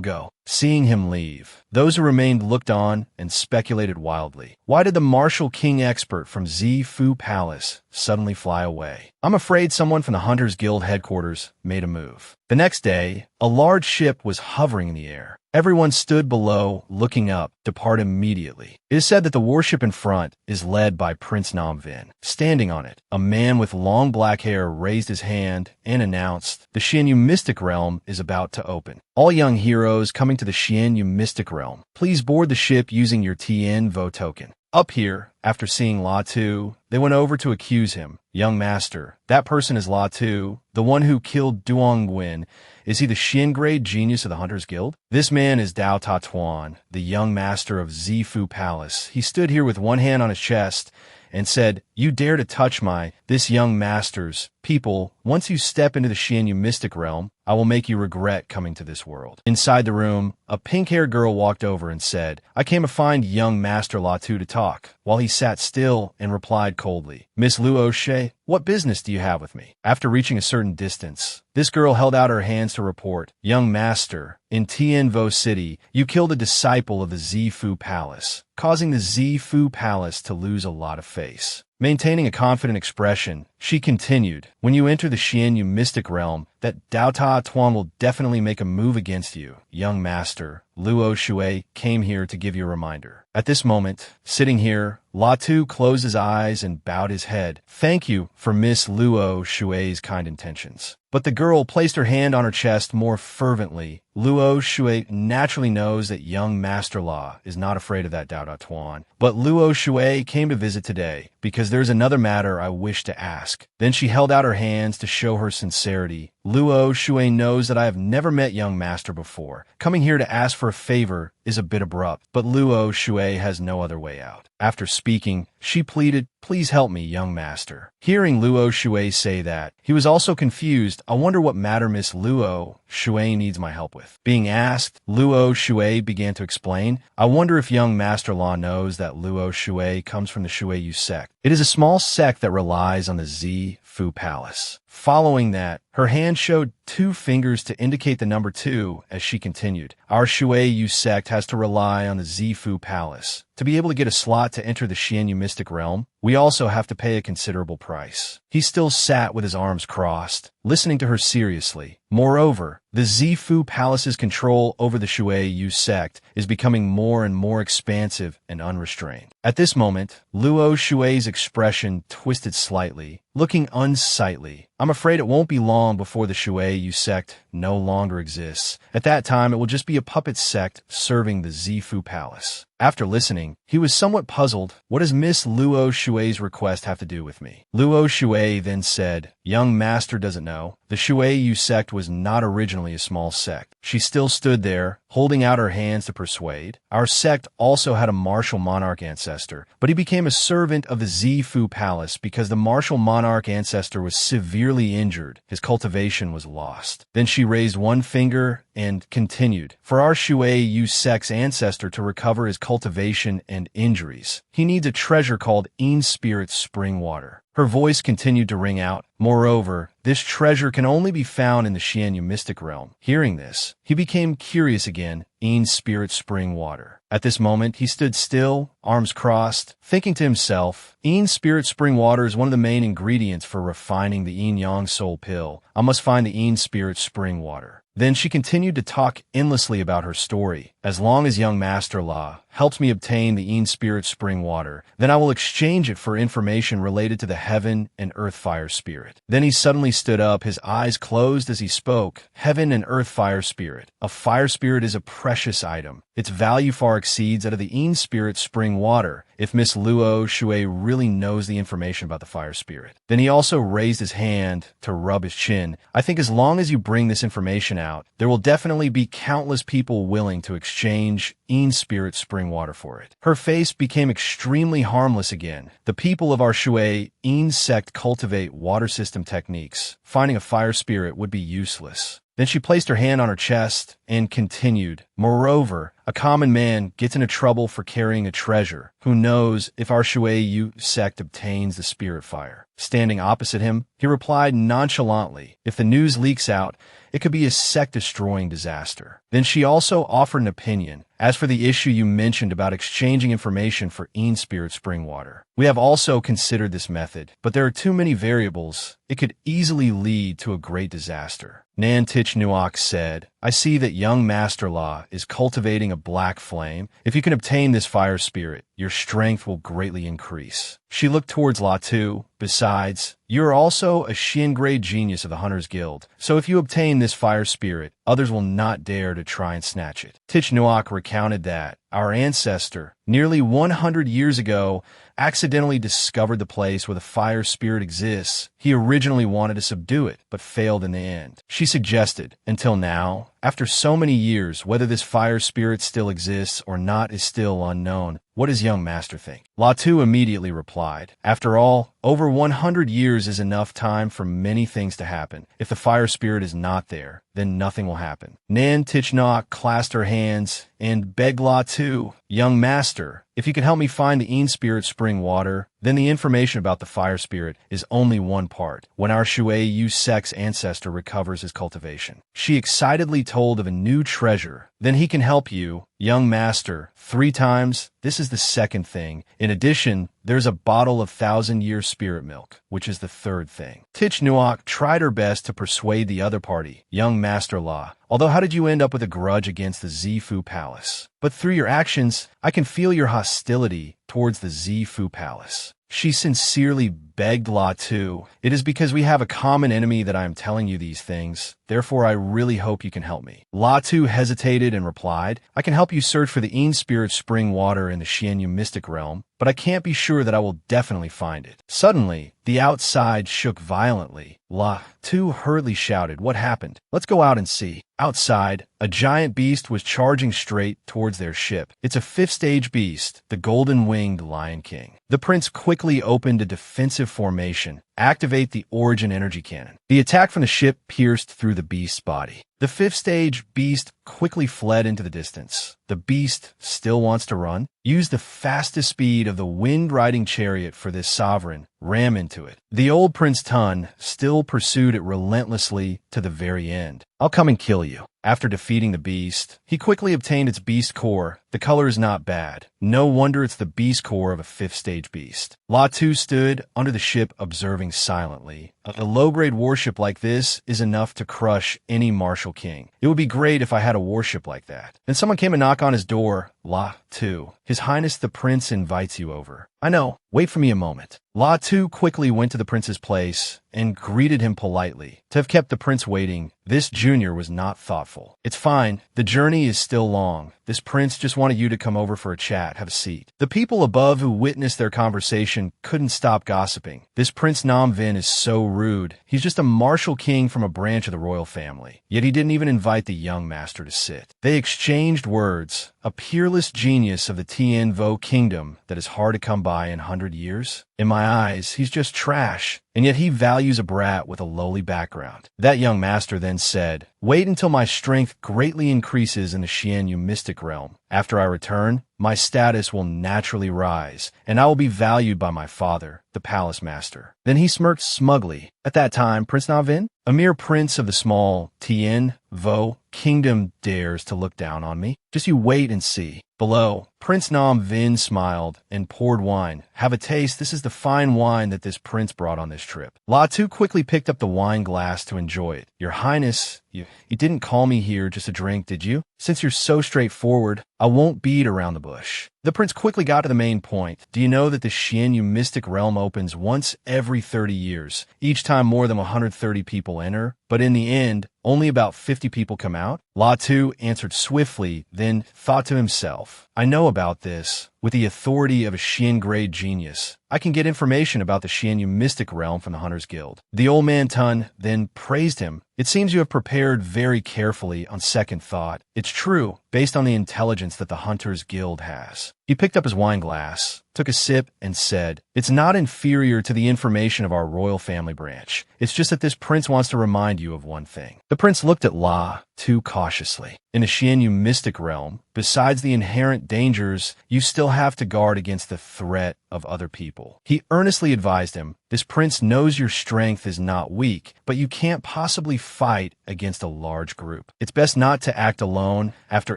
go." Seeing him leave, those who remained looked on and speculated wildly. Why did the martial king expert from Zifu Palace suddenly fly away? I'm afraid someone from the Hunters Guild headquarters made a move. The next day, a large ship was hovering in the air. Everyone stood below, looking up, depart immediately. It is said that the warship in front is led by Prince Namvin. Standing on it, a man with long black hair raised his hand and announced, "The Xianyu Mystic Realm is about to open. All young heroes coming to the Xianyu Mystic Realm, please board the ship using your Tianvo token." Up here, after seeing La Tu, they went over to accuse him. "Young master, that person is La Tu, the one who killed Duong Guin. Is he the Xian grade genius of the Hunters Guild?" "This man is Dao Ta Tuan, the young master of Zifu Palace. He stood here with one hand on his chest and said, 'You dare to touch this young master's people. Once you step into the Xianyu Mystic Realm, I will make you regret coming to this world.'" Inside the room, a pink-haired girl walked over and said, "I came to find young Master La Tu to talk," while he sat still and replied coldly, "Miss Luo She, what business do you have with me?" After reaching a certain distance, this girl held out her hands to report, "Young master, in Tianvo City, you killed a disciple of the Zifu Palace, causing the Zifu Palace to lose a lot of face." Maintaining a confident expression, she continued, "When you enter the Xianyu Mystic Realm, that Dao Ta Tuan will definitely make a move against you. Young master, Luo Shui came here to give you a reminder." At this moment, sitting here, La Tu closed his eyes and bowed his head. "Thank you for Miss Luo Shui's kind intentions." But the girl placed her hand on her chest more fervently. Luo Shui naturally knows that young Master La is not afraid of that Dao Ta Tuan. But Luo Shui came to visit today because there's another matter I wish to ask. Then she held out her hands to show her sincerity. "Luo Shui knows that I have never met young master before. Coming here to ask for a favor is a bit abrupt, but Luo Shui has no other way out." After speaking, she pleaded, "Please help me, young master." Hearing Luo Shui say that, he was also confused. "I wonder what matter Miss Luo Shui needs my help with." Being asked, Luo Shui began to explain, "I wonder if young Master Law knows that Luo Shui comes from the Shuiyu sect. It is a small sect that relies on the Zifu Palace." Following that, her hand showed 2 fingers to indicate the number 2 as she continued, "Our Shuiyu sect has to rely on the Zifu Palace. To be able to get a slot to enter the Xianyu Mystic Realm, we also have to pay a considerable price." He still sat with his arms crossed, listening to her seriously. Moreover, the Zifu Palace's control over the Shuiyu sect is becoming more and more expansive and unrestrained. At this moment, Luo Shui's expression twisted slightly, looking unsightly. "I'm afraid it won't be long before the Shuiyu sect no longer exists. At that time, it will just be a puppet sect serving the Zifu Palace." After listening, he was somewhat puzzled. What does Miss Luo Shui's request have to do with me? Luo Shui then said, "Young master doesn't know. The Shuiyu sect was not originally a small sect." She still stood there, holding out her hands to persuade. "Our sect also had a martial monarch ancestor, but he became a servant of the Zifu Palace because the martial monarch ancestor was severely injured. His cultivation was lost." Then she raised one finger and continued, "For our Shuiyu sect's ancestor to recover his cultivation and injuries, he needs a treasure called In Spirit Spring Water. Her voice continued to ring out. Moreover, this treasure can only be found in the Xianyu mystic realm. Hearing this, he became curious again. In's spirit spring water. At this moment, he stood still, arms crossed, thinking to himself, In's spirit spring water is one of the main ingredients for refining the yin-yang soul pill. I must find the In spirit spring water. Then she continued to talk endlessly about her story. As long as young Master La helps me obtain the In spirit spring water, then I will exchange it for information related to the heaven and earth fire spirit. Then he suddenly stood up, his eyes closed as he spoke. Heaven and earth fire spirit. A fire spirit is a precious item. Its value far exceeds that of the In spirit spring water. If Miss Luo Shui really knows the information about the fire spirit. Then he also raised his hand to rub his chin. I think as long as you bring this information out, there will definitely be countless people willing to exchange In spirit spring water for it. Her face became extremely harmless again. The people of our Shui In sect cultivate water system techniques. Finding a fire spirit would be useless. Then she placed her hand on her chest and continued, Moreover, a common man gets into trouble for carrying a treasure. Who knows if our Shui Yu sect obtains the spirit fire? Standing opposite him, he replied nonchalantly, if the news leaks out, it could be a sect-destroying disaster. Then she also offered an opinion. As for the issue you mentioned about exchanging information for In spirit spring water, we have also considered this method, but there are too many variables. It could easily lead to a great disaster. Nan Tich Nuok said, I see that young Master La is cultivating a black flame. If you can obtain this fire spirit, your strength will greatly increase. She looked towards La Tu. Besides, you are also a Xian-grade genius of the Hunters Guild, so if you obtain this fire spirit, others will not dare to try and snatch it. Tich Nuok recounted that our ancestor, nearly 100 years ago, accidentally discovered the place where the fire spirit exists. He originally wanted to subdue it, but failed in the end. She suggested, until now, after so many years, whether this fire spirit still exists or not is still unknown. What does young master think? La Tu immediately replied, after all, over 100 years is enough time for many things to happen. If the fire spirit is not there, then nothing will happen. Nan Tichnok clasped her hands and begged La Tu, young master, if you can help me find the In spirit spring water, then the information about the fire spirit is only one part. When our Shui Yu sect's ancestor recovers his cultivation, she excitedly told of a new treasure. Then he can help you, young master, 3 times. This is the second thing. In addition, there's a bottle of 1,000-year spirit milk, which is the third thing. Tich Nuok tried her best to persuade the other party, young Master La. Although how did you end up with a grudge against the Zifu Palace? But through your actions, I can feel your hostility towards the Zifu Palace. She sincerely begged La Tu, it is because we have a common enemy that I am telling you these things. Therefore, I really hope you can help me. La Tu hesitated and replied, I can help you search for the In spirit spring water in the Xianyu mystic realm, but I can't be sure that I will definitely find it. Suddenly, the outside shook violently. La Tu hurriedly shouted, what happened? Let's go out and see. Outside, a giant beast was charging straight towards their ship. It's a 5th stage beast, the golden-winged Lion King. The prince quickly opened a defensive formation. Activate the origin energy cannon. The attack from the ship pierced through the beast's body. The 5th stage beast quickly fled into the distance. The beast still wants to run. Use the fastest speed of the wind-riding chariot for this sovereign. Ram into it. The old Prince Tun still pursued it relentlessly to the very end. I'll come and kill you. After defeating the beast, he quickly obtained its beast core. The color is not bad. No wonder it's the beast core of a 5th stage beast. La Tu stood under the ship observing silently. A low-grade warship like this is enough to crush any martial king. It would be great if I had a warship like that. Then someone came and knocked on his door. La Tu, His Highness the Prince invites you over. I know. Wait for me a moment. La Tu quickly went to the prince's place and greeted him politely. To have kept the prince waiting, this junior was not thoughtful. It's fine. The journey is still long. This prince just wanted you to come over for a chat. Have a seat. The people above who witnessed their conversation couldn't stop gossiping. This Prince Nam Vin is so rude. He's just a martial king from a branch of the royal family. Yet he didn't even invite the young master to sit. They exchanged words. a peerless genius of the Tien Vo kingdom that is hard to come by in 100 years? In my eyes, he's just trash, and yet he values a brat with a lowly background. That young master then said, "Wait until my strength greatly increases in the Xianyu mystic realm. After I return, my status will naturally rise, and I will be valued by my father, the palace master." Then he smirked smugly. At that time, Prince Na Vin, a mere prince of the small Tien Vo kingdom, dares to look down on me. Just you wait and see. Below, Prince Nam Vin smiled and poured wine. "Have a taste. This is the fine wine that this prince brought on this trip." La Tu quickly picked up the wine glass to enjoy it. "Your Highness, you didn't call me here just to drink, did you? Since you're so straightforward, I won't beat around the bush." The prince quickly got to the main point. "Do you know that the Xianyu mystic realm opens once every 30 years? Each time more than 130 people enter, but in the end, only about 50 people come out?" La Tu answered swiftly, then thought to himself, "I know about this. With the authority of a Xian-grade genius, I can get information about the Xianyu mystic realm from the Hunters Guild." The old man Tun then praised him. "It seems you have prepared very carefully on second thought. It's true, based on the intelligence that the Hunters Guild has." He picked up his wine glass, took a sip, and said, "It's not inferior to the information of our royal family branch. It's just that this prince wants to remind you of one thing." The prince looked at La Tu cautiously. "In the Xianyu mystic realm, besides the inherent dangers, you still have to guard against the threat of other people." He earnestly advised him, "This prince knows your strength is not weak, but you can't possibly fight against a large group. It's best not to act alone after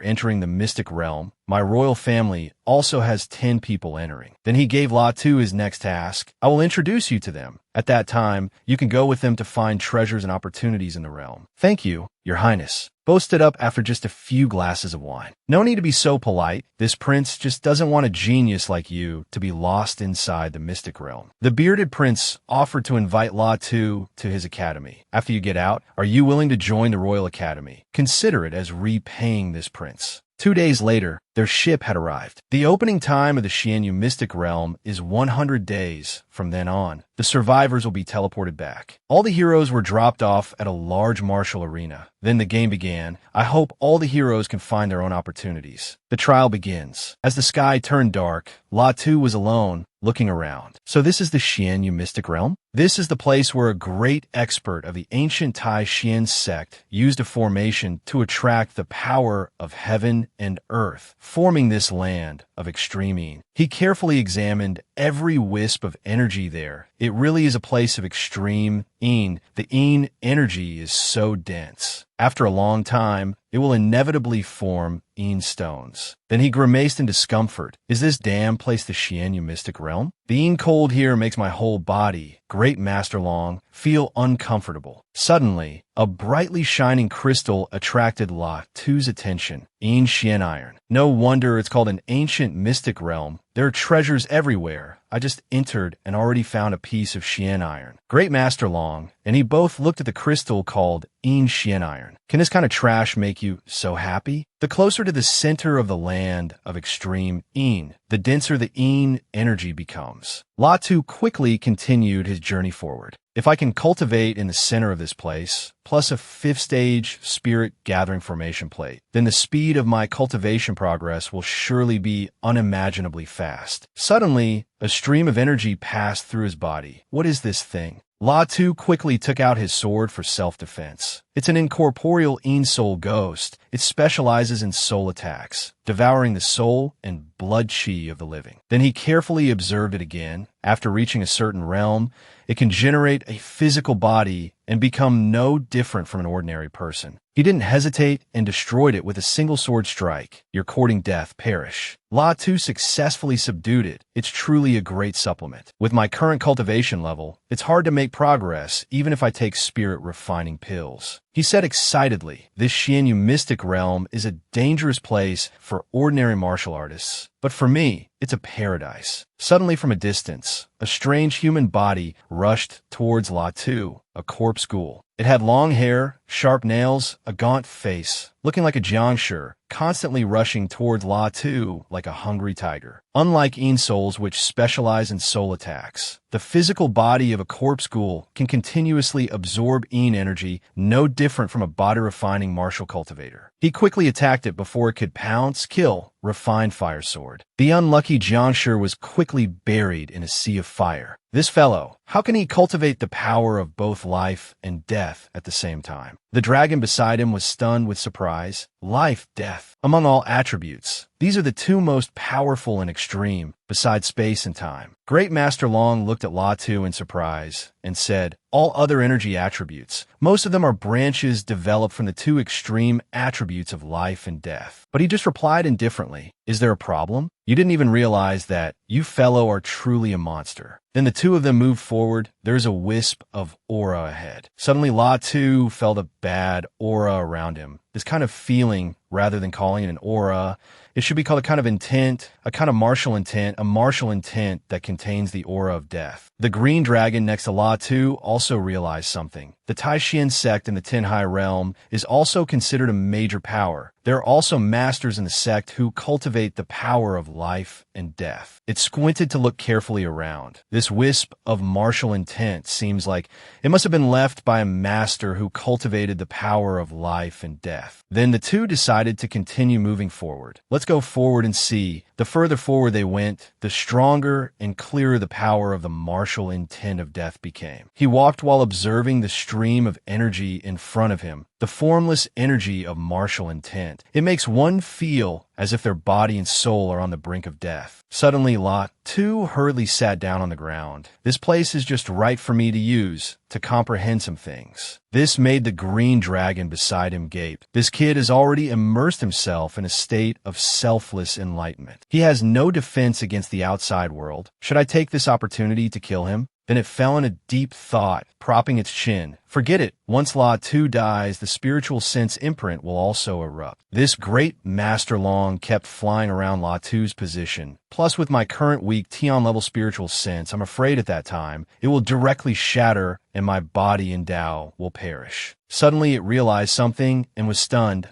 entering the mystic realm. My royal family also has 10 people entering." Then he gave La Tu his next task. "I will introduce you to them. At that time, you can go with them to find treasures and opportunities in the realm." "Thank you, Your Highness." Both stood up after just a few glasses of wine. "No need to be so polite. This prince just doesn't want a genius like you to be lost inside the mystic realm." The bearded prince offered to invite La Tu to his academy. "After you get out, are you willing to join the Royal Academy? Consider it as repaying this prince." 2 days later, their ship had arrived. The opening time of the Xianyu mystic realm is 100 days from then on. The survivors will be teleported back. All the heroes were dropped off at a large martial arena. Then the game began. I hope all the heroes can find their own opportunities. The trial begins. As the sky turned dark, La Tu was alone, looking around. "So this is the Xianyu mystic realm? This is the place where a great expert of the ancient Tai Xian sect used a formation to attract the power of heaven and earth, forming this land of extreme Yin." He carefully examined every wisp of energy there. It really is a place of extreme Yin. The Yin energy is so dense. After a long time, it will inevitably form Yin stones. Then he grimaced in discomfort. "Is this damn place the Xianyu mystic realm? The Yin cold here makes my whole body, Great Master Long, feel uncomfortable." Suddenly, a brightly shining crystal attracted La Tu's attention. Yin Xian iron. No wonder it's called an ancient mystic realm. There are treasures everywhere. I just entered and already found a piece of Xian iron. Great Master Long, and he both looked at the crystal called Yin Xian iron. "Can this kind of trash make you so happy?" The closer to the center of the land of extreme Yin, the denser the Yin energy becomes. La Tu quickly continued his journey forward. "If I can cultivate in the center of this place, plus a 5th stage spirit gathering formation plate, then the speed of my cultivation progress will surely be unimaginably fast." Suddenly, a stream of energy passed through his body. "What is this thing?" La Tu quickly took out his sword for self-defense. It's an incorporeal Yin soul ghost. It specializes in soul attacks, devouring the soul and blood chi of the living. Then he carefully observed it again. After reaching a certain realm, it can generate a physical body and become no different from an ordinary person. He didn't hesitate and destroyed it with a single sword strike. "You're courting death, perish." La Tu successfully subdued it. It's truly a great supplement. With my current cultivation level, it's hard to make progress even if I take spirit refining pills. He said excitedly, "This Xianyu mystic realm is a dangerous place for ordinary martial artists, but for me, it's a paradise." Suddenly from a distance, a strange human body rushed towards La Tu, a corpse ghoul. It had long hair, sharp nails, a gaunt face, looking like a jiangshi, constantly rushing towards La Tu like a hungry tiger. Unlike Yin souls, which specialize in soul attacks, the physical body of a corpse ghoul can continuously absorb Yin energy, no different from a body refining martial cultivator. He quickly attacked it before it could pounce, kill, refined fire sword. The unlucky Jianshu was quickly buried in a sea of fire. This fellow, how can he cultivate the power of both life and death at the same time? The dragon beside him was stunned with surprise. Life, death. Among all attributes, these are the two most powerful and extreme, besides space and time. Great Master Long looked at Latu in surprise and said, all other energy attributes, most of them are branches developed from the two extreme attributes of life and death. But he just replied indifferently, is there a problem? You didn't even realize that you fellow are truly a monster. Then the two of them moved forward. There's a wisp of aura ahead. Suddenly, Latu felt a bad aura around him. This kind of feeling, rather than calling it an aura, it should be called a kind of intent, a kind of martial intent, a martial intent that contains the aura of death. The green dragon next to Latu also realized something. The Taishan sect in the Tenhai realm is also considered a major power. There are also masters in the sect who cultivate the power of life and death. It squinted to look carefully around. This wisp of martial intent seems like it must have been left by a master who cultivated the power of life and death. Then the two decided to continue moving forward. Let's go forward and see. The further forward they went, the stronger and clearer the power of the martial intent of death became. He walked while observing the stream of energy in front of him, the formless energy of martial intent. It makes one feel as if their body and soul are on the brink of death. Suddenly, Latu hurriedly sat down on the ground. This place is just right for me to use, to comprehend some things. This made the green dragon beside him gape. This kid has already immersed himself in a state of selfless enlightenment. He has no defense against the outside world. Should I take this opportunity to kill him? Then it fell in a deep thought, propping its chin. Forget it. Once Latu dies, the spiritual sense imprint will also erupt. This great Master Long kept flying around Latu's position. Plus, with my current weak Tian level spiritual sense, I'm afraid at that time it will directly shatter and my body and Tao will perish. Suddenly it realized something and was stunned.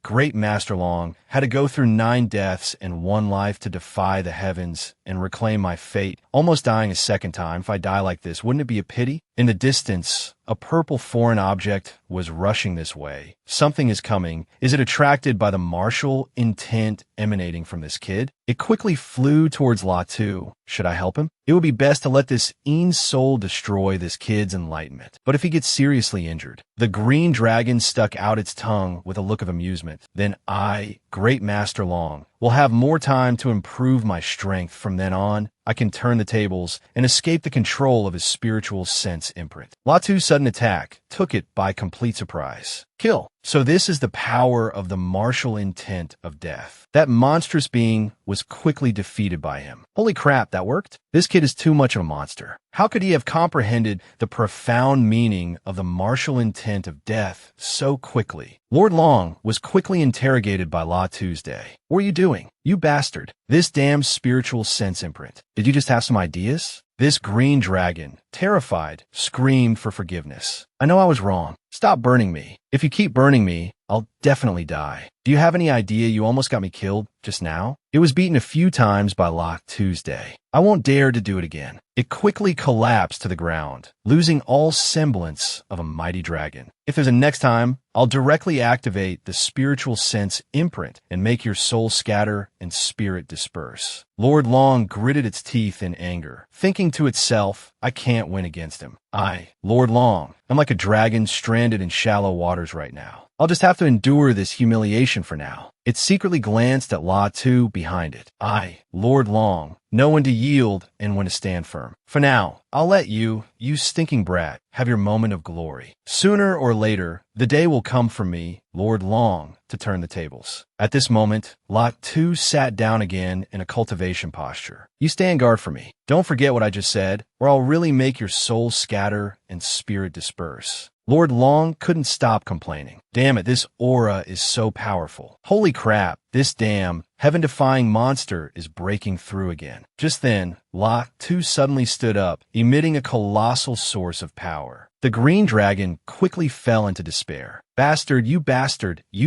Great Master Long, had to go through 9 deaths and 1 life to defy the heavens and reclaim my fate. Almost dying a second time. If I die like this, wouldn't it be a pity? In the distance, a purple foreign object was rushing this way. Something is coming. Is it attracted by the martial intent emanating from this kid? It quickly flew towards Latu. Should I help him? It would be best to let this Een soul destroy this kid's enlightenment. But if he gets seriously injured? The green dragon stuck out its tongue with a look of amusement. Then Great Master Long, will have more time to improve my strength. From then on, I can turn the tables and escape the control of his spiritual sense imprint. Latu's sudden attack took it by complete surprise. Kill. So this is the power of the martial intent of death. That monstrous being was quickly defeated by him. Holy crap, that worked? This kid is too much of a monster. How could he have comprehended the profound meaning of the martial intent of death so quickly? Lord Long was quickly interrogated by Latu's day. What are you doing? You bastard. This damn spiritual sense imprint. Did you just have some ideas? This green dragon, terrified, screamed for forgiveness. I know I was wrong. Stop burning me. If you keep burning me, I'll definitely die. Do you have any idea you almost got me killed just now? It was beaten a few times by Latu's day. I won't dare to do it again. It quickly collapsed to the ground, losing all semblance of a mighty dragon. If there's a next time, I'll directly activate the spiritual sense imprint and make your soul scatter and spirit disperse. Lord Long gritted its teeth in anger, thinking to itself, I can't win against him. Lord Long, I'm like a dragon stranded in shallow waters right now. I'll just have to endure this humiliation for now. It secretly glanced at Latu behind it. Lord Long, know when to yield and when to stand firm. For now, I'll let you stinking brat, have your moment of glory. Sooner or later, the day will come for me, Lord Long, to turn the tables. At this moment, Latu sat down again in a cultivation posture. You stand guard for me. Don't forget what I just said, or I'll really make your soul scatter and spirit disperse. Lord Long couldn't stop complaining. Damn it, this aura is so powerful. Holy crap, this damn heaven-defying monster is breaking through again. Just then, Latu suddenly stood up, emitting a colossal source of power. The green dragon quickly fell into despair. Bastard, you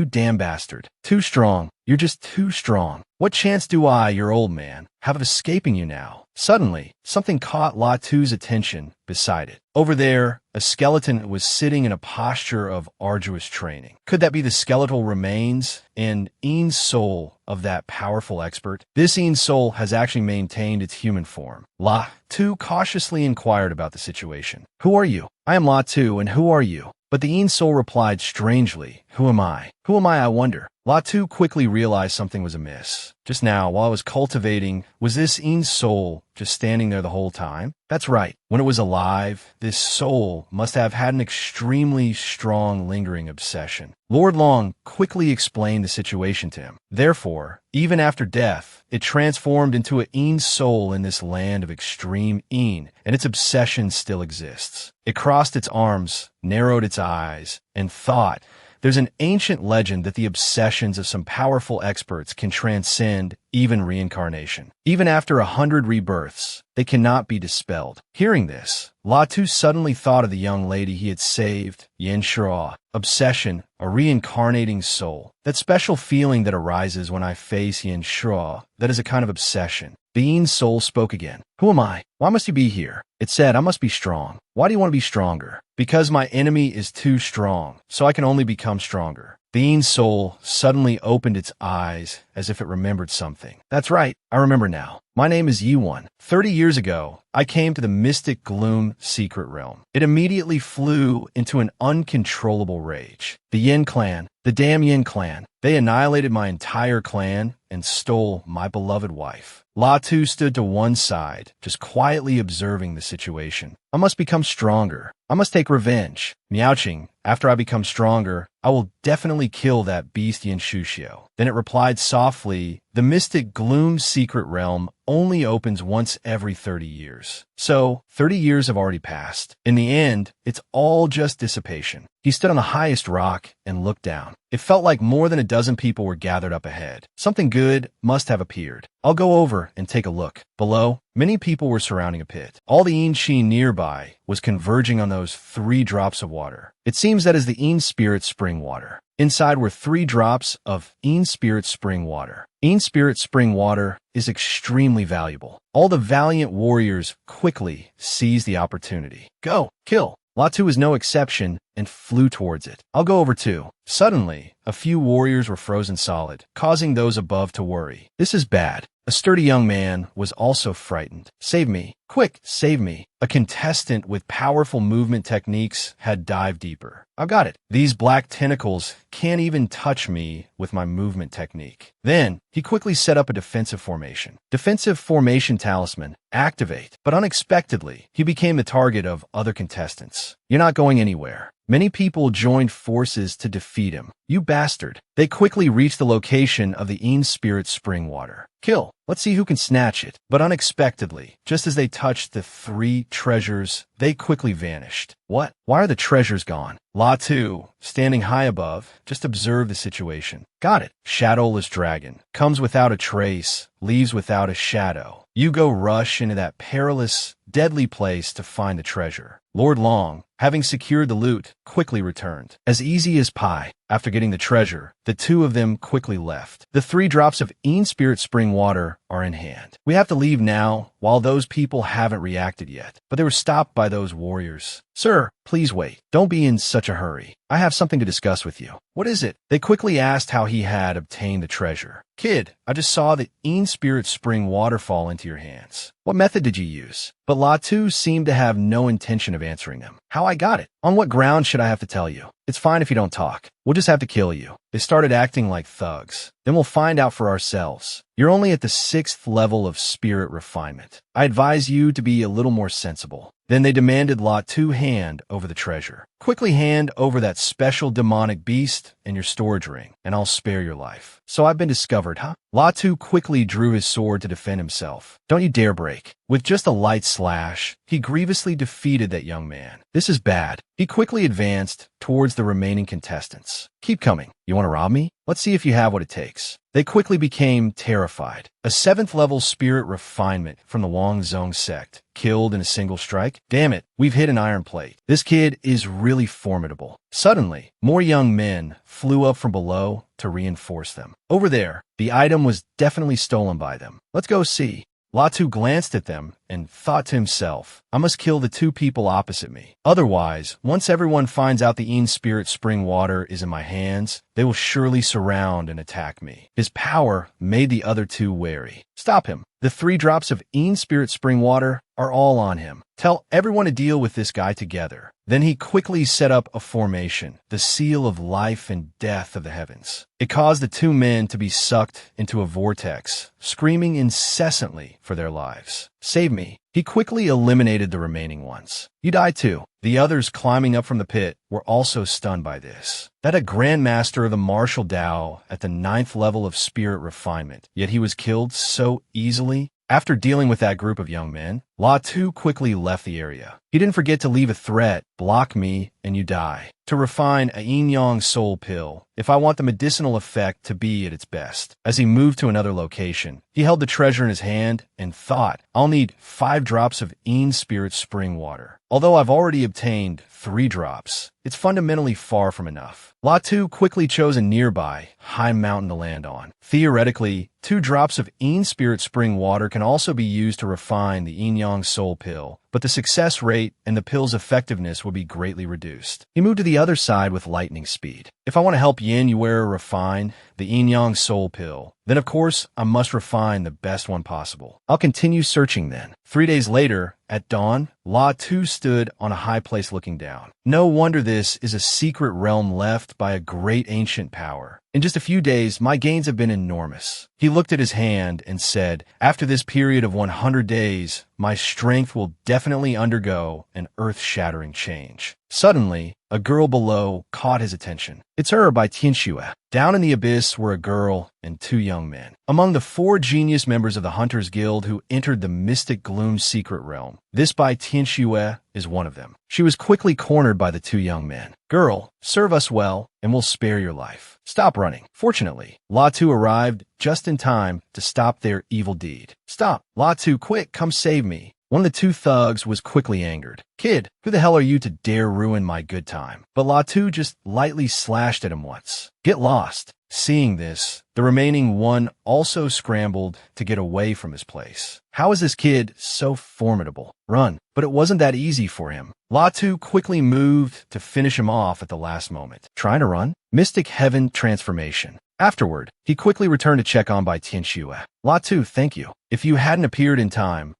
damn bastard. Too strong. You're just too strong. What chance do I, your old man, have of escaping you now? Suddenly, something caught Latu's attention beside it. Over there, a skeleton was sitting in a posture of arduous training. Could that be the skeletal remains and Ian's soul of that powerful expert? This Ian's soul has actually maintained its human form. La Tu cautiously inquired about the situation. Who are you? I am La Tu, and who are you? But the Ian's soul replied strangely, Who am I? Who am I wonder? La Tu quickly realized something was amiss. Just now, while I was cultivating, was this Ian's soul just standing there the whole time? That's right. When it was alive, this soul must have had an extremely strong lingering obsession. Lord Long quickly explained the situation to him. Therefore, even after death, it transformed into a Ian's soul in this land of extreme Ian, and its obsession still exists. It crossed its arms, narrowed its eyes, and thought. There's an ancient legend that the obsessions of some powerful experts can transcend even reincarnation. Even after 100 rebirths, they cannot be dispelled. Hearing this, La Tu suddenly thought of the young lady he had saved, Yin Shua. Obsession, a reincarnating soul. That special feeling that arises when I face Yin Shua, that is a kind of obsession. The Yin soul spoke again. Who am I? Why must you be here? It said, I must be strong. Why do you want to be stronger? Because my enemy is too strong, so I can only become stronger. The Yin soul suddenly opened its eyes as if it remembered something. That's right, I remember now. My name is Yi-One. 30 years ago, I came to the mystic gloom secret realm. It immediately flew into an uncontrollable rage. The Yin clan, the damn Yin clan, they annihilated my entire clan and stole my beloved wife. La Tu stood to one side, just quietly observing the situation. I must become stronger. I must take revenge. Miaoqing, after I become stronger, I will definitely kill that beast Yin Shuxiu. Then it replied softly, the mystic gloom secret realm only opens once every 30 years. So, 30 years have already passed. In the end, it's all just dissipation. He stood on the highest rock and looked down. It felt like more than a dozen people were gathered up ahead. Something good must have appeared. I'll go over and take a look. Below, many people were surrounding a pit. All the Yin Qi nearby was converging on those 3 drops of water. It seems that is the Yin Spirit spring water. Inside were 3 drops of Yin Spirit spring water. Yin Spirit spring water is extremely valuable. All the valiant warriors quickly seized the opportunity. Go, kill. La Tu is no exception and flew towards it. I'll go over too. Suddenly, a few warriors were frozen solid, causing those above to worry. This is bad. A sturdy young man was also frightened. Save me. Quick, save me. A contestant with powerful movement techniques had dived deeper. I've got it. These black tentacles can't even touch me with my movement technique. Then, he quickly set up a defensive formation. Defensive formation talisman. Activate. But unexpectedly, he became the target of other contestants. You're not going anywhere. Many people joined forces to defeat him. You bastard. They quickly reached the location of the Yin Spirit spring water. Kill. Let's see who can snatch it. But unexpectedly, just as they touched the 3 treasures, they quickly vanished. What? Why are the treasures gone? La Tu, standing high above, just observed the situation. Got it. Shadowless dragon. Comes without a trace, leaves without a shadow. You go rush into that perilous, deadly place to find the treasure. Lord Long, having secured the loot, quickly returned. As easy as pie. After getting the treasure, the 2 of them quickly left. The 3 drops of Yin Spirit spring water are in hand. We have to leave now, while those people haven't reacted yet. But they were stopped by those warriors. Sir, please wait. Don't be in such a hurry. I have something to discuss with you. What is it? They quickly asked how he had obtained the treasure. Kid, I just saw the Yin Spirit spring water fall into your hands. What method did you use? But La Tu seemed to have no intention of answering them. How I got it? On what ground should I have to tell you? It's fine if you don't talk. We'll just have to kill you. They started acting like thugs. Then we'll find out for ourselves. You're only at the 6th level of spirit refinement. I advise you to be a little more sensible. Then they demanded La Tu hand over the treasure. Quickly hand over that special demonic beast and your storage ring, and I'll spare your life. So I've been discovered, huh? La Tu quickly drew his sword to defend himself. Don't you dare break. With just a light slash, he grievously defeated that young man. This is bad. He quickly advanced towards the remaining contestants. Keep coming. You want to rob me? Let's see if you have what it takes. They quickly became terrified. A 7th level spirit refinement from the Wang Zong sect, killed in a single strike? Damn it, we've hit an iron plate. This kid is really formidable. Suddenly, more young men flew up from below to reinforce them. Over there, the item was definitely stolen by them. Let's go see. Latu glanced at them and thought to himself, I must kill the two people opposite me. Otherwise, once everyone finds out the Een Spirit spring water is in my hands, they will surely surround and attack me. His power made the other two wary. Stop him. The 3 drops of Een Spirit spring water are all on him. Tell everyone to deal with this guy together. Then he quickly set up a formation, the seal of life and death of the heavens. It caused the 2 men to be sucked into a vortex, screaming incessantly for their lives. Save me. He quickly eliminated the remaining ones. You die too. The others climbing up from the pit were also stunned by this. That a grandmaster of the martial Tao at the 9th level of spirit refinement, yet he was killed so easily. After dealing with that group of young men, Latu quickly left the area. He didn't forget to leave a threat, block me and you die. To refine a yin-yang soul pill, if I want the medicinal effect to be at its best. As he moved to another location, he held the treasure in his hand and thought, I'll need 5 drops of Een Spirit spring water. Although I've already obtained 3 drops, it's fundamentally far from enough. Latu quickly chose a nearby, high mountain to land on. Theoretically, 2 drops of Een Spirit spring water can also be used to refine the yin-yang soul pill, but the success rate and the pill's effectiveness will be greatly reduced. He moved to the other side with lightning speed. If I want to help Yin Yuera refine the yin-yang soul pill, then of course I must refine the best one possible. I'll continue searching then. 3 days later, at dawn, Latu stood on a high place looking down. No wonder this is a secret realm left by a great ancient power. In just a few days, my gains have been enormous. He looked at his hand and said, after this period of 100 days, my strength will definitely undergo an earth-shattering change. Suddenly, a girl below caught his attention. It's her by Tianxue. Down in the abyss were a girl and 2 young men. Among the 4 genius members of the Hunters Guild who entered the Mystic Gloom secret realm, this by Tianxue is one of them. She was quickly cornered by the 2 young men. Girl, serve us well, and we'll spare your life. Stop running. Fortunately, Latu arrived just in time to stop their evil deed. Stop. Latu, quick, come save me. One of the 2 thugs was quickly angered. Kid, who the hell are you to dare ruin my good time? But Latu just lightly slashed at him once. Get lost. Seeing this, the remaining one also scrambled to get away from his place. How is this kid so formidable? Run. But it wasn't that easy for him. Latu quickly moved to finish him off at the last moment. Trying to run? Mystic Heaven Transformation. Afterward, he quickly returned to check on by Tianxue. Latu, thank you. If you hadn't appeared in time,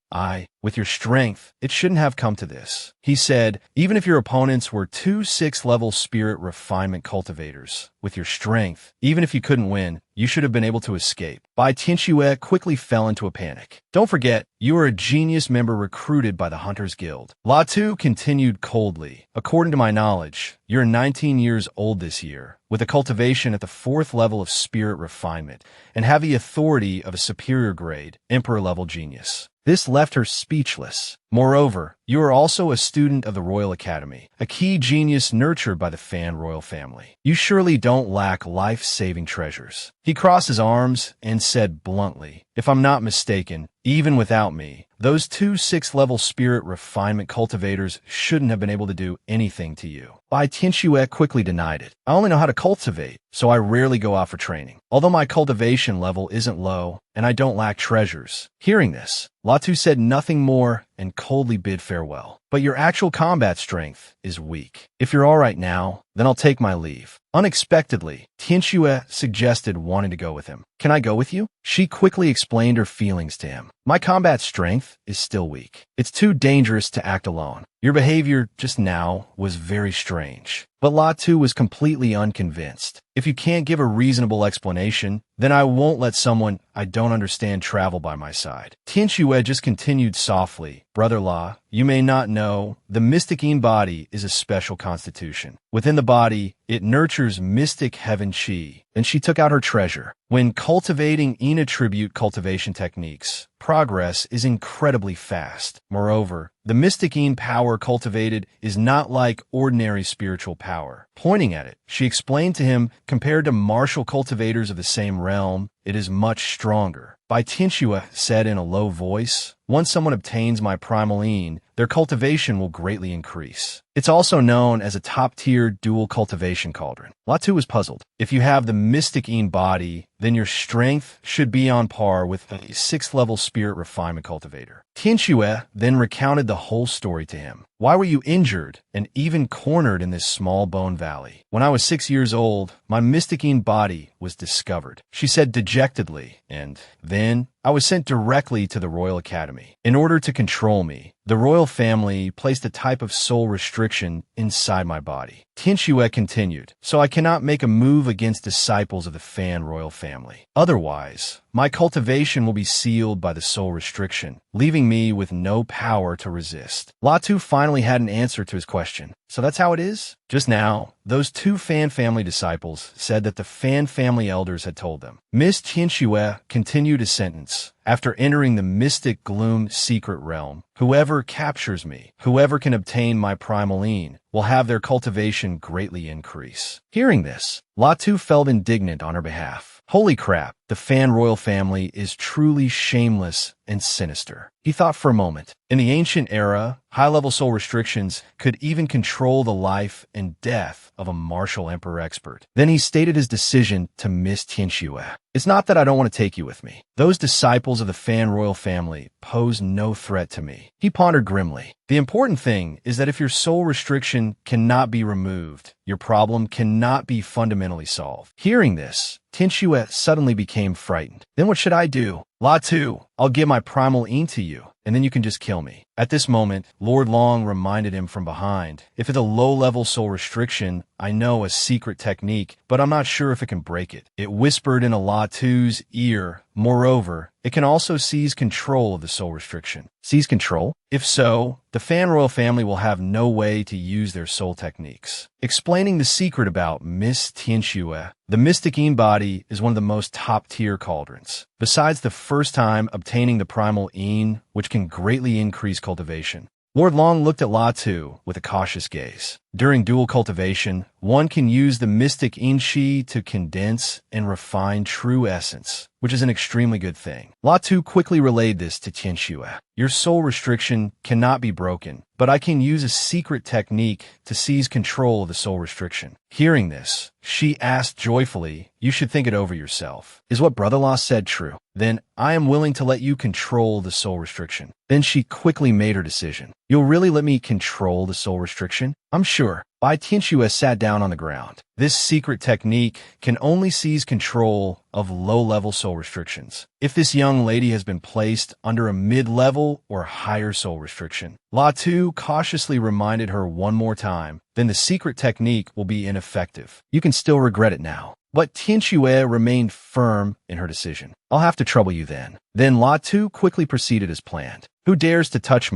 with your strength, it shouldn't have come to this. He said, even if your opponents were 2 6th-level spirit refinement cultivators, with your strength, even if you couldn't win, you should have been able to escape. Bai Tianxue quickly fell into a panic. Don't forget, you are a genius member recruited by the Hunters Guild. Latu continued coldly. According to my knowledge, you're 19 years old this year, with a cultivation at the 4th level of spirit refinement, and have the authority of a superior grade, emperor-level genius. This left her speechless. Moreover, you are also a student of the Royal Academy, a key genius nurtured by the Fan royal family. You surely don't lack life-saving treasures. He crossed his arms and said bluntly, if I'm not mistaken, even without me, those 2 6th-level spirit refinement cultivators shouldn't have been able to do anything to you. Bai Tianxue quickly denied it. I only know how to cultivate, so I rarely go out for training. Although my cultivation level isn't low, and I don't lack treasures. Hearing this, Latu said nothing more and coldly bid farewell. But your actual combat strength is weak. If you're all right now, then I'll take my leave. Unexpectedly, Tianxue suggested wanting to go with him. Can I go with you? She quickly explained her feelings to him. My combat strength is still weak. It's too dangerous to act alone. Your behavior just now was very strange. But Latu was completely unconvinced. If you can't give a reasonable explanation, then I won't let someone I don't understand travel by my side. Tianxue just continued softly. Brother La, you may not know, the mystic Yin body is a special constitution. Within the body, it nurtures mystic heaven chi. Then she took out her treasure. When cultivating Yin attribute cultivation techniques, progress is incredibly fast. Moreover, the mystic Yin power cultivated is not like ordinary spiritual power. Pointing at it, she explained to him, compared to martial cultivators of the same realm, it is much stronger. Bai Tianxue said in a low voice, once someone obtains my primal Yin, their cultivation will greatly increase. It's also known as a top-tier dual cultivation cauldron. Latu was puzzled. If you have the mystic body, then your strength should be on par with a 6th-level spirit refinement cultivator. Tianxue then recounted the whole story to him. Why were you injured and even cornered in this small bone valley? When I was 6 years old, my mystic body was discovered, she said dejectedly, and then I was sent directly to the Royal Academy. In order to control me, the royal family placed a type of soul restriction inside my body. Tianxue continued, so I cannot make a move against disciples of the Fan royal family. Otherwise, my cultivation will be sealed by the soul restriction, leaving me with no power to resist. Latu finally had an answer to his question. So that's how it is? Just now, those 2 Fan family disciples said that the Fan family elders had told them. Miss Tianxue continued his sentence. After entering the mystic gloom secret realm, whoever captures me, whoever can obtain my primal will have their cultivation greatly increase. Hearing this, Latu felt indignant on her behalf. Holy crap, the Fan royal family is truly shameless and sinister. He thought for a moment. In the ancient era, high-level soul restrictions could even control the life and death of a martial emperor expert. Then he stated his decision to Miss Tianxue. It's not that I don't want to take you with me. Those disciples of the Fan royal family pose no threat to me. He pondered grimly. The important thing is that if your soul restriction cannot be removed, your problem cannot be fundamentally solved. Hearing this, Tianxue suddenly became frightened. Then what should I do? Latu, I'll give my primal to you, and then you can just kill me. At this moment, Lord Long reminded him from behind. If it's a low-level soul restriction, I know a secret technique, but I'm not sure if it can break it. It whispered in Latu's ear. Moreover, it can also seize control of the soul restriction. Seize control? If so, the Fan royal family will have no way to use their soul techniques. Explaining the secret about Miss Tianxue, the mystic body is one of the most top-tier cauldrons. Besides the first time obtaining the primal which can greatly increase cultivation, Lord Long looked at Latu with a cautious gaze. During dual cultivation, one can use the mystic Shi to condense and refine true essence, which is an extremely good thing. Latu quickly relayed this to Tianxue. Your soul restriction cannot be broken, but I can use a secret technique to seize control of the soul restriction. Hearing this, she asked joyfully, you should think it over yourself. Is what brother-in-law said true? Then I am willing to let you control the soul restriction. Then she quickly made her decision. You'll really let me control the soul restriction? I'm sure. Bai Tianxue sat down on the ground. This secret technique can only seize control of low-level soul restrictions. If this young lady has been placed under a mid-level or higher soul restriction, Latu cautiously reminded her one more time, then the secret technique will be ineffective. You can still regret it now. But Tianxue remained firm in her decision. I'll have to trouble you then. Then Latu quickly proceeded as planned. Who dares to touch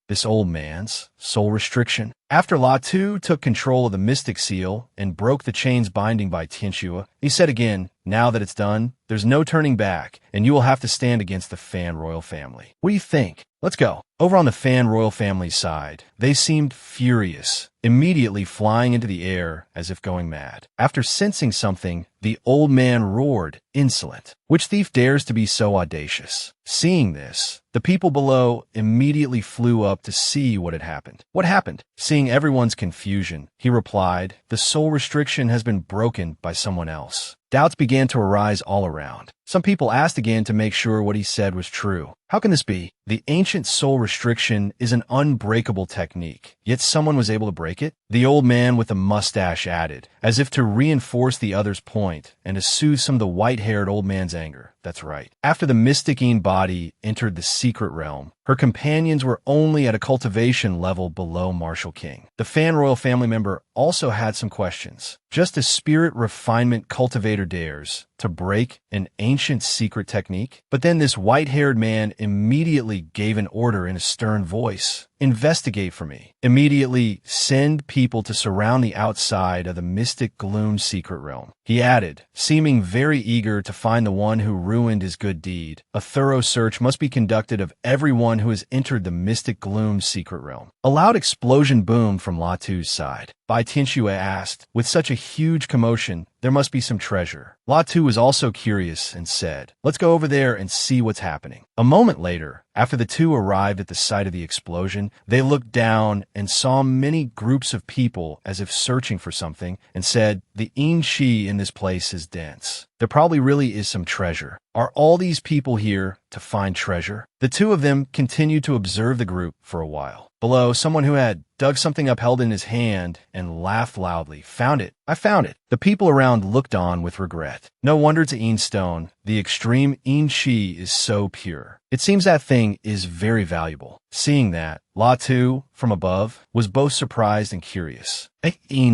this old man's, soul restriction? After Latu took control of the mystic seal and broke the chains binding by Tianxue, he said again, now that it's done, there's no turning back, and you will have to stand against the Fan royal family. What do you think? Let's go. Over on the Fan royal family's side, they seemed furious, immediately flying into the air as if going mad. After sensing something, the old man roared, insolent. Which thief dares to be so audacious? Seeing this, the people below immediately flew up to see what had happened. What happened? Seeing everyone's confusion, he replied, the soul restriction has been broken by someone else. Doubts began to arise all around. Some people asked again to make sure what he said was true. How can this be? The ancient soul restriction is an unbreakable technique, yet someone was able to break it? The old man with the mustache added, as if to reinforce the other's point and to soothe some of the white-haired old man's anger. That's right. After the mystic body entered the secret realm, her companions were only at a cultivation level below Martial King. The Fan royal family member also had some questions. Just as spirit refinement cultivator dares to break an ancient secret technique? But then this white-haired man immediately gave an order in a stern voice. Investigate for me. Immediately send people to surround the outside of the mystic gloom secret realm. He added, seeming very eager to find the one who ruined his good deed. A thorough search must be conducted of everyone who has entered the mystic gloom secret realm. A loud explosion boomed from Latu's side. Bai Tianxue asked, with such a huge commotion there must be some treasure. Latu was also curious and said, let's go over there and see what's happening. A moment later, after the two arrived at the site of the explosion, they looked down and saw many groups of people as if searching for something and said, the inchi in this place is dense. There probably really is some treasure. Are all these people here to find treasure? The two of them continued to observe the group for a while. Below, someone who had dug something up held in his hand and laughed loudly. Found it. I found it. The people around looked on with regret. No wonder to Stone, the extreme inchi is so pure. It seems that thing is very valuable. Seeing that, Latu, from above, was both surprised and curious.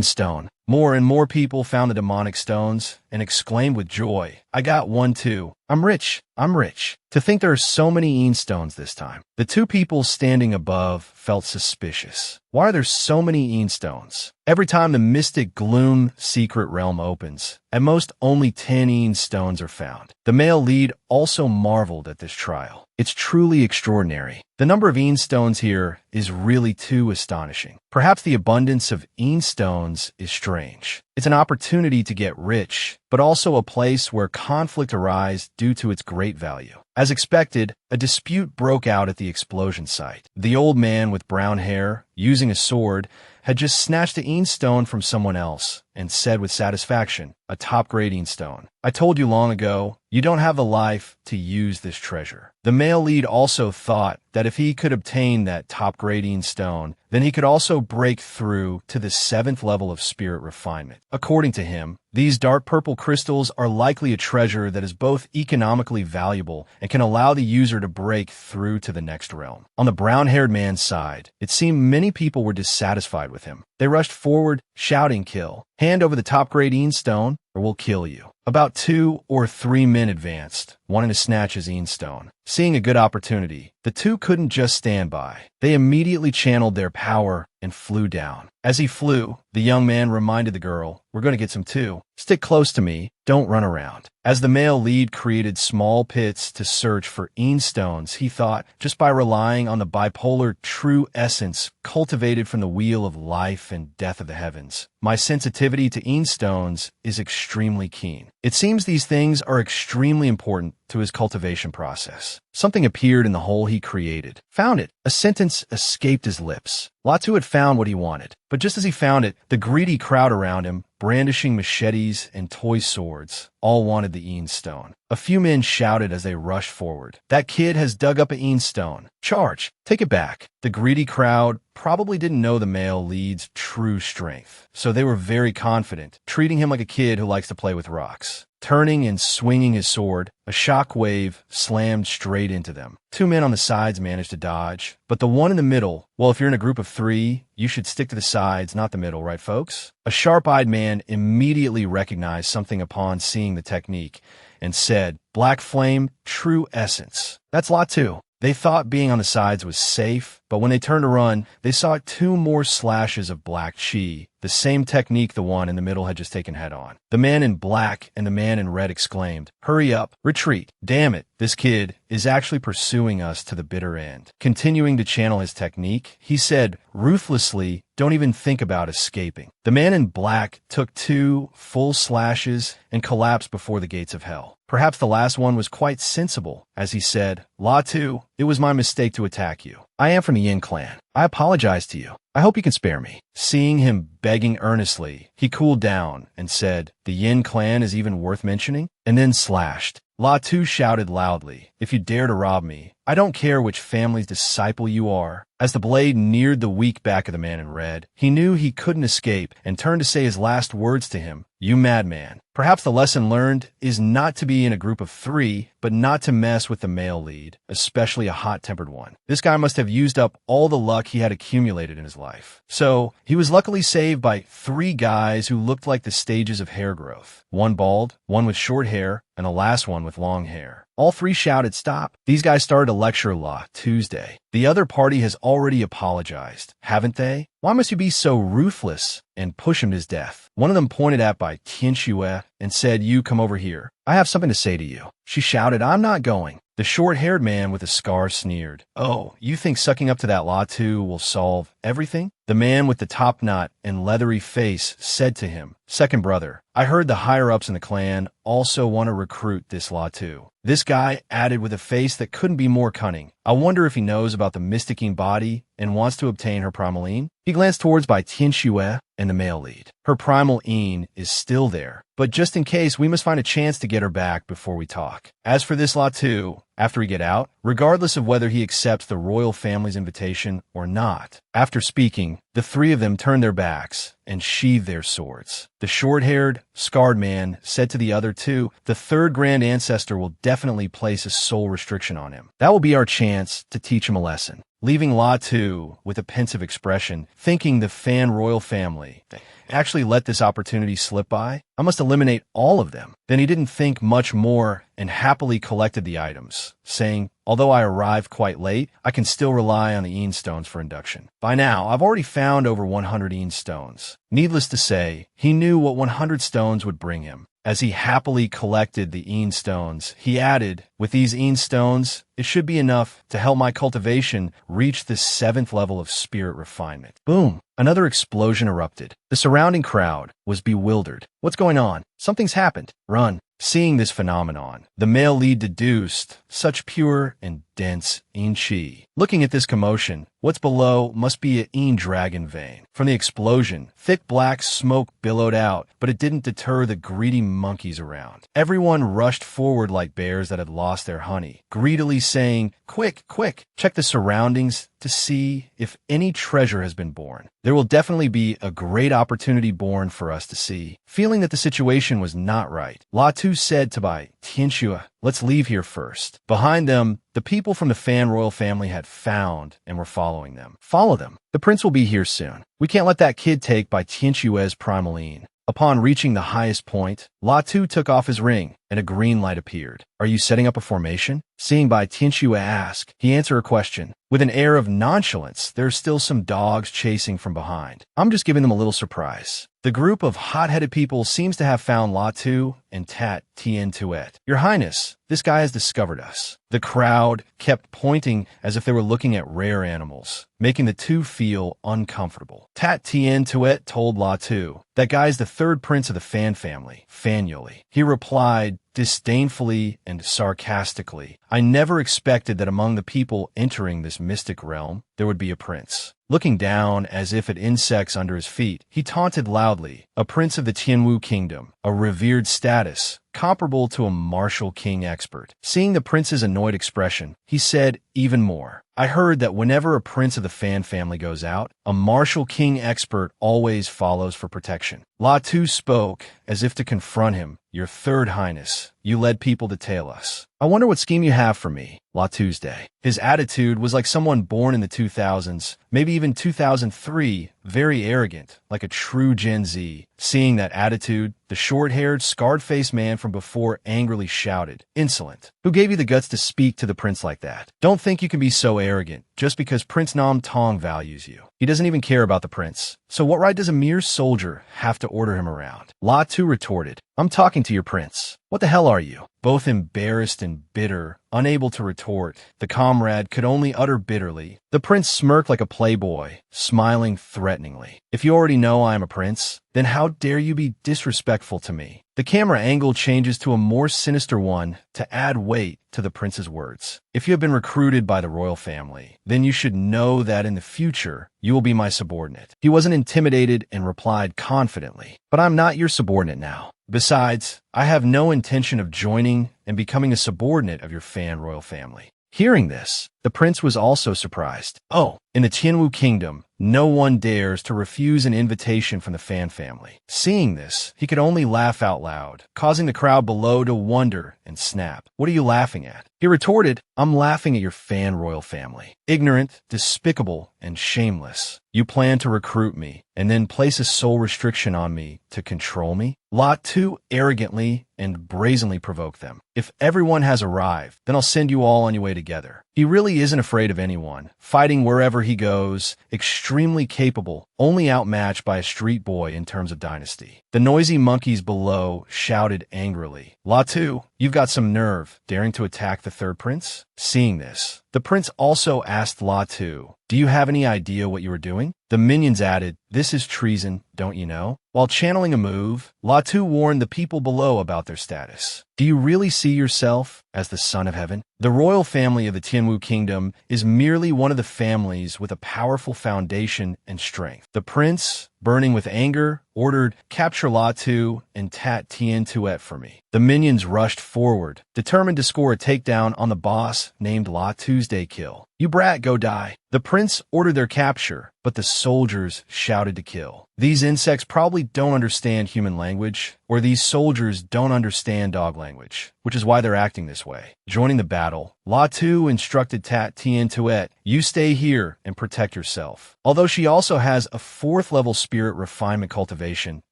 Stone. More and more people found the demonic stones and exclaimed with joy, I got one too. I'm rich. I'm rich. To think there are so many stones this time. The two people standing above felt suspicious. Why are there so many stones? Every time the mystic gloom secret realm opens, at most only 10 stones are found. The male lead also marveled at this trial. It's truly extraordinary. The number of stones here is really too astonishing. Perhaps the abundance of stones is strange. It's an opportunity to get rich, but also a place where conflict arises due to its great value. As expected, a dispute broke out at the explosion site. The old man with brown hair, using a sword, had just snatched a stone from someone else and said with satisfaction, a top-grade stone. I told you long ago, you don't have the life to use this treasure. The male lead also thought that if he could obtain that top-grade stone, then he could also break through to the 7th level of spirit refinement. According to him, these dark purple crystals are likely a treasure that is both economically valuable and can allow the user to break through to the next realm. On the brown-haired man's side, it seemed many people were dissatisfied with him. They rushed forward, shouting, kill. Hand over the top-grade stone, or we'll kill you. About 2 or 3 men advanced, wanting to snatch his stone. Seeing a good opportunity, the two couldn't just stand by. They immediately channeled their power and flew down. As he flew, the young man reminded the girl, we're going to get some too. Stick close to me, don't run around. As the male lead created small pits to search for stones, he thought, just by relying on the bipolar true essence cultivated from the wheel of life and death of the heavens, my sensitivity to stones is extremely keen. It seems these things are extremely important to his cultivation process. Something appeared in the hole he created. Found it. A sentence escaped his lips. Latu had found what he wanted. But just as he found it, the greedy crowd around him, brandishing machetes and toy swords, all wanted the stone. A few men shouted as they rushed forward. That kid has dug up a stone. Charge! Take it back. The greedy crowd probably didn't know the male lead's true strength, so they were very confident, treating him like a kid who likes to play with rocks. Turning and swinging his sword, a shock wave slammed straight into them. 2 men on the sides managed to dodge, but the one in the middle, well, if you're in a group of 3, you should stick to the sides, not the middle, right, folks? A sharp-eyed man immediately recognized something upon seeing the technique and said, Black Flame, true essence. That's Latu. They thought being on the sides was safe, but when they turned to run, they saw 2 more slashes of black chi, the same technique the one in the middle had just taken head on. The man in black and the man in red exclaimed, hurry up, retreat. Damn it, this kid is actually pursuing us to the bitter end. Continuing to channel his technique, he said, ruthlessly, don't even think about escaping. The man in black took 2 full slashes and collapsed before the gates of hell. Perhaps the last one was quite sensible, as he said, Latu, it was my mistake to attack you. I am from the Yin clan. I apologize to you. I hope you can spare me. Seeing him begging earnestly, he cooled down and said, the Yin clan is even worth mentioning? And then slashed. Latu shouted loudly, if you dare to rob me, I don't care which family's disciple you are. As the blade neared the weak back of the man in red, he knew he couldn't escape and turned to say his last words to him, you madman. Perhaps the lesson learned is not to be in a group of 3, but not to mess with the male lead, especially a hot-tempered one. This guy must have used up all the luck he had accumulated in his life. So, he was luckily saved by 3 guys who looked like the stages of hair growth. One bald, one with short hair, and the last one with long hair. All 3 shouted, stop. These guys started a lecture law Tuesday. The other party has already apologized, haven't they? Why must you be so ruthless and push him to his death? One of them pointed at by Tianxue and said, you come over here. I have something to say to you. She shouted, I'm not going. The short-haired man with a scar sneered. "Oh, you think sucking up to that Latu will solve everything?" The man with the top knot and leathery face said to him, "Second brother, I heard the higher-ups in the clan also want to recruit this Latu." This guy added with a face that couldn't be more cunning, "I wonder if he knows about the mysticking body and wants to obtain her primal een?" He glanced towards Bai Tianxue and the male lead. "Her primal een is still there, but just in case, we must find a chance to get her back before we talk. As for this Latu, after we get out, regardless of whether he accepts the royal family's invitation or not." After speaking, the three of them turned their backs and sheathed their swords. The short-haired, scarred man said to the other two, "The third grand ancestor will definitely place a soul restriction on him. That will be our chance to teach him a lesson." Leaving Latu with a pensive expression, thinking the Fan royal family actually let this opportunity slip by. I must eliminate all of them. Then he didn't think much more and happily collected the items, saying, "Although I arrived quite late, I can still rely on the een stones for induction. By now, I've already found over 100 een stones." Needless to say, he knew what 100 stones would bring him. As he happily collected the een stones, he added, "With these een stones, it should be enough to help my cultivation reach the 7th level of spirit refinement." Boom! Another explosion erupted. The surrounding crowd was bewildered. "What's going on? Something's happened. Run." Seeing this phenomenon, the male lead deduced such pure and dense een chi. Looking at this commotion, what's below must be a een dragon vein. From the explosion, thick black smoke billowed out, but it didn't deter the greedy monkeys around. Everyone rushed forward like bears that had lost their honey, greedily saying, "Quick, quick, check the surroundings to see if any treasure has been born. There will definitely be a great opportunity born for us to see." Feeling that the situation was not right, Latu said to Bai Tianxue, "Let's leave here first." Behind them, the people from the Fan royal family had found and were following them. "Follow them. The prince will be here soon. We can't let that kid take Bai Tianxue's primal een." Upon reaching the highest point, Latu took off his ring, and a green light appeared. "Are you setting up a formation?" Seeing Bai Tianxue ask, he answered her question. With an air of nonchalance, there are still some dogs chasing from behind. "I'm just giving them a little surprise." The group of hot-headed people seems to have found Latu and Tat Tien Tuet. "Your Highness, this guy has discovered us." The crowd kept pointing as if they were looking at rare animals, making the two feel uncomfortable. Tat Tien Tuet told Latu, "That guy's the third prince of the Fan family, Fan Yuli." He replied disdainfully and sarcastically, "I never expected that among the people entering this mystic realm, there would be a prince." Looking down as if at insects under his feet, he taunted loudly, "A prince of the Tianwu kingdom, a revered status, comparable to a martial king expert." Seeing the prince's annoyed expression, he said even more, "I heard that whenever a prince of the Fan family goes out, a martial king expert always follows for protection." Latu spoke as if to confront him, "Your third highness, you led people to tail us. I wonder what scheme you have for me." Latu's day. His attitude was like someone born in the 2000s, maybe even 2003, very arrogant, like a true Gen Z. Seeing that attitude, the short-haired, scarred-faced man from before angrily shouted, "Insolent! Who gave you the guts to speak to the prince like that? Don't think you can be so arrogant just because Prince Nam Tong values you. He doesn't even care about the prince. So what right does a mere soldier have to order him around?" Latu retorted, "I'm talking to your prince. What the hell are you?" Both embarrassed and bitter, unable to retort, the comrade could only utter bitterly. The prince smirked like a playboy, smiling threateningly. "If you already know I am a prince, then how dare you be disrespectful to me?" The camera angle changes to a more sinister one to add weight to the prince's words. "If you have been recruited by the royal family, then you should know that in the future, you will be my subordinate." He wasn't intimidated and replied confidently, "But I'm not your subordinate now. Besides, I have no intention of joining and becoming a subordinate of your Fan royal family." Hearing this, the prince was also surprised. "Oh, in the Tianwu kingdom, no one dares to refuse an invitation from the Fan family." Seeing this, he could only laugh out loud, causing the crowd below to wonder and snap. "What are you laughing at?" He retorted, "I'm laughing at your Fan royal family. Ignorant, despicable, and shameless. You plan to recruit me and then place a soul restriction on me to control me?" Latu arrogantly and brazenly provoked them. "If everyone has arrived, then I'll send you all on your way together." He really isn't afraid of anyone, fighting wherever he goes, extremely capable, only outmatched by a street boy in terms of dynasty. The noisy monkeys below shouted angrily, "Latu, you've got some nerve, daring to attack the third prince? Seeing this, the prince also asked Latu, do you have any idea what you were doing? The minions added, this is treason, don't you know? While channeling a move, Latu warned the people below about their status. Do you really see yourself as the son of heaven? The royal family of the Tianwu kingdom is merely one of the families with a powerful foundation and strength. The prince, burning with anger, ordered, capture Latu and Tat Tien Tuet for me. The minions rushed forward, determined to score a takedown on the boss named La Tuesday Kill. You brat, go die. The prince ordered their capture, but the soldiers shouted to kill. These insects probably don't understand human language, or these soldiers don't understand dog language, which is why they're acting this way. Joining the battle, Latu instructed Tat Tien Tuet, you stay here and protect yourself. Although she also has a 4th level spirit refinement cultivation,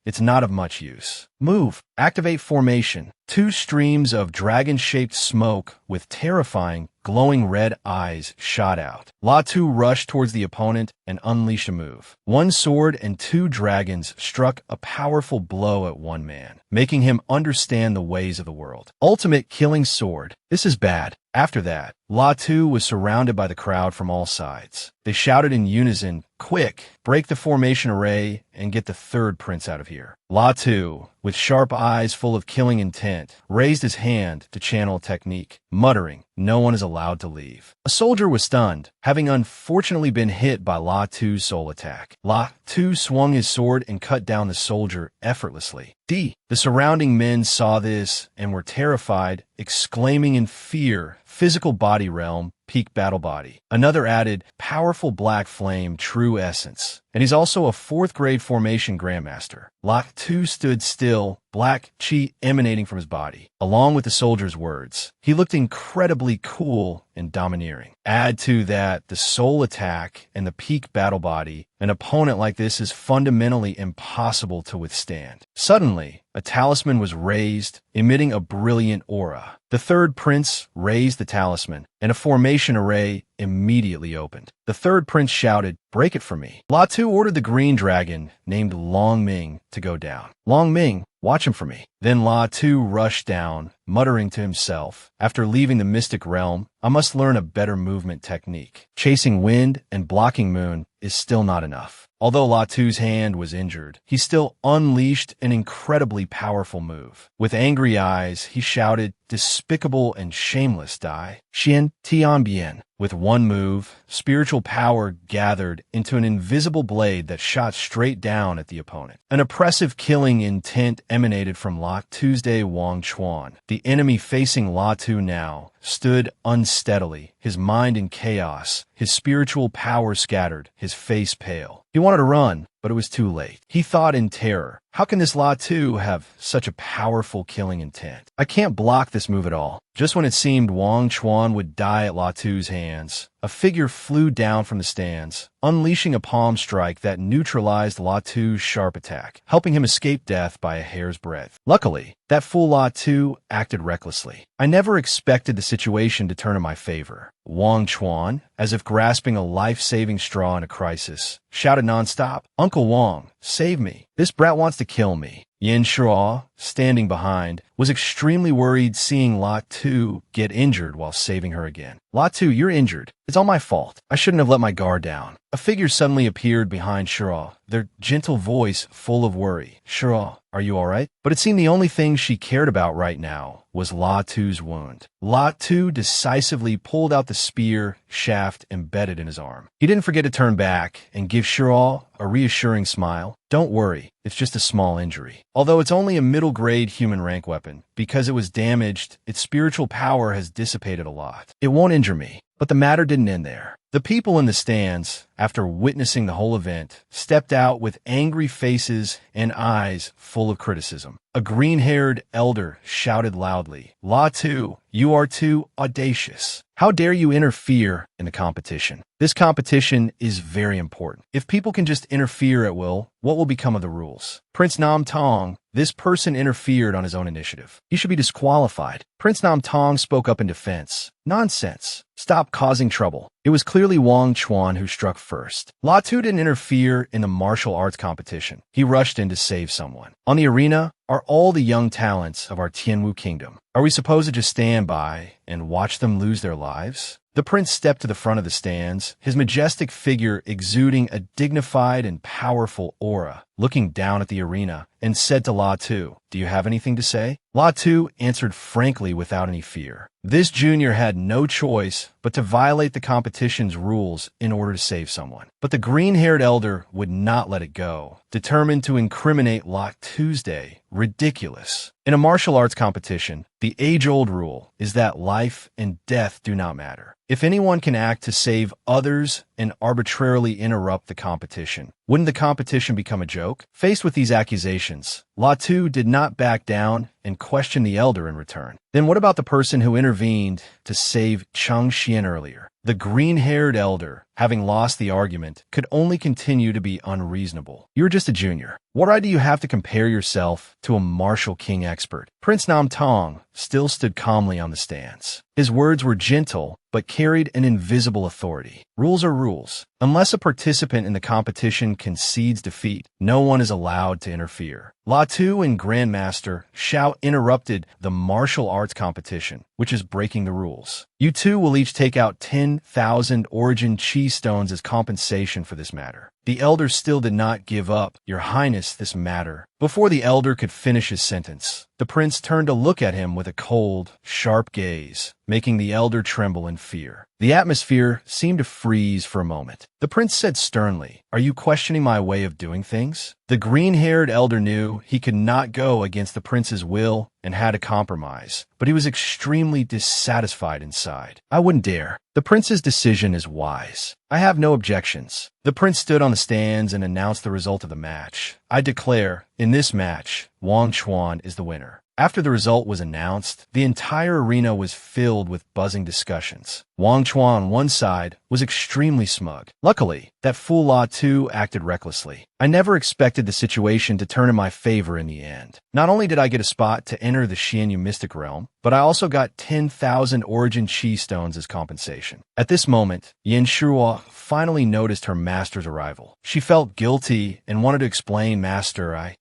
it's not of much use. Move. Activate formation. 2 streams of dragon-shaped smoke with terrifying, glowing red eyes shot out. Latu rushed towards the opponent and unleashed a move. 1 sword and 2 dragons struck a powerful blow at one man, making him understand the ways of the world. Ultimate killing sword. This is bad. After that, Latu was surrounded by the crowd from all sides. They shouted in unison, quick, break the formation array and get the third prince out of here. Latu, with sharp eyes full of killing intent, raised his hand to channel a technique, muttering, no one is allowed to leave. A soldier was stunned, having unfortunately been hit by Latu's soul attack. Latu swung his sword and cut down the soldier effortlessly. The surrounding men saw this and were terrified, exclaiming in fear, physical body realm, peak battle body. Another added, powerful black flame, true essence. And he's also a 4th grade formation grandmaster. Latu stood still, black chi emanating from his body, along with the soldier's words. He looked incredibly cool and domineering. Add to that the soul attack and the peak battle body. An opponent like this is fundamentally impossible to withstand. Suddenly, a talisman was raised, emitting a brilliant aura. The third prince raised the talisman, and a formation array immediately opened. The third prince shouted, break it for me. Latu ordered the green dragon, named Long Ming, to go down. Long Ming, watch him for me. Then Latu rushed down, muttering to himself, after leaving the mystic realm, I must learn a better movement technique. Chasing wind and blocking moon is still not enough. Although Latu's hand was injured, he still unleashed an incredibly powerful move. With angry eyes, he shouted, despicable and shameless Dai. Xian Tianbian. With one move, spiritual power gathered into an invisible blade that shot straight down at the opponent. An oppressive killing intent emanated from Latu's Wang Chuan. The enemy facing Latu now stood unsteadily, his mind in chaos, his spiritual power scattered, his face pale. He wanted to run, but it was too late. He thought in terror, how can this Latu have such a powerful killing intent? I can't block this move at all. Just when it seemed Wang Chuan would die at Latu's hands, a figure flew down from the stands, unleashing a palm strike that neutralized Latu's sharp attack, helping him escape death by a hair's breadth. Luckily, that fool Latu acted recklessly. I never expected the situation to turn in my favor. Wang Chuan, as if grasping a life-saving straw in a crisis, shouted nonstop, Uncle Wang, save me. This brat wants to kill me. Yin Shuo, standing behind, was extremely worried seeing Latu get injured while saving her again. Latu, you're injured. It's all my fault. I shouldn't have let my guard down. A figure suddenly appeared behind Shuo, their gentle voice full of worry. Shuo, are you all right? But it seemed the only thing she cared about right now was Latu's wound. Latu decisively pulled out the spear shaft embedded in his arm. He didn't forget to turn back and give Shuo a reassuring smile. Don't worry, it's just a small injury. Although it's only a middle-grade human rank weapon, because it was damaged, its spiritual power has dissipated a lot. It won't injure me. But the matter didn't end there. The people in the stands, after witnessing the whole event, stepped out with angry faces and eyes full of criticism. A green-haired elder shouted loudly, Latu, you are too audacious. How dare you interfere in the competition? This competition is very important. If people can just interfere at will, what will become of the rules? Prince Nam Tong, this person interfered on his own initiative. He should be disqualified. Prince Nam Tong spoke up in defense. Nonsense. Stop causing trouble. It was clearly Wang Chuan who struck first. Latu didn't interfere in the martial arts competition. He rushed in to save someone. On the arena, are all the young talents of our Tianwu kingdom. Are we supposed to just stand by and watch them lose their lives? The prince stepped to the front of the stands, his majestic figure exuding a dignified and powerful aura, looking down at the arena, and said to La Tu, "Do you have anything to say?" La Tu answered frankly without any fear. This junior had no choice but to violate the competition's rules in order to save someone. But the green-haired elder would not let it go, determined to incriminate La Tuesday. Ridiculous. In a martial arts competition, the age-old rule is that life and death do not matter. If anyone can act to save others and arbitrarily interrupt the competition, wouldn't the competition become a joke? Faced with these accusations, La Tu did not back down and question the elder in return. Then what about the person who intervened to save Cheng Xian earlier? The green-haired elder, having lost the argument, could only continue to be unreasonable. You're just a junior. What right do you have to compare yourself to a martial king expert? Prince Nam Tong still stood calmly on the stands. His words were gentle, but carried an invisible authority. Rules are rules. Unless a participant in the competition concedes defeat, no one is allowed to interfere. La Tu and Grandmaster Xiao interrupted the martial arts competition, which is breaking the rules. You two will each take out 10,000 origin chi stones as compensation for this matter. The elder still did not give up. Your Highness, this matter. Before the elder could finish his sentence, the prince turned to look at him with a cold, sharp gaze, making the elder tremble in fear. The atmosphere seemed to freeze for a moment. The prince said sternly, "Are you questioning my way of doing things?" The green-haired elder knew he could not go against the prince's will and had to compromise, but he was extremely dissatisfied inside. "I wouldn't dare. The prince's decision is wise. I have no objections." The prince stood on the stands and announced the result of the match. "I declare, in this match, Wang Chuan is the winner." After the result was announced, the entire arena was filled with buzzing discussions. Wang Chuan on one side was extremely smug. Luckily, that fool La Tu acted recklessly. I never expected the situation to turn in my favor in the end. Not only did I get a spot to enter the Xianyu mystic realm, but I also got 10,000 origin chi stones as compensation. At this moment, Yin Shuo finally noticed her master's arrival. She felt guilty and wanted to explain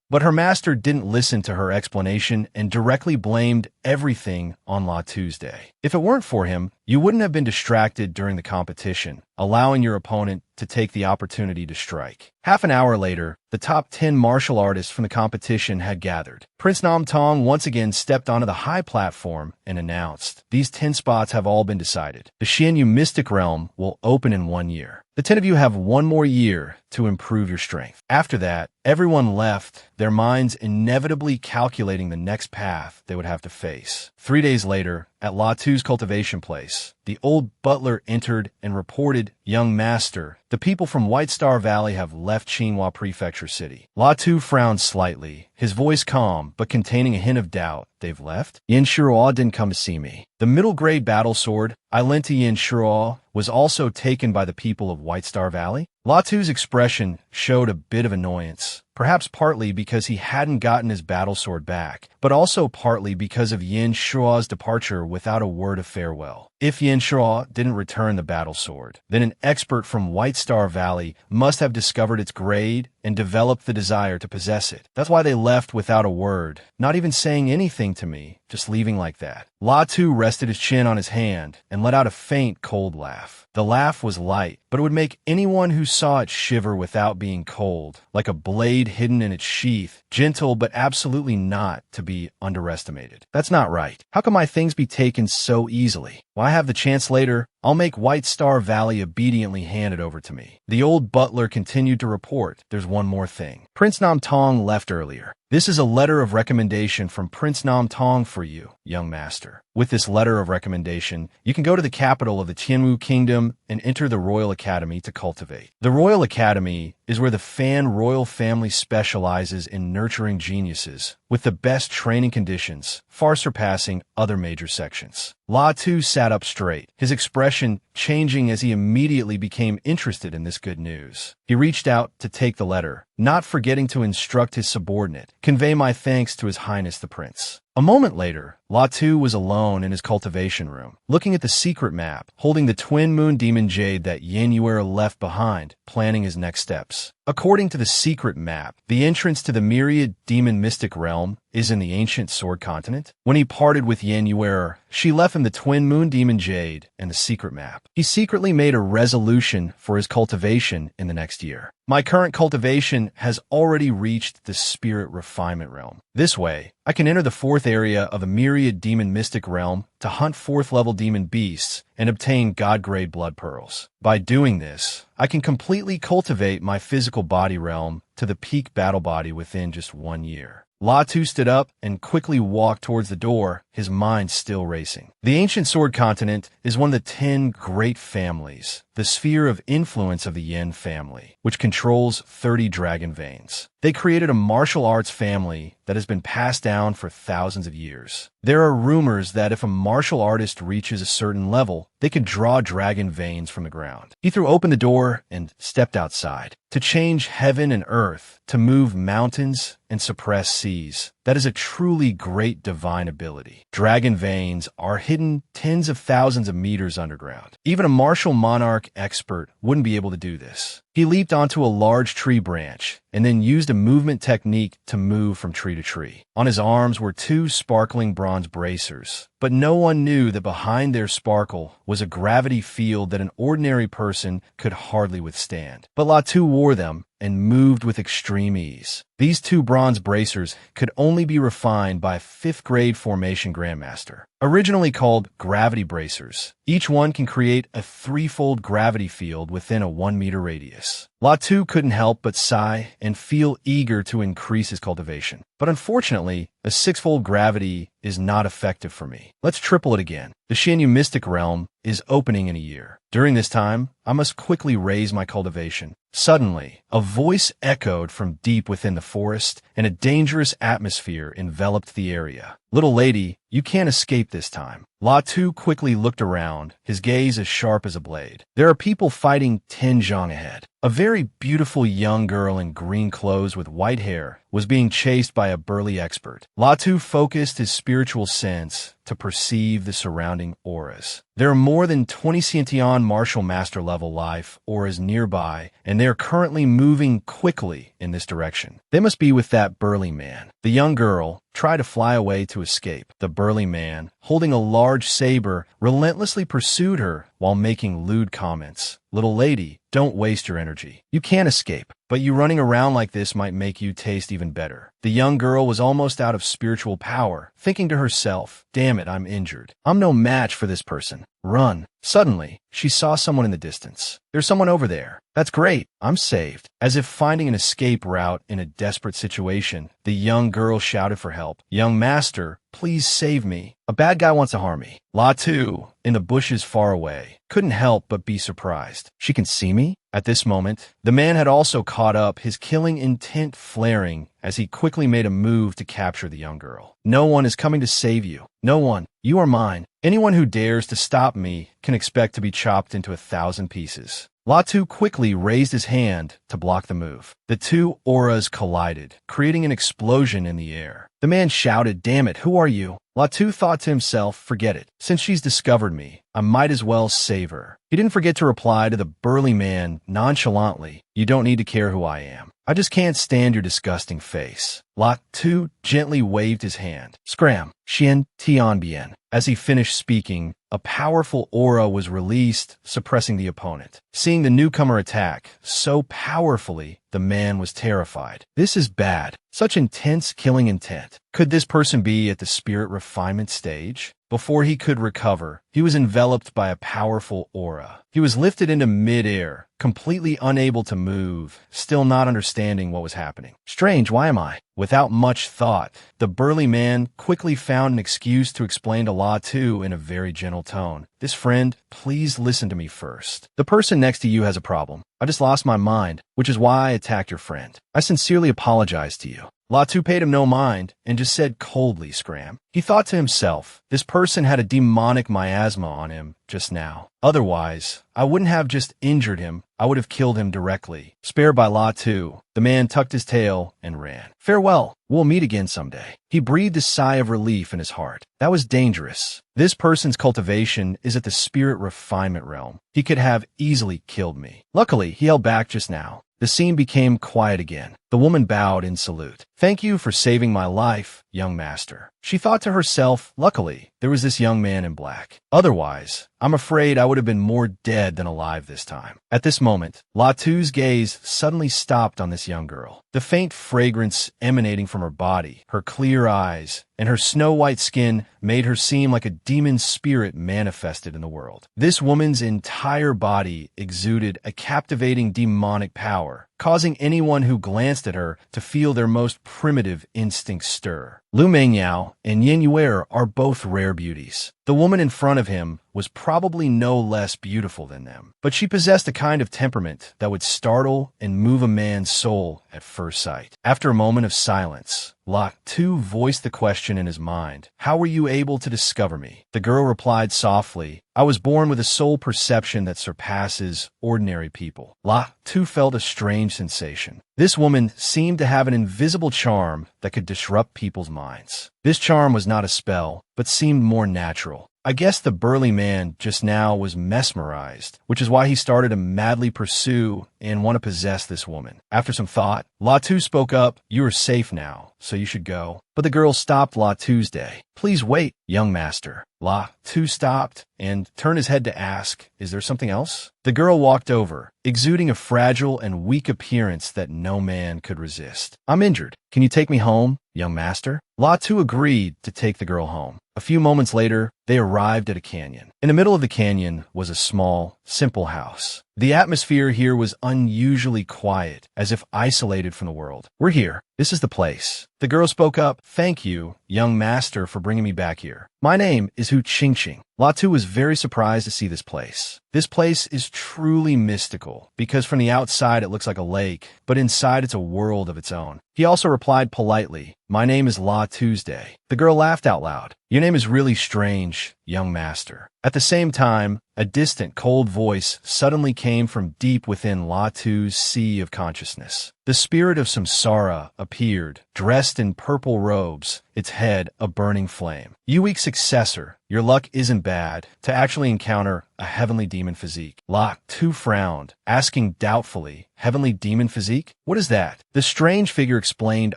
but her master didn't listen to her explanation and directly blamed everything on La Tuesday. If it weren't for him, you wouldn't have been distracted during the competition, allowing your opponent to take the opportunity to strike. Half an hour later, the top 10 martial artists from the competition had gathered. Prince Nam Tong once again stepped onto the high platform and announced, "These 10 spots have all been decided. The Xianyu Mystic Realm will open in 1 year. The 10 of you have 1 more year to improve your strength." After that, everyone left, their minds inevitably calculating the next path they would have to face. 3 days later, at La Tu's cultivation place, the old butler entered and reported, "Young master, the people from White Star Valley have left Qinghua Prefecture City." La Tu frowned slightly, his voice calm but containing a hint of doubt. "They've left? Yin Shuo didn't come to see me. The middle-grade battle sword I lent to Yin Shuo was also taken by the people of White Star Valley?" La Tu's expression showed a bit of annoyance, perhaps partly because he hadn't gotten his battle sword back, but also partly because of Yin Shuo's departure without a word of farewell. If Yin Shuo didn't return the battle sword, then an expert from White Star Valley must have discovered its grade and developed the desire to possess it. That's why they left without a word, not even saying anything to me, just leaving like that. La Tu rested his chin on his hand and let out a faint, cold laugh. The laugh was light, but it would make anyone who saw it shiver without being cold, like a blade hidden in its sheath, gentle but absolutely not to be underestimated. That's not right. How can my things be taken so easily? When I have the chance later, I'll make White Star Valley obediently hand it over to me. The old butler continued to report, "There's one more thing. Prince Nam Tong left earlier. This is a letter of recommendation from Prince Nam Tong for you, young master. With this letter of recommendation, you can go to the capital of the Tianwu Kingdom and enter the Royal Academy to cultivate. The Royal Academy is where the Fan royal family specializes in nurturing geniuses, with the best training conditions, far surpassing other major sections." La Tu sat up straight, his expression changing as he immediately became interested in this good news. He reached out to take the letter, not forgetting to instruct his subordinate, "Convey my thanks to His Highness the Prince." A moment later, Latu was alone in his cultivation room, looking at the secret map, holding the twin moon demon jade that Yanuera left behind, planning his next steps. According to the secret map, the entrance to the myriad demon mystic realm is in the ancient sword continent. When he parted with Yanuera, she left him the twin moon demon jade and the secret map. He secretly made a resolution for his cultivation in the next year. "My current cultivation has already reached the spirit refinement realm. This way, I can enter the fourth area of the myriad demon mystic realm to hunt fourth-level demon beasts and obtain god-grade blood pearls. By doing this, I can completely cultivate my physical body realm to the peak battle body within just 1 year." Latu stood up and quickly walked towards the door, his mind still racing. The ancient sword continent is one of the 10 great families, the sphere of influence of the Yin family, which controls 30 dragon veins. They created a martial arts family that has been passed down for thousands of years. There are rumors that if a martial artist reaches a certain level, they could draw dragon veins from the ground. He threw open the door and stepped outside. To change heaven and earth, to move mountains and suppress seas, that is a truly great divine ability. Dragon veins are hidden tens of thousands of meters underground. Even a martial monarch expert wouldn't be able to do this. He leaped onto a large tree branch and then used a movement technique to move from tree to tree. On his arms were 2 sparkling bronze bracers, but no one knew that behind their sparkle was a gravity field that an ordinary person could hardly withstand. But Latu wore them and moved with extreme ease. These 2 bronze bracers could only be refined by a 5th-grade formation grandmaster. Originally called gravity bracers, each one can create a 3-fold gravity field within a 1-meter radius. Latu couldn't help but sigh and feel eager to increase his cultivation. But unfortunately, a 6-fold gravity is not effective for me. Let's triple it again. The Shinyu Mystic Realm is opening in a year. During this time, I must quickly raise my cultivation. Suddenly, a voice echoed from deep within the forest, and a dangerous atmosphere enveloped the area. "Little lady, you can't escape this time." Latu quickly looked around, his gaze as sharp as a blade. There are people fighting 10 zhang ahead. A very beautiful young girl in green clothes with white hair was being chased by a burly expert. Latu focused his spiritual sense to perceive the surrounding auras. There are more than 20 Xiantian martial master level life auras nearby, and they are currently moving quickly in this direction. They must be with that burly man. The young girl tried to fly away to escape. The burly man, holding a large saber, relentlessly pursued her while making lewd comments. "Little lady, don't waste your energy. You can't escape, but you running around like this might make you taste even better." The young girl was almost out of spiritual power, thinking to herself, "Damn it, I'm injured. I'm no match for this person. Run." Suddenly, she saw someone in the distance. "There's someone over there. That's great. I'm saved." As if finding an escape route in a desperate situation, the young girl shouted for help. "Young master, please save me. A bad guy wants to harm me." Latu, in the bushes far away, couldn't help but be surprised. "She can see me?" At this moment, the man had also caught up, his killing intent flaring as he quickly made a move to capture the young girl. "No one is coming to save you. No one. You are mine. Anyone who dares to stop me can expect to be chopped into 1,000 pieces." Latu quickly raised his hand to block the move. The 2 auras collided, creating an explosion in the air. The man shouted, "Damn it, who are you?" Latu thought to himself, "Forget it. Since she's discovered me, I might as well save her." He didn't forget to reply to the burly man nonchalantly, "You don't need to care who I am. I just can't stand your disgusting face." Latu gently waved his hand. "Scram, Xian Tianbian." As he finished speaking, a powerful aura was released, suppressing the opponent. Seeing the newcomer attack so powerfully, the man was terrified. This is bad. Such intense killing intent. Could this person be at the spirit refinement stage? Before he could recover, he was enveloped by a powerful aura. He was lifted into mid-air, completely unable to move, still not understanding what was happening. "Strange, why am I?" Without much thought, the burly man quickly found an excuse to explain to Latu in a very gentle tone. "This friend, please listen to me first. The person next to you has a problem. I just lost my mind, which is why I attacked your friend. I sincerely apologize to you." Latu paid him no mind and just said coldly, "Scram." He thought to himself, this person had a demonic miasma on him just now. Otherwise, I wouldn't have just injured him, I would have killed him directly. Spared by Latu, the man tucked his tail and ran. Farewell, we'll meet again someday. He breathed a sigh of relief in his heart. That was dangerous. This person's cultivation is at the spirit refinement realm. He could have easily killed me. Luckily, he held back just now. The scene became quiet again. The woman bowed in salute. "Thank you for saving my life, young master." She thought to herself, luckily, there was this young man in black. Otherwise, I'm afraid I would have been more dead than alive this time. At this moment, Latu's gaze suddenly stopped on this young girl. The faint fragrance emanating from her body, her clear eyes, and her snow-white skin made her seem like a demon spirit manifested in the world. This woman's entire body exuded a captivating demonic power, causing anyone who glanced at her to feel their most primitive instincts stir. Lu Mengyao and Yin Yuer are both rare beauties. The woman in front of him was probably no less beautiful than them, but she possessed a kind of temperament that would startle and move a man's soul at first sight. After a moment of silence, Latu voiced the question in his mind, "How were you able to discover me?" The girl replied softly, "I was born with a soul perception that surpasses ordinary people." Latu felt a strange sensation. This woman seemed to have an invisible charm that could disrupt people's minds. This charm was not a spell, but seemed more natural. I guess the burly man just now was mesmerized, which is why he started to madly pursue and want to possess this woman. After some thought, Latu spoke up, "You are safe now, so you should go." But the girl stopped Latu's day. "Please wait, young master." Latu stopped and turned his head to ask, "Is there something else?" The girl walked over, exuding a fragile and weak appearance that no man could resist. "I'm injured. Can you take me home, young master?" Latu agreed to take the girl home. A few moments later, they arrived at a canyon. In the middle of the canyon was a small, simple house. The atmosphere here was unusually quiet, as if isolated from the world. "We're here. This is the place." The girl spoke up, "Thank you, young master, for bringing me back here. My name is Hu Qingqing." Latu was very surprised to see this place. This place is truly mystical, because from the outside it looks like a lake, but inside it's a world of its own. He also replied politely, "My name is La Tuesday." The girl laughed out loud. "Your name is really strange, young master." At the same time, a distant, cold voice suddenly came from deep within Latu's sea of consciousness. The spirit of Samsara appeared, dressed in purple robes, its head a burning flame. "You weak successor, your luck isn't bad to actually encounter a heavenly demon physique." Latu frowned, asking doubtfully, "Heavenly demon physique? What is that?" The strange figure explained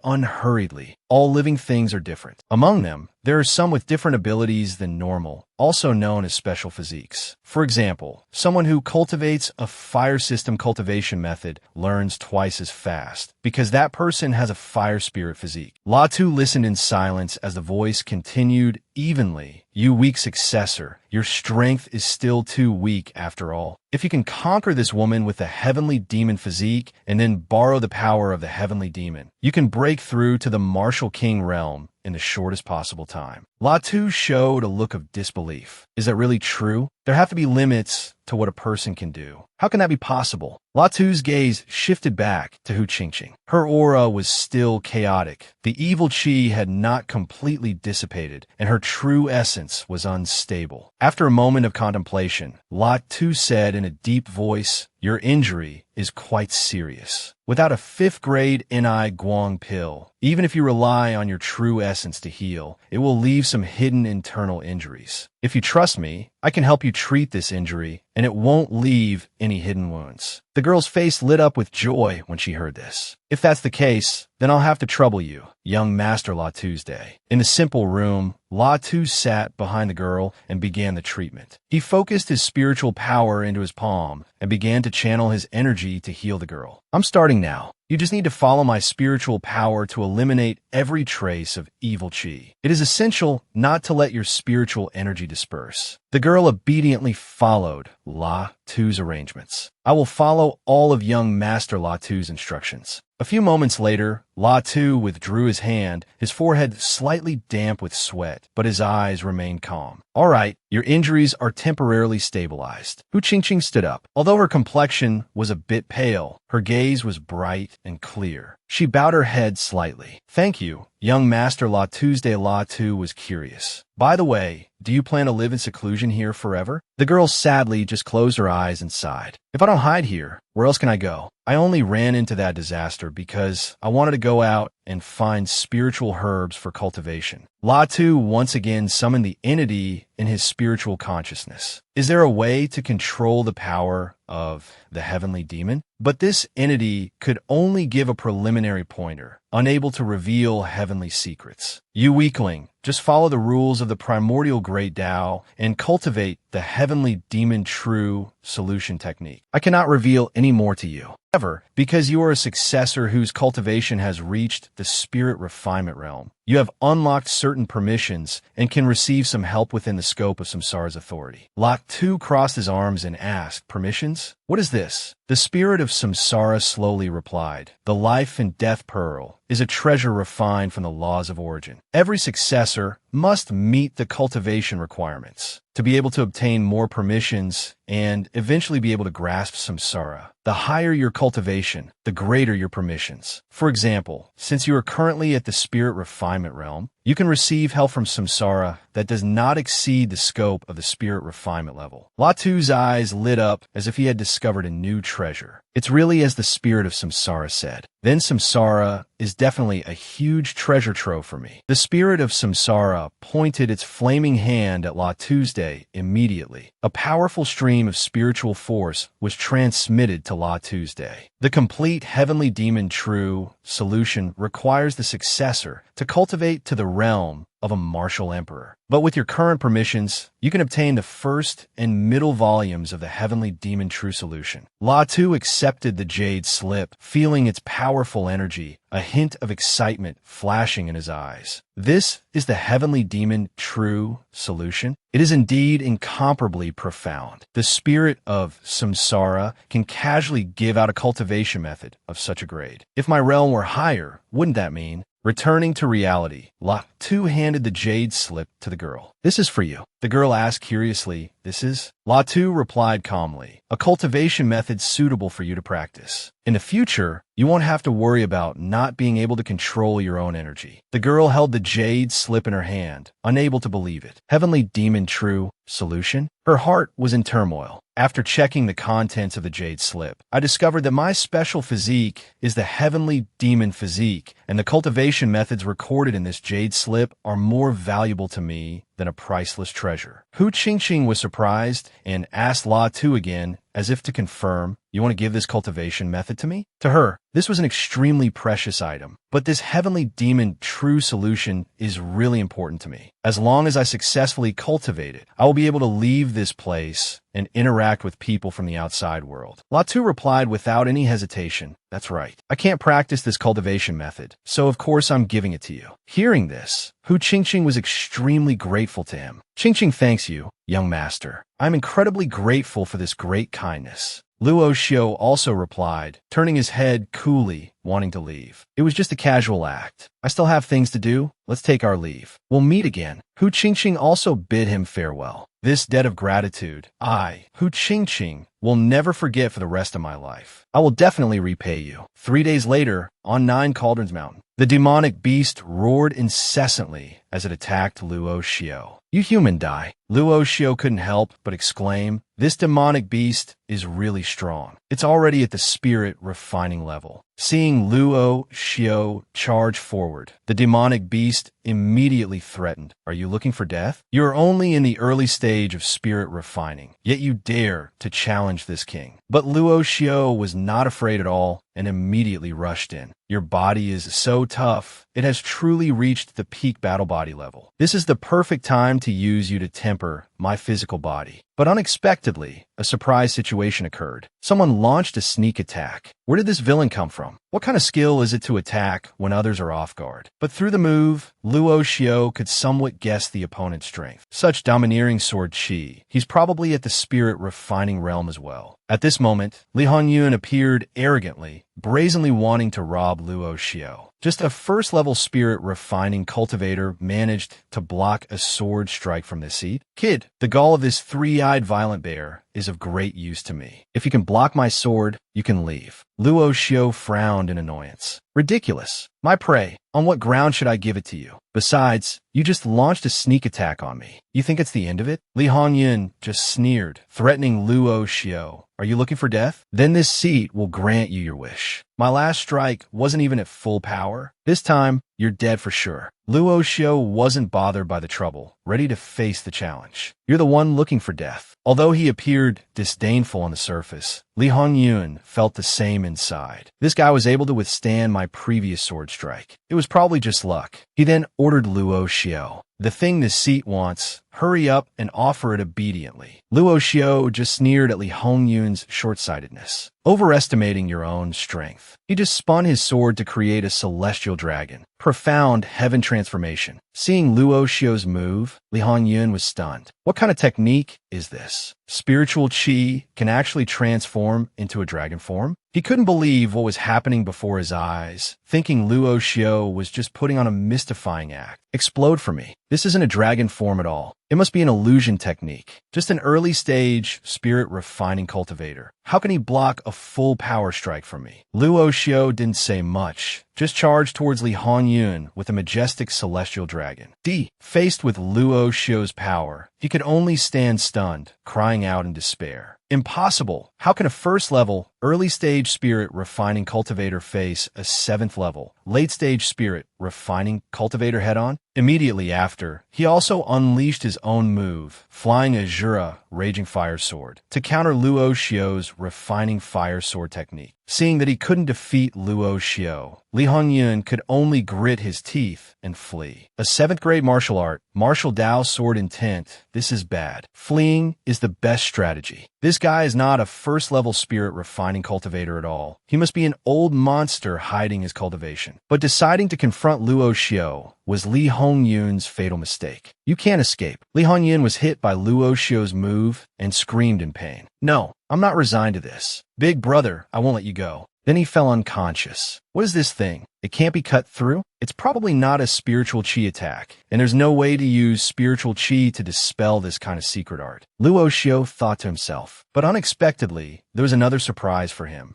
unhurriedly, "All living things are different. Among them, there are some with different abilities than normal, also known as special physiques. For example, someone who cultivates a fire system cultivation method learns twice as fast, because that person has a fire spirit physique." Latu listened in silence as the voice continued evenly, "You weak successor, your strength is still too weak after all. If you can conquer this woman with a heavenly demon physique and then borrow the power of the heavenly demon, you can break through to the martial king realm in the shortest possible time." Latu showed a look of disbelief. Is that really true? There have to be limits to what a person can do. How can that be possible? Latu's gaze shifted back to Hu Qingqing. Her aura was still chaotic. The evil chi had not completely dissipated, and her true essence was unstable. After a moment of contemplation, Latu said in a deep voice, "Your injury is quite serious. Without a 5th grade NI Guang pill, even if you rely on your true essence to heal, it will leave some hidden internal injuries. If you trust me, I can help you treat this injury, and it won't leave any hidden wounds." The girl's face lit up with joy when she heard this. "If that's the case, then I'll have to trouble you, young Master La Tuesday." In the simple room, Latu sat behind the girl and began the treatment. He focused his spiritual power into his palm and began to channel his energy to heal the girl. "I'm starting now. You just need to follow my spiritual power to eliminate every trace of evil chi. It is essential not to let your spiritual energy disperse. The girl obediently followed La Tu's arrangements. I will follow all of young Master La Tu's instructions. A few moments later, La Tu withdrew his hand, his forehead slightly damp with sweat, but his eyes remained calm. All right, your injuries are temporarily stabilized. Hu Qingqing stood up. Although her complexion was a bit pale, her gaze was bright and clear. She bowed her head slightly. Thank you. Young Master La Tu was curious. By the way, do you plan to live in seclusion here forever? The girl sadly just closed her eyes and sighed. If I don't hide here, where else can I go? I only ran into that disaster because I wanted to go out and find spiritual herbs for cultivation. La Tu once again summoned the entity in his spiritual consciousness. Is there a way to control the power of the heavenly demon? But this entity could only give a preliminary pointer, unable to reveal heavenly secrets. You weakling, just follow the rules of the primordial great Tao and cultivate the heavenly demon true solution technique. I cannot reveal any more to you. However, because you are a successor whose cultivation has reached the spirit refinement realm, you have unlocked certain permissions and can receive some help within the scope of Samsara's authority. La Tu crossed his arms and asked, permissions? What is this? The spirit of Samsara slowly replied, the life and death pearl is a treasure refined from the laws of origin. Every successor must meet the cultivation requirements to be able to obtain more permissions and eventually be able to grasp Samsara. The higher your cultivation, the greater your permissions. For example, since you are currently at the spirit refinement realm, you can receive help from Samsara that does not exceed the scope of the spirit refinement level. La Tu's eyes lit up as if he had discovered a new treasure. It's really as the spirit of Samsara said. Then Samsara is definitely a huge treasure trove for me. The spirit of Samsara pointed its flaming hand at La Tuesday immediately. A powerful stream of spiritual force was transmitted to La Tuesday. The complete heavenly demon true solution requires the successor to cultivate to the realm of a martial emperor. But with your current permissions, you can obtain the first and middle volumes of the heavenly demon true solution. La Tu accepted the jade slip, feeling its powerful energy, a hint of excitement flashing in his eyes. This is the heavenly demon true solution. It is indeed incomparably profound. The spirit of Samsara can casually give out a cultivation method of such a grade. If my realm were higher, wouldn't that mean? Returning to reality, La Tu handed the jade slip to the girl. This is for you. The girl asked curiously, this is? La Tu replied calmly, a cultivation method suitable for you to practice. In the future, you won't have to worry about not being able to control your own energy. The girl held the jade slip in her hand, unable to believe it. Heavenly demon true solution? Her heart was in turmoil. After checking the contents of the jade slip, I discovered that my special physique is the heavenly demon physique, and the cultivation methods recorded in this jade slip are more valuable to me than a priceless treasure. Hu Qingqing was surprised and asked La Tu again, as if to confirm, you want to give this cultivation method to me? To her, this was an extremely precious item, but this heavenly demon true solution is really important to me. As long as I successfully cultivate it, I will be able to leave this place and interact with people from the outside world. La Tu replied without any hesitation, that's right. I can't practice this cultivation method, so of course I'm giving it to you. Hearing this, Hu Qingqing was extremely grateful to him. Qingqing thanks you, young master. I'm incredibly grateful for this great kindness. Luo Xiao also replied, turning his head coolly, wanting to leave. It was just a casual act. I still have things to do. Let's take our leave. We'll meet again. Hu Qingqing also bid him farewell. This debt of gratitude, I, Hu Qingqing, will never forget for the rest of my life. I will definitely repay you. 3 days later, on Nine Cauldrons Mountain, the demonic beast roared incessantly as it attacked Luo Xiao. You human die. Luo Xiao couldn't help but exclaim, this demonic beast is really strong. It's already at the spirit refining level. Seeing Luo Xiao charge forward, the demonic beast immediately threatened, are you looking for death? You are only in the early stage of spirit refining, yet you dare to challenge this king. But Luo Xiao was not afraid at all and immediately rushed in. Your body is so tough, it has truly reached the peak battle body level. This is the perfect time to use you to temper my physical body. But unexpectedly, a surprise situation occurred. Someone launched a sneak attack. Where did this villain come from? What kind of skill is it to attack when others are off guard? But through the move, Luo Xiao could somewhat guess the opponent's strength. Such domineering sword chi, he's probably at the spirit refining realm as well. At this moment, Li Hongyun appeared arrogantly, brazenly wanting to rob Luo Xiao. Just a first-level spirit refining cultivator managed to block a sword strike from this seat. Kid, the gall of this three-eyed violent bear is of great use to me. If you can block my sword, you can leave. Luo Xiao frowned in annoyance. Ridiculous. My prey, on what ground should I give it to you? Besides, you just launched a sneak attack on me. You think it's the end of it? Li Hongyun just sneered, threatening Luo Xiao. Are you looking for death? Then this seat will grant you your wish. My last strike wasn't even at full power. This time, you're dead for sure. Luo Xiao wasn't bothered by the trouble, ready to face the challenge. You're the one looking for death. Although he appeared disdainful on the surface, Li Hongyun felt the same inside. This guy was able to withstand my previous sword strike. It was probably just luck. He then ordered Luo Xiao, the thing this seat wants, hurry up and offer it obediently. Luo Xiao just sneered at Li Hongyun's short-sightedness, overestimating your own strength. He just spun his sword to create a celestial dragon. Profound heaven transformation. Seeing Luo Xiao's move, Li Hongyun was stunned. What kind of technique is this? Spiritual chi can actually transform into a dragon form? He couldn't believe what was happening before his eyes, thinking Luo Xiao was just putting on a mystifying act. Explode for me. This isn't a dragon form at all. It must be an illusion technique. Just an early stage spirit refining cultivator. How can he block a full power strike from me? Luo Xiao didn't say much, just charged towards Li Hongyun with a majestic celestial dragon. Faced with Luo Xiao's power, he could only stand stunned, crying out in despair. Impossible! How can a first-level, early-stage spirit refining cultivator face a 7th-level, late-stage spirit refining cultivator head-on? Immediately after, he also unleashed his own move, flying a Jura Raging Fire Sword, to counter Luo Xiao's refining fire sword technique. Seeing that he couldn't defeat Luo Xiao, Li Hongyun could only grit his teeth and flee. A 7th-grade martial art, martial Dao sword intent, this is bad. Fleeing is the best strategy. This guy is not a first-level spirit refining cultivator at all. He must be an old monster hiding his cultivation. But deciding to confront Luo Xiao was Li Hongyun's fatal mistake. You can't escape. Li Hongyun was hit by Luo Xiao's move and screamed in pain. No, I'm not resigned to this. Big brother, I won't let you go. Then he fell unconscious. What is this thing? It can't be cut through? It's probably not a spiritual chi attack, and there's no way to use spiritual chi to dispel this kind of secret art. Luo Xiao thought to himself. But unexpectedly, there was another surprise for him.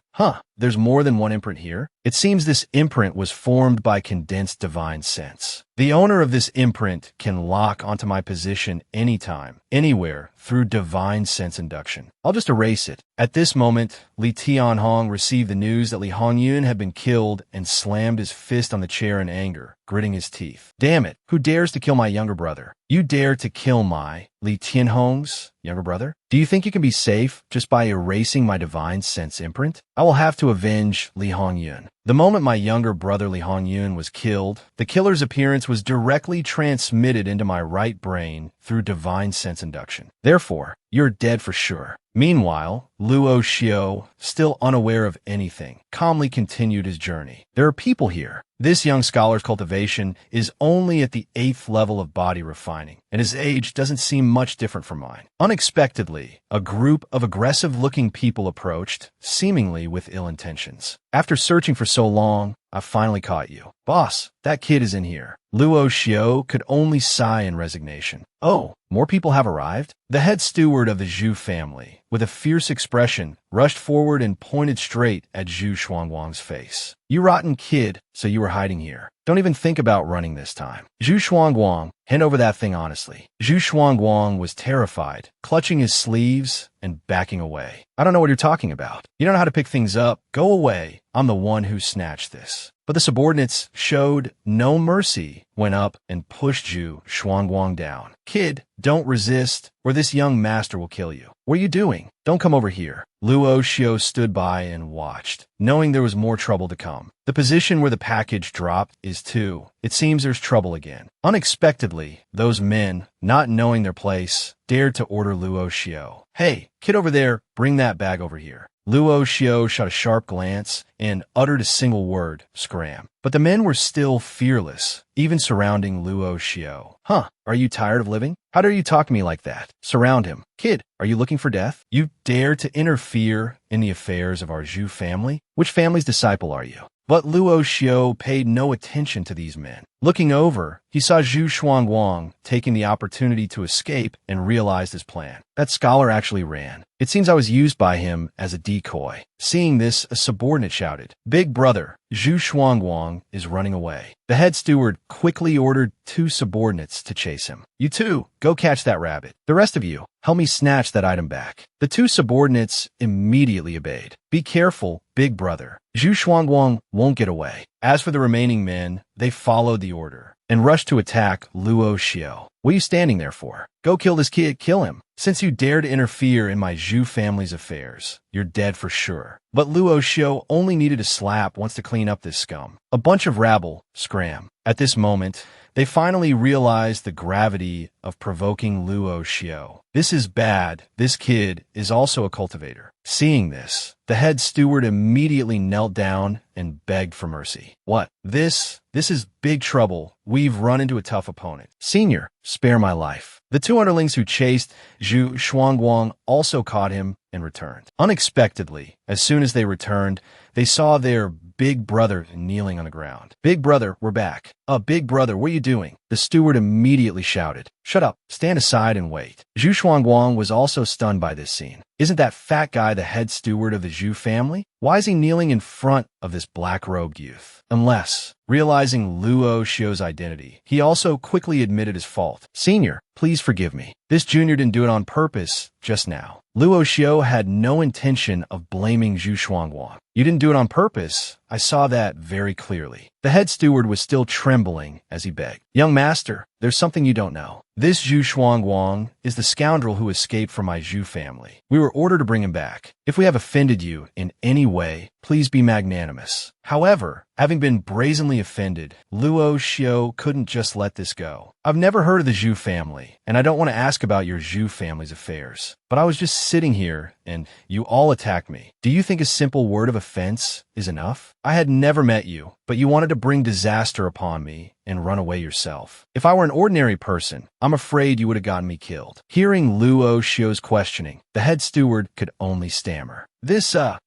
There's more than one imprint here? It seems this imprint was formed by condensed divine sense. The owner of this imprint can lock onto my position anytime, anywhere, through divine sense induction. I'll just erase it. At this moment, Li Tianhong received the news that Li Hongyun had been killed and slammed his fist on the chair in anger, gritting his teeth. Damn it, who dares to kill my younger brother? You dare to kill my Li Tianhong's younger brother? Do you think you can be safe just by erasing my divine sense imprint? I will have to avenge Li Hongyun. The moment my younger brother Li Hongyun was killed, the killer's appearance was directly transmitted into my right brain through divine sense induction. Therefore, you're dead for sure. Meanwhile, Luo Xiao, still unaware of anything, calmly continued his journey. There are people here. This young scholar's cultivation is only at the 8th level of body refining, and his age doesn't seem much different from mine. Unexpectedly, a group of aggressive-looking people approached, seemingly with ill intentions. After searching for so long, I finally caught you. Boss, that kid is in here. Luo Xiao could only sigh in resignation. Oh, more people have arrived? The head steward of the Zhu family, with a fierce expression, rushed forward and pointed straight at Zhu Shuangguang's face. You rotten kid, so you were hiding here. Don't even think about running this time. Zhu Shuangguang, hand over that thing honestly. Zhu Shuangguang was terrified, clutching his sleeves and backing away. I don't know what you're talking about. You don't know how to pick things up. Go away. I'm the one who snatched this. But the subordinates showed no mercy, went up and pushed Zhu Shuangguang down. Kid, don't resist, or this young master will kill you. What are you doing? Don't come over here. Luo Xiao stood by and watched, knowing there was more trouble to come. The position where the package dropped is 2. It seems there's trouble again. Unexpectedly, those men, not knowing their place, dared to order Luo Xiao. Hey, kid over there, bring that bag over here. Luo Xiao shot a sharp glance and uttered a single word, scram. But the men were still fearless, even surrounding Luo Xiao. Huh, are you tired of living? How dare you talk to me like that? Surround him. Kid, are you looking for death? You dare to interfere in the affairs of our Zhu family? Which family's disciple are you? But Luo Xiao paid no attention to these men. Looking over, he saw Zhu Shuangguang taking the opportunity to escape and realized his plan. That scholar actually ran. It seems I was used by him as a decoy. Seeing this, a subordinate shouted, "Big brother, Zhu Shuangguang is running away." The head steward quickly ordered 2 subordinates to chase him. "You two, go catch that rabbit. The rest of you, help me snatch that item back." The 2 subordinates immediately obeyed. "Be careful, big brother. Zhu Shuangguang won't get away." As for the remaining men, they followed the order and rushed to attack Luo Xiao. "What are you standing there for? Go kill this kid, kill him. Since you dare to interfere in my Zhu family's affairs, you're dead for sure." But Luo Xiao only needed a slap once to clean up this scum. A bunch of rabble, scram. At this moment, they finally realized the gravity of provoking Luo Xiao. This is bad. This kid is also a cultivator. Seeing this, the head steward immediately knelt down and begged for mercy. "What? This is big trouble. We've run into a tough opponent. Senior, spare my life." The 2 underlings who chased Zhu Shuangguang also caught him and returned. Unexpectedly, as soon as they returned, they saw their big brother kneeling on the ground. "Big brother, we're back." Big brother, what are you doing?" The steward immediately shouted. "Shut up, stand aside and wait." Zhu Shuangguang was also stunned by this scene. Isn't that fat guy the head steward of the Zhu family? Why is he kneeling in front of this black-robed youth? Unless, realizing Luo Xiao's identity, he also quickly admitted his fault. "Senior, please forgive me. This junior didn't do it on purpose just now." Luo Xiao had no intention of blaming Zhu Shuangguang. "You didn't do it on purpose. I saw that very clearly." The head steward was still trembling as he begged. "Young master, there's something you don't know. This Zhu Shuangguang is the scoundrel who escaped from my Zhu family. We were ordered to bring him back. If we have offended you in any way, please be magnanimous." However, having been brazenly offended, Luo Xiao couldn't just let this go. "I've never heard of the Zhu family, and I don't want to ask about your Zhu family's affairs. But I was just sitting here, and you all attacked me. Do you think a simple word of offense is enough? I had never met you, but you wanted to bring disaster upon me and run away yourself. If I were an ordinary person, I'm afraid you would have gotten me killed." Hearing Luo Xiao's questioning, the head steward could only stammer.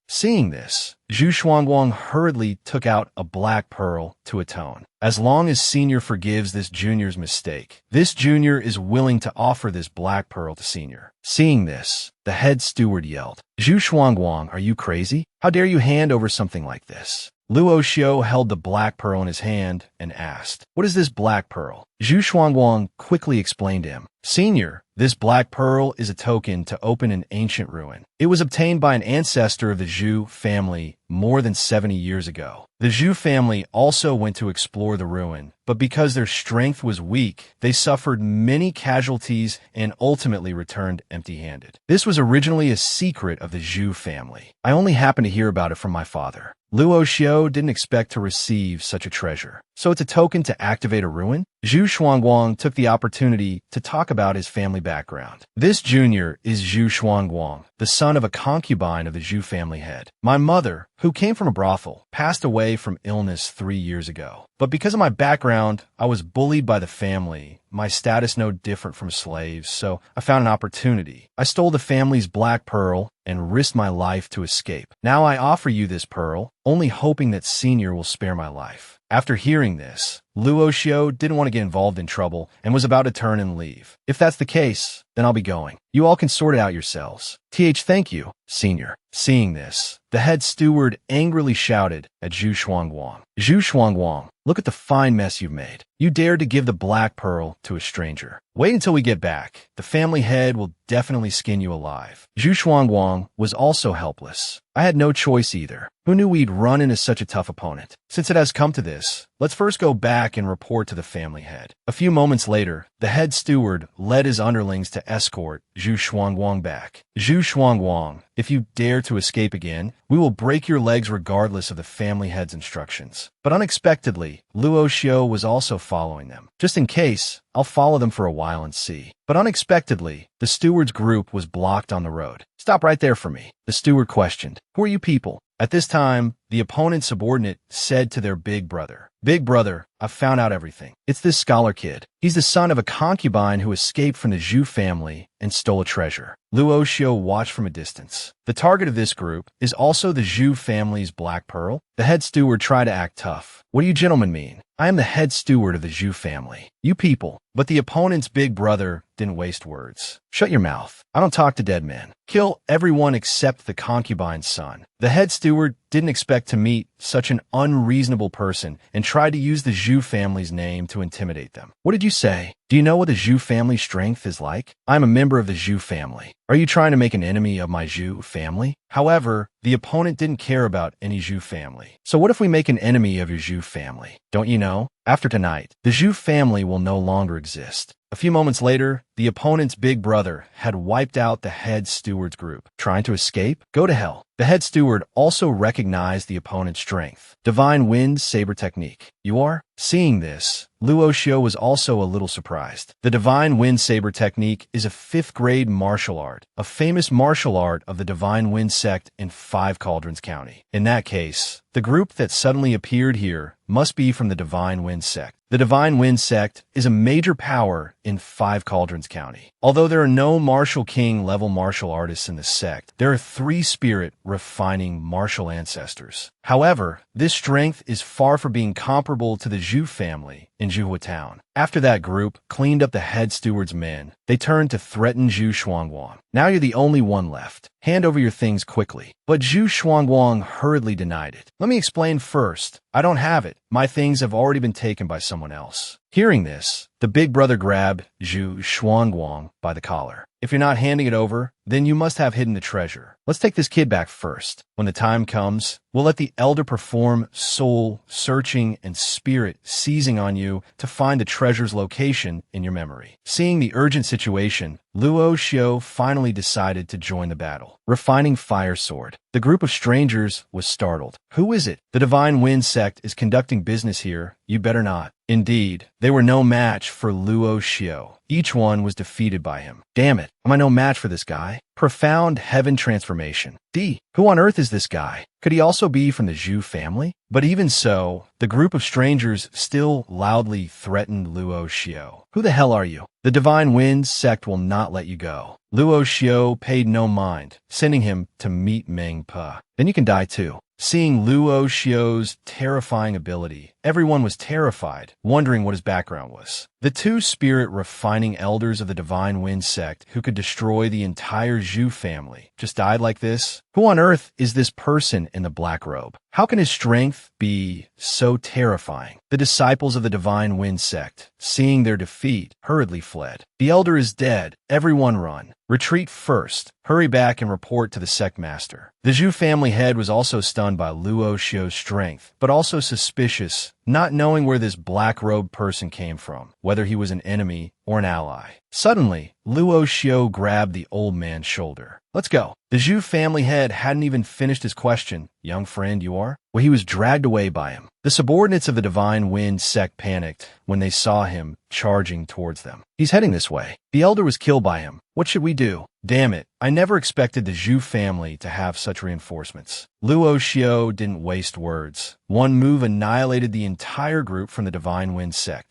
Seeing this, Zhu Shuangguang hurriedly took out a black pearl to atone. As long as Senior forgives this junior's mistake, this junior is willing to offer this black pearl to Senior. Seeing this, the head steward yelled, "Zhu Shuangguang, are you crazy? How dare you hand over something like this?" Luo Xiao held the black pearl in his hand and asked, "What is this black pearl?" Zhu Shuangguang quickly explained to him, "Senior, this black pearl is a token to open an ancient ruin. It was obtained by an ancestor of the Zhu family more than 70 years ago. The Zhu family also went to explore the ruin, but because their strength was weak, they suffered many casualties and ultimately returned empty-handed. This was originally a secret of the Zhu family. I only happened to hear about it from my father." Luo Xiao didn't expect to receive such a treasure. "So it's a token to activate a ruin?" Zhu Shuangguang took the opportunity to talk about his family background. "This junior is Zhu Shuangguang, the son of a concubine of the Zhu family head. My mother, who came from a brothel, passed away from illness 3 years ago. But because of my background, I was bullied by the family, my status no different from slaves, so I found an opportunity. I stole the family's black pearl and risked my life to escape. Now I offer you this pearl, only hoping that Senior will spare my life." After hearing this, Luo Xiao didn't want to get involved in trouble and was about to turn and leave. "If that's the case, then I'll be going. You all can sort it out yourselves." Thank you, Senior." Seeing this, the head steward angrily shouted at Zhu Shuangguang, "Zhu Shuangguang, look at the fine mess you've made. You dared to give the black pearl to a stranger. Wait until we get back. The family head will definitely skin you alive." Zhu Shuangguang was also helpless. "I had no choice either. Who knew we'd run into such a tough opponent? Since it has come to this, let's first go back and report to the family head." A few moments later, the head steward led his underlings to to escort Zhu Shuangguang back. Zhu Shuangguang, if you dare to escape again, we will break your legs regardless of the family head's instructions. But unexpectedly, Luo Xiu was also following them. Just in case, I'll follow them for a while and see. But unexpectedly, the steward's group was blocked on the road. Stop right there for me, the steward questioned. Who are you people? At this time, the opponent's subordinate said to their big brother, Big brother, I've found out everything. It's this scholar kid. He's the son of a concubine who escaped from the Zhu family and stole a treasure. Luo Xiu watched from a distance. The target of this group is also the Zhu family's black pearl. The head steward tried to act tough. What do you gentlemen mean? I am the head steward of the Zhu family. You people. But the opponent's big brother didn't waste words. Shut your mouth. I don't talk to dead men. Kill everyone except the concubine's son. The head steward didn't expect to meet such an unreasonable person and tried to use the Zhu family's name to intimidate them. What did you say? Do you know what the Zhu family strength is like? I'm a member of the Zhu family. Are you trying to make an enemy of my Zhu family? However, the opponent didn't care about any Zhu family. So what if we make an enemy of your Zhu family? Don't you know? After tonight, the Zhu family will no longer exist. A few moments later, the opponent's big brother had wiped out the head steward's group. Trying to escape? Go to hell. The head steward also recognized the opponent's strength. Divine Wind Saber Technique. You are? Seeing this, Luo Xiu was also a little surprised. The Divine Wind Saber Technique is a 5th grade martial art, a famous martial art of the Divine Wind sect in Five Cauldrons County. In that case, the group that suddenly appeared here must be from the Divine Wind sect. The Divine Wind sect is a major power in Five Cauldrons County. Although there are no martial king level martial artists in the sect, there are 3 spirit refining martial ancestors. However, this strength is far from being comparable to the Zhu family in Zhuhua Town. After that group cleaned up the head steward's men, they turned to threaten Zhu Shuangguang. Now you're the only one left. Hand over your things quickly. But Zhu Shuangguang hurriedly denied it. Let me explain first. I don't have it. My things have already been taken by someone else. Hearing this, the big brother grabbed Zhu Shuangguang by the collar. If you're not handing it over, then you must have hidden the treasure. Let's take this kid back first. When the time comes, we'll let the elder perform soul searching and spirit seizing on you to find the treasure's location in your memory. Seeing the urgent situation, Luo Xiu finally decided to join the battle. Refining Fire Sword. The group of strangers was startled. Who is it? The Divine Wind sect is conducting business here. You better not. Indeed, they were no match for Luo Xiu. Each one was defeated by him. Damn it, am I no match for this guy? Profound Heaven Transformation. Who on earth is this guy? Could he also be from the Zhu family? But even so, the group of strangers still loudly threatened Luo Xiu. Who the hell are you? The Divine Wind sect will not let you go. Luo Xiu paid no mind, sending him to meet Meng Pe. Then you can die too. Seeing Luo Xiu's terrifying ability, everyone was terrified, wondering what his background was. The 2 spirit refining elders of the Divine Wind sect who could destroy the entire Zhu family just died like this? Who on earth is this person in the black robe? How can his strength be so terrifying? The disciples of the Divine Wind sect, seeing their defeat, hurriedly fled. The elder is dead. Everyone run. Retreat first. Hurry back and report to the sect master. The Zhu family head was also stunned by Luo Xiu's strength, but also suspicious, not knowing where this black-robed person came from, whether he was an enemy or an ally. Suddenly, Luo Xiu grabbed the old man's shoulder. Let's go. The Zhu family head hadn't even finished his question. Young friend, you are? Well, he was dragged away by him. The subordinates of the Divine Wind sect panicked when they saw him charging towards them. He's heading this way. The elder was killed by him. What should we do? Damn it, I never expected the Zhu family to have such reinforcements. Luo Xiu didn't waste words. One move annihilated the entire group from the Divine Wind sect.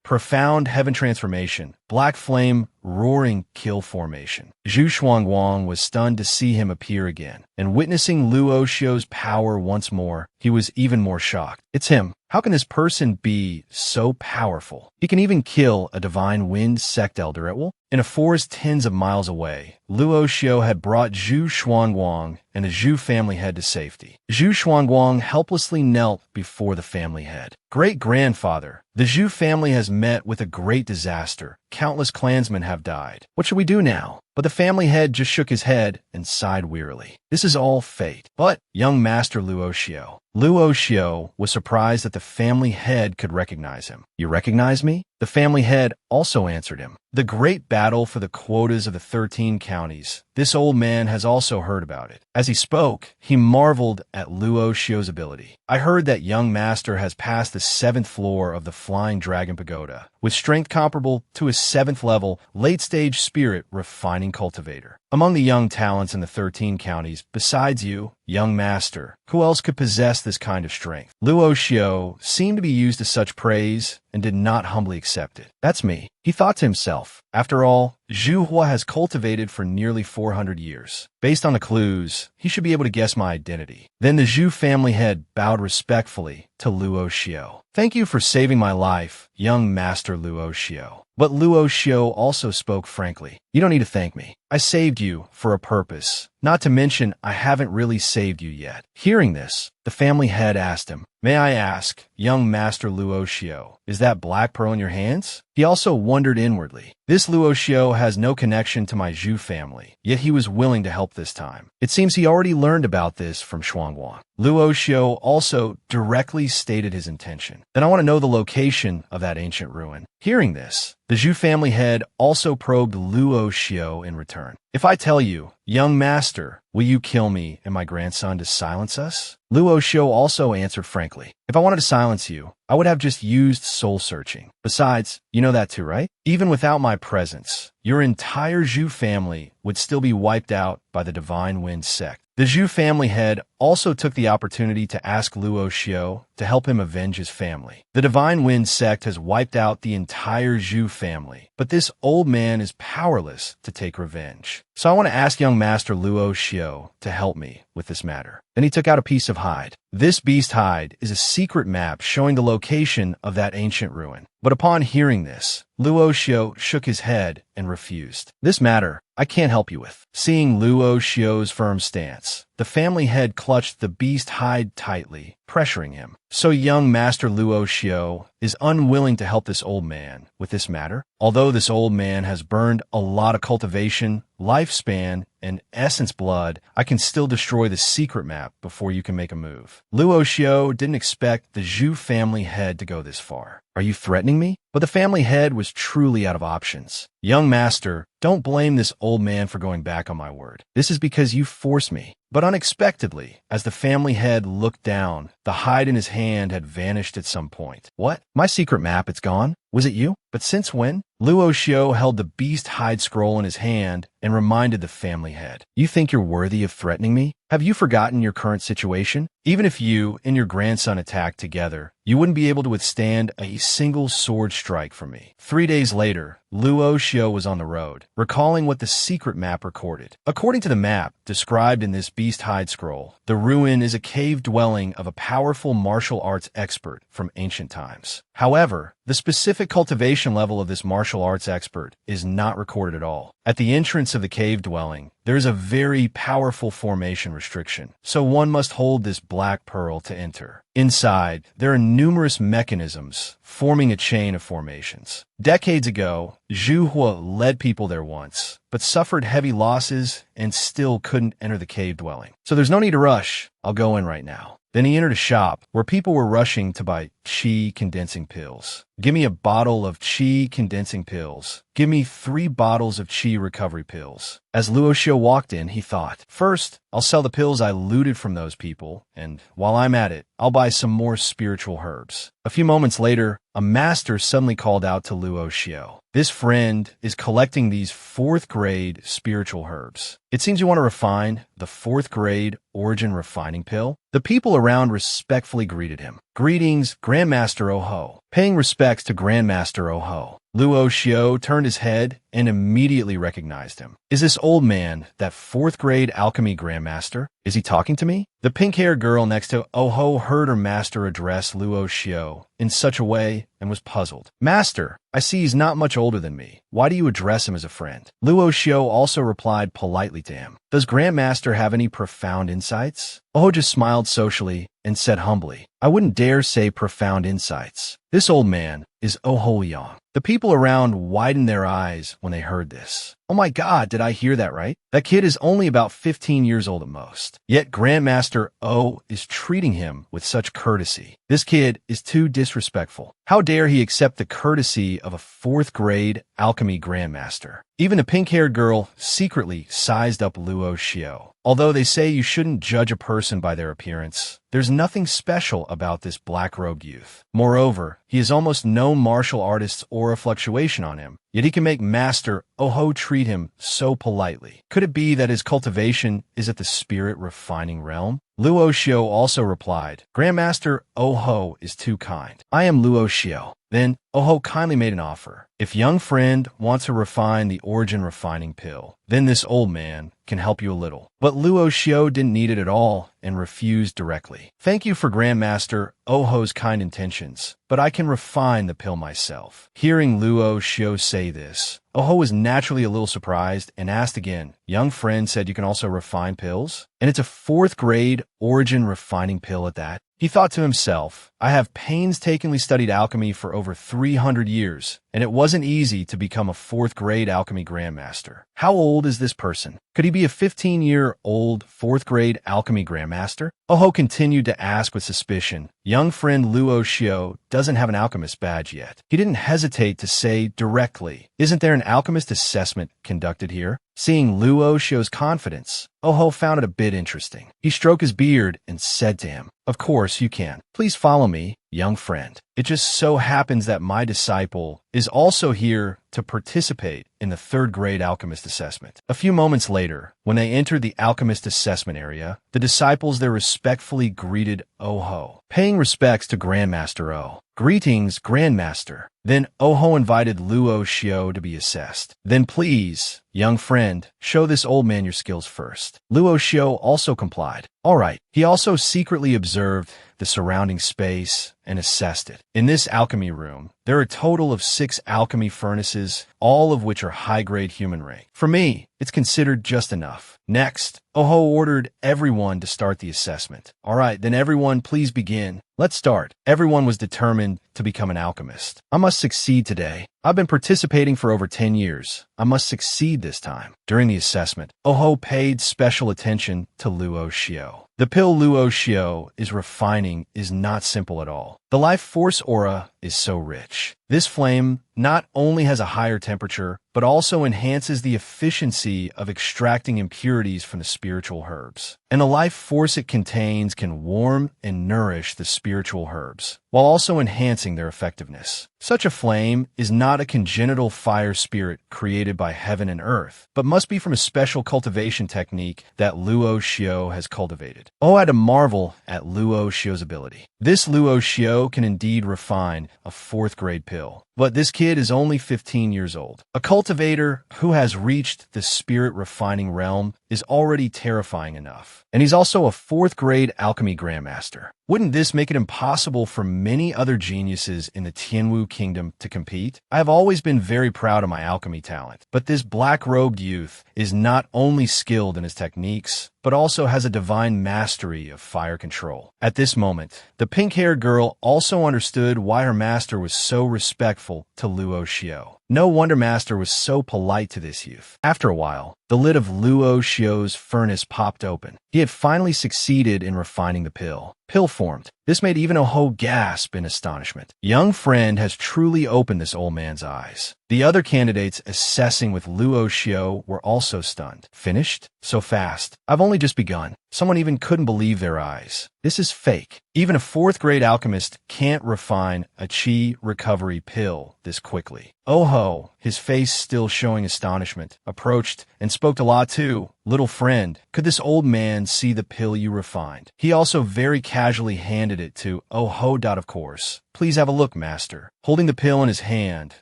Profound Heaven Transformation. Black Flame Roaring Kill Formation. Zhu Shuangguang was stunned to see him appear again, and witnessing Luo Xiu's power once more, he was even more shocked. It's him. How can this person be so powerful? He can even kill a Divine Wind sect elder at will? In a forest tens of miles away, Luo Xiu had brought Zhu Shuangguang and the Zhu family head to safety. Zhu Shuangguang helplessly knelt before the family head. Great-grandfather, the Zhu family has met with a great disaster. Countless clansmen have died. What should we do now? But the family head just shook his head and sighed wearily. This is all fate. But, young master Luo Xiu. Luo Xiu was surprised that the family head could recognize him. You recognize me? The family head also answered him. The great battle for the quotas of the 13 counties. This old man has also heard about it. As he spoke, he marveled at Luo Xio's ability. I heard that young master has passed the 7th floor of the Flying Dragon Pagoda, with strength comparable to his 7th level, late-stage spirit refining cultivator. Among the young talents in the 13 counties, besides you, young master, who else could possess this kind of strength? Luo Xio seemed to be used to such praise and did not humbly accept it. That's me, he thought to himself. After all, Zhu Hua has cultivated for nearly 400 years. Based on the clues, he should be able to guess my identity. Then the Zhu family head bowed respectfully to Luo Xio. Thank you for saving my life, young master Luo Xio. But Luo Xio also spoke frankly. You don't need to thank me. I saved you for a purpose. Not to mention, I haven't really saved you yet. Hearing this, the family head asked him, May I ask, young master Luo Xio, is that black pearl in your hands? He also wondered inwardly. This Luo Xio has no connection to my Zhu family, yet he was willing to help this time. It seems he already learned about this from Shuangguang. Luo Xio also directly stated his intention. Then I want to know the location of that ancient ruin. Hearing this, the Zhu family head also probed Luo Xio in return. If I tell you, young master, will you kill me and my grandson to silence us? Luo Xio also answered frankly. If I wanted to silence you, I would have just used soul searching. Besides, you know that too, right? Even without my presence, your entire Zhu family would still be wiped out by the Divine Wind sect. The Zhu family head also took the opportunity to ask Luo Xio to help him avenge his family. The Divine Wind sect has wiped out the entire Zhu family, but this old man is powerless to take revenge. So I want to ask young master Luo Xio to help me with this matter. Then he took out a piece of hide. This beast hide is a secret map showing the location of that ancient ruin. But upon hearing this, Luo Xio shook his head and refused. This matter, I can't help you with. Seeing Luo Xio's firm stance, the family head clutched the beast hide tightly, pressuring him. So young master Luo Xio is unwilling to help this old man with this matter. Although this old man has burned a lot of cultivation, lifespan, and essence blood, I can still destroy the secret map before you can make a move. Luo Xio didn't expect the Zhu family head to go this far. Are you threatening me? But the family head was truly out of options. Young master, don't blame this old man for going back on my word. This is because you forced me. But unexpectedly, as the family head looked down, the hide in his hand had vanished at some point. What? My secret map, it's gone? Was it you? But since when? Luo Xio held the beast hide scroll in his hand and reminded the family head. You think you're worthy of threatening me? Have you forgotten your current situation? Even if you and your grandson attacked together, you wouldn't be able to withstand a single sword strike from me. 3 days later, Luo Xio was on the road, recalling what the secret map recorded. According to the map described in this beast hide scroll, the ruin is a cave dwelling of a powerful martial arts expert from ancient times. However, the specific cultivation level of this martial arts expert is not recorded at all. At the entrance of the cave dwelling, there is a very powerful formation restriction, so one must hold this black pearl to enter. Inside, there are numerous mechanisms forming a chain of formations. Decades ago, Zhu Hua led people there once, but suffered heavy losses and still couldn't enter the cave dwelling. So there's no need to rush. I'll go in right now. Then he entered a shop where people were rushing to buy qi condensing pills. Give me a bottle of qi condensing pills. Give me 3 bottles of qi recovery pills. As Luo Xio walked in, he thought, first, I'll sell the pills I looted from those people, and while I'm at it, I'll buy some more spiritual herbs. A few moments later, a master suddenly called out to Luo Xio. This friend is collecting these 4th grade spiritual herbs. It seems you want to refine the 4th grade origin refining pill. The people around respectfully greeted him. Greetings, Grandmaster Oho. Paying respects to Grandmaster Oho, Luo Xio turned his head and immediately recognized him. Is this old man that 4th grade alchemy grandmaster? Is he talking to me? The pink-haired girl next to Oho heard her master address Luo Xio in such a way and was puzzled. Master, I see he's not much older than me. Why do you address him as a friend? Luo Xio also replied politely to him. Does Grandmaster have any profound insights? Oho just smiled socially and said humbly, I wouldn't dare say profound insights. This old man is Oho Yang. The people around widened their eyes when they heard this. Oh my God, did I hear that right? That kid is only about 15 years old at most. Yet Grandmaster O is treating him with such courtesy. This kid is too disrespectful. How dare he accept the courtesy of a fourth-grade alchemy grandmaster? Even a pink-haired girl secretly sized up Luo Xiao. Although they say you shouldn't judge a person by their appearance, there's nothing special about this black-robed youth. Moreover, he has almost no martial artist's aura fluctuation on him, yet he can make Master Oho treat him so politely. Could it be that his cultivation is at the spirit-refining realm? Luo Xiao also replied, Grandmaster Oho is too kind. I am Luo Xiao. Then, Oho kindly made an offer. If young friend wants to refine the origin refining pill, then this old man can help you a little. But Luo Xiao didn't need it at all and refused directly. Thank you for Grandmaster Oho's kind intentions, but I can refine the pill myself. Hearing Luo Xiao say this, Oho was naturally a little surprised and asked again, young friend said you can also refine pills? And it's a fourth-grade origin refining pill at that? He thought to himself, I have painstakingly studied alchemy for over 300 years, and it wasn't easy to become a fourth-grade alchemy grandmaster. How old is this person? Could he be a 15-year-old fourth-grade alchemy grandmaster? Oho continued to ask with suspicion. Young friend Luo Xiao doesn't have an alchemist badge yet. He didn't hesitate to say directly, isn't there an alchemist assessment conducted here? Seeing Luo Xiao's confidence, Oho found it a bit interesting. He stroked his beard and said to him, Of course you can. Please follow me, young friend. It just so happens that my disciple is also here to participate in the third-grade alchemist assessment. A few moments later, when they entered the alchemist assessment area, the disciples there respectfully greeted Oho, paying respects to Grandmaster O. Greetings, Grandmaster. Then Oho invited Luo Xiao to be assessed. Then please, young friend, show this old man your skills first. Luo Xiao also complied. All right. He also secretly observed the surrounding space and assessed it. In this alchemy room, there are a total of 6 alchemy furnaces, all of which are high-grade human ray. For me, it's considered just enough. Next, Oho ordered everyone to start the assessment. All right, then everyone please begin. Let's start. Everyone was determined to become an alchemist. I must succeed today. I've been participating for over 10 years. I must succeed this time. During the assessment, Oho paid special attention to Luo Xiao. The pill Luo Xiao is refining is not simple at all. The life force aura is so rich. This flame not only has a higher temperature, but also enhances the efficiency of extracting impurities from the spiritual herbs. And the life force it contains can warm and nourish the spiritual herbs, while also enhancing their effectiveness. Such a flame is not a congenital fire spirit created by heaven and earth, but must be from a special cultivation technique that Luo Xiao has cultivated. Oh, I had to marvel at Luo Xiao's ability. This Luo Xiao can indeed refine a fourth-grade pill. But this kid is only 15 years old. A cultivator who has reached the spirit-refining realm is already terrifying enough. And he's also a fourth-grade alchemy grandmaster. Wouldn't this make it impossible for many other geniuses in the Tianwu kingdom to compete? I have always been very proud of my alchemy talent, but this black-robed youth is not only skilled in his techniques, but also has a divine mastery of fire control. At this moment, the pink-haired girl also understood why her master was so respectful to Luo Xiao. No wonder Master was so polite to this youth. After a while, the lid of Luo Xiao's furnace popped open. He had finally succeeded in refining the pill. Pill formed. This made even Oho gasp in astonishment. Young friend has truly opened this old man's eyes. The other candidates assessing with Luo Xiao were also stunned. Finished? So fast. I've only just begun. Someone even couldn't believe their eyes. This is fake. Even a fourth-grade alchemist can't refine a chi recovery pill this quickly. Oho, his face still showing astonishment, approached and spoke to La Tu. Little friend, could this old man see the pill you refined? He also very casually handed it to Oho. Of course. Please have a look, master. Holding the pill in his hand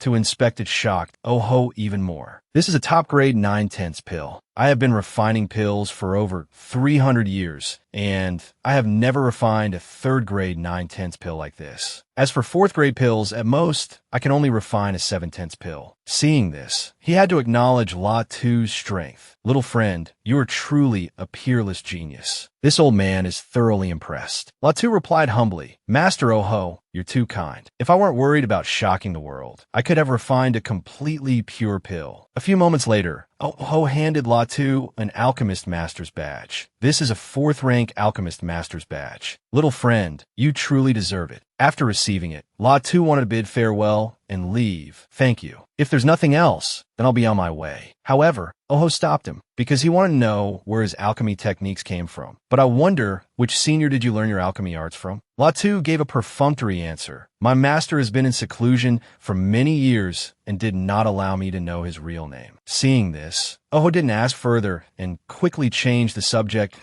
to inspect it shocked Oho even more. This is a top-grade 9/10 pill. I have been refining pills for over 300 years, and I have never refined a third-grade 9/10 pill like this. As for fourth-grade pills, at most, I can only refine a 7/10 pill. Seeing this, he had to acknowledge La Tu's strength. Little friend, You are truly a peerless genius. This old man is thoroughly impressed. Latu replied humbly, Master Oho, you're too kind. If I weren't worried about shocking the world, I could have refined a completely pure pill. A few moments later, Oho handed Latu an alchemist master's badge. This is a 4th rank alchemist master's badge. Little friend, you truly deserve it. After receiving it, Latu wanted to bid farewell and leave. Thank you. If there's nothing else, then I'll be on my way. However, Oho stopped him because he wanted to know where his alchemy techniques came from. But I wonder, which senior did you learn your alchemy arts from? Latu gave a perfunctory answer. My master has been in seclusion for many years and did not allow me to know his real name. Seeing this, Oho didn't ask further and quickly changed the subject.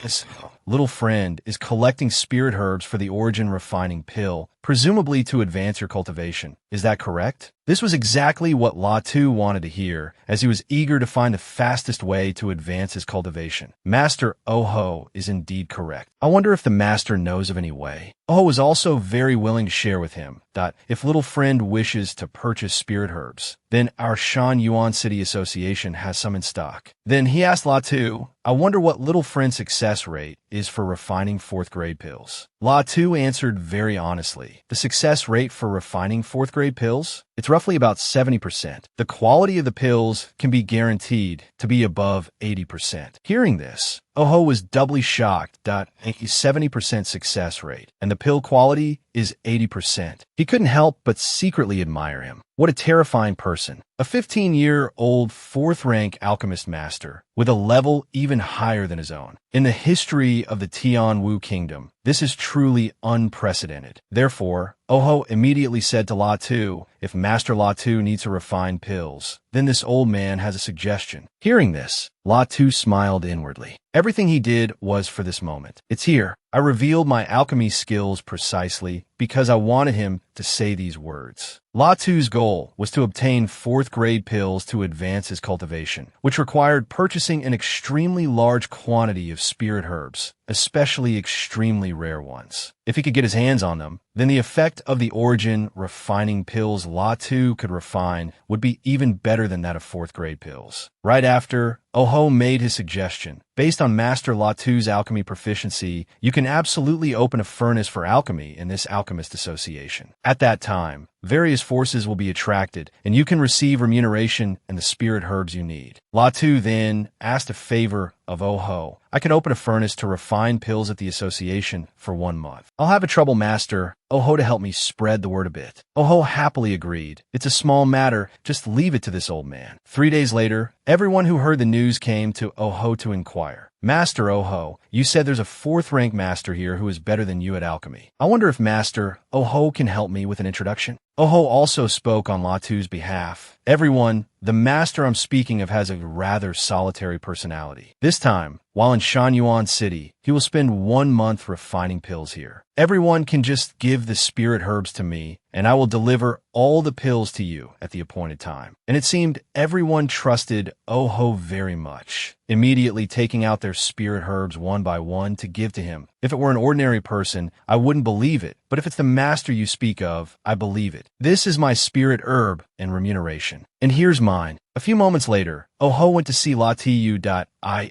This little friend is collecting spirit herbs for the origin refining pill, presumably to advance your cultivation. Is that correct? This was exactly what Latu wanted to hear, as he was eager to find the fastest way to advance his cultivation. Master Oho is indeed correct. I wonder if the master knows of any way. Oho was also very willing to share with him that if little friend wishes to purchase spirit herbs, then our Shan Yuan City Association has some in stock. Then he asked Latu, I wonder what little friend's success rate is for refining 4th grade pills. Latu answered very honestly. The success rate for refining 4th grade pills? It's roughly about 70%. The quality of the pills can be guaranteed to be above 80%. Hearing this, Oho was doubly shocked that a 70% success rate, and the pill quality is 80%. He couldn't help but secretly admire him. What a terrifying person. A 15-year-old 4th rank alchemist master with a level even higher than his own. In the history of the Tianwu Kingdom, this is truly unprecedented. Therefore, Oho immediately said to Latu, if Master Latu needs to refine pills, then this old man has a suggestion. Hearing this, Latu smiled inwardly. Everything he did was for this moment. It's here. I revealed my alchemy skills precisely because I wanted him to say these words. Latu's goal was to obtain 4th grade pills to advance his cultivation, which required purchasing an extremely large quantity of spirit herbs, especially extremely rare ones. If he could get his hands on them, then the effect of the origin refining pills Latu could refine would be even better than that of 4th grade pills. Right after, Oho made his suggestion. Based on Master Latu's alchemy proficiency, you can absolutely open a furnace for alchemy in this alchemist association. At that time, various forces will be attracted, and you can receive remuneration and the spirit herbs you need. Latu then asked a favor of Oho. I can open a furnace to refine pills at the association for 1 month. I'll have a trouble master Oho to help me spread the word a bit. Oho happily agreed. It's a small matter, just leave it to this old man. 3 days later, everyone who heard the news came to Oho to inquire. Master Oho, you said there's a 4th rank master here who is better than you at alchemy. I wonder if Master Oho can help me with an introduction. Oho also spoke on Latu's behalf. Everyone, the master I'm speaking of has a rather solitary personality. This time, while in Shanyuan City, he will spend 1 month refining pills here. Everyone can just give the spirit herbs to me, and I will deliver all the pills to you at the appointed time. And it seemed everyone trusted Oho very much, immediately taking out their spirit herbs one by one to give to him. If it were an ordinary person, I wouldn't believe it, but if it's the master you speak of, I believe it. This is my spirit herb and remuneration. And here's mine. A few moments later, Oho went to see Latu.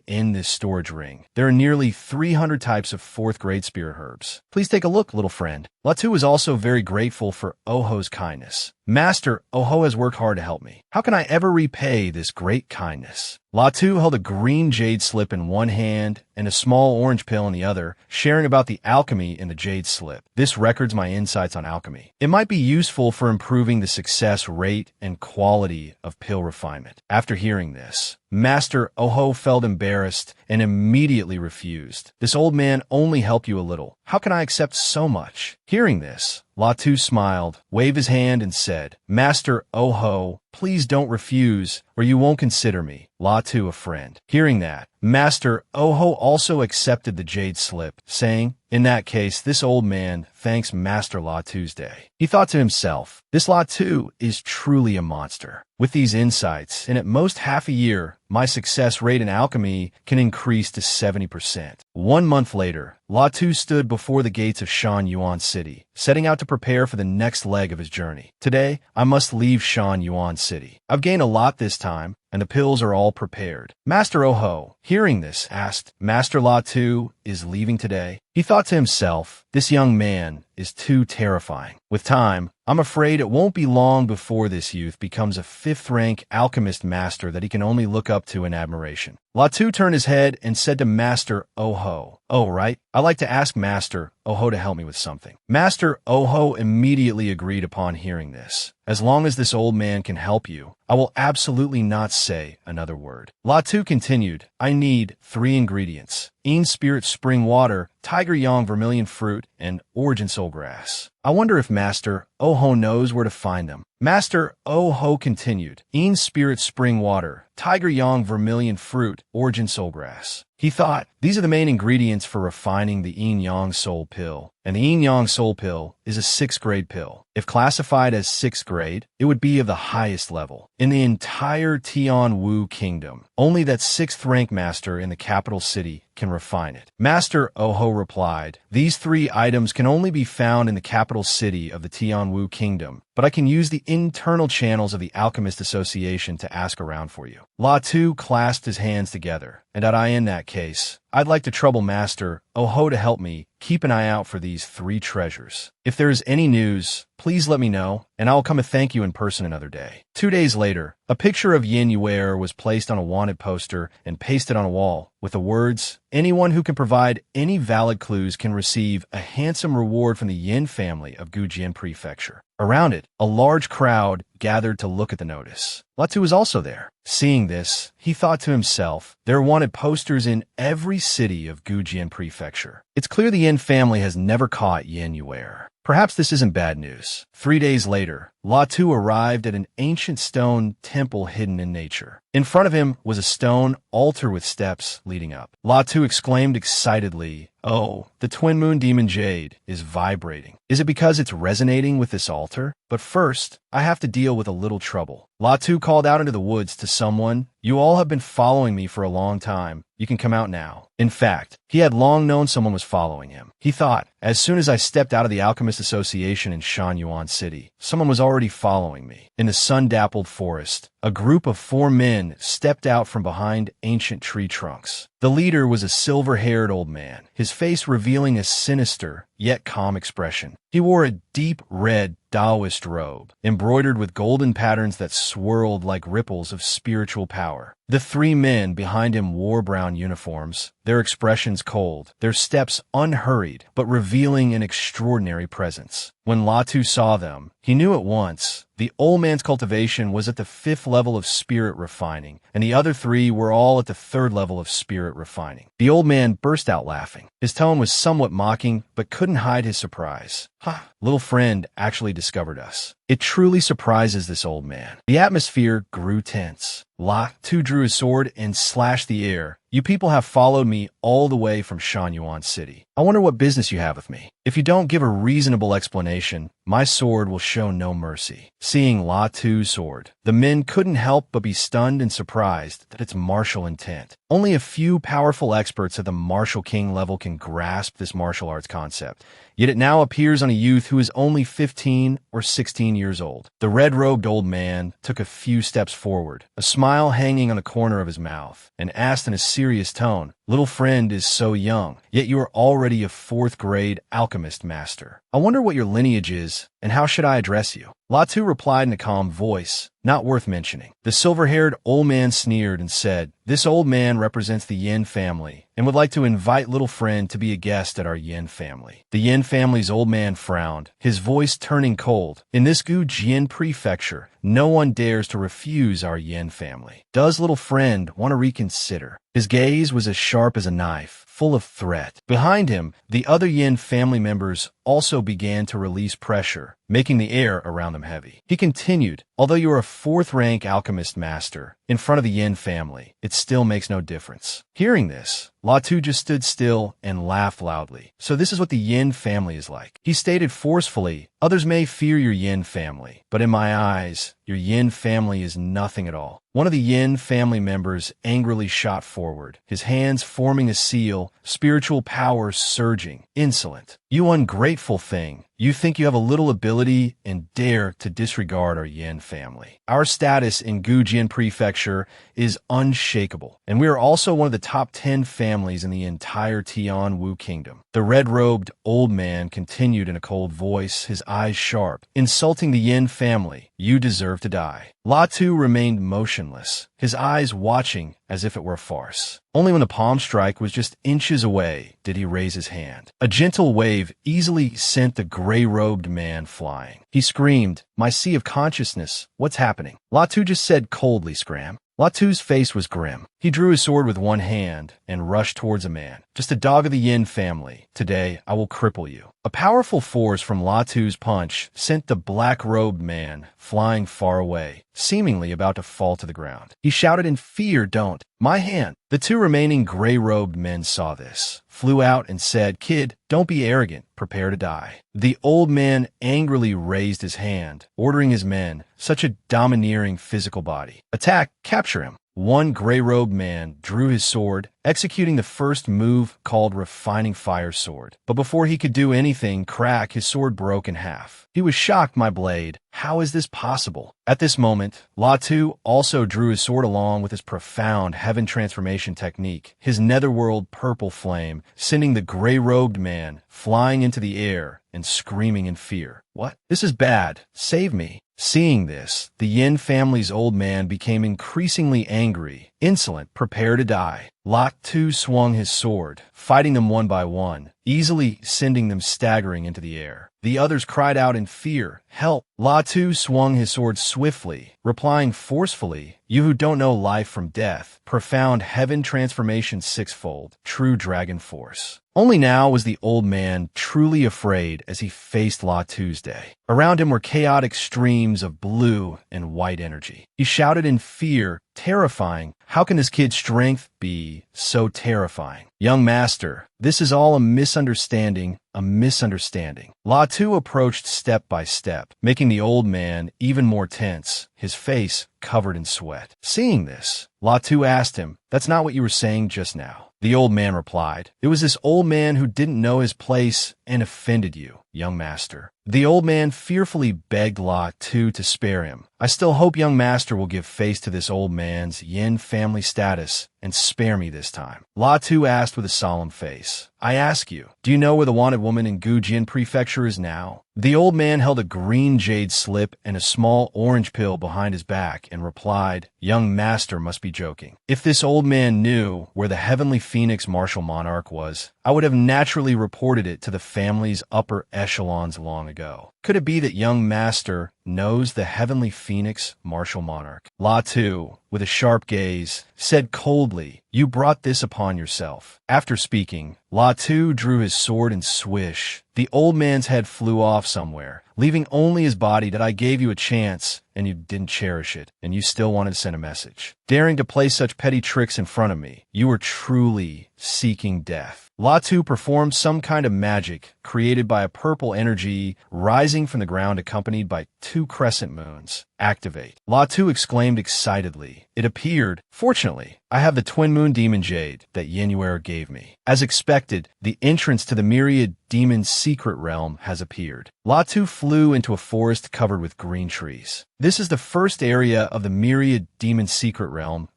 In this storage ring. There are nearly 300 types of 4th grade spirit herbs. Please take a look, little friend. Latu is also very grateful for Oho's kindness. Master, Oho has worked hard to help me. How can I ever repay this great kindness? Latu held a green jade slip in one hand and a small orange pill in the other, sharing about the alchemy in the jade slip. This records my insights on alchemy. It might be useful for improving the success rate and quality of pill refinement. After hearing this, Master Oho felt embarrassed and immediately refused. This old man only helped you a little. How can I accept so much? Hearing this, Latu smiled, waved his hand, and said, Master Oho, please don't refuse, or you won't consider me, Latu, a friend. Hearing that, Master Oho also accepted the jade slip, saying, in that case, this old man thanks Master Latu's day. He thought to himself, this Latu is truly a monster. With these insights, and at most half a year, my success rate in alchemy can increase to 70%. 1 month later, Latu stood before the gates of Shan Yuan City, setting out to prepare for the next leg of his journey. Today, I must leave Shan Yuan City. I've gained a lot this time, and the pills are all prepared. Master Oho, hearing this, asked, Master Latu is leaving today? He thought to himself, this young man is too terrifying. With time, I'm afraid it won't be long before this youth becomes a fifth-rank alchemist master that he can only look up to in admiration. Latu turned his head and said to Master Oho, "Oh, right. I'd like to ask Master Oho to help me with something." Master Oho immediately agreed upon hearing this. As long as this old man can help you, I will absolutely not say another word. Latu continued, I need 3 ingredients: Een Spirit Spring Water, Tiger Yang Vermilion Fruit, and Origin Soul Grass. I wonder if Master Oho knows where to find them. Master Oho continued, Een Spirit Spring Water, Tiger Yang Vermilion Fruit, Origin Soul Grass. He thought, these are the main ingredients for refining the Yin Yang Soul Pill, and the Yin Yang Soul Pill is a 6th grade pill. If classified as 6th grade, it would be of the highest level in the entire Tian Wu Kingdom. Only that 6th rank master in the capital city can refine it. Master Oho replied, these 3 items can only be found in the capital city of the Tian Wu Kingdom, but I can use the internal channels of the Alchemist Association to ask around for you. Latu clasped his hands together, and in that case, I'd like to trouble Master Oho to help me keep an eye out for these 3 treasures. If there is any news, please let me know, and I will come and thank you in person another day. 2 days later, a picture of Yin Yuer was placed on a wanted poster and pasted on a wall with the words, anyone who can provide any valid clues can receive a handsome reward from the Yin family of Gujian Prefecture. Around it, a large crowd gathered to look at the notice. Latu was also there. Seeing this, he thought to himself, there are wanted posters in every city of Gujian Prefecture. It's clear the Yin family has never caught Yin Yuer. Perhaps this isn't bad news. 3 days later, Latu arrived at an ancient stone temple hidden in nature. In front of him was a stone altar with steps leading up. Latu exclaimed excitedly, oh, the twin moon demon jade is vibrating. Is it because it's resonating with this altar? But first, I have to deal with a little trouble. Latu called out into the woods to someone, you all have been following me for a long time. You can come out now. In fact, he had long known someone was following him. He thought, as soon as I stepped out of the Alchemist Association in Shanyuan City, someone was already following me. In the sun-dappled forest, a group of 4 men stepped out from behind ancient tree trunks. The leader was a silver-haired old man, his face revealing a sinister, yet calm expression. He wore a deep red Taoist robe, embroidered with golden patterns that swirled like ripples of spiritual power. The 3 men behind him wore brown uniforms, their expressions cold, their steps unhurried, but revealing an extraordinary presence. When Latu saw them, he knew at once the old man's cultivation was at the 5th level of spirit refining, and the other 3 were all at the 3rd level of spirit refining. The old man burst out laughing. His tone was somewhat mocking, but couldn't hide his surprise. Ha! Little friend actually discovered us. It truly surprises this old man. The atmosphere grew tense. Latu drew his sword and slashed the air. You people have followed me all the way from Shanyuan City. I wonder what business you have with me. If you don't give a reasonable explanation, my sword will show no mercy. Seeing Latu's sword, the men couldn't help but be stunned and surprised at its martial intent. Only a few powerful experts at the martial king level can grasp this martial arts concept, yet it now appears on a youth who is only 15 or 16 years old. The red-robed old man took a few steps forward, a smile hanging on the corner of his mouth, and asked in a serious tone, little friend is so young, yet you are already a 4th grade alchemist master. I wonder what your lineage is, and how should I address you? Latu replied in a calm voice, not worth mentioning. The silver-haired old man sneered and said, this old man represents the Yin family and would like to invite little friend to be a guest at our Yin family. The Yin family's old man frowned, his voice turning cold. In this Gujian prefecture, no one dares to refuse our Yin family. Does little friend want to reconsider? His gaze was as sharp as a knife, full of threat. Behind him, the other Yin family members also began to release pressure, making the air around them heavy. He continued, although you are a 4th rank alchemist master, in front of the Yin family, it still makes no difference. Hearing this, Latu just stood still and laughed loudly. So this is what the Yin family is like. He stated forcefully, others may fear your Yin family, but in my eyes, your Yin family is nothing at all. One of the Yin family members angrily shot forward, his hands forming a seal, spiritual power surging. Insolent. You ungrateful thing. You think you have a little ability and dare to disregard our Yin family. Our status in Gujian Prefecture is unshakable, and we are also one of the top 10 families in the entire Tianwu Kingdom. The red-robed old man continued in a cold voice, his eyes sharp. Insulting the Yin family, you deserve to die. Latu remained motionless, his eyes watching as if it were a farce. Only when the palm strike was just inches away did he raise his hand. A gentle wave easily sent the gray-robed man flying. He screamed, "My sea of consciousness, what's happening?" Latu just said coldly, "Scram." Latu's face was grim. He drew his sword with one hand and rushed towards a man. "Just a dog of the Yin family. Today, I will cripple you." A powerful force from Latu's punch sent the black-robed man flying far away, seemingly about to fall to the ground. He shouted in fear, "Don't! My hand!" The two remaining gray-robed men saw this, flew out and said, "Kid, don't be arrogant. Prepare to die." The old man angrily raised his hand, ordering his men, such a domineering physical body, "Attack, capture him." One gray-robed man drew his sword, executing the first move called Refining Fire Sword. But before he could do anything, crack, his sword broke in half. He was shocked, "My blade, how is this possible?" At this moment, Latu also drew his sword along with his profound heaven transformation technique, his netherworld purple flame, sending the gray-robed man flying into the air and screaming in fear. "What? This is bad. Save me." Seeing this, the Yin family's old man became increasingly angry. "Insolent, prepare to die." Latu swung his sword, fighting them one by one, easily sending them staggering into the air. The others cried out in fear, "Help!" Latu swung his sword swiftly, replying forcefully, "You who don't know life from death, profound heaven transformation sixfold, true dragon force." Only now was the old man truly afraid as he faced Latu's day. Around him were chaotic streams of blue and white energy. He shouted in fear, terrifying, "How can this kid's strength be so terrifying?" "Young master, this is all a misunderstanding, a misunderstanding." Latu approached step by step, making the old man even more tense, his face covered in sweat. Seeing this, Latu asked him, "That's not what you were saying just now." The old man replied, "It was this old man who didn't know his place and offended you, young master." The old man fearfully begged Latu to spare him. "I still hope young master will give face to this old man's Yin family status and spare me this time." Latu asked with a solemn face, "I ask you, do you know where the wanted woman in Gujian Prefecture is now?" The old man held a green jade slip and a small orange pill behind his back and replied, "Young master must be joking. If this old man knew where the heavenly phoenix martial monarch was, I would have naturally reported it to the family's upper echelons long ago. Could it be that young master knows the heavenly phoenix martial monarch?" Latu, with a sharp gaze, said coldly, "You brought this upon yourself." After speaking, Latu drew his sword and swish. The old man's head flew off somewhere, leaving only his body. "That I gave you a chance, and you didn't cherish it, and you still wanted to send a message. Daring to play such petty tricks in front of me, you were truly seeking death." Latu performed some kind of magic created by a purple energy rising from the ground accompanied by 2 crescent moons. "Activate." Latu exclaimed excitedly. It appeared, "Fortunately, I have the twin moon demon jade that Yenuer gave me." As expected, the entrance to the myriad demon secret realm has appeared. Latu flew into a forest covered with green trees. "This is the first area of the myriad demon secret realm.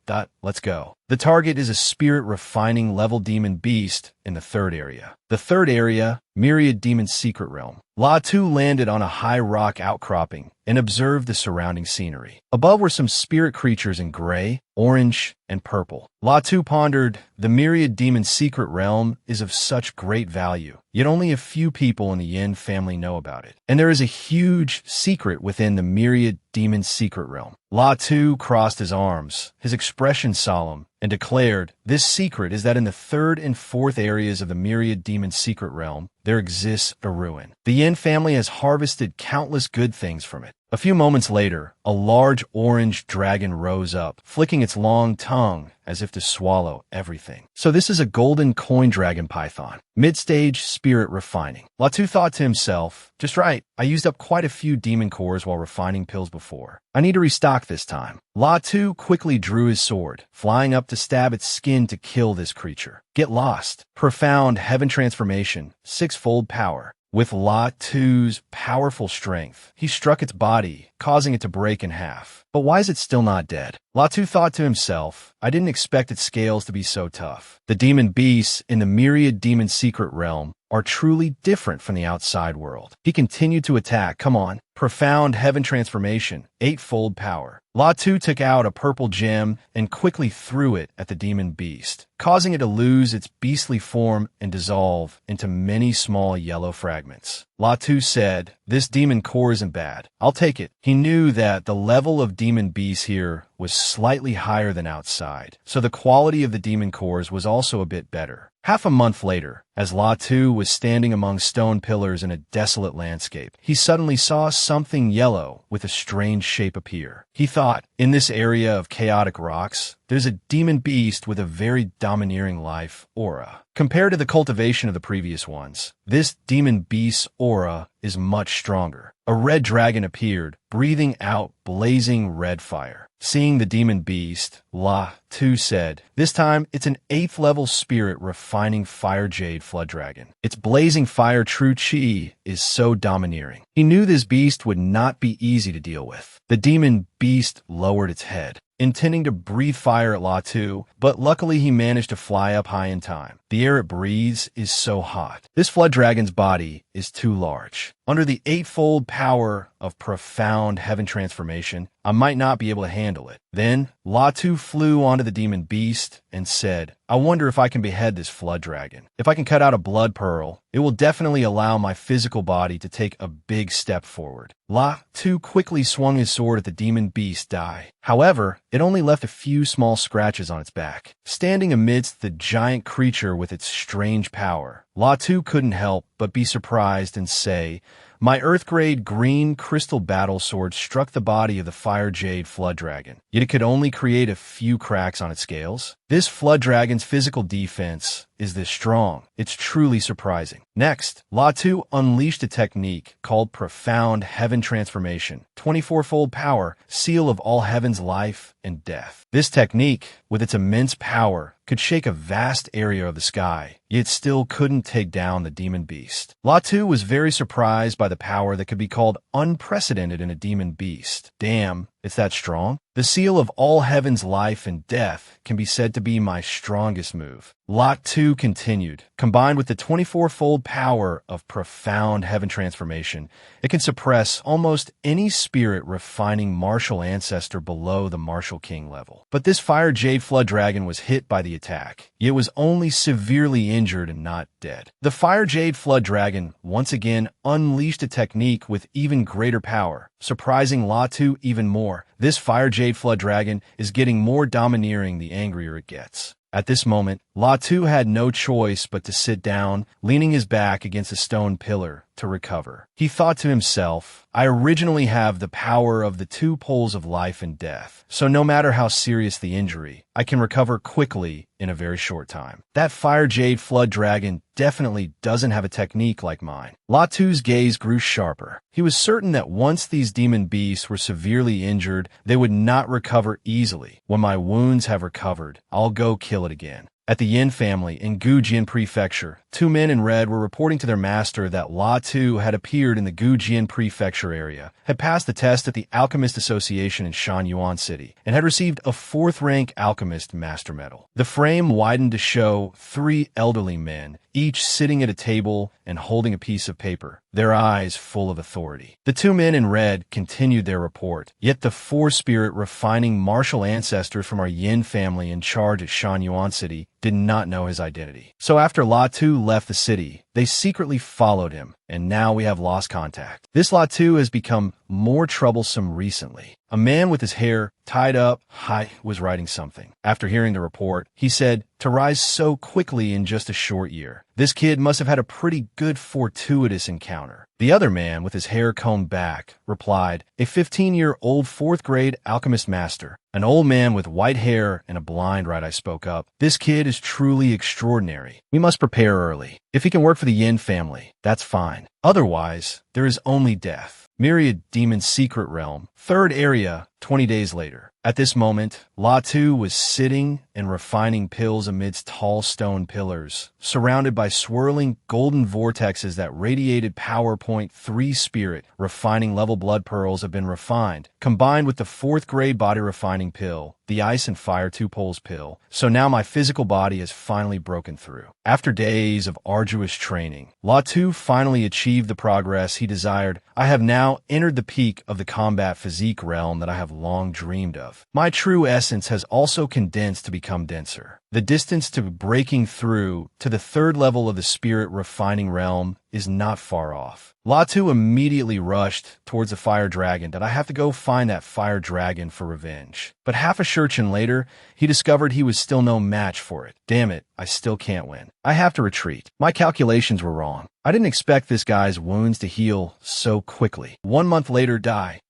Let's go." The target is a spirit refining level demon beast in the 3rd area. The 3rd area, myriad demon secret realm. Latu landed on a high rock outcropping and observed the surrounding scenery. Above were some spirit creatures in gray, orange, and purple. Latu pondered, the myriad demon secret realm is of such great value, yet only a few people in the Yin family know about it. And there is a huge secret within the myriad demon secret realm. Latu crossed his arms, his expression solemn, and declared, "This secret is that in the 3rd and 4th areas of the myriad demon secret realm, there exists a ruin. The Yin family has harvested countless good things from it." A few moments later, a large orange dragon rose up, flicking its long tongue as if to swallow everything. "So this is a golden coin dragon python. Mid-stage spirit refining." Latu thought to himself, "Just right, I used up quite a few demon cores while refining pills before. I need to restock this time." Latu quickly drew his sword, flying up to stab its skin to kill this creature. "Get lost." Profound heaven transformation, 6-fold power. With La Tu's powerful strength, he struck its body, causing it to break in half. But why is it still not dead? La Tu thought to himself, I didn't expect its scales to be so tough. The demon beasts in the myriad demon secret realm are truly different from the outside world. He continued to attack. Come on. Profound heaven transformation, eightfold power. La Tu took out a purple gem and quickly threw it at the demon beast, causing it to lose its beastly form and dissolve into many small yellow fragments. La Tu said, this demon core isn't bad. I'll take it. He knew that the level of demon beasts here was slightly higher than outside, so the quality of the demon cores was also a bit better. Half a month later, as La Tu was standing among stone pillars in a desolate landscape, he suddenly saw something yellow with a strange shape appear. He thought, in this area of chaotic rocks, there's a demon beast with a very domineering life aura. Compared to the cultivation of the previous ones, this demon beast's aura is much stronger. A red dragon appeared, breathing out blazing red fire. Seeing the demon beast, La Tu said, this time it's an 8th level spirit refining fire jade flood dragon. Its blazing fire true chi is so domineering. He knew this beast would not be easy to deal with. The demon beast lowered its head, intending to breathe fire at La Tu, but luckily he managed to fly up high in time. The air it breathes is so hot. This flood dragon's body is too large. Under the 8-fold power of profound heaven transformation, I might not be able to handle it. Then, La Tu flew onto the demon beast and said, I wonder if I can behead this flood dragon. If I can cut out a blood pearl, it will definitely allow my physical body to take a big step forward. La Tu quickly swung his sword at the demon beast's eye. However, it only left a few small scratches on its back. Standing amidst the giant creature with its strange power, La Tu couldn't help but be surprised and say, my Earth-grade green crystal battle sword struck the body of the fire jade flood dragon, yet it could only create a few cracks on its scales. This flood dragon's physical defense is this strong. It's truly surprising. Next, La Tu unleashed a technique called profound heaven transformation, 24-fold power, seal of all heaven's life and death. This technique, with its immense power, could shake a vast area of the sky, yet still couldn't take down the demon beast. La Tu was very surprised by the power that could be called unprecedented in a demon beast. Damn, it's that strong? The seal of all heaven's life and death can be said to be my strongest move. La Tu continued. Combined with the 24-fold power of profound heaven transformation, it can suppress almost any spirit refining martial ancestor below the martial king level. But this fire jade flood dragon was hit by the attack. It was only severely injured and not dead. The fire jade flood dragon once again unleashed a technique with even greater power, surprising La Tu even more. This fire jade flood dragon is getting more domineering the angrier it gets. At this moment, La Tu had no choice but to sit down, leaning his back against a stone pillar to recover. He thought to himself, I originally have the power of the 2 poles of life and death, so no matter how serious the injury, I can recover quickly in a very short time. That fire jade flood dragon definitely doesn't have a technique like mine. La Tu's gaze grew sharper. He was certain that once these demon beasts were severely injured, they would not recover easily. When my wounds have recovered, I'll go kill it again. At the Yin family in Gujian Prefecture, 2 men in red were reporting to their master that La Tu had appeared in the Gujian Prefecture area, had passed the test at the Alchemist Association in Shanyuan City, and had received a 4th-rank Alchemist Master Medal. The frame widened to show 3 elderly men, each sitting at a table and holding a piece of paper, their eyes full of authority. The 2 men in red continued their report, yet the 4-spirit refining martial ancestors from our Yin family in charge at Shanyuan City did not know his identity. So after La Tu left the city, they secretly followed him, and now we have lost contact. This La Tu has become more troublesome recently. A man with his hair tied up high was writing something. After hearing the report, he said, to rise so quickly in just a short year, this kid must have had a pretty good fortuitous encounter. The other man, with his hair combed back, replied, a 15-year-old 4th-grade alchemist master. An old man with white hair and a blind right eye spoke up. This kid is truly extraordinary. We must prepare early. If he can work for the Yin family, that's fine. Otherwise, there is only death. Myriad Demon Secret Realm, 3rd Area, 20 days later. At this moment, Latu was sitting and refining pills amidst tall stone pillars, surrounded by swirling golden vortexes that radiated PowerPoint 3 spirit. Refining level blood pearls have been refined, combined with the 4th grade body refining pill, the Ice and Fire 2 Poles pill, so now my physical body has finally broken through. After days of arduous training, Latu finally achieved the progress he desired. I have now entered the peak of the combat physique realm that I have long dreamed of. My true essence has also condensed to become denser. The distance to breaking through to the 3rd level of the spirit refining realm is not far off. Latu immediately rushed towards the fire dragon that I have to go find that fire dragon for revenge. But half a shurchen later, he discovered he was still no match for it. Damn it, I still can't win. I have to retreat. My calculations were wrong. I didn't expect this guy's wounds to heal so quickly. 1 month later,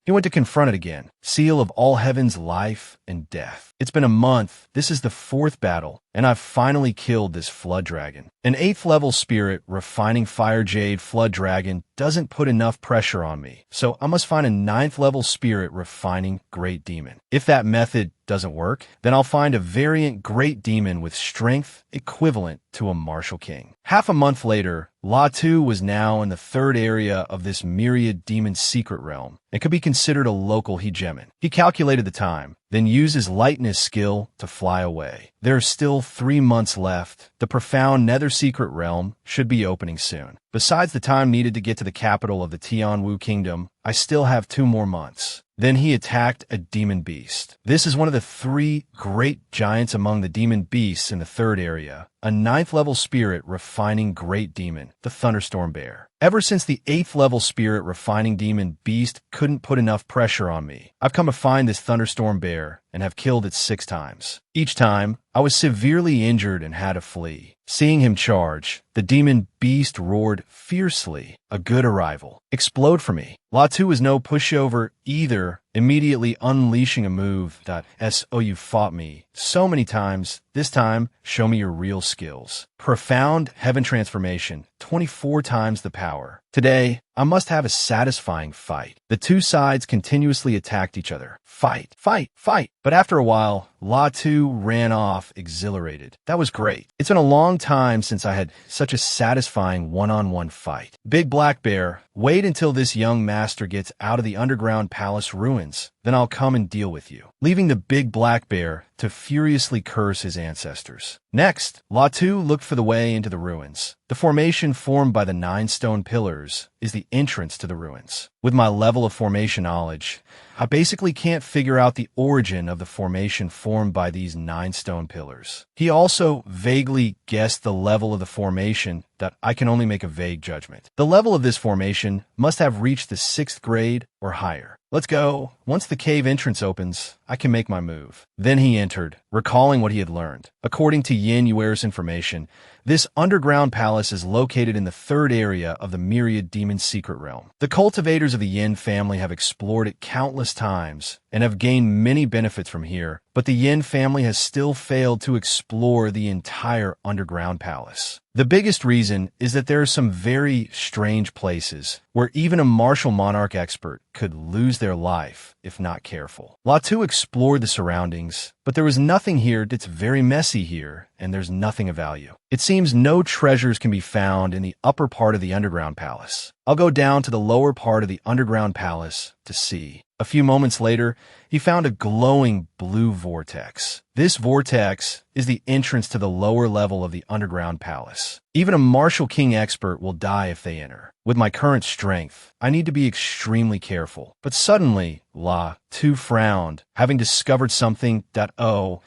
he went to confront it again. Seal of all heaven's life and death. It's been a month. This is the 4th battle, and I've finally killed this flood dragon. An 8th level spirit refining fire jade flood dragon doesn't put enough pressure on me, so I must find a 9th level spirit refining great demon. If that method doesn't work, then I'll find a variant great demon with strength equivalent to a martial king. Half a month later, Latu was now in the 3rd area of this myriad demon secret realm and could be considered a local hegemon. He calculated the time, then used his lightness skill to fly away. There are still 3 months left. The profound nether secret realm should be opening soon. Besides the time needed to get to the capital of the Tianwu kingdom, I still have 2 more months. Then he attacked a demon beast. This is one of the 3 great giants among the demon beasts in the 3rd area, a 9th level spirit refining great demon, the thunderstorm bear. Ever since the 8th level spirit refining demon beast couldn't put enough pressure on me, I've come to find this thunderstorm bear and have killed it 6 times. Each time, I was severely injured and had to flee. Seeing him charge, the demon beast roared fiercely. A good arrival. Explode for me. Latu was no pushover either, immediately unleashing a move that "So you fought me so many times, this time, show me your real skills." Profound heaven transformation, 24 times the power. Today, I must have a satisfying fight. The 2 sides continuously attacked each other. Fight, fight, fight. But after a while, Latu ran off exhilarated. That was great. It's been a long time since I had such a satisfying one-on-one fight. Big Black Bear, wait until this young master gets out of the underground palace ruins. Then I'll come and deal with you. Leaving the Big Black Bear to furiously curse his ancestors. Next, Latu looked for the way into the ruins. The formation formed by the 9 stone pillars is the entrance to the ruins. With my level of formation knowledge, I basically can't figure out the origin of the formation formed by these 9 stone pillars. He also vaguely guessed the level of the formation that I can only make a vague judgment. The level of this formation must have reached the 6th grade or higher. Let's go. Once the cave entrance opens, I can make my move. Then he entered, recalling what he had learned. According to Yin Yuer's information, this underground palace is located in the 3rd area of the myriad demon secret realm. The cultivators of the Yin family have explored it countless times and have gained many benefits from here, but the Yin family has still failed to explore the entire underground palace. The biggest reason is that there are some very strange places where even a martial monarch expert could lose their life if not careful. Latu explored the surroundings, but there was nothing here. It's very messy here, and there's nothing of value. It seems no treasures can be found in the upper part of the underground palace. I'll go down to the lower part of the underground palace to see. A few moments later, he found a glowing blue vortex. This vortex is the entrance to the lower level of the underground palace. Even a martial king expert will die if they enter. With my current strength, I need to be extremely careful. But suddenly, Latu frowned, having discovered something that,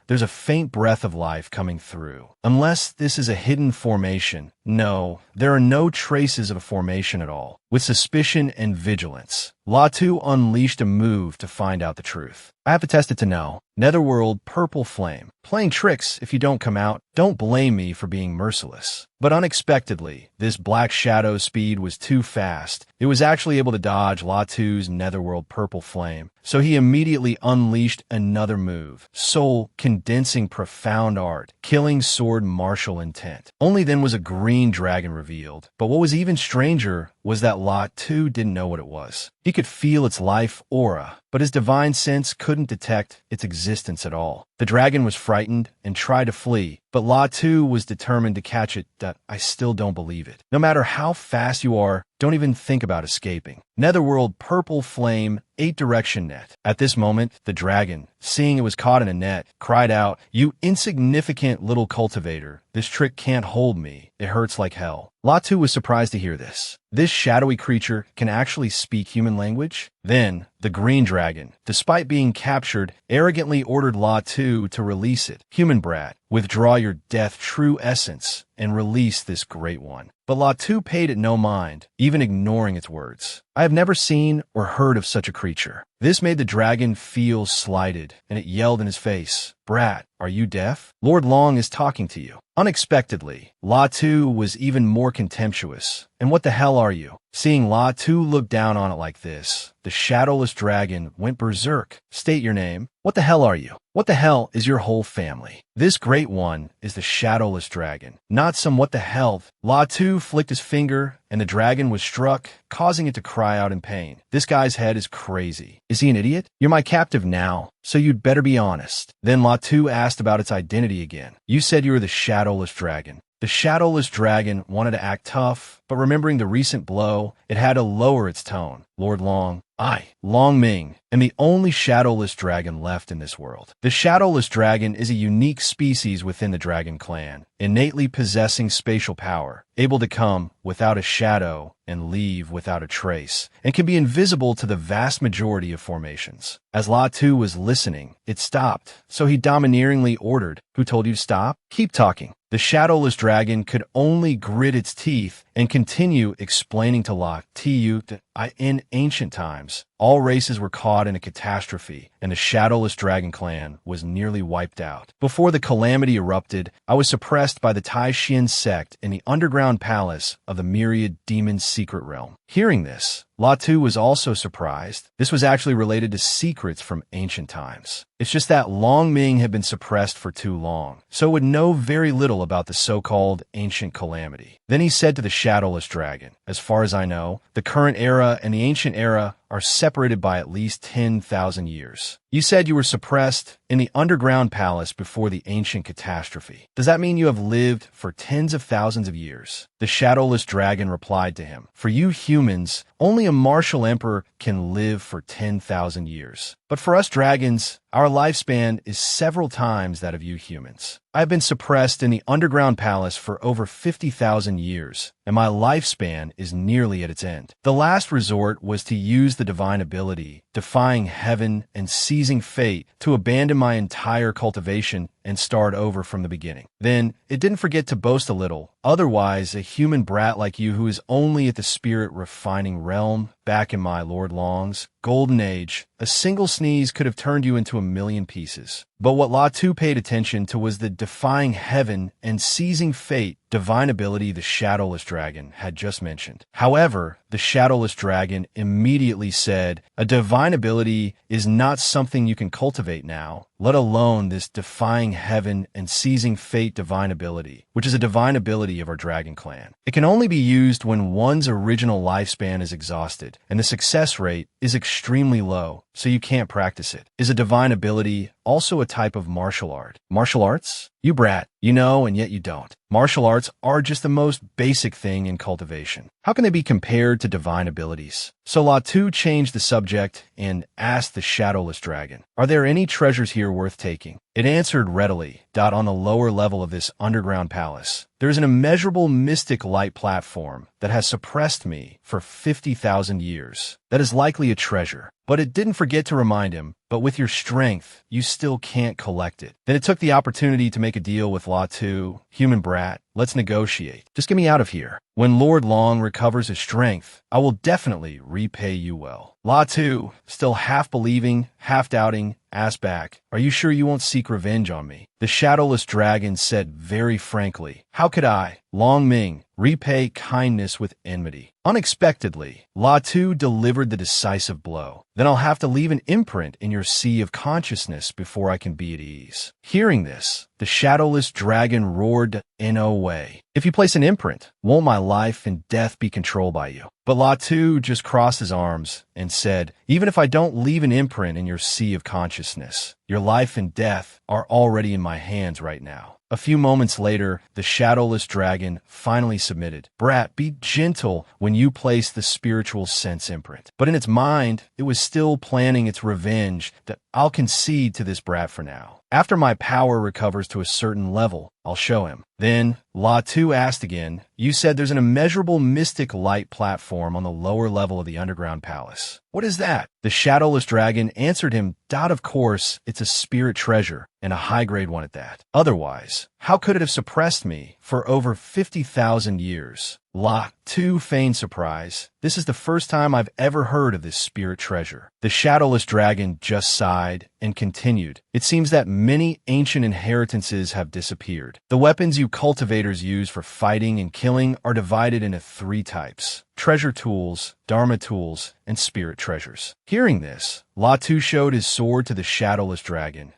there's a faint breath of life coming through. Unless this is a hidden formation. No, there are no traces of a formation at all. With suspicion and vigilance, Latu unleashed a move to find out the truth. I have to test it to know. Netherworld purple flame. Playing tricks if you don't come out. Don't blame me for being merciless. But unexpectedly, this black shadow's speed was too fast. It was actually able to dodge Latu's netherworld purple flame, so he immediately unleashed another move. Soul condensing profound art, killing sword martial intent. Only then was a green dragon revealed. But what was even stranger was that Latu didn't know what it was. He could feel its life aura, but his divine sense couldn't detect its existence at all. The dragon was frightened and tried to flee, but Latu was determined to catch it. I still don't believe it. No matter how fast you are, don't even think about escaping. Netherworld purple flame 8-direction net. At this moment, the dragon, seeing it was caught in a net, cried out, "You insignificant little cultivator, this trick can't hold me. It hurts like hell." Latu was surprised to hear this. This shadowy creature can actually speak human language? Then, the green dragon, despite being captured, arrogantly ordered Latu to release it. "Human brat, withdraw your death true essence and release this great one." But Latu paid it no mind, even ignoring its words. I have never seen or heard of such a creature. This made the dragon feel slighted, and it yelled in his face, "Brat, are you deaf? Lord Long is talking to you." Unexpectedly, Latu was even more contemptuous. "And what the hell are you?" Seeing Latu look down on it like this, the shadowless dragon went berserk. "State your name. What the hell are you? What the hell is your whole family?" This great one is the shadowless dragon, not some what the hell. Latu flicked his finger, and the dragon was struck, causing it to cry out in pain. "This guy's head is crazy. Is he an idiot? You're my captive now, so you'd better be honest." Then Latu asked about its identity again. "You said you were the shadowless dragon." The shadowless dragon wanted to act tough, but remembering the recent blow, it had to lower its tone. "Lord Long, I, Long Ming, am the only shadowless dragon left in this world." The shadowless dragon is a unique species within the dragon clan, innately possessing spatial power, able to come without a shadow and leave without a trace, and can be invisible to the vast majority of formations. As Latu was listening, it stopped, so he domineeringly ordered, "Who told you to stop? Keep talking." The shadowless dragon could only grit its teeth and continue explaining to Latu that in ancient times, all races were caught in a catastrophe, and the shadowless dragon clan was nearly wiped out. Before the calamity erupted, I was suppressed by the Tai Xian sect in the underground palace of the myriad demon secret realm. Hearing this, Latu was also surprised. This was actually related to secrets from ancient times. It's just that Long Ming had been suppressed for too long, so would know very little about the so-called ancient calamity. Then he said to the shadowless dragon, "As far as I know, the current era and the ancient era are separated by at least 10,000 years. You said you were suppressed in the underground palace before the ancient catastrophe. Does that mean you have lived for tens of thousands of years?" The shadowless dragon replied to him, "For you humans, only a martial emperor can live for 10,000 years. But for us dragons, our lifespan is several times that of you humans. I have been suppressed in the underground palace for over 50,000 years, and my lifespan is nearly at its end. The last resort was to use the divine ability, defying heaven and seizing fate, to abandon my entire cultivation and start over from the beginning. Then, it didn't forget to boast a little. Otherwise, a human brat like you who is only at the spirit refining realm, back in my Lord Long's golden age, a single sneeze could have turned you into a million pieces." But what Latu paid attention to was the defying heaven and seizing fate divine ability the shadowless dragon had just mentioned. However, the shadowless dragon immediately said, "A divine ability is not something you can cultivate now, let alone this defying heaven and seizing fate divine ability, which is a divine ability of our dragon clan. It can only be used when one's original lifespan is exhausted, and the success rate is extremely low, so you can't practice it. Is a divine ability also a type of martial art?" Martial arts? You brat, you know and yet you don't. Martial arts are just the most basic thing in cultivation. How can they be compared to divine abilities? So Latu changed the subject and asked the shadowless dragon, "Are there any treasures here worth taking?" It answered readily, "On the lower level of this underground palace, there is an immeasurable mystic light platform that has suppressed me for 50,000 years. That is likely a treasure." But it didn't forget to remind him, but with your strength, you still can't collect it. Then it took the opportunity to make a deal with Latu. Human brat, let's negotiate. Just get me out of here. When Lord Long recovers his strength, I will definitely repay you well. Latu, still half believing, half doubting, asked back, are you sure you won't seek revenge on me? The shadowless dragon said very frankly, how could I, Long Ming, repay kindness with enmity? Unexpectedly, Latu delivered the decisive blow. Then I'll have to leave an imprint in your sea of consciousness before I can be at ease. Hearing this, the shadowless dragon roared, in no way. If you place an imprint, won't my life and death be controlled by you? But Latu just crossed his arms and said, even if I don't leave an imprint in your sea of consciousness, your life and death are already in my hands right now. A few moments later, the shadowless dragon finally submitted. Brat, be gentle when you place the spiritual sense imprint. But in its mind, it was still planning its revenge that I'll concede to this brat for now. After my power recovers to a certain level, I'll show him. Then, Latu asked again, you said there's an immeasurable mystic light platform on the lower level of the underground palace. What is that? The shadowless dragon answered him, of course, it's a spirit treasure, and a high-grade one at that. Otherwise, how could it have suppressed me for over 50,000 years? Latu feigned surprise. This is the first time I've ever heard of this spirit treasure. The shadowless dragon just sighed and continued. It seems that many ancient inheritances have disappeared. The weapons you cultivators use for fighting and killing are divided into 3 types: treasure tools, dharma tools, and spirit treasures. Hearing this, Latu showed his sword to the shadowless dragon.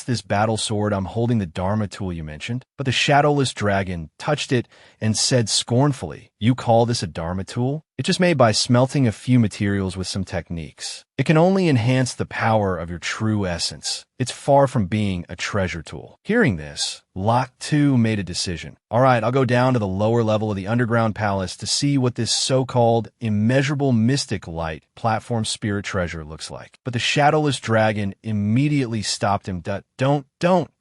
This battle sword, I'm holding the dharma tool you mentioned. But the shadowless dragon touched it and said scornfully, you call this a dharma tool? It's just made by smelting a few materials with some techniques. It can only enhance the power of your true essence. It's far from being a treasure tool. Hearing this, Latu made a decision. All right, I'll go down to the lower level of the underground palace to see what this so-called immeasurable mystic light platform spirit treasure looks like. But the shadowless dragon immediately stopped him.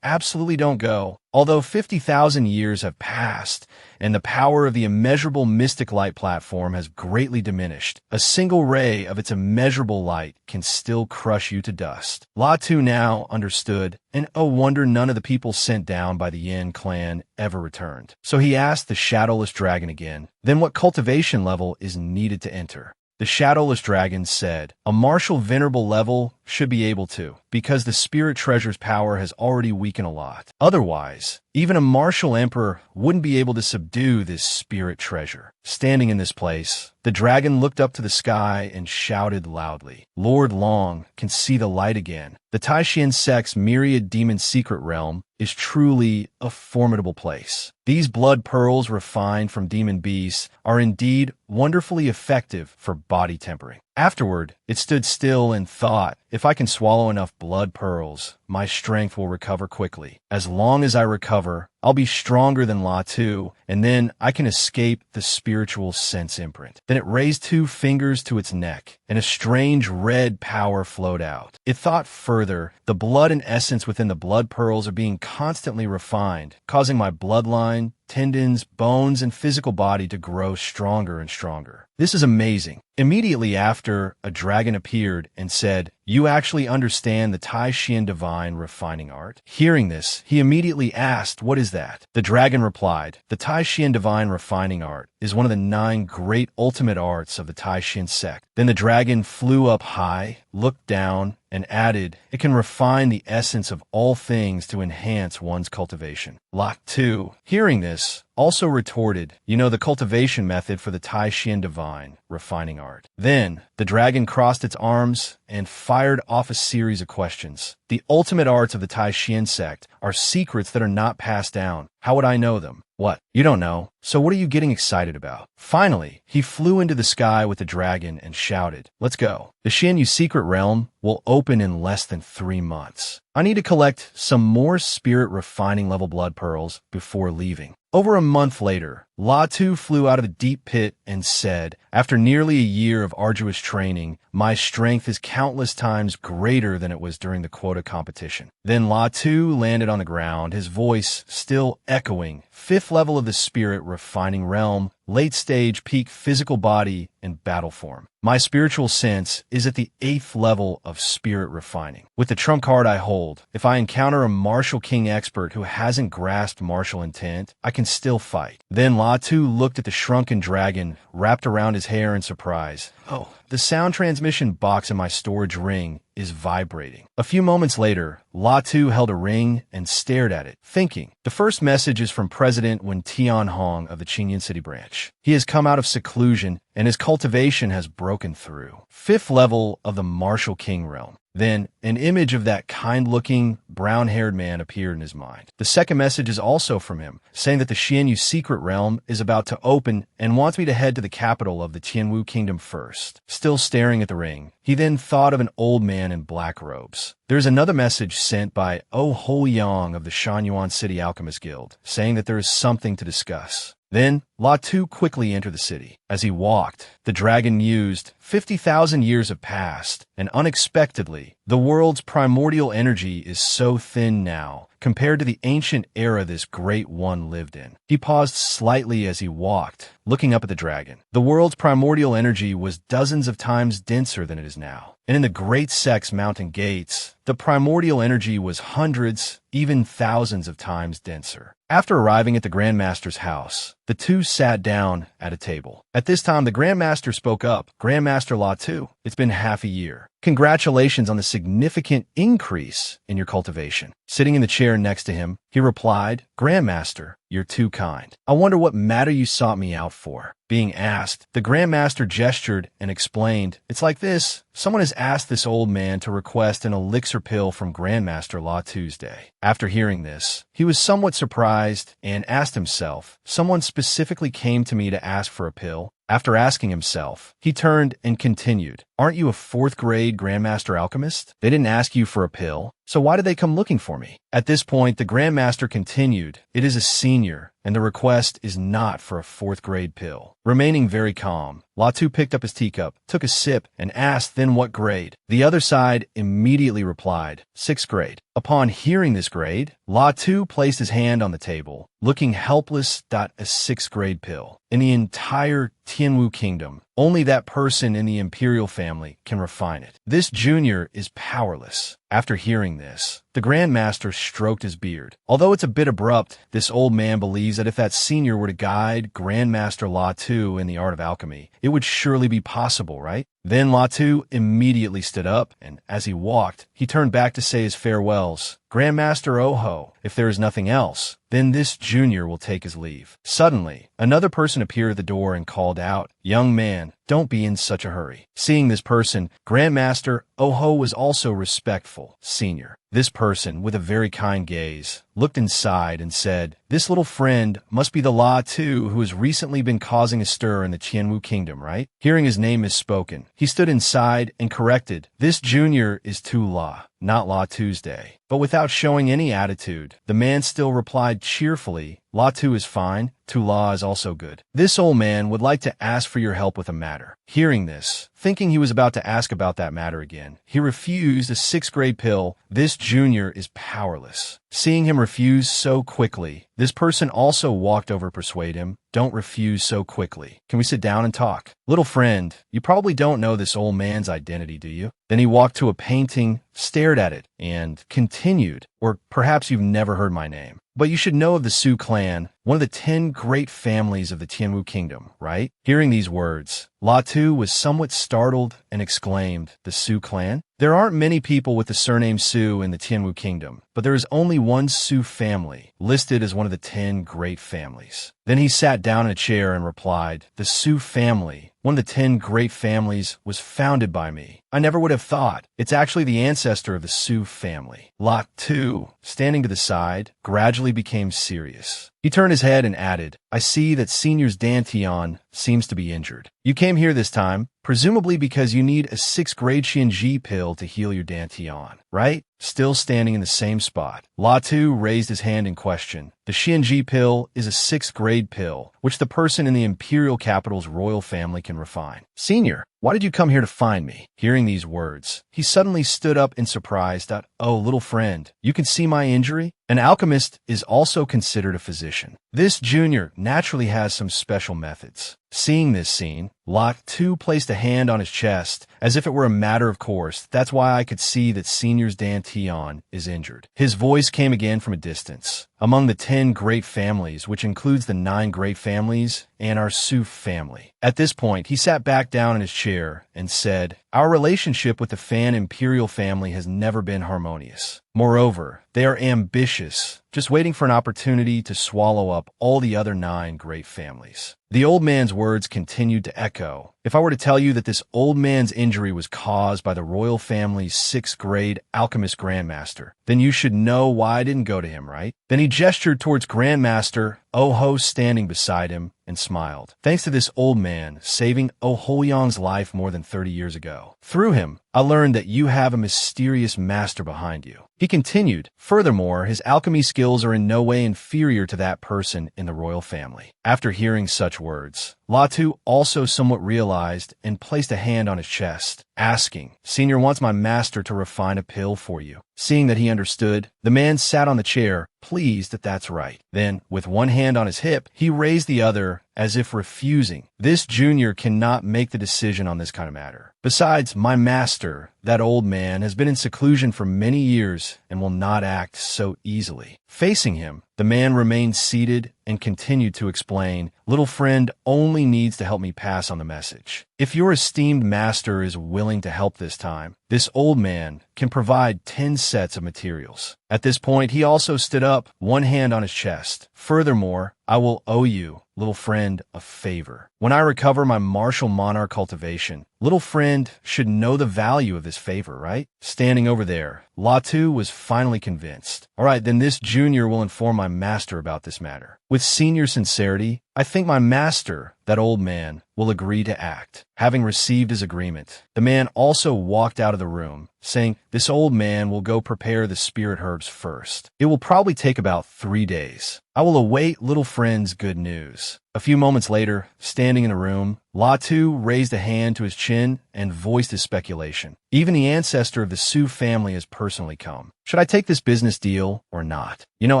Absolutely don't go. Although 50,000 years have passed, and the power of the immeasurable mystic light platform has greatly diminished, a single ray of its immeasurable light can still crush you to dust. Latu now understood, and oh wonder none of the people sent down by the Yin clan ever returned. So he asked the shadowless dragon again, then what cultivation level is needed to enter? The shadowless dragon said, a martial venerable level should be able to, because the spirit treasure's power has already weakened a lot. Otherwise, even a martial emperor wouldn't be able to subdue this spirit treasure. Standing in this place, the dragon looked up to the sky and shouted loudly, Lord Long can see the light again. The Taishan sect's myriad demon secret realm is truly a formidable place. These blood pearls refined from demon beasts are indeed wonderfully effective for body tempering. Afterward, it stood still and thought, if I can swallow enough blood pearls, my strength will recover quickly. As long as I recover, I'll be stronger than Latu, and then I can escape the spiritual sense imprint. Then it raised 2 fingers to its neck, and a strange red power flowed out. It thought further, the blood and essence within the blood pearls are being constantly refined, causing my bloodline, tendons, bones, and physical body to grow stronger and stronger. This is amazing. Immediately after, a dragon appeared and said, you actually understand the Taishan divine refining art? Hearing this, he immediately asked, what is that? The dragon replied, the Taishan divine refining art is one of the 9 great ultimate arts of the Taishan sect. Then the dragon flew up high, looked down, and added, it can refine the essence of all things to enhance one's cultivation. Latu, hearing this, also retorted, you know the cultivation method for the Taishan divine refining art. Then, the dragon crossed its arms and fired off a series of questions. The ultimate arts of the Taishan sect are secrets that are not passed down. How would I know them? What? You don't know. So what are you getting excited about? Finally, he flew into the sky with the dragon and shouted, let's go. The Shinyu secret realm will open in less than 3 months. I need to collect some more spirit refining level blood pearls before leaving. Over a month later, La Tu flew out of the deep pit and said, "After nearly a year of arduous training, my strength is countless times greater than it was during the quota competition." Then La Tu landed on the ground, his voice still echoing, "Fifth level of the spirit refining realm, late stage peak physical body and battle form. My spiritual sense is at the 8th level of spirit refining. With the trump card I hold, if I encounter a martial king expert who hasn't grasped martial intent, I can still fight." Then La Tu looked at the shrunken dragon wrapped around his hair in surprise. "Oh, the sound transmission box in my storage ring is vibrating." A few moments later, La Tu held a ring and stared at it, thinking. The first message is from President Wen Tianhong of the Qingyun City branch. He has come out of seclusion, and his cultivation has broken through. 5th level of the martial king realm. Then, an image of that kind-looking, brown-haired man appeared in his mind. The second message is also from him, saying that the Xianyu secret realm is about to open and wants me to head to the capital of the Tianwu kingdom first. Still staring at the ring, he then thought of an old man in black robes. There's another message sent by Ho Yang of the Shanyuan City Alchemist Guild, saying that there is something to discuss. Then, La Tu quickly entered the city. As he walked, the dragon mused, 50,000 years have passed, and unexpectedly, the world's primordial energy is so thin now, compared to the ancient era this great one lived in. He paused slightly as he walked, looking up at the dragon. The world's primordial energy was dozens of times denser than it is now. And in the Great Sex Mountain Gates, the primordial energy was hundreds, even thousands of times denser. After arriving at the Grandmaster's house, the two sat down at a table. At this time, the Grandmaster spoke up. "Grandmaster La Tu, it's been half a year. Congratulations on the significant increase in your cultivation." Sitting in the chair next to him, he replied, "Grandmaster, you're too kind. I wonder what matter you sought me out for." Being asked, the Grandmaster gestured and explained, "It's like this. Someone has asked this old man to request an elixir pill from Grandmaster La Tuesday." After hearing this, he was somewhat surprised and asked himself, "Someone specifically came to me to ask for a pill?" After asking himself, he turned and continued, "Aren't you a 4th grade Grandmaster Alchemist? They didn't ask you for a pill, so why did they come looking for me?" At this point, the Grandmaster continued, "It is a senior, and the request is not for a 4th grade pill." Remaining very calm, La Tu picked up his teacup, took a sip, and asked then what grade. The other side immediately replied, 6th grade. Upon hearing this grade, La Tu placed his hand on the table, looking helpless. A 6th grade pill. In the entire Tianwu kingdom, only that person in the imperial family can refine it. This junior is powerless. After hearing this, the Grandmaster stroked his beard. Although it's a bit abrupt, this old man believes that if that senior were to guide Grandmaster La Tu in the art of alchemy, it would surely be possible, right? Then La Tu immediately stood up, and as he walked, he turned back to say his farewells. "Grandmaster Oho, if there is nothing else, then this junior will take his leave." Suddenly, another person appeared at the door and called out, "Young man, don't be in such a hurry." Seeing this person, Grandmaster Oho was also respectful. "Senior." This person, with a very kind gaze, looked inside and said, "This little friend must be the La Tu who has recently been causing a stir in the Tianwu kingdom, right?" Hearing his name misspoken, he stood inside and corrected, "This junior is Tu La, not La Tuesday." But without showing any attitude, the man still replied cheerfully, "La Tu is fine. Tu La is also good. This old man would like to ask for your help with a matter." Hearing this, thinking he was about to ask about that matter again, he refused a 6th grade pill. This junior is powerless. Seeing him refuse so quickly, this person also walked over to persuade him, "Don't refuse so quickly. Can we sit down and talk?" "Little friend, you probably don't know this old man's identity, do you?" Then he walked to a painting, stared at it, and continued, "Or perhaps you've never heard my name. But you should know of the Su clan, one of the 10 great families of the Tianwu kingdom, right?" Hearing these words, La Tu was somewhat startled and exclaimed, "The Su clan? There aren't many people with the surname Su in the Tianwu kingdom, but there is only one Su family, listed as one of the 10 great families." Then he sat down in a chair and replied, "The Su family, one of the 10 great families, was founded by me. I never would have thought. It's actually the ancestor of the Su family." La Tu, standing to the side, gradually became serious. He turned his head and added, "I see that Senior's Dantian seems to be injured. You came here this time, presumably because you need a 6th grade Xianji pill to heal your Dantian. right? Still standing in the same spot. Latu raised his hand in question. The Xianji pill is a sixth-grade pill, which the person in the imperial capital's royal family can refine. Senior, why did you come here to find me? Hearing these words, he suddenly stood up in surprise. Oh, little friend, you can see my injury? An alchemist is also considered a physician. This junior naturally has some special methods. Seeing this scene, Lot 2 placed a hand on his chest, as if it were a matter of course. That's why I could see that Senior's Dan Tion is injured. His voice came again from a distance. Among the 10 great families, which includes the 9 great families and our Suf family. At this point, he sat back down in his chair and said, our relationship with the Fan Imperial family has never been harmonious. Moreover, they are ambitious, just waiting for an opportunity to swallow up all the other 9 great families. The old man's words continued to echo. If I were to tell you that this old man's injury was caused by the royal family's 6th grade alchemist grandmaster, then you should know why I didn't go to him, right? Then he gestured towards Grandmaster Oho standing beside him and smiled. Thanks to this old man saving Oh Hoyong's life more than 30 years ago. Through him, I learned that you have a mysterious master behind you. He continued, furthermore, his alchemy skills are in no way inferior to that person in the royal family. After hearing such words, Latu also somewhat realized and placed a hand on his chest, asking, Senior wants my master to refine a pill for you. Seeing that he understood, the man sat on the chair, pleased that that's right. Then, with one hand on his hip, he raised the other as if refusing. This junior cannot make the decision on this kind of matter. Besides, my master, that old man, has been in seclusion for many years and will not act so easily. Facing him, the man remained seated and continued to explain, little friend only needs to help me pass on the message. If your esteemed master is willing to help this time, this old man can provide 10 sets of materials. At this point, he also stood up, one hand on his chest. Furthermore, I will owe you, little friend, a favor. When I recover my martial monarch cultivation, little friend should know the value of this favor, right? Standing over there, Latu was finally convinced. All right, then this junior will inform my master about this matter. With senior sincerity, I think my master, that old man, will agree to act. Having received his agreement, the man also walked out of the room, saying, this old man will go prepare the spirit herbs first. It will probably take about 3 days. I will await little friend's good news. A few moments later, standing in a room, Latu raised a hand to his chin and voiced his speculation. Even the ancestor of the Su family has personally come. Should I take this business deal or not? You know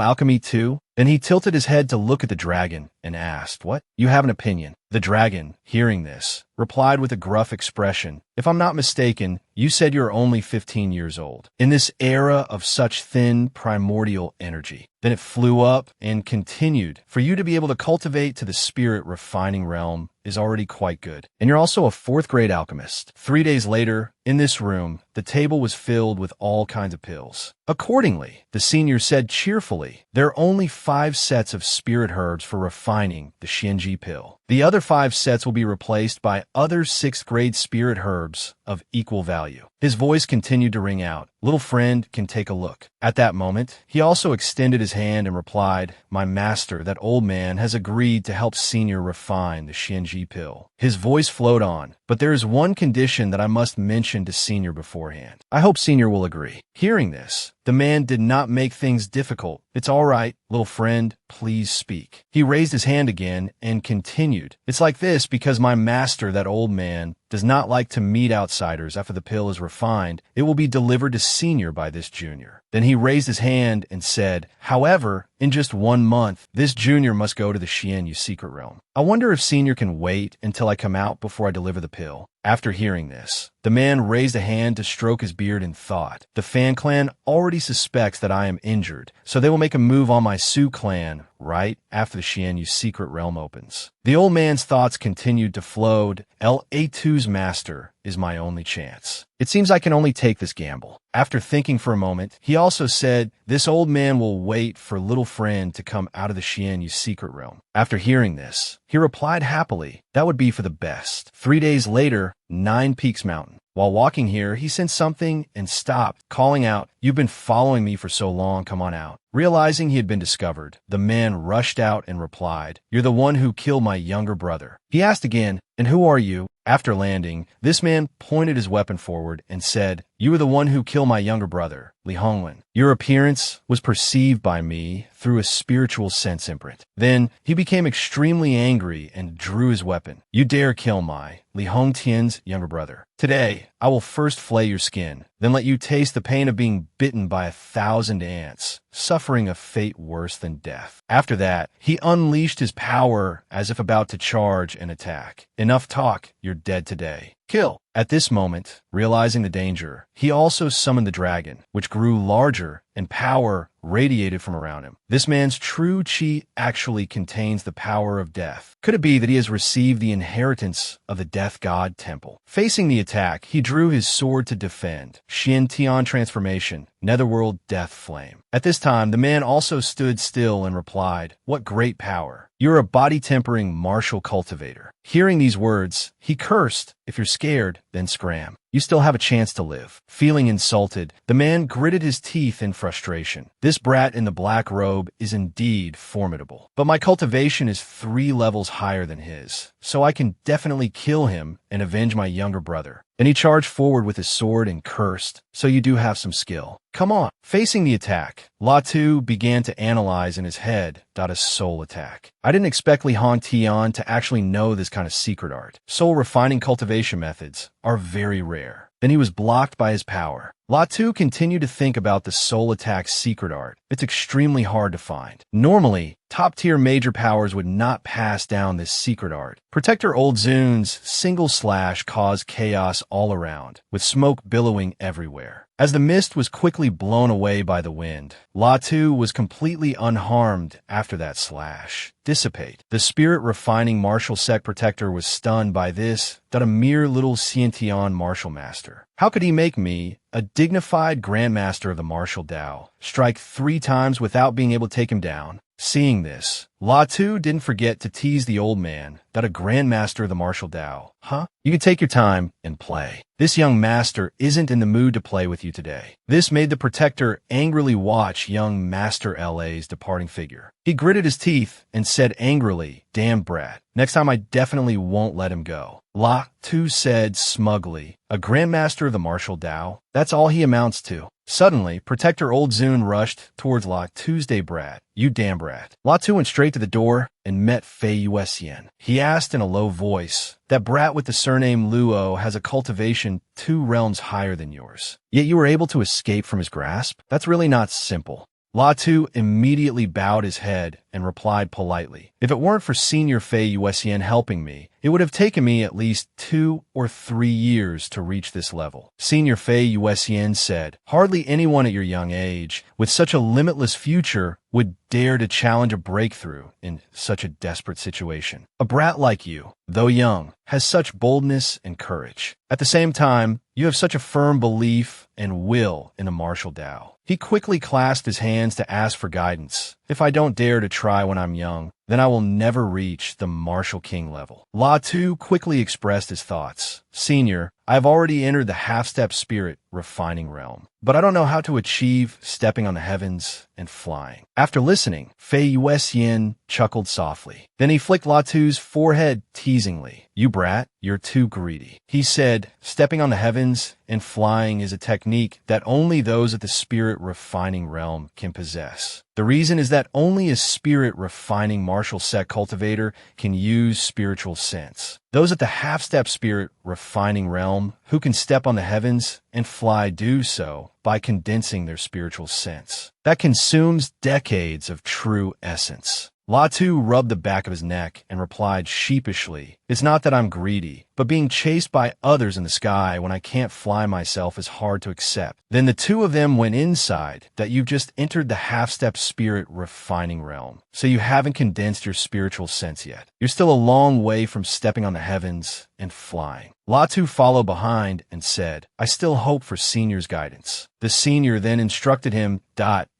alchemy too? Then he tilted his head to look at the dragon and asked, what? You have an opinion? The dragon, hearing this, replied with a gruff expression, if I'm not mistaken, you said you're only 15 years old. In this era of such thin, primordial energy. Then it flew up and continued. For you to be able to cultivate to the spirit refining realm is already quite good. And you're also a 4th grade alchemist. 3 days later, in this room, the table was filled with all kinds of pills. Accordingly, the senior said cheerfully, there are only 5 sets of spirit herbs for refining the Xianji pill. The other 5 sets will be replaced by other 6th grade spirit herbs of equal value. His voice continued to ring out. Little friend can take a look. At that moment, he also extended his hand and replied, my master, that old man, has agreed to help senior refine the Xianji pill. His voice flowed on, but there is one condition that I must mention to senior beforehand. I hope senior will agree. Hearing this, the man did not make things difficult. It's all right, little friend, please speak. He raised his hand again and continued. It's like this because my master, that old man, does not like to meet outsiders after the pill is refined. It will be delivered to senior by this junior. Then he raised his hand and said, however, in just 1 month, this junior must go to the Xianyu secret realm. I wonder if senior can wait until I come out before I deliver the pill. After hearing this, the man raised a hand to stroke his beard and thought, the Fan clan already suspects that I am injured, so they will make a move on my Su clan right after the Xianyu secret realm opens. The old man's thoughts continued to flow. LA2's master is my only chance. It seems I can only take this gamble. After thinking for a moment, he also said, this old man will wait for little friend to come out of the Xianyu secret realm. After hearing this, he replied happily, that would be for the best. 3 days later, 9 Peaks Mountain. While walking here, he sensed something and stopped, calling out, You've been following me for so long, come on out. Realizing he had been discovered, the man rushed out and replied, "You're the one who killed my younger brother." He asked again, "And who are you?" After landing, this man pointed his weapon forward and said, "You are the one who killed my younger brother, Li Hongwen. Your appearance was perceived by me through a spiritual sense imprint." Then he became extremely angry and drew his weapon. "You dare kill my Li Hongtian's younger brother. Today, I will first flay your skin, then let you taste the pain of being bitten by 1,000 ants, suffering a fate worse than death." After that, he unleashed his power as if about to charge and attack. "Enough talk, you're dead today. Kill." At this moment, realizing the danger, he also summoned the dragon, which grew larger and power radiated from around him. This man's true chi actually contains the power of death. Could it be that he has received the inheritance of the death god temple? Facing the attack, he drew his sword to defend. Xin Tian transformation, netherworld death flame. At this time, the man also stood still and replied, "What great power. You're a body-tempering martial cultivator." Hearing these words, he cursed, "If you're scared, then scram. You still have a chance to live." Feeling insulted, the man gritted his teeth in frustration. "This brat in the black robe is indeed formidable, but my cultivation is 3 levels higher than his, so I can definitely kill him and avenge my younger brother." Then he charged forward with his sword and cursed, "So you do have some skill. Come on." Facing the attack, Latu began to analyze in his head a soul attack. "I didn't expect Li Hongtian to actually know this kind of secret art. Soul refining cultivation methods are very rare." Then he was blocked by his power. Latu continued to think about the soul attack secret art. It's extremely hard to find. Normally, top-tier major powers would not pass down this secret art. Protector Old Zun's single slash caused chaos all around, with smoke billowing everywhere. As the mist was quickly blown away by the wind, Latu was completely unharmed after that slash. Dissipate. The spirit-refining martial sect protector was stunned by this, a mere little Xiantian martial master. How could he make me, a dignified grandmaster of the martial Dao, strike 3 times without being able to take him down? Seeing this, Latu didn't forget to tease the old man, a grandmaster of the martial Dao. "Huh? You can take your time and play. This young master isn't in the mood to play with you today." This made the protector angrily watch young Master LA's departing figure. He gritted his teeth and said angrily, "Damn brat. Next time I definitely won't let him go." Latu said smugly, "A grandmaster of the martial Dao? That's all he amounts to." Suddenly, Protector Old Zun rushed towards Tuesday brat. "You damn brat." Latu went straight to the door and met Fei Yuesian. He asked in a low voice, "That brat with the surname Luo has a cultivation 2 realms higher than yours. Yet you were able to escape from his grasp? That's really not simple." Latu immediately bowed his head and replied politely, "If it weren't for Senior Fei Yuesian helping me, it would have taken me at least 2 or 3 years to reach this level." Senior Fei Yuesian said, "Hardly anyone at your young age, with such a limitless future, would dare to challenge a breakthrough in such a desperate situation. A brat like you, though young, has such boldness and courage. At the same time, you have such a firm belief and will in the martial Dao." He quickly clasped his hands to ask for guidance. "If I don't dare to try when I'm young, then I will never reach the martial king level." Latu quickly expressed his thoughts. "Senior, I have already entered the half-step spirit refining realm, but I don't know how to achieve stepping on the heavens and flying." After listening, Fei Yuesian chuckled softly. Then he flicked Latu's forehead teasingly. "You brat, you're too greedy." He said, "Stepping on the heavens and flying is a technique that only those at the spirit refining realm can possess. The reason is that only a spirit refining martial sect cultivator can use spiritual sense. Those at the half-step spirit refining realm who can step on the heavens and fly do so by condensing their spiritual sense. That consumes decades of true essence." Latu rubbed the back of his neck and replied sheepishly, "It's not that I'm greedy, but being chased by others in the sky when I can't fly myself is hard to accept." Then the two of them went inside, "That you've just entered the half-step spirit refining realm, so you haven't condensed your spiritual sense yet. You're still a long way from stepping on the heavens and flying." Latu followed behind and said, "I still hope for Senior's guidance." The senior then instructed him,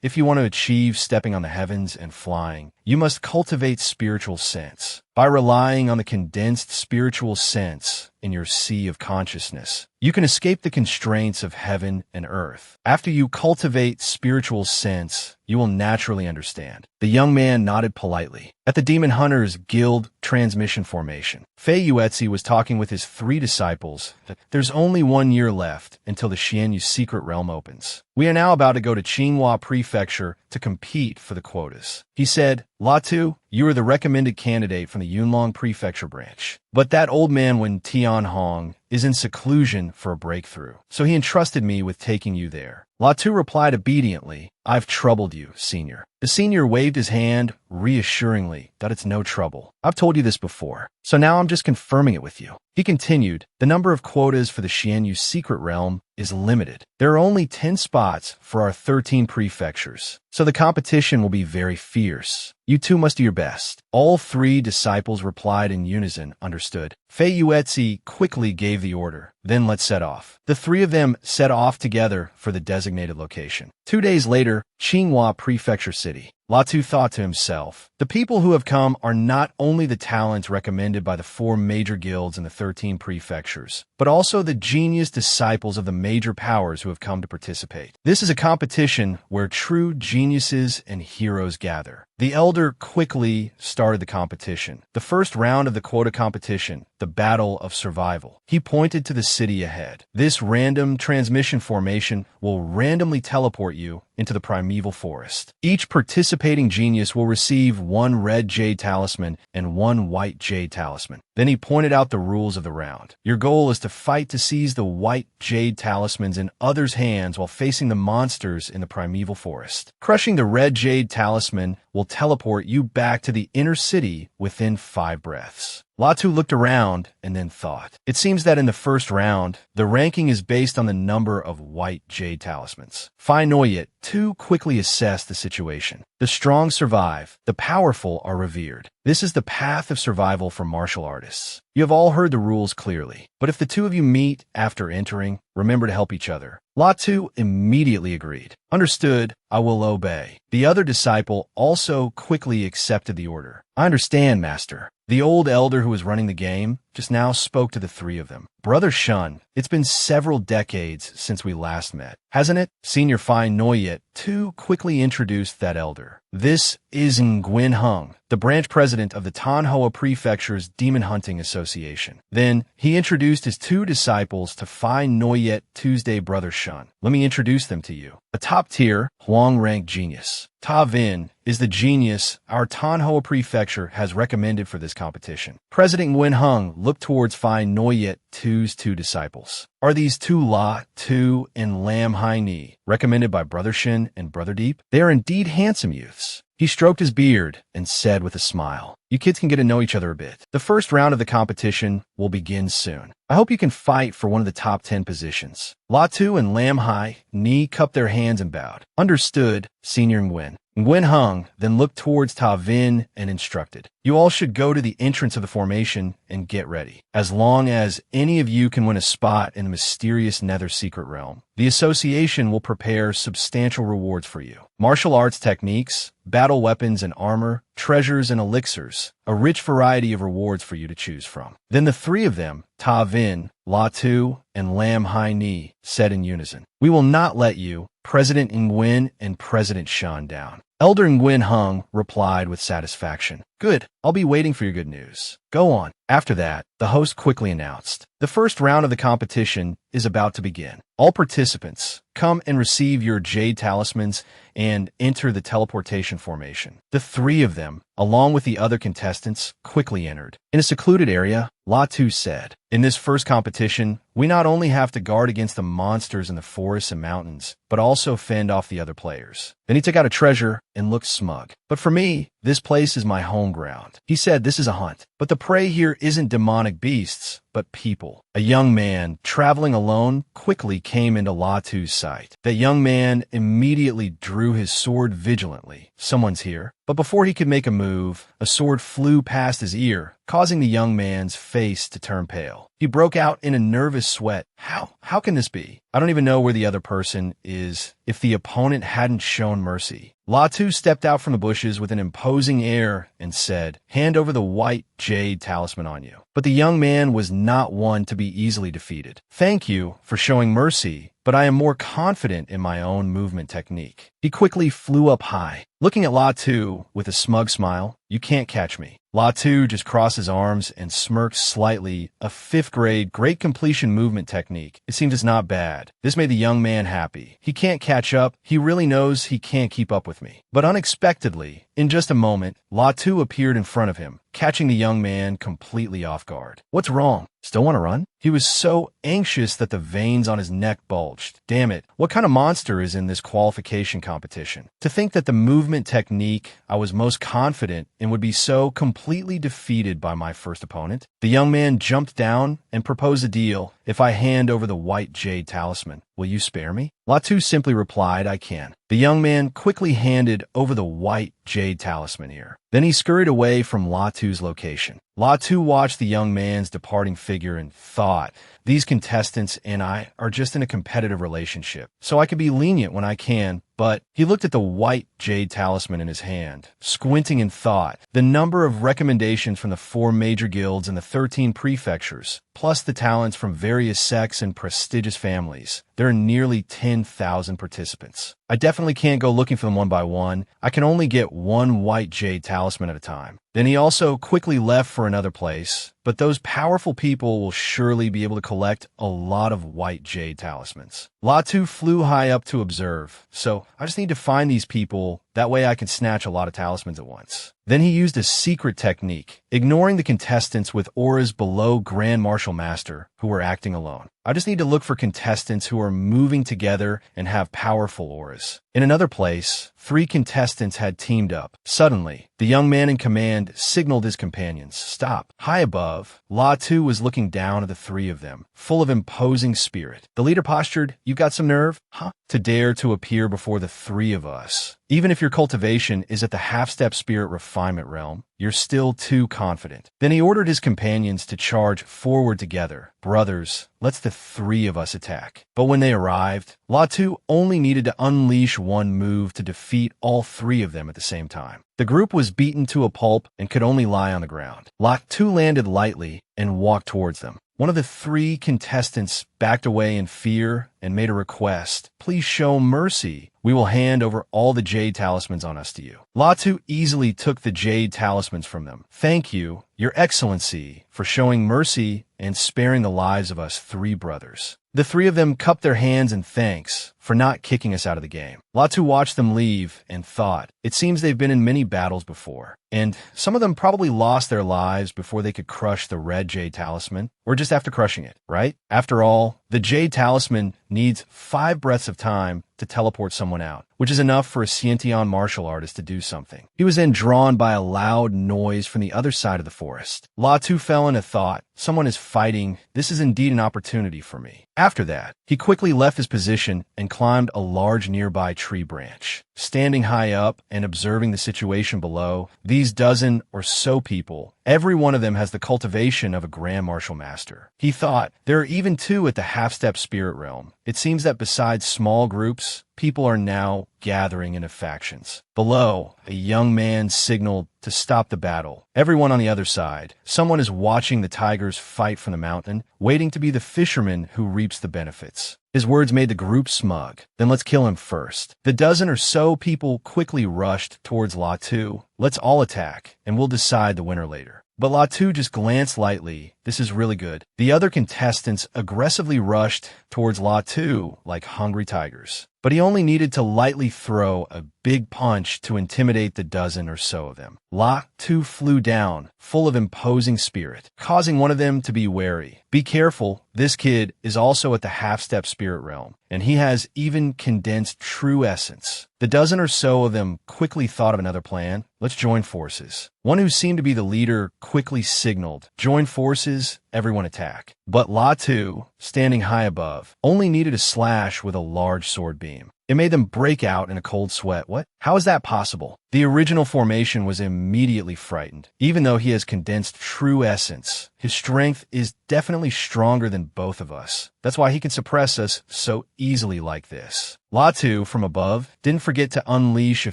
"If you want to achieve stepping on the heavens and flying, you must cultivate spiritual sense. By relying on the condensed spiritual sense in your sea of consciousness, you can escape the constraints of heaven and earth. After you cultivate spiritual sense, you will naturally understand. The young man nodded politely. At the Demon Hunters Guild transmission formation, Fei Yuetzi was talking with his 3 disciples that there's only 1 year left until the Xianyu's secret realm opens. We are now about to go to Qinghua Prefecture to compete for the quotas. He said, Latu, you are the recommended candidate from the Yunlong Prefecture branch. But that old man Wen Tianhong is in seclusion for a breakthrough, so he entrusted me with taking you there. Latu replied obediently, I've troubled you, senior. The senior waved his hand reassuringly that it's no trouble. I've told you this before, so now I'm just confirming it with you. He continued, the number of quotas for the Xianyu's secret realm is limited. There are only 10 spots for our 13 prefectures, so the competition will be very fierce. You two must do your best. All 3 disciples replied in unison, understood. Fei Yuetzi quickly gave the order. Then let's set off. The 3 of them set off together for the designated location. 2 days later, Qinghua Prefecture City. Latu thought to himself, the people who have come are not only the talents recommended by the 4 major guilds in the 13 prefectures, but also the genius disciples of the major powers who have come to participate. This is a competition where true geniuses and heroes gather. The elder quickly started the competition. The first round of the quota competition, the battle of survival. He pointed to the city ahead. This random transmission formation will randomly teleport you into the primeval forest. Each participating genius will receive 1 red jade talisman and 1 white jade talisman. Then he pointed out the rules of the round. Your goal is to fight to seize the white jade talismans in others' hands while facing the monsters in the primeval forest. Crushing the red jade talisman will teleport you back to the inner city within 5 breaths. Latu looked around and then thought. It seems that in the first round, the ranking is based on the number of white jade talismans. Fai Noyet too quickly assessed the situation. The strong survive, the powerful are revered. This is the path of survival for martial artists. You have all heard the rules clearly, but if the 2 of you meet after entering, remember to help each other. Latu immediately agreed. Understood, I will obey. The other disciple also quickly accepted the order. I understand, master. The old elder who was running the game just now spoke to the 3 of them. Brother Shun, it's been several decades since we last met, hasn't it? Senior Fai Noyet too quickly introduced that elder. This is Nguyen Hung, the branch president of the Tanhua Prefecture's Demon Hunting Association. Then he introduced his 2 disciples to Fai Noyet Tuesday Brother Shun. Let me introduce them to you. A top-tier, Huang-rank genius. Ta Vin is the genius our Tanhua Prefecture has recommended for this competition. President Nguyen Hung looked towards Fai Noyet Tu's 2 disciples. Are these 2 La, Tu, and Lam Hai Ni recommended by Brother Shin and Brother Deep? They are indeed handsome youths. He stroked his beard and said with a smile, you kids can get to know each other a bit. The first round of the competition will begin soon. I hope you can fight for one of the top 10 positions. Latu and Lam Hai Ni cupped their hands and bowed. Understood, Senior Nguyen. Nguyen Hung then looked towards Ta Vin and instructed, you all should go to the entrance of the formation and get ready. As long as any of you can win a spot in the mysterious Nether secret realm, the association will prepare substantial rewards for you. Martial arts techniques, battle weapons and armor, treasures and elixirs, a rich variety of rewards for you to choose from. Then the 3 of them, Ta Vin, Latu, and Lam Hai Ni, said in unison, we will not let you, President Nguyen and President Shan, down. Elder Nguyen Hung replied with satisfaction. Good, I'll be waiting for your good news. Go on. After that, the host quickly announced, the first round of the competition is about to begin. All participants, come and receive your jade talismans and enter the teleportation formation. The 3 of them, along with the other contestants, quickly entered. In a secluded area, Latu said, in this first competition, we not only have to guard against the monsters in the forests and mountains, but also fend off the other players. Then he took out a treasure and looked smug. But for me, this place is my home ground. He said this is a hunt, but the prey here isn't demonic beasts, but people. A young man, traveling alone, quickly came into Latu's sight. That young man immediately drew his sword vigilantly. Someone's here. But before he could make a move, a sword flew past his ear, causing the young man's face to turn pale. He broke out in a nervous sweat. How can this be? I don't even know where the other person is. If the opponent hadn't shown mercy. Latu stepped out from the bushes with an imposing air and said, "Hand over the white jade talisman on you." But the young man was not one to be easily defeated. "Thank you for showing mercy, but I am more confident in my own movement technique." He quickly flew up high, looking at Latu with a smug smile. "You can't catch me." Latu just crossed his arms and smirked slightly. A 5th grade great completion movement technique. It seems it's not bad. This made the young man happy. He can't catch up. He really knows he can't keep up with me. But unexpectedly, in just a moment, Latu appeared in front of him, catching the young man completely off guard. "What's wrong? Still want to run?" He was so anxious that the veins on his neck bulged. Damn it, what kind of monster is in this qualification competition? To think that the movement technique I was most confident in would be so completely defeated by my first opponent. The young man jumped down and proposed a deal. "If I hand over the white jade talisman, will you spare me?" Latu simply replied, "I can." The young man quickly handed over the white jade talisman here. Then he scurried away from Latu's location. Latu watched the young man's departing figure and thought, these contestants and I are just in a competitive relationship, so I can be lenient when I can. But he looked at the white jade talisman in his hand, squinting in thought. The number of recommendations from the 4 major guilds and the 13 prefectures, plus the talents from various sects and prestigious families. There are nearly 10,000 participants. I definitely can't go looking for them one by one. I can only get one white jade talisman at a time. Then he also quickly left for another place, but those powerful people will surely be able to collect a lot of white jade talismans. Latu flew high up to observe, so I just need to find these people, that way I can snatch a lot of talismans at once. Then he used a secret technique, ignoring the contestants with auras below Grand Martial Master who were acting alone. I just need to look for contestants who are moving together and have powerful auras. In another place, 3 contestants had teamed up. Suddenly, the young man in command signaled his companions, "Stop." High above, Latu was looking down at the 3 of them, full of imposing spirit. The leader postured, "You got some nerve? Huh? To dare to appear before the 3 of us. Even if your cultivation is at the half-step spirit refinement realm, you're still too confident." Then he ordered his companions to charge forward together. "Brothers, let's the 3 of us attack." But when they arrived, Latu only needed to unleash one move to defeat all 3 of them at the same time. The group was beaten to a pulp and could only lie on the ground. Latu landed lightly and walked towards them. One of the 3 contestants backed away in fear and made a request. "Please show mercy. We will hand over all the jade talismans on us to you." Latu easily took the jade talismans from them. "Thank you, Your Excellency, for showing mercy and sparing the lives of us 3 brothers." The 3 of them cupped their hands in thanks for not kicking us out of the game. Latu watched them leave and thought, it seems they've been in many battles before, and some of them probably lost their lives before they could crush the red jade talisman, or just after crushing it, right? After all, the jade talisman needs 5 breaths of time to teleport someone out, which is enough for a Sciention martial artist to do something. He was then drawn by a loud noise from the other side of the forest. Latu fell into thought, someone is fighting. This is indeed an opportunity for me. After that, he quickly left his position and climbed a large nearby tree branch. Standing high up and observing the situation below, these dozen or so people, every one of them has the cultivation of a Grand Martial Master. He thought, there are even 2 at the half-step spirit realm. It seems that besides small groups, people are now gathering into factions. Below, a young man signaled to stop the battle. Everyone on the other side, someone is watching the tigers fight from the mountain, waiting to be the fisherman who reaps the benefits. His words made the group smug. Then let's kill him first. The dozen or so people quickly rushed towards Latu. Let's all attack, and we'll decide the winner later. But Latu just glanced lightly. This is really good. The other contestants aggressively rushed towards Latu like hungry tigers. But he only needed to lightly throw a big punch to intimidate the dozen or so of them. Latu flew down, full of imposing spirit, causing one of them to be wary. Be careful, this kid is also at the half-step spirit realm, and he has even condensed true essence. The dozen or so of them quickly thought of another plan. Let's join forces. One who seemed to be the leader quickly signaled, join forces, everyone attack. But Latu, standing high above, only needed a slash with a large sword beam. It made them break out in a cold sweat. What? How is that possible? The original formation was immediately frightened. Even though he has condensed true essence, his strength is definitely stronger than both of us. That's why he can suppress us so easily like this. Latu, from above, didn't forget to unleash a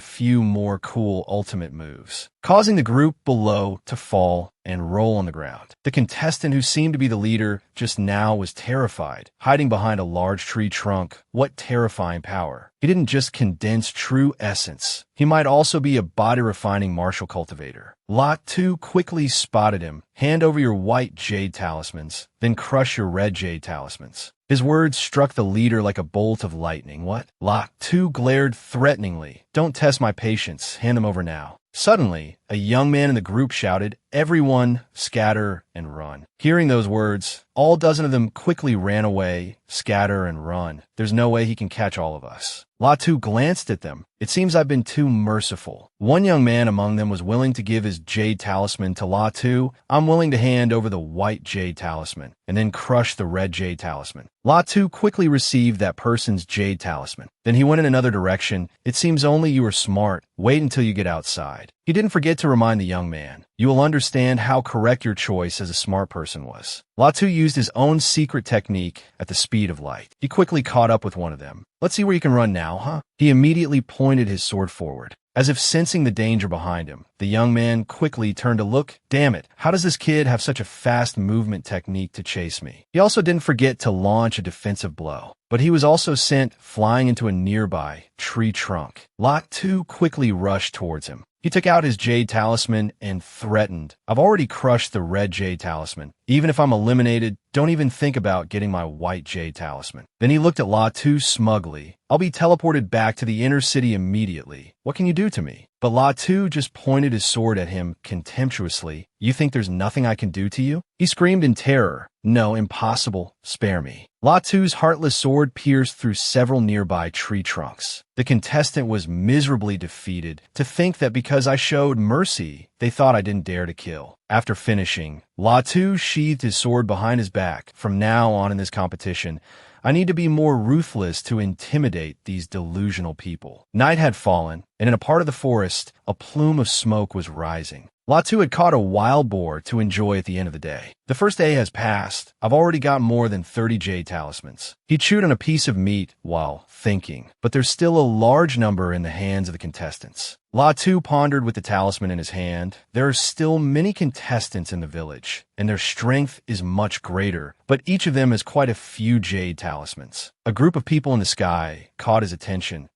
few more cool ultimate moves, causing the group below to fall and roll on the ground. The contestant who seemed to be the leader just now was terrified, hiding behind a large tree trunk. What terrifying power. He didn't just condense true essence. He might also be a body-refining martial cultivator. Lot 2 quickly spotted him. Hand over your white jade talismans, then crush your red jade talismans. His words struck the leader like a bolt of lightning. What? Lot 2 glared threateningly. Don't test my patience. Hand them over now. Suddenly, a young man in the group shouted, "Everyone, scatter and run." Hearing those words, all dozen of them quickly ran away, scatter and run. There's no way he can catch all of us. Latu glanced at them. It seems I've been too merciful. One young man among them was willing to give his jade talisman to Latu. I'm willing to hand over the white jade talisman and then crush the red jade talisman. Latu quickly received that person's jade talisman. Then he went in another direction. It seems only you are smart. Wait until you get outside. He didn't forget to remind the young man, you will understand how correct your choice as a smart person was. Latu used his own secret technique at the speed of light. He quickly caught up with one of them. Let's see where you can run now, huh? He immediately pointed his sword forward. As if sensing the danger behind him, the young man quickly turned to look. Damn it, how does this kid have such a fast movement technique to chase me? He also didn't forget to launch a defensive blow, but he was also sent flying into a nearby tree trunk. Lot 2 quickly rushed towards him. He took out his jade talisman and threatened, I've already crushed the red jade talisman. Even if I'm eliminated, don't even think about getting my white jade talisman. Then he looked at Latu smugly. I'll be teleported back to the inner city immediately. What can you do to me? But Latu just pointed his sword at him contemptuously. You think there's nothing I can do to you? He screamed in terror. No, impossible. Spare me. Latu's heartless sword pierced through several nearby tree trunks. The contestant was miserably defeated. To think that because I showed mercy, they thought I didn't dare to kill. After finishing, Latu sheathed his sword behind his back. From now on in this competition, I need to be more ruthless to intimidate these delusional people. Night had fallen, and in a part of the forest, a plume of smoke was rising. Latu had caught a wild boar to enjoy at the end of the day. The first day has passed. I've already got more than 30 jade talismans. He chewed on a piece of meat while thinking, but there's still a large number in the hands of the contestants. Latu pondered with the talisman in his hand. There are still many contestants in the village, and their strength is much greater, but each of them has quite a few jade talismans. A group of people in the sky caught his attention.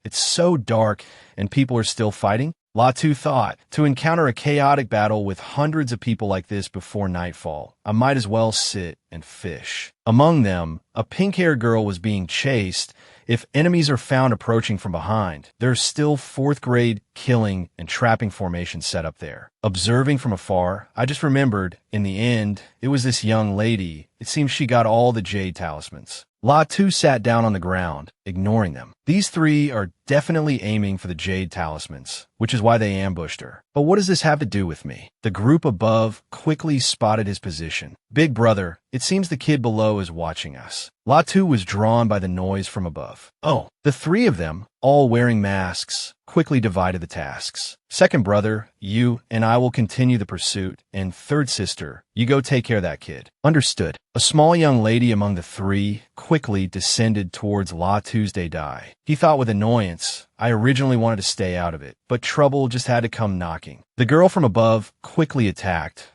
It's so dark, and people are still fighting? Latu thought, to encounter a chaotic battle with hundreds of people like this before nightfall, I might as well sit and fish. Among them, a pink-haired girl was being chased. If enemies are found approaching from behind, there's still 4th grade killing and trapping formations set up there. Observing from afar, I just remembered, in the end, it was this young lady. It seems she got all the jade talismans. Latu sat down on the ground, ignoring them. These three are definitely aiming for the jade talismans, which is why they ambushed her. But what does this have to do with me? The group above quickly spotted his position. Big brother, it seems the kid below is watching us. Latu was drawn by the noise from above. Oh, the three of them, all wearing masks, quickly divided the tasks. Second brother, you and I will continue the pursuit, and third sister, you go take care of that kid. Understood. A small young lady among the three quickly descended towards Latu's die. He thought with annoyance, I originally wanted to stay out of it, but trouble just had to come knocking. The girl from above quickly attacked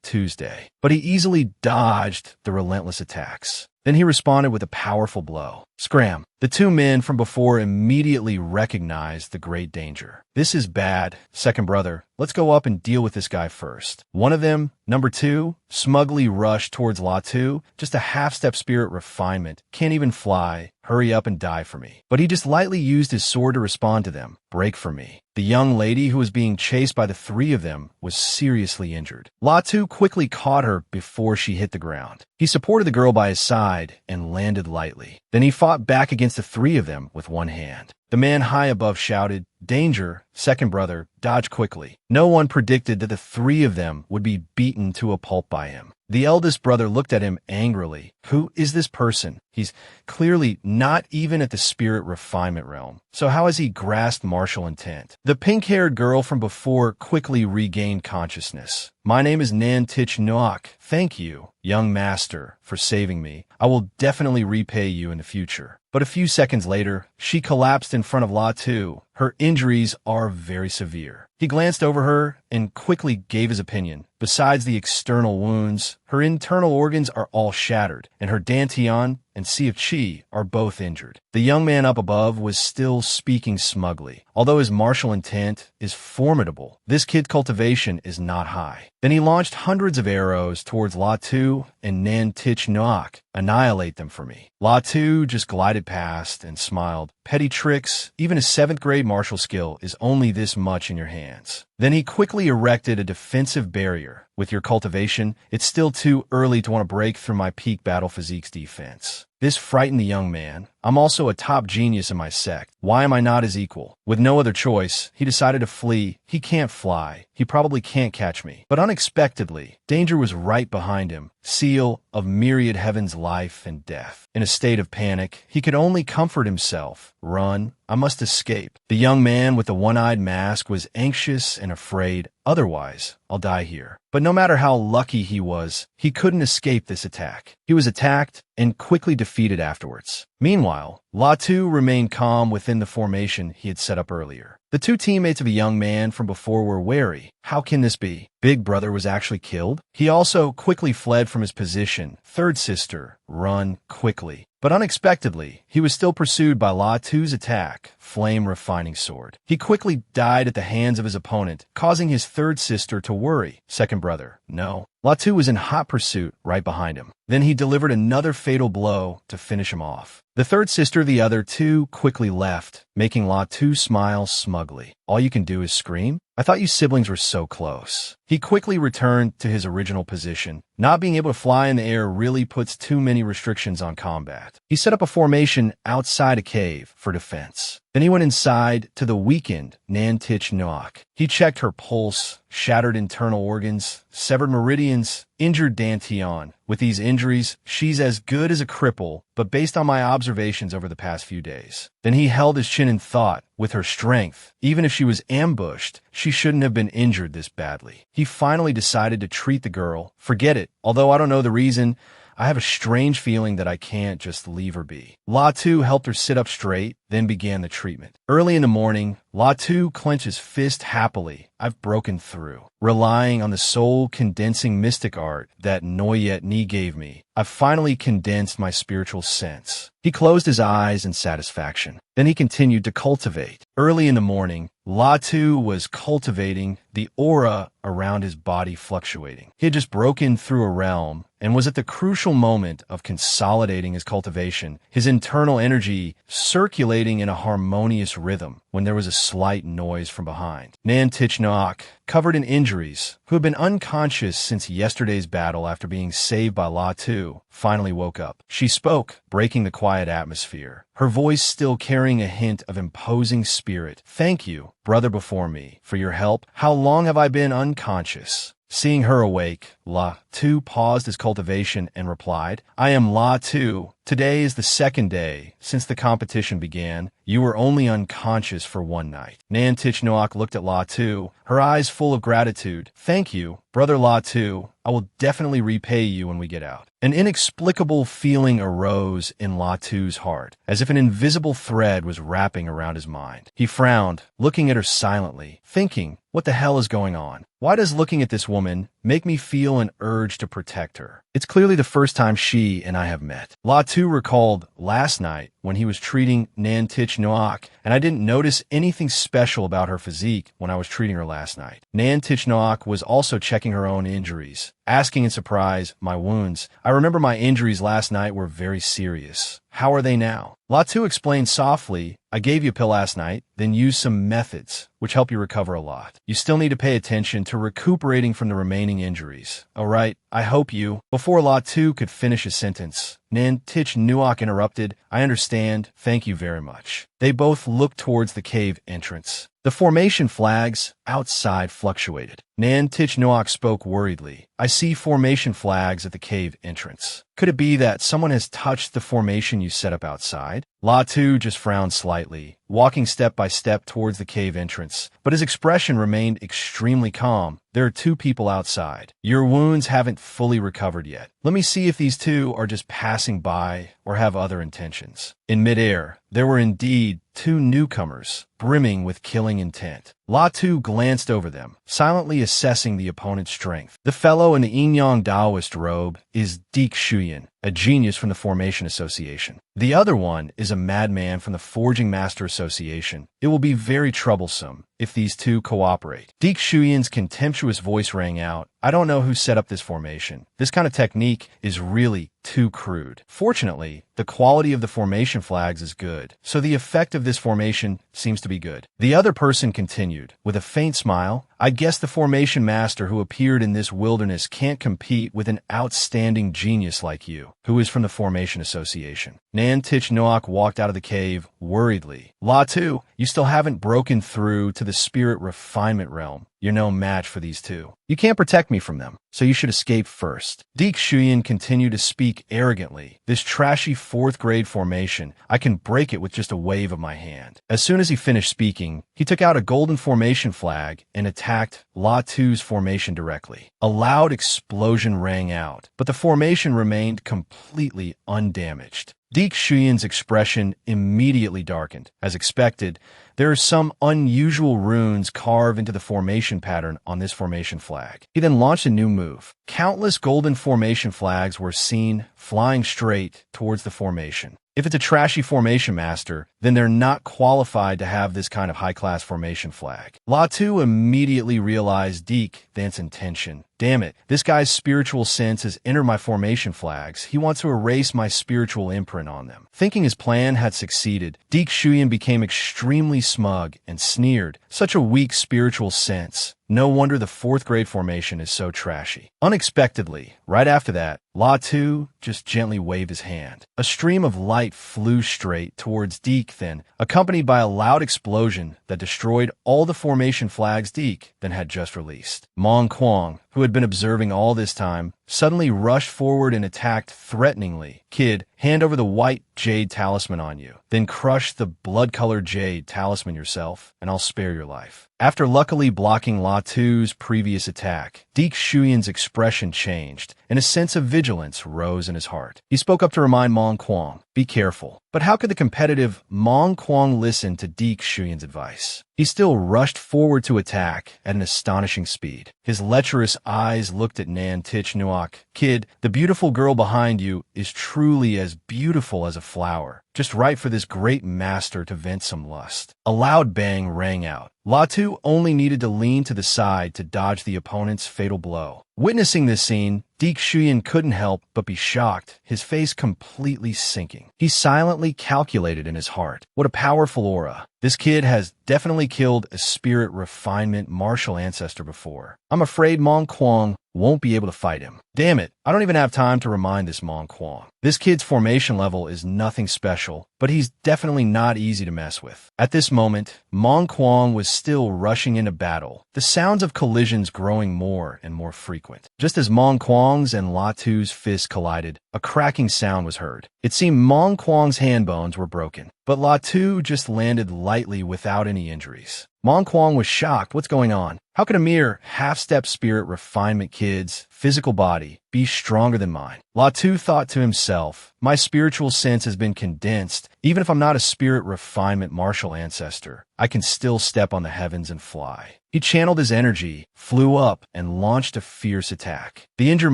Tuesday, but he easily dodged the relentless attacks. Then he responded with a powerful blow. Scram. The two men from before immediately recognized the great danger. This is bad, second brother. Let's go up and deal with this guy first. One of them, number 2, smugly rushed towards Latu. Just a half-step spirit refinement. Can't even fly. Hurry up and die for me. But he just lightly used his sword to respond to them. Break for me. The young lady who was being chased by the three of them was seriously injured. Latu quickly caught her before she hit the ground. He supported the girl by his side and landed lightly. Then he fought back against the three of them with one hand. The man high above shouted, Danger, second brother, dodge quickly. No one predicted that the three of them would be beaten to a pulp by him. The eldest brother looked at him angrily. Who is this person? He's clearly not even at the spirit refinement realm. So how has he grasped martial intent? The pink-haired girl from before quickly regained consciousness. My name is Nan Tich Noak. Thank you, young master, for saving me. I will definitely repay you in the future. But a few seconds later, she collapsed in front of La Tu. Her injuries are very severe. He glanced over her and quickly gave his opinion. Besides the external wounds, her internal organs are all shattered, and her dantian and Sea of Chi are both injured. The young man up above was still speaking smugly. Although his martial intent is formidable, this kid's cultivation is not high. Then he launched hundreds of arrows towards La Tu and Nan Tich Noak. Annihilate them for me. La Tu just glided past and smiled. Petty tricks, even a 7th grade martial skill is only this much in your hands. Then he quickly erected a defensive barrier. With your cultivation, it's still too early to want to break through my peak battle physique's defense. This frightened the young man. I'm also a top genius in my sect. Why am I not his equal? With no other choice, he decided to flee. He can't fly. He probably can't catch me. But unexpectedly, danger was right behind him. Seal of myriad heavens, life and death. In a state of panic, he could only comfort himself. Run. I must escape. The young man with the one-eyed mask was anxious and afraid. Otherwise, I'll die here. But no matter how lucky he was, he couldn't escape this attack. He was attacked and quickly defeated afterwards. Meanwhile, La Tu remained calm within the formation he had set up earlier. The two teammates of the young man from before were wary. How can this be? Big brother was actually killed? He also quickly fled from his position. Third sister, run quickly. But unexpectedly, he was still pursued by La Tu's attack, Flame Refining Sword. He quickly died at the hands of his opponent, causing his third sister to worry. Second brother, no. La Tu was in hot pursuit right behind him. Then he delivered another fatal blow to finish him off. The third sister, the other two, quickly left, making La Tu smile smugly. All you can do is scream? I thought you siblings were so close. He quickly returned to his original position. Not being able to fly in the air really puts too many restrictions on combat. He set up a formation outside a cave for defense. Then he went inside to the weakened Nan Tich Noak. He checked her pulse, shattered internal organs, severed meridians, injured dantian. With these injuries, she's as good as a cripple, but based on my observations over the past few days. Then he held his chin in thought. With her strength, even if she was ambushed, she shouldn't have been injured this badly. He finally decided to treat the girl. Forget it. Although I don't know the reason, I have a strange feeling that I can't just leave her be. La Tu helped her sit up straight, then began the treatment. Early in the morning, La Tu clenched his fist happily. I've broken through. Relying on the soul-condensing mystic art that Noyet Ni gave me, I've finally condensed my spiritual sense. He closed his eyes in satisfaction. Then he continued to cultivate. Early in the morning, La Tu was cultivating, the aura around his body fluctuating. He had just broken through a realm and was at the crucial moment of consolidating his cultivation, his internal energy circulating in a harmonious rhythm, when there was a slight noise from behind. Nan Tich Noak, covered in injuries, who had been unconscious since yesterday's battle after being saved by La Tu, finally woke up. She spoke, breaking the quiet atmosphere, her voice still carrying a hint of imposing spirit. Thank you, brother before me, for your help. How long have I been unconscious? Seeing her awake, La Tu paused his cultivation and replied, I am La Tu. Today is the second day since the competition began. You were only unconscious for one night. Nan Tich Noak looked at La Tu, her eyes full of gratitude. Thank you, brother La Tu. I will definitely repay you when we get out. An inexplicable feeling arose in La Tu's heart, as if an invisible thread was wrapping around his mind. He frowned, looking at her silently, thinking, what the hell is going on? Why does looking at this woman make me feel an urge to protect her? It's clearly the first time she and I have met. La Tu recalled last night when he was treating Nan Tich Noak, and I didn't notice anything special about her physique when I was treating her last night. Nan Tich Noak was also checking her own injuries, asking in surprise, my wounds. I remember my injuries last night were very serious. How are they now? La Tu explained softly, I gave you a pill last night, then used some methods, which help you recover a lot. You still need to pay attention to recuperating from the remaining injuries. All right, I hope you. Before La Tu could finish his sentence, Nan Tich Noak interrupted, I understand, thank you very much. They both looked towards the cave entrance. The formation flags outside fluctuated. Nan Tich Noak spoke worriedly. I see formation flags at the cave entrance. Could it be that someone has touched the formation you set up outside? La Tu just frowned slightly, walking step by step towards the cave entrance, but his expression remained extremely calm. There are two people outside. Your wounds haven't fully recovered yet. Let me see if these two are just passing by or have other intentions. In midair, there were indeed two newcomers, brimming with killing intent. La Tu glanced over them, silently assessing the opponent's strength. The fellow in the Yin-Yang Taoist robe is Dik Shuyan, a genius from the Formation Association. The other one is a madman from the Forging Master Association. It will be very troublesome if these two cooperate. Dik Shuyan's contemptuous voice rang out. I don't know who set up this formation. This kind of technique is really too crude. Fortunately, the quality of the formation flags is good, so the effect of this formation seems to be good. The other person continued, with a faint smile, I guess the formation master who appeared in this wilderness can't compete with an outstanding genius like you, who is from the Formation Association. Nan Tich Noak walked out of the cave worriedly. La Tu, you still haven't broken through to the spirit refinement realm. You're no match for these two. You can't protect me from them, so you should escape first. Dik Shuyan continued to speak arrogantly. This trashy 4th grade formation, I can break it with just a wave of my hand. As soon as he finished speaking, he took out a golden formation flag and attacked La Tu's formation directly. A loud explosion rang out, but the formation remained completely undamaged. Dik Shuyan's expression immediately darkened. As expected, there are some unusual runes carved into the formation pattern on this formation flag. He then launched a new move. Countless golden formation flags were seen flying straight towards the formation. If it's a trashy formation master, then they're not qualified to have this kind of high-class formation flag. La Tu immediately realized Dik Thant's intention. Damn it, this guy's spiritual sense has entered my formation flags. He wants to erase my spiritual imprint on them. Thinking his plan had succeeded, Dik Shuyan became extremely smug and sneered. Such a weak spiritual sense. No wonder the 4th grade formation is so trashy. Unexpectedly, right after that, La Tu just gently waved his hand. A stream of light flew straight towards Dik then, accompanied by a loud explosion that destroyed all the formation flags Dik then had just released. Mong Quang, who had been observing all this time, suddenly rushed forward and attacked threateningly. Kid, hand over the white jade talisman on you. Then crush the blood-colored jade talisman yourself, and I'll spare your life. After luckily blocking La Tu's previous attack, Dik Shuyan's expression changed, and a sense of vigilance rose in his heart. He spoke up to remind Mong Quang, be careful. But how could the competitive Mong Quang listen to Dik Shuyan's advice? He still rushed forward to attack at an astonishing speed. His lecherous eyes looked at Nan Tich Noak. Kid, the beautiful girl behind you is truly as beautiful as a flower, just right for this great master to vent some lust. A loud bang rang out. La Tu only needed to lean to the side to dodge the opponent's fatal blow. Witnessing this scene, Dik Shuyan couldn't help but be shocked, his face completely sinking. He silently calculated in his heart. What a powerful aura. This kid has definitely killed a spirit refinement martial ancestor before. I'm afraid Mong Quang won't be able to fight him. Damn it, I don't even have time to remind this Mong Quang. This kid's formation level is nothing special, but he's definitely not easy to mess with. At this moment, Mong Quang was still rushing into battle, the sounds of collisions growing more and more frequent. Just as Mong Quang's and La Tu's fists collided, a cracking sound was heard. It seemed Mong Quang's hand bones were broken, but La Tu just landed lightly without any injuries. Mong Quang was shocked. What's going on? How could a mere half-step spirit refinement kid's physical body be stronger than mine? La Tu thought to himself, my spiritual sense has been condensed. Even if I'm not a spirit refinement martial ancestor, I can still step on the heavens and fly. He channeled his energy, flew up, and launched a fierce attack. The injured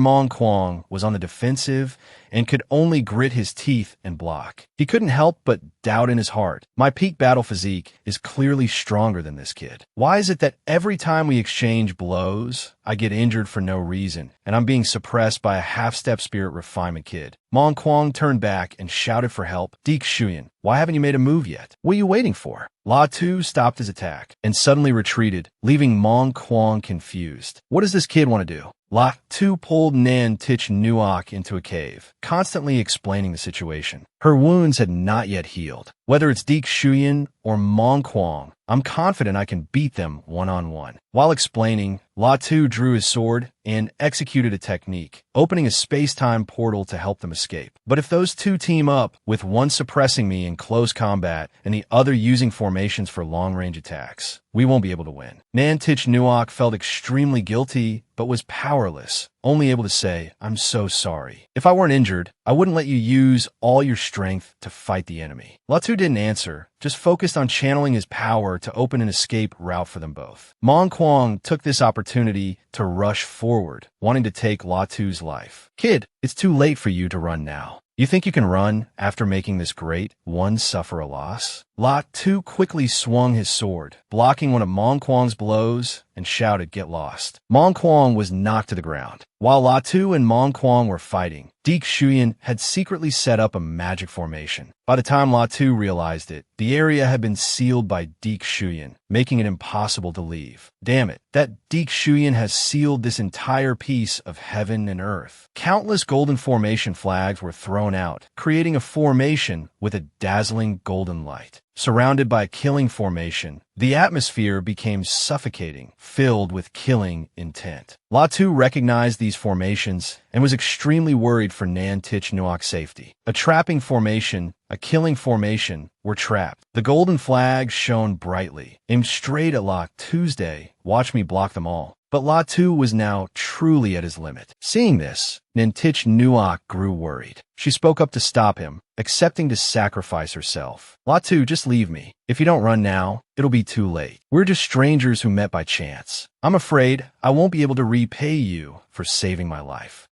Mong Quang was on the defensive and could only grit his teeth and block. He couldn't help but doubt in his heart. My peak battle physique is clearly stronger than this kid. Why is it that every time we exchange blows, I get injured for no reason, and I'm being suppressed by a half-step spirit refinement kid? Mong Quang turned back and shouted for help. Dik Shuyan, why haven't you made a move yet? What are you waiting for? La Tu stopped his attack and suddenly retreated, leaving Mong Quang confused. What does this kid want to do? La Tu pulled Nan Tich Noak into a cave, constantly explaining the situation. Her wounds had not yet healed. Whether it's Deke Shuyan or Mong Kuang, I'm confident I can beat them one-on-one. While explaining, La Tu drew his sword and executed a technique, opening a space-time portal to help them escape. But if those two team up, with one suppressing me in close combat and the other using formations for long-range attacks, we won't be able to win. Nantich Nuok felt extremely guilty, but was powerless, only able to say, "I'm so sorry. If I weren't injured, I wouldn't let you use all your strength to fight the enemy." La Tu didn't answer, just focused on channeling his power to open an escape route for them both. Mong Kuang took this opportunity to rush forward, wanting to take La Tu's life. "Kid, it's too late for you to run now. You think you can run after making this great one suffer a loss?" La Tu quickly swung his sword, blocking one of Mong Kuang's blows, and shouted, "Get lost." Mong Kuang was knocked to the ground. While La Tu and Mong Kuang were fighting, Deke Shuyan had secretly set up a magic formation. By the time La Tu realized it, the area had been sealed by Deke Shuyan, making it impossible to leave. Damn it, that Deke Shuyan has sealed this entire piece of heaven and earth. Countless golden formation flags were thrown out, creating a formation with a dazzling golden light. Surrounded by a killing formation, the atmosphere became suffocating, filled with killing intent. La Tu recognized these formations and was extremely worried for Nantich Nuok's safety. A trapping formation, a killing formation, were trapped. The golden flags shone brightly, aimed straight at La Tuesday. Watch me block them all. But La Tu was now truly at his limit. Seeing this, Nantich Nuok grew worried. She spoke up to stop him, accepting to sacrifice herself. "La Tu, just leave me. If you don't run now, it'll be too late. We're just strangers who met by chance. I'm afraid I won't be able to repay you for saving my life."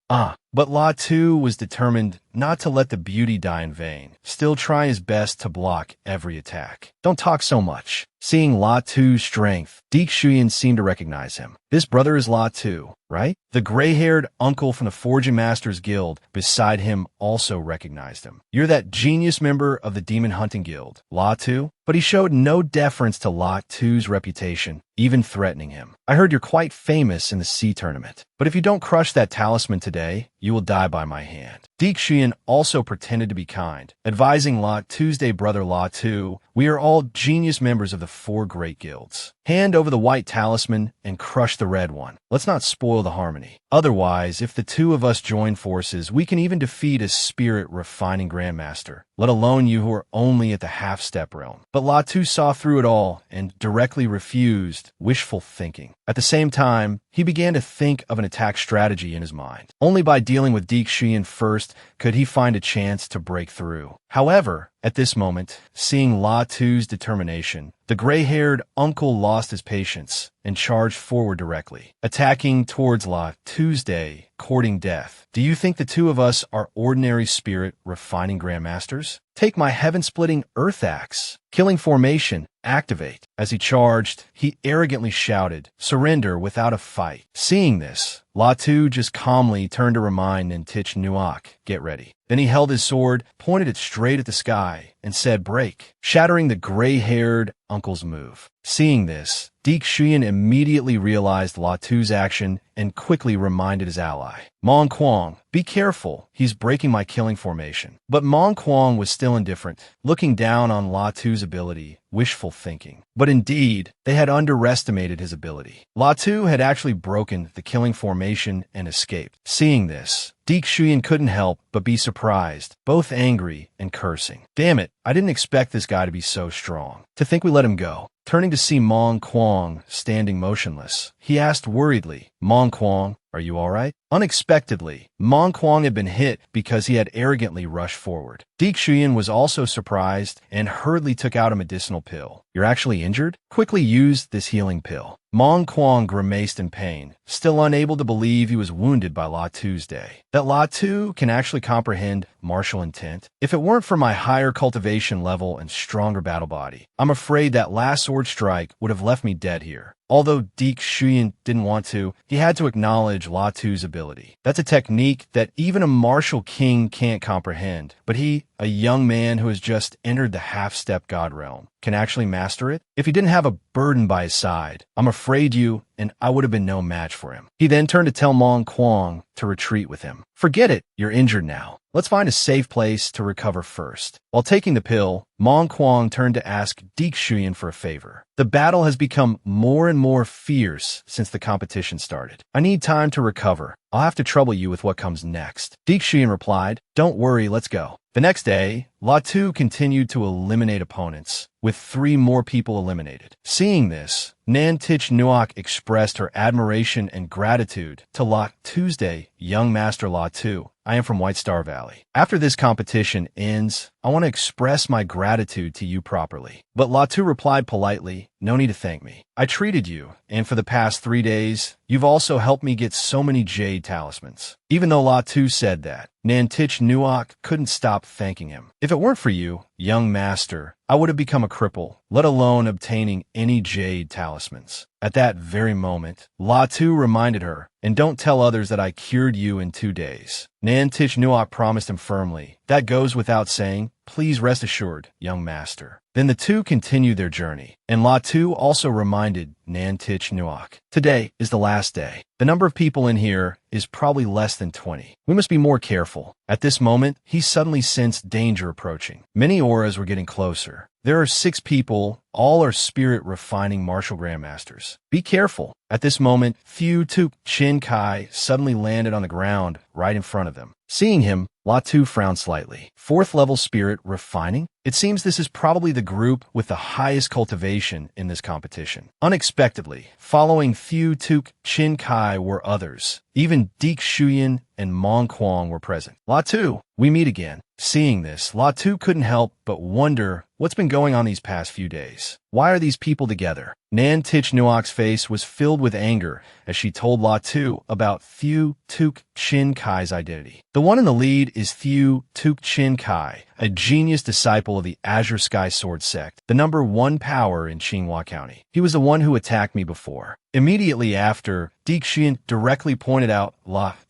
But La Tu was determined not to let the beauty die in vain, still trying his best to block every attack. "Don't talk so much." Seeing La Tu's strength, Deke Shuyan seemed to recognize him. "This brother is La Tu, right?" The gray-haired uncle from the Forging Masters Guild beside him also recognized him. "You're that genius member of the Demon Hunting Guild, La Tu?" But he showed no deference to La Tu's reputation, even threatening him. "I heard you're quite famous in the sea tournament, but if you don't crush that talisman today, you will die by my hand." Deke Shuyan also pretended to be kind, advising La Tuesday brother La Tu, "We are all genius members of the 4 great guilds. Hand over the white talisman and crush the red one. Let's not spoil the harmony. Otherwise, if the two of us join forces, we can even defeat a spirit-refining grandmaster, let alone you who are only at the half-step realm." But La Tu saw through it all and directly refused wishful thinking. At the same time, he began to think of an attack strategy in his mind. Only by dealing with Deke Shuyan first could he find a chance to break through. However, at this moment, seeing La Tu's determination, the gray-haired uncle lost his patience and charged forward directly, attacking towards La Tuesday, courting death. "Do you think the two of us are ordinary spirit-refining grandmasters? Take my heaven-splitting earth axe. Killing formation, activate." As he charged, he arrogantly shouted, "Surrender without a fight." Seeing this, La Tu just calmly turned to remind Nantich Nuok, "Get ready." Then he held his sword, pointed it straight at the sky, and said, "Break," shattering the gray-haired uncle's move. Seeing this, Deke Shuyan immediately realized La Tu's action and quickly reminded his ally. "Mong Kuang, be careful, he's breaking my killing formation." But Mong Kuang was still indifferent, looking down on La Tu's ability, wishful thinking. But indeed, they had underestimated his ability. La Tu had actually broken the killing formation and escaped. Seeing this, Deke Shuyan couldn't help but be surprised, both angry and cursing. "Damn it, I didn't expect this guy to be so strong. To think we let him go." Turning to see Mong Kuang standing motionless, he asked worriedly, "Mong Kuang, are you all right?" Unexpectedly, Mong Kuang had been hit because he had arrogantly rushed forward. Deke Shuyan was also surprised and hurriedly took out a medicinal pill. "You're actually injured? Quickly use this healing pill." Mong Kuang grimaced in pain, still unable to believe he was wounded by La Tuesday. That La Tu can actually comprehend martial intent? If it weren't for my higher cultivation level and stronger battle body, I'm afraid that last sword strike would have left me dead here. Although Deke Shuyan didn't want to, he had to acknowledge La Tu's ability. That's a technique that even a martial king can't comprehend, but he, a young man who has just entered the half-step god realm, can actually master it? If he didn't have a burden by his side, I'm afraid you and I would have been no match for him. He then turned to tell Mong Quang to retreat with him. Forget it, you're injured now. Let's find a safe place to recover first. While taking the pill, Mong Quang turned to ask Deke Shuyan for a favor. The battle has become more and more fierce since the competition started. I need time to recover. I'll have to trouble you with what comes next. Deke Shuyan replied, don't worry, let's go. The next day, Latu continued to eliminate opponents, with 3 more people eliminated. Seeing this, Nan Tich Nuok expressed her admiration and gratitude to La Tuesday, young master Latu. I am from White Star Valley. After this competition ends, I want to express my gratitude to you properly. But Latu replied politely, no need to thank me. I treated you, and for the past 3 days, you've also helped me get so many jade talismans. Even though Latu said that, Nantich Nuok couldn't stop thanking him. If it weren't for you, young master, I would have become a cripple, let alone obtaining any jade talismans. At that very moment, Latu reminded her, and don't tell others that I cured you in 2 days. Nantich Nuok promised him firmly, that goes without saying, please rest assured, young master. Then the two continued their journey, and Latu also reminded Nantich Nuok, today is the last day. The number of people in here is probably less than 20. We must be more careful. At this moment, he suddenly sensed danger approaching. Many auras were getting closer. There are 6 people, all are spirit-refining martial grandmasters. Be careful. At this moment, Thieu Tuk Chin Kai suddenly landed on the ground right in front of them. Seeing him, Latu frowned slightly. 4th level spirit refining? It seems this is probably the group with the highest cultivation in this competition. Unexpectedly, following Thieu Tuk Chin Kai were others. Even Deke Shuyan and Mong Quang were present. Latu, we meet again. Seeing this, Latu couldn't help but wonder what's been going on these past few days. Why are these people together? Nan Tich Nuok's face was filled with anger as she told Latu about Thieu Tuk Chin Kai's identity. The one in the lead is Thieu Tuk Chin Kai, a genius disciple of the Azure Sky Sword sect, the number 1 power in Tsinghua County. He was the one who attacked me before. Immediately after, Deke Shuyan directly pointed out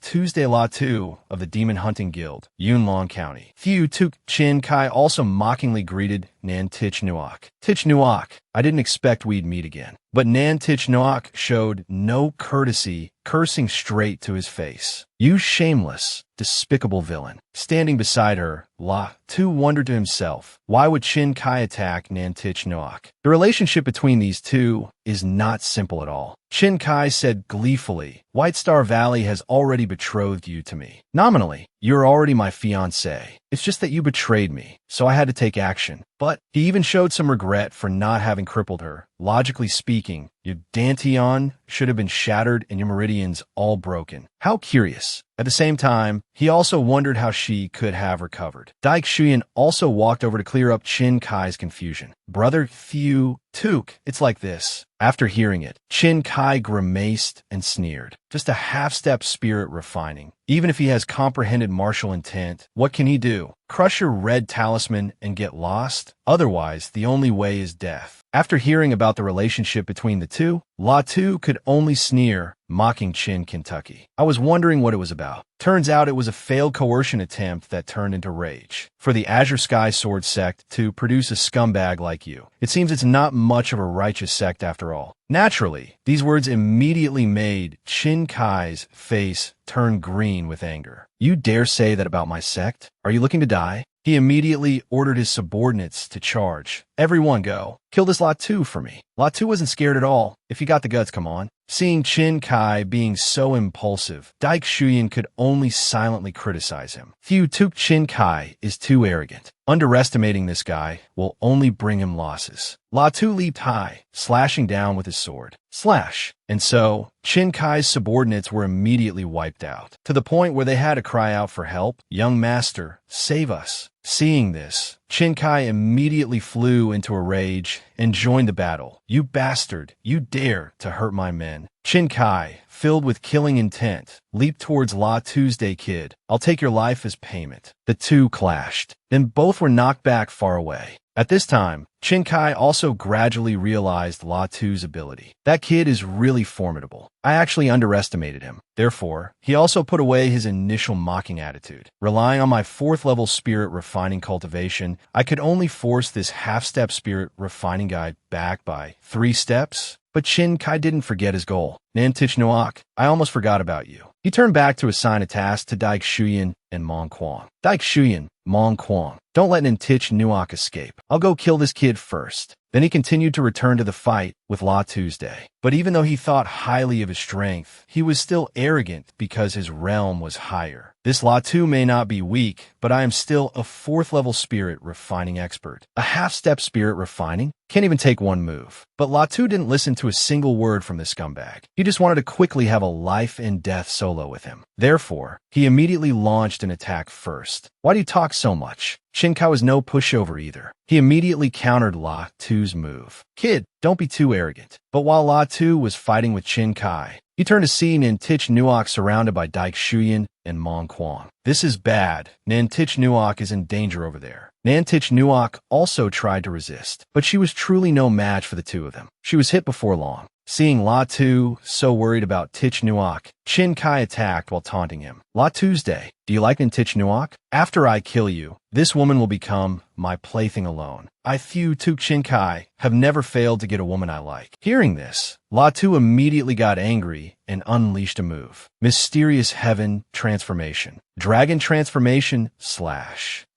Tuesday Latu of the Demon Hunting Guild, Yunlong County. Thieu Tuk Chin Kai also mockingly greeted Nan Tich Nuok. Tich Nuok, I didn't expect we'd meet again. But Nan Tich Nuok showed no courtesy, cursing straight to his face. You shameless, despicable villain. Standing beside her, Latu wondered to himself, why would Chin Kai attack Nan Tich Nuok? The relationship between these two is not simple at all. Chin Kai said gleefully, White Star Valley has already betrothed you to me. Nominally, you're already my fiancé. It's just that you betrayed me, so I had to take action. But he even showed some regret for not having crippled her. Logically speaking, your dantian should have been shattered and your meridians all broken. How curious. At the same time, he also wondered how she could have recovered. Deke Shuyan also walked over to clear up Chin Kai's confusion. Brother Thieu Tuk, it's like this. After hearing it, Chin Kai grimaced and sneered. Just a half-step spirit refining. Even if he has comprehended martial intent, what can he do? Crush your red talisman and get lost? Otherwise, the only way is death. After hearing about the relationship between the two, Latu could only sneer, mocking Chin Kentucky. I was wondering what it was about. Turns out it was a failed coercion attempt that turned into rage. For the Azure Sky Sword sect to produce a scumbag like you. It seems it's not much of a righteous sect after all. Naturally, these words immediately made Chin Kai's face turn green with anger. You dare say that about my sect? Are you looking to die? He immediately ordered his subordinates to charge. Everyone go. Kill this Latu for me. Latu wasn't scared at all. If you got the guts, come on. Seeing Chin Kai being so impulsive, Deke Shuyan could only silently criticize him. Thieu Tuk Chin Kai is too arrogant. Underestimating this guy will only bring him losses. Latu leaped high, slashing down with his sword. Slash! And so, Chin Kai's subordinates were immediately wiped out, to the point where they had to cry out for help. Young master, save us. Seeing this, Chin Kai immediately flew into a rage and joined the battle. You bastard, you dare to hurt my men. Chin Kai, filled with killing intent, leaped towards La Tuesday Kid. I'll take your life as payment. The two clashed. Then both were knocked back far away. At this time, Chin Kai also gradually realized La Tu's ability. That kid is really formidable. I actually underestimated him. Therefore, he also put away his initial mocking attitude. Relying on my 4th level spirit refining cultivation, I could only force this half-step spirit refining guy back by 3 steps. But Chin Kai didn't forget his goal. Nantich Nuok, I almost forgot about you. He turned back to assign a task to Daik Shuyan and Mong Kwang. Daik Shuyan, Mong Kwang, don't let Nantich Nuok escape. I'll go kill this kid first. Then he continued to return to the fight with La Tuesday. But even though he thought highly of his strength, he was still arrogant because his realm was higher. This La Tu may not be weak, but I am still a 4th level spirit refining expert. A half-step spirit refining? Can't even take one move. But La Tu didn't listen to a single word from the scumbag. He just wanted to quickly have a life and death solo with him. Therefore, he immediately launched an attack first. Why do you talk so much? Chin Kai was no pushover either. He immediately countered La Tu's move. Kid, don't be too arrogant. But while La Tu was fighting with Chin Kai, he turned to see Nantich Nuok surrounded by Daik Shuyan and Mong Kwang. This is bad. Nantich Nuok is in danger over there. Nantich Nuok also tried to resist, but she was truly no match for the two of them. She was hit before long. Seeing La Tu so worried about Tich Nuok, Chin Kai attacked while taunting him. La Tuesday, do you like Nantich Nuok? After I kill you, this woman will become my plaything alone. I, Thew Tuk Chin Kai, have never failed to get a woman I like. Hearing this, La Tu immediately got angry and unleashed a move. Mysterious Heaven Transformation. Dragon Transformation /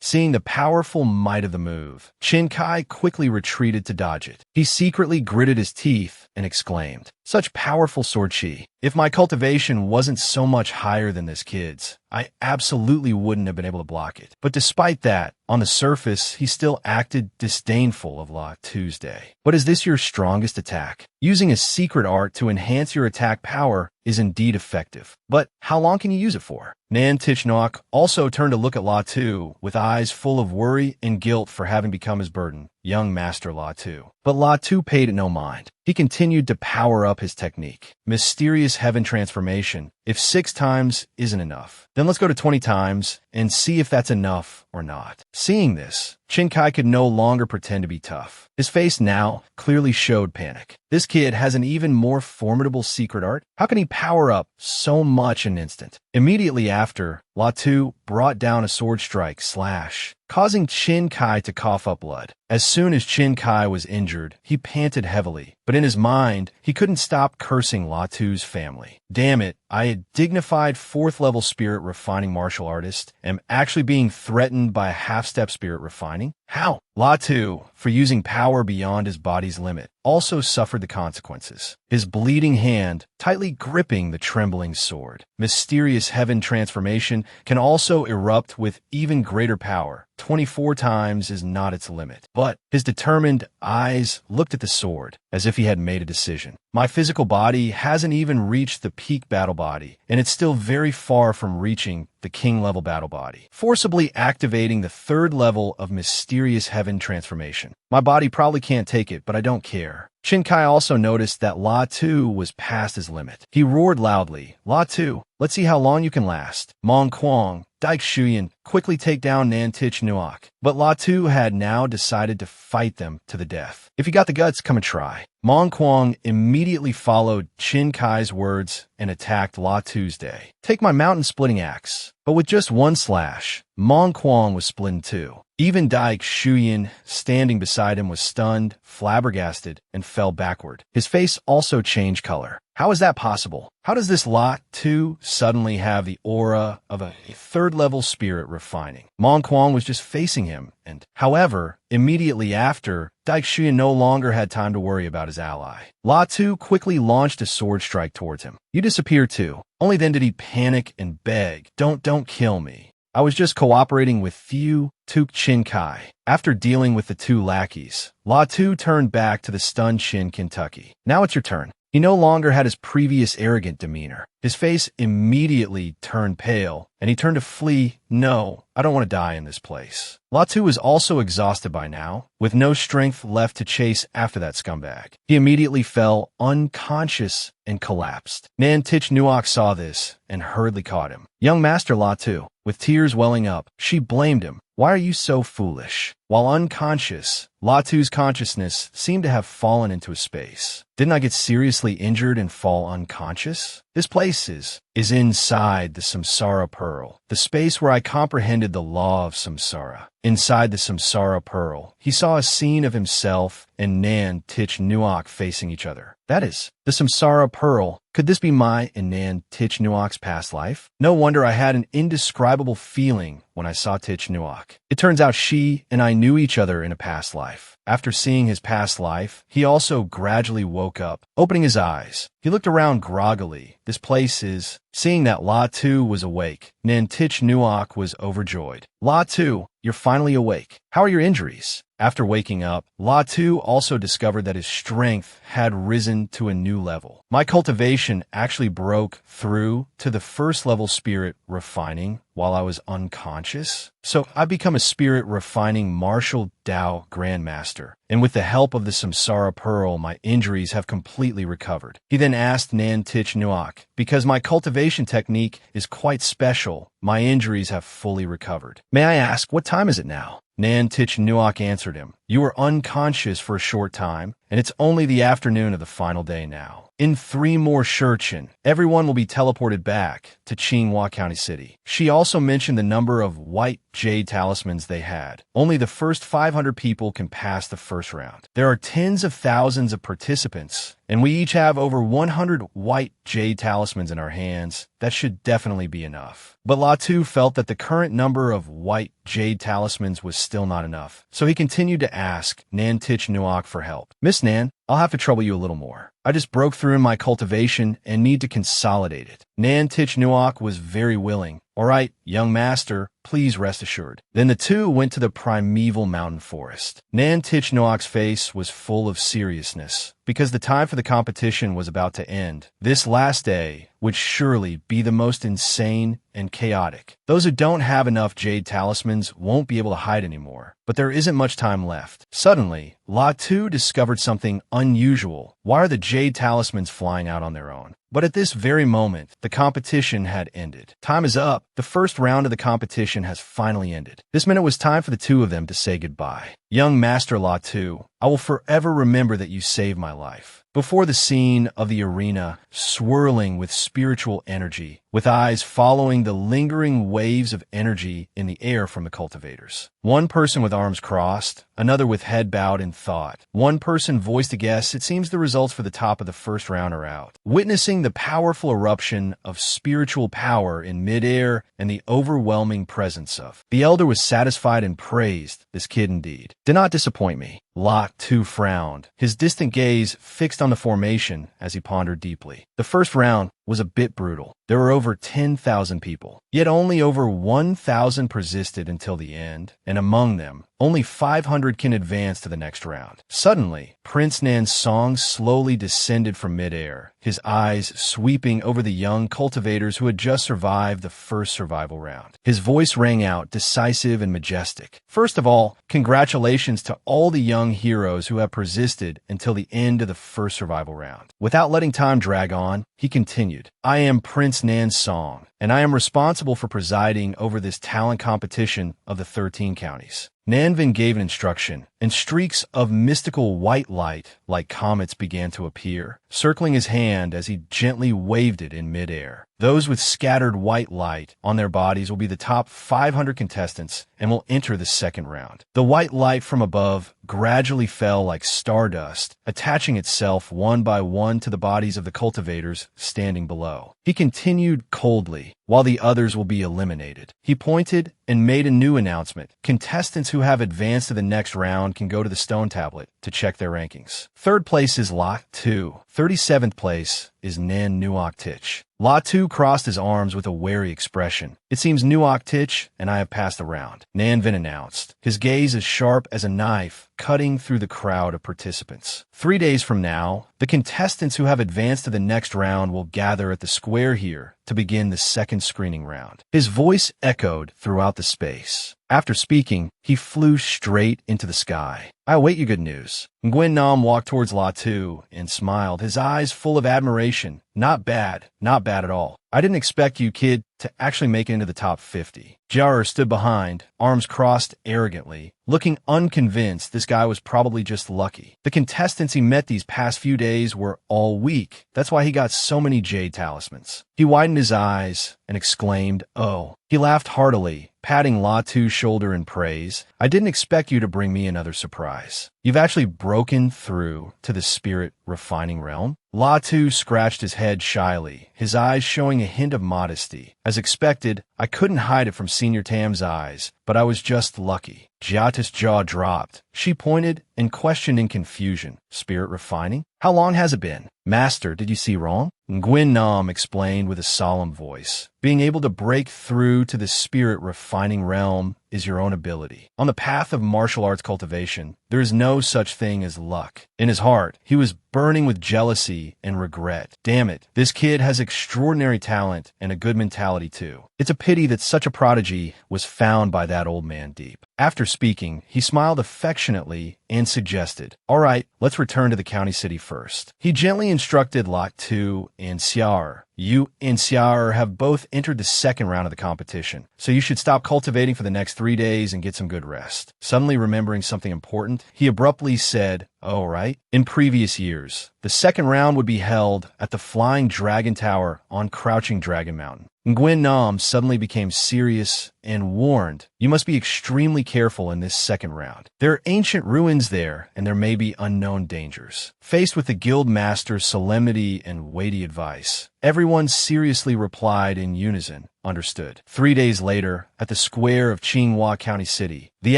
Seeing the powerful might of the move, Chin Kai quickly retreated to dodge it. He secretly gritted his teeth and exclaimed, "Such powerful sword chi. If my cultivation wasn't so much higher than this kid's, I absolutely wouldn't have been able to block it." But despite that, on the surface, he still acted disdainful of La Tuesday. But is this your strongest attack? Using a secret art to enhance your attack power is indeed effective. But how long can you use it for? Nantich Nuok also turned to look at La Tu with eyes full of worry and guilt for having become his burden, young Master La Tu. But La Tu paid it no mind. He continued to power up his technique. Mysterious Heaven Transformation. If 6 times isn't enough, then let's go to 20 times and see if that's enough or not. Seeing this, Chin Kai could no longer pretend to be tough. His face now clearly showed panic. This kid has an even more formidable secret art. How can he power up so much in an instant? Immediately after, La Tu brought down a sword strike / causing Chin Kai to cough up blood. As soon as Chin Kai was injured, he panted heavily, but in his mind, he couldn't stop cursing La Tu's family. Damn it, I, a dignified 4th level spirit refining martial artist, am actually being threatened by a half-step spirit refining? How? La Tu, for using power beyond his body's limit, also suffered the consequences. His bleeding hand tightly gripping the trembling sword. Mysterious Heaven Transformation can also erupt with even greater power. 24 times is not its limit. But his determined eyes looked at the sword as if he had made a decision. My physical body hasn't even reached the peak battle body, and it's still very far from reaching the king level battle body, forcibly activating the 3rd level of Mysterious Heaven Transformation. My body probably can't take it, but I don't care. Chin Kai also noticed that La Tu was past his limit. He roared loudly, "La Tu, let's see how long you can last." Mong Kwang, Daik Shuyan quickly take down Nantich Nuok, but La Tu had now decided to fight them to the death. If you got the guts, come and try. Mong Kwang immediately followed Chin Kai's words and attacked La Tuesday. Take my mountain-splitting axe. But with just one slash, Mong Kwang was split in 2. Even Daik Shuyan, standing beside him, was stunned, flabbergasted, and fell backward. His face also changed color. How is that possible? How does this La Tu suddenly have the aura of a 3rd level spirit refining? Mong Kwang was just facing him, and however, immediately after, Daik Shuyan no longer had time to worry about his ally. La Tu quickly launched a sword strike towards him. "You disappear too." Only then did he panic and beg, Don't kill me. I was just cooperating with Thew Tuk Chin Kai." After dealing with the 2 lackeys, La Tu turned back to the stunned Shin Kentucky. "Now it's your turn." He no longer had his previous arrogant demeanor. His face immediately turned pale, and he turned to flee. No, I don't want to die in this place. Latu was also exhausted by now, with no strength left to chase after that scumbag. He immediately fell unconscious and collapsed. Nan Tich Nuok saw this and hurriedly caught him. Young Master Latu, with tears welling up, she blamed him. Why are you so foolish? While unconscious, Latu's consciousness seemed to have fallen into a space. Didn't I get seriously injured and fall unconscious? This place is inside the samsara pearl, the space where I comprehended the law of samsara. Inside the samsara pearl, he saw a scene of himself and Nan Tich Nuok facing each other. That is, the samsara pearl. Could this be my and Nan Tich Nuok's past life? No wonder I had an indescribable feeling when I saw Tich Nuok. It turns out she and I knew each other in a past life. After seeing his past life, he also gradually woke up, opening his eyes. He looked around groggily. This place is... Seeing that Latu was awake, Nan Tich Nuok was overjoyed. Latu, you're finally awake. How are your injuries? After waking up, Latu also discovered that his strength had risen to a new level. My cultivation actually broke through to the first level spirit refining while I was unconscious. So I've become a spirit refining martial Tao grandmaster. And with the help of the samsara pearl, my injuries have completely recovered. He then asked Nan Tich Nuok, because my cultivation technique is quite special, my injuries have fully recovered. May I ask, what time is it now? Nan Tich Nuok answered him, you were unconscious for a short time, and it's only the afternoon of the final day now. In 3 more Shurchen, everyone will be teleported back to Tsinghua County City. She also mentioned the number of white jade talismans they had. Only the first 500 people can pass the first round. There are tens of thousands of participants, and we each have over 100 white jade talismans in our hands. That should definitely be enough. But Latu felt that the current number of white jade talismans was still not enough, so he continued to ask Nan Tich Nuok for help. Miss Nan, I'll have to trouble you a little more. I just broke through in my cultivation and need to consolidate it. Nan Tich Nuok was very willing. All right, young master, please rest assured. Then the two went to the primeval mountain forest. Nan Tich Nuok's face was full of seriousness, because the time for the competition was about to end. This last day would surely be the most insane and chaotic. Those who don't have enough jade talismans won't be able to hide anymore. But there isn't much time left. Suddenly, Latu discovered something unusual. Why are the jade talismans flying out on their own? But at this very moment, the competition had ended. Time is up. The first round of the competition has finally ended. This meant it was time for the two of them to say goodbye. Young Master Latu, I will forever remember that you saved my life. Before the scene of the arena, swirling with spiritual energy, with eyes following the lingering waves of energy in the air from the cultivators. One person with arms crossed, another with head bowed in thought. One person voiced a guess. It seems the results for the top of the first round are out. Witnessing the powerful eruption of spiritual power in midair and the overwhelming presence of. The elder was satisfied and praised this kid indeed. Did not disappoint me. Latu frowned, his distant gaze fixed on the formation as he pondered deeply. The first round was a bit brutal. There were over 10,000 people, yet only over 1,000 persisted until the end, and among them, only 500 can advance to the next round. Suddenly, Prince Nan's song slowly descended from midair, his eyes sweeping over the young cultivators who had just survived the first survival round. His voice rang out, decisive and majestic. First of all, congratulations to all the young heroes who have persisted until the end of the first survival round. Without letting time drag on, he continued, I am Prince Nan's song, and I am responsible for presiding over this talent competition of the 13 counties. Nanvin gave an instruction, and streaks of mystical white light, like comets, began to appear, circling his hand as he gently waved it in midair. Those with scattered white light on their bodies will be the top 500 contestants and will enter the second round. The white light from above gradually fell like stardust, attaching itself one by one to the bodies of the cultivators standing below. He continued coldly, while the others will be eliminated. He pointed and made a new announcement. Contestants who who have advanced to the next round can go to the stone tablet to check their rankings. Third place is Lot 2. 37th place is Nan Nuok Tich. Lot 2 crossed his arms with a wary expression. It seems Nuok Tich and I have passed the round, Nan Vin announced, his gaze as sharp as a knife cutting through the crowd of participants. 3 days from now, the contestants who have advanced to the next round will gather at the square here to begin the second screening round. His voice echoed throughout the space. After speaking, he flew straight into the sky. I await you good news. Nguyen Nam walked towards Lot 2 and smiled, his eyes full of admiration. Not bad at all. I didn't expect you, kid, to actually make it into the top 50. Jar stood behind, arms crossed arrogantly. Looking unconvinced, this guy was probably just lucky. The contestants he met these past few days were all weak. That's why he got so many jade talismans. He widened his eyes and exclaimed, "Oh." He laughed heartily, patting La Tu's shoulder in praise. I didn't expect you to bring me another surprise. You've actually broken through to the spirit refining realm? La Tu scratched his head shyly, his eyes showing a hint of modesty. As expected, I couldn't hide it from Senior Tam's eyes, but I was just lucky. Jiata's jaw dropped. She pointed and questioned in confusion. Spirit refining? How long has it been? Master, did you see wrong? Nguyen Nam explained with a solemn voice. Being able to break through to the spirit refining realm is your own ability. On the path of martial arts cultivation, there is no such thing as luck. In his heart, he was burning with jealousy and regret. Damn it, this kid has extraordinary talent and a good mentality too. It's a pity that such a prodigy was found by that old man deep. After speaking, he smiled affectionately and suggested, "All right, let's return to the county city first." He gently instructed Lot 2 and Xiar. You and Xiar have both entered the second round of the competition, so you should stop cultivating for the next 3 days and get some good rest. Suddenly remembering something important, he abruptly said, "Oh, right." In previous years, the second round would be held at the Flying Dragon Tower on Crouching Dragon Mountain. Nguyen Nam suddenly became serious and warned, "You must be extremely careful in this second round. There are ancient ruins there, and there may be unknown dangers." Faced with the guild master's solemnity and weighty advice, everyone seriously replied in unison, "Understood." 3 days later, at the square of Qinghua County City, the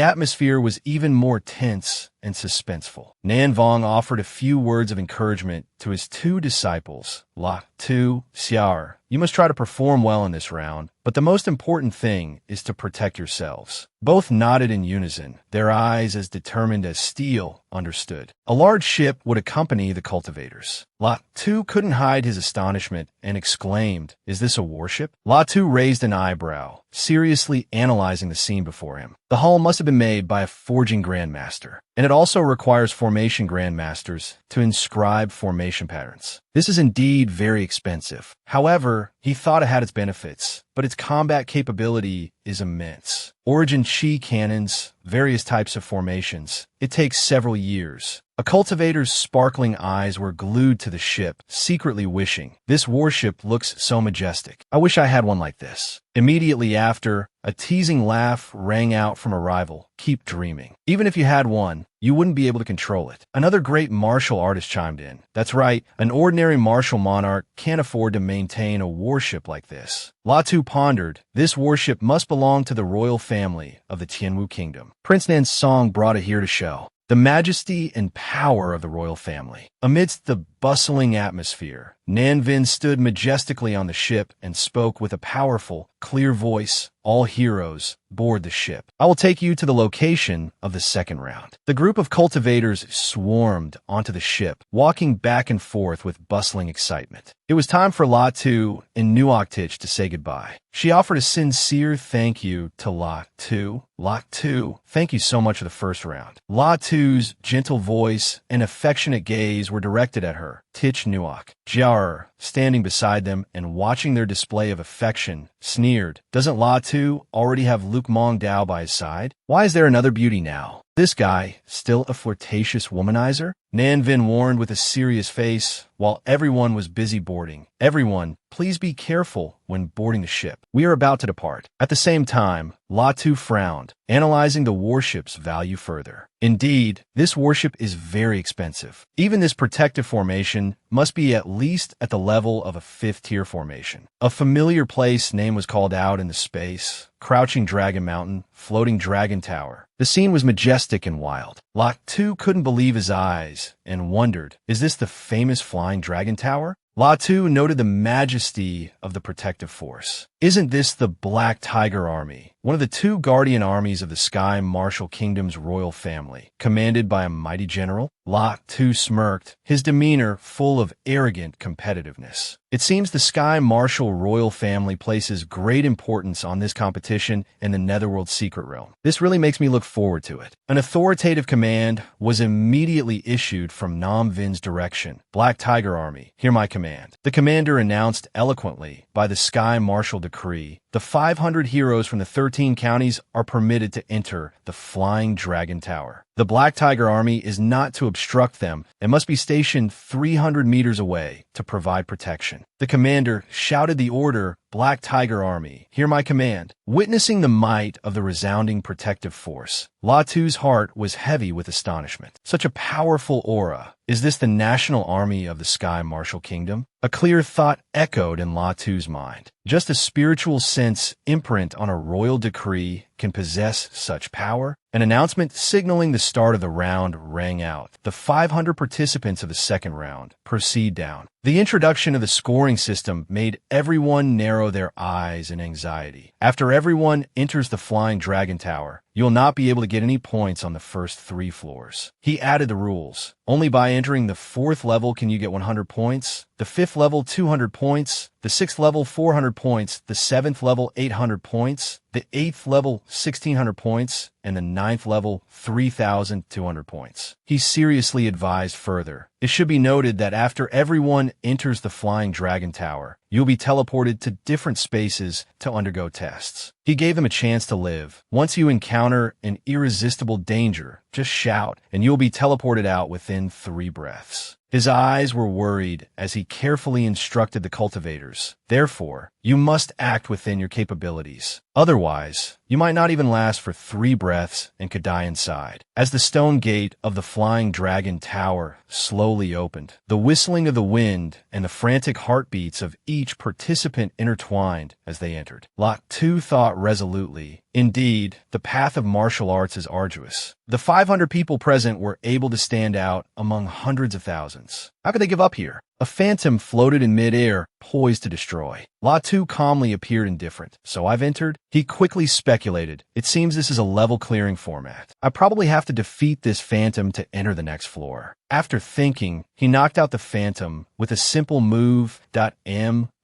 atmosphere was even more tense and suspenseful. Nan Vong offered a few words of encouragement to his 2 disciples, La Tu, Xiar. You must try to perform well in this round, but the most important thing is to protect yourselves. Both nodded in unison, their eyes as determined as steel. Understood. A large ship would accompany the cultivators. La Tu couldn't hide his astonishment and exclaimed, "Is this a warship?" La Tu raised an eyebrow, seriously analyzing the scene before him. The hull must have been made by a forging grandmaster, and it also requires formation grandmasters to inscribe formation patterns. This is indeed very expensive. However, he thought it had its benefits, but its combat capability is immense. Origin Chi cannons, various types of formations. It takes several years. A cultivator's sparkling eyes were glued to the ship, secretly wishing, "This warship looks so majestic. I wish I had one like this." Immediately after, a teasing laugh rang out from a rival. "Keep dreaming. Even if you had one, you wouldn't be able to control it." Another great martial artist chimed in. "That's right, an ordinary martial monarch can't afford to maintain a warship like this." La Tu pondered, "This warship must belong to the royal family of the Tianwu Kingdom." Prince Nan's song brought it here to show the majesty and power of the royal family. Amidst the bustling atmosphere, Nan Vin stood majestically on the ship and spoke with a powerful, clear voice. "All heroes, board the ship. I will take you to the location of the second round." The group of cultivators swarmed onto the ship, walking back and forth with bustling excitement. It was time for La Tu and Nuok Tich to say goodbye. She offered a sincere thank you to La Tu. "La Tu, thank you so much for the first round." La Tu's gentle voice and affectionate gaze were directed at her. Tich Nuok. Jiar, standing beside them and watching their display of affection, sneered, "Doesn't La Tu already have Luke Mong Dao by his side? Why is there another beauty now? This guy, still a flirtatious womanizer?" Nan Vin warned with a serious face while everyone was busy boarding. "Everyone, please be careful when boarding the ship. We are about to depart." At the same time, La Tu frowned, analyzing the warship's value further. Indeed, this warship is very expensive. Even this protective formation cultivation must be at least at the level of a 5th-tier formation. A familiar place name was called out into space: Crouching Dragon Mountain, Floating Dragon Tower. The scene was majestic and wild. Lot 2 couldn't believe his eyes and wondered, is this the famous Flying Dragon Tower? Lot 2 noted the majesty of the protective force. Isn't this the Black Tiger Army, one of the 2 guardian armies of the Sky Martial Kingdom's royal family, commanded by a mighty general? Lot 2 smirked, his demeanor full of arrogant competitiveness. It seems the Sky Martial royal family places great importance on this competition in the Netherworld Secret Realm. This really makes me look forward to it. An authoritative command was immediately issued from Nam Vin's direction. Black Tiger Army, hear my command. The commander announced eloquently, by the Sky Martial decree, the 500 heroes from the 13 counties are permitted to enter the Flying Dragon Tower. The Black Tiger Army is not to obstruct them and must be stationed 300 meters away to provide protection. The commander shouted the order, Black Tiger Army, hear my command. Witnessing the might of the resounding protective force, Latu's heart was heavy with astonishment. Such a powerful aura. Is this the national army of the Sky Martial Kingdom? A clear thought echoed in Latu's mind. Just a spiritual sense imprint on a royal decree can possess such power? An announcement signaling the start of the round rang out. The 500 participants of the second round proceed down. The introduction of the scoring system made everyone narrow their eyes in anxiety. After everyone enters the Flying Dragon Tower, you'll not be able to get any points on the first 3 floors. He added the rules. Only by entering the 4th level can you get 100 points, the 5th level 200 points, the 6th level 400 points, the 7th level 800 points, the 8th level 1600 points, and the 9th level 3200 points. He seriously advised further. It should be noted that after everyone enters the Flying Dragon Tower, you'll be teleported to different spaces to undergo tests. He gave them a chance to live. Once you encounter an irresistible danger, just shout, and you'll be teleported out within 3 breaths. His eyes were worried as he carefully instructed the cultivators. Therefore, you must act within your capabilities. Otherwise, you might not even last for 3 breaths and could die inside. As the stone gate of the Flying Dragon Tower slowly opened, the whistling of the wind and the frantic heartbeats of each participant intertwined as they entered. Lot 2 thought resolutely. Indeed, the path of martial arts is arduous. The 500 people present were able to stand out among hundreds of thousands. How could they give up here? A phantom floated in midair, poised to destroy. Latu calmly appeared indifferent. So I've entered? He quickly speculated. It seems this is a level clearing format. I probably have to defeat this phantom to enter the next floor. After thinking, he knocked out the phantom with a simple move.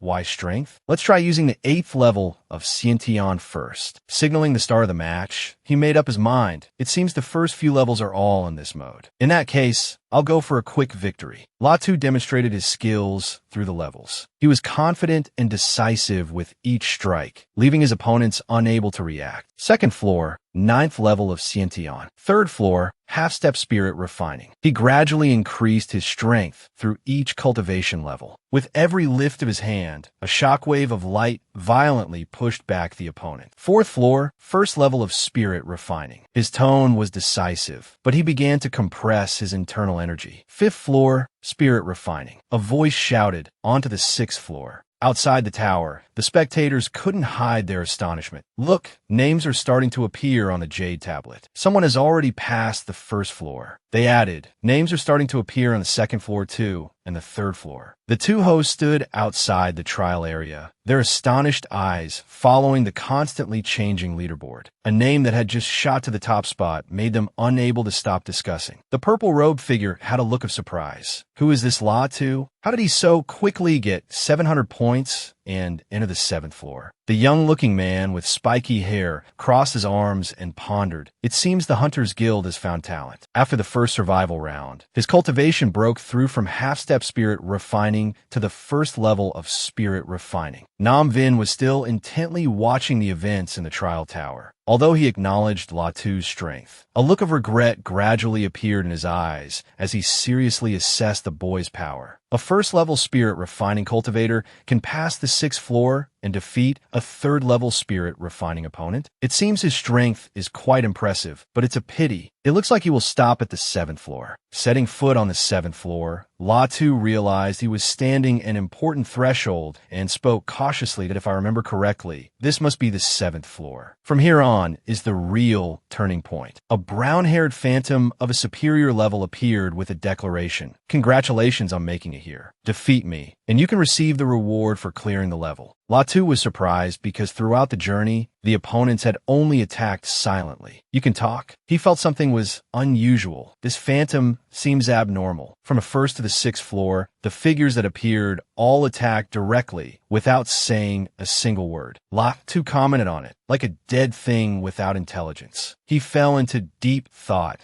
My strength? Let's try using the 8th level of Xiantian first. Signaling the start of the match, he made up his mind. It seems the first few levels are all in this mode. In that case, I'll go for a quick victory. Latu demonstrated his skills through the levels. He was confident and decisive with each strike, leaving his opponents unable to react. 2nd floor, 9th level of Xiantian. 3rd floor, half-step spirit refining. He gradually increased his strength through each cultivation level. With every lift of his hand, a shockwave of light violently pushed back the opponent. 4th floor, 1st level of spirit refining. His tone was decisive, but he began to compress his internal energy. 5th floor, spirit refining. A voice shouted onto the 6th floor. Outside the tower, the spectators couldn't hide their astonishment. Look, names are starting to appear on the jade tablet. Someone has already passed the 1st floor. They added, names are starting to appear on the 2nd floor too, and the 3rd floor. The 2 hosts stood outside the trial area, their astonished eyes following the constantly changing leaderboard. A name that had just shot to the top spot made them unable to stop discussing. The purple-robed figure had a look of surprise. Who is this Latu? How did he so quickly get 700 points and enter the 7th floor? The young-looking man with spiky hair crossed his arms and pondered. It seems the Hunters Guild has found talent. After the first survival round, his cultivation broke through from half-step spirit refining to the 1st level of spirit refining. Nam Vin was still intently watching the events in the trial tower. Although he acknowledged Latu's strength, a look of regret gradually appeared in his eyes as he seriously assessed the boy's power. A 1st-level spirit refining cultivator can pass the 6th floor and defeat a third-level spirit refining opponent? It seems his strength is quite impressive, but it's a pity. It looks like he will stop at the 7th floor. Setting foot on the 7th floor, Latu realized he was standing an important threshold and spoke cautiously that if I remember correctly, this must be the 7th floor. From here on is the real turning point. A brown-haired phantom of a superior level appeared with a declaration. Congratulations on making it here. Defeat me, and you can receive the reward for clearing the level. Latu was surprised because throughout the journey, the opponents had only attacked silently. You can talk? He felt something was unusual. This phantom seems abnormal. From the 1st to the 6th floor, the figures that appeared all attacked directly without saying a single word. Latu commented on it, like a dead thing without intelligence. He fell into deep thought.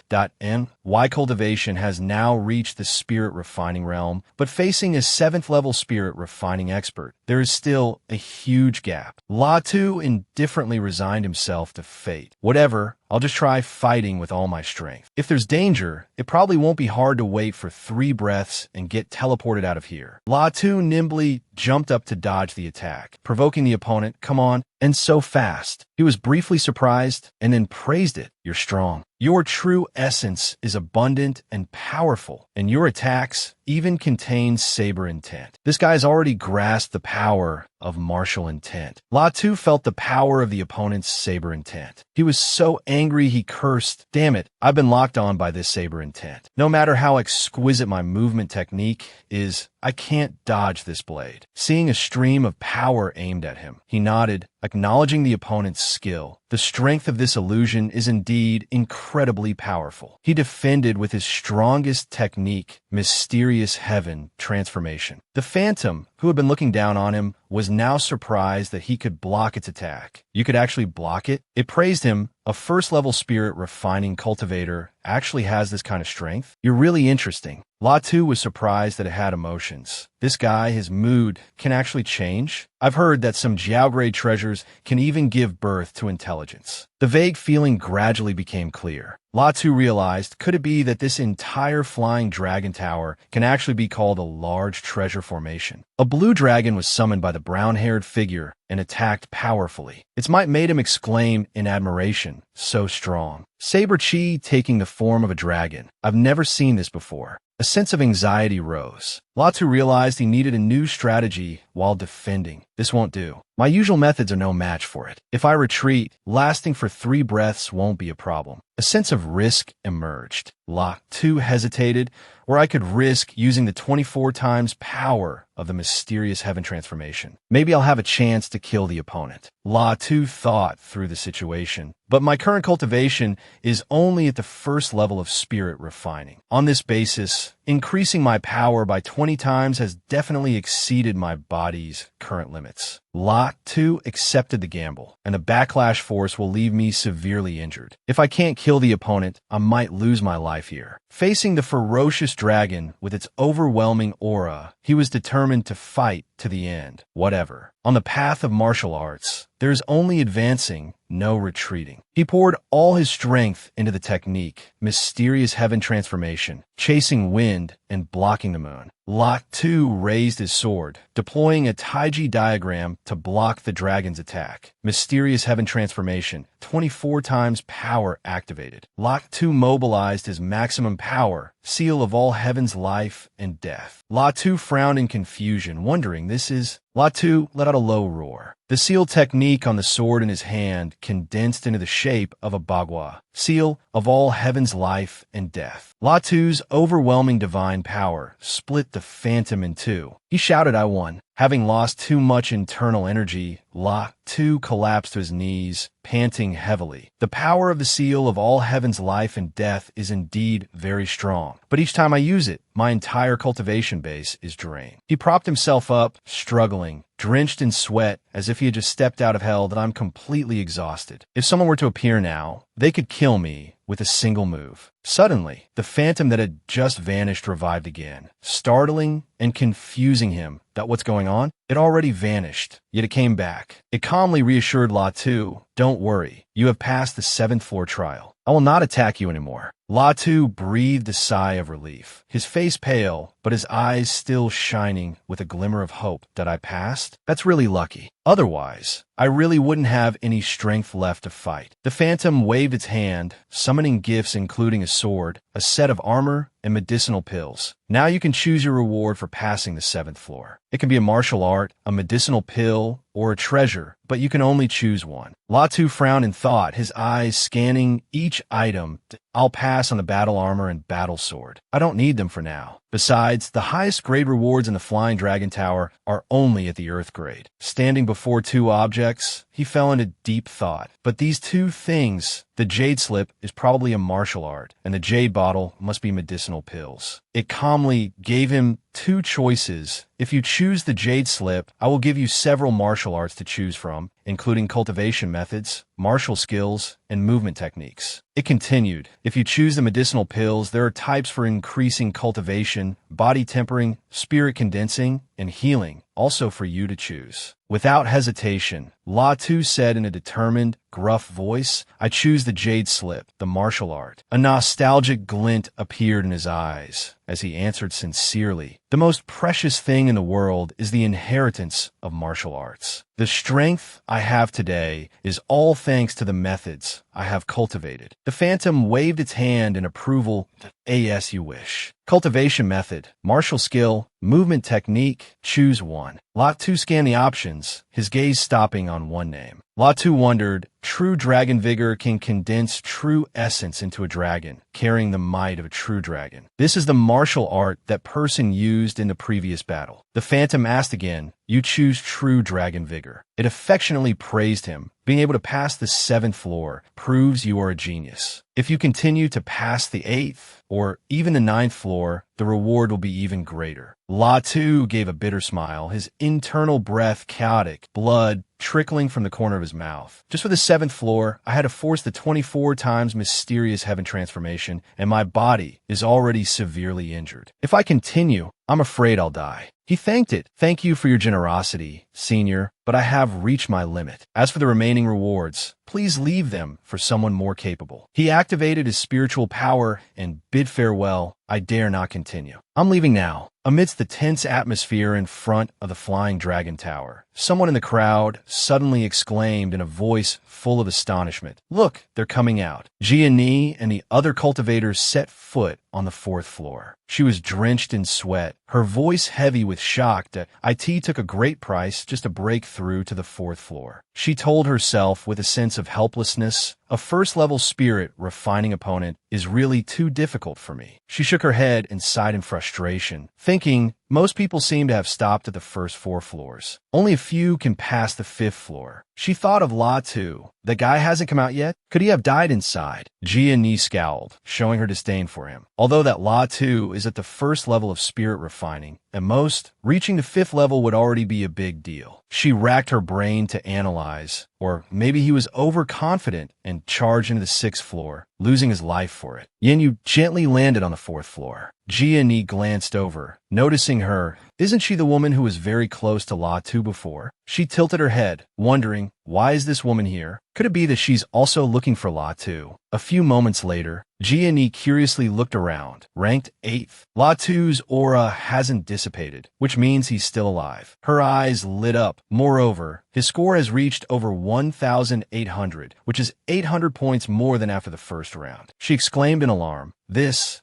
Why cultivation has now reached the spirit refining realm, but facing a 7th level spirit refining expert, there is still a huge gap. Latu indifferently resigned himself to fate. Whatever, I'll just try fighting with all my strength. If there's danger, it probably won't be hard to wait for 3 breaths and get teleported out of here. Latu nimbly jumped up to dodge the attack, provoking the opponent, come on, and so fast. He was briefly surprised and then praised it. You're strong. Your true essence is abundant and powerful, and your attacks even contain saber intent. This guy's already grasped the power of martial intent. Latu felt the power of the opponent's saber intent. He was so angry he cursed, damn it, I've been locked on by this saber intent. No matter how exquisite my movement technique is, I can't dodge this blade. Seeing a stream of power aimed at him, he nodded, acknowledging the opponent's skill. The strength of this illusion is indeed incredibly powerful. He defended with his strongest technique, mysterious heaven transformation. The phantom, who had been looking down on him, was now surprised that he could block its attack. You could actually block it? It praised him. A 1st-level spirit refining cultivator actually has this kind of strength? You're really interesting. Latu was surprised that it had emotions. This guy, his mood, can actually change. I've heard that some Jiao-grade treasures can even give birth to intelligence. The vague feeling gradually became clear. Latu realized, could it be that this entire flying dragon tower can actually be called a large treasure formation? A blue dragon was summoned by the brown-haired figure and attacked powerfully. Its might made him exclaim in admiration, so strong. Saber Chi taking the form of a dragon. I've never seen this before. A sense of anxiety rose. Latu realized he needed a new strategy while defending. This won't do. My usual methods are no match for it. If I retreat, lasting for 3 breaths won't be a problem. A sense of risk emerged. Latu hesitated, or I could risk using the 24 times power of the mysterious heaven transformation. Maybe I'll have a chance to kill the opponent. Latu thought through the situation, but my current cultivation is only at the 1st level of spirit refining. On this basis, increasing my power by 20 times has definitely exceeded my body's current limits. Latu accepted the gamble, and the backlash force will leave me severely injured. If I can't kill the opponent, I might lose my life here. Facing the ferocious dragon with its overwhelming aura, he was determined to fight to the end. Whatever. On the path of martial arts, there is only advancing, no retreating. He poured all his strength into the technique, mysterious heaven transformation, chasing wind and blocking the moon. Latu raised his sword, deploying a Taiji diagram to block the dragon's attack. Mysterious heaven transformation, 24 times power activated. Latu mobilized his maximum power, seal of all heaven's life and death. Latu frowned in confusion, wondering this is... Latu let out a low roar. The seal technique on the sword in his hand condensed into the shape of a bagua, seal of all heaven's life and death. Latu's overwhelming divine power split the phantom in two. He shouted, I won. Having lost too much internal energy, Latu collapsed to his knees, panting heavily. The power of the seal of all heaven's life and death is indeed very strong, but each time I use it, my entire cultivation base is drained. He propped himself up, struggling, drenched in sweat, as if he had just stepped out of hell, that I'm completely exhausted. If someone were to appear now, they could kill me with a single move. Suddenly, the phantom that had just vanished revived again, startling and confusing him that what's going on? It already vanished, yet it came back. It calmly reassured Latu, don't worry, you have passed the 7th floor trial. I will not attack you anymore. Latu breathed a sigh of relief, his face pale, but his eyes still shining with a glimmer of hope. That I passed? That's really lucky. Otherwise, I really wouldn't have any strength left to fight. The phantom waved its hand, summoning gifts including a sword, a set of armor, and medicinal pills. Now you can choose your reward for passing the 7th floor. It can be a martial art, a medicinal pill, or a treasure, but you can only choose one. Latu frowned in thought, his eyes scanning each item. I'll pass on the battle armor and battle sword. I don't need them for now. Besides, the highest grade rewards in the Flying Dragon Tower are only at the Earth grade. Standing before two objects, he fell into deep thought. But these two things, the jade slip is probably a martial art, and the jade bottle must be medicinal pills. It calmly gave him two choices. If you choose the jade slip, I will give you several martial arts to choose from, including cultivation methods, martial skills, and movement techniques. It continued, if you choose the medicinal pills, there are types for increasing cultivation, body tempering, spirit condensing, and healing, also for you to choose. Without hesitation, Latu said in a determined, gruff voice, I choose the jade slip, the martial art. A nostalgic glint appeared in his eyes as he answered sincerely, the most precious thing in the world is the inheritance of martial arts. The strength I have today is all thanks to the methods I have cultivated. The phantom waved its hand in approval. As you wish. Cultivation method, martial skill, movement technique, choose one. Latu scanned the options, his gaze stopping on one name. Latu wondered, true dragon vigor can condense true essence into a dragon, carrying the might of a true dragon. This is the martial art that person used in the previous battle. The phantom asked again, you choose true dragon vigor. It affectionately praised him. Being able to pass the 7th floor proves you are a genius. If you continue to pass the 8th, or even the 9th floor, the reward will be even greater. Latu gave a bitter smile, his internal breath chaotic, blood trickling from the corner of his mouth. Just for the 7th floor, I had to force the 24 times mysterious heaven transformation, and my body is already severely injured. If I continue, I'm afraid I'll die. He thanked it. Thank you for your generosity, senior, but I have reached my limit. As for the remaining rewards, please leave them for someone more capable. He activated his spiritual power and bid farewell. I dare not continue. I'm leaving now. Amidst the tense atmosphere in front of the Flying Dragon Tower, someone in the crowd suddenly exclaimed in a voice full of astonishment, look, they're coming out. Gyani and the other cultivators set foot on the 4th floor. She was drenched in sweat, her voice heavy with shock that IT took a great price just to break through to the 4th floor. She told herself with a sense of helplessness, a first-level spirit refining opponent is really too difficult for me. She shook her head and sighed in frustration, thinking, most people seem to have stopped at the first 4 floors. Only a few can pass the 5th floor. She thought of Latu. The guy hasn't come out yet? Could he have died inside? Gyani scowled, showing her disdain for him. Although that Latu is at the 1st level of spirit refining, at most, reaching the 5th level would already be a big deal. She racked her brain to analyze, or maybe he was overconfident and charged into the 6th floor, losing his life for it. Yinyu gently landed on the 4th floor. Gyani glanced over, noticing her. Isn't she the woman who was very close to Latu before? She tilted her head, wondering, why is this woman here? Could it be that she's also looking for Latu? A few moments later, Gyani curiously looked around, ranked 8th. Latu's aura hasn't dissipated, which means he's still alive. Her eyes lit up. Moreover, his score has reached over 1,800, which is 800 points more than after the first round. She exclaimed in alarm.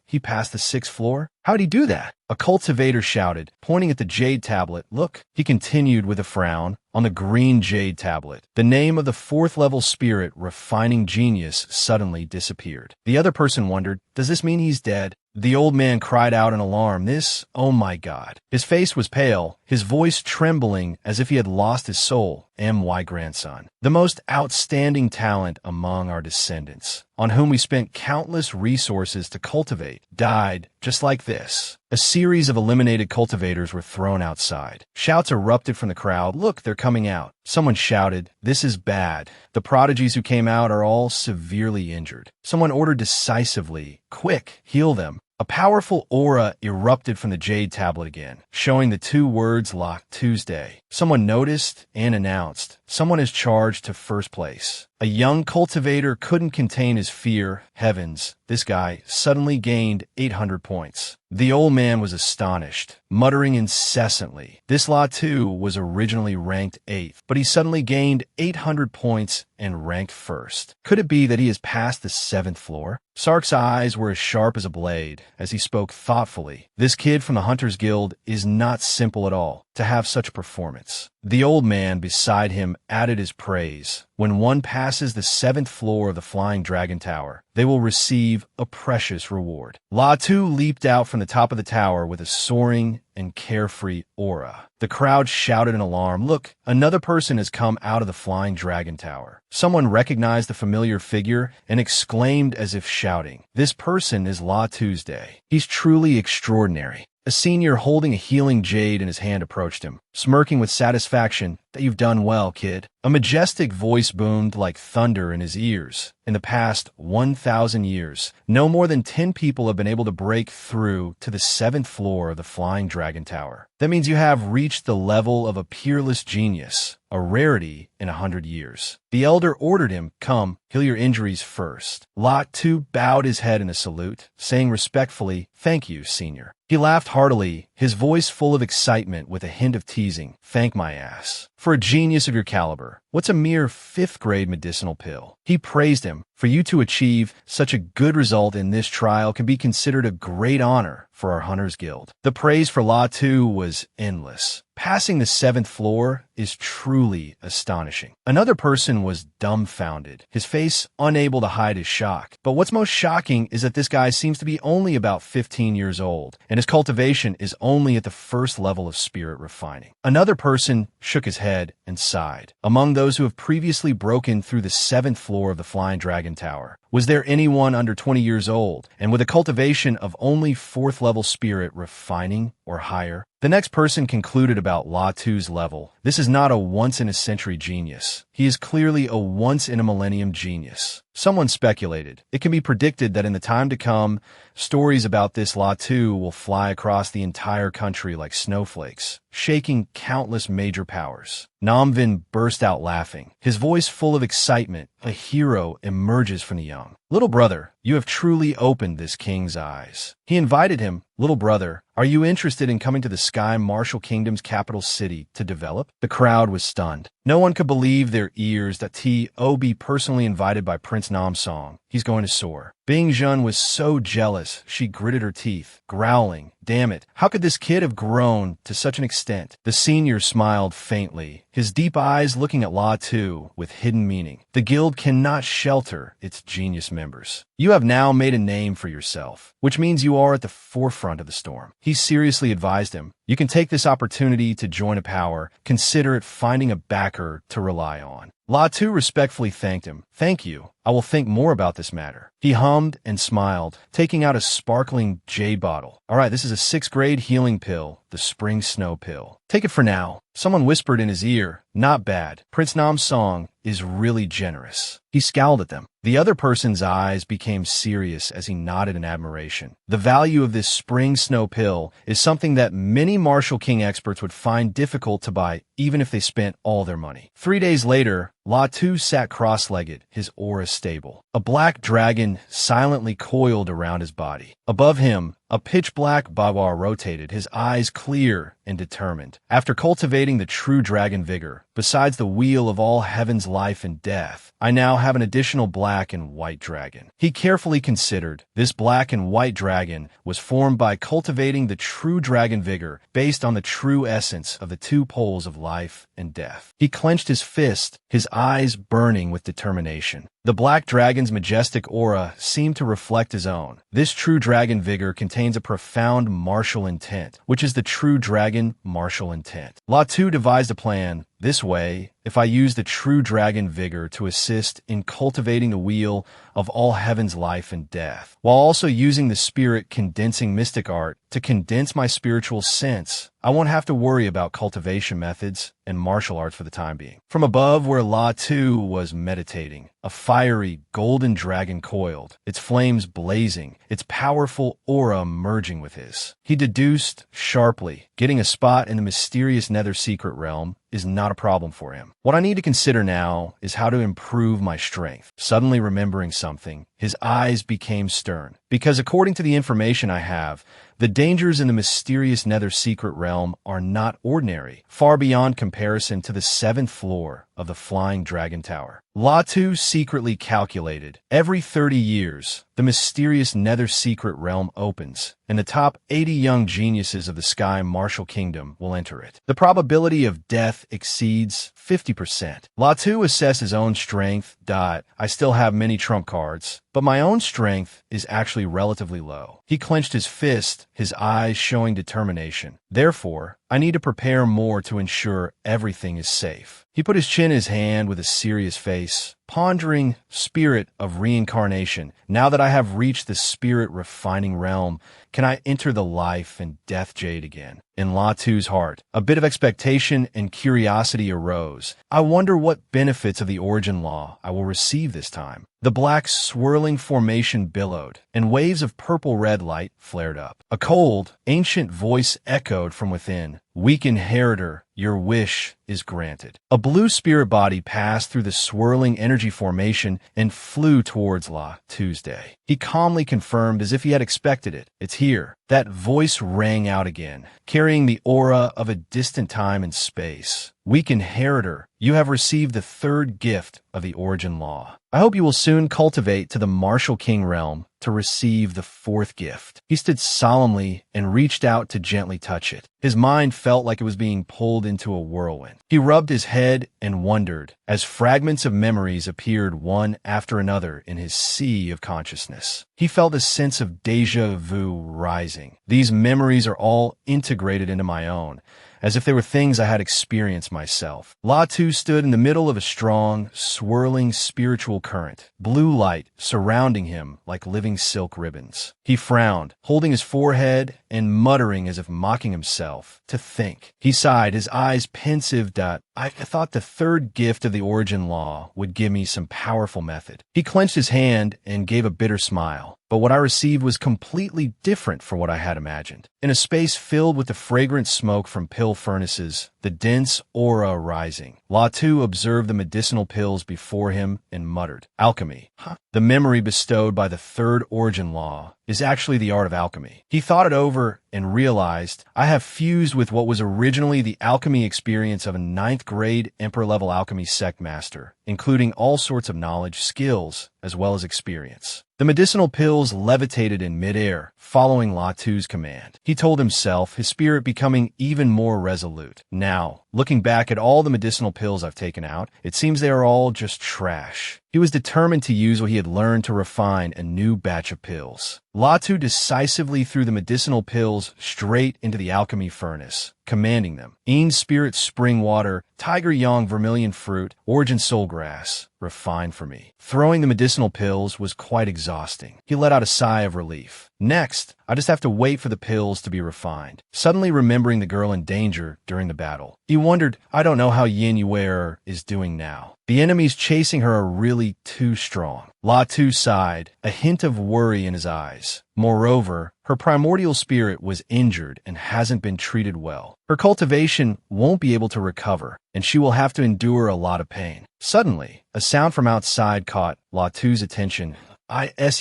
He passed the 6th floor? How'd he do that? A cultivator shouted, pointing at the jade tablet. Look, he continued with a frown, on the green jade tablet. The name of the 4th level spirit refining genius suddenly disappeared. The other person wondered, does this mean he's dead? The old man cried out in alarm, oh my God. His face was pale, his voice trembling as if he had lost his soul. My grandson, the most outstanding talent among our descendants, on whom we spent countless resources to cultivate, died just like this. A series of eliminated cultivators were thrown outside. Shouts erupted from the crowd. Look, they're coming out. Someone shouted, this is bad. The prodigies who came out are all severely injured. Someone ordered decisively, quick, heal them. A powerful aura erupted from the jade tablet again, showing the 2 words locked Tuesday. Someone noticed and announced, someone is charged to 1st place. A young cultivator couldn't contain his fear. Heavens, this guy suddenly gained 800 points. The old man was astonished, muttering incessantly. This Latu was originally ranked 8th, but he suddenly gained 800 points and ranked 1st. Could it be that he has passed the 7th floor? Sark's eyes were as sharp as a blade as he spoke thoughtfully. This kid from the Hunters Guild is not simple at all to have such a performance. The old man beside him added his praise. When one passes the 7th floor of the Flying Dragon Tower, they will receive a precious reward. Latu leaped out from the top of the tower with a soaring and carefree aura. The crowd shouted in alarm, "Look, another person has come out of the Flying Dragon Tower." Someone recognized the familiar figure and exclaimed as if shouting, "This person is Latu's Day. He's truly extraordinary." A senior holding a healing jade in his hand approached him, smirking with satisfaction. "That you've done well, kid." A majestic voice boomed like thunder in his ears. In the past 1,000 years, no more than 10 people have been able to break through to the 7th floor of the Flying Dragon Tower. That means you have reached the level of a peerless genius, a rarity in 100 years. The elder ordered him, "Come, heal your injuries first." Latu bowed his head in a salute, saying respectfully, "Thank you, senior." He laughed heartily, his voice full of excitement with a hint of teasing. "Thank my ass. For a genius of your caliber, what's a mere 5th-grade medicinal pill?" He praised him. "For you to achieve such a good result in this trial can be considered a great honor for our Hunters Guild." The praise for Latu was endless. Passing the 7th floor is truly astonishing. Another person was dumbfounded, his face unable to hide his shock. But what's most shocking is that this guy seems to be only about 15 years old, and his cultivation is only at the 1st level of spirit refining. Another person shook his head and sighed. Among those who have previously broken through the 7th floor of the Flying Dragon Tower, was there anyone under 20 years old and with a cultivation of only 4th level spirit refining or higher? The next person concluded about Latu's level. This is not a once-in-a-century genius. He is clearly a once-in-a-millennium genius. Someone speculated, it can be predicted that in the time to come, stories about this Latu will fly across the entire country like snowflakes, shaking countless major powers. Namvin burst out laughing, his voice full of excitement. A hero emerges from the young. "Little brother, you have truly opened this king's eyes." He invited him. "Little brother, are you interested in coming to the Sky Martial Kingdom's capital city to develop?" The crowd was stunned. No one could believe their ears that T.O. be personally invited by Prince Namsong. He's going to soar. Bing Jun was so jealous, she gritted her teeth, growling, "Damn it, how could this kid have grown to such an extent?" The senior smiled faintly, his deep eyes looking at Latu with hidden meaning. "The guild cannot shelter its genius members. You have now made a name for yourself, which means you are at the forefront of the storm." He seriously advised him, "You can take this opportunity to join a power. Consider it finding a backer to rely on." Latu respectfully thanked him. "Thank you. I will think more about this matter." He hummed and smiled, taking out a sparkling jade bottle. "All right, this is a 6th-grade healing pill, the Spring Snow Pill. Take it for now." Someone whispered in his ear, "Not bad. Prince Namsong is really generous." He scowled at them. The other person's eyes became serious as he nodded in admiration. The value of this Spring Snow Pill is something that many Martial King experts would find difficult to buy even if they spent all their money. 3 days later, Latu sat cross-legged, his aura stable. A black dragon silently coiled around his body. Above him, a pitch-black Bawa rotated, his eyes clear and determined. After cultivating the true dragon vigor, besides the wheel of all heaven's life and death, I now have an additional black and white dragon. He carefully considered. This black and white dragon was formed by cultivating the true dragon vigor based on the true essence of the 2 poles of life and death. He clenched his fist, his eyes burning with determination. The black dragon's majestic aura seemed to reflect his own. This true dragon vigor contains a profound martial intent, which is the true dragon martial intent. Latu devised a plan. This way, if I use the true dragon vigor to assist in cultivating the wheel of all heaven's life and death, while also using the spirit condensing mystic art to condense my spiritual sense, I won't have to worry about cultivation methods and martial arts for the time being. From above where Latu was meditating, a fiery golden dragon coiled, its flames blazing, its powerful aura merging with his. He deduced sharply, getting a spot in the mysterious nether secret realm is not not a problem for him. What I need to consider now is how to improve my strength. Suddenly remembering something, his eyes became stern. Because according to the information I have, the dangers in the mysterious nether secret realm are not ordinary, far beyond comparison to the 7th floor of the Flying Dragon Tower. Latu secretly calculated, every 30 years, the mysterious nether secret realm opens, and the top 80 young geniuses of the Sky Martial Kingdom will enter it. The probability of death exceeds 50%. Latu assessed his own strength. I still have many trump cards, but my own strength is actually relatively low. He clenched his fist, his eyes showing determination. Therefore, I need to prepare more to ensure everything is safe. He put his chin in his hand with a serious face, pondering, spirit of reincarnation. Now that I have reached the spirit refining realm, can I enter the life and death jade again? In Latu's heart, a bit of expectation and curiosity arose. I wonder what benefits of the origin law I will receive this time. The black swirling formation billowed, and waves of purple-red light flared up. A cold, ancient voice echoed from within. Weak inheritor, your wish is granted. A blue spirit body passed through the swirling energy formation and flew towards La Tuesday. He calmly confirmed as if he had expected it. It's here. That voice rang out again, carrying the aura of a distant time and space. Weak inheritor, you have received the 3rd gift of the origin law. I hope you will soon cultivate to the Martial King realm to receive the 4th gift. He stood solemnly and reached out to gently touch it. His mind felt like it was being pulled into a whirlwind. He rubbed his head and wondered as fragments of memories appeared one after another in his sea of consciousness. He felt a sense of déjà vu rising. These memories are all integrated into my own, as if they were things I had experienced myself. Latu stood in the middle of a strong, swirling spiritual current, blue light surrounding him like living silk ribbons. He frowned, holding his forehead and muttering as if mocking himself. To think. He sighed, his eyes pensive. I thought the 3rd gift of the origin law would give me some powerful method. He clenched his hand and gave a bitter smile. But what I received was completely different from what I had imagined. In a space filled with the fragrant smoke from pill furnaces, the dense aura rising, Latu observed the medicinal pills before him and muttered, alchemy. The memory bestowed by the 3rd origin law is actually the art of alchemy. He thought it over and realized, I have fused with what was originally the alchemy experience of a 9th grade emperor-level alchemy sect master, including all sorts of knowledge, skills, as well as experience. The medicinal pills levitated in midair, following Latu's command. He told himself, his spirit becoming even more resolute. Now, looking back at all the medicinal pills I've taken out, it seems they are all just trash. He was determined to use what he had learned to refine a new batch of pills. Latu decisively threw the medicinal pills straight into the alchemy furnace, commanding them. Een spirit spring water, tiger yang vermilion fruit, origin soul grass, refine for me. Throwing the medicinal pills was quite exhausting. He let out a sigh of relief. Next, I just have to wait for the pills to be refined. Suddenly remembering the girl in danger during the battle, he wondered, I don't know how Yin Yuer is doing now. The enemies chasing her are really too strong. Latu sighed, a hint of worry in his eyes. Moreover, her primordial spirit was injured and hasn't been treated well. Her cultivation won't be able to recover, and she will have to endure a lot of pain. Suddenly, a sound from outside caught Latu's attention.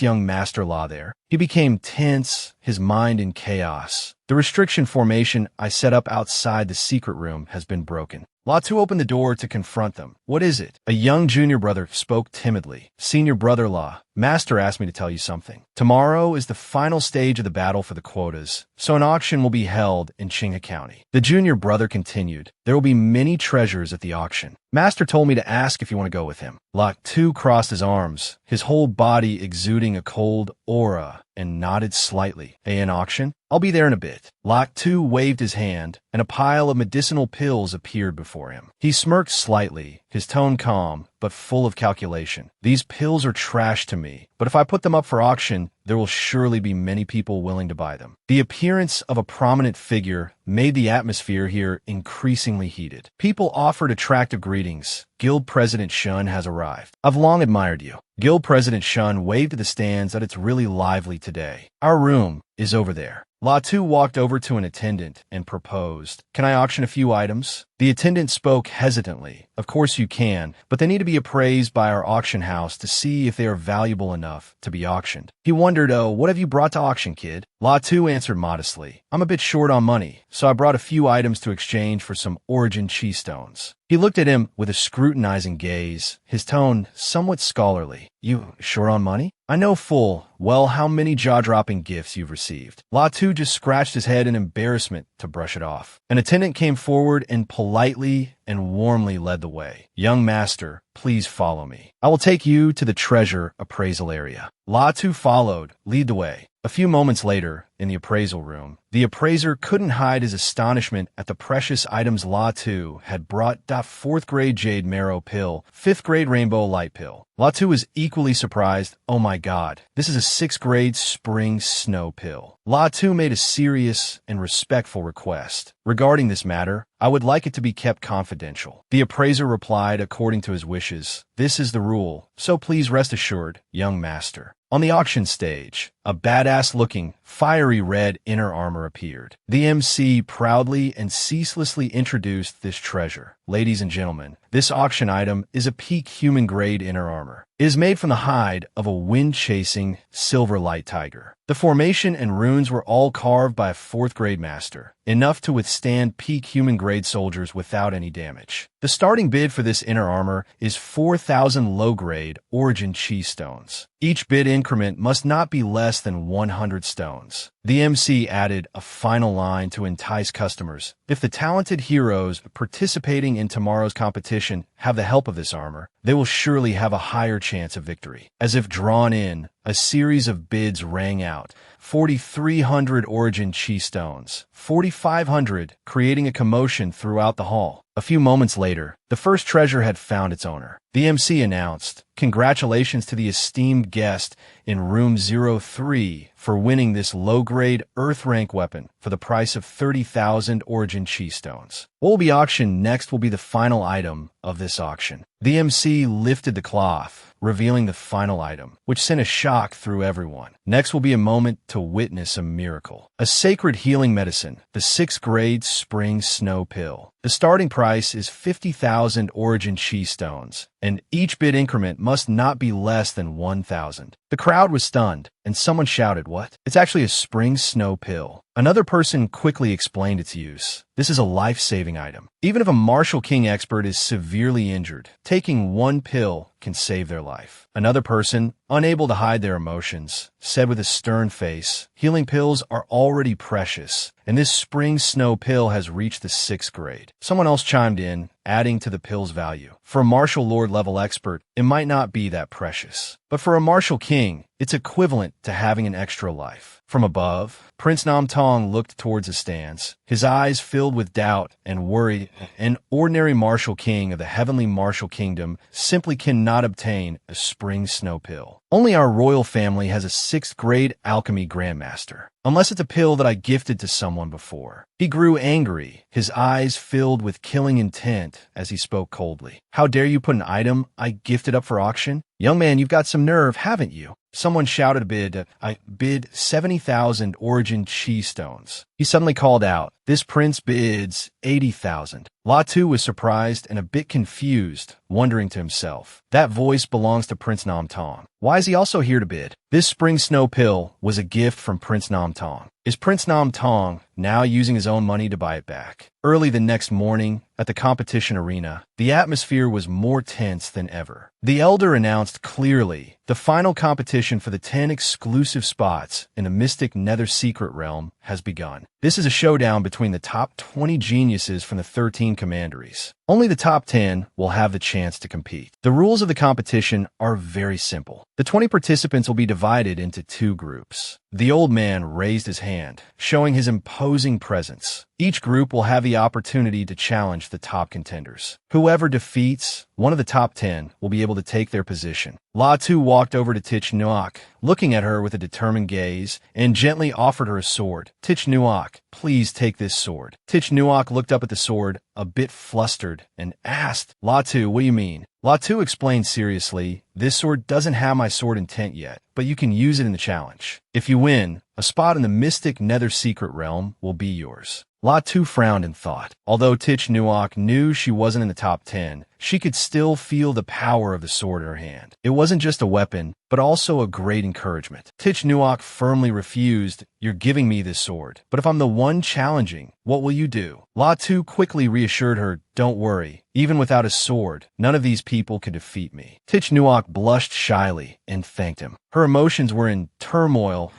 Young Master Law there. He became tense, his mind in chaos. The restriction formation I set up outside the secret room has been broken. Latu opened the door to confront them. What is it? A young junior brother spoke timidly. Senior brother-in-law, Master asked me to tell you something. Tomorrow is the final stage of the battle for the quotas, so an auction will be held in Qinghe County. The junior brother continued. There will be many treasures at the auction. Master told me to ask if you want to go with him. Latu crossed his arms, his whole body exuding a cold aura, and nodded slightly. An auction? I'll be there in a bit. Latu waved his hand, and a pile of medicinal pills appeared before him. He smirked slightly, his tone calm, but full of calculation. These pills are trash to me, but if I put them up for auction, there will surely be many people willing to buy them. The appearance of a prominent figure made the atmosphere here increasingly heated. People offered attractive greetings. Guild President Shun has arrived. I've long admired you. Guild President Shun waved to the stands that it's really lively today. Our room is over there. Latu walked over to an attendant and proposed, Can I auction a few items? The attendant spoke hesitantly. Of course you can, but they need to be appraised by our auction house to see if they are valuable enough to be auctioned. He wondered, "Oh, what have you brought to auction, kid?" Latu answered modestly, "I'm a bit short on money, so I brought a few items to exchange for some origin chi stones." He looked at him with a scrutinizing gaze, his tone somewhat scholarly. "You short on money? I know full well how many jaw-dropping gifts you've received." Latu just scratched his head in embarrassment to brush it off. An attendant came forward and politely and warmly led the way. "Young master, please follow me. I will take you to the treasure appraisal area." Latu followed, lead the way. A few moments later, in the appraisal room, the appraiser couldn't hide his astonishment at the precious items Latu had brought. 4th grade jade marrow pill, 5th grade rainbow light pill. Latu was equally surprised. "Oh my god, this is a 6th grade spring snow pill." Latu made a serious and respectful request. "Regarding this matter, I would like it to be kept confidential." The appraiser replied according to his wishes. "This is the rule, so please rest assured, young master." On the auction stage, a badass-looking, fiery red inner armor appeared. The MC proudly and ceaselessly introduced this treasure. "Ladies and gentlemen, this auction item is a peak human-grade inner armor. It is made from the hide of a wind-chasing silver light tiger. The formation and runes were all carved by a 4th grade master, enough to withstand peak human-grade soldiers without any damage. The starting bid for this inner armor is 4,000 low-grade origin chi stones. Each bid increment must not be less than 100 stones." The MC added a final line to entice customers. "If the talented heroes participating in tomorrow's competition have the help of this armor, they will surely have a higher chance of victory." As if drawn in, a series of bids rang out. 4,300 origin chi stones, 4,500, creating a commotion throughout the hall. A few moments later, the first treasure had found its owner. The MC announced, "Congratulations to the esteemed guest in room 03 for winning this low-grade Earth-rank weapon for the price of 30,000 origin chi stones. What will be auctioned next will be the final item of this auction." The MC lifted the cloth, revealing the final item, which sent a shock through everyone. Next will be a moment to witness a miracle. A sacred healing medicine, the 6th grade spring snow pill. The starting price is 50,000 origin chi stones, and each bid increment must not be less than 1,000. The crowd was stunned, and someone shouted, "What? It's actually a spring snow pill." Another person quickly explained its use. "This is a life-saving item. Even if a martial king expert is severely injured, taking one pill can save their life." Another person, unable to hide their emotions, said with a stern face, "Healing pills are already precious, and this spring snow pill has reached the 6th grade. Someone else chimed in, adding to the pill's value. "For a martial lord level expert, it might not be that precious. But for a martial king, it's equivalent to having an extra life." From above, Prince Nam Tong looked towards the stands, his eyes filled with doubt and worry. An ordinary martial king of the heavenly martial kingdom simply cannot obtain a spring snow pill. Only our royal family has a 6th grade alchemy grandmaster. Unless it's a pill that I gifted to someone before. He grew angry, his eyes filled with killing intent as he spoke coldly. "How dare you put an item I gifted up for auction? Young man, you've got some nerve, haven't you?" Someone shouted a bid. "I bid 70,000 origin chi stones." He suddenly called out, "This prince bids 80,000. Latu was surprised and a bit confused, wondering to himself, "That voice belongs to Prince Nam Tong. Why is he also here to bid?" This spring snow pill was a gift from Prince Nam Tong. Is Prince Nam Tong now using his own money to buy it back? Early the next morning, at the competition arena, the atmosphere was more tense than ever. The elder announced clearly, the final competition for the 10 exclusive spots in the mystic nether secret realm has begun. This is a showdown between the top 20 geniuses from the 13 commanderies. Only the top 10 will have the chance to compete. The rules of the competition are very simple. The 20 participants will be divided into 2 groups. The old man raised his hand, showing his imposing presence. Each group will have the opportunity to challenge the top contenders. Whoever defeats one of the top 10 will be able to take their position. Latu walked over to Tich Nuok, looking at her with a determined gaze, and gently offered her a sword. "Tich Nuok, please take this sword." Tich Nuok looked up at the sword, a bit flustered, and asked, "Latu, what do you mean?" Latu explained seriously, "This sword doesn't have my sword intent yet, but you can use it in the challenge. If you win, a spot in the mystic nether secret realm will be yours." La Tu frowned in thought. Although Tich Nuok knew she wasn't in the top 10, she could still feel the power of the sword in her hand. It wasn't just a weapon, but also a great encouragement. Tich Nuok firmly refused. You're giving me this sword, but if I'm the one challenging, what will you do? La Tu quickly reassured her, don't worry. Even without a sword, none of these people could defeat me. Tich Nuok blushed shyly and thanked him. Her emotions were in turmoil.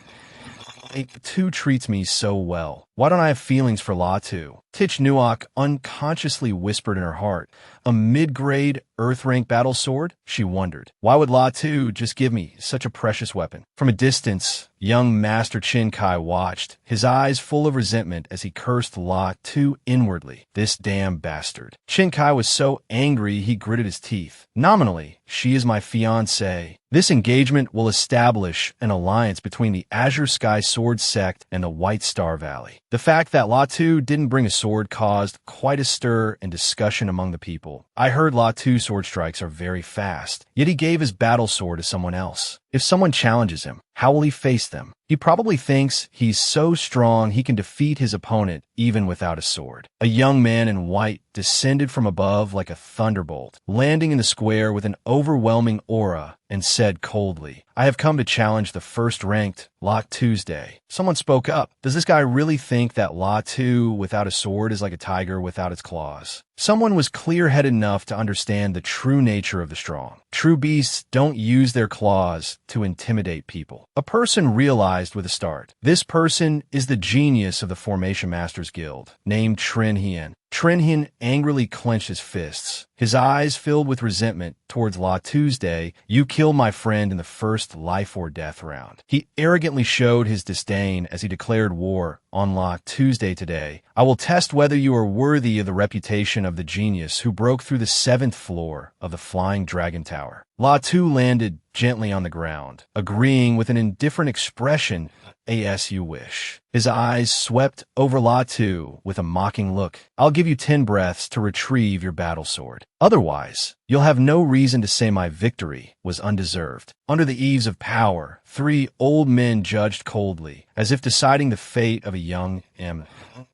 La Tu treats me so well. Why don't I have feelings for La Tu? Tich Nuok unconsciously whispered in her heart. A mid-grade, Earth-rank battle sword? She wondered. Why would La Tu just give me such a precious weapon? From a distance, young Master Chin Kai watched, his eyes full of resentment as he cursed La Tu inwardly. This damn bastard. Chin Kai was so angry he gritted his teeth. Nominally, she is my fiancée. This engagement will establish an alliance between the Azure Sky Sword Sect and the White Star Valley. The fact that La Tu didn't bring a sword caused quite a stir and discussion among the people. I heard La Tu's sword strikes are very fast, yet he gave his battle sword to someone else. If someone challenges him, how will he face them? He probably thinks he's so strong he can defeat his opponent even without a sword. A young man in white descended from above like a thunderbolt, landing in the square with an overwhelming aura, and said coldly, I have come to challenge the first-ranked La Tuesday. Someone spoke up. Does this guy really think that La Tu without a sword is like a tiger without its claws? Someone was clear-headed enough to understand the true nature of the strong. True beasts don't use their claws to intimidate people. A person realized with a start. This person is the genius of the Formation Masters Guild, named Trin Hien. Trin Hien angrily clenched his fists, his eyes filled with resentment towards La Tuesday. You killed my friend in the first life or death round. He arrogantly showed his disdain as he declared war on La Tuesday today. I will test whether you are worthy of the reputation of the genius who broke through the 7th floor of the Flying Dragon Tower. La Tu landed gently on the ground, agreeing with an indifferent expression. As you wish. His eyes swept over La Tu with a mocking look. I'll give you 10 breaths to retrieve your battle sword. Otherwise, you'll have no reason to say my victory was undeserved. Under the eaves of power, 3 old men judged coldly, as if deciding the fate of a young M.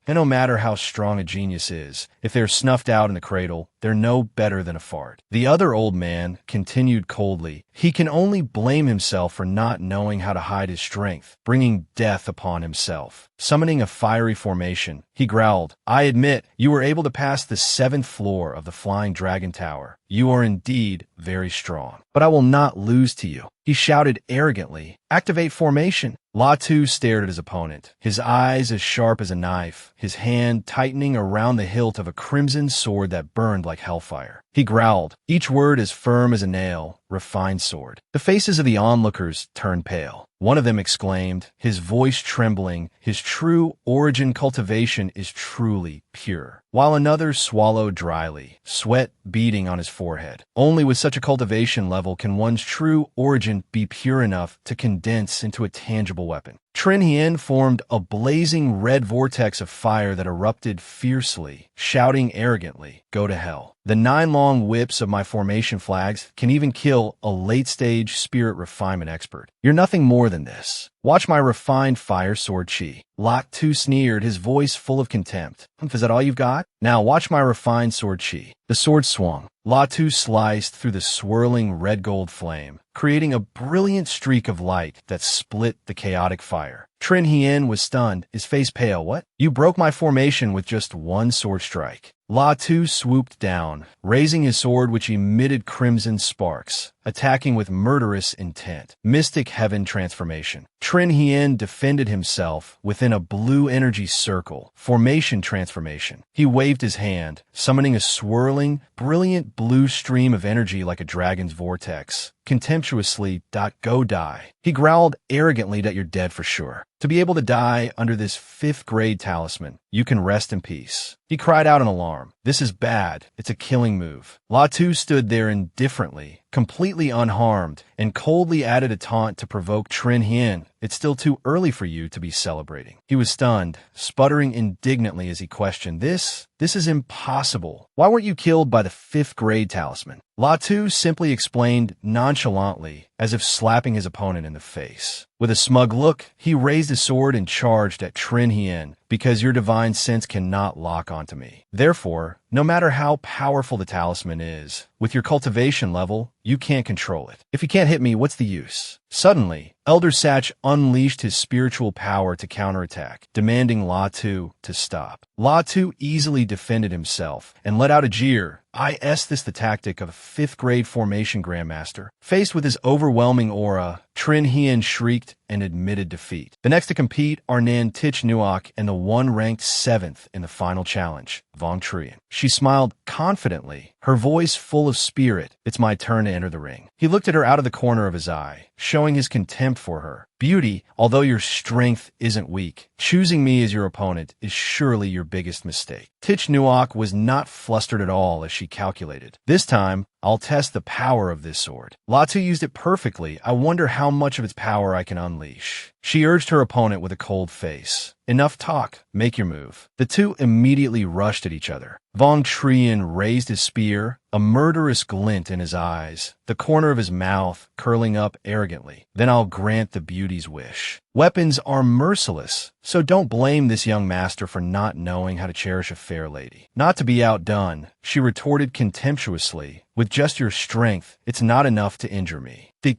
And no matter how strong a genius is, if they're snuffed out in the cradle, they're no better than a fart. The other old man continued coldly. He can only blame himself for not knowing how to hide his strength, bringing death upon himself. Summoning a fiery formation, he growled, I admit you were able to pass the 7th floor of the Flying Dragon Tower. You are indeed very strong, but I will not lose to you. He shouted arrogantly, activate formation. La Tu stared at his opponent, his eyes as sharp as a knife, his hand tightening around the hilt of a crimson sword that burned like hellfire. He growled, each word as firm as a nail, refined sword. The faces of the onlookers turned pale. One of them exclaimed, his voice trembling, his true origin cultivation is truly pure. While another swallowed dryly, sweat beading on his forehead. Only with such a cultivation level can one's true origin be pure enough to condense into a tangible weapon. Trin Hien formed a blazing red vortex of fire that erupted fiercely, shouting arrogantly, go to hell. The 9 long whips of my formation flags can even kill a late-stage spirit refinement expert. You're nothing more than this. Watch my refined fire sword chi. La Tu sneered, his voice full of contempt. Is that all you've got? Now watch my refined sword chi. The sword swung. La Tu sliced through the swirling red-gold flame, creating a brilliant streak of light that split the chaotic fire. Trin Hien was stunned, his face pale. What? You broke my formation with just 1 sword strike. La Tu swooped down, raising his sword which emitted crimson sparks, attacking with murderous intent. Mystic Heaven Transformation. Trin Hien defended himself within a blue energy circle. Formation Transformation. He waved his hand, summoning a swirling, brilliant blue stream of energy like a dragon's vortex. Contemptuously, go die. He growled arrogantly that you're dead for sure. To be able to die under this 5th grade talisman, you can rest in peace. He cried out in alarm. This is bad. It's a killing move. La Tu stood there indifferently, completely unharmed, and coldly added a taunt to provoke Trin Hien. It's still too early for you to be celebrating. He was stunned, sputtering indignantly as he questioned, This is impossible. Why weren't you killed by the 5th grade talisman? La Tu simply explained nonchalantly, as if slapping his opponent in the face. With a smug look, he raised his sword and charged at Trin Hien, because your divine sense cannot lock onto me. Therefore, no matter how powerful the talisman is, with your cultivation level, you can't control it. If you can't hit me, what's the use? Suddenly, Elder Satch unleashed his spiritual power to counterattack, demanding Latu to stop. Latu easily defended himself and let out a jeer. This the tactic of a 5th grade formation grandmaster. Faced with his overwhelming aura, Trin Hien shrieked and admitted defeat. The next to compete are Nan Tich Nuok and the one ranked 7th in the final challenge, Vong Trian. She smiled confidently, her voice full of spirit. It's my turn to enter the ring. He looked at her out of the corner of his eye, showing his contempt for her. Beauty, although your strength isn't weak, choosing me as your opponent is surely your biggest mistake. Tich Nuok was not flustered at all as she calculated. This time, I'll test the power of this sword. Latu used it perfectly. I wonder how much of its power I can unleash. She urged her opponent with a cold face. Enough talk. Make your move. The two immediately rushed at each other. Vong Trian raised his spear, a murderous glint in his eyes, the corner of his mouth curling up arrogantly. Then I'll grant the beauty's wish. Weapons are merciless, so don't blame this young master for not knowing how to cherish a fair lady. Not to be outdone, she retorted contemptuously. With just your strength, it's not enough to injure me. He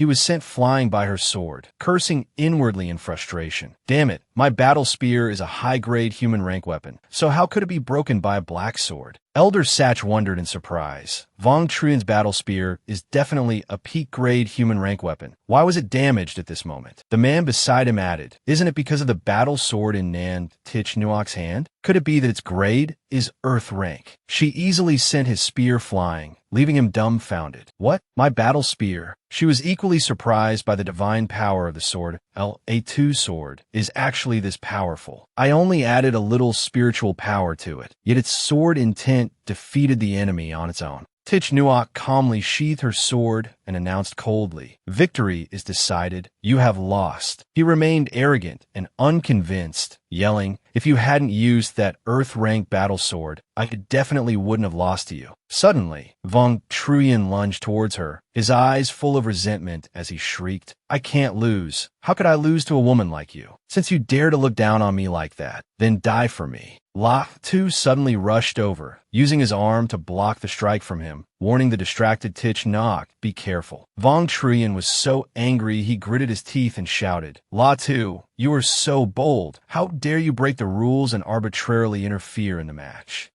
was sent flying by her sword, cursing inwardly in frustration. Damn it, my battle spear is a high-grade human rank weapon, so how could it be broken by a black sword? Elder Satch wondered in surprise. Vong Trian's battle spear is definitely a peak-grade human rank weapon. Why was it damaged at this moment? The man beside him added, isn't it because of the battle sword in Nan Tich Nuok's hand? Could it be that its grade is Earth rank? She easily sent his spear flying, leaving him dumbfounded. What? My battle spear? She was equally surprised by the divine power of the sword. A2 sword is actually this powerful. I only added a little spiritual power to it, yet its sword intent defeated the enemy on its own. Tich Nuok calmly sheathed her sword and announced coldly, victory is decided. You have lost. He remained arrogant and unconvinced, yelling, if you hadn't used that Earth-rank battle sword, I definitely wouldn't have lost to you. Suddenly, Vong Trian lunged towards her, his eyes full of resentment as he shrieked, I can't lose. How could I lose to a woman like you? Since you dare to look down on me like that, then die for me. Latu suddenly rushed over, using his arm to block the strike from him, warning the distracted Tich Nuok, be careful. Vong Trian was so angry he gritted his teeth and shouted, Latu, you are so bold. How dare you break the rules and arbitrarily interfere in the match?